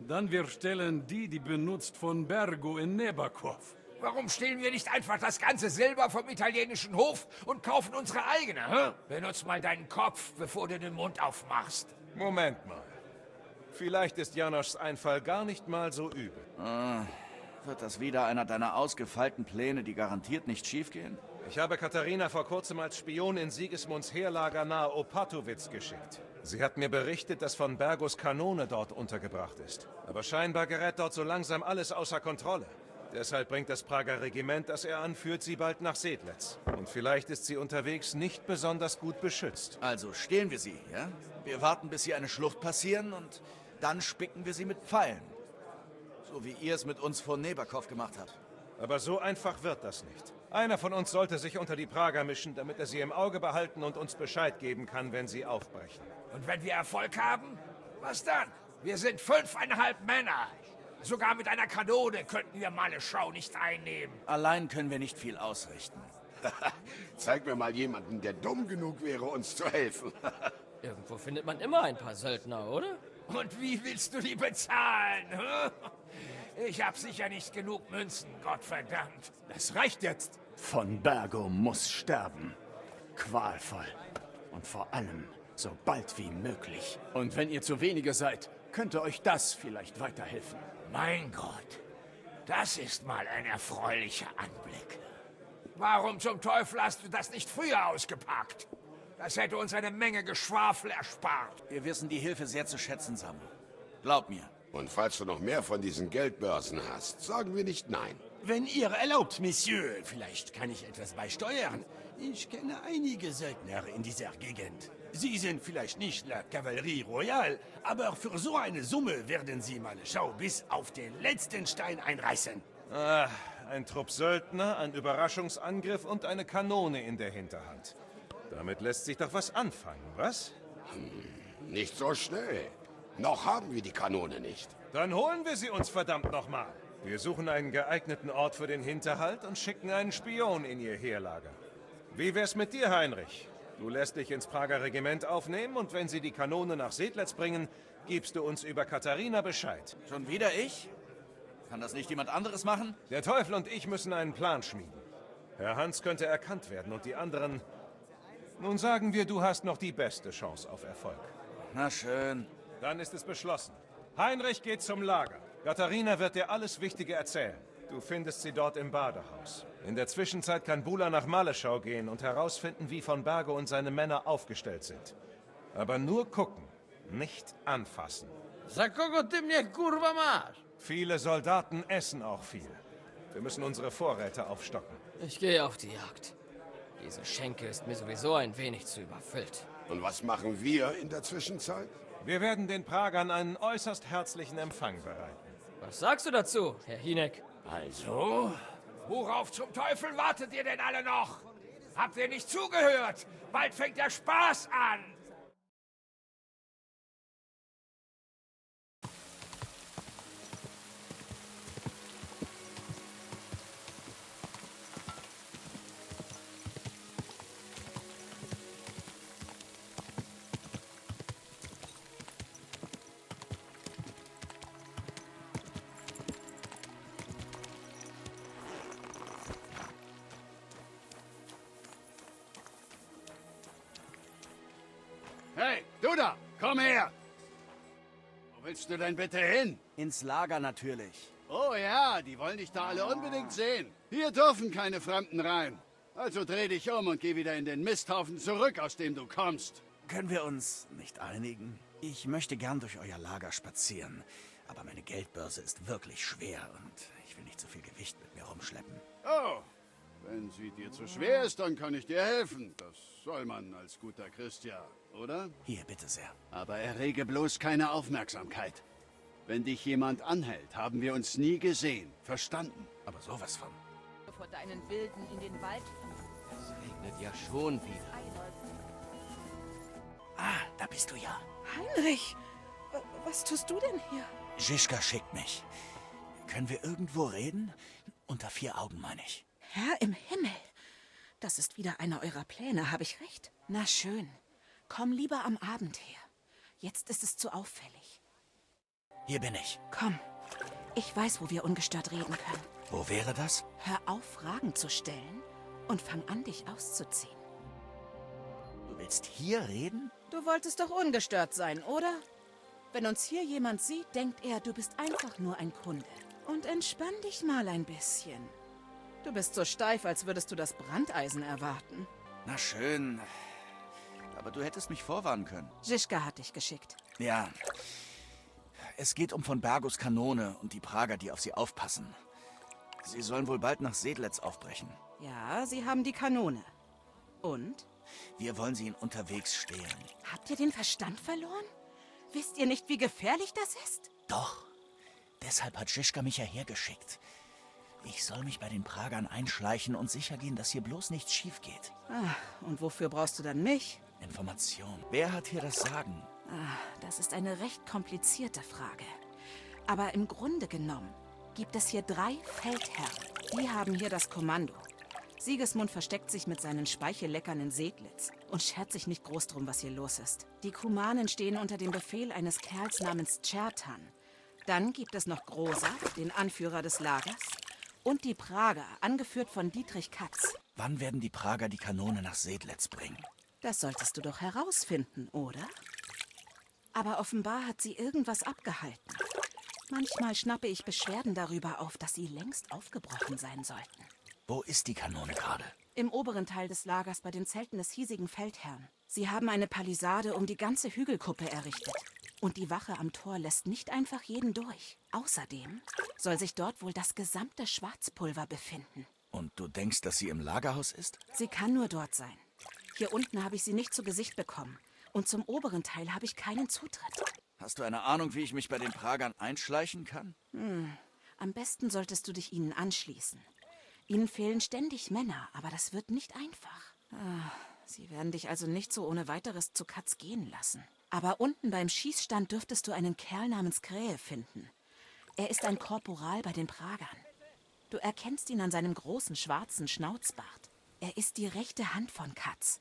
Dann wir stellen die benutzt von Bergo in Nebakov. Warum stehlen wir nicht einfach das ganze Silber vom italienischen Hof und kaufen unsere eigene, hä? Benutz mal deinen Kopf, bevor du den Mund aufmachst. Moment mal. Vielleicht ist Janoschs Einfall gar nicht mal so übel. Wird das wieder einer deiner ausgefeilten Pläne, die garantiert nicht schiefgehen? Ich habe Katharina vor kurzem als Spion in Sigismunds Heerlager nahe Opatowitz geschickt. Sie hat mir berichtet, dass von Bergos Kanone dort untergebracht ist. Aber scheinbar gerät dort so langsam alles außer Kontrolle. Deshalb bringt das Prager Regiment, das er anführt, sie bald nach Sedlitz. Und vielleicht ist sie unterwegs nicht besonders gut beschützt. Also stehlen wir sie, ja? Wir warten, bis sie eine Schlucht passieren und dann spicken wir sie mit Pfeilen. So wie ihr es mit uns vor Nebakov gemacht habt. Aber so einfach wird das nicht. Einer von uns sollte sich unter die Prager mischen, damit er sie im Auge behalten und uns Bescheid geben kann, wenn sie aufbrechen. Und wenn wir Erfolg haben? Was dann? Wir sind 5,5 Männer. Sogar mit einer Kanone könnten wir Malleschau nicht einnehmen. Allein können wir nicht viel ausrichten. Zeig mir mal jemanden, der dumm genug wäre, uns zu helfen. Irgendwo findet man immer ein paar Söldner, oder? Und wie willst du die bezahlen? Ich hab sicher nicht genug Münzen, Gottverdammt. Es reicht jetzt. Von Bergo muss sterben. Qualvoll. Und vor allem so bald wie möglich. Und wenn ihr zu wenige seid, könnte euch das vielleicht weiterhelfen. Mein Gott, das ist mal ein erfreulicher Anblick. Warum zum Teufel hast du das nicht früher ausgepackt? Das hätte uns eine Menge Geschwafel erspart. Wir wissen die Hilfe sehr zu schätzen, Samu. Glaub mir. Und falls du noch mehr von diesen Geldbörsen hast, sagen wir nicht nein. Wenn ihr erlaubt, Monsieur, vielleicht kann ich etwas beisteuern. Ich kenne einige Söldner in dieser Gegend. Sie sind vielleicht nicht la Cavalerie Royale, aber für so eine Summe werden sie Malleschau bis auf den letzten Stein einreißen. Ah, ein Trupp Söldner, ein Überraschungsangriff und eine Kanone in der Hinterhand. Damit lässt sich doch was anfangen, was? Nicht so schnell. Noch haben wir die Kanone nicht. Dann holen wir sie uns verdammt nochmal. Wir suchen einen geeigneten Ort für den Hinterhalt und schicken einen Spion in ihr Heerlager. Wie wär's mit dir, Heinrich? Du lässt dich ins Prager Regiment aufnehmen und wenn sie die Kanone nach Sedlitz bringen, gibst du uns über Katharina Bescheid. Schon wieder ich? Kann das nicht jemand anderes machen? Der Teufel und ich müssen einen Plan schmieden. Herr Hans könnte erkannt werden und die anderen... Nun sagen wir, du hast noch die beste Chance auf Erfolg. Na schön. Dann ist es beschlossen. Heinrich geht zum Lager. Katharina wird dir alles Wichtige erzählen. Du findest sie dort im Badehaus. In der Zwischenzeit kann Bula nach Malleschau gehen und herausfinden, wie von Bergo und seine Männer aufgestellt sind. Aber nur gucken, nicht anfassen. Viele Soldaten essen auch viel. Wir müssen unsere Vorräte aufstocken. Ich gehe auf die Jagd. Diese Schenke ist mir sowieso ein wenig zu überfüllt. Und was machen wir in der Zwischenzeit? Wir werden den Pragern einen äußerst herzlichen Empfang bereiten. Was sagst du dazu, Herr Hinek? Also? Worauf zum Teufel wartet ihr denn alle noch? Habt ihr nicht zugehört? Bald fängt der Spaß an! Hey, du da, komm her! Wo willst du denn bitte hin? Ins Lager natürlich. Oh ja, die wollen dich da alle unbedingt sehen. Hier dürfen keine Fremden rein. Also dreh dich um und geh wieder in den Misthaufen zurück, aus dem du kommst. Können wir uns nicht einigen? Ich möchte gern durch euer Lager spazieren, aber meine Geldbörse ist wirklich schwer und ich will nicht so viel Gewicht mit mir rumschleppen. Oh, wenn sie dir zu schwer ist, dann kann ich dir helfen. Das soll man als guter Christ ja, oder? Hier, bitte sehr. Aber errege bloß keine Aufmerksamkeit. Wenn dich jemand anhält, haben wir uns nie gesehen. Verstanden? Aber sowas von. Vor deinen Wilden in den Wald. Es regnet ja schon wieder. Ah, da bist du ja. Heinrich, was tust du denn hier? Žižka schickt mich. Können wir irgendwo reden? Unter 4 Augen, meine ich. Herr im Himmel, das ist wieder einer eurer Pläne, habe ich recht? Na schön, komm lieber am Abend her. Jetzt ist es zu auffällig. Hier bin ich. Komm, ich weiß, wo wir ungestört reden können. Wo wäre das? Hör auf, Fragen zu stellen und fang an, dich auszuziehen. Du willst hier reden? Du wolltest doch ungestört sein, oder? Wenn uns hier jemand sieht, denkt er, du bist einfach nur ein Kunde. Und entspann dich mal ein bisschen. Du bist so steif, als würdest du das Brandeisen erwarten. Na schön. Aber du hättest mich vorwarnen können. Žižka hat dich geschickt. Ja. Es geht um von Bergos Kanone und die Prager, die auf sie aufpassen. Sie sollen wohl bald nach Sedlitz aufbrechen. Ja, sie haben die Kanone. Und? Wir wollen sie in unterwegs stehlen. Habt ihr den Verstand verloren? Wisst ihr nicht, wie gefährlich das ist? Doch. Deshalb hat Žižka mich ja hergeschickt. Ich soll mich bei den Pragern einschleichen und sicher gehen, dass hier bloß nichts schief geht. Und wofür brauchst du dann mich? Information. Wer hat hier das Sagen? Das ist eine recht komplizierte Frage. Aber im Grunde genommen gibt es hier 3 Feldherren. Die haben hier das Kommando. Sigismund versteckt sich mit seinen Speichelleckern in Sedlitz und schert sich nicht groß drum, was hier los ist. Die Kumanen stehen unter dem Befehl eines Kerls namens Tschertan. Dann gibt es noch Grosa, den Anführer des Lagers, und die Prager, angeführt von Dietrich Katz. Wann werden die Prager die Kanone nach Sedlitz bringen? Das solltest du doch herausfinden, oder? Aber offenbar hat sie irgendwas abgehalten. Manchmal schnappe ich Beschwerden darüber auf, dass sie längst aufgebrochen sein sollten. Wo ist die Kanone gerade? Im oberen Teil des Lagers bei den Zelten des hiesigen Feldherrn. Sie haben eine Palisade um die ganze Hügelkuppe errichtet. Und die Wache am Tor lässt nicht einfach jeden durch. Außerdem soll sich dort wohl das gesamte Schwarzpulver befinden. Und du denkst, dass sie im Lagerhaus ist? Sie kann nur dort sein. Hier unten habe ich sie nicht zu Gesicht bekommen. Und zum oberen Teil habe ich keinen Zutritt. Hast du eine Ahnung, wie ich mich bei den Pragern einschleichen kann? Am besten solltest du dich ihnen anschließen. Ihnen fehlen ständig Männer, aber das wird nicht einfach. Sie werden dich also nicht so ohne weiteres zu Katz gehen lassen. Aber unten beim Schießstand dürftest du einen Kerl namens Krähe finden. Er ist ein Korporal bei den Pragern. Du erkennst ihn an seinem großen schwarzen Schnauzbart. Er ist die rechte Hand von Katz.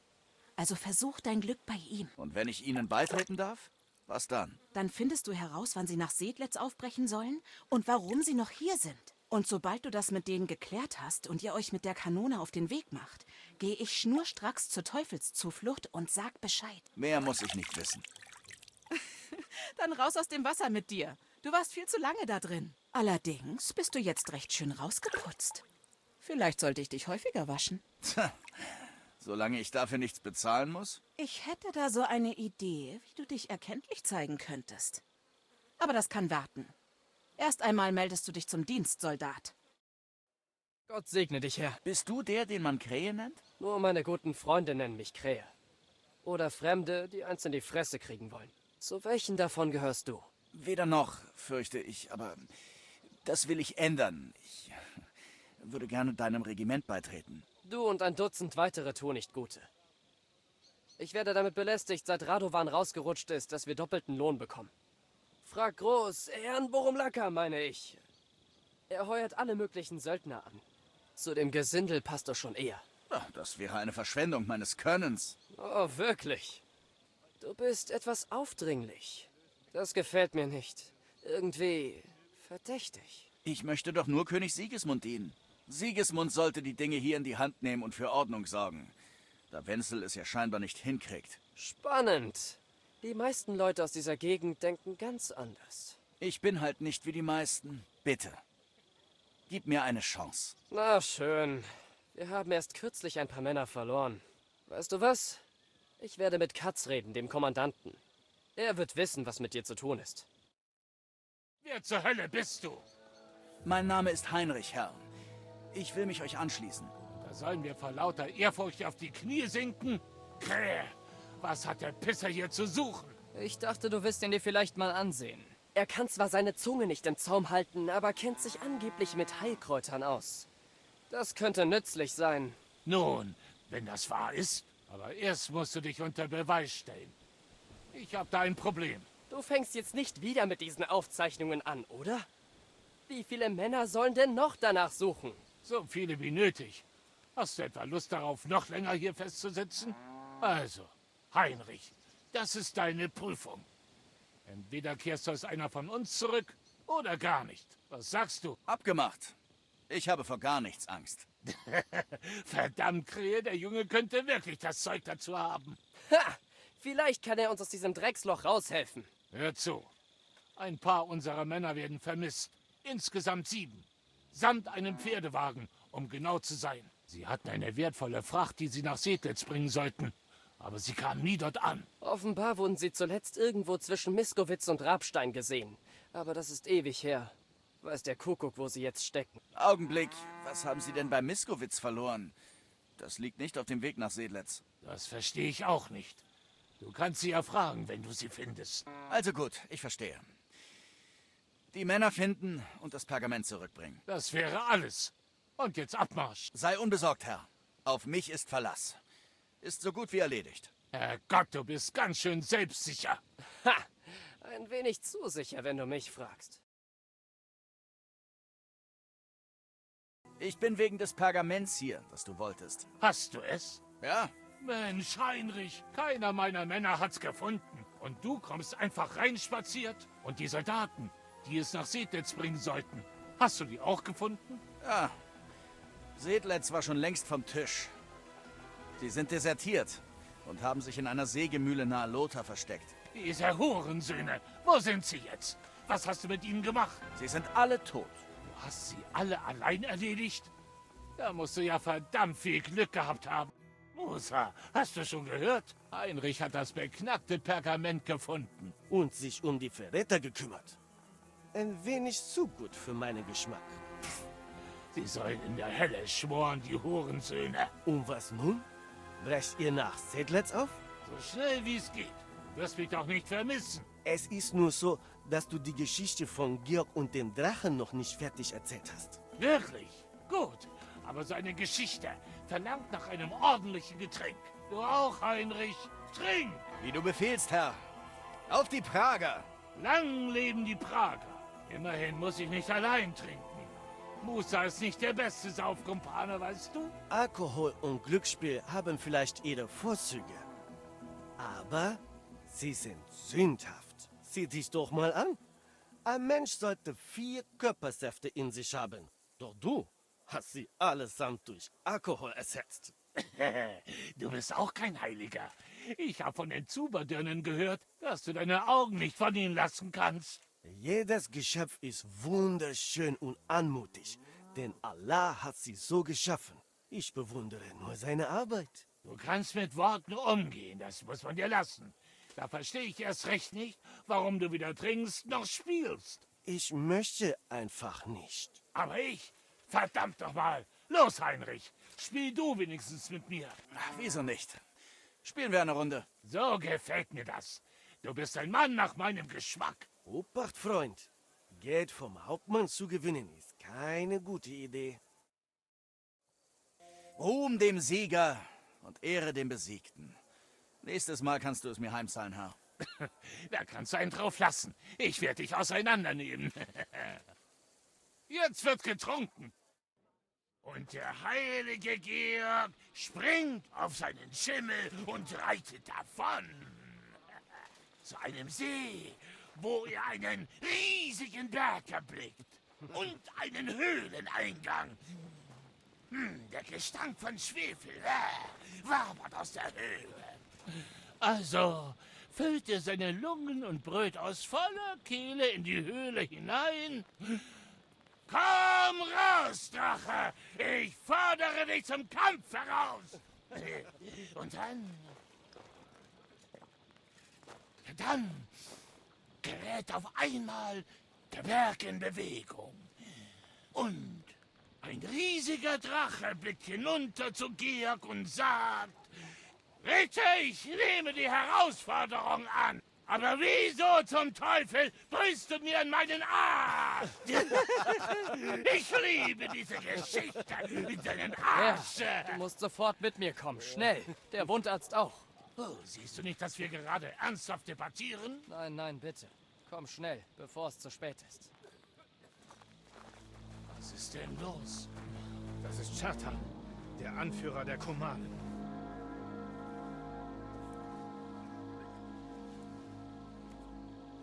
Also versuch dein Glück bei ihm. Und wenn ich ihnen beitreten darf? Was dann? Dann findest du heraus, wann sie nach Sedlitz aufbrechen sollen und warum sie noch hier sind. Und sobald du das mit denen geklärt hast und ihr euch mit der Kanone auf den Weg macht, gehe ich schnurstracks zur Teufelszuflucht und sag Bescheid. Mehr muss ich nicht wissen. Dann raus aus dem Wasser mit dir. Du warst viel zu lange da drin. Allerdings bist du jetzt recht schön rausgeputzt. Vielleicht sollte ich dich häufiger waschen. Solange ich dafür nichts bezahlen muss? Ich hätte da so eine Idee, wie du dich erkenntlich zeigen könntest. Aber das kann warten. Erst einmal meldest du dich zum Dienst, Soldat. Gott segne dich, Herr. Bist du der, den man Krähe nennt? Nur meine guten Freunde nennen mich Krähe. Oder Fremde, die eins in die Fresse kriegen wollen. Zu welchen davon gehörst du? Weder noch, fürchte ich, aber das will ich ändern. Ich würde gerne deinem Regiment beitreten. Du und ein Dutzend weitere tun nicht Gute. Ich werde damit belästigt, seit Radovan rausgerutscht ist, dass wir doppelten Lohn bekommen. Frag Groß, Herrn Borumlaka, meine ich. Er heuert alle möglichen Söldner an. Zu dem Gesindel passt du schon eher. Das wäre eine Verschwendung meines Könnens. Oh, wirklich? Du bist etwas aufdringlich. Das gefällt mir nicht. Irgendwie verdächtig. Ich möchte doch nur König Sigismund dienen. Sigismund sollte die Dinge hier in die Hand nehmen und für Ordnung sorgen. Da Wenzel es ja scheinbar nicht hinkriegt. Spannend. Die meisten Leute aus dieser Gegend denken ganz anders. Ich bin halt nicht wie die meisten. Bitte. Gib mir eine Chance. Na schön. Wir haben erst kürzlich ein paar Männer verloren. Weißt du was? Ich werde mit Katz reden, dem Kommandanten. Er wird wissen, was mit dir zu tun ist. Wer zur Hölle bist du? Mein Name ist Heinrich, Herr. Ich will mich euch anschließen. Da sollen wir vor lauter Ehrfurcht auf die Knie sinken? Krähe, was hat der Pisser hier zu suchen? Ich dachte, du willst ihn dir vielleicht mal ansehen. Er kann zwar seine Zunge nicht im Zaum halten, aber kennt sich angeblich mit Heilkräutern aus. Das könnte nützlich sein. Nun, wenn das wahr ist, aber erst musst du dich unter Beweis stellen. Ich habe da ein Problem. Du fängst jetzt nicht wieder mit diesen Aufzeichnungen an, oder? Wie viele Männer sollen denn noch danach suchen? So viele wie nötig. Hast du etwa Lust darauf, noch länger hier festzusitzen? Also, Heinrich, das ist deine Prüfung. Entweder kehrst du als einer von uns zurück oder gar nicht. Was sagst du? Abgemacht. Ich habe vor gar nichts Angst. Verdammt, Krähe, der Junge könnte wirklich das Zeug dazu haben. Ha! Vielleicht kann er uns aus diesem Drecksloch raushelfen. Hör zu. Ein paar unserer Männer werden vermisst. Insgesamt 7. Samt einem Pferdewagen, um genau zu sein. Sie hatten eine wertvolle Fracht, die sie nach Sedlitz bringen sollten. Aber sie kamen nie dort an. Offenbar wurden sie zuletzt irgendwo zwischen Miskowitz und Rabstein gesehen. Aber das ist ewig her. Weiß der Kuckuck, wo sie jetzt stecken. Augenblick, was haben Sie denn bei Miskowitz verloren? Das liegt nicht auf dem Weg nach Sedlitz. Das verstehe ich auch nicht. Du kannst sie ja fragen, wenn du sie findest. Also gut, ich verstehe. Die Männer finden und das Pergament zurückbringen. Das wäre alles. Und jetzt Abmarsch. Sei unbesorgt, Herr. Auf mich ist Verlass. Ist so gut wie erledigt. Herrgott, du bist ganz schön selbstsicher. Ha! Ein wenig zu sicher, wenn du mich fragst. Ich bin wegen des Pergaments hier, das du wolltest. Hast du es? Ja. Mensch, Heinrich, keiner meiner Männer hat's gefunden. Und du kommst einfach reinspaziert. Und die Soldaten, die es nach Sedlitz bringen sollten, hast du die auch gefunden? Ja. Sedlitz war schon längst vom Tisch. Sie sind desertiert und haben sich in einer Sägemühle nahe Lothar versteckt. Diese Hurensöhne, wo sind sie jetzt? Was hast du mit ihnen gemacht? Sie sind alle tot. Du hast sie alle allein erledigt? Da musst du ja verdammt viel Glück gehabt haben. Musa, hast du schon gehört? Heinrich hat das beknackte Pergament gefunden. Und sich um die Verräter gekümmert. Ein wenig zu gut für meinen Geschmack. Sie sollen in der Hölle schmoren, die Hurensöhne. Und was nun? Brecht ihr nach Sedlitz auf? So schnell wie es geht. Du wirst mich doch nicht vermissen. Es ist nur so, dass du die Geschichte von Georg und dem Drachen noch nicht fertig erzählt hast. Wirklich? Gut. Aber so eine Geschichte verlangt nach einem ordentlichen Getränk. Du auch, Heinrich. Trink! Wie du befehlst, Herr. Auf die Prager! Lang leben die Prager. Immerhin muss ich nicht allein trinken. Musa ist nicht der beste Saufkumpane, weißt du? Alkohol und Glücksspiel haben vielleicht ihre Vorzüge. Aber sie sind sündhaft. Sieh dich doch mal an. Ein Mensch sollte 4 Körpersäfte in sich haben. Doch du hast sie allesamt durch Alkohol ersetzt. Du bist auch kein Heiliger. Ich habe von den Zuberdirnen gehört, dass du deine Augen nicht von ihnen lassen kannst. Jedes Geschöpf ist wunderschön und anmutig, denn Allah hat sie so geschaffen. Ich bewundere nur seine Arbeit. Du kannst mit Worten umgehen, das muss man dir lassen. Da verstehe ich erst recht nicht, warum du weder trinkst noch spielst. Ich möchte einfach nicht. Aber ich? Verdammt doch mal! Los, Heinrich! Spiel du wenigstens mit mir. Wieso nicht? Spielen wir eine Runde. So gefällt mir das. Du bist ein Mann nach meinem Geschmack. Obacht, Freund. Geld vom Hauptmann zu gewinnen ist keine gute Idee. Ruhm dem Sieger und Ehre dem Besiegten. Nächstes Mal kannst du es mir heimzahlen, Herr. Da kannst du einen drauf lassen. Ich werde dich auseinandernehmen. Jetzt wird getrunken. Und der heilige Georg springt auf seinen Schimmel und reitet davon. Zu einem See, wo er einen riesigen Berg erblickt und einen Höhleneingang. Der Gestank von Schwefel wabert aus der Höhle. Also füllt er seine Lungen und brüllt aus voller Kehle in die Höhle hinein. Komm raus, Drache! Ich fordere dich zum Kampf heraus! Und dann gerät auf einmal der Berg in Bewegung. Und ein riesiger Drache blickt hinunter zu Georg und sagt: Ritter, ich nehme die Herausforderung an. Aber wieso zum Teufel brüllst du mir in meinen Arsch? Ich liebe diese Geschichte in deinen Arsch. Ja, du musst sofort mit mir kommen. Schnell. Der Wundarzt auch. Oh, siehst du nicht, dass wir gerade ernsthaft debattieren? Nein, nein, bitte. Komm schnell, bevor es zu spät ist. Was ist denn los? Das ist Chertan, der Anführer der Kumanen.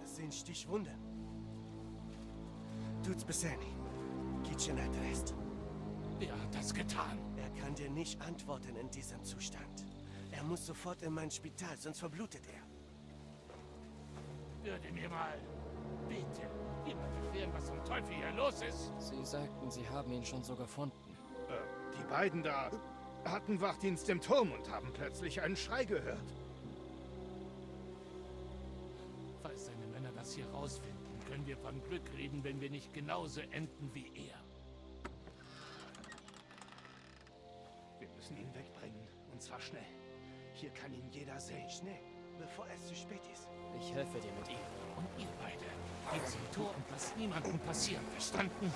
Das sind Stichwunden. Tut's Beseni. Kitchen Rest. Wer hat das getan? Er kann dir nicht antworten in diesem Zustand. Er muss sofort in mein Spital, sonst verblutet er. Würde mir mal, bitte, jemand erklären, was zum Teufel hier los ist? Sie sagten, Sie haben ihn schon so gefunden. Die beiden da hatten Wachdienst im Turm und haben plötzlich einen Schrei gehört. Falls seine Männer das hier rausfinden, können wir von Glück reden, wenn wir nicht genauso enden wie er. Wir müssen ihn wegbringen, und zwar schnell. Hier kann ihn jeder sehen. Schnell. bevor es zu spät ist. Ich helfe dir mit ihm. Und ihr beide, geht zum Tor und lasst niemandem passieren, verstanden?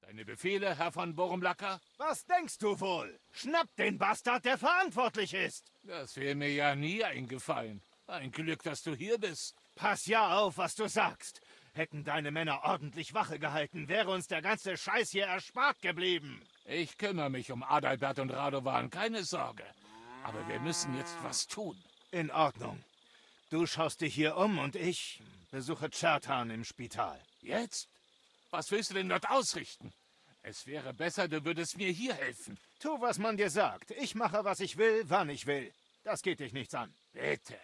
Deine Befehle, Herr von Wurmlacker? Was denkst du wohl? Schnapp den Bastard, der verantwortlich ist! Das wäre mir ja nie eingefallen. Ein Glück, dass du hier bist. Pass ja auf, was du sagst. Hätten deine Männer ordentlich Wache gehalten, wäre uns der ganze Scheiß hier erspart geblieben. Ich kümmere mich um Adalbert und Radovan, keine Sorge. Aber wir müssen jetzt was tun. In Ordnung. Du schaust dich hier um und ich besuche Chertan im Spital. Jetzt? Was willst du denn dort ausrichten? Es wäre besser, du würdest mir hier helfen. Tu, was man dir sagt. Ich mache, was ich will, wann ich will. Das geht dich nichts an. Bitte,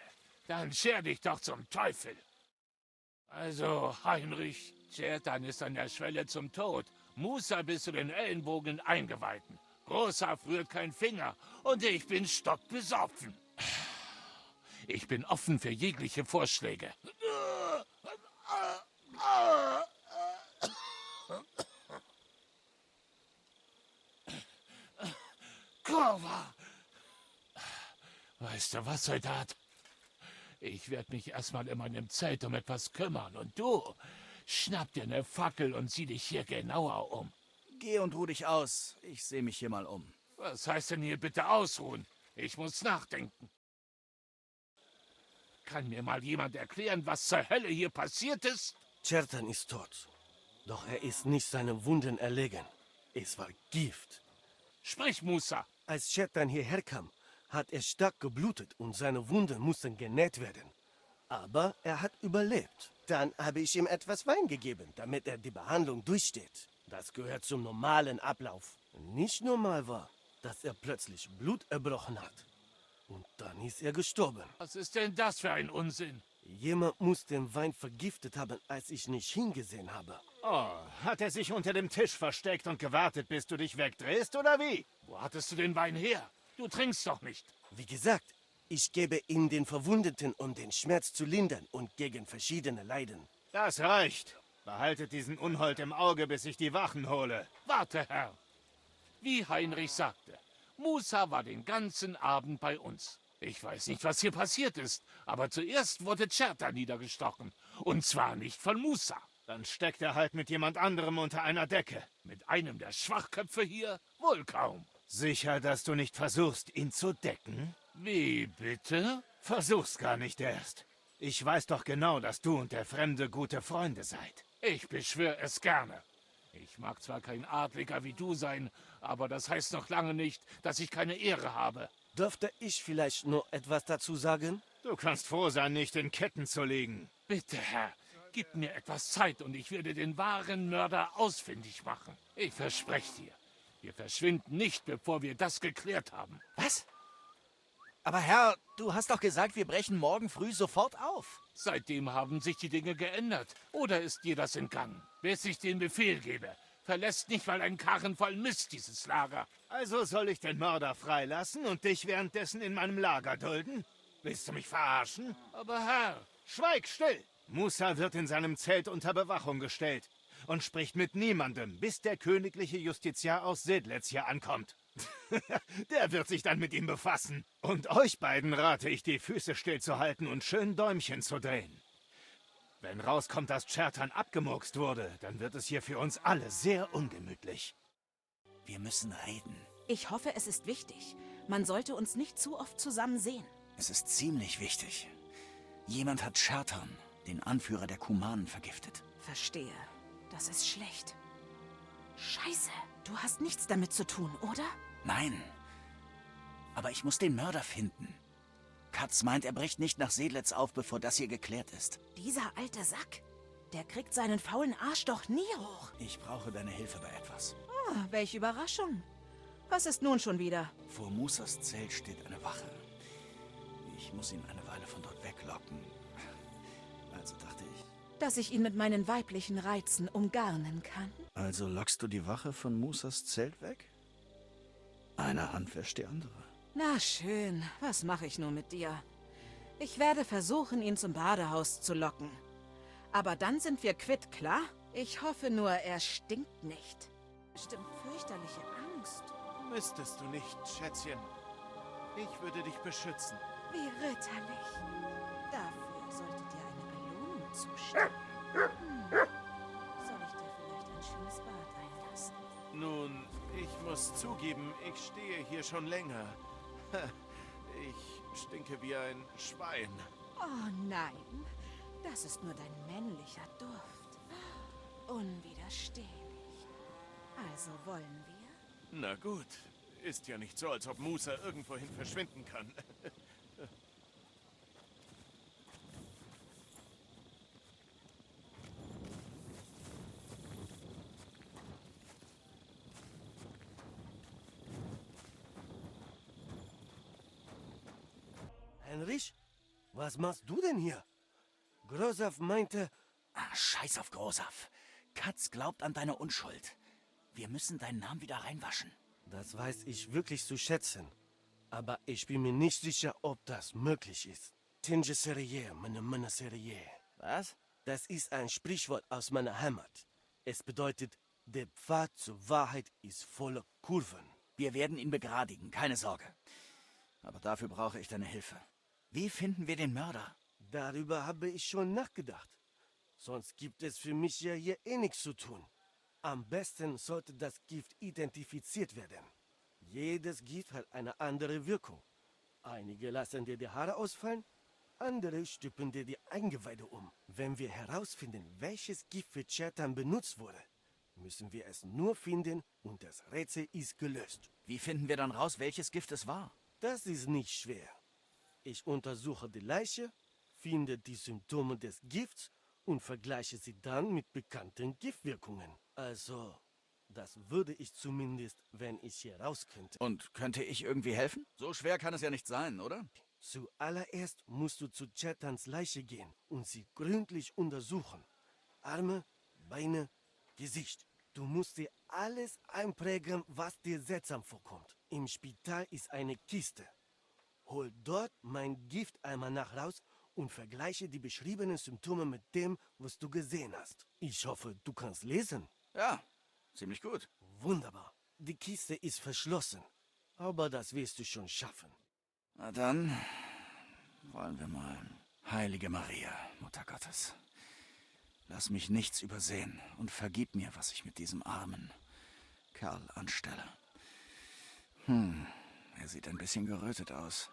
dann scher dich doch zum Teufel. Also, Heinrich, Chertan ist an der Schwelle zum Tod. Musa bis zu den Ellenbogen Eingeweihten. Großaf rührt kein Finger und ich bin stockbesoffen. Ich bin offen für jegliche Vorschläge. Kurva! Weißt du was, Soldat? Ich werde mich erstmal in meinem Zelt um etwas kümmern. Und du, schnapp dir eine Fackel und sieh dich hier genauer um. Geh und ruh dich aus. Ich sehe mich hier mal um. Was heißt denn hier bitte ausruhen? Ich muss nachdenken. Kann mir mal jemand erklären, was zur Hölle hier passiert ist? Chertan ist tot. Doch er ist nicht seinen Wunden erlegen. Es war Gift. Sprich, Musa. Als Chertan hierher kam, hat er stark geblutet und seine Wunden mussten genäht werden. Aber er hat überlebt. Dann habe ich ihm etwas Wein gegeben, damit er die Behandlung durchsteht. Das gehört zum normalen Ablauf. Nicht normal war, dass er plötzlich Blut erbrochen hat. Und dann ist er gestorben. Was ist denn das für ein Unsinn? Jemand muss den Wein vergiftet haben, als ich nicht hingesehen habe. Oh, hat er sich unter dem Tisch versteckt und gewartet, bis du dich wegdrehst, oder wie? Wo hattest du den Wein her? Du trinkst doch nicht. Wie gesagt, ich gebe ihn den Verwundeten, um den Schmerz zu lindern und gegen verschiedene Leiden. Das reicht. Behaltet diesen Unhold im Auge, bis ich die Wachen hole. Warte, Herr. Wie Heinrich sagte, Musa war den ganzen Abend bei uns. Ich weiß nicht, was hier passiert ist, aber zuerst wurde Chertan niedergestochen. Und zwar nicht von Musa. Dann steckt er halt mit jemand anderem unter einer Decke. Mit einem der Schwachköpfe hier? Wohl kaum. Sicher, dass du nicht versuchst, ihn zu decken? Wie bitte? Versuch's gar nicht erst. Ich weiß doch genau, dass du und der Fremde gute Freunde seid. Ich beschwöre es gerne. Ich mag zwar kein Adliger wie du sein, aber das heißt noch lange nicht, dass ich keine Ehre habe. Dürfte ich vielleicht nur etwas dazu sagen? Du kannst froh sein, nicht in Ketten zu liegen. Bitte, Herr, gib mir etwas Zeit und ich werde den wahren Mörder ausfindig machen. Ich verspreche dir, wir verschwinden nicht, bevor wir das geklärt haben. Was? Aber Herr, du hast doch gesagt, wir brechen morgen früh sofort auf. Seitdem haben sich die Dinge geändert. Oder ist dir das entgangen? Bis ich den Befehl gebe, verlässt nicht mal ein Karren voll Mist dieses Lager. Also soll ich den Mörder freilassen und dich währenddessen in meinem Lager dulden? Willst du mich verarschen? Aber Herr... Schweig still! Musa wird in seinem Zelt unter Bewachung gestellt und spricht mit niemandem, bis der königliche Justiziar aus Sedlitz hier ankommt. Der wird sich dann mit ihm befassen. Und euch beiden rate ich, die Füße stillzuhalten und schön Däumchen zu drehen. Wenn rauskommt, dass Chertan abgemurkst wurde, dann wird es hier für uns alle sehr ungemütlich. Wir müssen reden. Ich hoffe, es ist wichtig. Man sollte uns nicht zu oft zusammen sehen. Es ist ziemlich wichtig. Jemand hat Chertan, den Anführer der Kumanen, vergiftet. Verstehe. Das ist schlecht. Scheiße. Du hast nichts damit zu tun, oder? Nein. Aber ich muss den Mörder finden. Katz meint, er bricht nicht nach Sedlitz auf, bevor das hier geklärt ist. Dieser alte Sack, der kriegt seinen faulen Arsch doch nie hoch. Ich brauche deine Hilfe bei etwas. Oh, welche Überraschung. Was ist nun schon wieder? Vor Musas Zelt steht eine Wache. Ich muss ihn eine Weile von dort weglocken. Also dachte ich... Dass ich ihn mit meinen weiblichen Reizen umgarnen kann? Also lockst du die Wache von Musas Zelt weg? Eine Hand wäscht die andere. Na schön, was mache ich nun mit dir? Ich werde versuchen, ihn zum Badehaus zu locken. Aber dann sind wir quitt, klar? Ich hoffe nur, er stinkt nicht. Bestimmt fürchterliche Angst. Müsstest du nicht, Schätzchen. Ich würde dich beschützen. Wie ritterlich. Dafür sollte dir eine Belohnung zustehen. Soll ich dir vielleicht ein schönes Bad einlassen? Nun, ich muss zugeben, ich stehe hier schon länger. Ich stinke wie ein Schwein. Oh nein, das ist nur dein männlicher Duft. Unwiderstehlich. Also wollen wir? Na gut, ist ja nicht so, als ob Musa irgendwohin verschwinden kann. Heinrich, was machst du denn hier? Grosaf meinte... Scheiß auf Grosaf. Katz glaubt an deine Unschuld. Wir müssen deinen Namen wieder reinwaschen. Das weiß ich wirklich zu schätzen. Aber ich bin mir nicht sicher, ob das möglich ist. Tinge Serrier, meine Serrier. Was? Das ist ein Sprichwort aus meiner Heimat. Es bedeutet, der Pfad zur Wahrheit ist voller Kurven. Wir werden ihn begradigen, keine Sorge. Aber dafür brauche ich deine Hilfe. Wie finden wir den Mörder? Darüber habe ich schon nachgedacht. Sonst gibt es für mich ja hier eh nichts zu tun. Am besten sollte das Gift identifiziert werden. Jedes Gift hat eine andere Wirkung. Einige lassen dir die Haare ausfallen, andere stülpen dir die Eingeweide um. Wenn wir herausfinden, welches Gift für Chertan benutzt wurde, müssen wir es nur finden und das Rätsel ist gelöst. Wie finden wir dann raus, welches Gift es war? Das ist nicht schwer. Ich untersuche die Leiche, finde die Symptome des Gifts und vergleiche sie dann mit bekannten Giftwirkungen. Also, das würde ich zumindest, wenn ich hier raus könnte. Und könnte ich irgendwie helfen? So schwer kann es ja nicht sein, oder? Zuallererst musst du zu Chertans Leiche gehen und sie gründlich untersuchen. Arme, Beine, Gesicht. Du musst dir alles einprägen, was dir seltsam vorkommt. Im Spital ist eine Kiste. Hol dort mein Gifteimer nach raus und vergleiche die beschriebenen Symptome mit dem, was du gesehen hast. Ich hoffe, du kannst lesen. Ja, ziemlich gut. Wunderbar. Die Kiste ist verschlossen, aber das wirst du schon schaffen. Na dann wollen wir mal. Heilige Maria, Mutter Gottes, lass mich nichts übersehen und vergib mir, was ich mit diesem armen Kerl anstelle. Er sieht ein bisschen gerötet aus.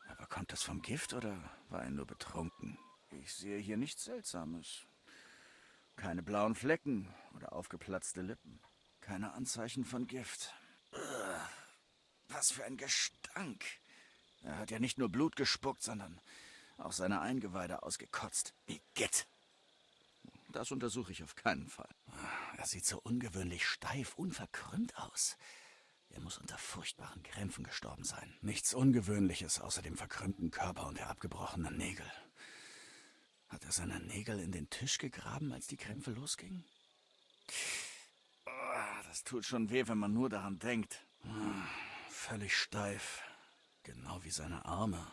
Aber kommt das vom Gift oder war er nur betrunken? Ich sehe hier nichts Seltsames. Keine blauen Flecken oder aufgeplatzte Lippen. Keine Anzeichen von Gift. Was für ein Gestank. Er hat ja nicht nur Blut gespuckt, sondern auch seine Eingeweide ausgekotzt. Igitt. Das untersuche ich auf keinen Fall. Er sieht so ungewöhnlich steif, unverkrümmt aus. Er muss unter furchtbaren Krämpfen gestorben sein. Nichts Ungewöhnliches außer dem verkrümmten Körper und der abgebrochenen Nägel. Hat er seine Nägel in den Tisch gegraben, als die Krämpfe losgingen? Das tut schon weh, wenn man nur daran denkt. Völlig steif. Genau wie seine Arme.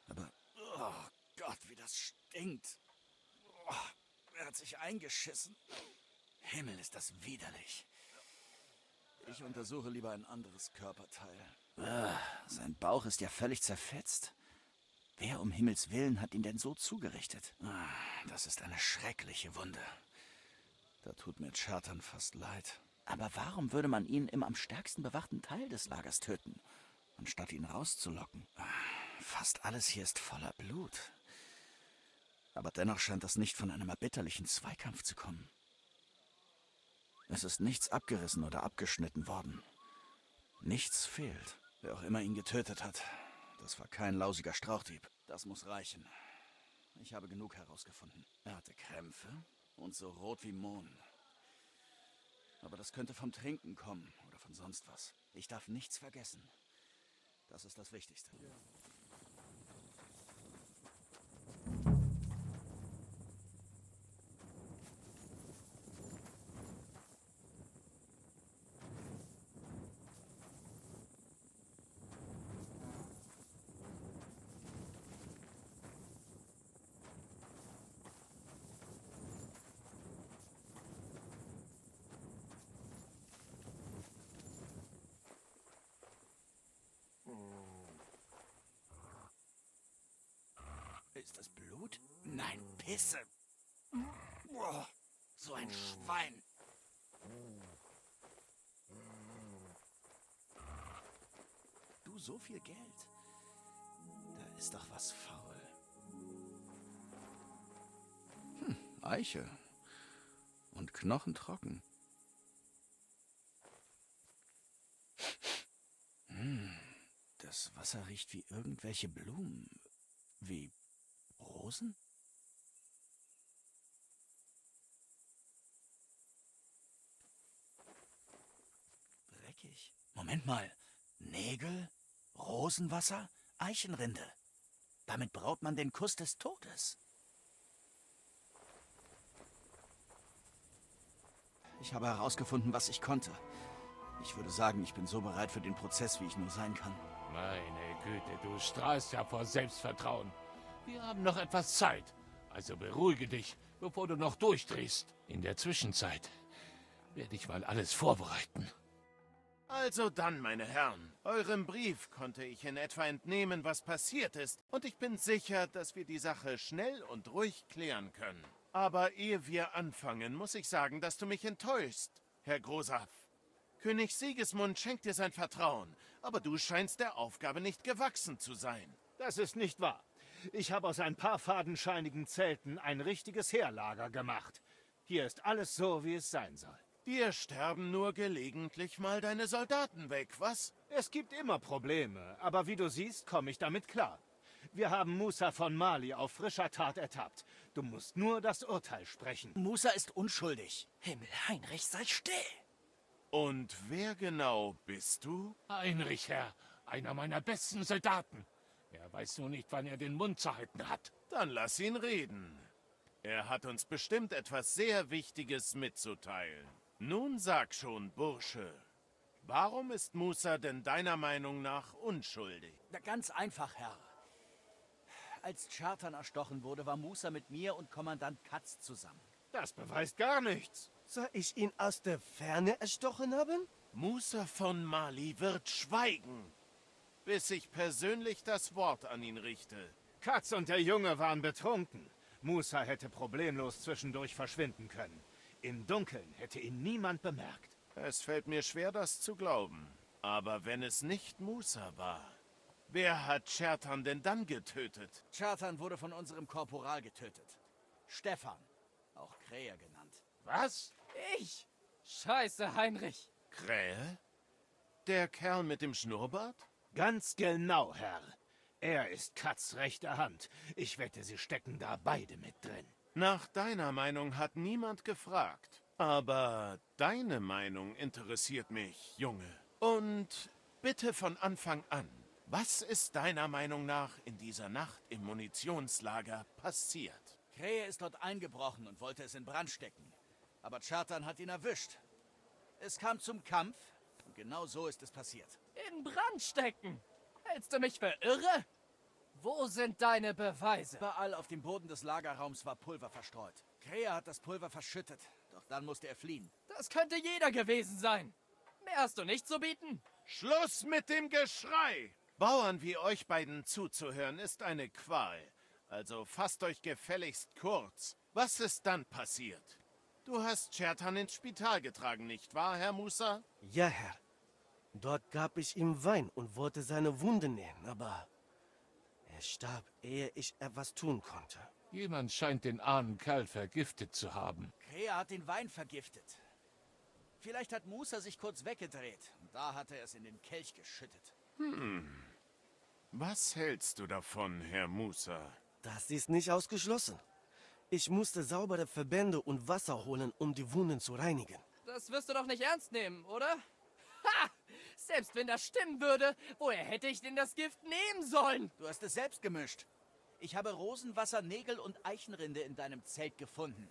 Aber, oh Gott, wie das stinkt. Er hat sich eingeschissen. Himmel, ist das widerlich. Ich untersuche lieber ein anderes Körperteil. Sein Bauch ist ja völlig zerfetzt. Wer um Himmels Willen hat ihn denn so zugerichtet? Das ist eine schreckliche Wunde. Da tut mir Chertan fast leid. Aber warum würde man ihn im am stärksten bewachten Teil des Lagers töten, anstatt ihn rauszulocken? Fast alles hier ist voller Blut. Aber dennoch scheint das nicht von einem erbitterlichen Zweikampf zu kommen. Es ist nichts abgerissen oder abgeschnitten worden. Nichts fehlt. Wer auch immer ihn getötet hat, das war kein lausiger Strauchdieb. Das muss reichen. Ich habe genug herausgefunden. Er hatte Krämpfe und so rot wie Mohn. Aber das könnte vom Trinken kommen oder von sonst was. Ich darf nichts vergessen. Das ist das Wichtigste. Ist das Blut? Nein, Pisse. Boah, so ein Schwein. Du, so viel Geld. Da ist doch was faul. Eiche. Und knochentrocken. Das Wasser riecht wie irgendwelche Blumen. Wie Rosen? Dreckig. Moment mal. Nägel, Rosenwasser, Eichenrinde. Damit braut man den Kuss des Todes. Ich habe herausgefunden, was ich konnte. Ich würde sagen, ich bin so bereit für den Prozess, wie ich nur sein kann. Meine Güte, du strahlst ja vor Selbstvertrauen. Wir haben noch etwas Zeit. Also beruhige dich, bevor du noch durchdrehst. In der Zwischenzeit werde ich mal alles vorbereiten. Also dann, meine Herren. Eurem Brief konnte ich in etwa entnehmen, was passiert ist. Und ich bin sicher, dass wir die Sache schnell und ruhig klären können. Aber ehe wir anfangen, muss ich sagen, dass du mich enttäuschst, Herr Grosaf. König Sigismund schenkt dir sein Vertrauen, aber du scheinst der Aufgabe nicht gewachsen zu sein. Das ist nicht wahr. Ich habe aus ein paar fadenscheinigen Zelten ein richtiges Heerlager gemacht. Hier ist alles so, wie es sein soll. Dir sterben nur gelegentlich mal deine Soldaten weg, was? Es gibt immer Probleme, aber wie du siehst, komme ich damit klar. Wir haben Musa von Mali auf frischer Tat ertappt. Du musst nur das Urteil sprechen. Musa ist unschuldig. Himmel, Heinrich, sei still. Und wer genau bist du? Heinrich, Herr, einer meiner besten Soldaten. Er weiß nur nicht, wann er den Mund zu halten hat. Dann lass ihn reden. Er hat uns bestimmt etwas sehr Wichtiges mitzuteilen. Nun sag schon, Bursche, warum ist Musa denn deiner Meinung nach unschuldig? Na, ganz einfach, Herr. Als Chartan erstochen wurde, war Musa mit mir und Kommandant Katz zusammen. Das beweist gar nichts. Soll ich ihn aus der Ferne erstochen haben? Musa von Mali wird schweigen, bis ich persönlich das Wort an ihn richte. Katz und der Junge waren betrunken. Musa hätte problemlos zwischendurch verschwinden können. Im Dunkeln hätte ihn niemand bemerkt. Es fällt mir schwer, das zu glauben. Aber wenn es nicht Musa war, wer hat Chartan denn dann getötet? Chartan wurde von unserem Korporal getötet. Stefan, auch Krähe genannt. Was? Ich? Scheiße, Heinrich. Krähe? Der Kerl mit dem Schnurrbart? Ganz genau, Herr. Er ist Katz' rechte Hand. Ich wette, sie stecken da beide mit drin. Nach deiner Meinung hat niemand gefragt. Aber deine Meinung interessiert mich, Junge. Und bitte von Anfang an. Was ist deiner Meinung nach in dieser Nacht im Munitionslager passiert? Krähe ist dort eingebrochen und wollte es in Brand stecken. Aber Chartan hat ihn erwischt. Es kam zum Kampf und genau so ist es passiert. In Brand stecken? Hältst du mich für irre? Wo sind deine Beweise? Überall auf dem Boden des Lagerraums war Pulver verstreut. Krähe hat das Pulver verschüttet, doch dann musste er fliehen. Das könnte jeder gewesen sein. Mehr hast du nicht zu bieten? Schluss mit dem Geschrei! Bauern wie euch beiden zuzuhören ist eine Qual. Also fasst euch gefälligst kurz. Was ist dann passiert? Du hast Chartan ins Spital getragen, nicht wahr, Herr Musa? Ja, Herr. Dort gab ich ihm Wein und wollte seine Wunde nähen, aber er starb, ehe ich etwas tun konnte. Jemand scheint den armen Kerl vergiftet zu haben. Krähe hat den Wein vergiftet. Vielleicht hat Musa sich kurz weggedreht und da hat er es in den Kelch geschüttet. Was hältst du davon, Herr Musa? Das ist nicht ausgeschlossen. Ich musste saubere Verbände und Wasser holen, um die Wunden zu reinigen. Das wirst du doch nicht ernst nehmen, oder? Ha! Selbst wenn das stimmen würde, woher hätte ich denn das Gift nehmen sollen? Du hast es selbst gemischt. Ich habe Rosenwasser, Nägel und Eichenrinde in deinem Zelt gefunden.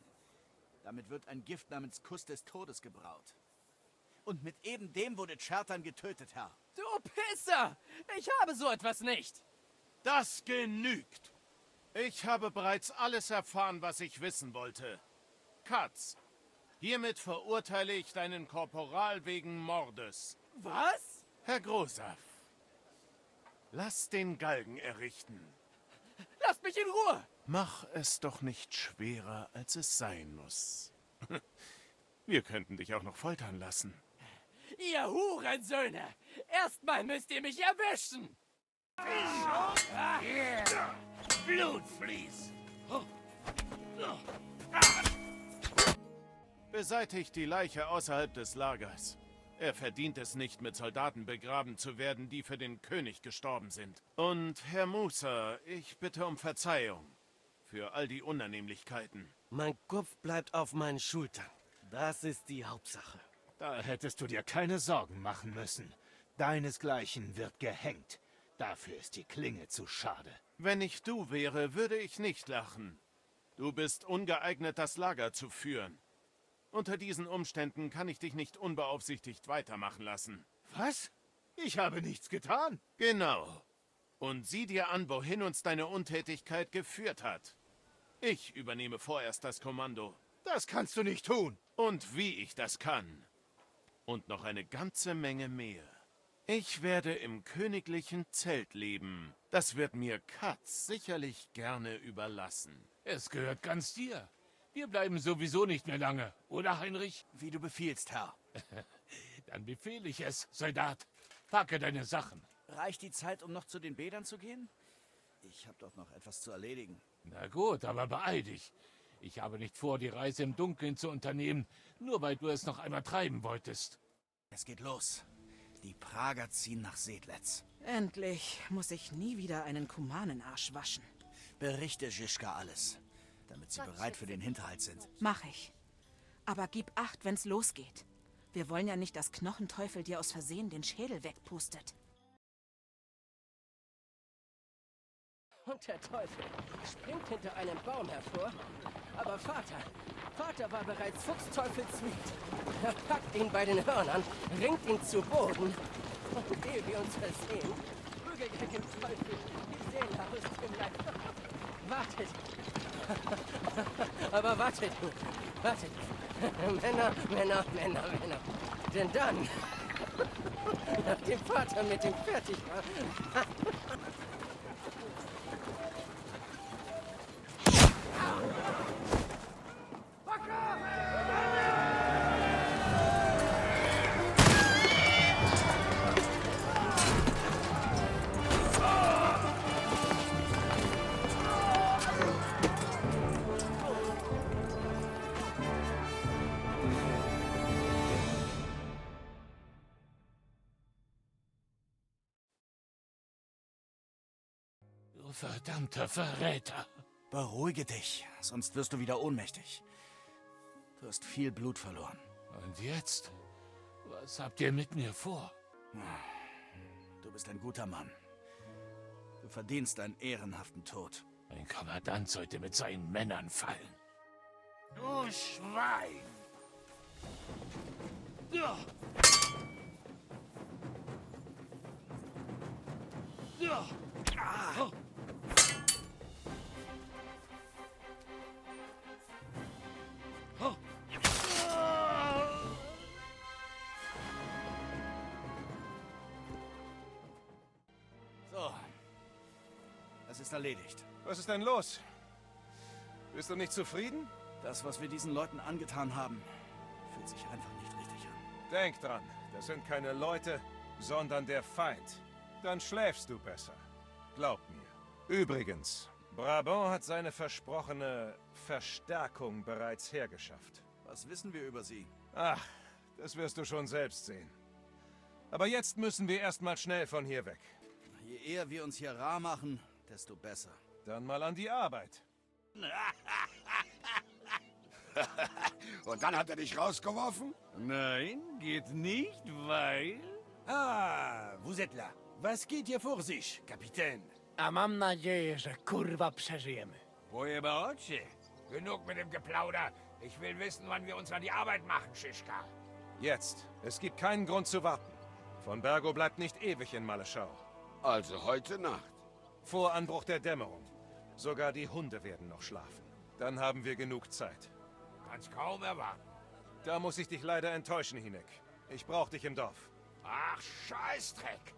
Damit wird ein Gift namens Kuss des Todes gebraut. Und mit eben dem wurde Chartan getötet, Herr. Du Pisser! Ich habe so etwas nicht. Das genügt. Ich habe bereits alles erfahren, was ich wissen wollte. Katz, hiermit verurteile ich deinen Korporal wegen Mordes. Was? Herr Grosaf, lass den Galgen errichten. Lasst mich in Ruhe! Mach es doch nicht schwerer, als es sein muss. Wir könnten dich auch noch foltern lassen. Ihr Hurensöhne! Erstmal müsst ihr mich erwischen! Blut fließt! Beseitigt die Leiche außerhalb des Lagers. Er verdient es nicht, mit Soldaten begraben zu werden, die für den König gestorben sind. Und Herr Musa, ich bitte um Verzeihung für all die Unannehmlichkeiten. Mein Kopf bleibt auf meinen Schultern. Das ist die Hauptsache. Da hättest du dir keine Sorgen machen müssen. Deinesgleichen wird gehängt. Dafür ist die Klinge zu schade. Wenn ich du wäre, würde ich nicht lachen. Du bist ungeeignet, das Lager zu führen. Unter diesen Umständen kann ich dich nicht unbeaufsichtigt weitermachen lassen. Was? Ich habe nichts getan. Genau. Und sieh dir an, wohin uns deine Untätigkeit geführt hat. Ich übernehme vorerst das Kommando. Das kannst du nicht tun. Und wie ich das kann. Und noch eine ganze Menge mehr. Ich werde im königlichen Zelt leben. Das wird mir Katz sicherlich gerne überlassen. Es gehört ganz dir. Wir bleiben sowieso nicht mehr lange, oder Heinrich? Wie du befiehlst, Herr. Dann befehle ich es, Soldat. Packe deine Sachen. Reicht die Zeit, um noch zu den Bädern zu gehen? Ich habe doch noch etwas zu erledigen. Na gut, aber beeil dich. Ich habe nicht vor, die Reise im Dunkeln zu unternehmen, nur weil du es noch einmal treiben wolltest. Es geht los. Die Prager ziehen nach Sedlec. Endlich muss ich nie wieder einen Kumanenarsch waschen. Berichte Žižka alles, damit sie bereit für den Hinterhalt sind. Mach ich. Aber gib Acht, wenn's losgeht. Wir wollen ja nicht, dass Knochenteufel dir aus Versehen den Schädel wegpustet. Und der Teufel springt hinter einem Baum hervor. Aber Vater war bereits Fuchsteufelswild. Er packt ihn bei den Hörnern, ringt ihn zu Boden. Und ehe wir uns versehen, prügelt er dem Teufel die Seele aus dem Leib. Wartet. Aber wartet. Männer. Denn dann, nachdem Vater mit ihm fertig war, Du verdammter Verräter. Beruhige dich, sonst wirst du wieder ohnmächtig. Du hast viel Blut verloren. Und jetzt? Was habt ihr mit mir vor? Du bist ein guter Mann. Du verdienst einen ehrenhaften Tod. Ein Kommandant sollte mit seinen Männern fallen. Du Schwein! So. Das ist erledigt. Was ist denn los? Bist du nicht zufrieden? Das, was wir diesen Leuten angetan haben, fühlt sich einfach nicht richtig an. Denk dran, das sind keine Leute, sondern der Feind. Dann schläfst du besser. Glaub mir. Übrigens, Brabant hat seine versprochene Verstärkung bereits hergeschafft. Was wissen wir über sie? Ach, das wirst du schon selbst sehen. Aber jetzt müssen wir erstmal schnell von hier weg. Je eher wir uns hier rar machen, desto besser. Dann mal an die Arbeit. Und dann hat er dich rausgeworfen? Nein, geht nicht, weil... Ah, vous êtes là. Was geht hier vor sich, Kapitän? A mam nadzieję, że kurwa przeżyjemy. Woje oczy. Genug mit dem Geplauder. Ich will wissen, wann wir uns an die Arbeit machen, Žižka. Jetzt. Es gibt keinen Grund zu warten. Von Bergo bleibt nicht ewig in Maleschau. Also heute Nacht. Vor Anbruch der Dämmerung. Sogar die Hunde werden noch schlafen. Dann haben wir genug Zeit. Kann's kaum erwarten. Da muss ich dich leider enttäuschen, Hinek. Ich brauche dich im Dorf. Ach, Scheißdreck.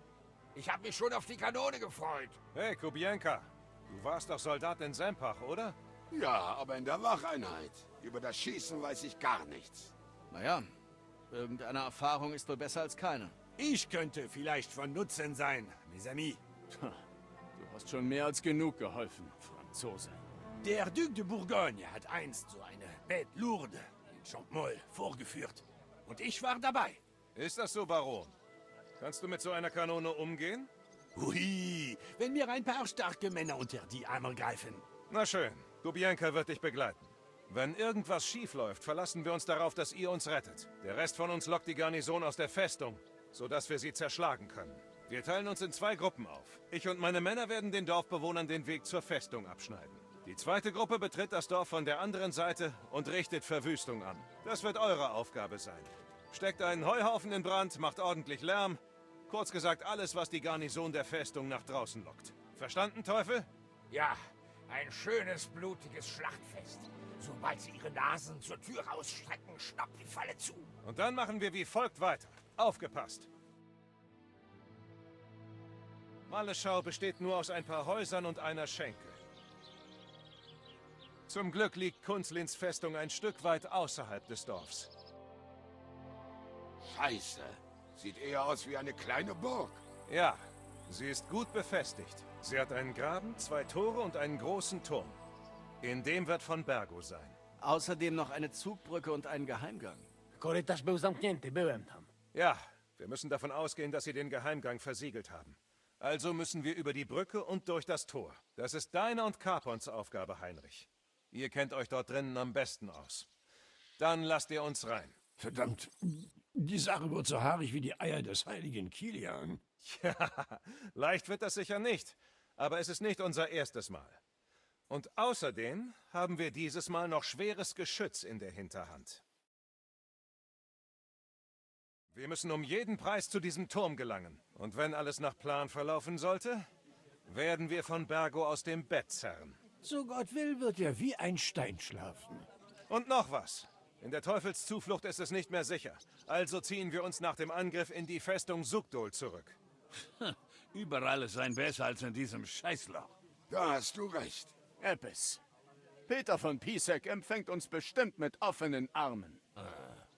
Ich habe mich schon auf die Kanone gefreut. Hey, Kubienka. Du warst doch Soldat in Sempach, oder? Ja, aber in der Wacheinheit. Über das Schießen weiß ich gar nichts. Naja, irgendeine Erfahrung ist wohl besser als keine. Ich könnte vielleicht von Nutzen sein, mes amis. Du hast schon mehr als genug geholfen, Franzose. Der Duc de Bourgogne hat einst so eine Bête Lourde in Champmoll vorgeführt. Und ich war dabei. Ist das so, Baron? Kannst du mit so einer Kanone umgehen? Ui, wenn mir ein paar starke Männer unter die Arme greifen. Na schön, Gubienka wird dich begleiten. Wenn irgendwas schief läuft, verlassen wir uns darauf, dass ihr uns rettet. Der Rest von uns lockt die Garnison aus der Festung, sodass wir sie zerschlagen können. Wir teilen uns in 2 Gruppen auf. Ich und meine Männer werden den Dorfbewohnern den Weg zur Festung abschneiden. Die zweite Gruppe betritt das Dorf von der anderen Seite und richtet Verwüstung an. Das wird eure Aufgabe sein. Steckt einen Heuhaufen in Brand, macht ordentlich Lärm. Kurz gesagt, alles, was die Garnison der Festung nach draußen lockt. Verstanden, Teufel? Ja, ein schönes, blutiges Schlachtfest. Sobald sie ihre Nasen zur Tür rausstrecken, schnappt die Falle zu. Und dann machen wir wie folgt weiter. Aufgepasst! Maleschau besteht nur aus ein paar Häusern und einer Schenke. Zum Glück liegt Kunzlins Festung ein Stück weit außerhalb des Dorfs. Scheiße. Sieht eher aus wie eine kleine Burg. Ja, sie ist gut befestigt. Sie hat einen Graben, 2 Tore und einen großen Turm. In dem wird von Bergo sein. Außerdem noch eine Zugbrücke und einen Geheimgang. Korytarz był zamknięty, byłem tam. Ja, wir müssen davon ausgehen, dass sie den Geheimgang versiegelt haben. Also müssen wir über die Brücke und durch das Tor. Das ist deine und Capons Aufgabe, Heinrich. Ihr kennt euch dort drinnen am besten aus. Dann lasst ihr uns rein. Verdammt, die Sache wird so haarig wie die Eier des heiligen Kilian. Ja, leicht wird das sicher nicht. Aber es ist nicht unser erstes Mal. Und außerdem haben wir dieses Mal noch schweres Geschütz in der Hinterhand. Wir müssen um jeden Preis zu diesem Turm gelangen. Und wenn alles nach Plan verlaufen sollte, werden wir von Bergo aus dem Bett zerren. So Gott will, wird er wie ein Stein schlafen. Und noch was. In der Teufelszuflucht ist es nicht mehr sicher. Also ziehen wir uns nach dem Angriff in die Festung Sugdol zurück. Überall ist ein besser als in diesem Scheißloch. Da hast du recht. Eppes. Peter von Pisek empfängt uns bestimmt mit offenen Armen.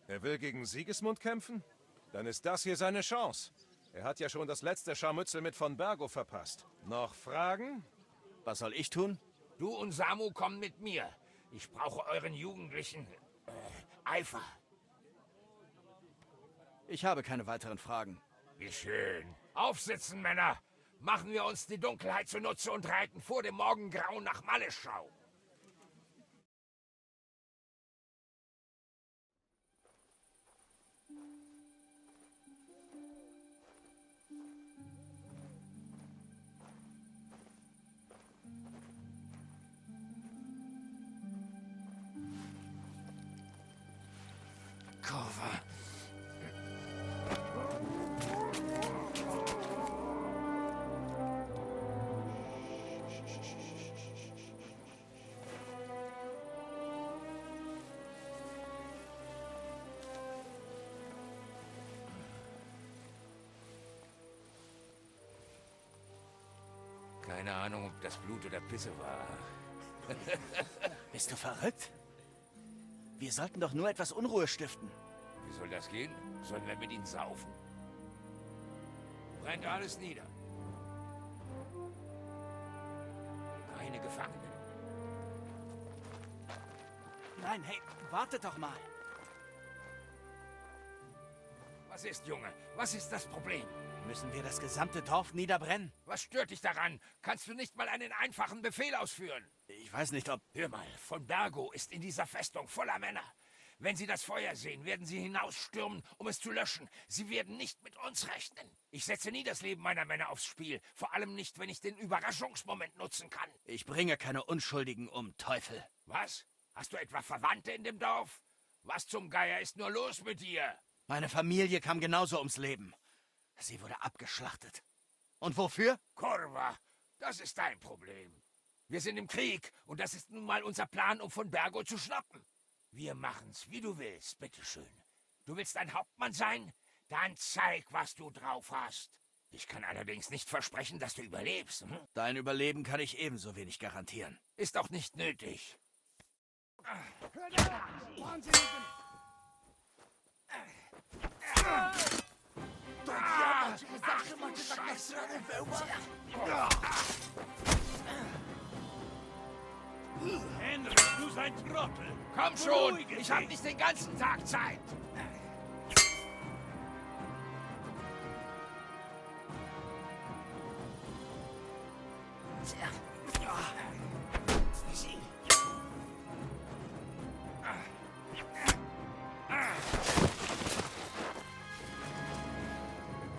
Er will gegen Sigismund kämpfen? Dann ist das hier seine Chance. Er hat ja schon das letzte Scharmützel mit von Bergo verpasst. Noch Fragen? Was soll ich tun? Du und Samu kommen mit mir. Ich brauche euren jugendlichen Eifer. Ich habe keine weiteren Fragen. Wie schön. Aufsitzen, Männer. Machen wir uns die Dunkelheit zunutze und reiten vor dem Morgengrauen nach Maleschau. Kurwa. Keine Ahnung, ob das Blut oder Pisse war. Bist du verrückt? Wir sollten doch nur etwas Unruhe stiften. Wie soll das gehen? Sollen wir mit ihnen saufen? Brennt alles nieder. Keine Gefangenen. Nein, hey, wartet doch mal. Was ist, Junge? Was ist das Problem? Müssen wir das gesamte Dorf niederbrennen? Was stört dich daran? Kannst du nicht mal einen einfachen Befehl ausführen? Ich weiß nicht, ob... Hör mal, von Bergo ist in dieser Festung voller Männer. Wenn sie das Feuer sehen, werden sie hinausstürmen, um es zu löschen. Sie werden nicht mit uns rechnen. Ich setze nie das Leben meiner Männer aufs Spiel. Vor allem nicht, wenn ich den Überraschungsmoment nutzen kann. Ich bringe keine Unschuldigen um, Teufel. Was? Hast du etwa Verwandte in dem Dorf? Was zum Geier ist nur los mit dir? Meine Familie kam genauso ums Leben. Sie wurde abgeschlachtet. Und wofür? Kurva, das ist dein Problem. Wir sind im Krieg und das ist nun mal unser Plan, um von Bergo zu schnappen. Wir machen's, wie du willst, bitteschön. Du willst ein Hauptmann sein? Dann zeig, was du drauf hast. Ich kann allerdings nicht versprechen, dass du überlebst. Hm? Dein Überleben kann ich ebenso wenig garantieren. Ist auch nicht nötig. Henry, du sein Trottel. Komm schon, ich hab nicht den ganzen Tag Zeit.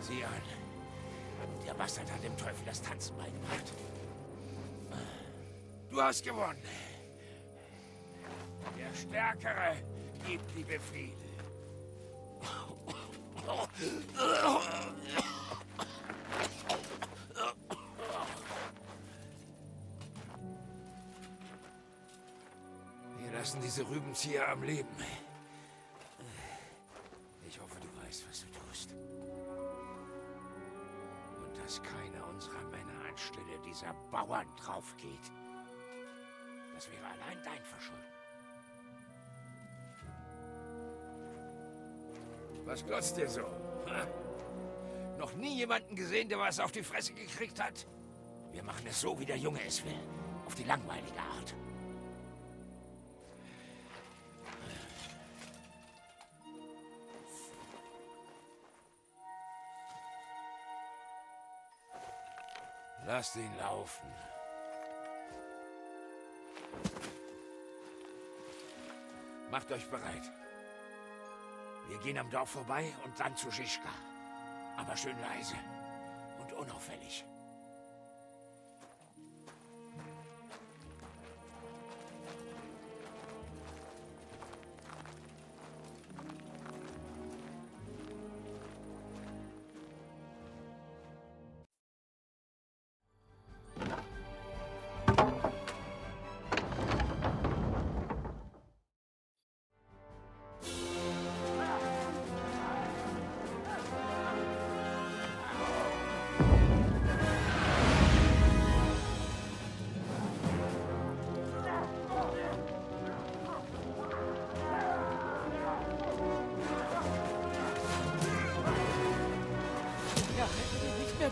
Sieh an. Der Bastard hat dem Teufel das Tanzen beigebracht. Du hast gewonnen. Der Stärkere gibt die Befehle. Wir lassen diese Rübenzieher am Leben. Ich hoffe, du weißt, was du tust. Und dass keiner unserer Männer anstelle dieser Bauern draufgeht. Das wäre allein dein Verschulden. Was glotzt dir so? Ha? Noch nie jemanden gesehen, der was auf die Fresse gekriegt hat? Wir machen es so, wie der Junge es will. Auf die langweilige Art. Lasst ihn laufen. Macht euch bereit. Wir gehen am Dorf vorbei und dann zu Schischka. Aber schön leise und unauffällig.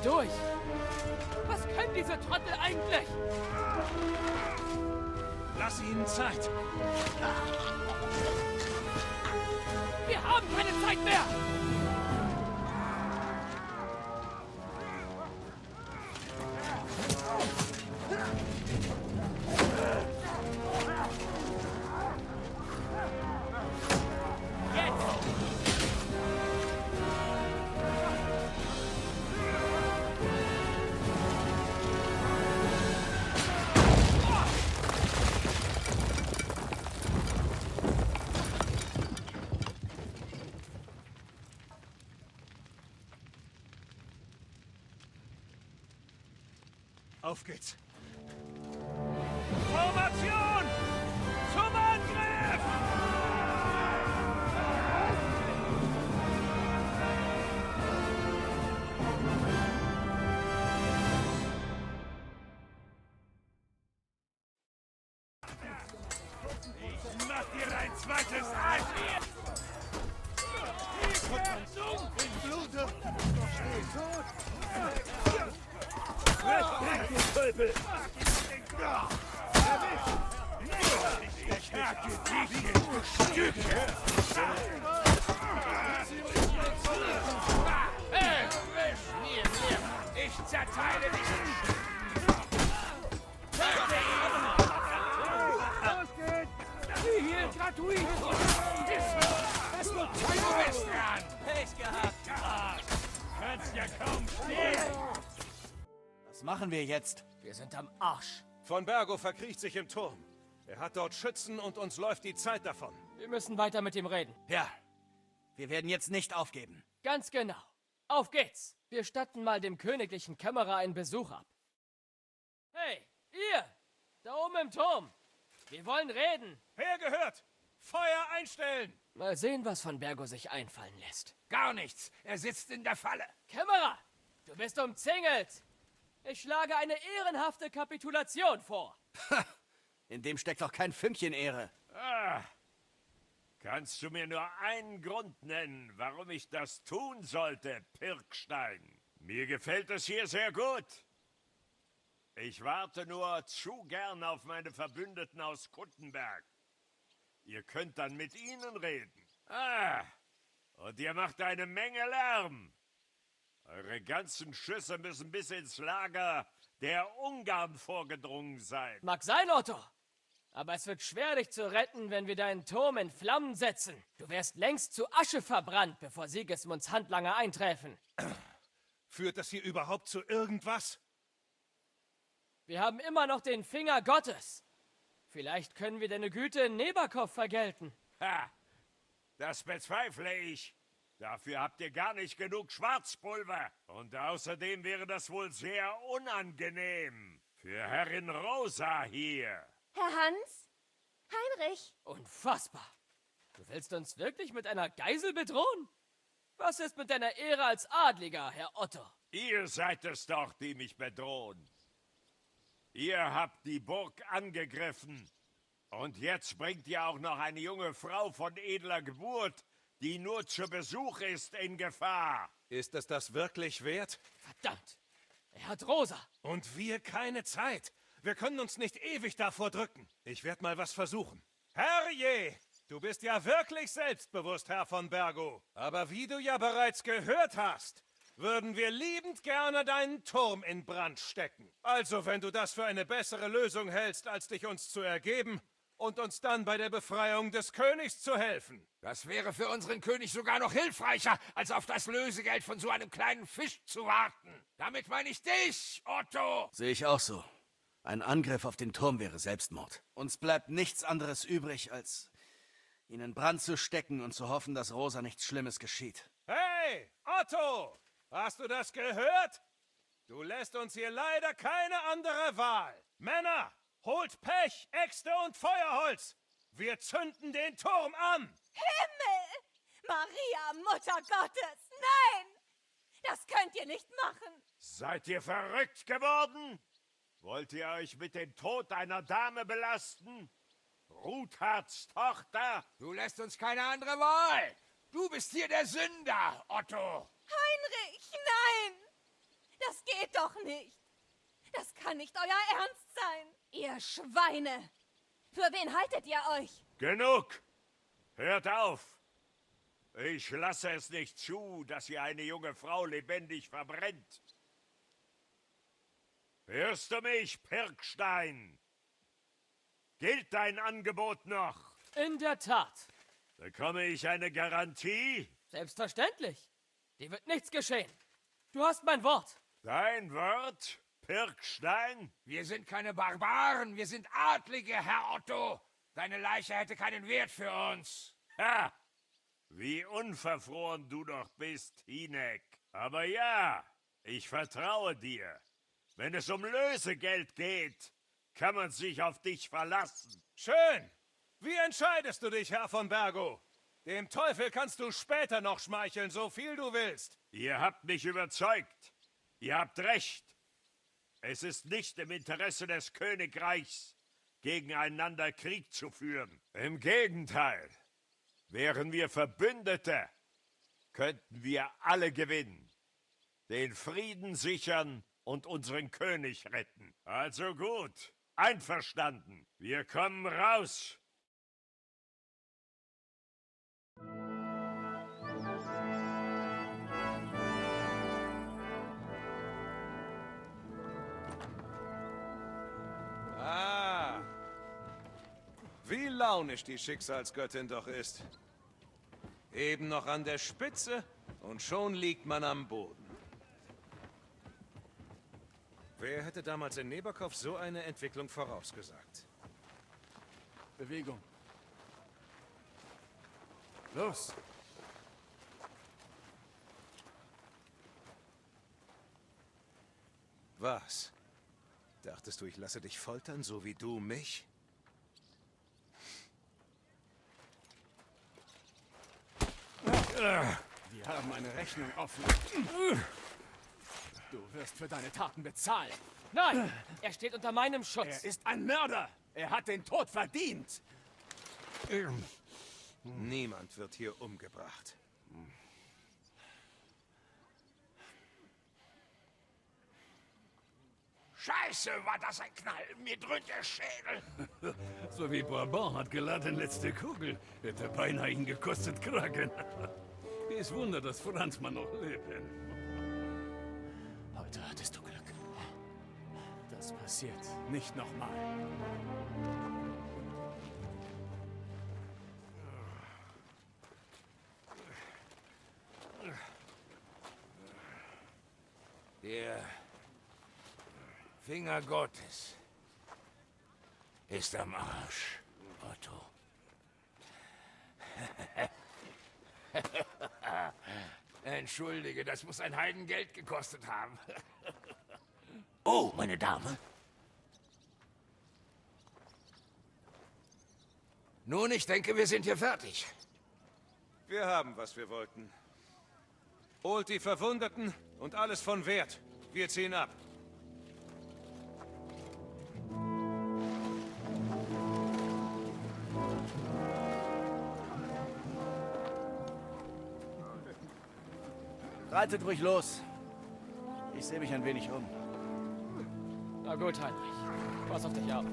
Durch. Was können diese Trottel eigentlich? Lass ihnen Zeit. Wir haben keine Zeit mehr. Auf geht's. Formation! Zum Angriff! Ich mach dir ein zweites Eis! Ich blute! Steh tot! Du Teufel! Ich hacke dich in Stücke! Ich zerteile dich! Los geht's! Wie hier gratuit! Es wird du bist dran! Pech gehabt! Kannst ja kaum stehen! Was machen wir jetzt? Wir sind am Arsch. Von Bergo verkriecht sich im Turm. Er hat dort Schützen und uns läuft die Zeit davon. Wir müssen weiter mit ihm reden. Ja, wir werden jetzt nicht aufgeben. Ganz genau. Auf geht's. Wir statten mal dem königlichen Kämmerer einen Besuch ab. Hey, ihr! Da oben im Turm. Wir wollen reden. Wer gehört? Feuer einstellen! Mal sehen, was von Bergo sich einfallen lässt. Gar nichts. Er sitzt in der Falle. Kämmerer! Du bist umzingelt. Ich schlage eine ehrenhafte Kapitulation vor. In dem steckt doch kein Fünkchen Ehre. Ah, kannst du mir nur einen Grund nennen, warum ich das tun sollte, Pirkstein? Mir gefällt es hier sehr gut. Ich warte nur zu gern auf meine Verbündeten aus Kuttenberg. Ihr könnt dann mit ihnen reden. Ah, und ihr macht eine Menge Lärm. Eure ganzen Schüsse müssen bis ins Lager der Ungarn vorgedrungen sein. Mag sein, Otto. Aber es wird schwer, dich zu retten, wenn wir deinen Turm in Flammen setzen. Du wärst längst zu Asche verbrannt, bevor Sigismunds Handlanger einträfen. Führt das hier überhaupt zu irgendwas? Wir haben immer noch den Finger Gottes. Vielleicht können wir deine Güte in Neberkov vergelten. Ha! Das bezweifle ich. Dafür habt ihr gar nicht genug Schwarzpulver. Und außerdem wäre das wohl sehr unangenehm. Für Herrin Rosa hier. Herr Hans? Heinrich? Unfassbar. Du willst uns wirklich mit einer Geisel bedrohen? Was ist mit deiner Ehre als Adliger, Herr Otto? Ihr seid es doch, die mich bedrohen. Ihr habt die Burg angegriffen. Und jetzt bringt ihr auch noch eine junge Frau von edler Geburt, die nur zu Besuch ist, in Gefahr. Ist es das wirklich wert? Verdammt! Er hat Rosa! Und wir keine Zeit. Wir können uns nicht ewig davor drücken. Ich werde mal was versuchen. Herrje! Du bist ja wirklich selbstbewusst, Herr von Bergo. Aber wie du ja bereits gehört hast, würden wir liebend gerne deinen Turm in Brand stecken. Also, wenn du das für eine bessere Lösung hältst, als dich uns zu ergeben und uns dann bei der Befreiung des Königs zu helfen. Das wäre für unseren König sogar noch hilfreicher, als auf das Lösegeld von so einem kleinen Fisch zu warten. Damit meine ich dich, Otto. Sehe ich auch so. Ein Angriff auf den Turm wäre Selbstmord. Uns bleibt nichts anderes übrig, als ihn in Brand zu stecken und zu hoffen, dass Rosa nichts Schlimmes geschieht. Hey, Otto! Hast du das gehört? Du lässt uns hier leider keine andere Wahl. Männer, holt Pech, Äxte und Feuerholz. Wir zünden den Turm an. Himmel! Maria, Mutter Gottes! Nein! Das könnt ihr nicht machen! Seid ihr verrückt geworden? Wollt ihr euch mit dem Tod einer Dame belasten? Ruthards Tochter? Du lässt uns keine andere Wahl. Du bist hier der Sünder, Otto. Heinrich, nein! Das geht doch nicht! Das kann nicht euer Ernst sein! Ihr Schweine! Für wen haltet ihr euch? Genug! Hört auf! Ich lasse es nicht zu, dass ihr eine junge Frau lebendig verbrennt. Hörst du mich, Pirkstein? Gilt dein Angebot noch? In der Tat. Bekomme ich eine Garantie? Selbstverständlich. Dir wird nichts geschehen. Du hast mein Wort. Dein Wort, Pirkstein? Wir sind keine Barbaren, wir sind Adlige, Herr Otto. Deine Leiche hätte keinen Wert für uns. Ha! Wie unverfroren du doch bist, Hinek. Aber ja, ich vertraue dir. Wenn es um Lösegeld geht, kann man sich auf dich verlassen. Schön. Wie entscheidest du dich, Herr von Bergo? Dem Teufel kannst du später noch schmeicheln, so viel du willst. Ihr habt mich überzeugt. Ihr habt recht. Es ist nicht im Interesse des Königreichs, gegeneinander Krieg zu führen. Im Gegenteil. Wären wir Verbündete, könnten wir alle gewinnen, den Frieden sichern und unseren König retten. Also gut, einverstanden. Wir kommen raus. Ah, wie launisch die Schicksalsgöttin doch ist. Eben noch an der Spitze und schon liegt man am Boden. Wer hätte damals in Neberkov so eine Entwicklung vorausgesagt? Bewegung. Los! Was? Dachtest du, ich lasse dich foltern, so wie du mich? Wir haben eine Rechnung offen. Du wirst für deine Taten bezahlen. Nein, er steht unter meinem Schutz. Er ist ein Mörder. Er hat den Tod verdient. Niemand wird hier umgebracht. Scheiße, war das ein Knall. Mir dröhnt der Schädel. So wie Brabant hat geladen letzte Kugel. Hätte beinahe ihn gekostet Kragen. Ist Wunder, dass Franzmann noch leben. Heute hattest du Glück. Das passiert nicht nochmal. Der Finger Gottes ist am Arsch, Otto. Entschuldige, das muss ein Heidengeld gekostet haben. Oh, meine Dame. Nun, ich denke, wir sind hier fertig. Wir haben, was wir wollten. Holt die Verwundeten und alles von Wert. Wir ziehen ab. Reitet ruhig los. Ich sehe mich ein wenig um. Na gut, Heinrich. Pass auf dich auf.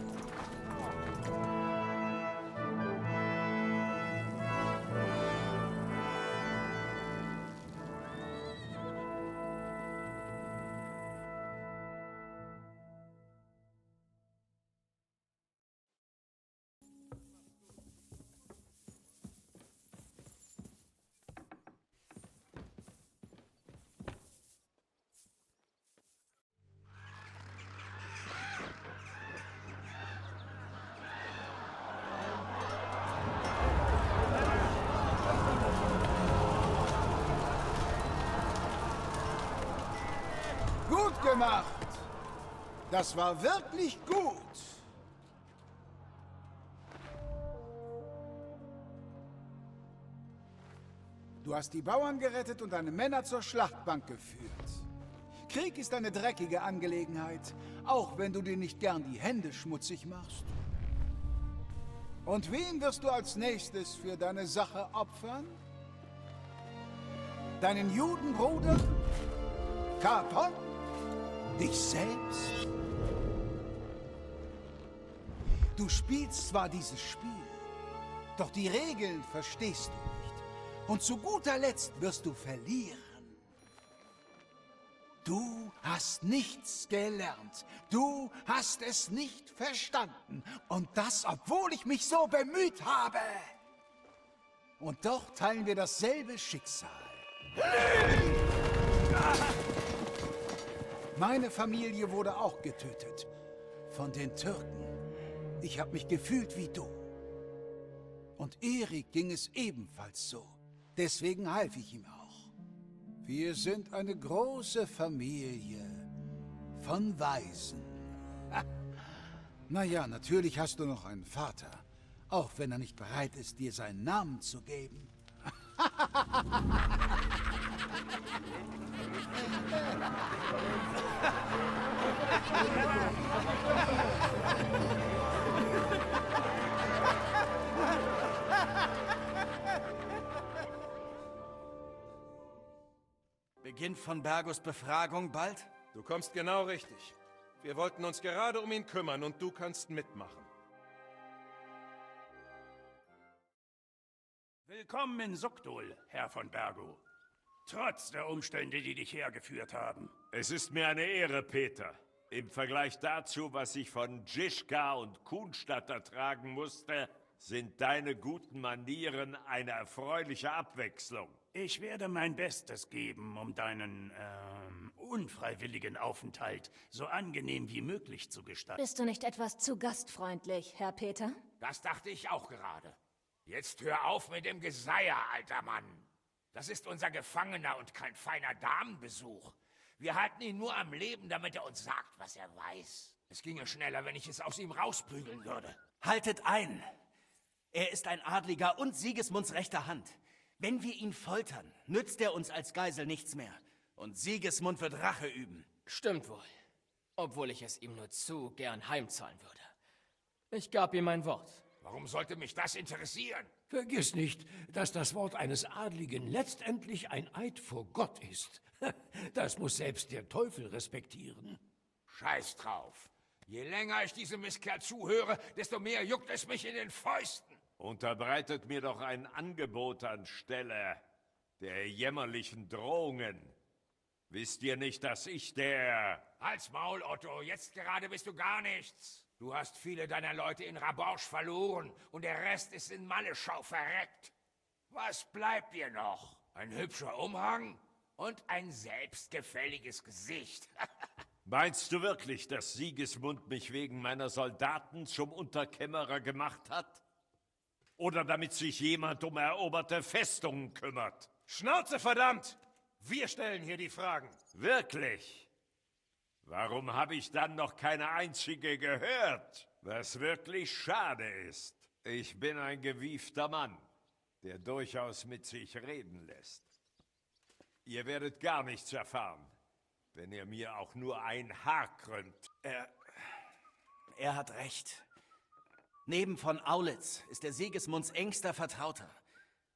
Gut gemacht! Das war wirklich gut! Du hast die Bauern gerettet und deine Männer zur Schlachtbank geführt. Krieg ist eine dreckige Angelegenheit, auch wenn du dir nicht gern die Hände schmutzig machst. Und wen wirst du als nächstes für deine Sache opfern? Deinen Judenbruder? Carton? Dich selbst? Du spielst zwar dieses Spiel, doch die Regeln verstehst du nicht. Und zu guter Letzt wirst du verlieren. Du hast nichts gelernt. Du hast es nicht verstanden. Und das, obwohl ich mich so bemüht habe. Und doch teilen wir dasselbe Schicksal. Meine Familie wurde auch getötet. Von den Türken. Ich habe mich gefühlt wie du. Und Erik ging es ebenfalls so. Deswegen half ich ihm auch. Wir sind eine große Familie von Waisen. Naja, natürlich hast du noch einen Vater. Auch wenn er nicht bereit ist, dir seinen Namen zu geben. Beginnt von Bergos Befragung bald? Du kommst genau richtig. Wir wollten uns gerade um ihn kümmern und du kannst mitmachen. Willkommen in Sukdul, Herr von Bergo. Trotz der Umstände, die dich hergeführt haben. Es ist mir eine Ehre, Peter. Im Vergleich dazu, was ich von Dschishka und Kunstadt ertragen musste, sind deine guten Manieren eine erfreuliche Abwechslung. Ich werde mein Bestes geben, um deinen, unfreiwilligen Aufenthalt so angenehm wie möglich zu gestalten. Bist du nicht etwas zu gastfreundlich, Herr Peter? Das dachte ich auch gerade. Jetzt hör auf mit dem Geseier, alter Mann. Das ist unser Gefangener und kein feiner Damenbesuch. Wir halten ihn nur am Leben, damit er uns sagt, was er weiß. Es ginge schneller, wenn ich es aus ihm rausprügeln würde. Haltet ein! Er ist ein Adliger und Sigismunds rechter Hand. Wenn wir ihn foltern, nützt er uns als Geisel nichts mehr. Und Sigismund wird Rache üben. Stimmt wohl. Obwohl ich es ihm nur zu gern heimzahlen würde. Ich gab ihm mein Wort. Warum sollte mich das interessieren? Vergiss nicht, dass das Wort eines Adligen letztendlich ein Eid vor Gott ist. Das muss selbst der Teufel respektieren. Scheiß drauf. Je länger ich diesem Mistkerl zuhöre, desto mehr juckt es mich in den Fäusten. Unterbreitet mir doch ein Angebot anstelle der jämmerlichen Drohungen. Wisst ihr nicht, dass ich der... Halt's Maul, Otto. Jetzt gerade bist du gar nichts. Du hast viele deiner Leute in Raborsch verloren und der Rest ist in Malleschau verreckt. Was bleibt dir noch? Ein hübscher Umhang und ein selbstgefälliges Gesicht. Meinst du wirklich, dass Sigismund mich wegen meiner Soldaten zum Unterkämmerer gemacht hat? Oder damit sich jemand um eroberte Festungen kümmert? Schnauze, verdammt! Wir stellen hier die Fragen. Wirklich? Warum habe ich dann noch keine einzige gehört? Was wirklich schade ist. Ich bin ein gewiefter Mann, der durchaus mit sich reden lässt. Ihr werdet gar nichts erfahren, wenn ihr mir auch nur ein Haar krümmt. Er hat recht. Neben von Aulitz ist der Sigismunds engster Vertrauter.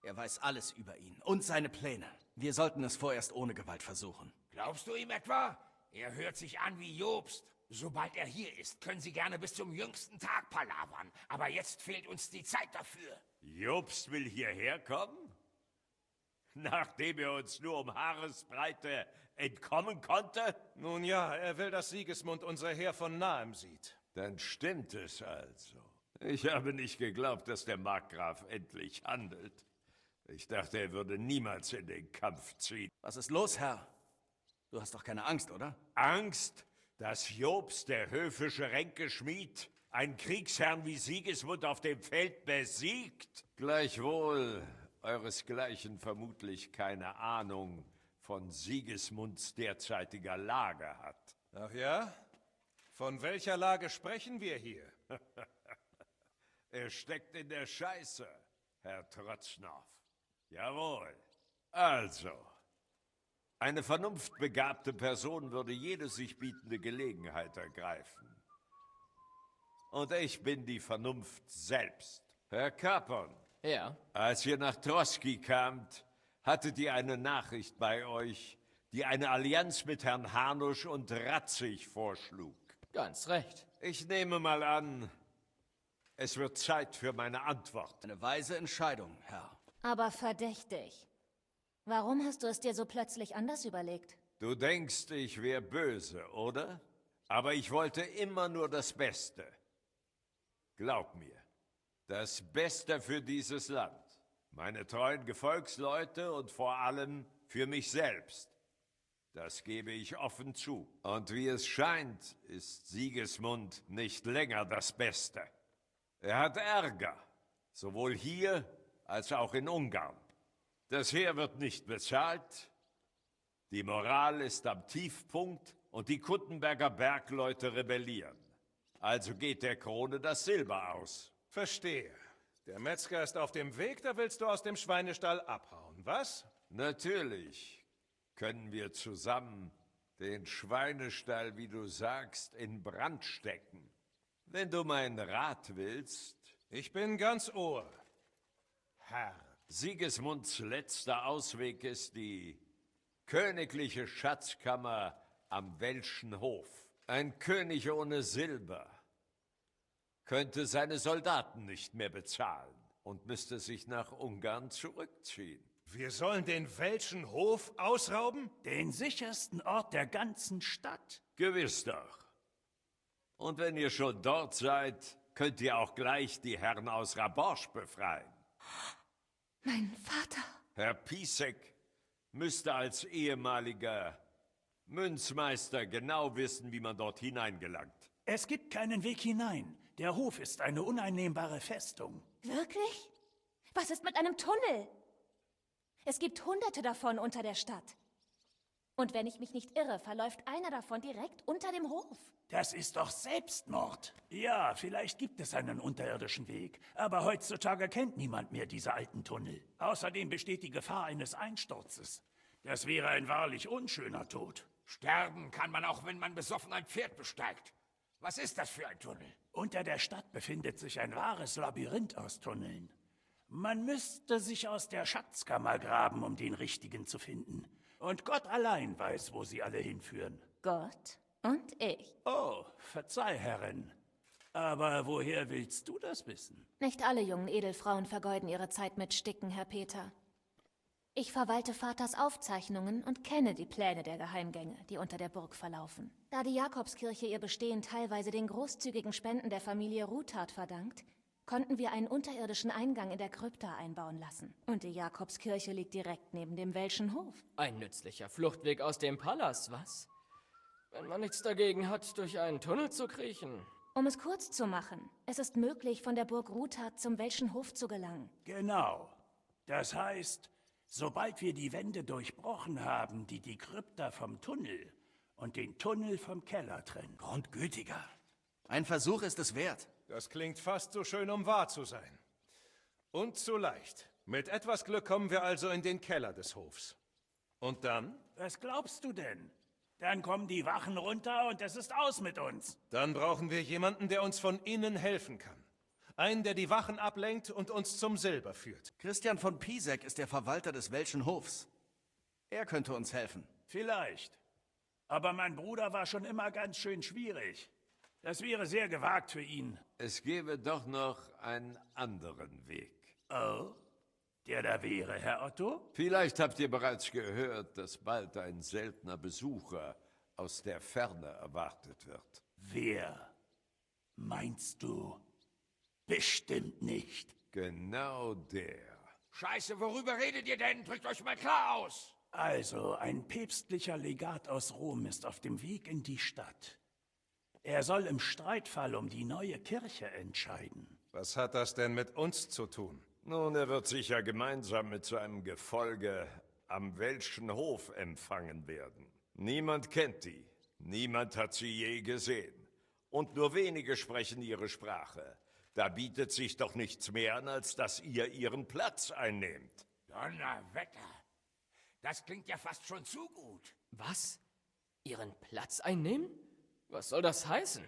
Er weiß alles über ihn und seine Pläne. Wir sollten es vorerst ohne Gewalt versuchen. Glaubst du ihm etwa? Er hört sich an wie Jobst. Sobald er hier ist, können Sie gerne bis zum jüngsten Tag palavern. Aber jetzt fehlt uns die Zeit dafür. Jobst will hierher kommen? Nachdem er uns nur um Haaresbreite entkommen konnte? Nun ja, er will, dass Sigismund unser Heer von nahem sieht. Dann stimmt es also. Ich habe nicht geglaubt, dass der Markgraf endlich handelt. Ich dachte, er würde niemals in den Kampf ziehen. Was ist los, Herr? Du hast doch keine Angst, oder? Angst, dass Jobst, der höfische Ränkeschmied, einen Kriegsherrn wie Sigismund auf dem Feld besiegt? Gleichwohl euresgleichen vermutlich keine Ahnung von Sigismunds derzeitiger Lage hat. Ach ja? Von welcher Lage sprechen wir hier? Er steckt in der Scheiße, Herr Trotznov. Jawohl. Also, eine vernunftbegabte Person würde jede sich bietende Gelegenheit ergreifen. Und ich bin die Vernunft selbst. Herr Capon. Ja? Als ihr nach Troski kamt, hattet ihr eine Nachricht bei euch, die eine Allianz mit Herrn Hanusch und Ratzig vorschlug. Ganz recht. Ich nehme mal an, es wird Zeit für meine Antwort. Eine weise Entscheidung, Herr. Aber verdächtig. Warum hast du es dir so plötzlich anders überlegt? Du denkst, ich wäre böse, oder? Aber ich wollte immer nur das Beste. Glaub mir, das Beste für dieses Land, meine treuen Gefolgsleute und vor allem für mich selbst. Das gebe ich offen zu. Und wie es scheint, ist Sigismund nicht länger das Beste. Er hat Ärger, sowohl hier als auch in Ungarn. Das Heer wird nicht bezahlt, die Moral ist am Tiefpunkt und die Kuttenberger Bergleute rebellieren. Also geht der Krone das Silber aus. Verstehe. Der Metzger ist auf dem Weg, da willst du aus dem Schweinestall abhauen, was? Natürlich können wir zusammen den Schweinestall, wie du sagst, in Brand stecken. Wenn du meinen Rat willst... Ich bin ganz Ohr, Herr. Sigismunds letzter Ausweg ist die königliche Schatzkammer am Welschen Hof. Ein König ohne Silber könnte seine Soldaten nicht mehr bezahlen und müsste sich nach Ungarn zurückziehen. Wir sollen den Welschen Hof ausrauben? Den sichersten Ort der ganzen Stadt. Gewiss doch. Und wenn ihr schon dort seid, könnt ihr auch gleich die Herren aus Raborsch befreien. Mein Vater. Herr Pisek müsste als ehemaliger Münzmeister genau wissen, wie man dort hineingelangt. Es gibt keinen Weg hinein. Der Hof ist eine uneinnehmbare Festung. Wirklich? Was ist mit einem Tunnel? Es gibt Hunderte davon unter der Stadt. Und wenn ich mich nicht irre, verläuft einer davon direkt unter dem Hof. Das ist doch Selbstmord. Ja, vielleicht gibt es einen unterirdischen Weg, aber heutzutage kennt niemand mehr diese alten Tunnel. Außerdem besteht die Gefahr eines Einsturzes. Das wäre ein wahrlich unschöner Tod. Sterben kann man auch, wenn man besoffen ein Pferd besteigt. Was ist das für ein Tunnel? Unter der Stadt befindet sich ein wahres Labyrinth aus Tunneln. Man müsste sich aus der Schatzkammer graben, um den richtigen zu finden. Und Gott allein weiß, wo sie alle hinführen. Gott und ich. Oh, verzeih, Herrin. Aber woher willst du das wissen? Nicht alle jungen Edelfrauen vergeuden ihre Zeit mit Sticken, Herr Peter. Ich verwalte Vaters Aufzeichnungen und kenne die Pläne der Geheimgänge, die unter der Burg verlaufen. Da die Jakobskirche ihr Bestehen teilweise den großzügigen Spenden der Familie Ruthard verdankt, konnten wir einen unterirdischen Eingang in der Krypta einbauen lassen. Und die Jakobskirche liegt direkt neben dem Welschen Hof. Ein nützlicher Fluchtweg aus dem Palast, was? Wenn man nichts dagegen hat, durch einen Tunnel zu kriechen. Um es kurz zu machen, es ist möglich, von der Burg Ruthard zum Welschen Hof zu gelangen. Genau. Das heißt, sobald wir die Wände durchbrochen haben, die die Krypta vom Tunnel und den Tunnel vom Keller trennen. Grundgütiger. Ein Versuch ist es wert. Das klingt fast so schön, um wahr zu sein. Und zu leicht. Mit etwas Glück kommen wir also in den Keller des Hofs. Und dann? Was glaubst du denn? Dann kommen die Wachen runter und es ist aus mit uns. Dann brauchen wir jemanden, der uns von innen helfen kann. Einen, der die Wachen ablenkt und uns zum Silber führt. Christian von Pisek ist der Verwalter des Welschen Hofs. Er könnte uns helfen. Vielleicht. Aber mein Bruder war schon immer ganz schön schwierig. Das wäre sehr gewagt für ihn. Es gäbe doch noch einen anderen Weg. Oh? Der da wäre, Herr Otto? Vielleicht habt ihr bereits gehört, dass bald ein seltener Besucher aus der Ferne erwartet wird. Wer? Meinst du? Bestimmt nicht. Genau der. Scheiße, worüber redet ihr denn? Drückt euch mal klar aus! Also, ein päpstlicher Legat aus Rom ist auf dem Weg in die Stadt. Er soll im Streitfall um die neue Kirche entscheiden. Was hat das denn mit uns zu tun? Nun, er wird sicher gemeinsam mit seinem Gefolge am Welschen Hof empfangen werden. Niemand kennt die, niemand hat sie je gesehen. Und nur wenige sprechen ihre Sprache. Da bietet sich doch nichts mehr an, als dass ihr ihren Platz einnehmt. Donnerwetter! Das klingt ja fast schon zu gut. Was? Ihren Platz einnehmen? Was soll das heißen?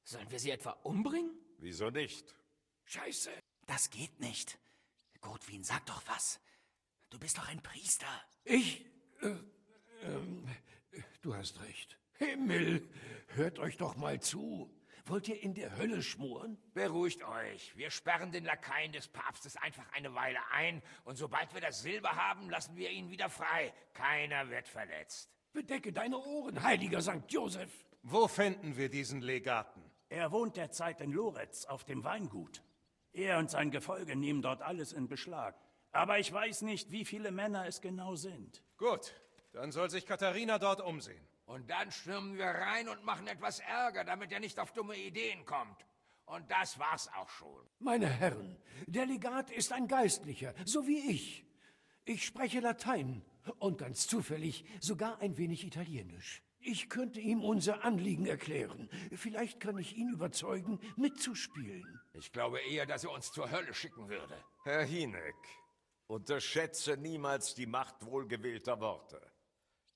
Sollen wir sie etwa umbringen? Wieso nicht? Scheiße! Das geht nicht. Godwin, sag doch was. Du bist doch ein Priester. Du hast recht. Himmel, hört euch doch mal zu. Wollt ihr in der Hölle schmoren? Beruhigt euch. Wir sperren den Lakaien des Papstes einfach eine Weile ein und sobald wir das Silber haben, lassen wir ihn wieder frei. Keiner wird verletzt. Bedecke deine Ohren, heiliger Sankt Josef. Wo finden wir diesen Legaten? Er wohnt derzeit in Loretz auf dem Weingut. Er und sein Gefolge nehmen dort alles in Beschlag. Aber ich weiß nicht, wie viele Männer es genau sind. Gut, dann soll sich Katharina dort umsehen. Und dann stürmen wir rein und machen etwas Ärger, damit er nicht auf dumme Ideen kommt. Und das war's auch schon. Meine Herren, der Legat ist ein Geistlicher, so wie ich. Ich spreche Latein und ganz zufällig sogar ein wenig Italienisch. Ich könnte ihm unser Anliegen erklären. Vielleicht kann ich ihn überzeugen, mitzuspielen. Ich glaube eher, dass er uns zur Hölle schicken würde. Herr Hynek, unterschätze niemals die Macht wohlgewählter Worte.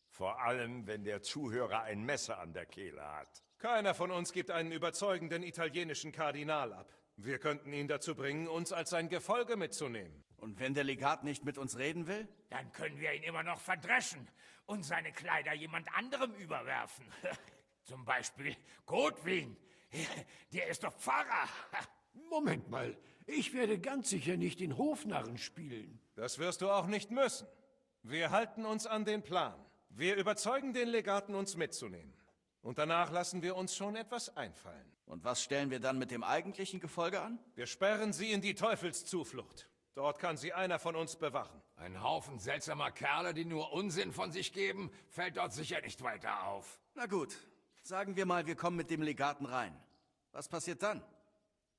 Vor allem, wenn der Zuhörer ein Messer an der Kehle hat. Keiner von uns gibt einen überzeugenden italienischen Kardinal ab. Wir könnten ihn dazu bringen, uns als sein Gefolge mitzunehmen. Und wenn der Legat nicht mit uns reden will? Dann können wir ihn immer noch verdreschen und seine Kleider jemand anderem überwerfen. Zum Beispiel Godwin. Der ist doch Pfarrer. Moment mal, ich werde ganz sicher nicht den Hofnarren spielen. Das wirst du auch nicht müssen. Wir halten uns an den Plan. Wir überzeugen den Legaten, uns mitzunehmen. Und danach lassen wir uns schon etwas einfallen. Und was stellen wir dann mit dem eigentlichen Gefolge an? Wir sperren sie in die Teufelszuflucht. Dort kann sie einer von uns bewachen. Ein Haufen seltsamer Kerle, die nur Unsinn von sich geben, fällt dort sicher nicht weiter auf. Na gut, sagen wir mal, wir kommen mit dem Legaten rein. Was passiert dann?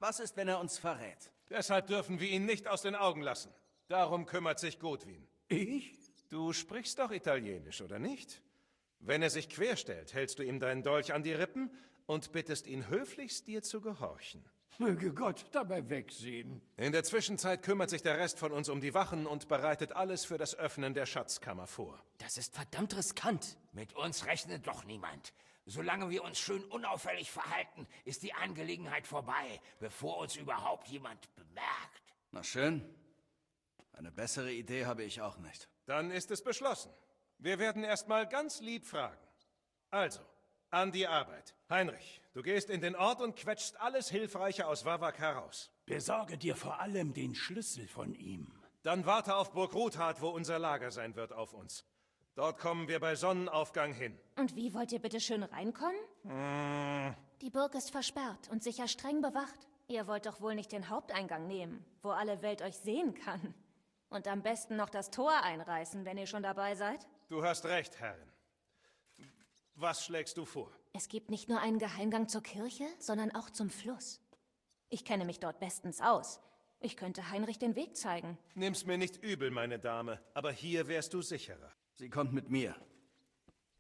Was ist, wenn er uns verrät? Deshalb dürfen wir ihn nicht aus den Augen lassen. Darum kümmert sich Godwin. Ich? Du sprichst doch Italienisch, oder nicht? Wenn er sich querstellt, hältst du ihm deinen Dolch an die Rippen und bittest ihn höflichst, dir zu gehorchen. Möge Gott dabei wegsehen. In der Zwischenzeit kümmert sich der Rest von uns um die Wachen und bereitet alles für das Öffnen der Schatzkammer vor. Das ist verdammt riskant. Mit uns rechnet doch niemand. Solange wir uns schön unauffällig verhalten, ist die Angelegenheit vorbei, bevor uns überhaupt jemand bemerkt. Na schön. Eine bessere Idee habe ich auch nicht. Dann ist es beschlossen. Wir werden erstmal ganz lieb fragen. Also, an die Arbeit. Heinrich, du gehst in den Ort und quetschst alles Hilfreiche aus Wawak heraus. Besorge dir vor allem den Schlüssel von ihm. Dann warte auf Burg Ruthardt, wo unser Lager sein wird, auf uns. Dort kommen wir bei Sonnenaufgang hin. Und wie wollt ihr bitte schön reinkommen? Die Burg ist versperrt und sicher streng bewacht. Ihr wollt doch wohl nicht den Haupteingang nehmen, wo alle Welt euch sehen kann. Und am besten noch das Tor einreißen, wenn ihr schon dabei seid? Du hast recht, Herrin. Was schlägst du vor? Es gibt nicht nur einen Geheimgang zur Kirche, sondern auch zum Fluss. Ich kenne mich dort bestens aus. Ich könnte Heinrich den Weg zeigen. Nimm's mir nicht übel, meine Dame, aber hier wärst du sicherer. Sie kommt mit mir.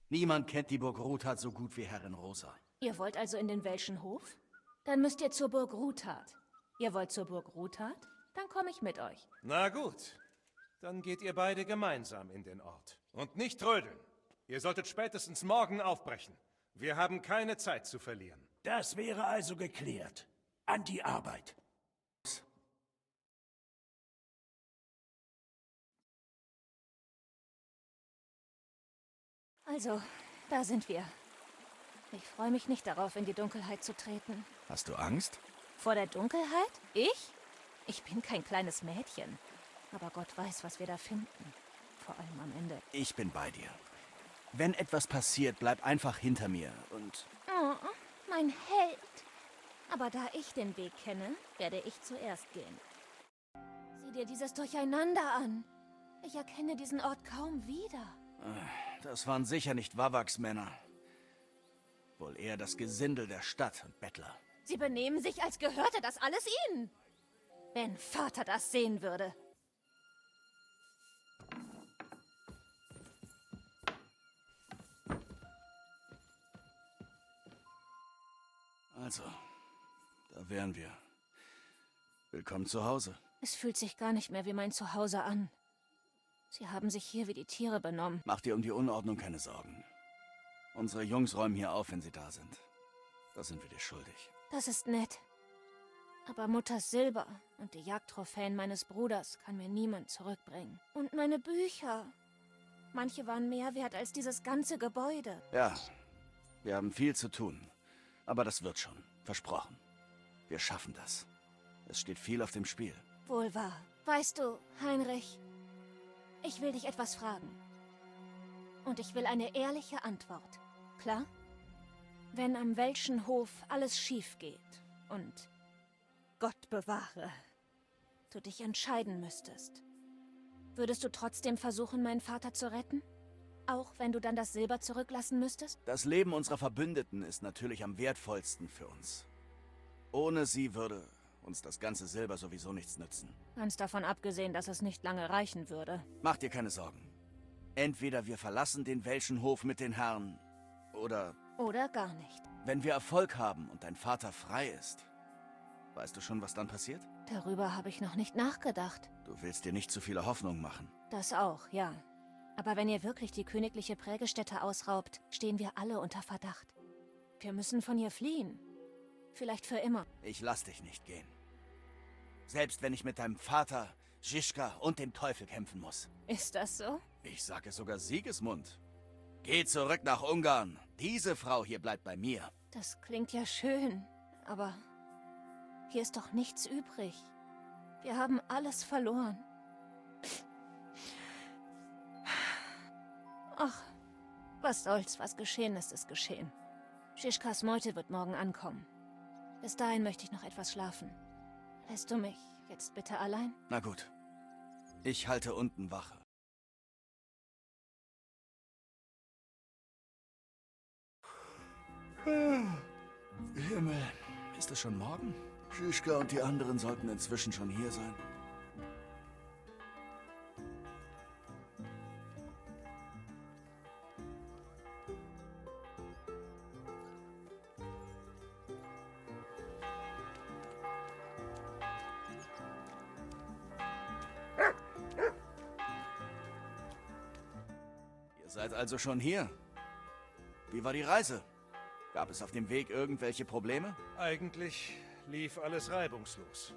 Niemand kennt die Burg Ruthardt so gut wie Herrin Rosa. Ihr wollt also in den Welschen Hof? Dann müsst ihr zur Burg Ruthardt. Ihr wollt zur Burg Ruthardt? Dann komme ich mit euch. Na gut, dann geht ihr beide gemeinsam in den Ort. Und nicht trödeln. Ihr solltet spätestens morgen aufbrechen. Wir haben keine Zeit zu verlieren. Das wäre also geklärt. An die Arbeit. Also, da sind wir. Ich freue mich nicht darauf, in die Dunkelheit zu treten. Hast du Angst? Vor der Dunkelheit? Ich? Ich bin kein kleines Mädchen. Aber Gott weiß, was wir da finden. Vor allem am Ende. Ich bin bei dir. Wenn etwas passiert, bleib einfach hinter mir und... Oh, mein Held. Aber da ich den Weg kenne, werde ich zuerst gehen. Sieh dir dieses Durcheinander an. Ich erkenne diesen Ort kaum wieder. Das waren sicher nicht Wawaks Männer. Wohl eher das Gesindel der Stadt und Bettler. Sie benehmen sich, als gehörte das alles ihnen. Wenn Vater das sehen würde. Also, da wären wir. Willkommen zu Hause. Es fühlt sich gar nicht mehr wie mein Zuhause an. Sie haben sich hier wie die Tiere benommen. Mach dir um die Unordnung keine Sorgen. Unsere Jungs räumen hier auf, wenn sie da sind. Das sind wir dir schuldig. Das ist nett. Aber Mutters Silber und die Jagdtrophäen meines Bruders kann mir niemand zurückbringen. Und meine Bücher. Manche waren mehr wert als dieses ganze Gebäude. Ja, wir haben viel zu tun. Aber das wird schon. Versprochen. Wir schaffen das. Es steht viel auf dem Spiel. Wohl wahr. Weißt du, Heinrich, ich will dich etwas fragen. Und ich will eine ehrliche Antwort. Klar? Wenn am Welschen Hof alles schief geht und Gott bewahre, du dich entscheiden müsstest, würdest du trotzdem versuchen, meinen Vater zu retten? Auch wenn du dann das Silber zurücklassen müsstest? Das Leben unserer Verbündeten ist natürlich am wertvollsten für uns. Ohne sie würde uns das ganze Silber sowieso nichts nützen. Ganz davon abgesehen, dass es nicht lange reichen würde. Mach dir keine Sorgen. Entweder wir verlassen den Welschen Hof mit den Herren, oder... Oder gar nicht. Wenn wir Erfolg haben und dein Vater frei ist, weißt du schon, was dann passiert? Darüber habe ich noch nicht nachgedacht. Du willst dir nicht zu viele Hoffnung machen. Das auch, ja. Aber wenn ihr wirklich die königliche Prägestätte ausraubt, stehen wir alle unter Verdacht. Wir müssen von hier fliehen. Vielleicht für immer. Ich lass dich nicht gehen. Selbst wenn ich mit deinem Vater, Žižka und dem Teufel kämpfen muss. Ist das so? Ich sage sogar Siegesmund. Geh zurück nach Ungarn. Diese Frau hier bleibt bei mir. Das klingt ja schön, aber hier ist doch nichts übrig. Wir haben alles verloren. Ach, was soll's, was geschehen ist, ist geschehen. Žižkas Meute wird morgen ankommen. Bis dahin möchte ich noch etwas schlafen. Lässt du mich jetzt bitte allein? Na gut. Ich halte unten Wache. Himmel, ist es schon morgen? Žižka und die anderen sollten inzwischen schon hier sein. Seid also schon hier. Wie war die Reise? Gab es auf dem Weg irgendwelche Probleme? Eigentlich lief alles reibungslos.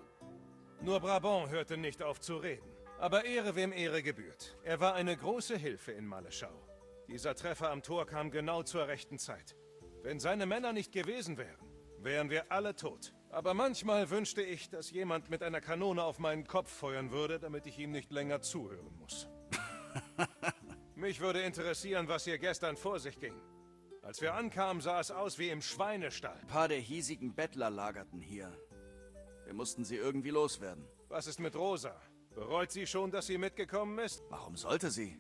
Nur Brabant hörte nicht auf zu reden. Aber Ehre wem Ehre gebührt. Er war eine große Hilfe in Maleschau. Dieser Treffer am Tor kam genau zur rechten Zeit. Wenn seine Männer nicht gewesen wären, wären wir alle tot. Aber manchmal wünschte ich, dass jemand mit einer Kanone auf meinen Kopf feuern würde, damit ich ihm nicht länger zuhören muss. Mich würde interessieren, was hier gestern vor sich ging. Als wir ankamen, sah es aus wie im Schweinestall. Ein paar der hiesigen Bettler lagerten hier. Wir mussten sie irgendwie loswerden. Was ist mit Rosa? Bereut sie schon, dass sie mitgekommen ist? Warum sollte sie?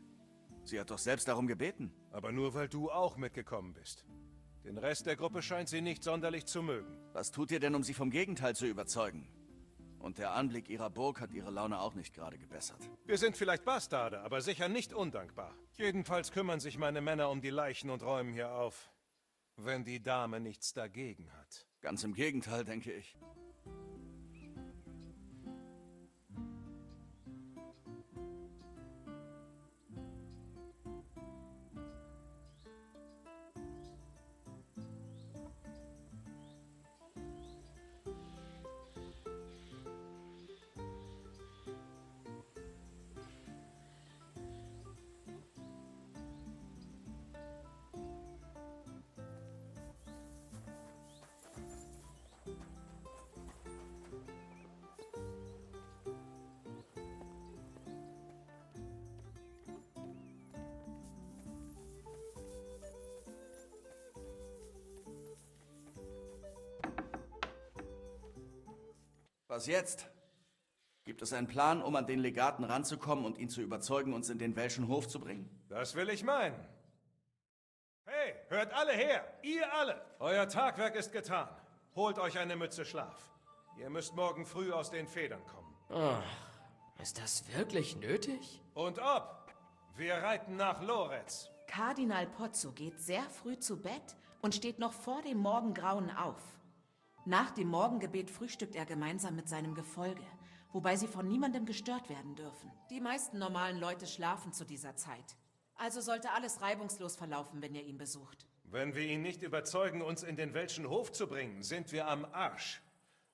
Sie hat doch selbst darum gebeten. Aber nur, weil du auch mitgekommen bist. Den Rest der Gruppe scheint sie nicht sonderlich zu mögen. Was tut ihr denn, um sie vom Gegenteil zu überzeugen? Und der Anblick ihrer Burg hat ihre Laune auch nicht gerade gebessert. Wir sind vielleicht Bastarde, aber sicher nicht undankbar. Jedenfalls kümmern sich meine Männer um die Leichen und räumen hier auf. Wenn die Dame nichts dagegen hat. Ganz im Gegenteil, denke ich. Was jetzt? Gibt es einen Plan, um an den Legaten ranzukommen und ihn zu überzeugen, uns in den welschen Hof zu bringen? Das will ich meinen. Hey, hört alle her! Ihr alle! Euer Tagwerk ist getan. Holt euch eine Mütze Schlaf. Ihr müsst morgen früh aus den Federn kommen. Oh, ist das wirklich nötig? Und ob? Wir reiten nach Loretz. Kardinal Pozzo geht sehr früh zu Bett und steht noch vor dem Morgengrauen auf. Nach dem Morgengebet frühstückt er gemeinsam mit seinem Gefolge, wobei sie von niemandem gestört werden dürfen. Die meisten normalen Leute schlafen zu dieser Zeit. Also sollte alles reibungslos verlaufen, wenn ihr ihn besucht. Wenn wir ihn nicht überzeugen, uns in den welschen Hof zu bringen, sind wir am Arsch.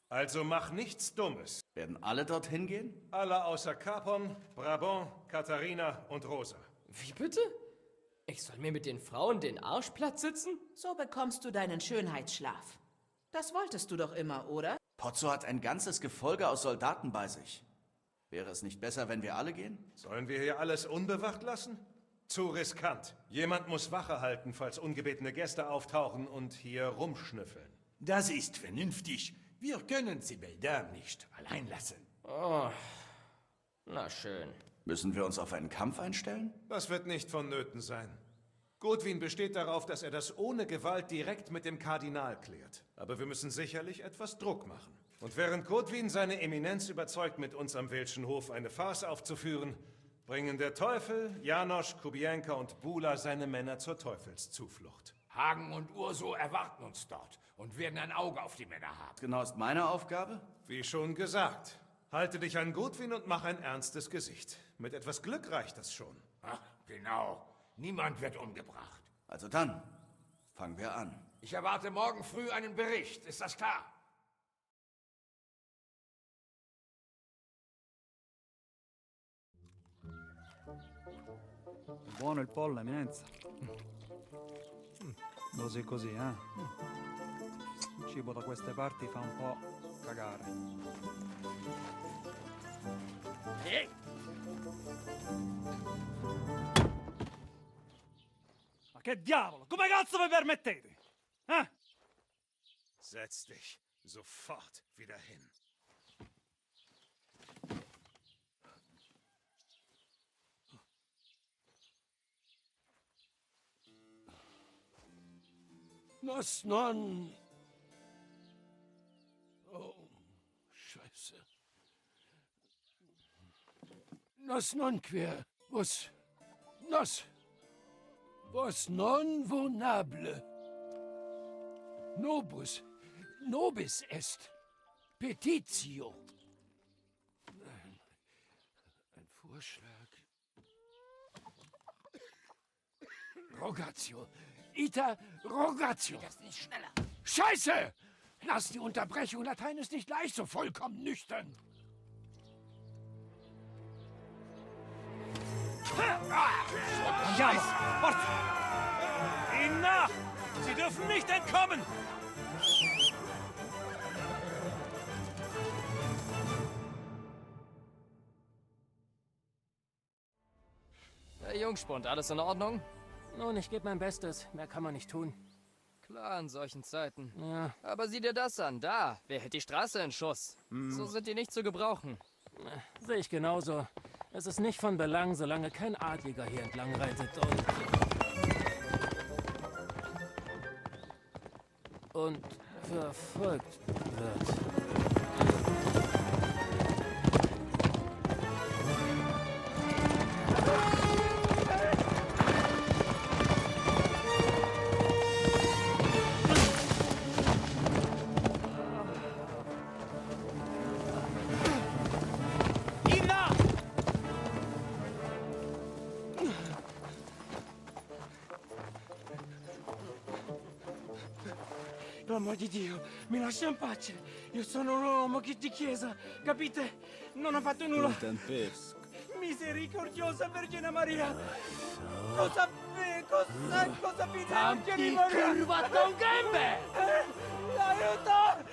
Also mach nichts Dummes. Werden alle dorthin gehen? Alle außer Capon, Brabant, Katharina und Rosa. Wie bitte? Ich soll mir mit den Frauen den Arsch platt sitzen? So bekommst du deinen Schönheitsschlaf. Das wolltest du doch immer, oder? Pozzo hat ein ganzes Gefolge aus Soldaten bei sich. Wäre es nicht besser, wenn wir alle gehen? Sollen wir hier alles unbewacht lassen? Zu riskant. Jemand muss Wache halten, falls ungebetene Gäste auftauchen und hier rumschnüffeln. Das ist vernünftig. Wir können Sibeldarm nicht allein lassen. Oh, na schön. Müssen wir uns auf einen Kampf einstellen? Das wird nicht vonnöten sein. Godwin besteht darauf, dass er das ohne Gewalt direkt mit dem Kardinal klärt. Aber wir müssen sicherlich etwas Druck machen. Und während Godwin seine Eminenz überzeugt, mit uns am welschen Hof eine Farce aufzuführen, bringen der Teufel, Janosch, Kubienka und Bula seine Männer zur Teufelszuflucht. Hagen und Urso erwarten uns dort und werden ein Auge auf die Männer haben. Genau ist meine Aufgabe? Wie schon gesagt, halte dich an Godwin und mach ein ernstes Gesicht. Mit etwas Glück reicht das schon. Ach, genau. Niemand wird umgebracht. Also dann, fangen wir an. Ich erwarte morgen früh einen Bericht. Ist das klar? Buono il pollo, eminenza. Così così, eh? Il cibo da queste parti fa un po' cagare. Ma che diavolo? Come cazzo vi permettete? Eh? Setz dich sofort wieder hin. Das non... Oh, Scheiße. Das non quer. Was non vonable. Nobis est. Petitio. Ein Vorschlag. Rogatio. Rogatio. Das nicht schneller. Scheiße! Lass die Unterbrechung. Latein ist nicht leicht so vollkommen nüchtern. Scheiß! Ihnen nach! Sie dürfen nicht entkommen! Hey Jungspund, alles in Ordnung? Nun, ich gebe mein Bestes. Mehr kann man nicht tun. Klar, in solchen Zeiten. Ja. Aber sieh dir das an, da. Wer hält die Straße in Schuss? So sind die nicht zu gebrauchen. Sehe ich genauso. Es ist nicht von Belang, solange kein Adliger hier entlang reitet und verfolgt wird. L'uomo di Dio, mi lascia in pace. Io sono un uomo di chiesa, capite? Non ho fatto nulla. Misericordiosa Vergine Maria. Cosa vi Zampi curvato un gambe! Aiuto!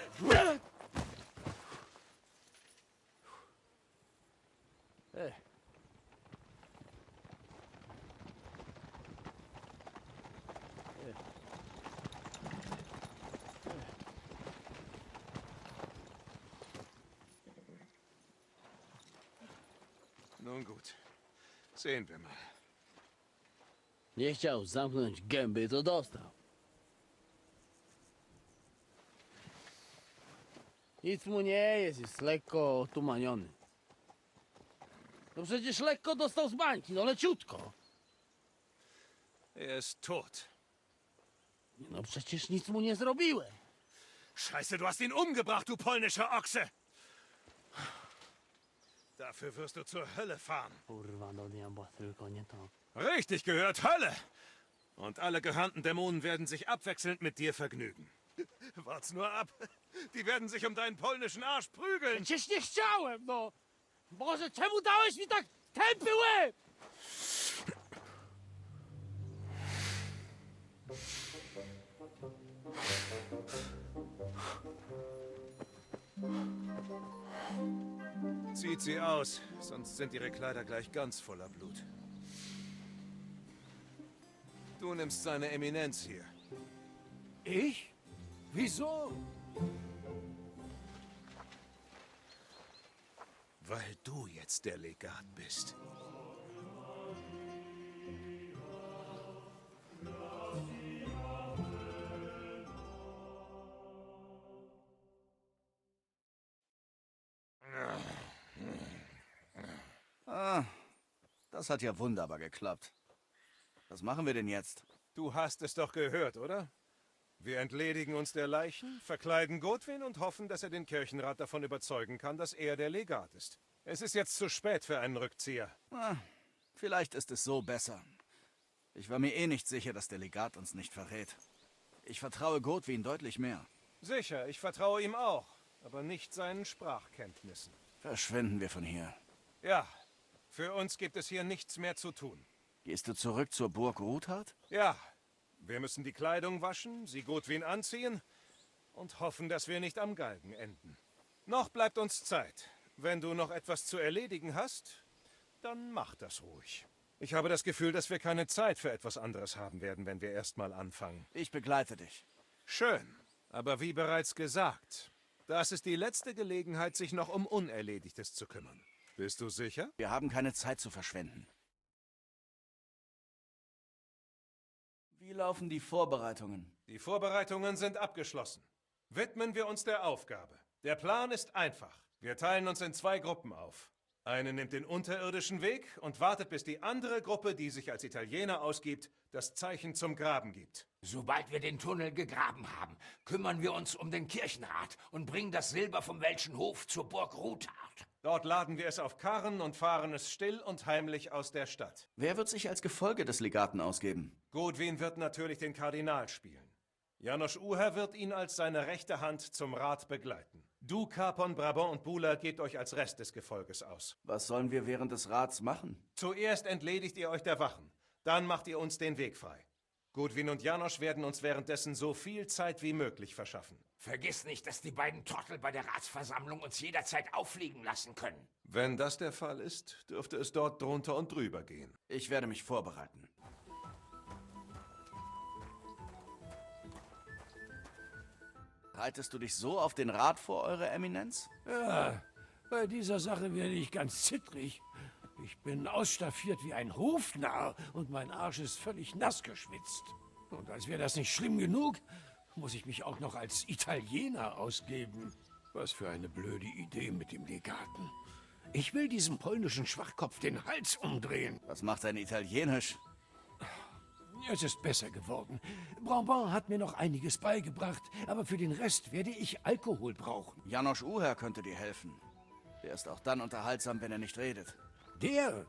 Nun gut. Sehen wir mal. Nie chciał zamknąć gęby, to dostał. Nic mu nie jest lekko otumaniony. No przecież lekko dostał z bańki, no leciutko. Er ist tot. No przecież nic mu nie zrobiłem. Scheiße, du hast ihn umgebracht, du polnischer Ochse! Dafür wirst du zur Hölle fahren. Kurwa, do diabła, tylko nie to. Richtig gehört, Hölle! Und alle gehörnten Dämonen werden sich abwechselnd mit dir vergnügen. Wart's nur ab. Die werden sich um deinen polnischen Arsch prügeln. Przecież nie chciałem, no! Boże, czemu dałeś mi tak tępy łeb? Zieht sie aus, sonst sind ihre Kleider gleich ganz voller Blut. Du nimmst seine Eminenz hier. Ich? Wieso? Weil du jetzt der Legat bist. Ah, das hat ja wunderbar geklappt. Was machen wir denn jetzt? Du hast es doch gehört, oder? Wir entledigen uns der Leichen, verkleiden Godwin und hoffen, dass er den Kirchenrat davon überzeugen kann, dass er der Legat ist. Es ist jetzt zu spät für einen Rückzieher. Ah, vielleicht ist es so besser. Ich war mir eh nicht sicher, dass der Legat uns nicht verrät. Ich vertraue Godwin deutlich mehr. Sicher, ich vertraue ihm auch, aber nicht seinen Sprachkenntnissen. Verschwinden wir von hier. Ja, für uns gibt es hier nichts mehr zu tun. Gehst du zurück zur Burg Ruthard? Ja, wir müssen die Kleidung waschen, sie Godwin anziehen und hoffen, dass wir nicht am Galgen enden. Noch bleibt uns Zeit. Wenn du noch etwas zu erledigen hast, dann mach das ruhig. Ich habe das Gefühl, dass wir keine Zeit für etwas anderes haben werden, wenn wir erstmal anfangen. Ich begleite dich. Schön, aber wie bereits gesagt, das ist die letzte Gelegenheit, sich noch um Unerledigtes zu kümmern. Bist du sicher? Wir haben keine Zeit zu verschwenden. Wie laufen die Vorbereitungen? Die Vorbereitungen sind abgeschlossen. Widmen wir uns der Aufgabe. Der Plan ist einfach. Wir teilen uns in 2 Gruppen auf. Eine nimmt den unterirdischen Weg und wartet, bis die andere Gruppe, die sich als Italiener ausgibt, das Zeichen zum Graben gibt. Sobald wir den Tunnel gegraben haben, kümmern wir uns um den Kirchenrat und bringen das Silber vom Welschen Hof zur Burg Ruthard. Dort laden wir es auf Karren und fahren es still und heimlich aus der Stadt. Wer wird sich als Gefolge des Legaten ausgeben? Godwin wird natürlich den Kardinal spielen. Janosch Uher wird ihn als seine rechte Hand zum Rat begleiten. Du, Capon, Brabant und Bula gebt euch als Rest des Gefolges aus. Was sollen wir während des Rats machen? Zuerst entledigt ihr euch der Wachen. Dann macht ihr uns den Weg frei. Godwin und Janosch werden uns währenddessen so viel Zeit wie möglich verschaffen. Vergiss nicht, dass die beiden Trottel bei der Ratsversammlung uns jederzeit auffliegen lassen können. Wenn das der Fall ist, dürfte es dort drunter und drüber gehen. Ich werde mich vorbereiten. Bereitest du dich so auf den Rat vor, Eure Eminenz? Ja, bei dieser Sache werde ich ganz zittrig. Ich bin ausstaffiert wie ein Hofnarr und mein Arsch ist völlig nass geschwitzt. Und als wäre das nicht schlimm genug, muss ich mich auch noch als Italiener ausgeben. Was für eine blöde Idee mit dem Legaten. Ich will diesem polnischen Schwachkopf den Hals umdrehen. Was macht ein Italienisch? Es ist besser geworden. Brabant hat mir noch einiges beigebracht, aber für den Rest werde ich Alkohol brauchen. Janosch Uher könnte dir helfen. Der ist auch dann unterhaltsam, wenn er nicht redet. Der?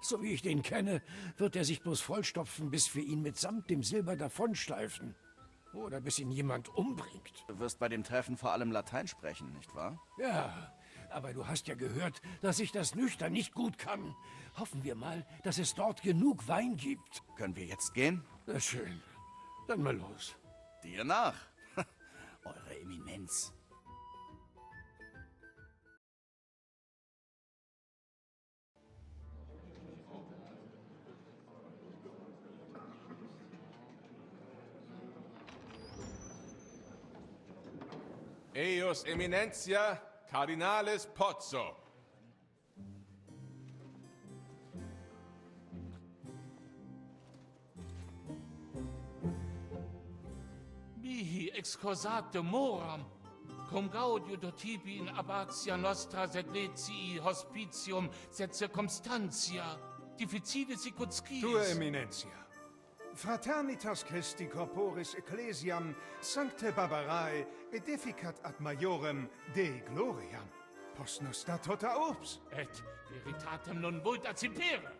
So wie ich den kenne, wird er sich bloß vollstopfen, bis wir ihn mitsamt dem Silber davonschleifen. Oder bis ihn jemand umbringt. Du wirst bei dem Treffen vor allem Latein sprechen, nicht wahr? Ja, aber du hast ja gehört, dass ich das nüchtern nicht gut kann. Hoffen wir mal, dass es dort genug Wein gibt. Können wir jetzt gehen? Na schön. Dann mal los. Dir nach. Eure Eminenz. Eius Eminentia Cardinalis Pozzo. Mihi excorsate moram, cum gaudio dotibi in abbatia nostra sed letii hospitium sed circumstantia, difficile sicut sciis. Tua Eminentia, Fraternitas Christi corporis ecclesiam sancte Barbarae edificat ad majorem Dei gloriam. Post nostra tota urbs. Et veritatem non vult accipere.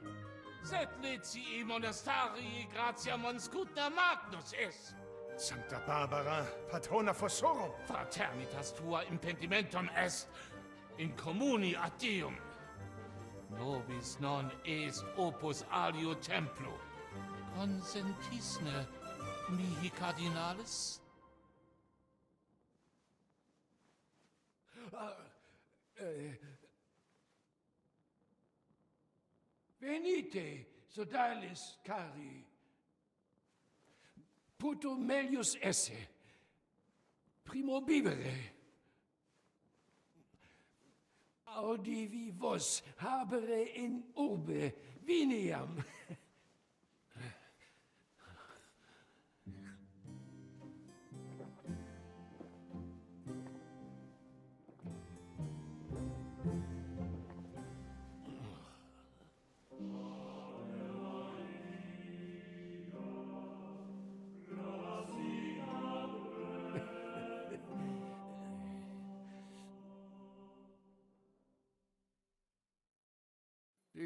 Sed letii monastarii gratia monscutna magnus est. Sancta Barbara, patrona fossorum. Fraternitas tua impedimentum est in communi ad Deum. Nobis non est opus alio templo. Consentisne mihi cardinalis? Venite, sodalis cari. Puto melius esse. Primo bibere. Audivi vos habere in urbe viniam.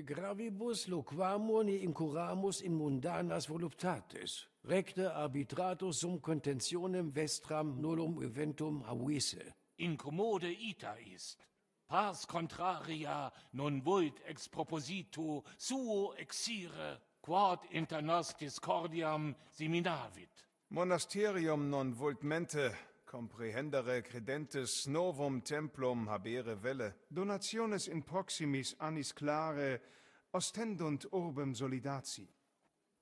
Gravibus loquamur ne incuramus in mundanas voluptatis. Recte arbitratus sum contentionem vestram nullum eventum havisse. Incommode ita ist. Pars contraria non vult ex proposito suo exire, quod inter nos discordiam seminavit. Monasterium non vult mente, comprehendere credentes novum templum habere velle, donationes in proximis annis clare, ostendunt urbem solidati.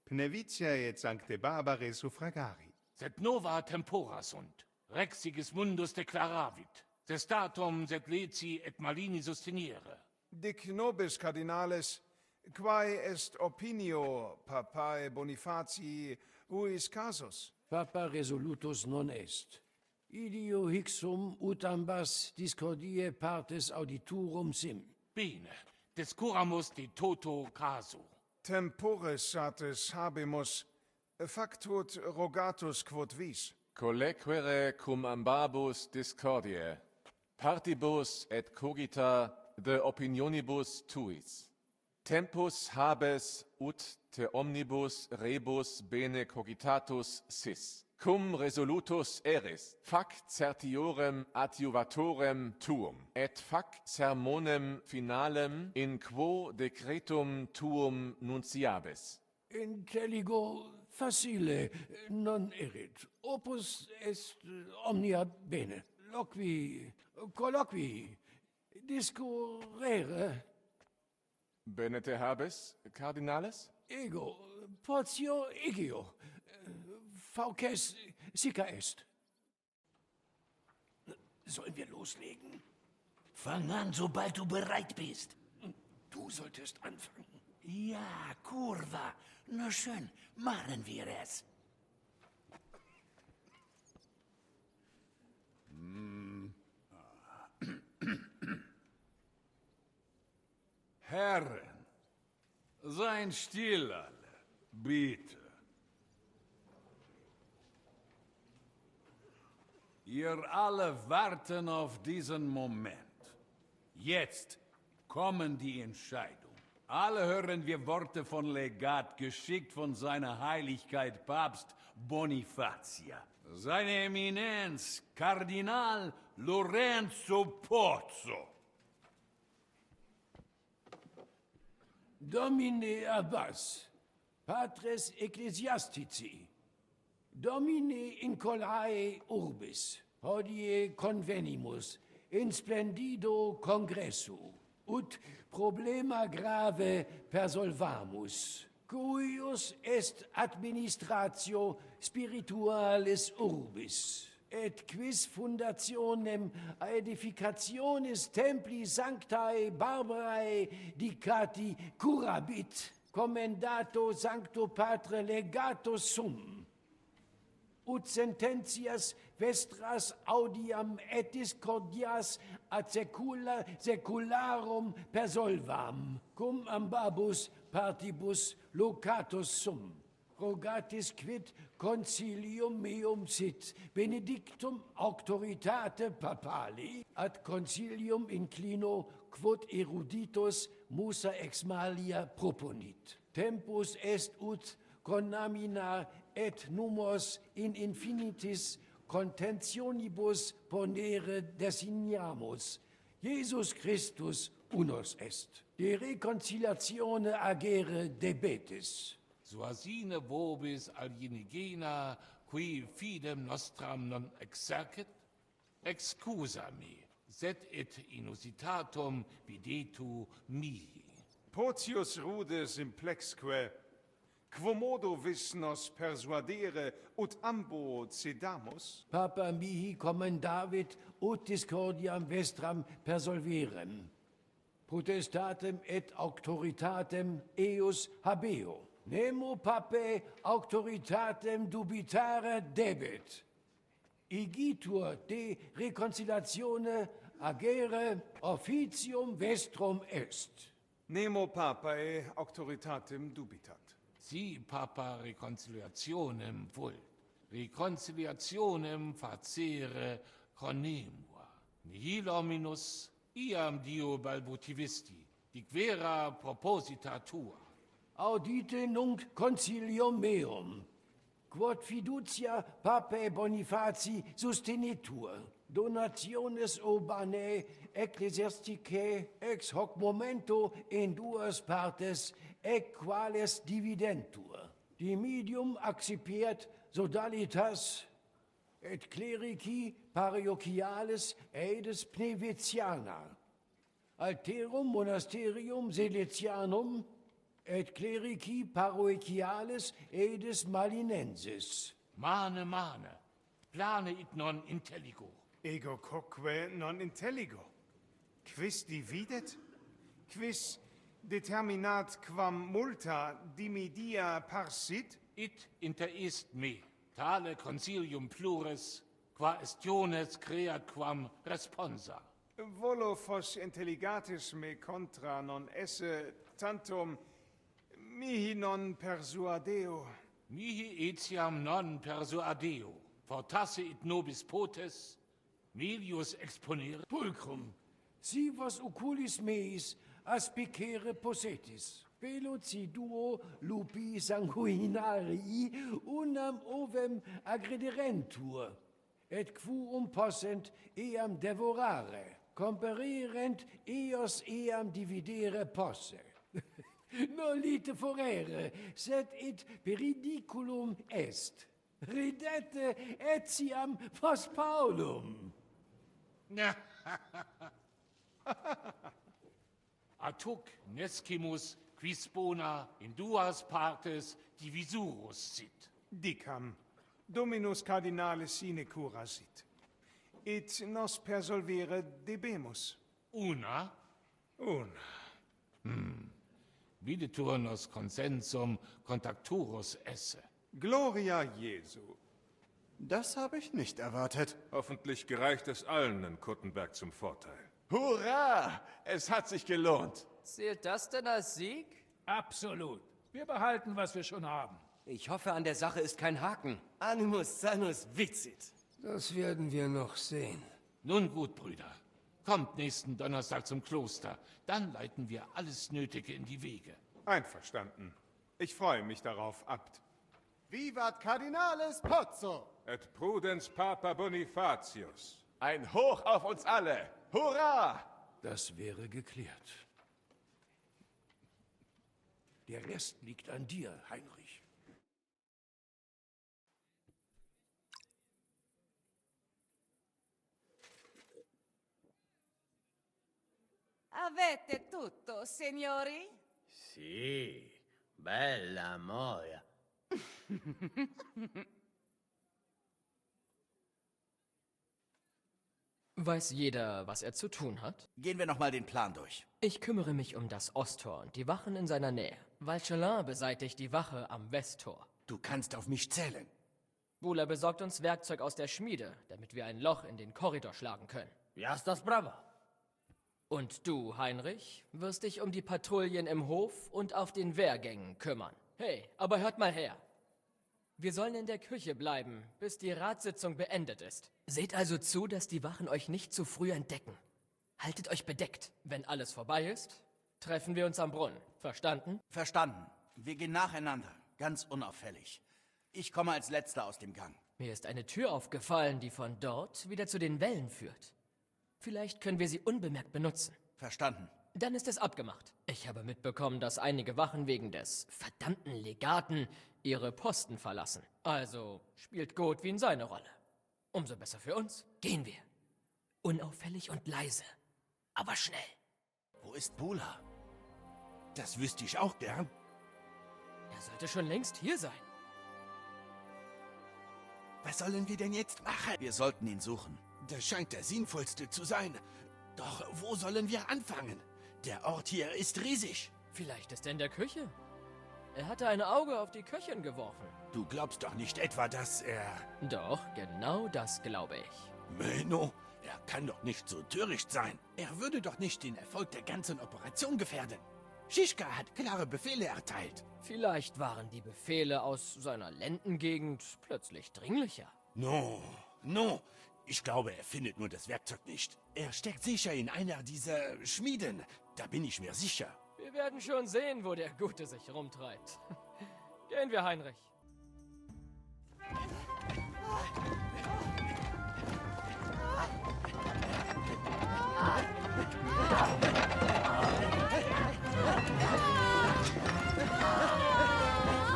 Pnevitia et sancte Barbare suffragari. Sed nova tempora sunt, rexigis mundus declaravit, sestatum sed leci et malini susteniere. Dic nobis cardinales, quae est opinio papae Bonifatii huis casus? Papa resolutus non est. Idio hic sum ut ambas discordiae partes auditurum sim. Bene, discuramus de toto casu. Tempores satis habemus, factut rogatus quod vis. Collequere cum ambabus discordiae, partibus et cogita de opinionibus tuis. Tempus habes ut te omnibus rebus bene cogitatus sis. Cum resolutus eris, fac certiorem adjuvatorem tuum, et fac sermonem finalem in quo decretum tuum nunciabis. Intelligo facile non erit. Opus est omnia bene. Loqui, colloqui, discurrere. Bene te habes, cardinales? Ego, potio egio. Fauces sica est. Sollen wir loslegen? Fang an, sobald du bereit bist. Du solltest anfangen. Ja, Kurva. Na schön, machen wir es. Herren, seien still alle, bitte. Ihr alle warten auf diesen Moment. Jetzt kommen die Entscheidungen. Alle hören wir Worte von Legat, geschickt von seiner Heiligkeit Papst Bonifacia. Seine Eminenz, Kardinal Lorenzo Pozzo. Domine Abbas, Patres Ecclesiastici, Domine incolae urbis, hodie convenimus, in splendido congressu, ut problema grave persolvamus, cuius est administratio spiritualis urbis, et quis fundationem aedificationis templi sanctae Barbarae dicati curabit, commendato sancto patre legato sum, ut sententias vestras audiam et discordias ad secula secularum persolvam, cum ambabus partibus locatus sum. Rogatis quid concilium meum sit, benedictum auctoritate papali, ad concilium inclino quod eruditus musa ex malia proponit. Tempus est ut connamina et numos in infinitis contentionibus ponere designamus. Jesus Christus unus est. De reconciliatione agere debetis. Suasine vobis alienigena, qui fidem nostram non exercit? Excusa me, sed et inusitatum videtu mihi. Potius rude simplexque, quomodo vis nos persuadere, ut ambo cedamus? Papa mihi commendavit ut discordiam vestram persolverem. Potestatem et auctoritatem eus habeo. Nemo pape auctoritatem dubitare debet. Igitur de reconciliatione agere officium vestrum est. Nemo papae auctoritatem dubitat. Si papa reconciliationem vult, reconciliationem facere conemua. Nihil hominus iam Dio balbutivisti, diquera proposita tua. Audite nunc concilium meum, quod fiducia papae Bonifaci sustenitur, donationes urbanae ecclesiasticae ex hoc momento in duas partes equales dividentur. Dimidium accipiet sodalitas et clerici parochialis eides Pnevetiana, alterum monasterium Silesianum et clerici parochialis eides Malinensis. Mane, plane it non intelligo. Ego quoque non intelligo. Quis dividet? Quis determinat quam multa dimidia parsit? It interist me, tale concilium plures, qua estiones creat quam responsa. Volo fos intelligatis me contra non esse tantum mihi non persuadeo. Mihi etiam non persuadeo. Fortasse it nobis potes, melius exponere. Pulcrum, si vos oculis meis aspicere possetis. Veloci duo lupi sanguinarii unam ovem agrederentur, et quum possent eam devorare, compererent eos eam dividere posse. Nolite forere, sed it peridiculum est. Ridete etiam post Paulum. Atuc nescimus quis bona in duas partes divisurus sit. Dicam, Dominus cardinale sine cura sit. Et nos persolvere debemus. Una? Una. Videtur nos consensum contacturus esse. Gloria Jesu. Das habe ich nicht erwartet. Hoffentlich gereicht es allen in Kuttenberg zum Vorteil. Hurra! Es hat sich gelohnt. Zählt das denn als Sieg? Absolut. Wir behalten, was wir schon haben. Ich hoffe, an der Sache ist kein Haken. Animus sanus vicit. Das werden wir noch sehen. Nun gut, Brüder. Kommt nächsten Donnerstag zum Kloster. Dann leiten wir alles Nötige in die Wege. Einverstanden. Ich freue mich darauf, Abt. Vivat Cardinales Pozzo! Et prudens Papa Bonifatius. Ein Hoch auf uns alle! Hurra! Das wäre geklärt. Der Rest liegt an dir, Heinrich. Avete tutto, signori? Sì, bella moia. Weiß jeder, was er zu tun hat? Gehen wir nochmal den Plan durch. Ich kümmere mich um das Osttor und die Wachen in seiner Nähe. Valchelin beseitigt die Wache am Westtor. Du kannst auf mich zählen. Buhler besorgt uns Werkzeug aus der Schmiede, damit wir ein Loch in den Korridor schlagen können. Ja, das brava. Und du, Heinrich, wirst dich um die Patrouillen im Hof und auf den Wehrgängen kümmern. Hey, aber hört mal her. Wir sollen in der Küche bleiben, bis die Ratssitzung beendet ist. Seht also zu, dass die Wachen euch nicht zu früh entdecken. Haltet euch bedeckt. Wenn alles vorbei ist, treffen wir uns am Brunnen. Verstanden? Verstanden. Wir gehen nacheinander, ganz unauffällig. Ich komme als Letzter aus dem Gang. Mir ist eine Tür aufgefallen, die von dort wieder zu den Wällen führt. Vielleicht können wir sie unbemerkt benutzen. Verstanden. Dann ist es abgemacht. Ich habe mitbekommen, dass einige Wachen wegen des verdammten Legaten ihre Posten verlassen. Also spielt Godwin seine Rolle. Umso besser für uns. Gehen wir. Unauffällig und leise. Aber schnell. Wo ist Buhler? Das wüsste ich auch gern. Er sollte schon längst hier sein. Was sollen wir denn jetzt machen? Wir sollten ihn suchen. Das scheint der sinnvollste zu sein. Doch wo sollen wir anfangen? Der Ort hier ist riesig. Vielleicht ist er in der Küche. Er hatte ein Auge auf die Köchin geworfen. Du glaubst doch nicht etwa, dass er... Doch, genau das glaube ich. Menno, er kann doch nicht so töricht sein. Er würde doch nicht den Erfolg der ganzen Operation gefährden. Schischka hat klare Befehle erteilt. Vielleicht waren die Befehle aus seiner Lendengegend plötzlich dringlicher. No. Ich glaube, er findet nur das Werkzeug nicht. Er steckt sicher in einer dieser Schmieden. Da bin ich mir sicher. Wir werden schon sehen, wo der Gute sich rumtreibt. Gehen wir, Heinrich.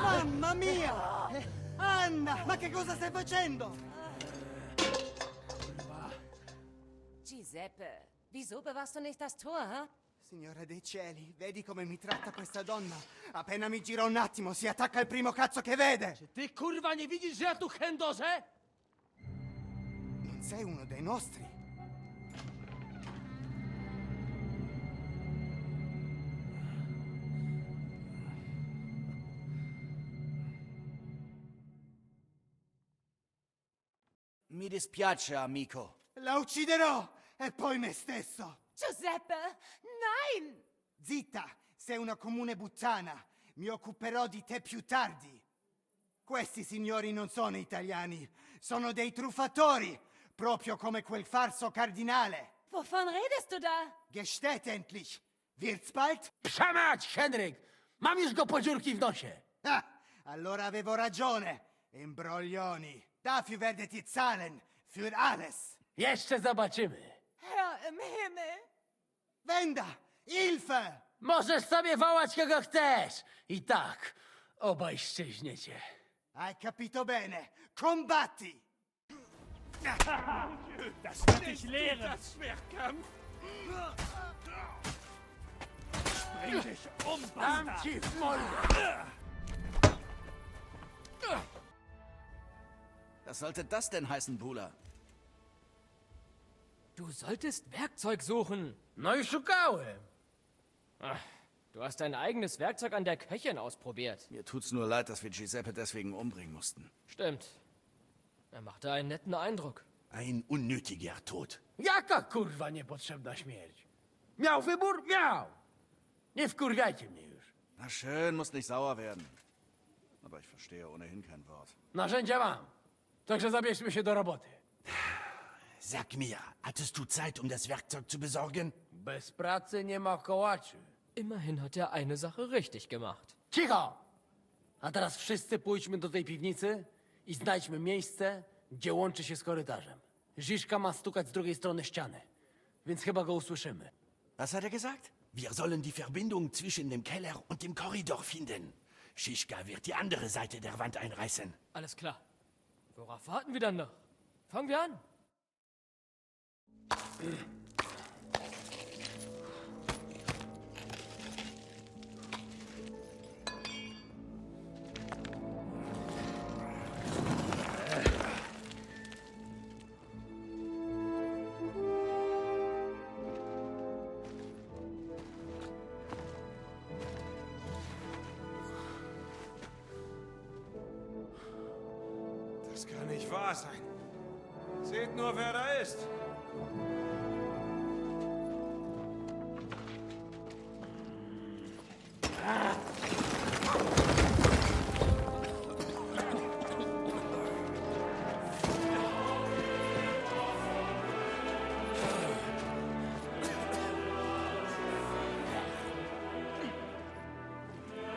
Mamma mia! Anna, ma che cosa stai facendo? Giuseppe, wieso bewahrst du nicht das Tor, hä? Signore dei cieli, vedi come mi tratta questa donna? Appena mi gira un attimo, si attacca il primo cazzo che vede! Ty kurwa nie widzisz, że ja tu chędożę? Non sei uno dei nostri. Mi dispiace, amico. La ucciderò! e poi me stesso. Giuseppe, nein! Zitta, sei una comune puttana. Mi occuperò di te più tardi. Questi signori non sono italiani, sono dei truffatori, proprio come quel falso cardinale. Wovon redest du da? Gesteht endlich. Wird's bald? Przemać, Henryk! Mam już go po dziurki w nosie. Ah, allora avevo ragione. Imbroglioni. Dafür werdet ihr zahlen. Für alles. Jeszcze zobaczymy. Herr im Himmel! Wenda! Hilfe! Możesz sobie wołać kogo chcesz. I tak, obaj szczęśniecie. Hai capito bene. Combatti! Das will ich lehren. Das Schwertkampf. Bring dich um, Bastard. Ci w mordę. Was sollte das denn heißen, Bula? Du solltest Werkzeug suchen. No i szukałem. Ach, du hast dein eigenes Werkzeug an der Köchin ausprobiert. Mir tut's nur leid, dass wir Giuseppe deswegen umbringen mussten. Stimmt. Er machte einen netten Eindruck. Ein unnötiger Tod. Jaka kurwa niepotrzebna śmierć? Miał wybór? Miał. Nie wkurwiajcie mnie już. Na schön, muss nicht sauer werden. Aber ich verstehe ohnehin kein Wort. Narzędzia mam. Także zabierzmy się do roboty. Sag mir, hattest du Zeit, um das Werkzeug zu besorgen? Bez pracy nie ma kołaczy. Immerhin hat er eine Sache richtig gemacht. Cicho! A teraz wszyscy pójdźmy do tej piwnicy i znajdźmy miejsce, gdzie łączy się z korytarzem. Ziszka ma stukać z drugiej strony ściany, więc chyba go usłyszymy. Was hat er gesagt? Wir sollen die Verbindung zwischen dem Keller und dem Korridor finden. Schischka wird die andere Seite der Wand einreißen. Alles klar. Worauf warten wir dann noch? Fangen wir an. Das kann nicht wahr sein. Seht nur, wer da ist.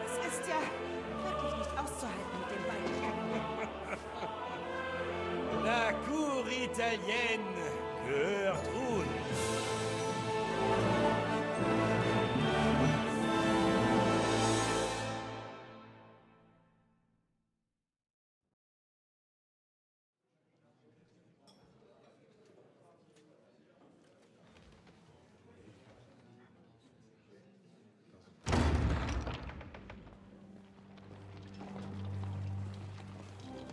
Es ist ja wirklich nicht auszuhalten mit den beiden. La cour italienne, Gertrude.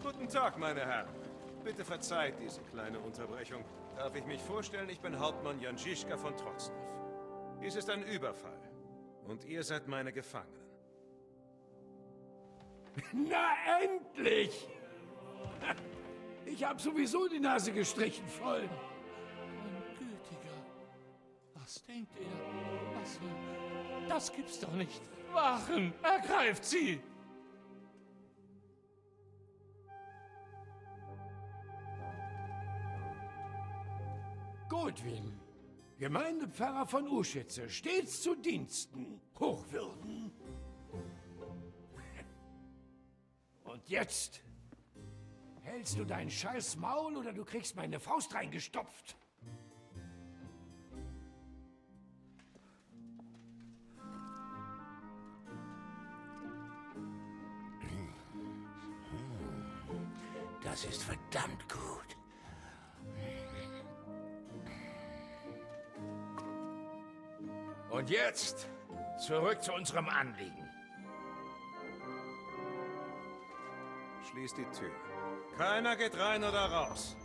Guten Tag, meine Herren. Bitte verzeiht diese kleine Unterbrechung. Darf ich mich vorstellen, ich bin Hauptmann Jan Žižka von Trocnov. Dies ist ein Überfall. Und ihr seid meine Gefangenen. Na endlich! Ich hab sowieso die Nase gestrichen voll. Mein Gütiger. Was denkt er? Was? Das gibt's doch nicht. Wachen! Ergreift sie! Godwin, Gemeindepfarrer von Uschitze, stets zu Diensten, Hochwürden. Und jetzt hältst du dein scheiß Maul oder du kriegst meine Faust reingestopft. Das ist verdammt gut. Und jetzt zurück zu unserem Anliegen. Schließt die Tür. Keiner geht rein oder raus.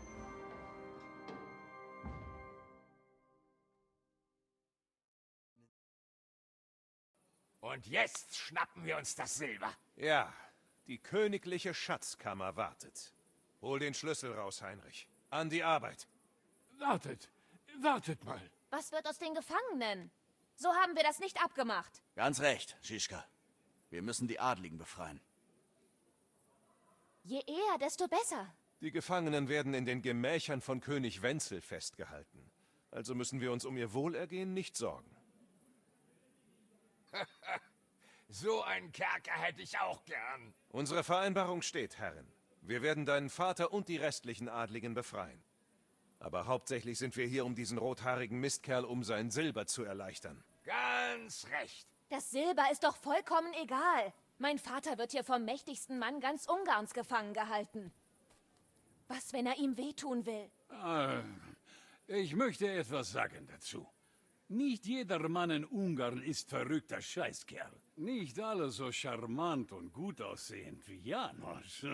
Und jetzt schnappen wir uns das Silber. Ja, die königliche Schatzkammer wartet. Hol den Schlüssel raus, Heinrich. An die Arbeit. Wartet, Wartet mal. Was wird aus den Gefangenen? So haben wir das nicht abgemacht. Ganz recht, Žižka. Wir müssen die Adligen befreien. Je eher, desto besser. Die Gefangenen werden in den Gemächern von König Wenzel festgehalten. Also müssen wir uns um ihr Wohlergehen nicht sorgen. So einen Kerker hätte ich auch gern. Unsere Vereinbarung steht, Herrin. Wir werden deinen Vater und die restlichen Adligen befreien. Aber hauptsächlich sind wir hier, um diesen rothaarigen Mistkerl um sein Silber zu erleichtern. Ganz recht. Das Silber ist doch vollkommen egal. Mein Vater wird hier vom mächtigsten Mann ganz Ungarns gefangen gehalten. Was, wenn er ihm wehtun will? Ich möchte etwas sagen dazu. Nicht jeder Mann in Ungarn ist verrückter Scheißkerl. Nicht alle so charmant und gut aussehend wie János.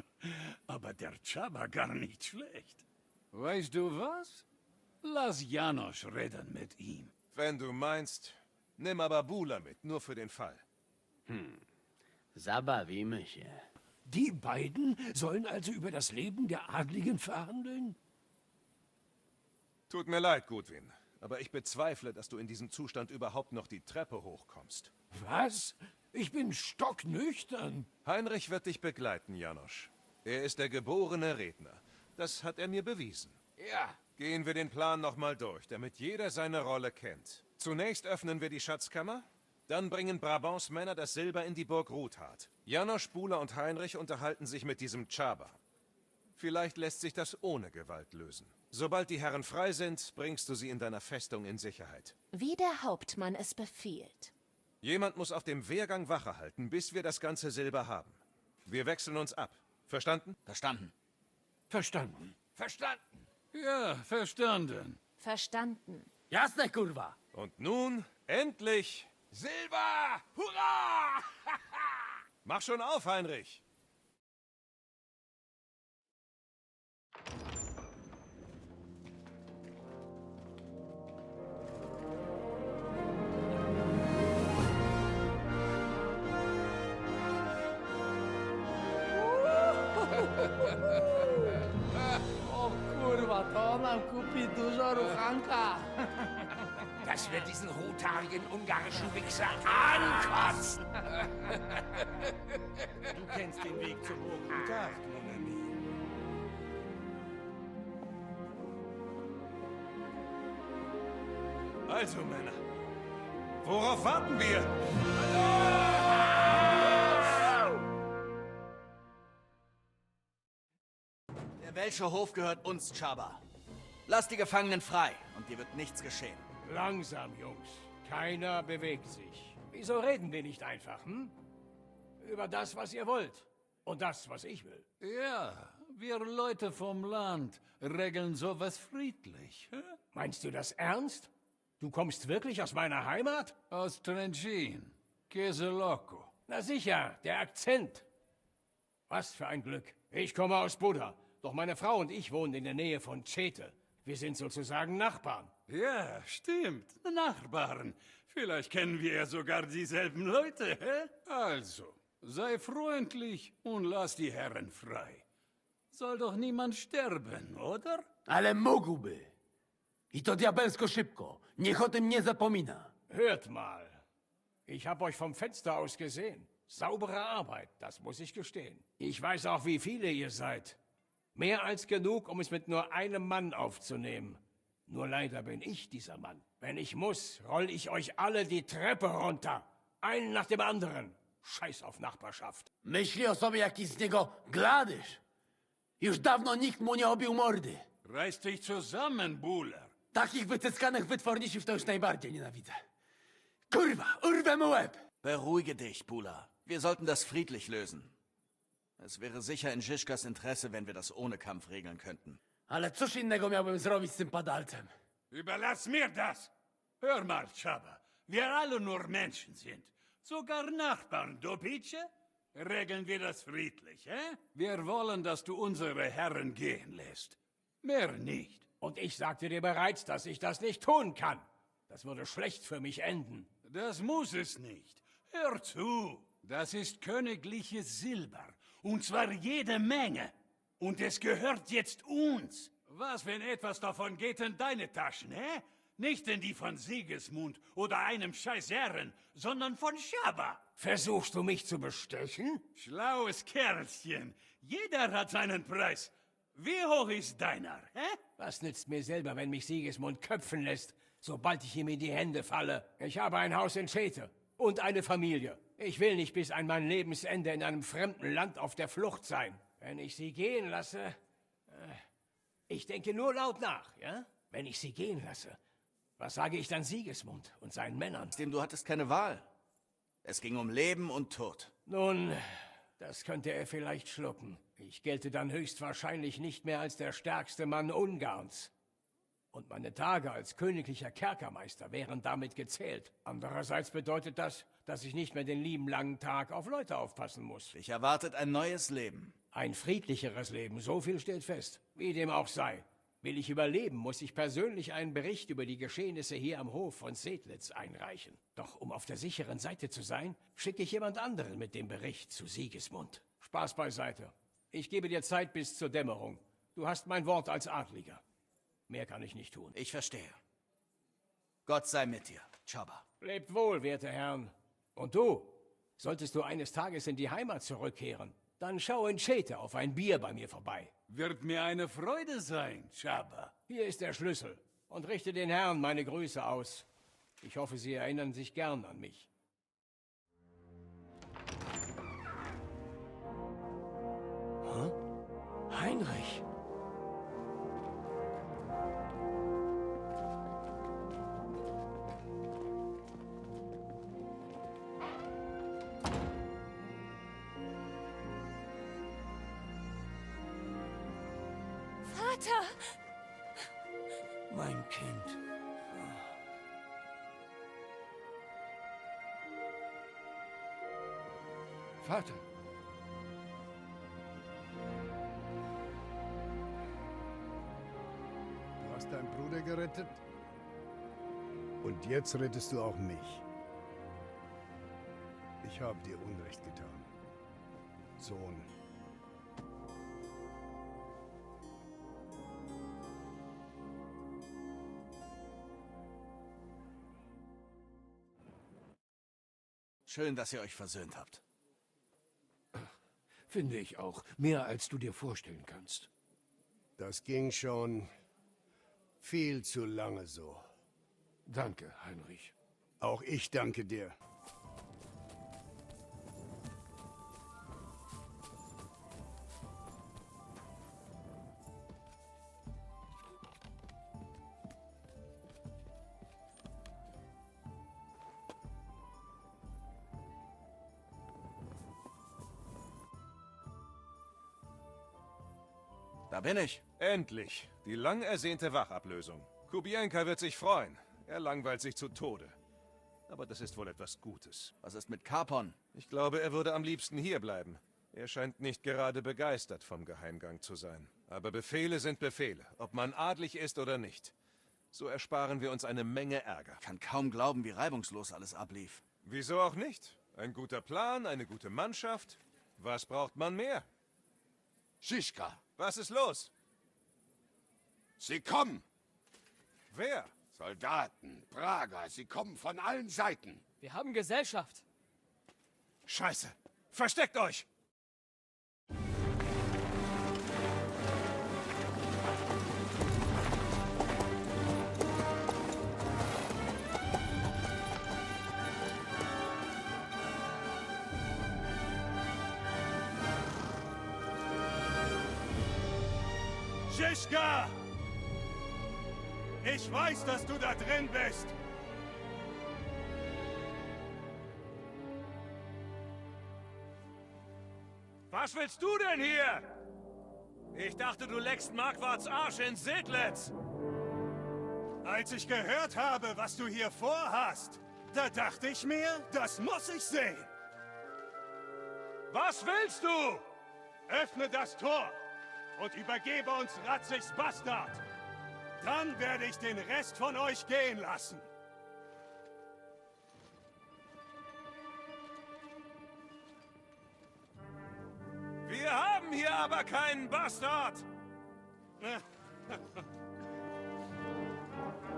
Aber der Csaba gar nicht schlecht. Weißt du was? Lass János reden mit ihm. Wenn du meinst, nimm aber Bula mit, nur für den Fall. Zabawimy się. Die beiden sollen also über das Leben der Adligen verhandeln? Tut mir leid, Gudwin, aber ich bezweifle, dass du in diesem Zustand überhaupt noch die Treppe hochkommst. Was? Ich bin stocknüchtern. Heinrich wird dich begleiten, János. Er ist der geborene Redner. Das hat er mir bewiesen. Ja. Gehen wir den Plan nochmal durch, damit jeder seine Rolle kennt. Zunächst öffnen wir die Schatzkammer, dann bringen Brabants Männer das Silber in die Burg Ruthard. János, Bula und Heinrich unterhalten sich mit diesem Csaba. Vielleicht lässt sich das ohne Gewalt lösen. Sobald die Herren frei sind, bringst du sie in deiner Festung in Sicherheit. Wie der Hauptmann es befiehlt. Jemand muss auf dem Wehrgang Wache halten, bis wir das ganze Silber haben. Wir wechseln uns ab. Verstanden? Verstanden. Verstanden. Verstanden. Ja, verstanden. Verstanden. Jasne, kurwa. Und nun, endlich! Silber! Hurra! Mach schon auf, Heinrich! O kurwa, to nam kupi dużo ruchanka. Dass wir diesen rothaarigen ungarischen Wichser ankotzen. Du kennst den Weg zur Burg Ruthard, mon ami. Also, Männer, worauf warten wir? Der Welsche Hof gehört uns, Csaba. Lass die Gefangenen frei und dir wird nichts geschehen. Langsam, Jungs. Keiner bewegt sich. Wieso reden wir nicht einfach, hm? Über das, was ihr wollt. Und das, was ich will. Ja, wir Leute vom Land regeln sowas friedlich. Hä? Meinst du das ernst? Du kommst wirklich aus meiner Heimat? Aus Trenčín, Queseloco. Na sicher, der Akzent. Was für ein Glück. Ich komme aus Buda, doch meine Frau und ich wohnen in der Nähe von Čete. Wir sind sozusagen Nachbarn. Ja, stimmt. Nachbarn. Vielleicht kennen wir ja sogar dieselben Leute, hä? Also, sei freundlich und lass die Herren frei. Soll doch niemand sterben, oder? Ale mógłby. I to diabelsko szybko. Niech o tym nie zapomina. Hört mal. Ich habe euch vom Fenster aus gesehen. Saubere Arbeit, das muss ich gestehen. Ich weiß auch, wie viele ihr seid. Mehr als genug, um es mit nur einem Mann aufzunehmen. Nur leider bin ich dieser Mann. Wenn ich muss, roll ich euch alle die Treppe runter. Einen nach dem anderen. Scheiß auf Nachbarschaft. Myśli o sobie jakiś z niego gladysz. Już dawno nikt mu nie obił mordy. Reiß dich zusammen, Buller. Takich wycyskanych wytwornisiów to już najbardziej nienawidzę. Kurwa, urwę mu łeb! Beruhige dich, Bula. Wir sollten das friedlich lösen. Es wäre sicher in Žižkas Interesse, wenn wir das ohne Kampf regeln könnten. Ale cóż innego miałbym zrobić z tym padalcem? Überlass mir das! Hör mal, Csaba, wir alle nur Menschen sind. Sogar Nachbarn, du Pietsche? Regeln wir das friedlich, hä? Wir wollen, dass du unsere Herren gehen lässt. Mehr nicht. Und ich sagte dir bereits, dass ich das nicht tun kann. Das würde schlecht für mich enden. Das muss es nicht. Hör zu. Das ist königliches Silber. Und zwar jede Menge. Und es gehört jetzt uns. Was, wenn etwas davon geht in deine Taschen, hä? Nicht in die von Sigismund oder einem Scheißherren, sondern von Schaber. Versuchst du mich zu bestechen? Schlaues Kerlchen. Jeder hat seinen Preis. Wie hoch ist deiner, hä? Was nützt mir selber, wenn mich Sigismund köpfen lässt, sobald ich ihm in die Hände falle? Ich habe ein Haus in Schete und eine Familie. Ich will nicht bis an mein Lebensende in einem fremden Land auf der Flucht sein. Wenn ich sie gehen lasse... Ich denke nur laut nach, ja? Wenn ich sie gehen lasse, was sage ich dann Sigismund und seinen Männern? Du hattest keine Wahl. Es ging um Leben und Tod. Nun, das könnte er vielleicht schlucken. Ich gelte dann höchstwahrscheinlich nicht mehr als der stärkste Mann Ungarns. Und meine Tage als königlicher Kerkermeister wären damit gezählt. Andererseits bedeutet das, dass ich nicht mehr den lieben langen Tag auf Leute aufpassen muss. Dich erwartet ein neues Leben. Ein friedlicheres Leben, so viel steht fest. Wie dem auch sei. Will ich überleben, muss ich persönlich einen Bericht über die Geschehnisse hier am Hof von Sedlitz einreichen. Doch um auf der sicheren Seite zu sein, schicke ich jemand anderen mit dem Bericht zu Sigismund. Spaß beiseite. Ich gebe dir Zeit bis zur Dämmerung. Du hast mein Wort als Adliger. Mehr kann ich nicht tun. Ich verstehe. Gott sei mit dir, Chaba. Lebt wohl, werte Herren. Und du, solltest du eines Tages in die Heimat zurückkehren, dann schau in Schete auf ein Bier bei mir vorbei. Wird mir eine Freude sein, Chaba. Hier ist der Schlüssel. Und richte den Herren meine Grüße aus. Ich hoffe, sie erinnern sich gern an mich. Hä? Heinrich! Vater! Mein Kind. Vater. Du hast deinen Bruder gerettet und jetzt rettest du auch mich. Ich habe dir Unrecht getan, Sohn. Schön, dass ihr euch versöhnt habt. Finde ich auch. Mehr als du dir vorstellen kannst. Das ging schon viel zu lange so. Danke, Heinrich. Auch ich danke dir. Da bin ich. Endlich. Die lang ersehnte Wachablösung. Kubienka wird sich freuen. Er langweilt sich zu Tode. Aber das ist wohl etwas Gutes. Was ist mit Capon? Ich glaube, er würde am liebsten hier bleiben. Er scheint nicht gerade begeistert vom Geheimgang zu sein. Aber Befehle sind Befehle, ob man adlig ist oder nicht. So ersparen wir uns eine Menge Ärger. Ich kann kaum glauben, wie reibungslos alles ablief. Wieso auch nicht? Ein guter Plan, eine gute Mannschaft. Was braucht man mehr? Schischka. Was ist los? Sie kommen. Wer? Soldaten, Prager, sie kommen von allen Seiten. Wir haben Gesellschaft. Scheiße. Versteckt euch! Schischka! Ich weiß, dass du da drin bist. Was willst du denn hier? Ich dachte, du leckst Marquards Arsch in Sedlitz. Als ich gehört habe, was du hier vorhast, da dachte ich mir, das muss ich sehen. Was willst du? Öffne das Tor und übergebe uns Ratzigs Bastard. Dann werde ich den Rest von euch gehen lassen. Wir haben hier aber keinen Bastard.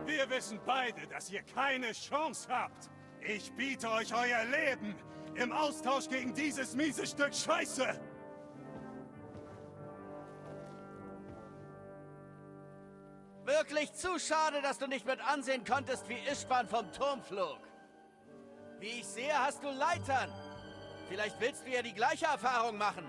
Wir wissen beide, dass ihr keine Chance habt. Ich biete euch euer Leben im Austausch gegen dieses miese Stück Scheiße. Wirklich zu schade, dass du nicht mit ansehen konntest, wie Ishban vom Turm flog. Wie ich sehe, hast du Leitern. Vielleicht willst du ja die gleiche Erfahrung machen.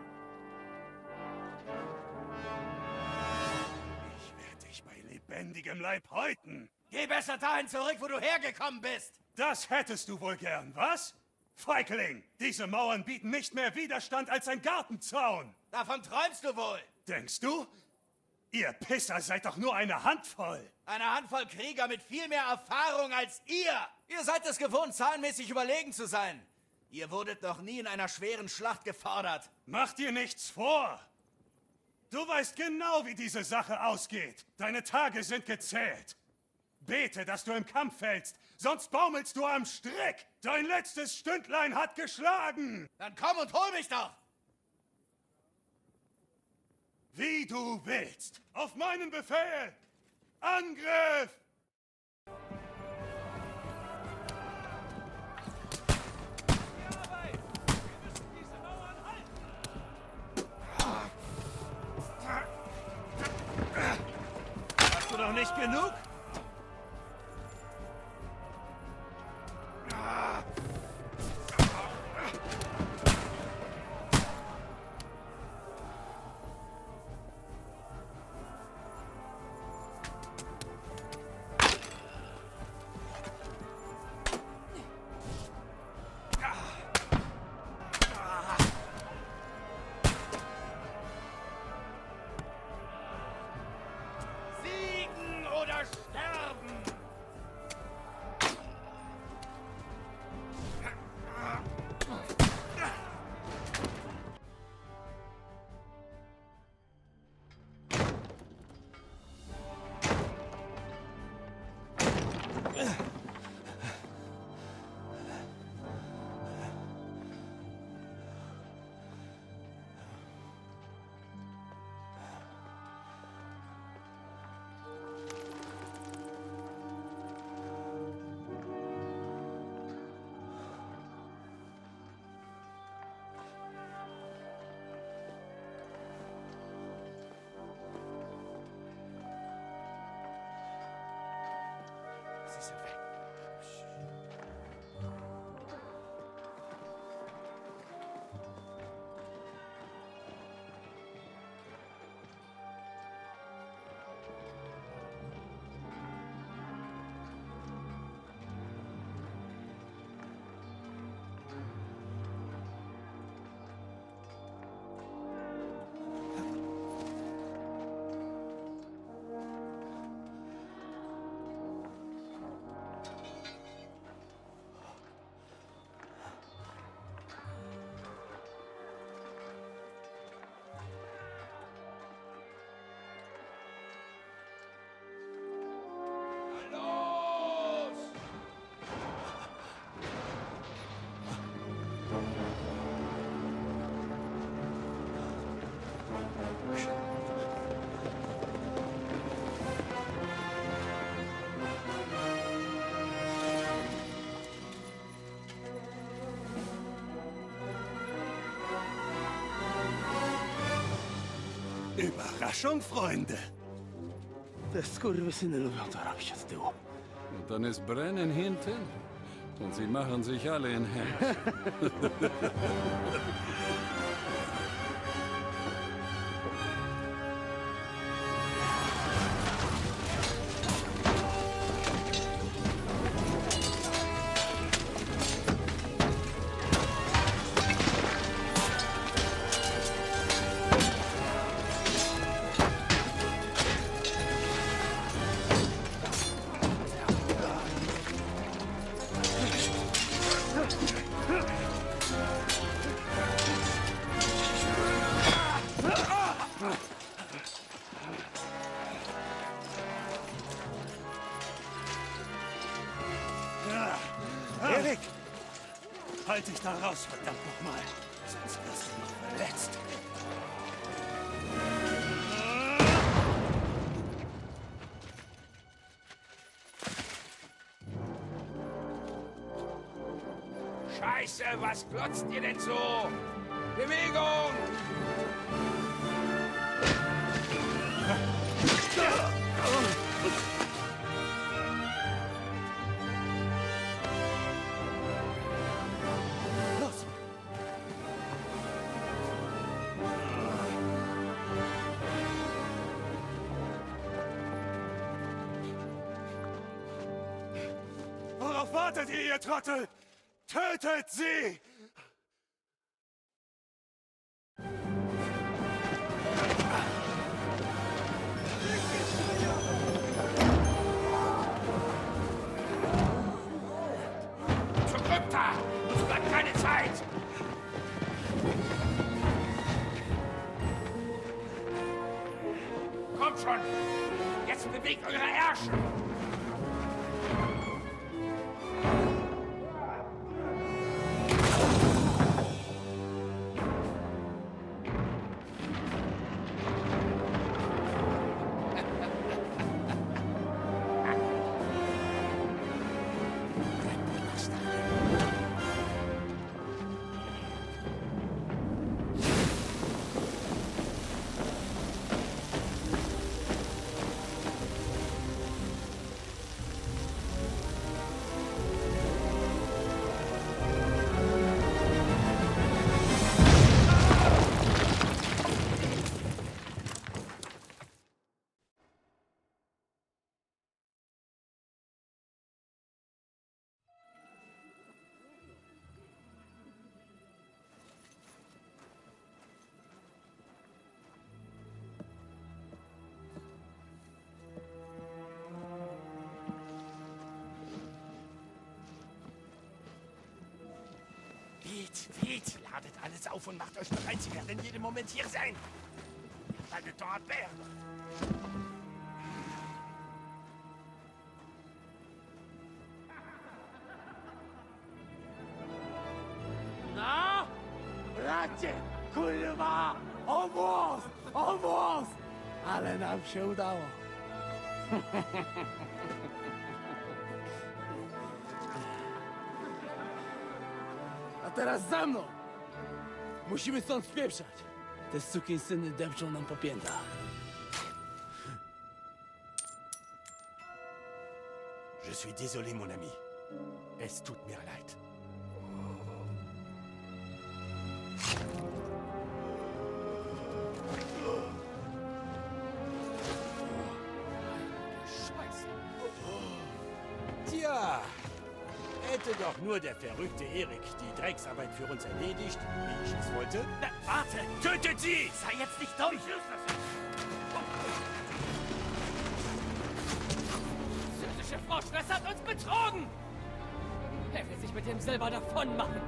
Ich werde dich bei lebendigem Leib häuten. Geh besser dahin zurück, wo du hergekommen bist. Das hättest du wohl gern, was? Feigling, diese Mauern bieten nicht mehr Widerstand als ein Gartenzaun. Davon träumst du wohl. Denkst du? Ihr Pisser seid doch nur eine Handvoll. Eine Handvoll Krieger mit viel mehr Erfahrung als ihr. Ihr seid es gewohnt, zahlenmäßig überlegen zu sein. Ihr wurdet noch nie in einer schweren Schlacht gefordert. Mach dir nichts vor. Du weißt genau, wie diese Sache ausgeht. Deine Tage sind gezählt. Bete, dass du im Kampf fällst, sonst baumelst du am Strick. Dein letztes Stündlein hat geschlagen. Dann komm und hol mich doch. Wie du willst. Auf meinen Befehl. Angriff! Hast du noch nicht genug? Siegen oder sterben! Sie sind weg. Überraschung, Freunde. Te skurwysyny lubią to robić od tyłu. Und dann ist Brennen hinten und sie machen sich alle in Hemd. Erik! Halt dich da raus, verdammt nochmal. Sonst wirst du noch verletzt. Scheiße, was glotzt ihr denn so? Bewegung! Los! Worauf wartet ihr Trottel? Tötet sie! Zur Krypta! Es bleibt keine Zeit! Kommt schon! Jetzt bewegt eure Ärsche! Geht, ladet alles auf und macht euch bereit. Sie werden jeden Moment hier sein. Ihr werdet dort werden. Na? Bracie, kurwa! Obóz! Obóz! Ale nam się udało. A teraz za mną! Musimy stąd spieprzać. Te sukinsyny depczą nam po piętach. Je suis désolé, mon ami. Es tut mir leid. Tja, hätte doch nur der verrückte Erik die Drecksarbeit für uns erledigt, wie ich es wollte. Na, warte! Tötet sie! Sei jetzt nicht dumm! Ich löse das! Süßische Froschfresser hat uns betrogen! Er will sich mit dem Silber davon machen.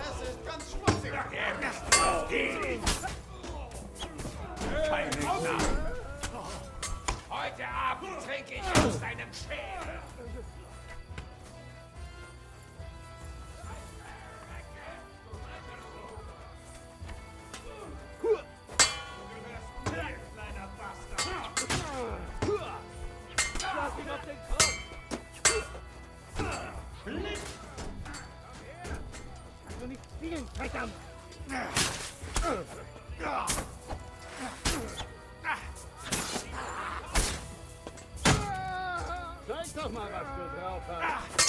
Es ist ganz schmutzig. Keine Gnade. Heute Abend trinke ich aus deinem Schädel. Schlag ihn auf den Kopf! Kannst du nicht spielen, verdammt! Zeig doch mal, was du drauf hast!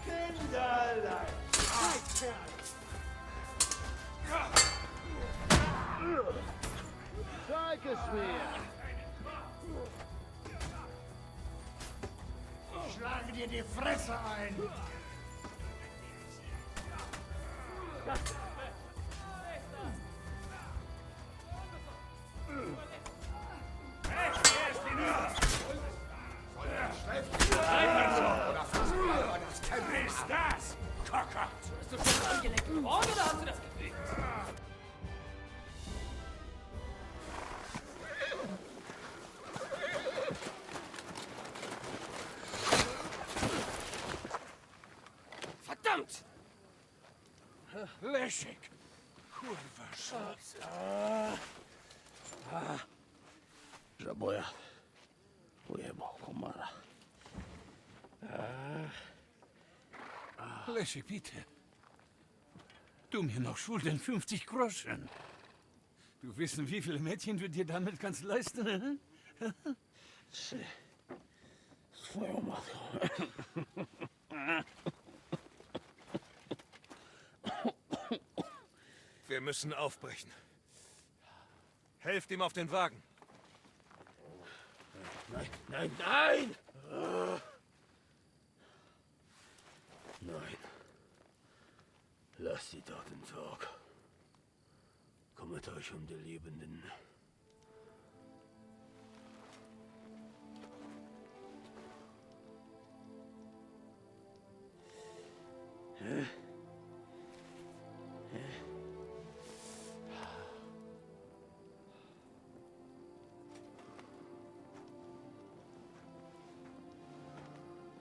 Kinderlein. Zeig es mir! Schlage dir die Fresse ein! Das Kacker! Bist du schon angeleckt worden oder hast du das gefühlt? Verdammt! Leszek! Kurwa, Scheiße. Żaboja. Ujebał komara. Leszek, bitte. Du mir noch Schulden 50 Groschen. Du wissen, wie viele Mädchen du dir damit kannst leisten? Swoją matką. Wir müssen aufbrechen. Helft ihm auf den Wagen. Nein, nein, nein! Nein. Lasst sie dort den Tag. Kümmert euch um die Lebenden.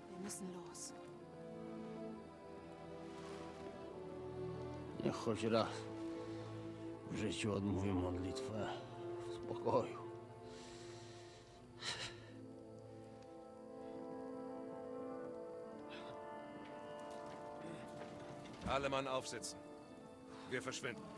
Wir müssen los. Niech choć raz w życiu odmówię modlitwę w spokoju. Alle Mann aufsitzen. Wir verschwinden.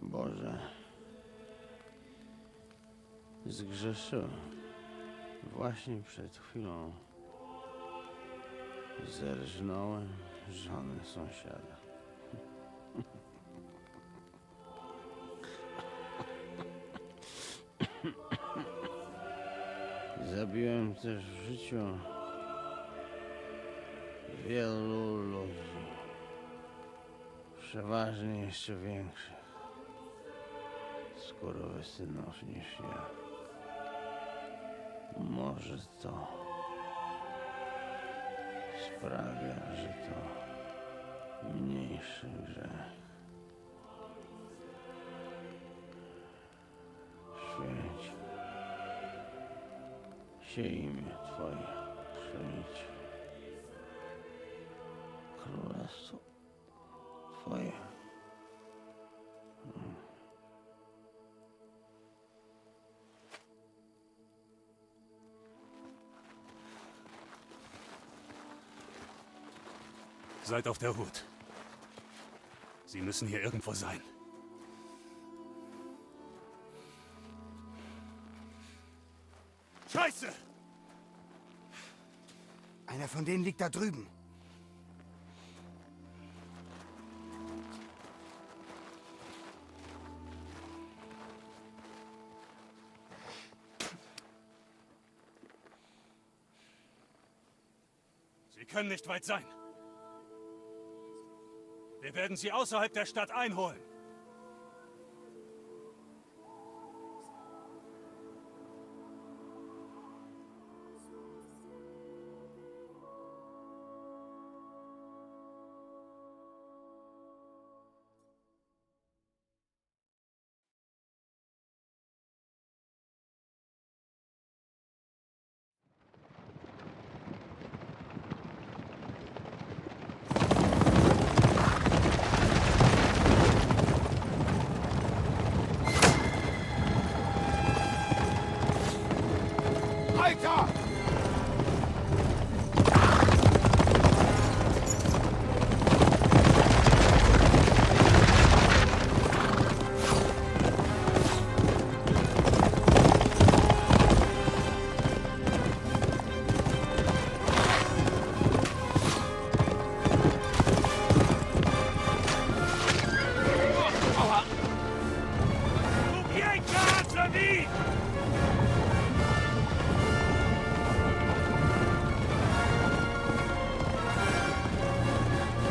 Boże, zgrzeszyłem. Właśnie przed chwilą zerżnąłem żonę sąsiada. Zabiłem też w życiu wielu ludzi, przeważnie jeszcze większych skurwysynów niż ja. Może to sprawia, że to mniejszy grzech. Święć się imię Twoje, przyjdź królestwo Twoje. Seid auf der Hut. Sie müssen hier irgendwo sein. Scheiße! Einer von denen liegt da drüben. Sie können nicht weit sein. Wir werden sie außerhalb der Stadt einholen. Alter!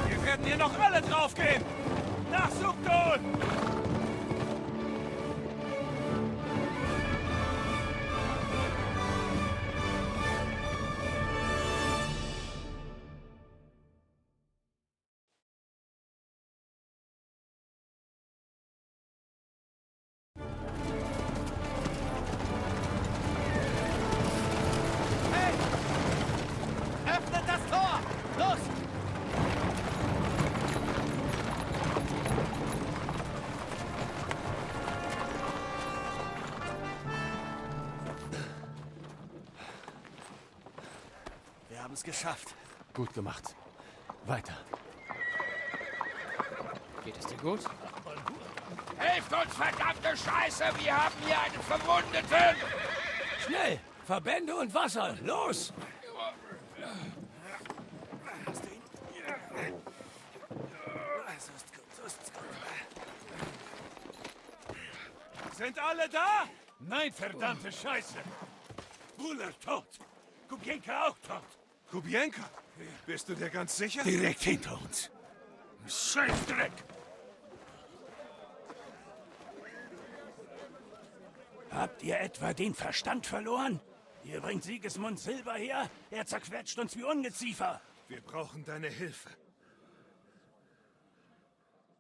Wir werden hier noch alle draufgehen! Nachzug tun! Öffnet das Tor! Los! Wir haben es geschafft. Gut gemacht. Weiter. Geht es dir gut? Helft uns, verdammte Scheiße! Wir haben hier einen Verwundeten! Schnell! Verbände und Wasser! Los! Sind alle da? Nein, verdammte Scheiße! Buller tot! Kubienka auch tot! Kubienka? Bist du dir ganz sicher? Direkt hinter uns. Scheißdreck! Habt ihr etwa den Verstand verloren? Ihr bringt Sigismund Silber her, er zerquetscht uns wie Ungeziefer. Wir brauchen deine Hilfe.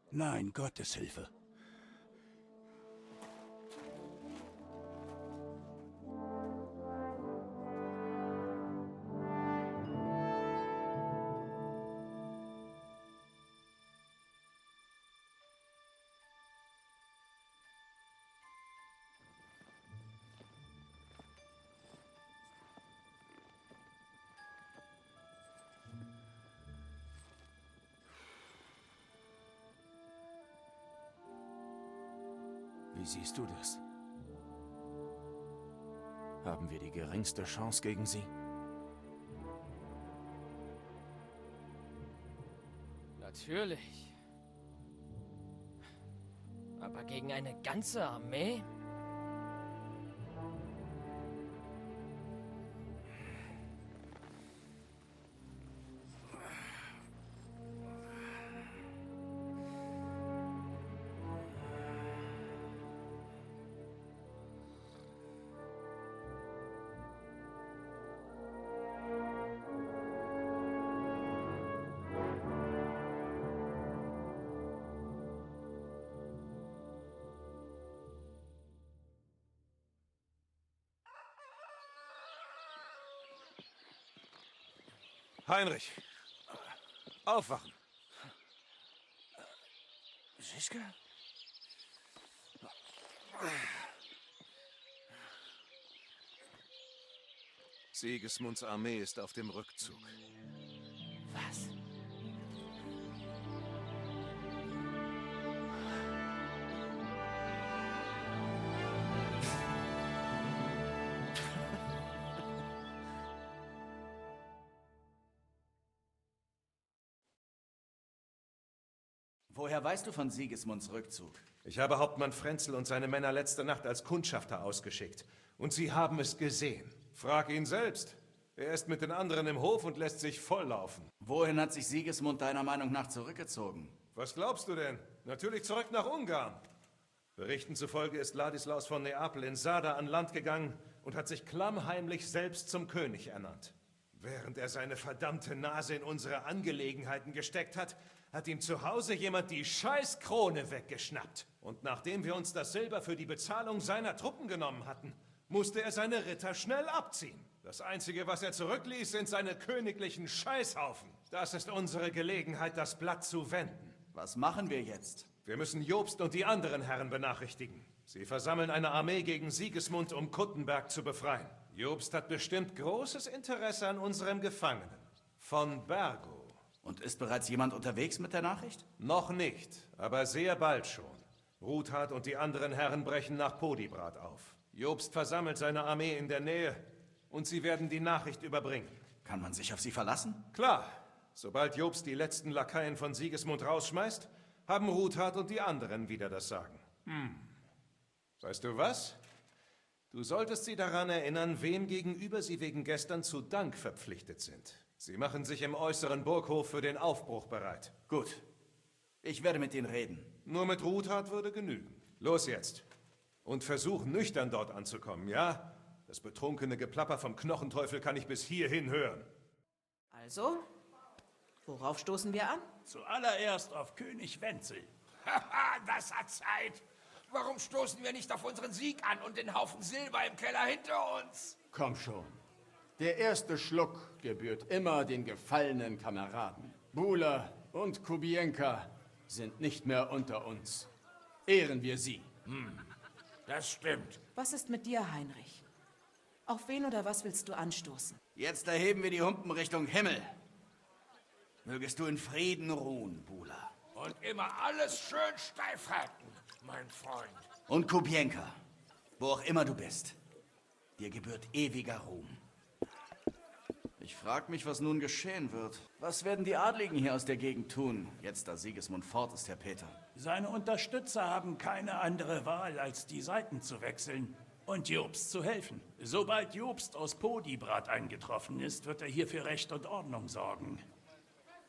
Nein, Gottes Hilfe. Wie siehst du das? Haben wir die geringste Chance gegen sie? Natürlich. Aber gegen eine ganze Armee? Heinrich! Aufwachen! Žižka? Sigismunds Armee ist auf dem Rückzug. Was? Woher weißt du von Sigismunds Rückzug? Ich habe Hauptmann Frenzel und seine Männer letzte Nacht als Kundschafter ausgeschickt. Und sie haben es gesehen. Frag ihn selbst. Er ist mit den anderen im Hof und lässt sich volllaufen. Wohin hat sich Sigismund deiner Meinung nach zurückgezogen? Was glaubst du denn? Natürlich zurück nach Ungarn. Berichten zufolge ist Ladislaus von Neapel in Sada an Land gegangen und hat sich klammheimlich selbst zum König ernannt. Während er seine verdammte Nase in unsere Angelegenheiten gesteckt hat, hat ihm zu Hause jemand die scheiß Krone weggeschnappt. Und nachdem wir uns das Silber für die Bezahlung seiner Truppen genommen hatten, musste er seine Ritter schnell abziehen. Das Einzige, was er zurückließ, sind seine königlichen Scheißhaufen. Das ist unsere Gelegenheit, das Blatt zu wenden. Was machen wir jetzt? Wir müssen Jobst und die anderen Herren benachrichtigen. Sie versammeln eine Armee gegen Sigismund, um Kuttenberg zu befreien. Jobst hat bestimmt großes Interesse an unserem Gefangenen. Von Bergo. Und ist bereits jemand unterwegs mit der Nachricht? Noch nicht, aber sehr bald schon. Ruthard und die anderen Herren brechen nach Podibrat auf. Jobst versammelt seine Armee in der Nähe und sie werden die Nachricht überbringen. Kann man sich auf sie verlassen? Klar. Sobald Jobst die letzten Lakaien von Sigismund rausschmeißt, haben Ruthard und die anderen wieder das Sagen. Weißt du was? Du solltest sie daran erinnern, wem gegenüber sie wegen gestern zu Dank verpflichtet sind. Sie machen sich im äußeren Burghof für den Aufbruch bereit. Gut. Ich werde mit ihnen reden. Nur mit Ruthard würde genügen. Los jetzt. Und versuch nüchtern dort anzukommen, ja? Das betrunkene Geplapper vom Knochenteufel kann ich bis hierhin hören. Also, worauf stoßen wir an? Zuallererst auf König Wenzel. Haha, das hat Zeit. Warum stoßen wir nicht auf unseren Sieg an und den Haufen Silber im Keller hinter uns? Komm schon. Der erste Schluck gebührt immer den gefallenen Kameraden. Bula und Kubienka sind nicht mehr unter uns. Ehren wir sie. Das stimmt. Was ist mit dir, Heinrich? Auf wen oder was willst du anstoßen? Jetzt erheben wir die Humpen Richtung Himmel. Mögest du in Frieden ruhen, Bula. Und immer alles schön steif halten, mein Freund. Und Kubienka, wo auch immer du bist, dir gebührt ewiger Ruhm. Ich frag mich, was nun geschehen wird. Was werden die Adligen hier aus der Gegend tun, jetzt da Sigismund fort ist, Herr Peter? Seine Unterstützer haben keine andere Wahl, als die Seiten zu wechseln und Jobst zu helfen. Sobald Jobst aus Podibrat eingetroffen ist, wird er hier für Recht und Ordnung sorgen.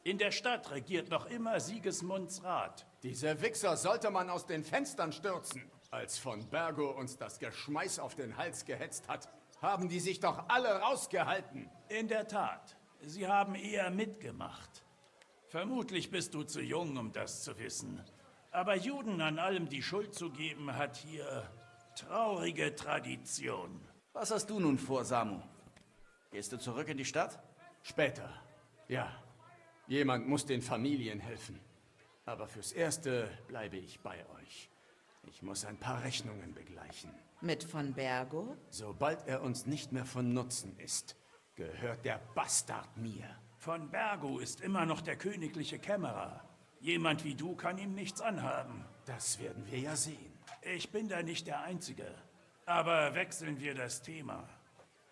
In der Stadt regiert noch immer Sigismunds Rat. Diese Wichser sollte man aus den Fenstern stürzen. Als von Bergo uns das Geschmeiß auf den Hals gehetzt hat, haben die sich doch alle rausgehalten. In der Tat, sie haben eher mitgemacht. Vermutlich bist du zu jung, um das zu wissen. Aber Juden an allem die Schuld zu geben, hat hier traurige Tradition. Was hast du nun vor, Samu? Gehst du zurück in die Stadt? Später, ja. Jemand muss den Familien helfen. Aber fürs Erste bleibe ich bei euch. Ich muss ein paar Rechnungen begleichen. Mit von Bergo? Sobald er uns nicht mehr von Nutzen ist, gehört der Bastard mir. Von Bergo ist immer noch der königliche Kämmerer. Jemand wie du kann ihm nichts anhaben. Das werden wir ja sehen. Ich bin da nicht der Einzige. Aber wechseln wir das Thema.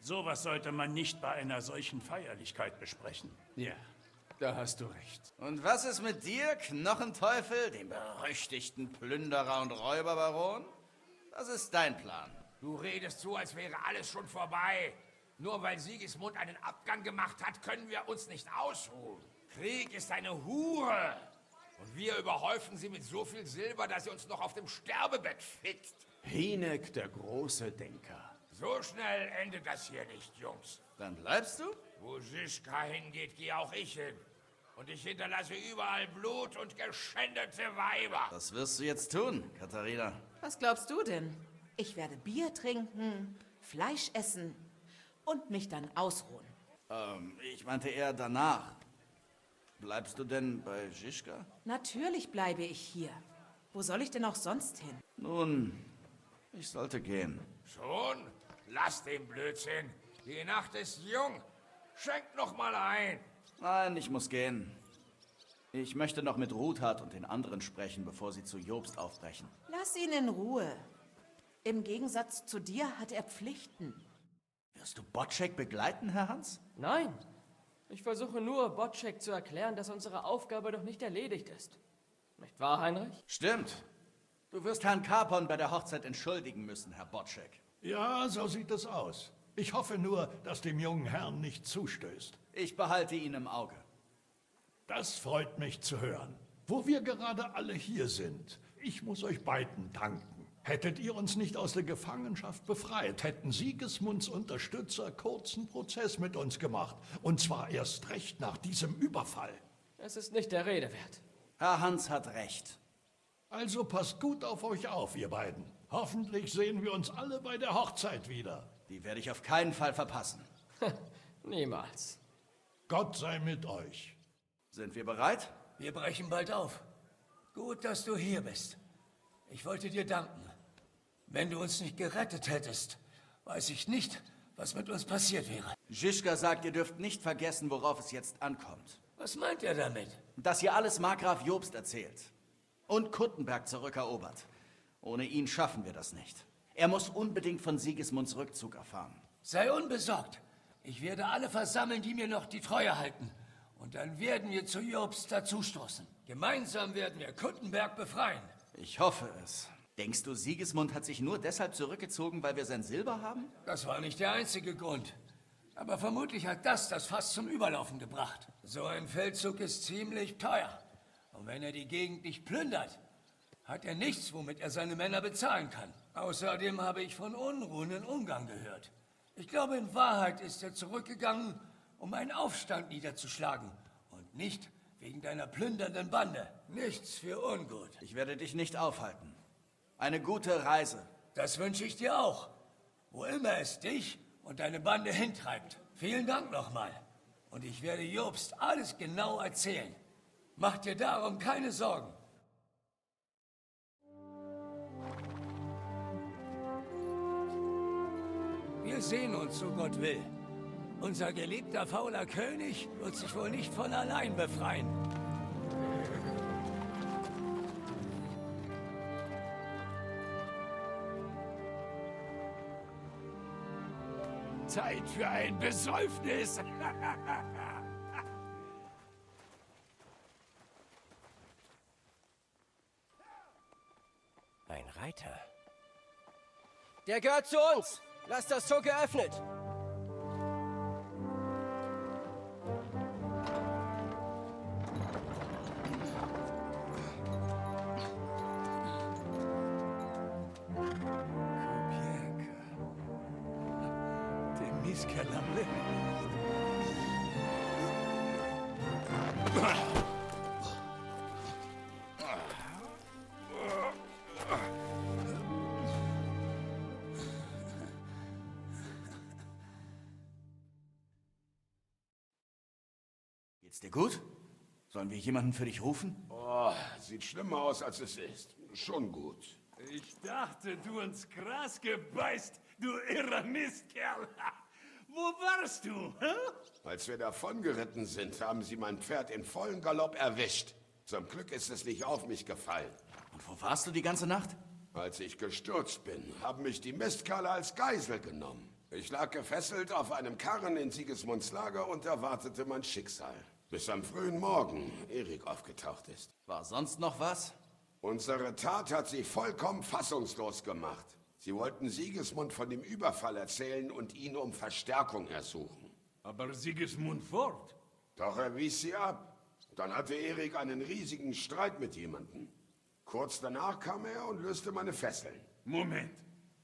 Sowas sollte man nicht bei einer solchen Feierlichkeit besprechen. Ja, da hast du recht. Und was ist mit dir, Knochenteufel, dem berüchtigten Plünderer und Räuberbaron? Was ist dein Plan? Du redest so, als wäre alles schon vorbei. Nur weil Sigismund einen Abgang gemacht hat, können wir uns nicht ausruhen. Krieg ist eine Hure. Und wir überhäufen sie mit so viel Silber, dass sie uns noch auf dem Sterbebett fixt. Hinek, der große Denker. So schnell endet das hier nicht, Jungs. Dann bleibst du? Wo Žižka hingeht, gehe auch ich hin. Und ich hinterlasse überall Blut und geschändete Weiber. Was wirst du jetzt tun, Katharina? Was glaubst du denn? Ich werde Bier trinken, Fleisch essen und mich dann ausruhen. Ich meinte eher danach. Bleibst du denn bei Žižka? Natürlich bleibe ich hier. Wo soll ich denn auch sonst hin? Nun, ich sollte gehen. Schon? Lass den Blödsinn. Die Nacht ist jung. Schenkt noch mal ein. Nein, ich muss gehen. Ich möchte noch mit Ruthard und den anderen sprechen, bevor sie zu Jobst aufbrechen. Lass ihn in Ruhe. Im Gegensatz zu dir hat er Pflichten. Wirst du Bocek begleiten, Herr Hans? Nein. Ich versuche nur, Bocek zu erklären, dass unsere Aufgabe noch nicht erledigt ist. Nicht wahr, Heinrich? Stimmt. Du wirst Herrn Kapon bei der Hochzeit entschuldigen müssen, Herr Bocek. Ja, so sieht es aus. Ich hoffe nur, dass dem jungen Herrn nicht zustößt. Ich behalte ihn im Auge. Das freut mich zu hören. Wo wir gerade alle hier sind, ich muss euch beiden danken. Hättet ihr uns nicht aus der Gefangenschaft befreit, hätten Sigismunds Unterstützer kurzen Prozess mit uns gemacht. Und zwar erst recht nach diesem Überfall. Es ist nicht der Rede wert. Herr Hans hat recht. Also passt gut auf euch auf, ihr beiden. Hoffentlich sehen wir uns alle bei der Hochzeit wieder. Die werde ich auf keinen Fall verpassen. Niemals. Gott sei mit euch. Sind wir bereit? Wir brechen bald auf. Gut, dass du hier bist. Ich wollte dir danken. Wenn du uns nicht gerettet hättest, weiß ich nicht, was mit uns passiert wäre. Žižka sagt, ihr dürft nicht vergessen, worauf es jetzt ankommt. Was meint er damit? Dass ihr alles Markgraf Jobst erzählt. Und Kuttenberg zurückerobert. Ohne ihn schaffen wir das nicht. Er muss unbedingt von Sigismunds Rückzug erfahren. Sei unbesorgt. Ich werde alle versammeln, die mir noch die Treue halten. Und dann werden wir zu Jobst dazustoßen. Gemeinsam werden wir Kuttenberg befreien. Ich hoffe es. Denkst du, Sigismund hat sich nur deshalb zurückgezogen, weil wir sein Silber haben? Das war nicht der einzige Grund. Aber vermutlich hat das Fass zum Überlaufen gebracht. So ein Feldzug ist ziemlich teuer. Und wenn er die Gegend nicht plündert, hat er nichts, womit er seine Männer bezahlen kann. Außerdem habe ich von Unruhen in Ungarn gehört. Ich glaube, in Wahrheit ist er zurückgegangen, um einen Aufstand niederzuschlagen. Und nicht wegen deiner plündernden Bande. Nichts für ungut. Ich werde dich nicht aufhalten. Eine gute Reise. Das wünsche ich dir auch. Wo immer es dich und deine Bande hintreibt. Vielen Dank nochmal. Und ich werde Jobst alles genau erzählen. Mach dir darum keine Sorgen. Wir sehen uns, so Gott will. Unser geliebter fauler König wird sich wohl nicht von allein befreien. Zeit für ein Besäufnis. Ein Reiter. Der gehört zu uns. Lass das Tor geöffnet. Geht's dir gut? Sollen wir jemanden für dich rufen? Oh, sieht schlimmer aus, als es ist. Schon gut. Ich dachte, du ins Gras gebeißt, du irrer Mistkerl. Wo warst du? Hä? Als wir davongeritten sind, haben sie mein Pferd in vollen Galopp erwischt. Zum Glück ist es nicht auf mich gefallen. Und wo warst du die ganze Nacht? Als ich gestürzt bin, haben mich die Mistkerle als Geisel genommen. Ich lag gefesselt auf einem Karren in Sigismunds Lager und erwartete mein Schicksal. Bis am frühen Morgen Erik aufgetaucht ist. War sonst noch was? Unsere Tat hat sie vollkommen fassungslos gemacht. Sie wollten Sigismund von dem Überfall erzählen und ihn um Verstärkung ersuchen. Aber Sigismund fort. Doch er wies sie ab. Dann hatte Erik einen riesigen Streit mit jemandem. Kurz danach kam er und löste meine Fesseln. Moment.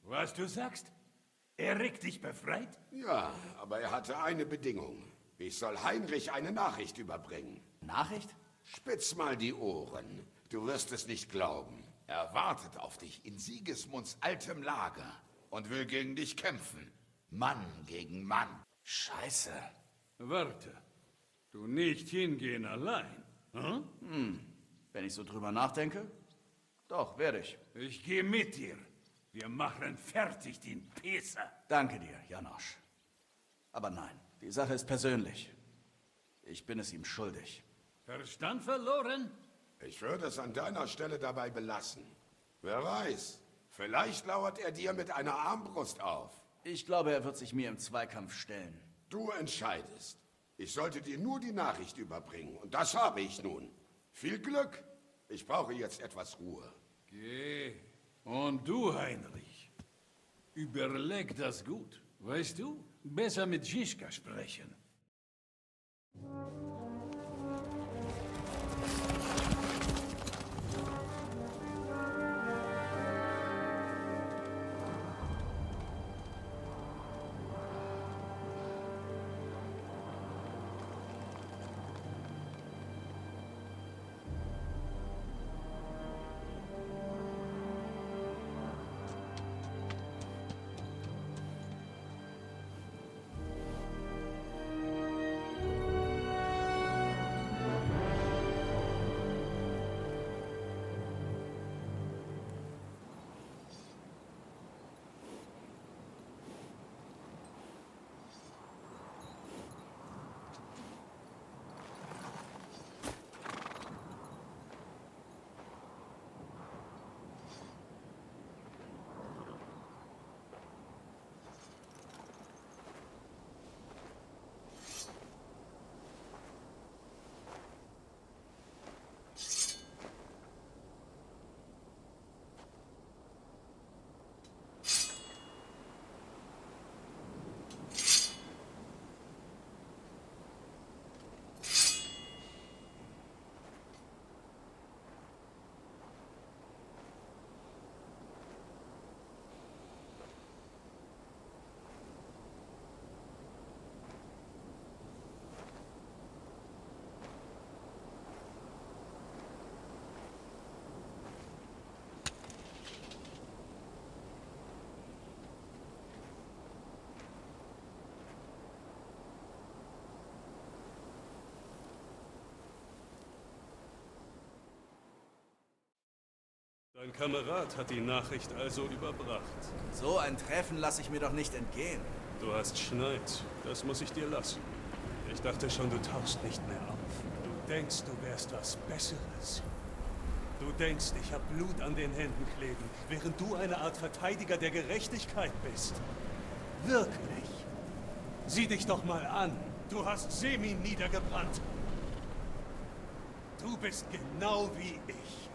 Was du sagst? Erik dich befreit? Ja, aber er hatte eine Bedingung. Ich soll Heinrich eine Nachricht überbringen. Nachricht? Spitz mal die Ohren. Du wirst es nicht glauben. Er wartet auf dich in Sigismunds altem Lager und will gegen dich kämpfen. Mann gegen Mann. Scheiße. Warte. Du nicht hingehen allein. Hm? Wenn ich so drüber nachdenke? Doch, werde ich. Ich gehe mit dir. Wir machen fertig den Peser. Danke dir, Janosch. Aber nein, die Sache ist persönlich. Ich bin es ihm schuldig. Verstand verloren? Ich würde es an deiner Stelle dabei belassen. Wer weiß, vielleicht lauert er dir mit einer Armbrust auf. Ich glaube, er wird sich mir im Zweikampf stellen. Du entscheidest. Ich sollte dir nur die Nachricht überbringen. Und das habe ich nun. Viel Glück. Ich brauche jetzt etwas Ruhe. Geh. Und du, Heinrich, überleg das gut. Weißt du, besser mit Žižka sprechen. Dein Kamerad hat die Nachricht also überbracht. So ein Treffen lasse ich mir doch nicht entgehen. Du hast Schneid. Das muss ich dir lassen. Ich dachte schon, du tauchst nicht mehr auf. Du denkst, du wärst was Besseres. Du denkst, ich hab Blut an den Händen kleben, während du eine Art Verteidiger der Gerechtigkeit bist. Wirklich. Sieh dich doch mal an. Du hast Semin niedergebrannt. Du bist genau wie ich.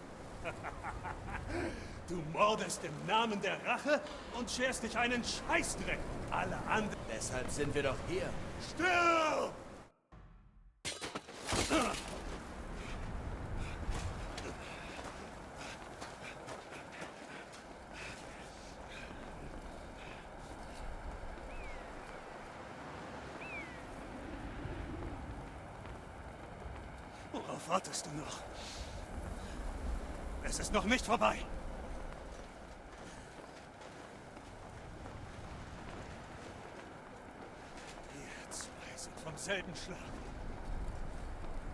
Du mordest im Namen der Rache und scherst dich einen Scheißdreck. Alle anderen... Deshalb sind wir doch hier. Stirb! Worauf wartest du noch? Es ist noch nicht vorbei. Wir zwei sind vom selben Schlag.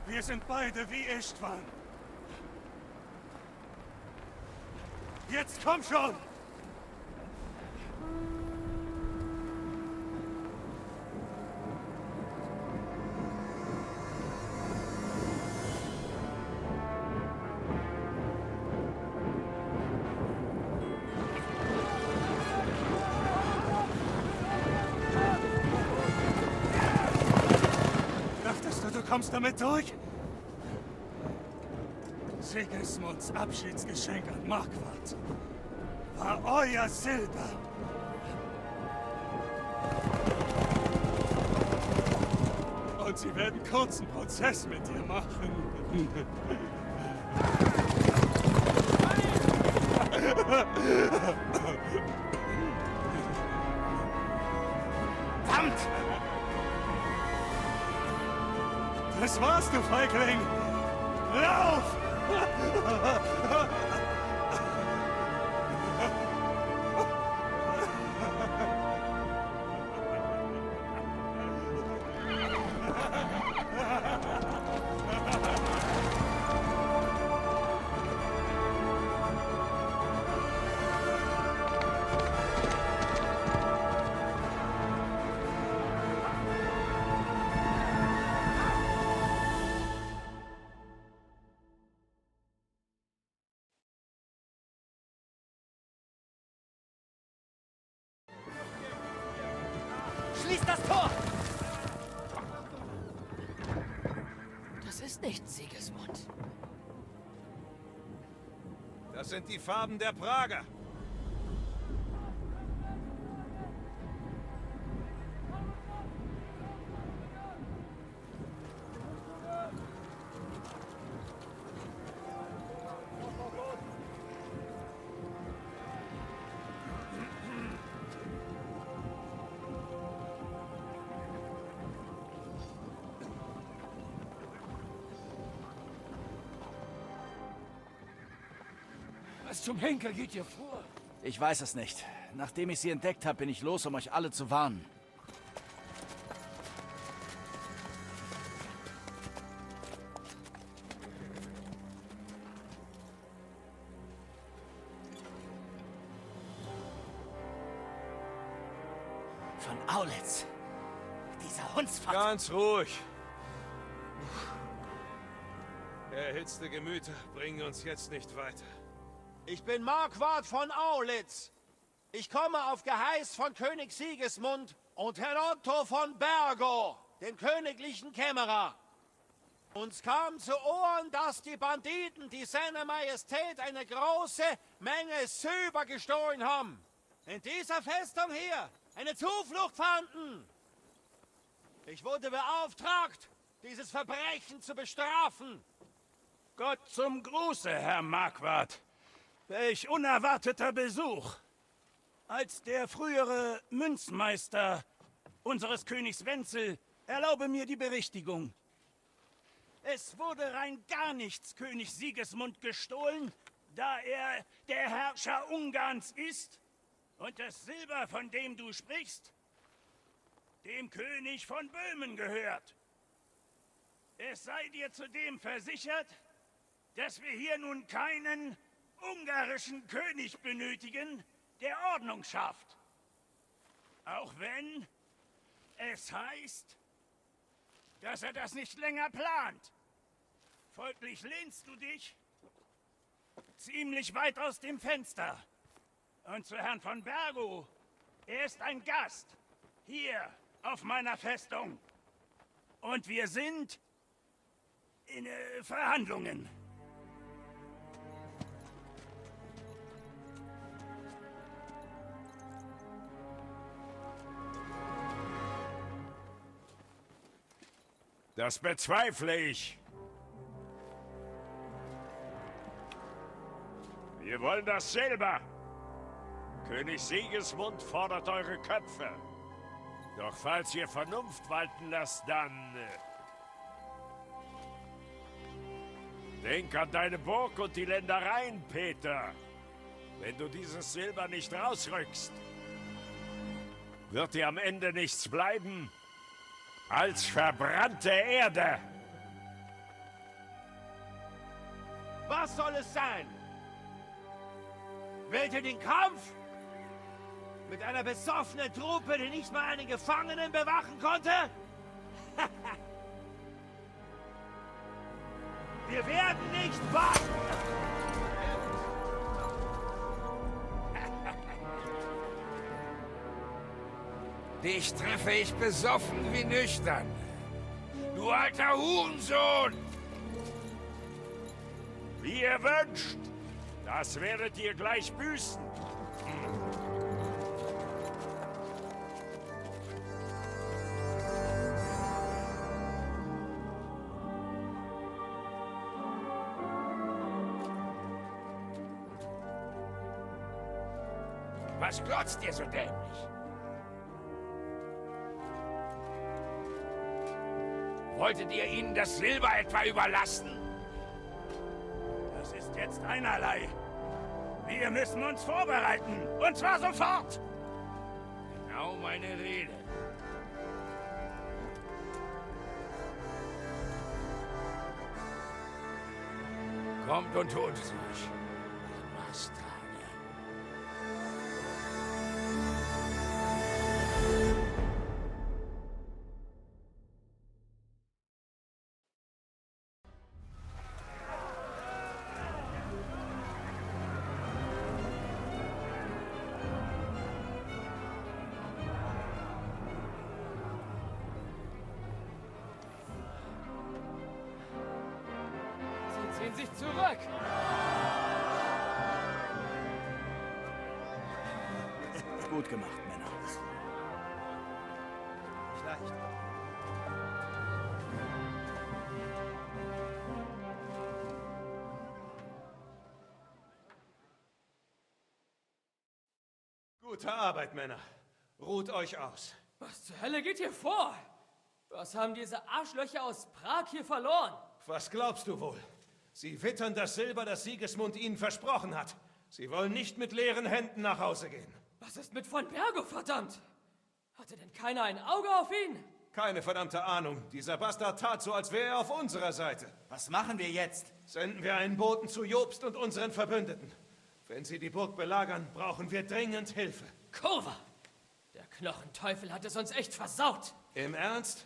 Wir sind beide wie Istvan. Jetzt komm schon! Kommst damit durch? Sigismunds Abschiedsgeschenk an Marquardt war euer Silber. Und sie werden kurzen Prozess mit dir machen. Verdammt! Das war's, du Feigling! Lauf! Schließ das Tor! Das ist nicht Sigismund. Das sind die Farben der Prager. Was zum Henker geht hier vor? Ich weiß es nicht. Nachdem ich sie entdeckt habe, bin ich los, um euch alle zu warnen. Von Aulitz. Dieser Hundsfott. Ganz ruhig. Erhitzte Gemüter bringen uns jetzt nicht weiter. Ich bin Marquard von Aulitz. Ich komme auf Geheiß von König Sigismund und Herrn Otto von Bergo, dem königlichen Kämmerer. Uns kam zu Ohren, dass die Banditen, die seiner Majestät eine große Menge Silber gestohlen haben, in dieser Festung hier eine Zuflucht fanden. Ich wurde beauftragt, dieses Verbrechen zu bestrafen. Gott zum Gruße, Herr Marquard. Welch unerwarteter Besuch. Als der frühere Münzmeister unseres Königs Wenzel, erlaube mir die Berichtigung. Es wurde rein gar nichts König Sigismund gestohlen, da er der Herrscher Ungarns ist und das Silber, von dem du sprichst, dem König von Böhmen gehört. Es sei dir zudem versichert, dass wir hier nun keinen ungarischen König benötigen, der Ordnung schafft. Auch wenn es heißt, dass er das nicht länger plant. Folglich lehnst du dich ziemlich weit aus dem Fenster. Und zu Herrn von Bergo, er ist ein Gast hier auf meiner Festung. Und wir sind in Verhandlungen. Das bezweifle ich. Wir wollen das Silber. König Sigismund fordert eure Köpfe. Doch falls ihr Vernunft walten lasst, dann... denk an deine Burg und die Ländereien, Peter. Wenn du dieses Silber nicht rausrückst, wird dir am Ende nichts bleiben als verbrannte Erde. Was soll es sein? Wählt ihr den Kampf? Mit einer besoffenen Truppe, die nicht mal einen Gefangenen bewachen konnte? Wir werden nicht warten! Dich treffe ich besoffen wie nüchtern. Du alter Hurensohn! Wie ihr wünscht. Das werdet ihr gleich büßen. Was glotzt ihr so dämlich? Wolltet ihr ihnen das Silber etwa überlassen? Das ist jetzt einerlei. Wir müssen uns vorbereiten. Und zwar sofort. Genau meine Rede. Kommt und holt es euch. Bastarde. Sie ziehen sich zurück. Gut gemacht, Männer. Nicht leicht. Gute Arbeit, Männer. Ruht euch aus. Was zur Hölle geht hier vor? Was haben diese Arschlöcher aus Prag hier verloren? Was glaubst du wohl? Sie wittern das Silber, das Sigismund ihnen versprochen hat. Sie wollen nicht mit leeren Händen nach Hause gehen. Was ist mit von Bergo, verdammt? Hatte denn keiner ein Auge auf ihn? Keine verdammte Ahnung. Dieser Bastard tat so, als wäre er auf unserer Seite. Was machen wir jetzt? Senden wir einen Boten zu Jobst und unseren Verbündeten. Wenn sie die Burg belagern, brauchen wir dringend Hilfe. Kurva! Der Knochenteufel hat es uns echt versaut. Im Ernst?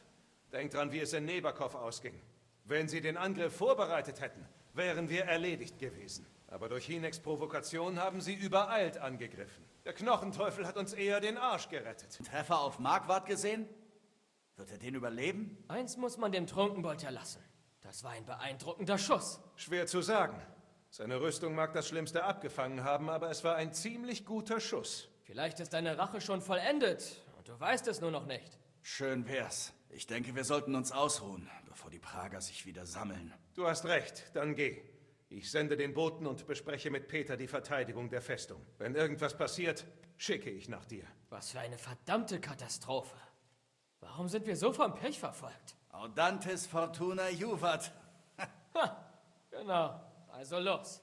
Denkt dran, wie es in Neberkov ausging. Wenn sie den Angriff vorbereitet hätten, wären wir erledigt gewesen. Aber durch Hineks Provokation haben sie übereilt angegriffen. Der Knochenteufel hat uns eher den Arsch gerettet. Treffer auf Marquardt gesehen? Wird er den überleben? Eins muss man dem Trunkenbold erlassen. Das war ein beeindruckender Schuss. Schwer zu sagen. Seine Rüstung mag das Schlimmste abgefangen haben, aber es war ein ziemlich guter Schuss. Vielleicht ist deine Rache schon vollendet und du weißt es nur noch nicht. Schön wär's. Ich denke, wir sollten uns ausruhen, bevor die Prager sich wieder sammeln. Du hast recht, dann geh. Ich sende den Boten und bespreche mit Peter die Verteidigung der Festung. Wenn irgendwas passiert, schicke ich nach dir. Was für eine verdammte Katastrophe. Warum sind wir so vom Pech verfolgt? Audantes fortuna juvat. Genau, also los.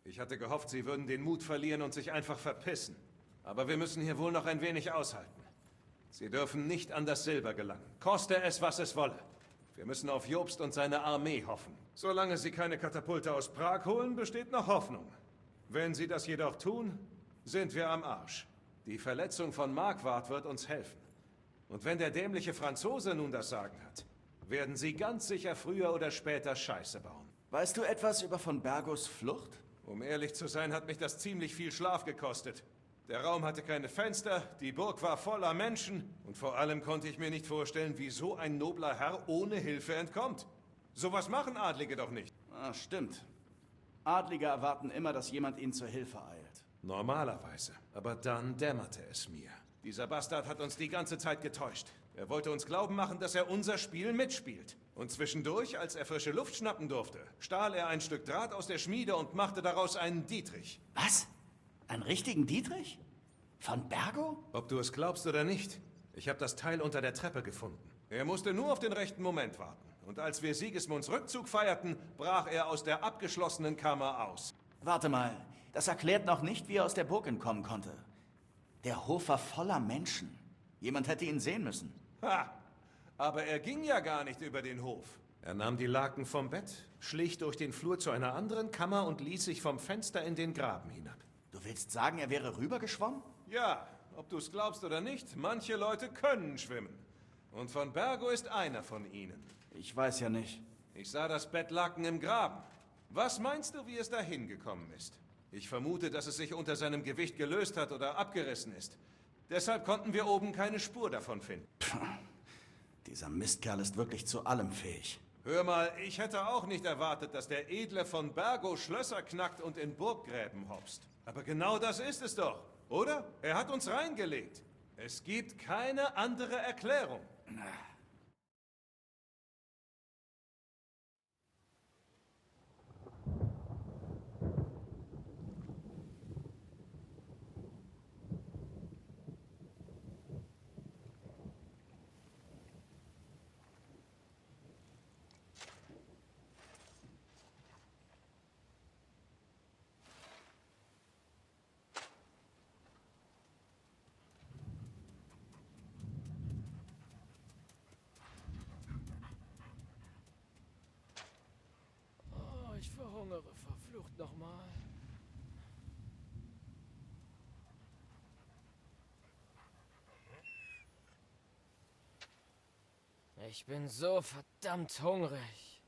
Ich hatte gehofft, sie würden den Mut verlieren und sich einfach verpissen. Aber wir müssen hier wohl noch ein wenig aushalten. Sie dürfen nicht an das Silber gelangen, koste es, was es wolle. Wir müssen auf Jobst und seine Armee hoffen. Solange sie keine Katapulte aus Prag holen, besteht noch Hoffnung. Wenn sie das jedoch tun, sind wir am Arsch. Die Verletzung von Marquardt wird uns helfen. Und wenn der dämliche Franzose nun das Sagen hat, werden sie ganz sicher früher oder später Scheiße bauen. Weißt du etwas über von Bergos Flucht? Um ehrlich zu sein, hat mich das ziemlich viel Schlaf gekostet. Der Raum hatte keine Fenster, die Burg war voller Menschen und vor allem konnte ich mir nicht vorstellen, wie so ein nobler Herr ohne Hilfe entkommt. Sowas machen Adlige doch nicht. Ah, stimmt. Adlige erwarten immer, dass jemand ihnen zur Hilfe eilt. Normalerweise. Aber dann dämmerte es mir. Dieser Bastard hat uns die ganze Zeit getäuscht. Er wollte uns glauben machen, dass er unser Spiel mitspielt. Und zwischendurch, als er frische Luft schnappen durfte, stahl er ein Stück Draht aus der Schmiede und machte daraus einen Dietrich. Was? Einen richtigen Dietrich? Von Bergo? Ob du es glaubst oder nicht, ich habe das Teil unter der Treppe gefunden. Er musste nur auf den rechten Moment warten. Und als wir Sigismunds Rückzug feierten, brach er aus der abgeschlossenen Kammer aus. Warte mal, das erklärt noch nicht, wie er aus der Burg entkommen konnte. Der Hof war voller Menschen. Jemand hätte ihn sehen müssen. Ha! Aber er ging ja gar nicht über den Hof. Er nahm die Laken vom Bett, schlich durch den Flur zu einer anderen Kammer und ließ sich vom Fenster in den Graben hinab. Du willst sagen, er wäre rübergeschwommen? Ja, ob du es glaubst oder nicht, manche Leute können schwimmen. Und von Bergo ist einer von ihnen. Ich weiß ja nicht. Ich sah das Bettlaken im Graben. Was meinst du, wie es dahin gekommen ist? Ich vermute, dass es sich unter seinem Gewicht gelöst hat oder abgerissen ist. Deshalb konnten wir oben keine Spur davon finden. Puh, dieser Mistkerl ist wirklich zu allem fähig. Hör mal, ich hätte auch nicht erwartet, dass der Edle von Bergo Schlösser knackt und in Burggräben hopst. Aber genau das ist es doch, oder? Er hat uns reingelegt. Es gibt keine andere Erklärung. Ich verhungere, verflucht nochmal. Ich bin so verdammt hungrig,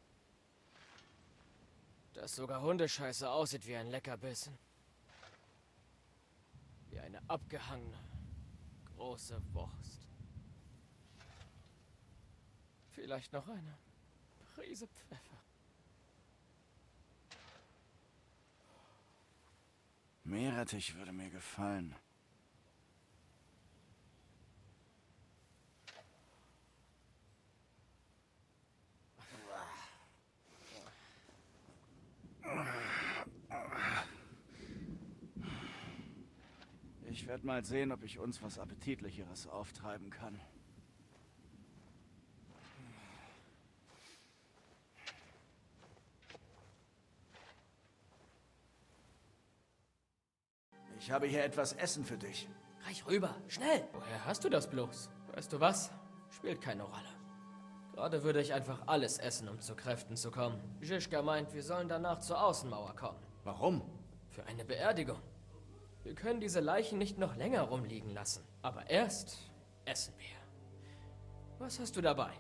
dass sogar Hundescheiße aussieht wie ein Leckerbissen. Wie eine abgehangene, große Wurst. Vielleicht noch eine Prise Pfeffer. Meerrettich würde mir gefallen. Ich werde mal sehen, ob ich uns was Appetitlicheres auftreiben kann. Ich habe hier etwas Essen für dich. Reich rüber, schnell! Woher hast du das bloß? Weißt du was? Spielt keine Rolle. Gerade würde ich einfach alles essen, um zu Kräften zu kommen. Žižka meint, wir sollen danach zur Außenmauer kommen. Warum? Für eine Beerdigung. Wir können diese Leichen nicht noch länger rumliegen lassen. Aber erst essen wir. Was hast du dabei?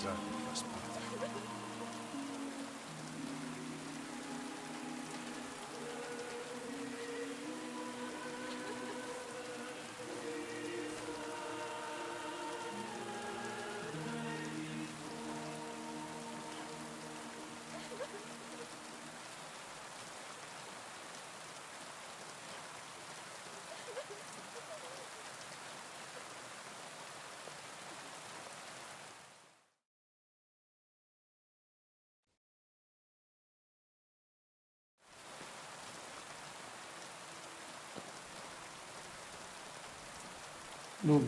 Sag mir was, Pater. Nun,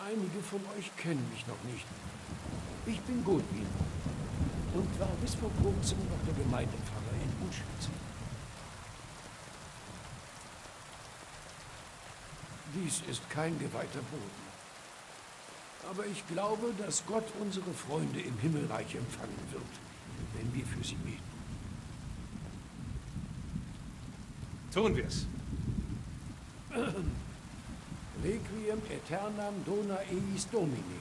einige von euch kennen mich noch nicht. Ich bin Godwin und war bis vor kurzem noch der Gemeindepfarrer in Uschwitz. Dies ist kein geweihter Boden. Aber ich glaube, dass Gott unsere Freunde im Himmelreich empfangen wird, wenn wir für sie beten. Tun wir's. Requiem aeternam dona eis Domine,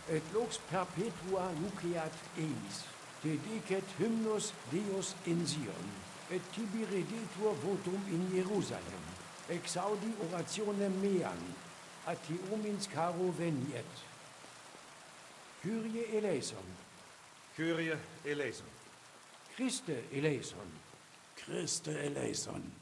et lux perpetua luceat eis, te decet hymnus Deus in Sion, et tibi redetur votum in Jerusalem, exaudi orationem meam, a te omins caro veniet. Kyrie eleison. Kyrie eleison. Christe eleison. Christe eleison.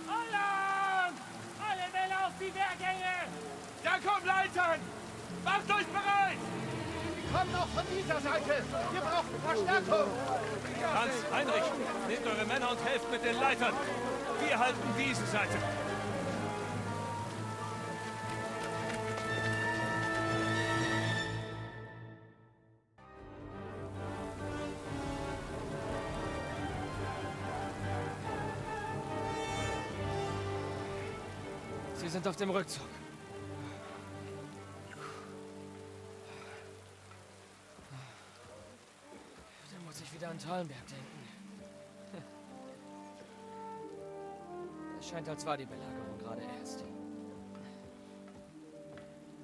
Alarm! Alle Männer auf die Wehrgänge! Da kommen Leitern! Macht euch bereit! Die kommen auch von dieser Seite! Wir brauchen Verstärkung! Hans, Heinrich, nehmt eure Männer und helft mit den Leitern. Wir halten diese Seite. Sie sind auf dem Rückzug. Dann muss ich wieder an Thallenberg denken. Es scheint, als war die Belagerung gerade erst.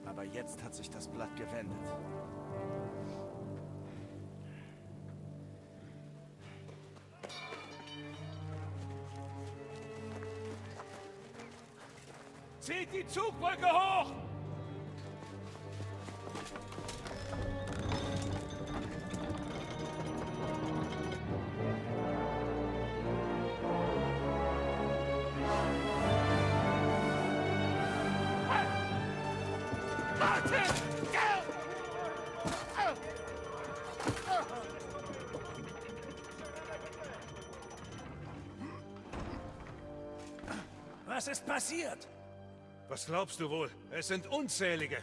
Aber jetzt hat sich das Blatt gewendet. Zieht die Zugbrücke hoch! Was ist passiert? Was glaubst du wohl? Es sind unzählige.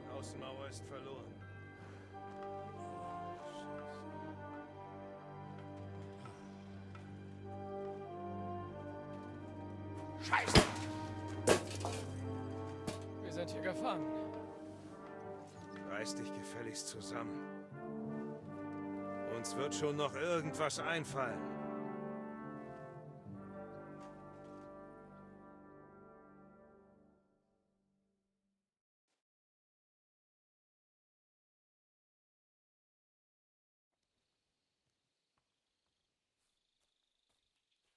Die Außenmauer ist verloren. Scheiße! Wir sind hier gefangen. Reiß dich gefälligst zusammen. Uns wird schon noch irgendwas einfallen.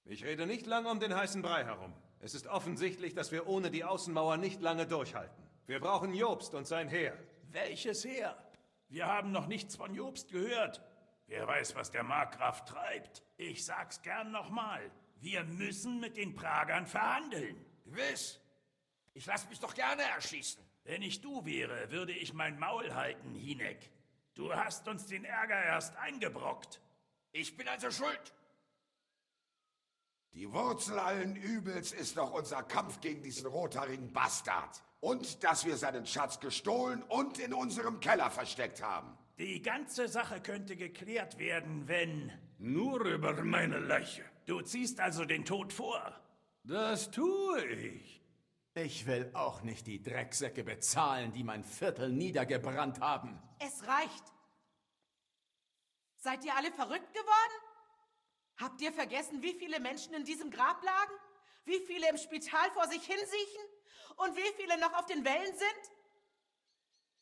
Ich rede nicht lange um den heißen Brei herum. Es ist offensichtlich, dass wir ohne die Außenmauer nicht lange durchhalten. Wir brauchen Jobst und sein Heer. Welches Heer? Wir haben noch nichts von Jobst gehört. Wer weiß, was der Markgraf treibt. Ich sag's gern nochmal. Wir müssen mit den Pragern verhandeln. Gewiss. Ich lass mich doch gerne erschießen. Wenn ich du wäre, würde ich mein Maul halten, Hinek. Du hast uns den Ärger erst eingebrockt. Ich bin also schuld. Die Wurzel allen Übels ist doch unser Kampf gegen diesen rothaarigen Bastard. Und dass wir seinen Schatz gestohlen und in unserem Keller versteckt haben. Die ganze Sache könnte geklärt werden, wenn... Nur über meine Leiche. Du ziehst also den Tod vor. Das tue ich. Ich will auch nicht die Drecksäcke bezahlen, die mein Viertel niedergebrannt haben. Es reicht. Seid ihr alle verrückt geworden? Habt ihr vergessen, wie viele Menschen in diesem Grab lagen? Wie viele im Spital vor sich hinsiechen? Und wie viele noch auf den Wellen sind?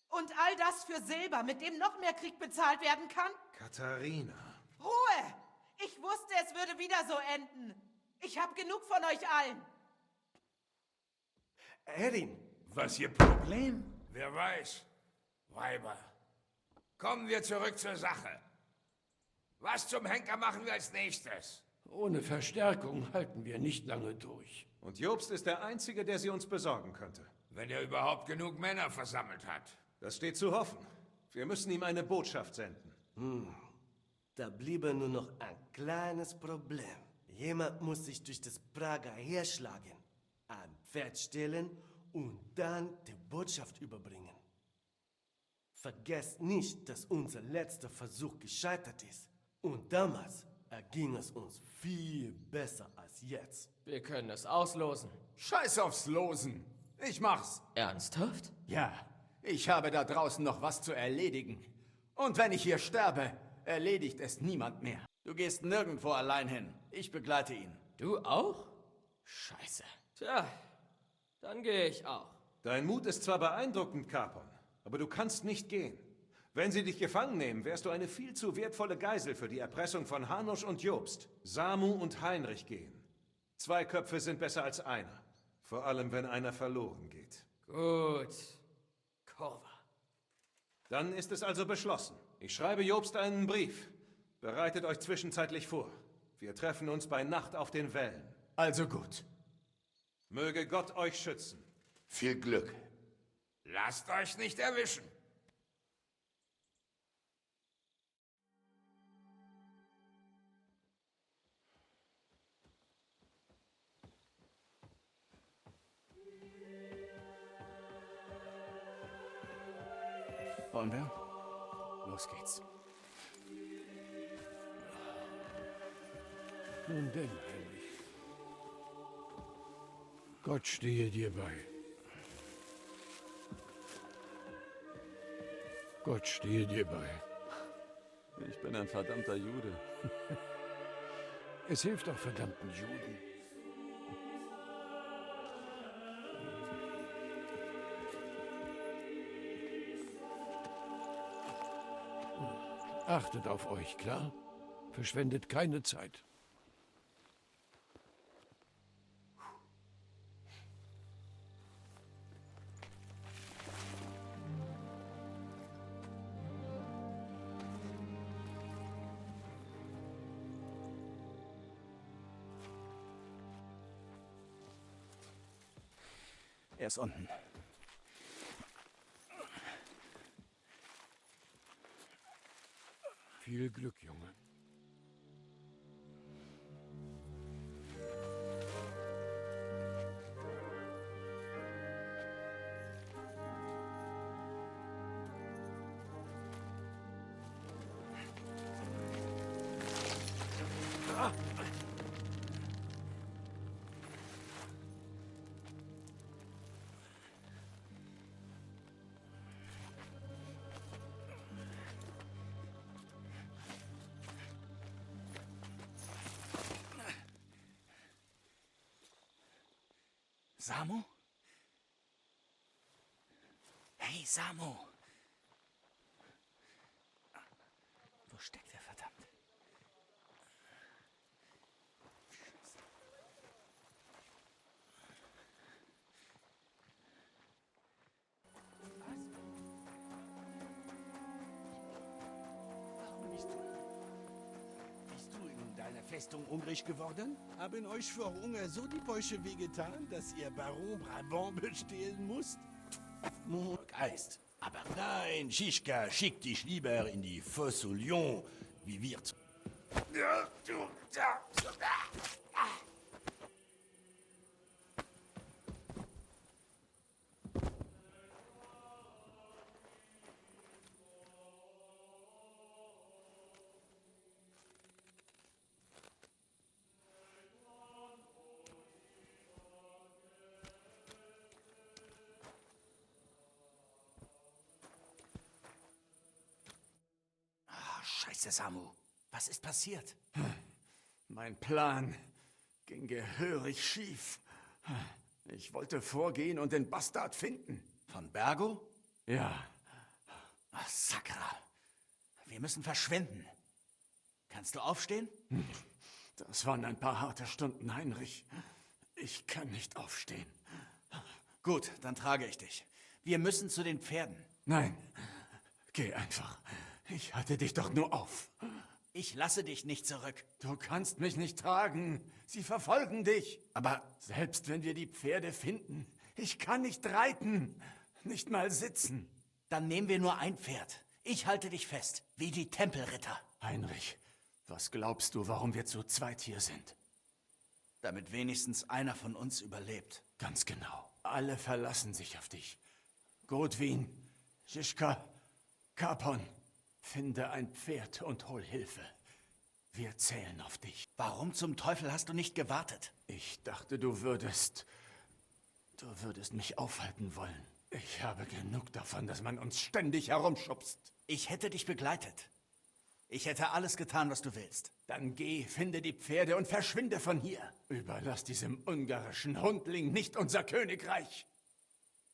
Und all das für Silber, mit dem noch mehr Krieg bezahlt werden kann? Katharina. Ruhe! Ich wusste, es würde wieder so enden. Ich habe genug von euch allen. Erin. Was ihr Problem? Wer weiß. Weiber. Kommen wir zurück zur Sache. Was zum Henker machen wir als nächstes? Ohne Verstärkung halten wir nicht lange durch. Und Jobst ist der Einzige, der sie uns besorgen könnte. Wenn er überhaupt genug Männer versammelt hat. Das steht zu hoffen. Wir müssen ihm eine Botschaft senden. Da bliebe nur noch ein kleines Problem. Jemand muss sich durch das Prager Heer schlagen, ein Pferd stehlen und dann die Botschaft überbringen. Vergesst nicht, dass unser letzter Versuch gescheitert ist. Und damals erging es uns viel besser als jetzt. Wir können es auslosen. Scheiß aufs Losen. Ich mach's. Ernsthaft? Ja, ich habe da draußen noch was zu erledigen. Und wenn ich hier sterbe, erledigt es niemand mehr. Du gehst nirgendwo allein hin. Ich begleite ihn. Du auch? Scheiße. Tja, dann gehe ich auch. Dein Mut ist zwar beeindruckend, Capon, aber du kannst nicht gehen. Wenn sie dich gefangen nehmen, wärst du eine viel zu wertvolle Geisel für die Erpressung von Hanusch und Jobst. Samu und Heinrich gehen. 2 Köpfe sind besser als einer. Vor allem, wenn einer verloren geht. Gut. Korva. Dann ist es also beschlossen. Ich schreibe Jobst einen Brief. Bereitet euch zwischenzeitlich vor. Wir treffen uns bei Nacht auf den Wällen. Also gut. Möge Gott euch schützen. Viel Glück. Lasst euch nicht erwischen. Wollen wir? Los geht's. Nun denn, Heinrich. Gott stehe dir bei. Gott stehe dir bei. Ich bin ein verdammter Jude. Es hilft auch verdammten Juden. Achtet auf euch, klar? Verschwendet keine Zeit. Er ist unten. Viel Glück, Junge. Samu? Hey, Samu! Wo steckt er, verdammt? Scheiße. Festung hungrig geworden? Haben euch vor Hunger so die Bäuche wehgetan, dass ihr Baron Brabant bestehlen musst? Geist. Aber nein, Schischka, schick dich lieber in die Fosse aux Lions, wie wir zu... Scheiße, Samu. Was ist passiert? Mein Plan ging gehörig schief. Ich wollte vorgehen und den Bastard finden. Von Bergo? Ja. Ach, Sakra. Wir müssen verschwinden. Kannst du aufstehen? Das waren ein paar harte Stunden, Heinrich. Ich kann nicht aufstehen. Gut, dann trage ich dich. Wir müssen zu den Pferden. Nein, geh einfach. Ich halte dich doch nur auf. Ich lasse dich nicht zurück. Du kannst mich nicht tragen. Sie verfolgen dich. Aber selbst wenn wir die Pferde finden, ich kann nicht reiten. Nicht mal sitzen. Dann nehmen wir nur ein Pferd. Ich halte dich fest, wie die Tempelritter. Heinrich, was glaubst du, warum wir zu zweit hier sind? Damit wenigstens einer von uns überlebt. Ganz genau. Alle verlassen sich auf dich. Godwin, Schischka, Kapon. Finde ein Pferd und hol Hilfe. Wir zählen auf dich. Warum zum Teufel hast du nicht gewartet? Ich dachte, du würdest mich aufhalten wollen. Ich habe genug davon, dass man uns ständig herumschubst. Ich hätte dich begleitet. Ich hätte alles getan, was du willst. Dann geh, finde die Pferde und verschwinde von hier. Überlass diesem ungarischen Hundling nicht unser Königreich.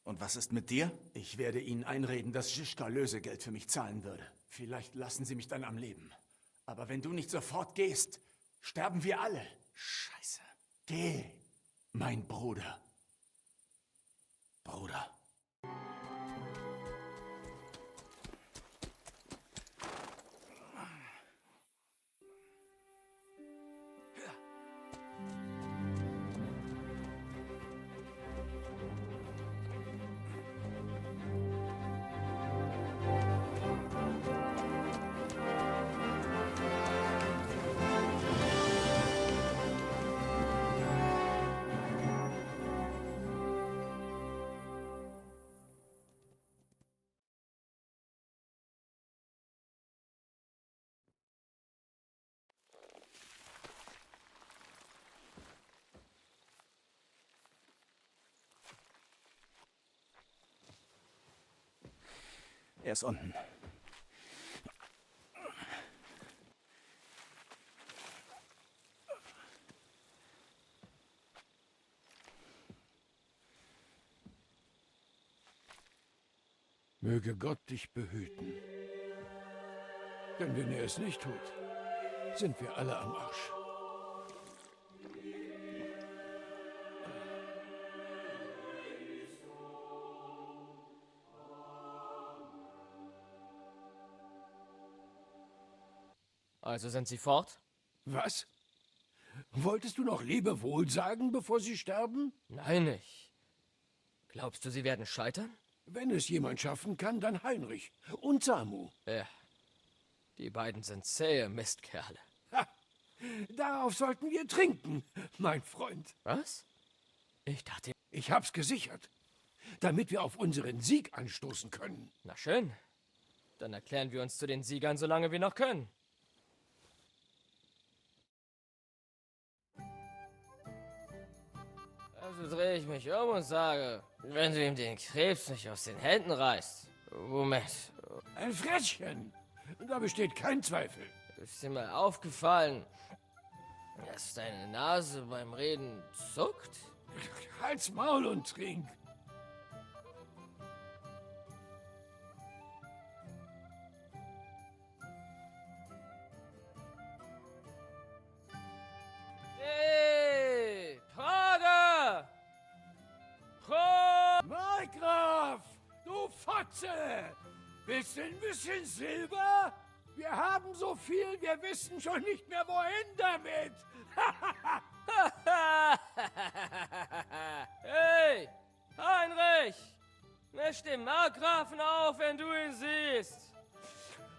Und was ist mit dir? Ich werde ihnen einreden, dass Schischka Lösegeld für mich zahlen würde. Vielleicht lassen sie mich dann am Leben. Aber wenn du nicht sofort gehst, sterben wir alle. Scheiße. Geh, mein Bruder. Bruder. Er ist unten. Möge Gott dich behüten. Denn wenn er es nicht tut, sind wir alle am Arsch. Also sind sie fort? Was? Wolltest du noch Lebewohl sagen, bevor sie sterben? Nein, nicht. Glaubst du, sie werden scheitern? Wenn es jemand schaffen kann, dann Heinrich und Samu. Ja. Die beiden sind zähe Mistkerle. Ha! Darauf sollten wir trinken, mein Freund. Was? Ich dachte... Ich hab's gesichert, damit wir auf unseren Sieg anstoßen können. Na schön. Dann erklären wir uns zu den Siegern, solange wir noch können. Also drehe ich mich um und sage, wenn du ihm den Krebs nicht aus den Händen reißt. Moment. Ein Frettchen. Da besteht kein Zweifel. Ist dir mal aufgefallen, dass deine Nase beim Reden zuckt? Halt's Maul und trink. Hey, Prager! Markgraf, du Fotze! Willst du ein bisschen Silber? Wir Wir haben so viel, wir wissen schon nicht mehr, wohin damit. Hey, Heinrich! Misch den Markgrafen auf, wenn du ihn siehst!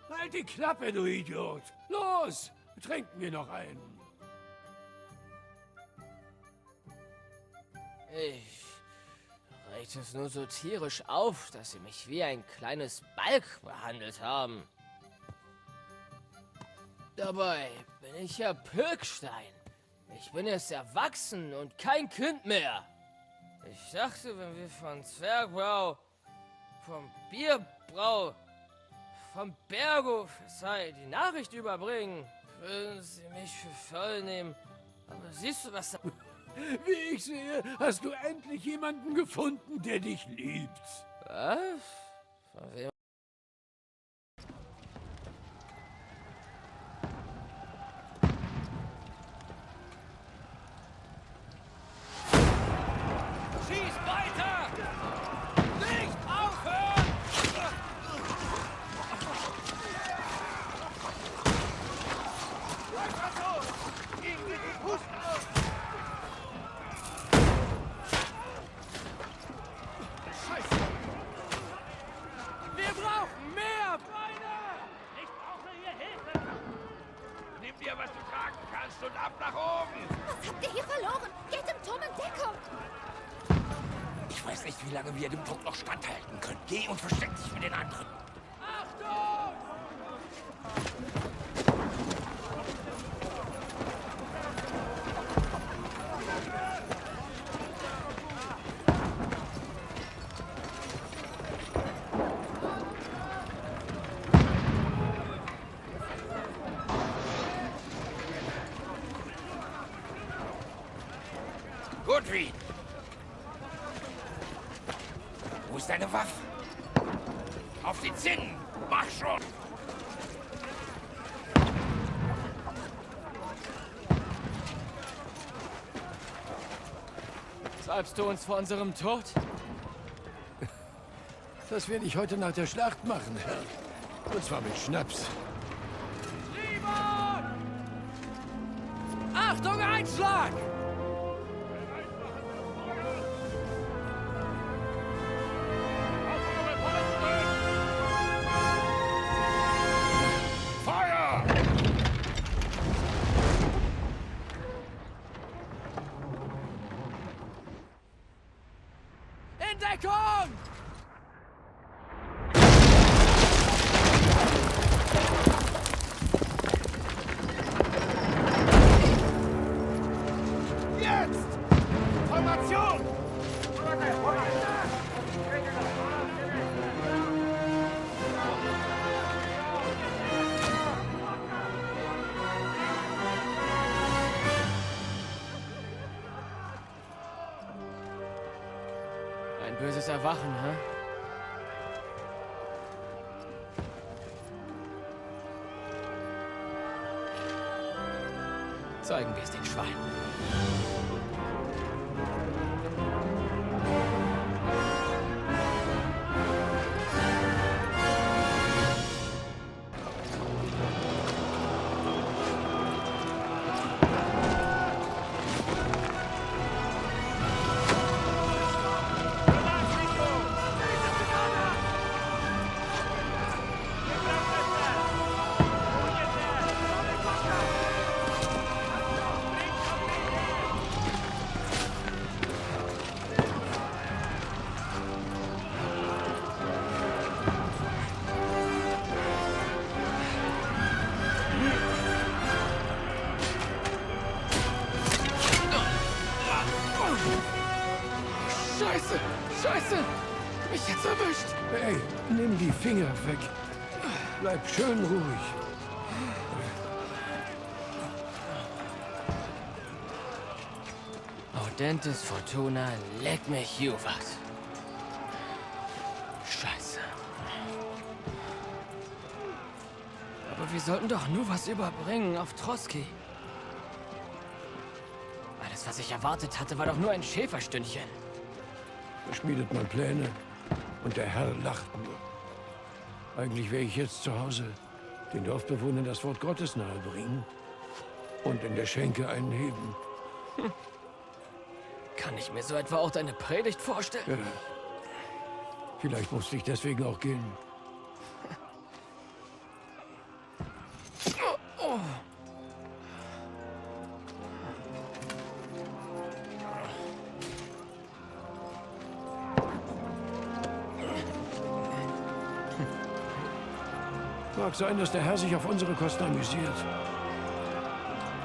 Halt die Klappe, du Idiot! Los, trinken wir noch einen. Ich regt es nur so tierisch auf, dass sie mich wie ein kleines Balk behandelt haben. Dabei bin ich ja Pökstein. Ich bin jetzt erwachsen und kein Kind mehr. Ich dachte, wenn wir von Zwergbrau, vom Bierbrau, vom Bergo die Nachricht überbringen, würden sie mich für voll nehmen. Aber siehst du, was da... Wie ich sehe, hast du endlich jemanden gefunden, der dich liebt. Was? Von wem? Schieß weiter! Nicht aufhören! Bleib mal so! Gegen die Husten aus! Scheiße! Wir brauchen mehr Beine! Ich brauche hier Hilfe! Nimm dir, was du tragen kannst und ab nach oben! Was habt ihr hier verloren? Geht im Turm in Deckung! Ich weiß nicht, wie lange wir dem Druck noch standhalten können. Geh und versteck dich mit den anderen. Achtung! Goodwin! Wo ist deine Waffe? Auf die Zinnen! Mach schon! Salbst du uns vor unserem Tod? Das werde ich heute nach der Schlacht machen, Herr. Und zwar mit Schnaps. Simon! Achtung, Einschlag! Feuer! In Deckung! Jetzt! Formation! Ein böses Erwachen, hä? Zeigen wir es den Schweinen. Scheiße! Scheiße! Mich jetzt erwischt! Hey, nimm die Finger weg. Bleib schön ruhig. Audentes Fortuna, leck mich Juvat. Scheiße. Aber wir sollten doch nur was überbringen auf Troski. Alles, was ich erwartet hatte, war doch nur ein Schäferstündchen. Da schmiedet man Pläne und der Herr lacht nur. Eigentlich wäre ich jetzt zu Hause. Den Dorfbewohnern das Wort Gottes nahebringen und in der Schenke einen heben. Kann ich mir so etwa auch deine Predigt vorstellen? Ja. Vielleicht musste ich deswegen auch gehen. Oh. Mag sein, dass der Herr sich auf unsere Kosten amüsiert.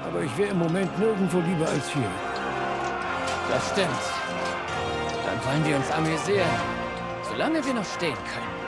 Aber ich wäre im Moment nirgendwo lieber als hier. Das stimmt. Dann wollen wir uns amüsieren, solange wir noch stehen können.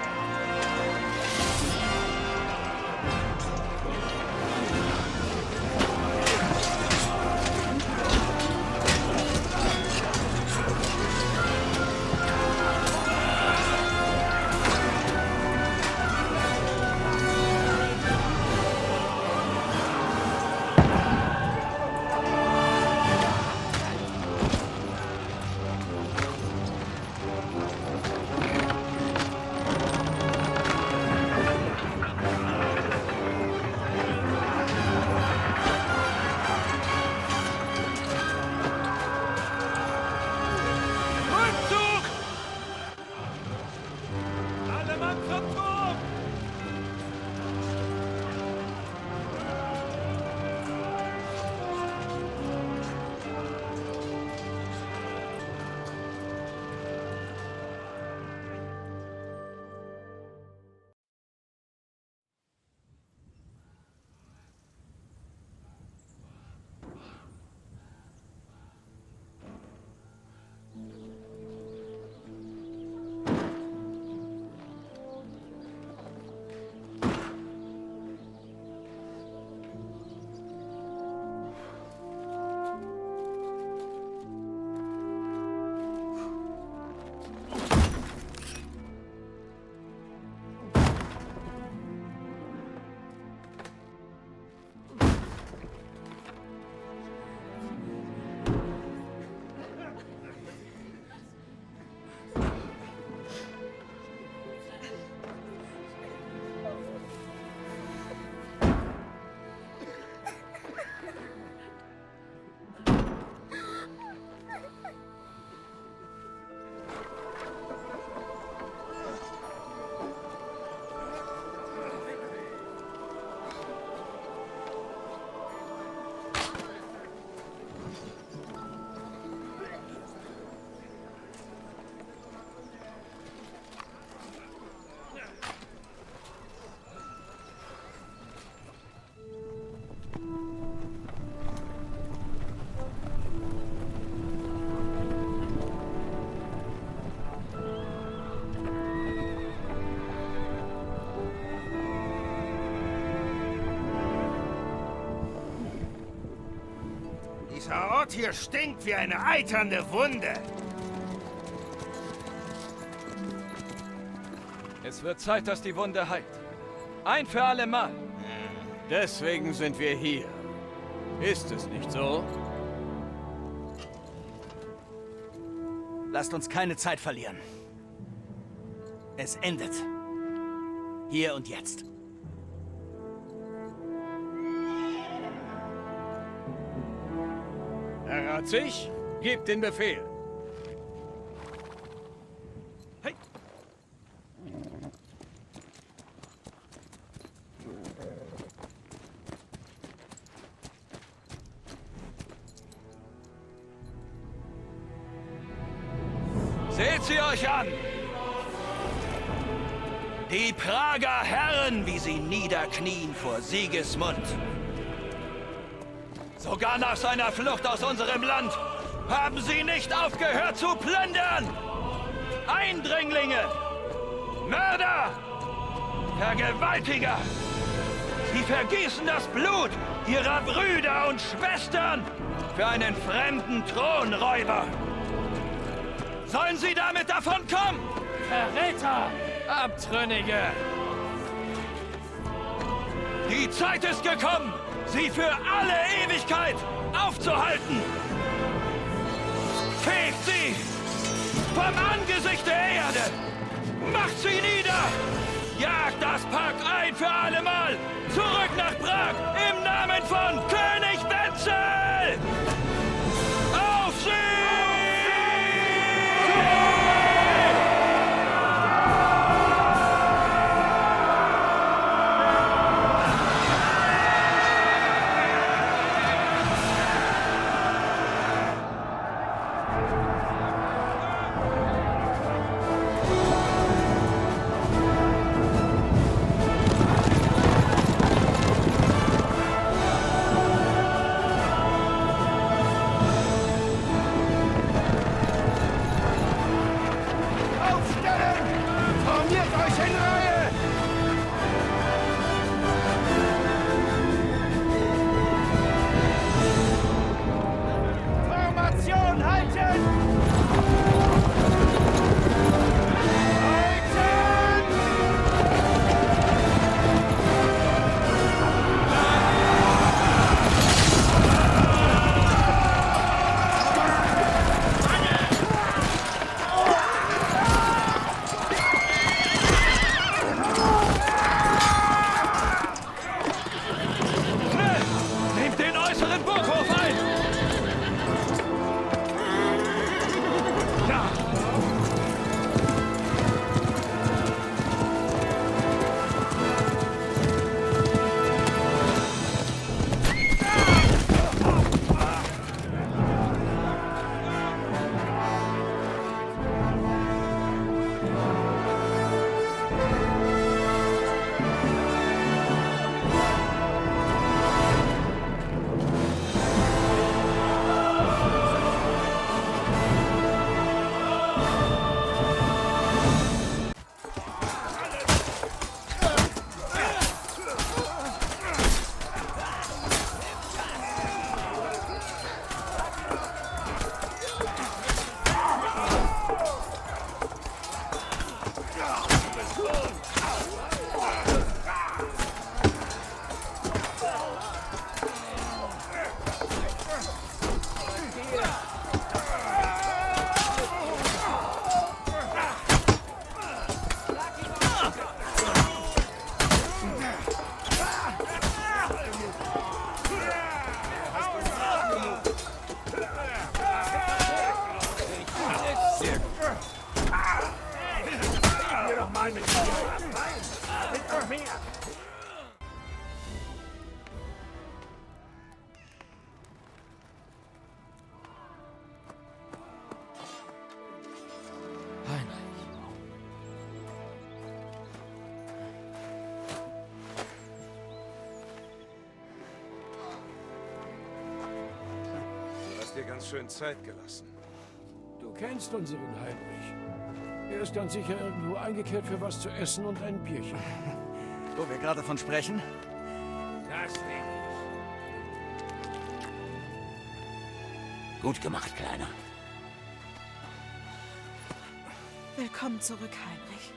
Dieser Ort hier stinkt wie eine eiternde Wunde. Es wird Zeit, dass die Wunde heilt. Ein für alle Mal. Deswegen sind wir hier. Ist es nicht so? Lasst uns keine Zeit verlieren. Es endet. Hier und jetzt. Herr Ratzig, gebt den Befehl. Hey. Seht sie euch an! Die Prager Herren, wie sie niederknien vor Sigismund. Sogar nach seiner Flucht aus unserem Land haben sie nicht aufgehört zu plündern! Eindringlinge! Mörder! Vergewaltiger! Sie vergießen das Blut ihrer Brüder und Schwestern für einen fremden Thronräuber! Sollen sie damit davonkommen? Verräter! Abtrünnige! Die Zeit ist gekommen, sie für alle Ewigkeit aufzuhalten! Fegt sie vom Angesicht der Erde! Macht sie nieder! Jagt das Pack ein für allemal zu hast dir ganz schön Zeit gelassen. Du kennst unseren Heinrich. Er ist ganz sicher irgendwo eingekehrt für was zu essen und ein Bierchen. Wo wir gerade davon sprechen? Das denke ich. Gut gemacht, Kleiner. Willkommen zurück, Heinrich.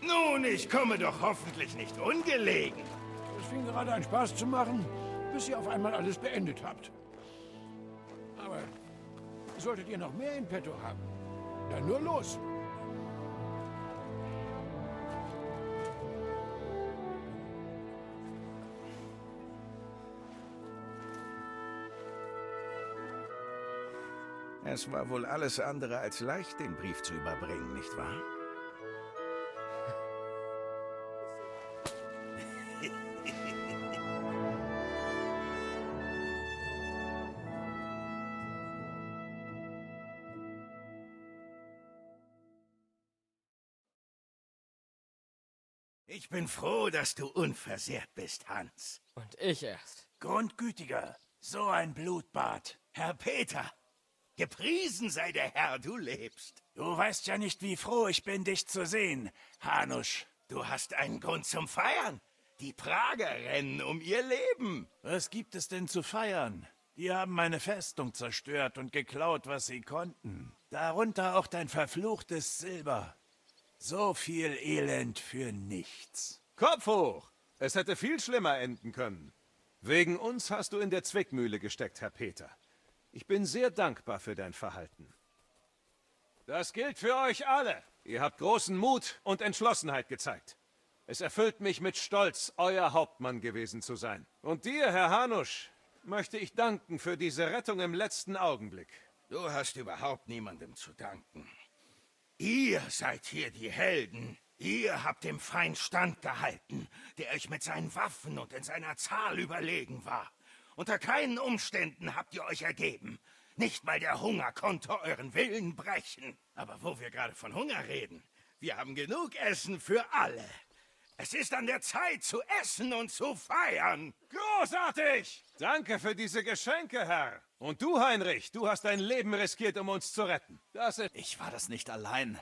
Nun, ich komme doch hoffentlich nicht ungelegen. Es fing gerade an Spaß zu machen, bis ihr auf einmal alles beendet habt. Aber solltet ihr noch mehr in petto haben, dann nur los. Es war wohl alles andere als leicht, den Brief zu überbringen, nicht wahr? Ich bin froh, dass du unversehrt bist, Hans. Und ich erst. Grundgütiger, so ein Blutbad. Herr Peter, gepriesen sei der Herr, du lebst. Du weißt ja nicht, wie froh ich bin, dich zu sehen, Hanusch. Du hast einen Grund zum Feiern. Die Prager rennen um ihr Leben. Was gibt es denn zu feiern? Die haben meine Festung zerstört und geklaut, was sie konnten. Darunter auch dein verfluchtes Silber. So viel Elend für nichts. Kopf hoch! Es hätte viel schlimmer enden können. Wegen uns hast du in der Zwickmühle gesteckt, Herr Peter. Ich bin sehr dankbar für dein Verhalten. Das gilt für euch alle. Ihr habt großen Mut und Entschlossenheit gezeigt. Es erfüllt mich mit Stolz, euer Hauptmann gewesen zu sein. Und dir, Herr Hanusch, möchte ich danken für diese Rettung im letzten Augenblick. Du hast überhaupt niemandem zu danken. Ihr seid hier die Helden. Ihr habt dem Feind standgehalten, der euch mit seinen Waffen und in seiner Zahl überlegen war. Unter keinen Umständen habt ihr euch ergeben. Nicht mal der Hunger konnte euren Willen brechen. Aber wo wir gerade von Hunger reden, wir haben genug Essen für alle. Es ist an der Zeit zu essen und zu feiern. Großartig! Danke für diese Geschenke, Herr. Und du, Heinrich, du hast dein Leben riskiert, um uns zu retten. Ich war das nicht allein.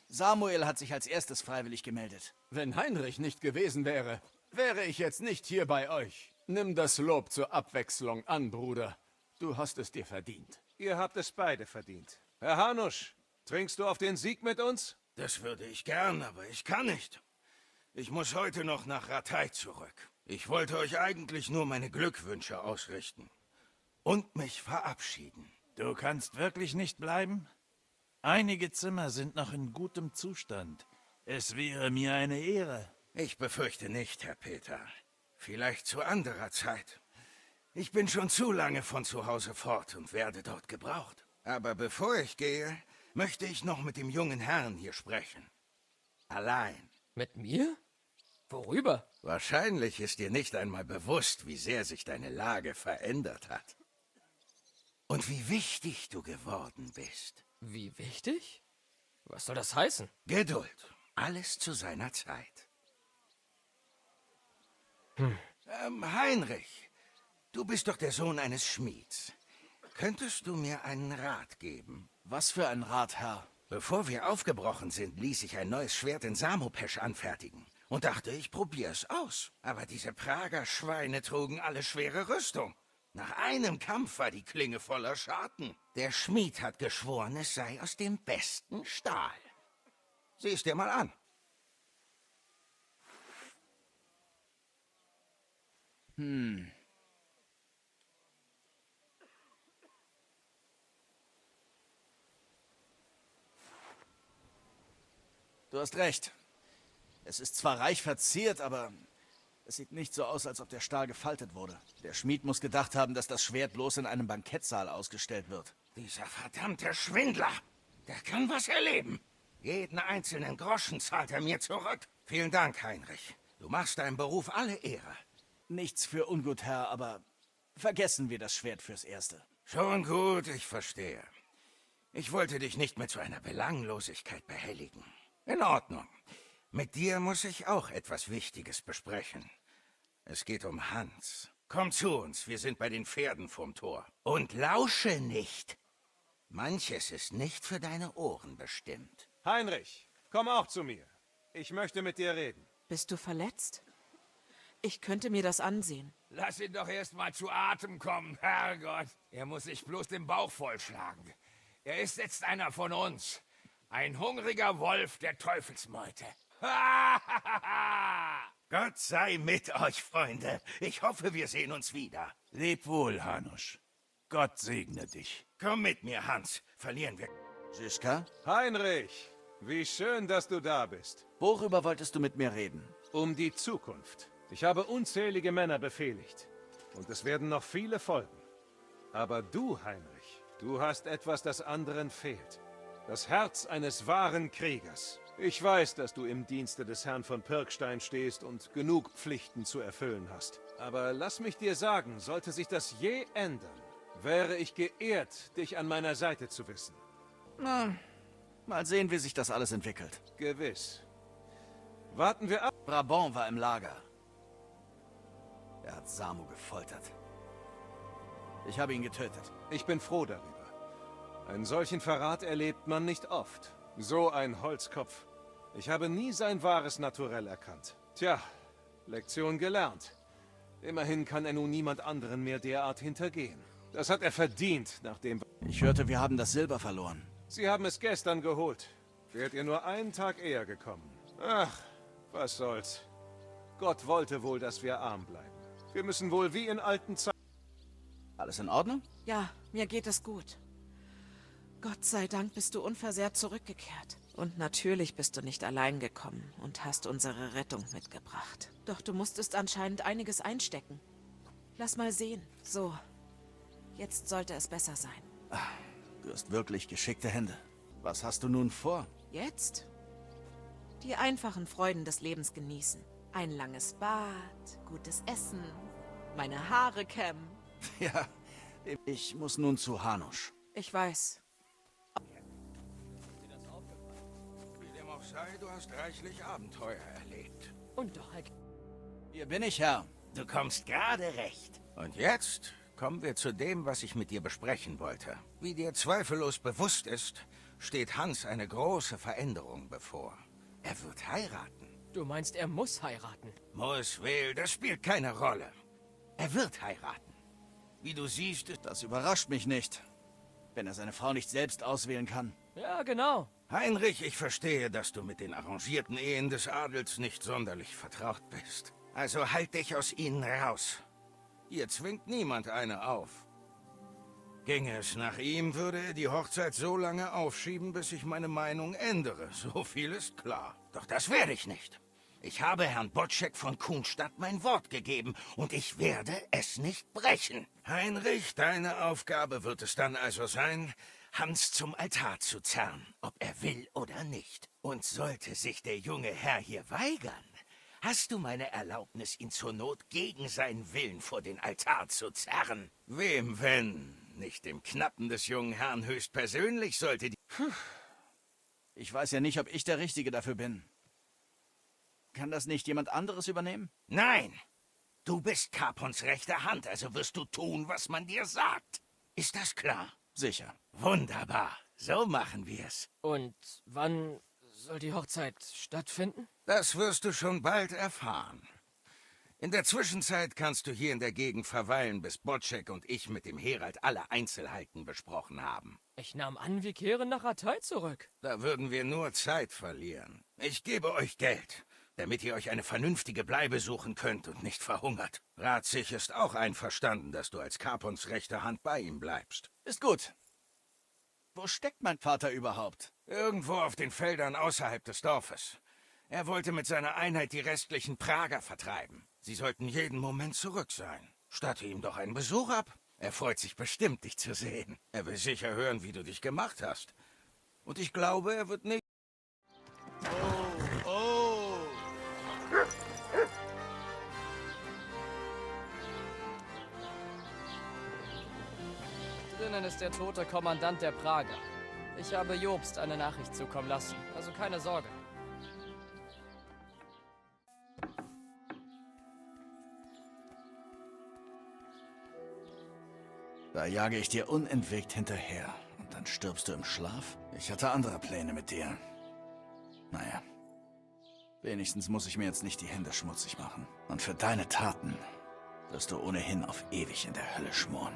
Samuel hat sich als erstes freiwillig gemeldet. Wenn Heinrich nicht gewesen wäre, wäre ich jetzt nicht hier bei euch. Nimm das Lob zur Abwechslung an, Bruder. Du hast es dir verdient. Ihr habt es beide verdient. Herr Hanusch, trinkst du auf den Sieg mit uns? Das würde ich gern, aber ich kann nicht. Ich muss heute noch nach Ratay zurück. Ich wollte euch eigentlich nur meine Glückwünsche ausrichten. Und mich verabschieden. Du kannst wirklich nicht bleiben? Einige Zimmer sind noch in gutem Zustand. Es wäre mir eine Ehre. Ich befürchte nicht, Herr Peter. Vielleicht zu anderer Zeit. Ich bin schon zu lange von zu Hause fort und werde dort gebraucht. Aber bevor ich gehe, möchte ich noch mit dem jungen Herrn hier sprechen. Allein. Mit mir? Worüber? Wahrscheinlich ist dir nicht einmal bewusst, wie sehr sich deine Lage verändert hat. Und wie wichtig du geworden bist. Wie wichtig? Was soll das heißen? Geduld. Alles zu seiner Zeit. Heinrich, du bist doch der Sohn eines Schmieds. Könntest du mir einen Rat geben? Was für ein Rat, Herr? Bevor wir aufgebrochen sind, ließ ich ein neues Schwert in Samopesch anfertigen. Und dachte, ich probier's aus. Aber diese Prager Schweine trugen alle schwere Rüstung. Nach einem Kampf war die Klinge voller Schaden. Der Schmied hat geschworen, es sei aus dem besten Stahl. Sieh's dir mal an. Du hast recht. Es ist zwar reich verziert, aber es sieht nicht so aus, als ob der Stahl gefaltet wurde. Der Schmied muss gedacht haben, dass das Schwert bloß in einem Bankettsaal ausgestellt wird. Dieser verdammte Schwindler, der kann was erleben. Jeden einzelnen Groschen zahlt er mir zurück. Vielen Dank, Heinrich. Du machst deinem Beruf alle Ehre. Nichts für ungut, Herr, aber vergessen wir das Schwert fürs Erste. Schon gut, ich verstehe. Ich wollte dich nicht mit so einer Belanglosigkeit behelligen. In Ordnung. Mit dir muss ich auch etwas Wichtiges besprechen. Es geht um Hans. Komm zu uns, wir sind bei den Pferden vorm Tor. Und lausche nicht. Manches ist nicht für deine Ohren bestimmt. Heinrich, komm auch zu mir. Ich möchte mit dir reden. Bist du verletzt? Ich könnte mir das ansehen. Lass ihn doch erst mal zu Atem kommen, Herrgott. Er muss sich bloß den Bauch vollschlagen. Er ist jetzt einer von uns. Ein hungriger Wolf der Teufelsmeute. Gott sei mit euch, Freunde. Ich hoffe, wir sehen uns wieder. Leb wohl, Hanusch. Gott segne dich. Komm mit mir, Hans. Verlieren wir... Žižka? Heinrich, wie schön, dass du da bist. Worüber wolltest du mit mir reden? Um die Zukunft. Ich habe unzählige Männer befehligt. Und es werden noch viele folgen. Aber du, Heinrich, du hast etwas, das anderen fehlt. Das Herz eines wahren Kriegers. Ich weiß, dass du im Dienste des Herrn von Pirkstein stehst und genug Pflichten zu erfüllen hast. Aber lass mich dir sagen, sollte sich das je ändern, wäre ich geehrt, dich an meiner Seite zu wissen. Na, mal sehen, wie sich das alles entwickelt. Gewiss. Warten wir ab. Brabant war im Lager. Er hat Samu gefoltert. Ich habe ihn getötet. Ich bin froh darüber. Einen solchen Verrat erlebt man nicht oft. So ein Holzkopf. Ich habe nie sein wahres Naturell erkannt. Tja, Lektion gelernt. Immerhin kann er nun niemand anderen mehr derart hintergehen. Das hat er verdient, nachdem... Ich hörte, wir haben das Silber verloren. Sie haben es gestern geholt. Wärt ihr nur einen Tag eher gekommen. Ach, was soll's. Gott wollte wohl, dass wir arm bleiben. Wir müssen wohl wie in alten Zeiten... Alles in Ordnung? Ja, mir geht es gut. Gott sei Dank bist du unversehrt zurückgekehrt. Und natürlich bist du nicht allein gekommen und hast unsere Rettung mitgebracht. Doch du musstest anscheinend einiges einstecken. Lass mal sehen. So, jetzt sollte es besser sein. Du hast wirklich geschickte Hände. Was hast du nun vor? Jetzt? Die einfachen Freuden des Lebens genießen. Ein langes Bad, gutes Essen, meine Haare kämmen. Ja, ich muss nun zu Hanusch. Ich weiß. Wie dem auch sei, du hast reichlich Abenteuer erlebt. Und doch, Hier bin ich, Herr. Du kommst gerade recht. Und jetzt kommen wir zu dem, was ich mit dir besprechen wollte. Wie dir zweifellos bewusst ist, steht Hans eine große Veränderung bevor. Er wird heiraten. Du meinst, er muss heiraten? Muss, will, das spielt keine Rolle. Er wird heiraten. Wie du siehst... Das überrascht mich nicht, wenn er seine Frau nicht selbst auswählen kann. Ja, genau. Heinrich, ich verstehe, dass du mit den arrangierten Ehen des Adels nicht sonderlich vertraut bist. Also halt dich aus ihnen raus. Ihr zwingt niemand eine auf. Ginge es nach ihm, würde er die Hochzeit so lange aufschieben, bis ich meine Meinung ändere. So viel ist klar. Doch das werde ich nicht. Ich habe Herrn Boczek von Kuhnstadt mein Wort gegeben und ich werde es nicht brechen. Heinrich, deine Aufgabe wird es dann also sein, Hans zum Altar zu zerren, ob er will oder nicht. Und sollte sich der junge Herr hier weigern, hast du meine Erlaubnis, ihn zur Not gegen seinen Willen vor den Altar zu zerren. Wem, wenn? Nicht dem Knappen des jungen Herrn höchstpersönlich sollte die... Ich weiß ja nicht, ob ich der Richtige dafür bin. Kann das nicht jemand anderes übernehmen? Nein! Du bist Capons rechte Hand, also wirst du tun, was man dir sagt. Ist das klar? Sicher. Wunderbar. So machen wir's. Und wann soll die Hochzeit stattfinden? Das wirst du schon bald erfahren. In der Zwischenzeit kannst du hier in der Gegend verweilen, bis Boczek und ich mit dem Herald alle Einzelheiten besprochen haben. Ich nahm an, wir kehren nach Ratay zurück. Da würden wir nur Zeit verlieren. Ich gebe euch Geld, damit ihr euch eine vernünftige Bleibe suchen könnt und nicht verhungert. Ratsig ist auch einverstanden, dass du als Capons rechte Hand bei ihm bleibst. Ist gut. Wo steckt mein Vater überhaupt? Irgendwo auf den Feldern außerhalb des Dorfes. Er wollte mit seiner Einheit die restlichen Prager vertreiben. Sie sollten jeden Moment zurück sein. Statte ihm doch einen Besuch ab. Er freut sich bestimmt, dich zu sehen. Er will sicher hören, wie du dich gemacht hast. Und ich glaube, er wird nicht... Drinnen ist der tote Kommandant der Prager. Ich habe Jobst eine Nachricht zukommen lassen, also keine Sorge. Da jage ich dir unentwegt hinterher. Und dann stirbst du im Schlaf? Ich hatte andere Pläne mit dir. Naja. Wenigstens muss ich mir jetzt nicht die Hände schmutzig machen. Und für deine Taten wirst du ohnehin auf ewig in der Hölle schmoren.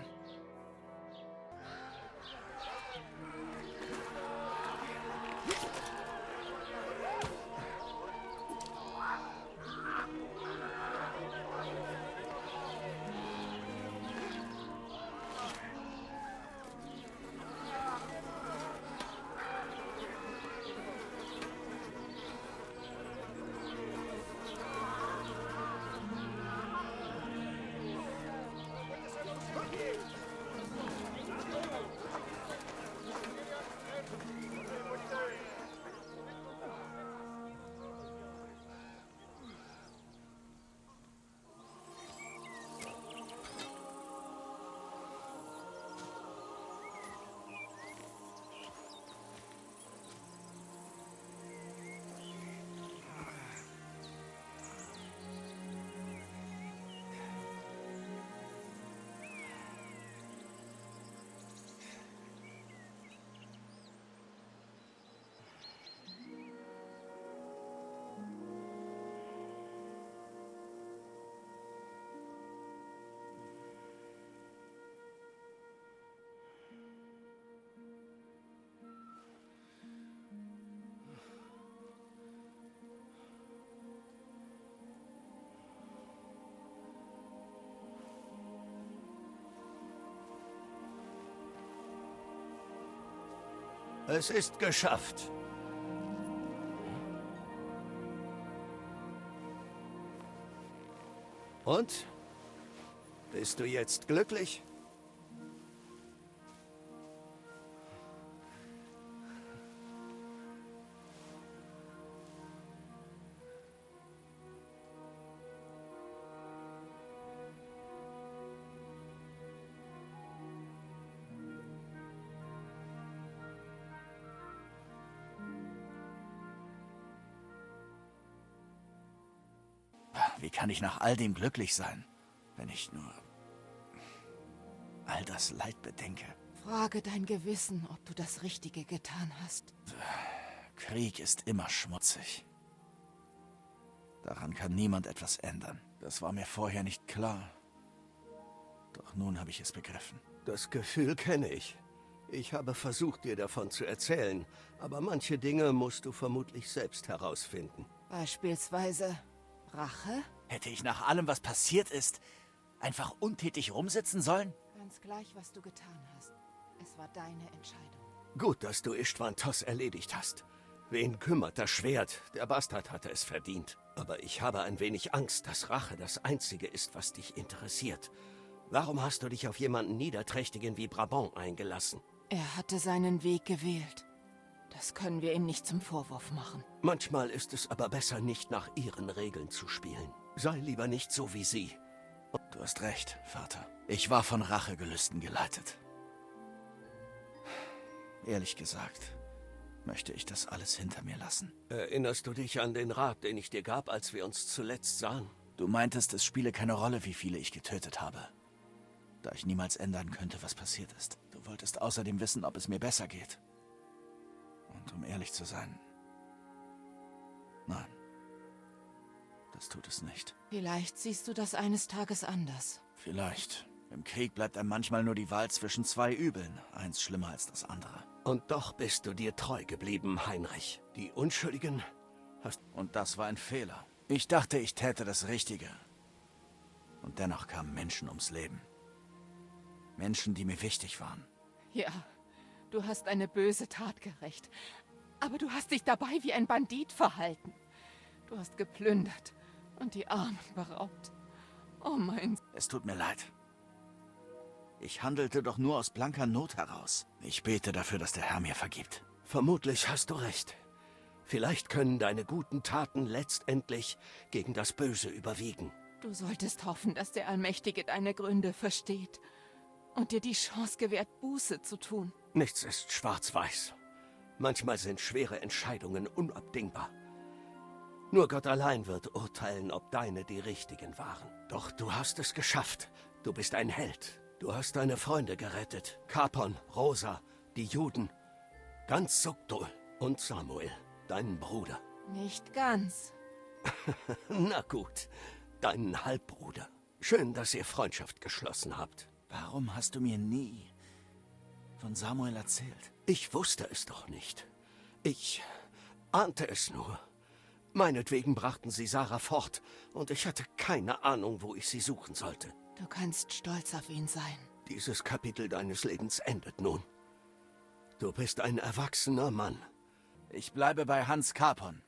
Es ist geschafft. Und? Bist du jetzt glücklich? Wie kann ich nach all dem glücklich sein, wenn ich nur all das Leid bedenke? Frage dein Gewissen, ob du das Richtige getan hast. Krieg ist immer schmutzig. Daran kann niemand etwas ändern. Das war mir vorher nicht klar. Doch nun habe ich es begriffen. Das Gefühl kenne ich. Ich habe versucht, dir davon zu erzählen, aber manche Dinge musst du vermutlich selbst herausfinden. Beispielsweise Rache? Hätte ich nach allem, was passiert ist, einfach untätig rumsitzen sollen? Ganz gleich, was du getan hast. Es war deine Entscheidung. Gut, dass du Istvan Toss erledigt hast. Wen kümmert das Schwert? Der Bastard hatte es verdient. Aber ich habe ein wenig Angst, dass Rache das Einzige ist, was dich interessiert. Warum hast du dich auf jemanden Niederträchtigen wie Brabant eingelassen? Er hatte seinen Weg gewählt. Das können wir ihm nicht zum Vorwurf machen. Manchmal ist es aber besser, nicht nach ihren Regeln zu spielen. Sei lieber nicht so wie sie. Du hast recht, Vater. Ich war von Rachegelüsten geleitet. Ehrlich gesagt, möchte ich das alles hinter mir lassen. Erinnerst du dich an den Rat, den ich dir gab, als wir uns zuletzt sahen? Du meintest, es spiele keine Rolle, wie viele ich getötet habe. Da ich niemals ändern könnte, was passiert ist. Du wolltest außerdem wissen, ob es mir besser geht. Und um ehrlich zu sein, nein, das tut es nicht. Vielleicht siehst du das eines Tages anders. Vielleicht. Im Krieg bleibt einem manchmal nur die Wahl zwischen zwei Übeln. Eins schlimmer als das andere. Und doch bist du dir treu geblieben, Heinrich. Die Unschuldigen hast... Und das war ein Fehler. Ich dachte, ich täte das Richtige. Und dennoch kamen Menschen ums Leben. Menschen, die mir wichtig waren. Ja, du hast eine böse Tat gerächt. Aber du hast dich dabei wie ein Bandit verhalten. Du hast geplündert und die Armen beraubt. Oh mein... Es tut mir leid. Ich handelte doch nur aus blanker Not heraus. Ich bete dafür, dass der Herr mir vergibt. Vermutlich hast du recht. Vielleicht können deine guten Taten letztendlich gegen das Böse überwiegen. Du solltest hoffen, dass der Allmächtige deine Gründe versteht und dir die Chance gewährt, Buße zu tun. Nichts ist schwarz-weiß. Manchmal sind schwere Entscheidungen unabdingbar. Nur Gott allein wird urteilen, ob deine die richtigen waren. Doch du hast es geschafft. Du bist ein Held. Du hast deine Freunde gerettet. Capon, Rosa, die Juden. Ganz Sukdul und Samuel, deinen Bruder. Nicht ganz. Na gut, deinen Halbbruder. Schön, dass ihr Freundschaft geschlossen habt. Warum hast du mir nie von Samuel erzählt? Ich wusste es doch nicht. Ich ahnte es nur. Meinetwegen brachten sie Sarah fort, und ich hatte keine Ahnung, wo ich sie suchen sollte. Du kannst stolz auf ihn sein. Dieses Kapitel deines Lebens endet nun. Du bist ein erwachsener Mann. Ich bleibe bei Hans Capon.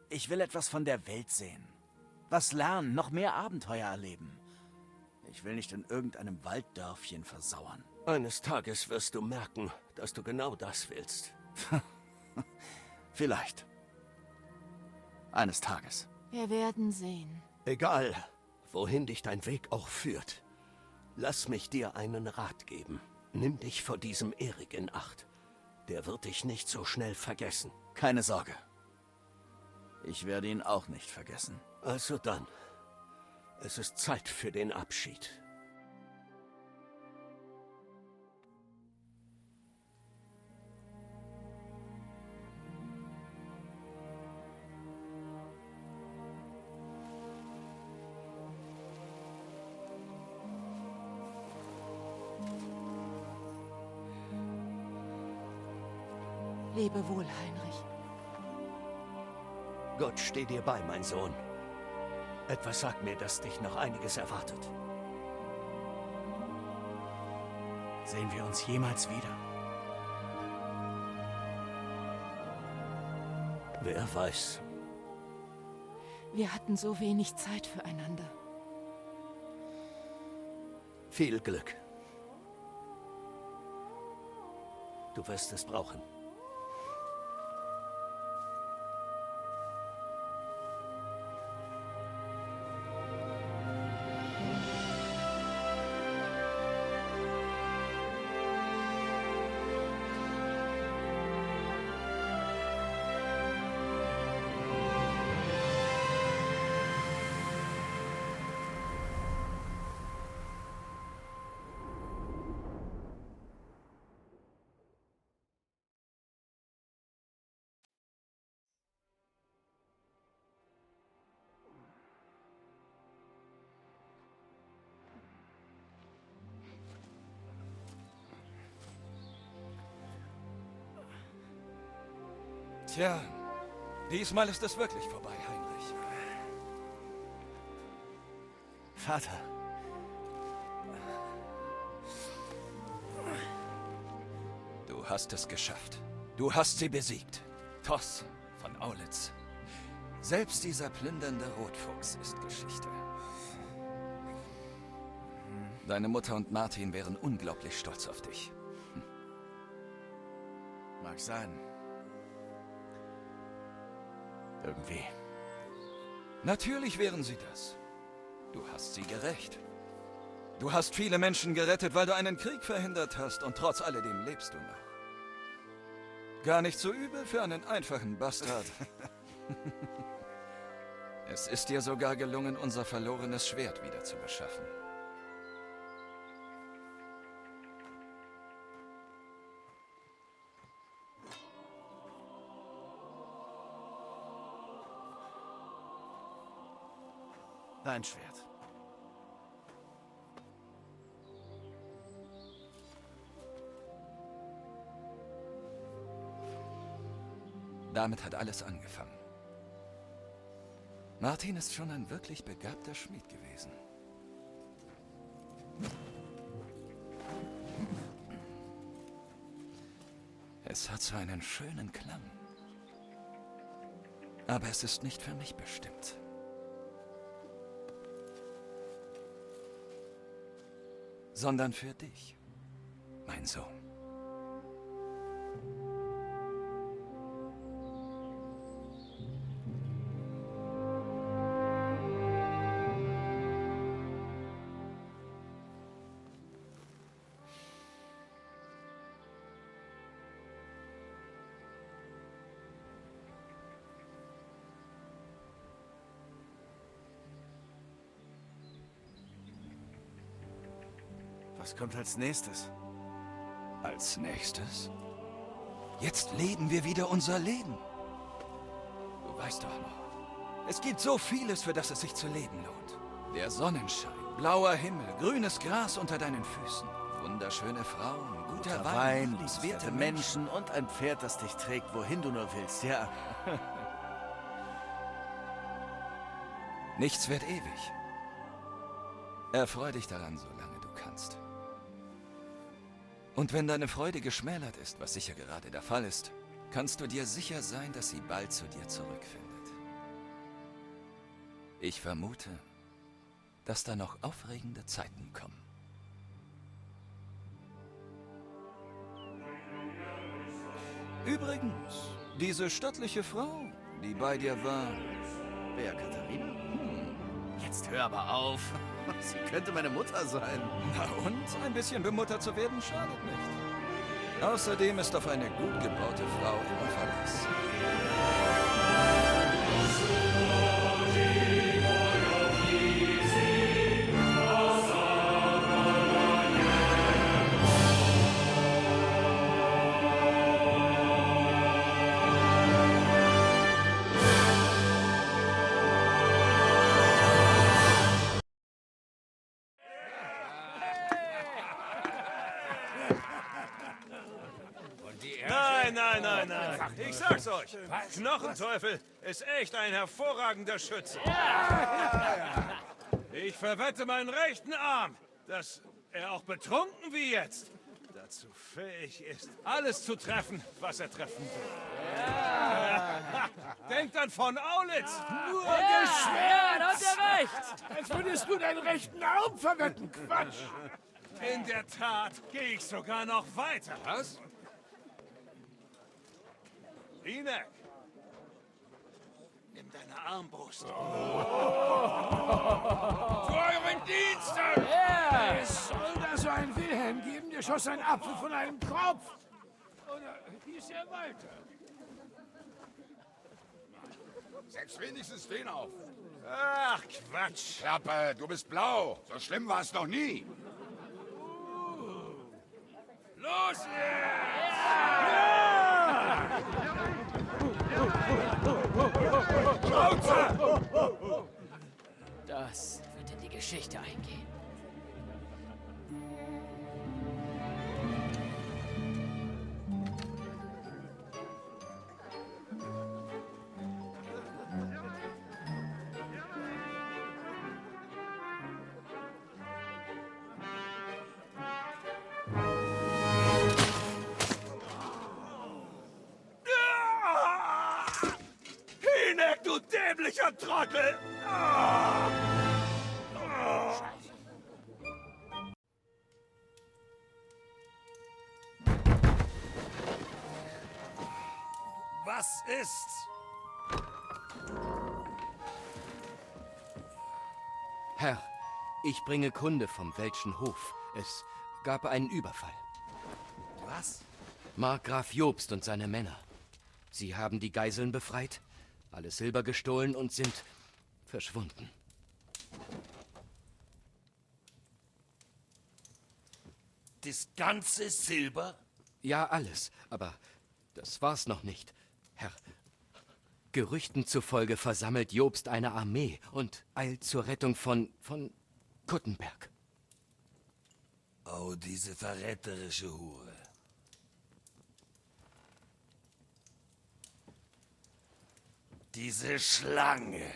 Ich will etwas von der Welt sehen. Was lernen, noch mehr Abenteuer erleben. Ich will nicht in irgendeinem Walddörfchen versauern. Eines Tages wirst du merken, dass du genau das willst. Vielleicht. Eines Tages. Wir werden sehen. Egal, wohin dich dein Weg auch führt. Lass mich dir einen Rat geben. Nimm dich vor diesem Erik in Acht. Der wird dich nicht so schnell vergessen. Keine Sorge. Ich werde ihn auch nicht vergessen. Also dann. Es ist Zeit für den Abschied. Lebe wohl, Heinrich. Gott steh dir bei, mein Sohn. Etwas sagt mir, dass dich noch einiges erwartet. Sehen wir uns jemals wieder? Wer weiß. Wir hatten so wenig Zeit füreinander. Viel Glück. Du wirst es brauchen. Tja, diesmal ist es wirklich vorbei, Heinrich. Vater. Du hast es geschafft. Du hast sie besiegt. Toss von Aulitz. Selbst dieser plündernde Rotfuchs ist Geschichte. Deine Mutter und Martin wären unglaublich stolz auf dich. Mag sein. Irgendwie. Natürlich wären sie das. Du hast sie gerächt. Du hast viele Menschen gerettet, weil du einen Krieg verhindert hast, und trotz alledem lebst du noch. Gar nicht so übel für einen einfachen Bastard. Es ist dir sogar gelungen, unser verlorenes Schwert wieder zu beschaffen. Dein Schwert. Damit hat alles angefangen. Martin ist schon ein wirklich begabter Schmied gewesen. Es hat so einen schönen Klang. Aber es ist nicht für mich bestimmt. Sondern für dich, mein Sohn. Was kommt als nächstes? Als nächstes? Jetzt leben wir wieder unser Leben. Du weißt doch noch, es gibt so vieles, für das es sich zu leben lohnt. Der Sonnenschein, blauer Himmel, grünes Gras unter deinen Füßen, wunderschöne Frauen, guter Wein, liebenswerte Menschen und ein Pferd, das dich trägt, wohin du nur willst, ja. Nichts wird ewig. Erfreu dich daran, solange du kannst. Und wenn deine Freude geschmälert ist, was sicher gerade der Fall ist, kannst du dir sicher sein, dass sie bald zu dir zurückfindet. Ich vermute, dass da noch aufregende Zeiten kommen. Übrigens, diese stattliche Frau, die bei dir war... Wer, Katharina? Jetzt hör aber auf. Sie könnte meine Mutter sein. Na und? Ein bisschen bemuttert zu werden schadet nicht. Außerdem ist auf eine gut gebaute Frau immer Verlass. Nein. Ich sag's euch. Knochenteufel ist echt ein hervorragender Schütze. Ich verwette meinen rechten Arm, dass er auch betrunken wie jetzt dazu fähig ist, alles zu treffen, was er treffen will. Denkt an von Aulitz. Nur Ja, da hat er recht. Als würdest du deinen rechten Arm verwetten. Quatsch. In der Tat gehe ich sogar noch weiter. Was? Hinek, nimm deine Armbrust. Zu euren Diensten! Ja. Es soll da so ein Wilhelm geben, der schoss einen Apfel von einem Tropf. Oder hieß er Walter? Setz wenigstens den auf. Ach, Quatsch. Klappe, du bist blau. So schlimm war es noch nie. Los jetzt! Das wird in die Geschichte eingehen. Hinek, du dämlicher Trottel! Was ist's? Herr, ich bringe Kunde vom Welschen Hof. Es gab einen Überfall. Was? Markgraf Jobst und seine Männer. Sie haben die Geiseln befreit, alles Silber gestohlen und sind verschwunden. Das ganze Silber? Ja, alles. Aber das war's noch nicht. Herr, Gerüchten zufolge versammelt Jobst eine Armee und eilt zur Rettung von Kuttenberg. Oh, diese verräterische Hure. Diese Schlange.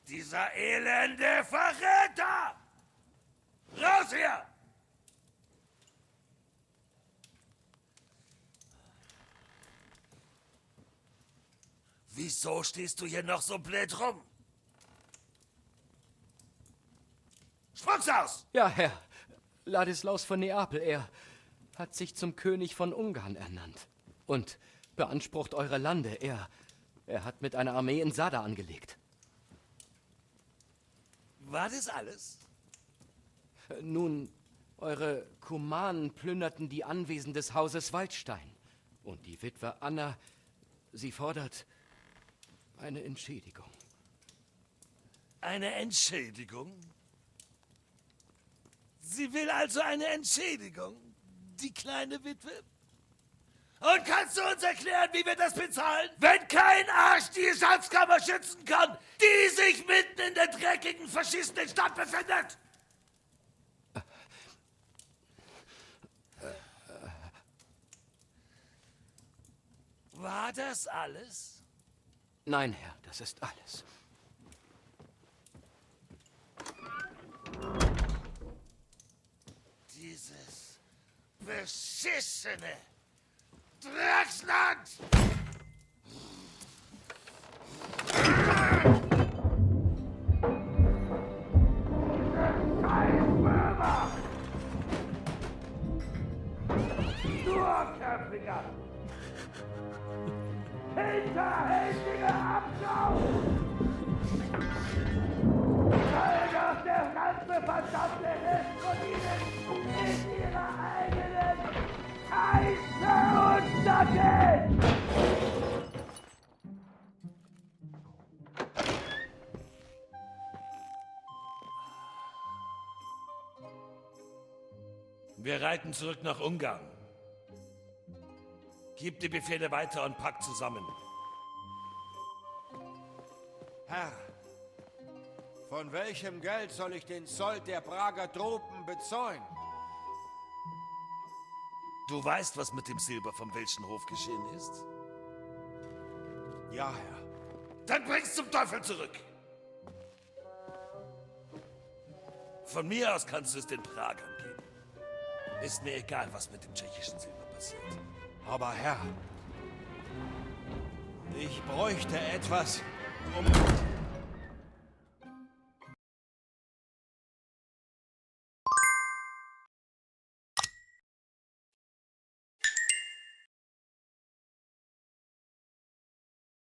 Dieser elende Verräter! Raus hier! Wieso stehst du hier noch so blöd rum? Spuck's aus! Ja, Herr. Ladislaus von Neapel, er hat sich zum König von Ungarn ernannt. Und beansprucht eure Lande. Er hat mit einer Armee in Sada angelegt. War das alles? Nun, eure Kumanen plünderten die Anwesen des Hauses Waldstein. Und die Witwe Anna, sie fordert eine Entschädigung. Eine Entschädigung? Sie will also eine Entschädigung, die kleine Witwe? Und kannst du uns erklären, wie wir das bezahlen? Wenn kein Arsch die Schatzkammer schützen kann, die sich mitten in der dreckigen, verschissenen Stadt befindet? War das alles? Nein, Herr, das ist alles. Dieses beschissene Drecksland! Scheißwürmer! Durchköpfiger! Hinterhältiger Abschau! Völker, der ganze verdammte Rest von ihnen in ihrer eigenen Scheiße untergeht! Wir reiten zurück nach Ungarn. Gib die Befehle weiter und packt zusammen. Herr, von welchem Geld soll ich den Sold der Prager Tropen bezahlen? Du weißt, was mit dem Silber vom Welschen Hof geschehen ist? Ja, Herr. Dann bring's zum Teufel zurück! Von mir aus kannst du es den Pragern geben. Ist mir egal, was mit dem tschechischen Silber passiert. Aber Herr, ich bräuchte etwas, um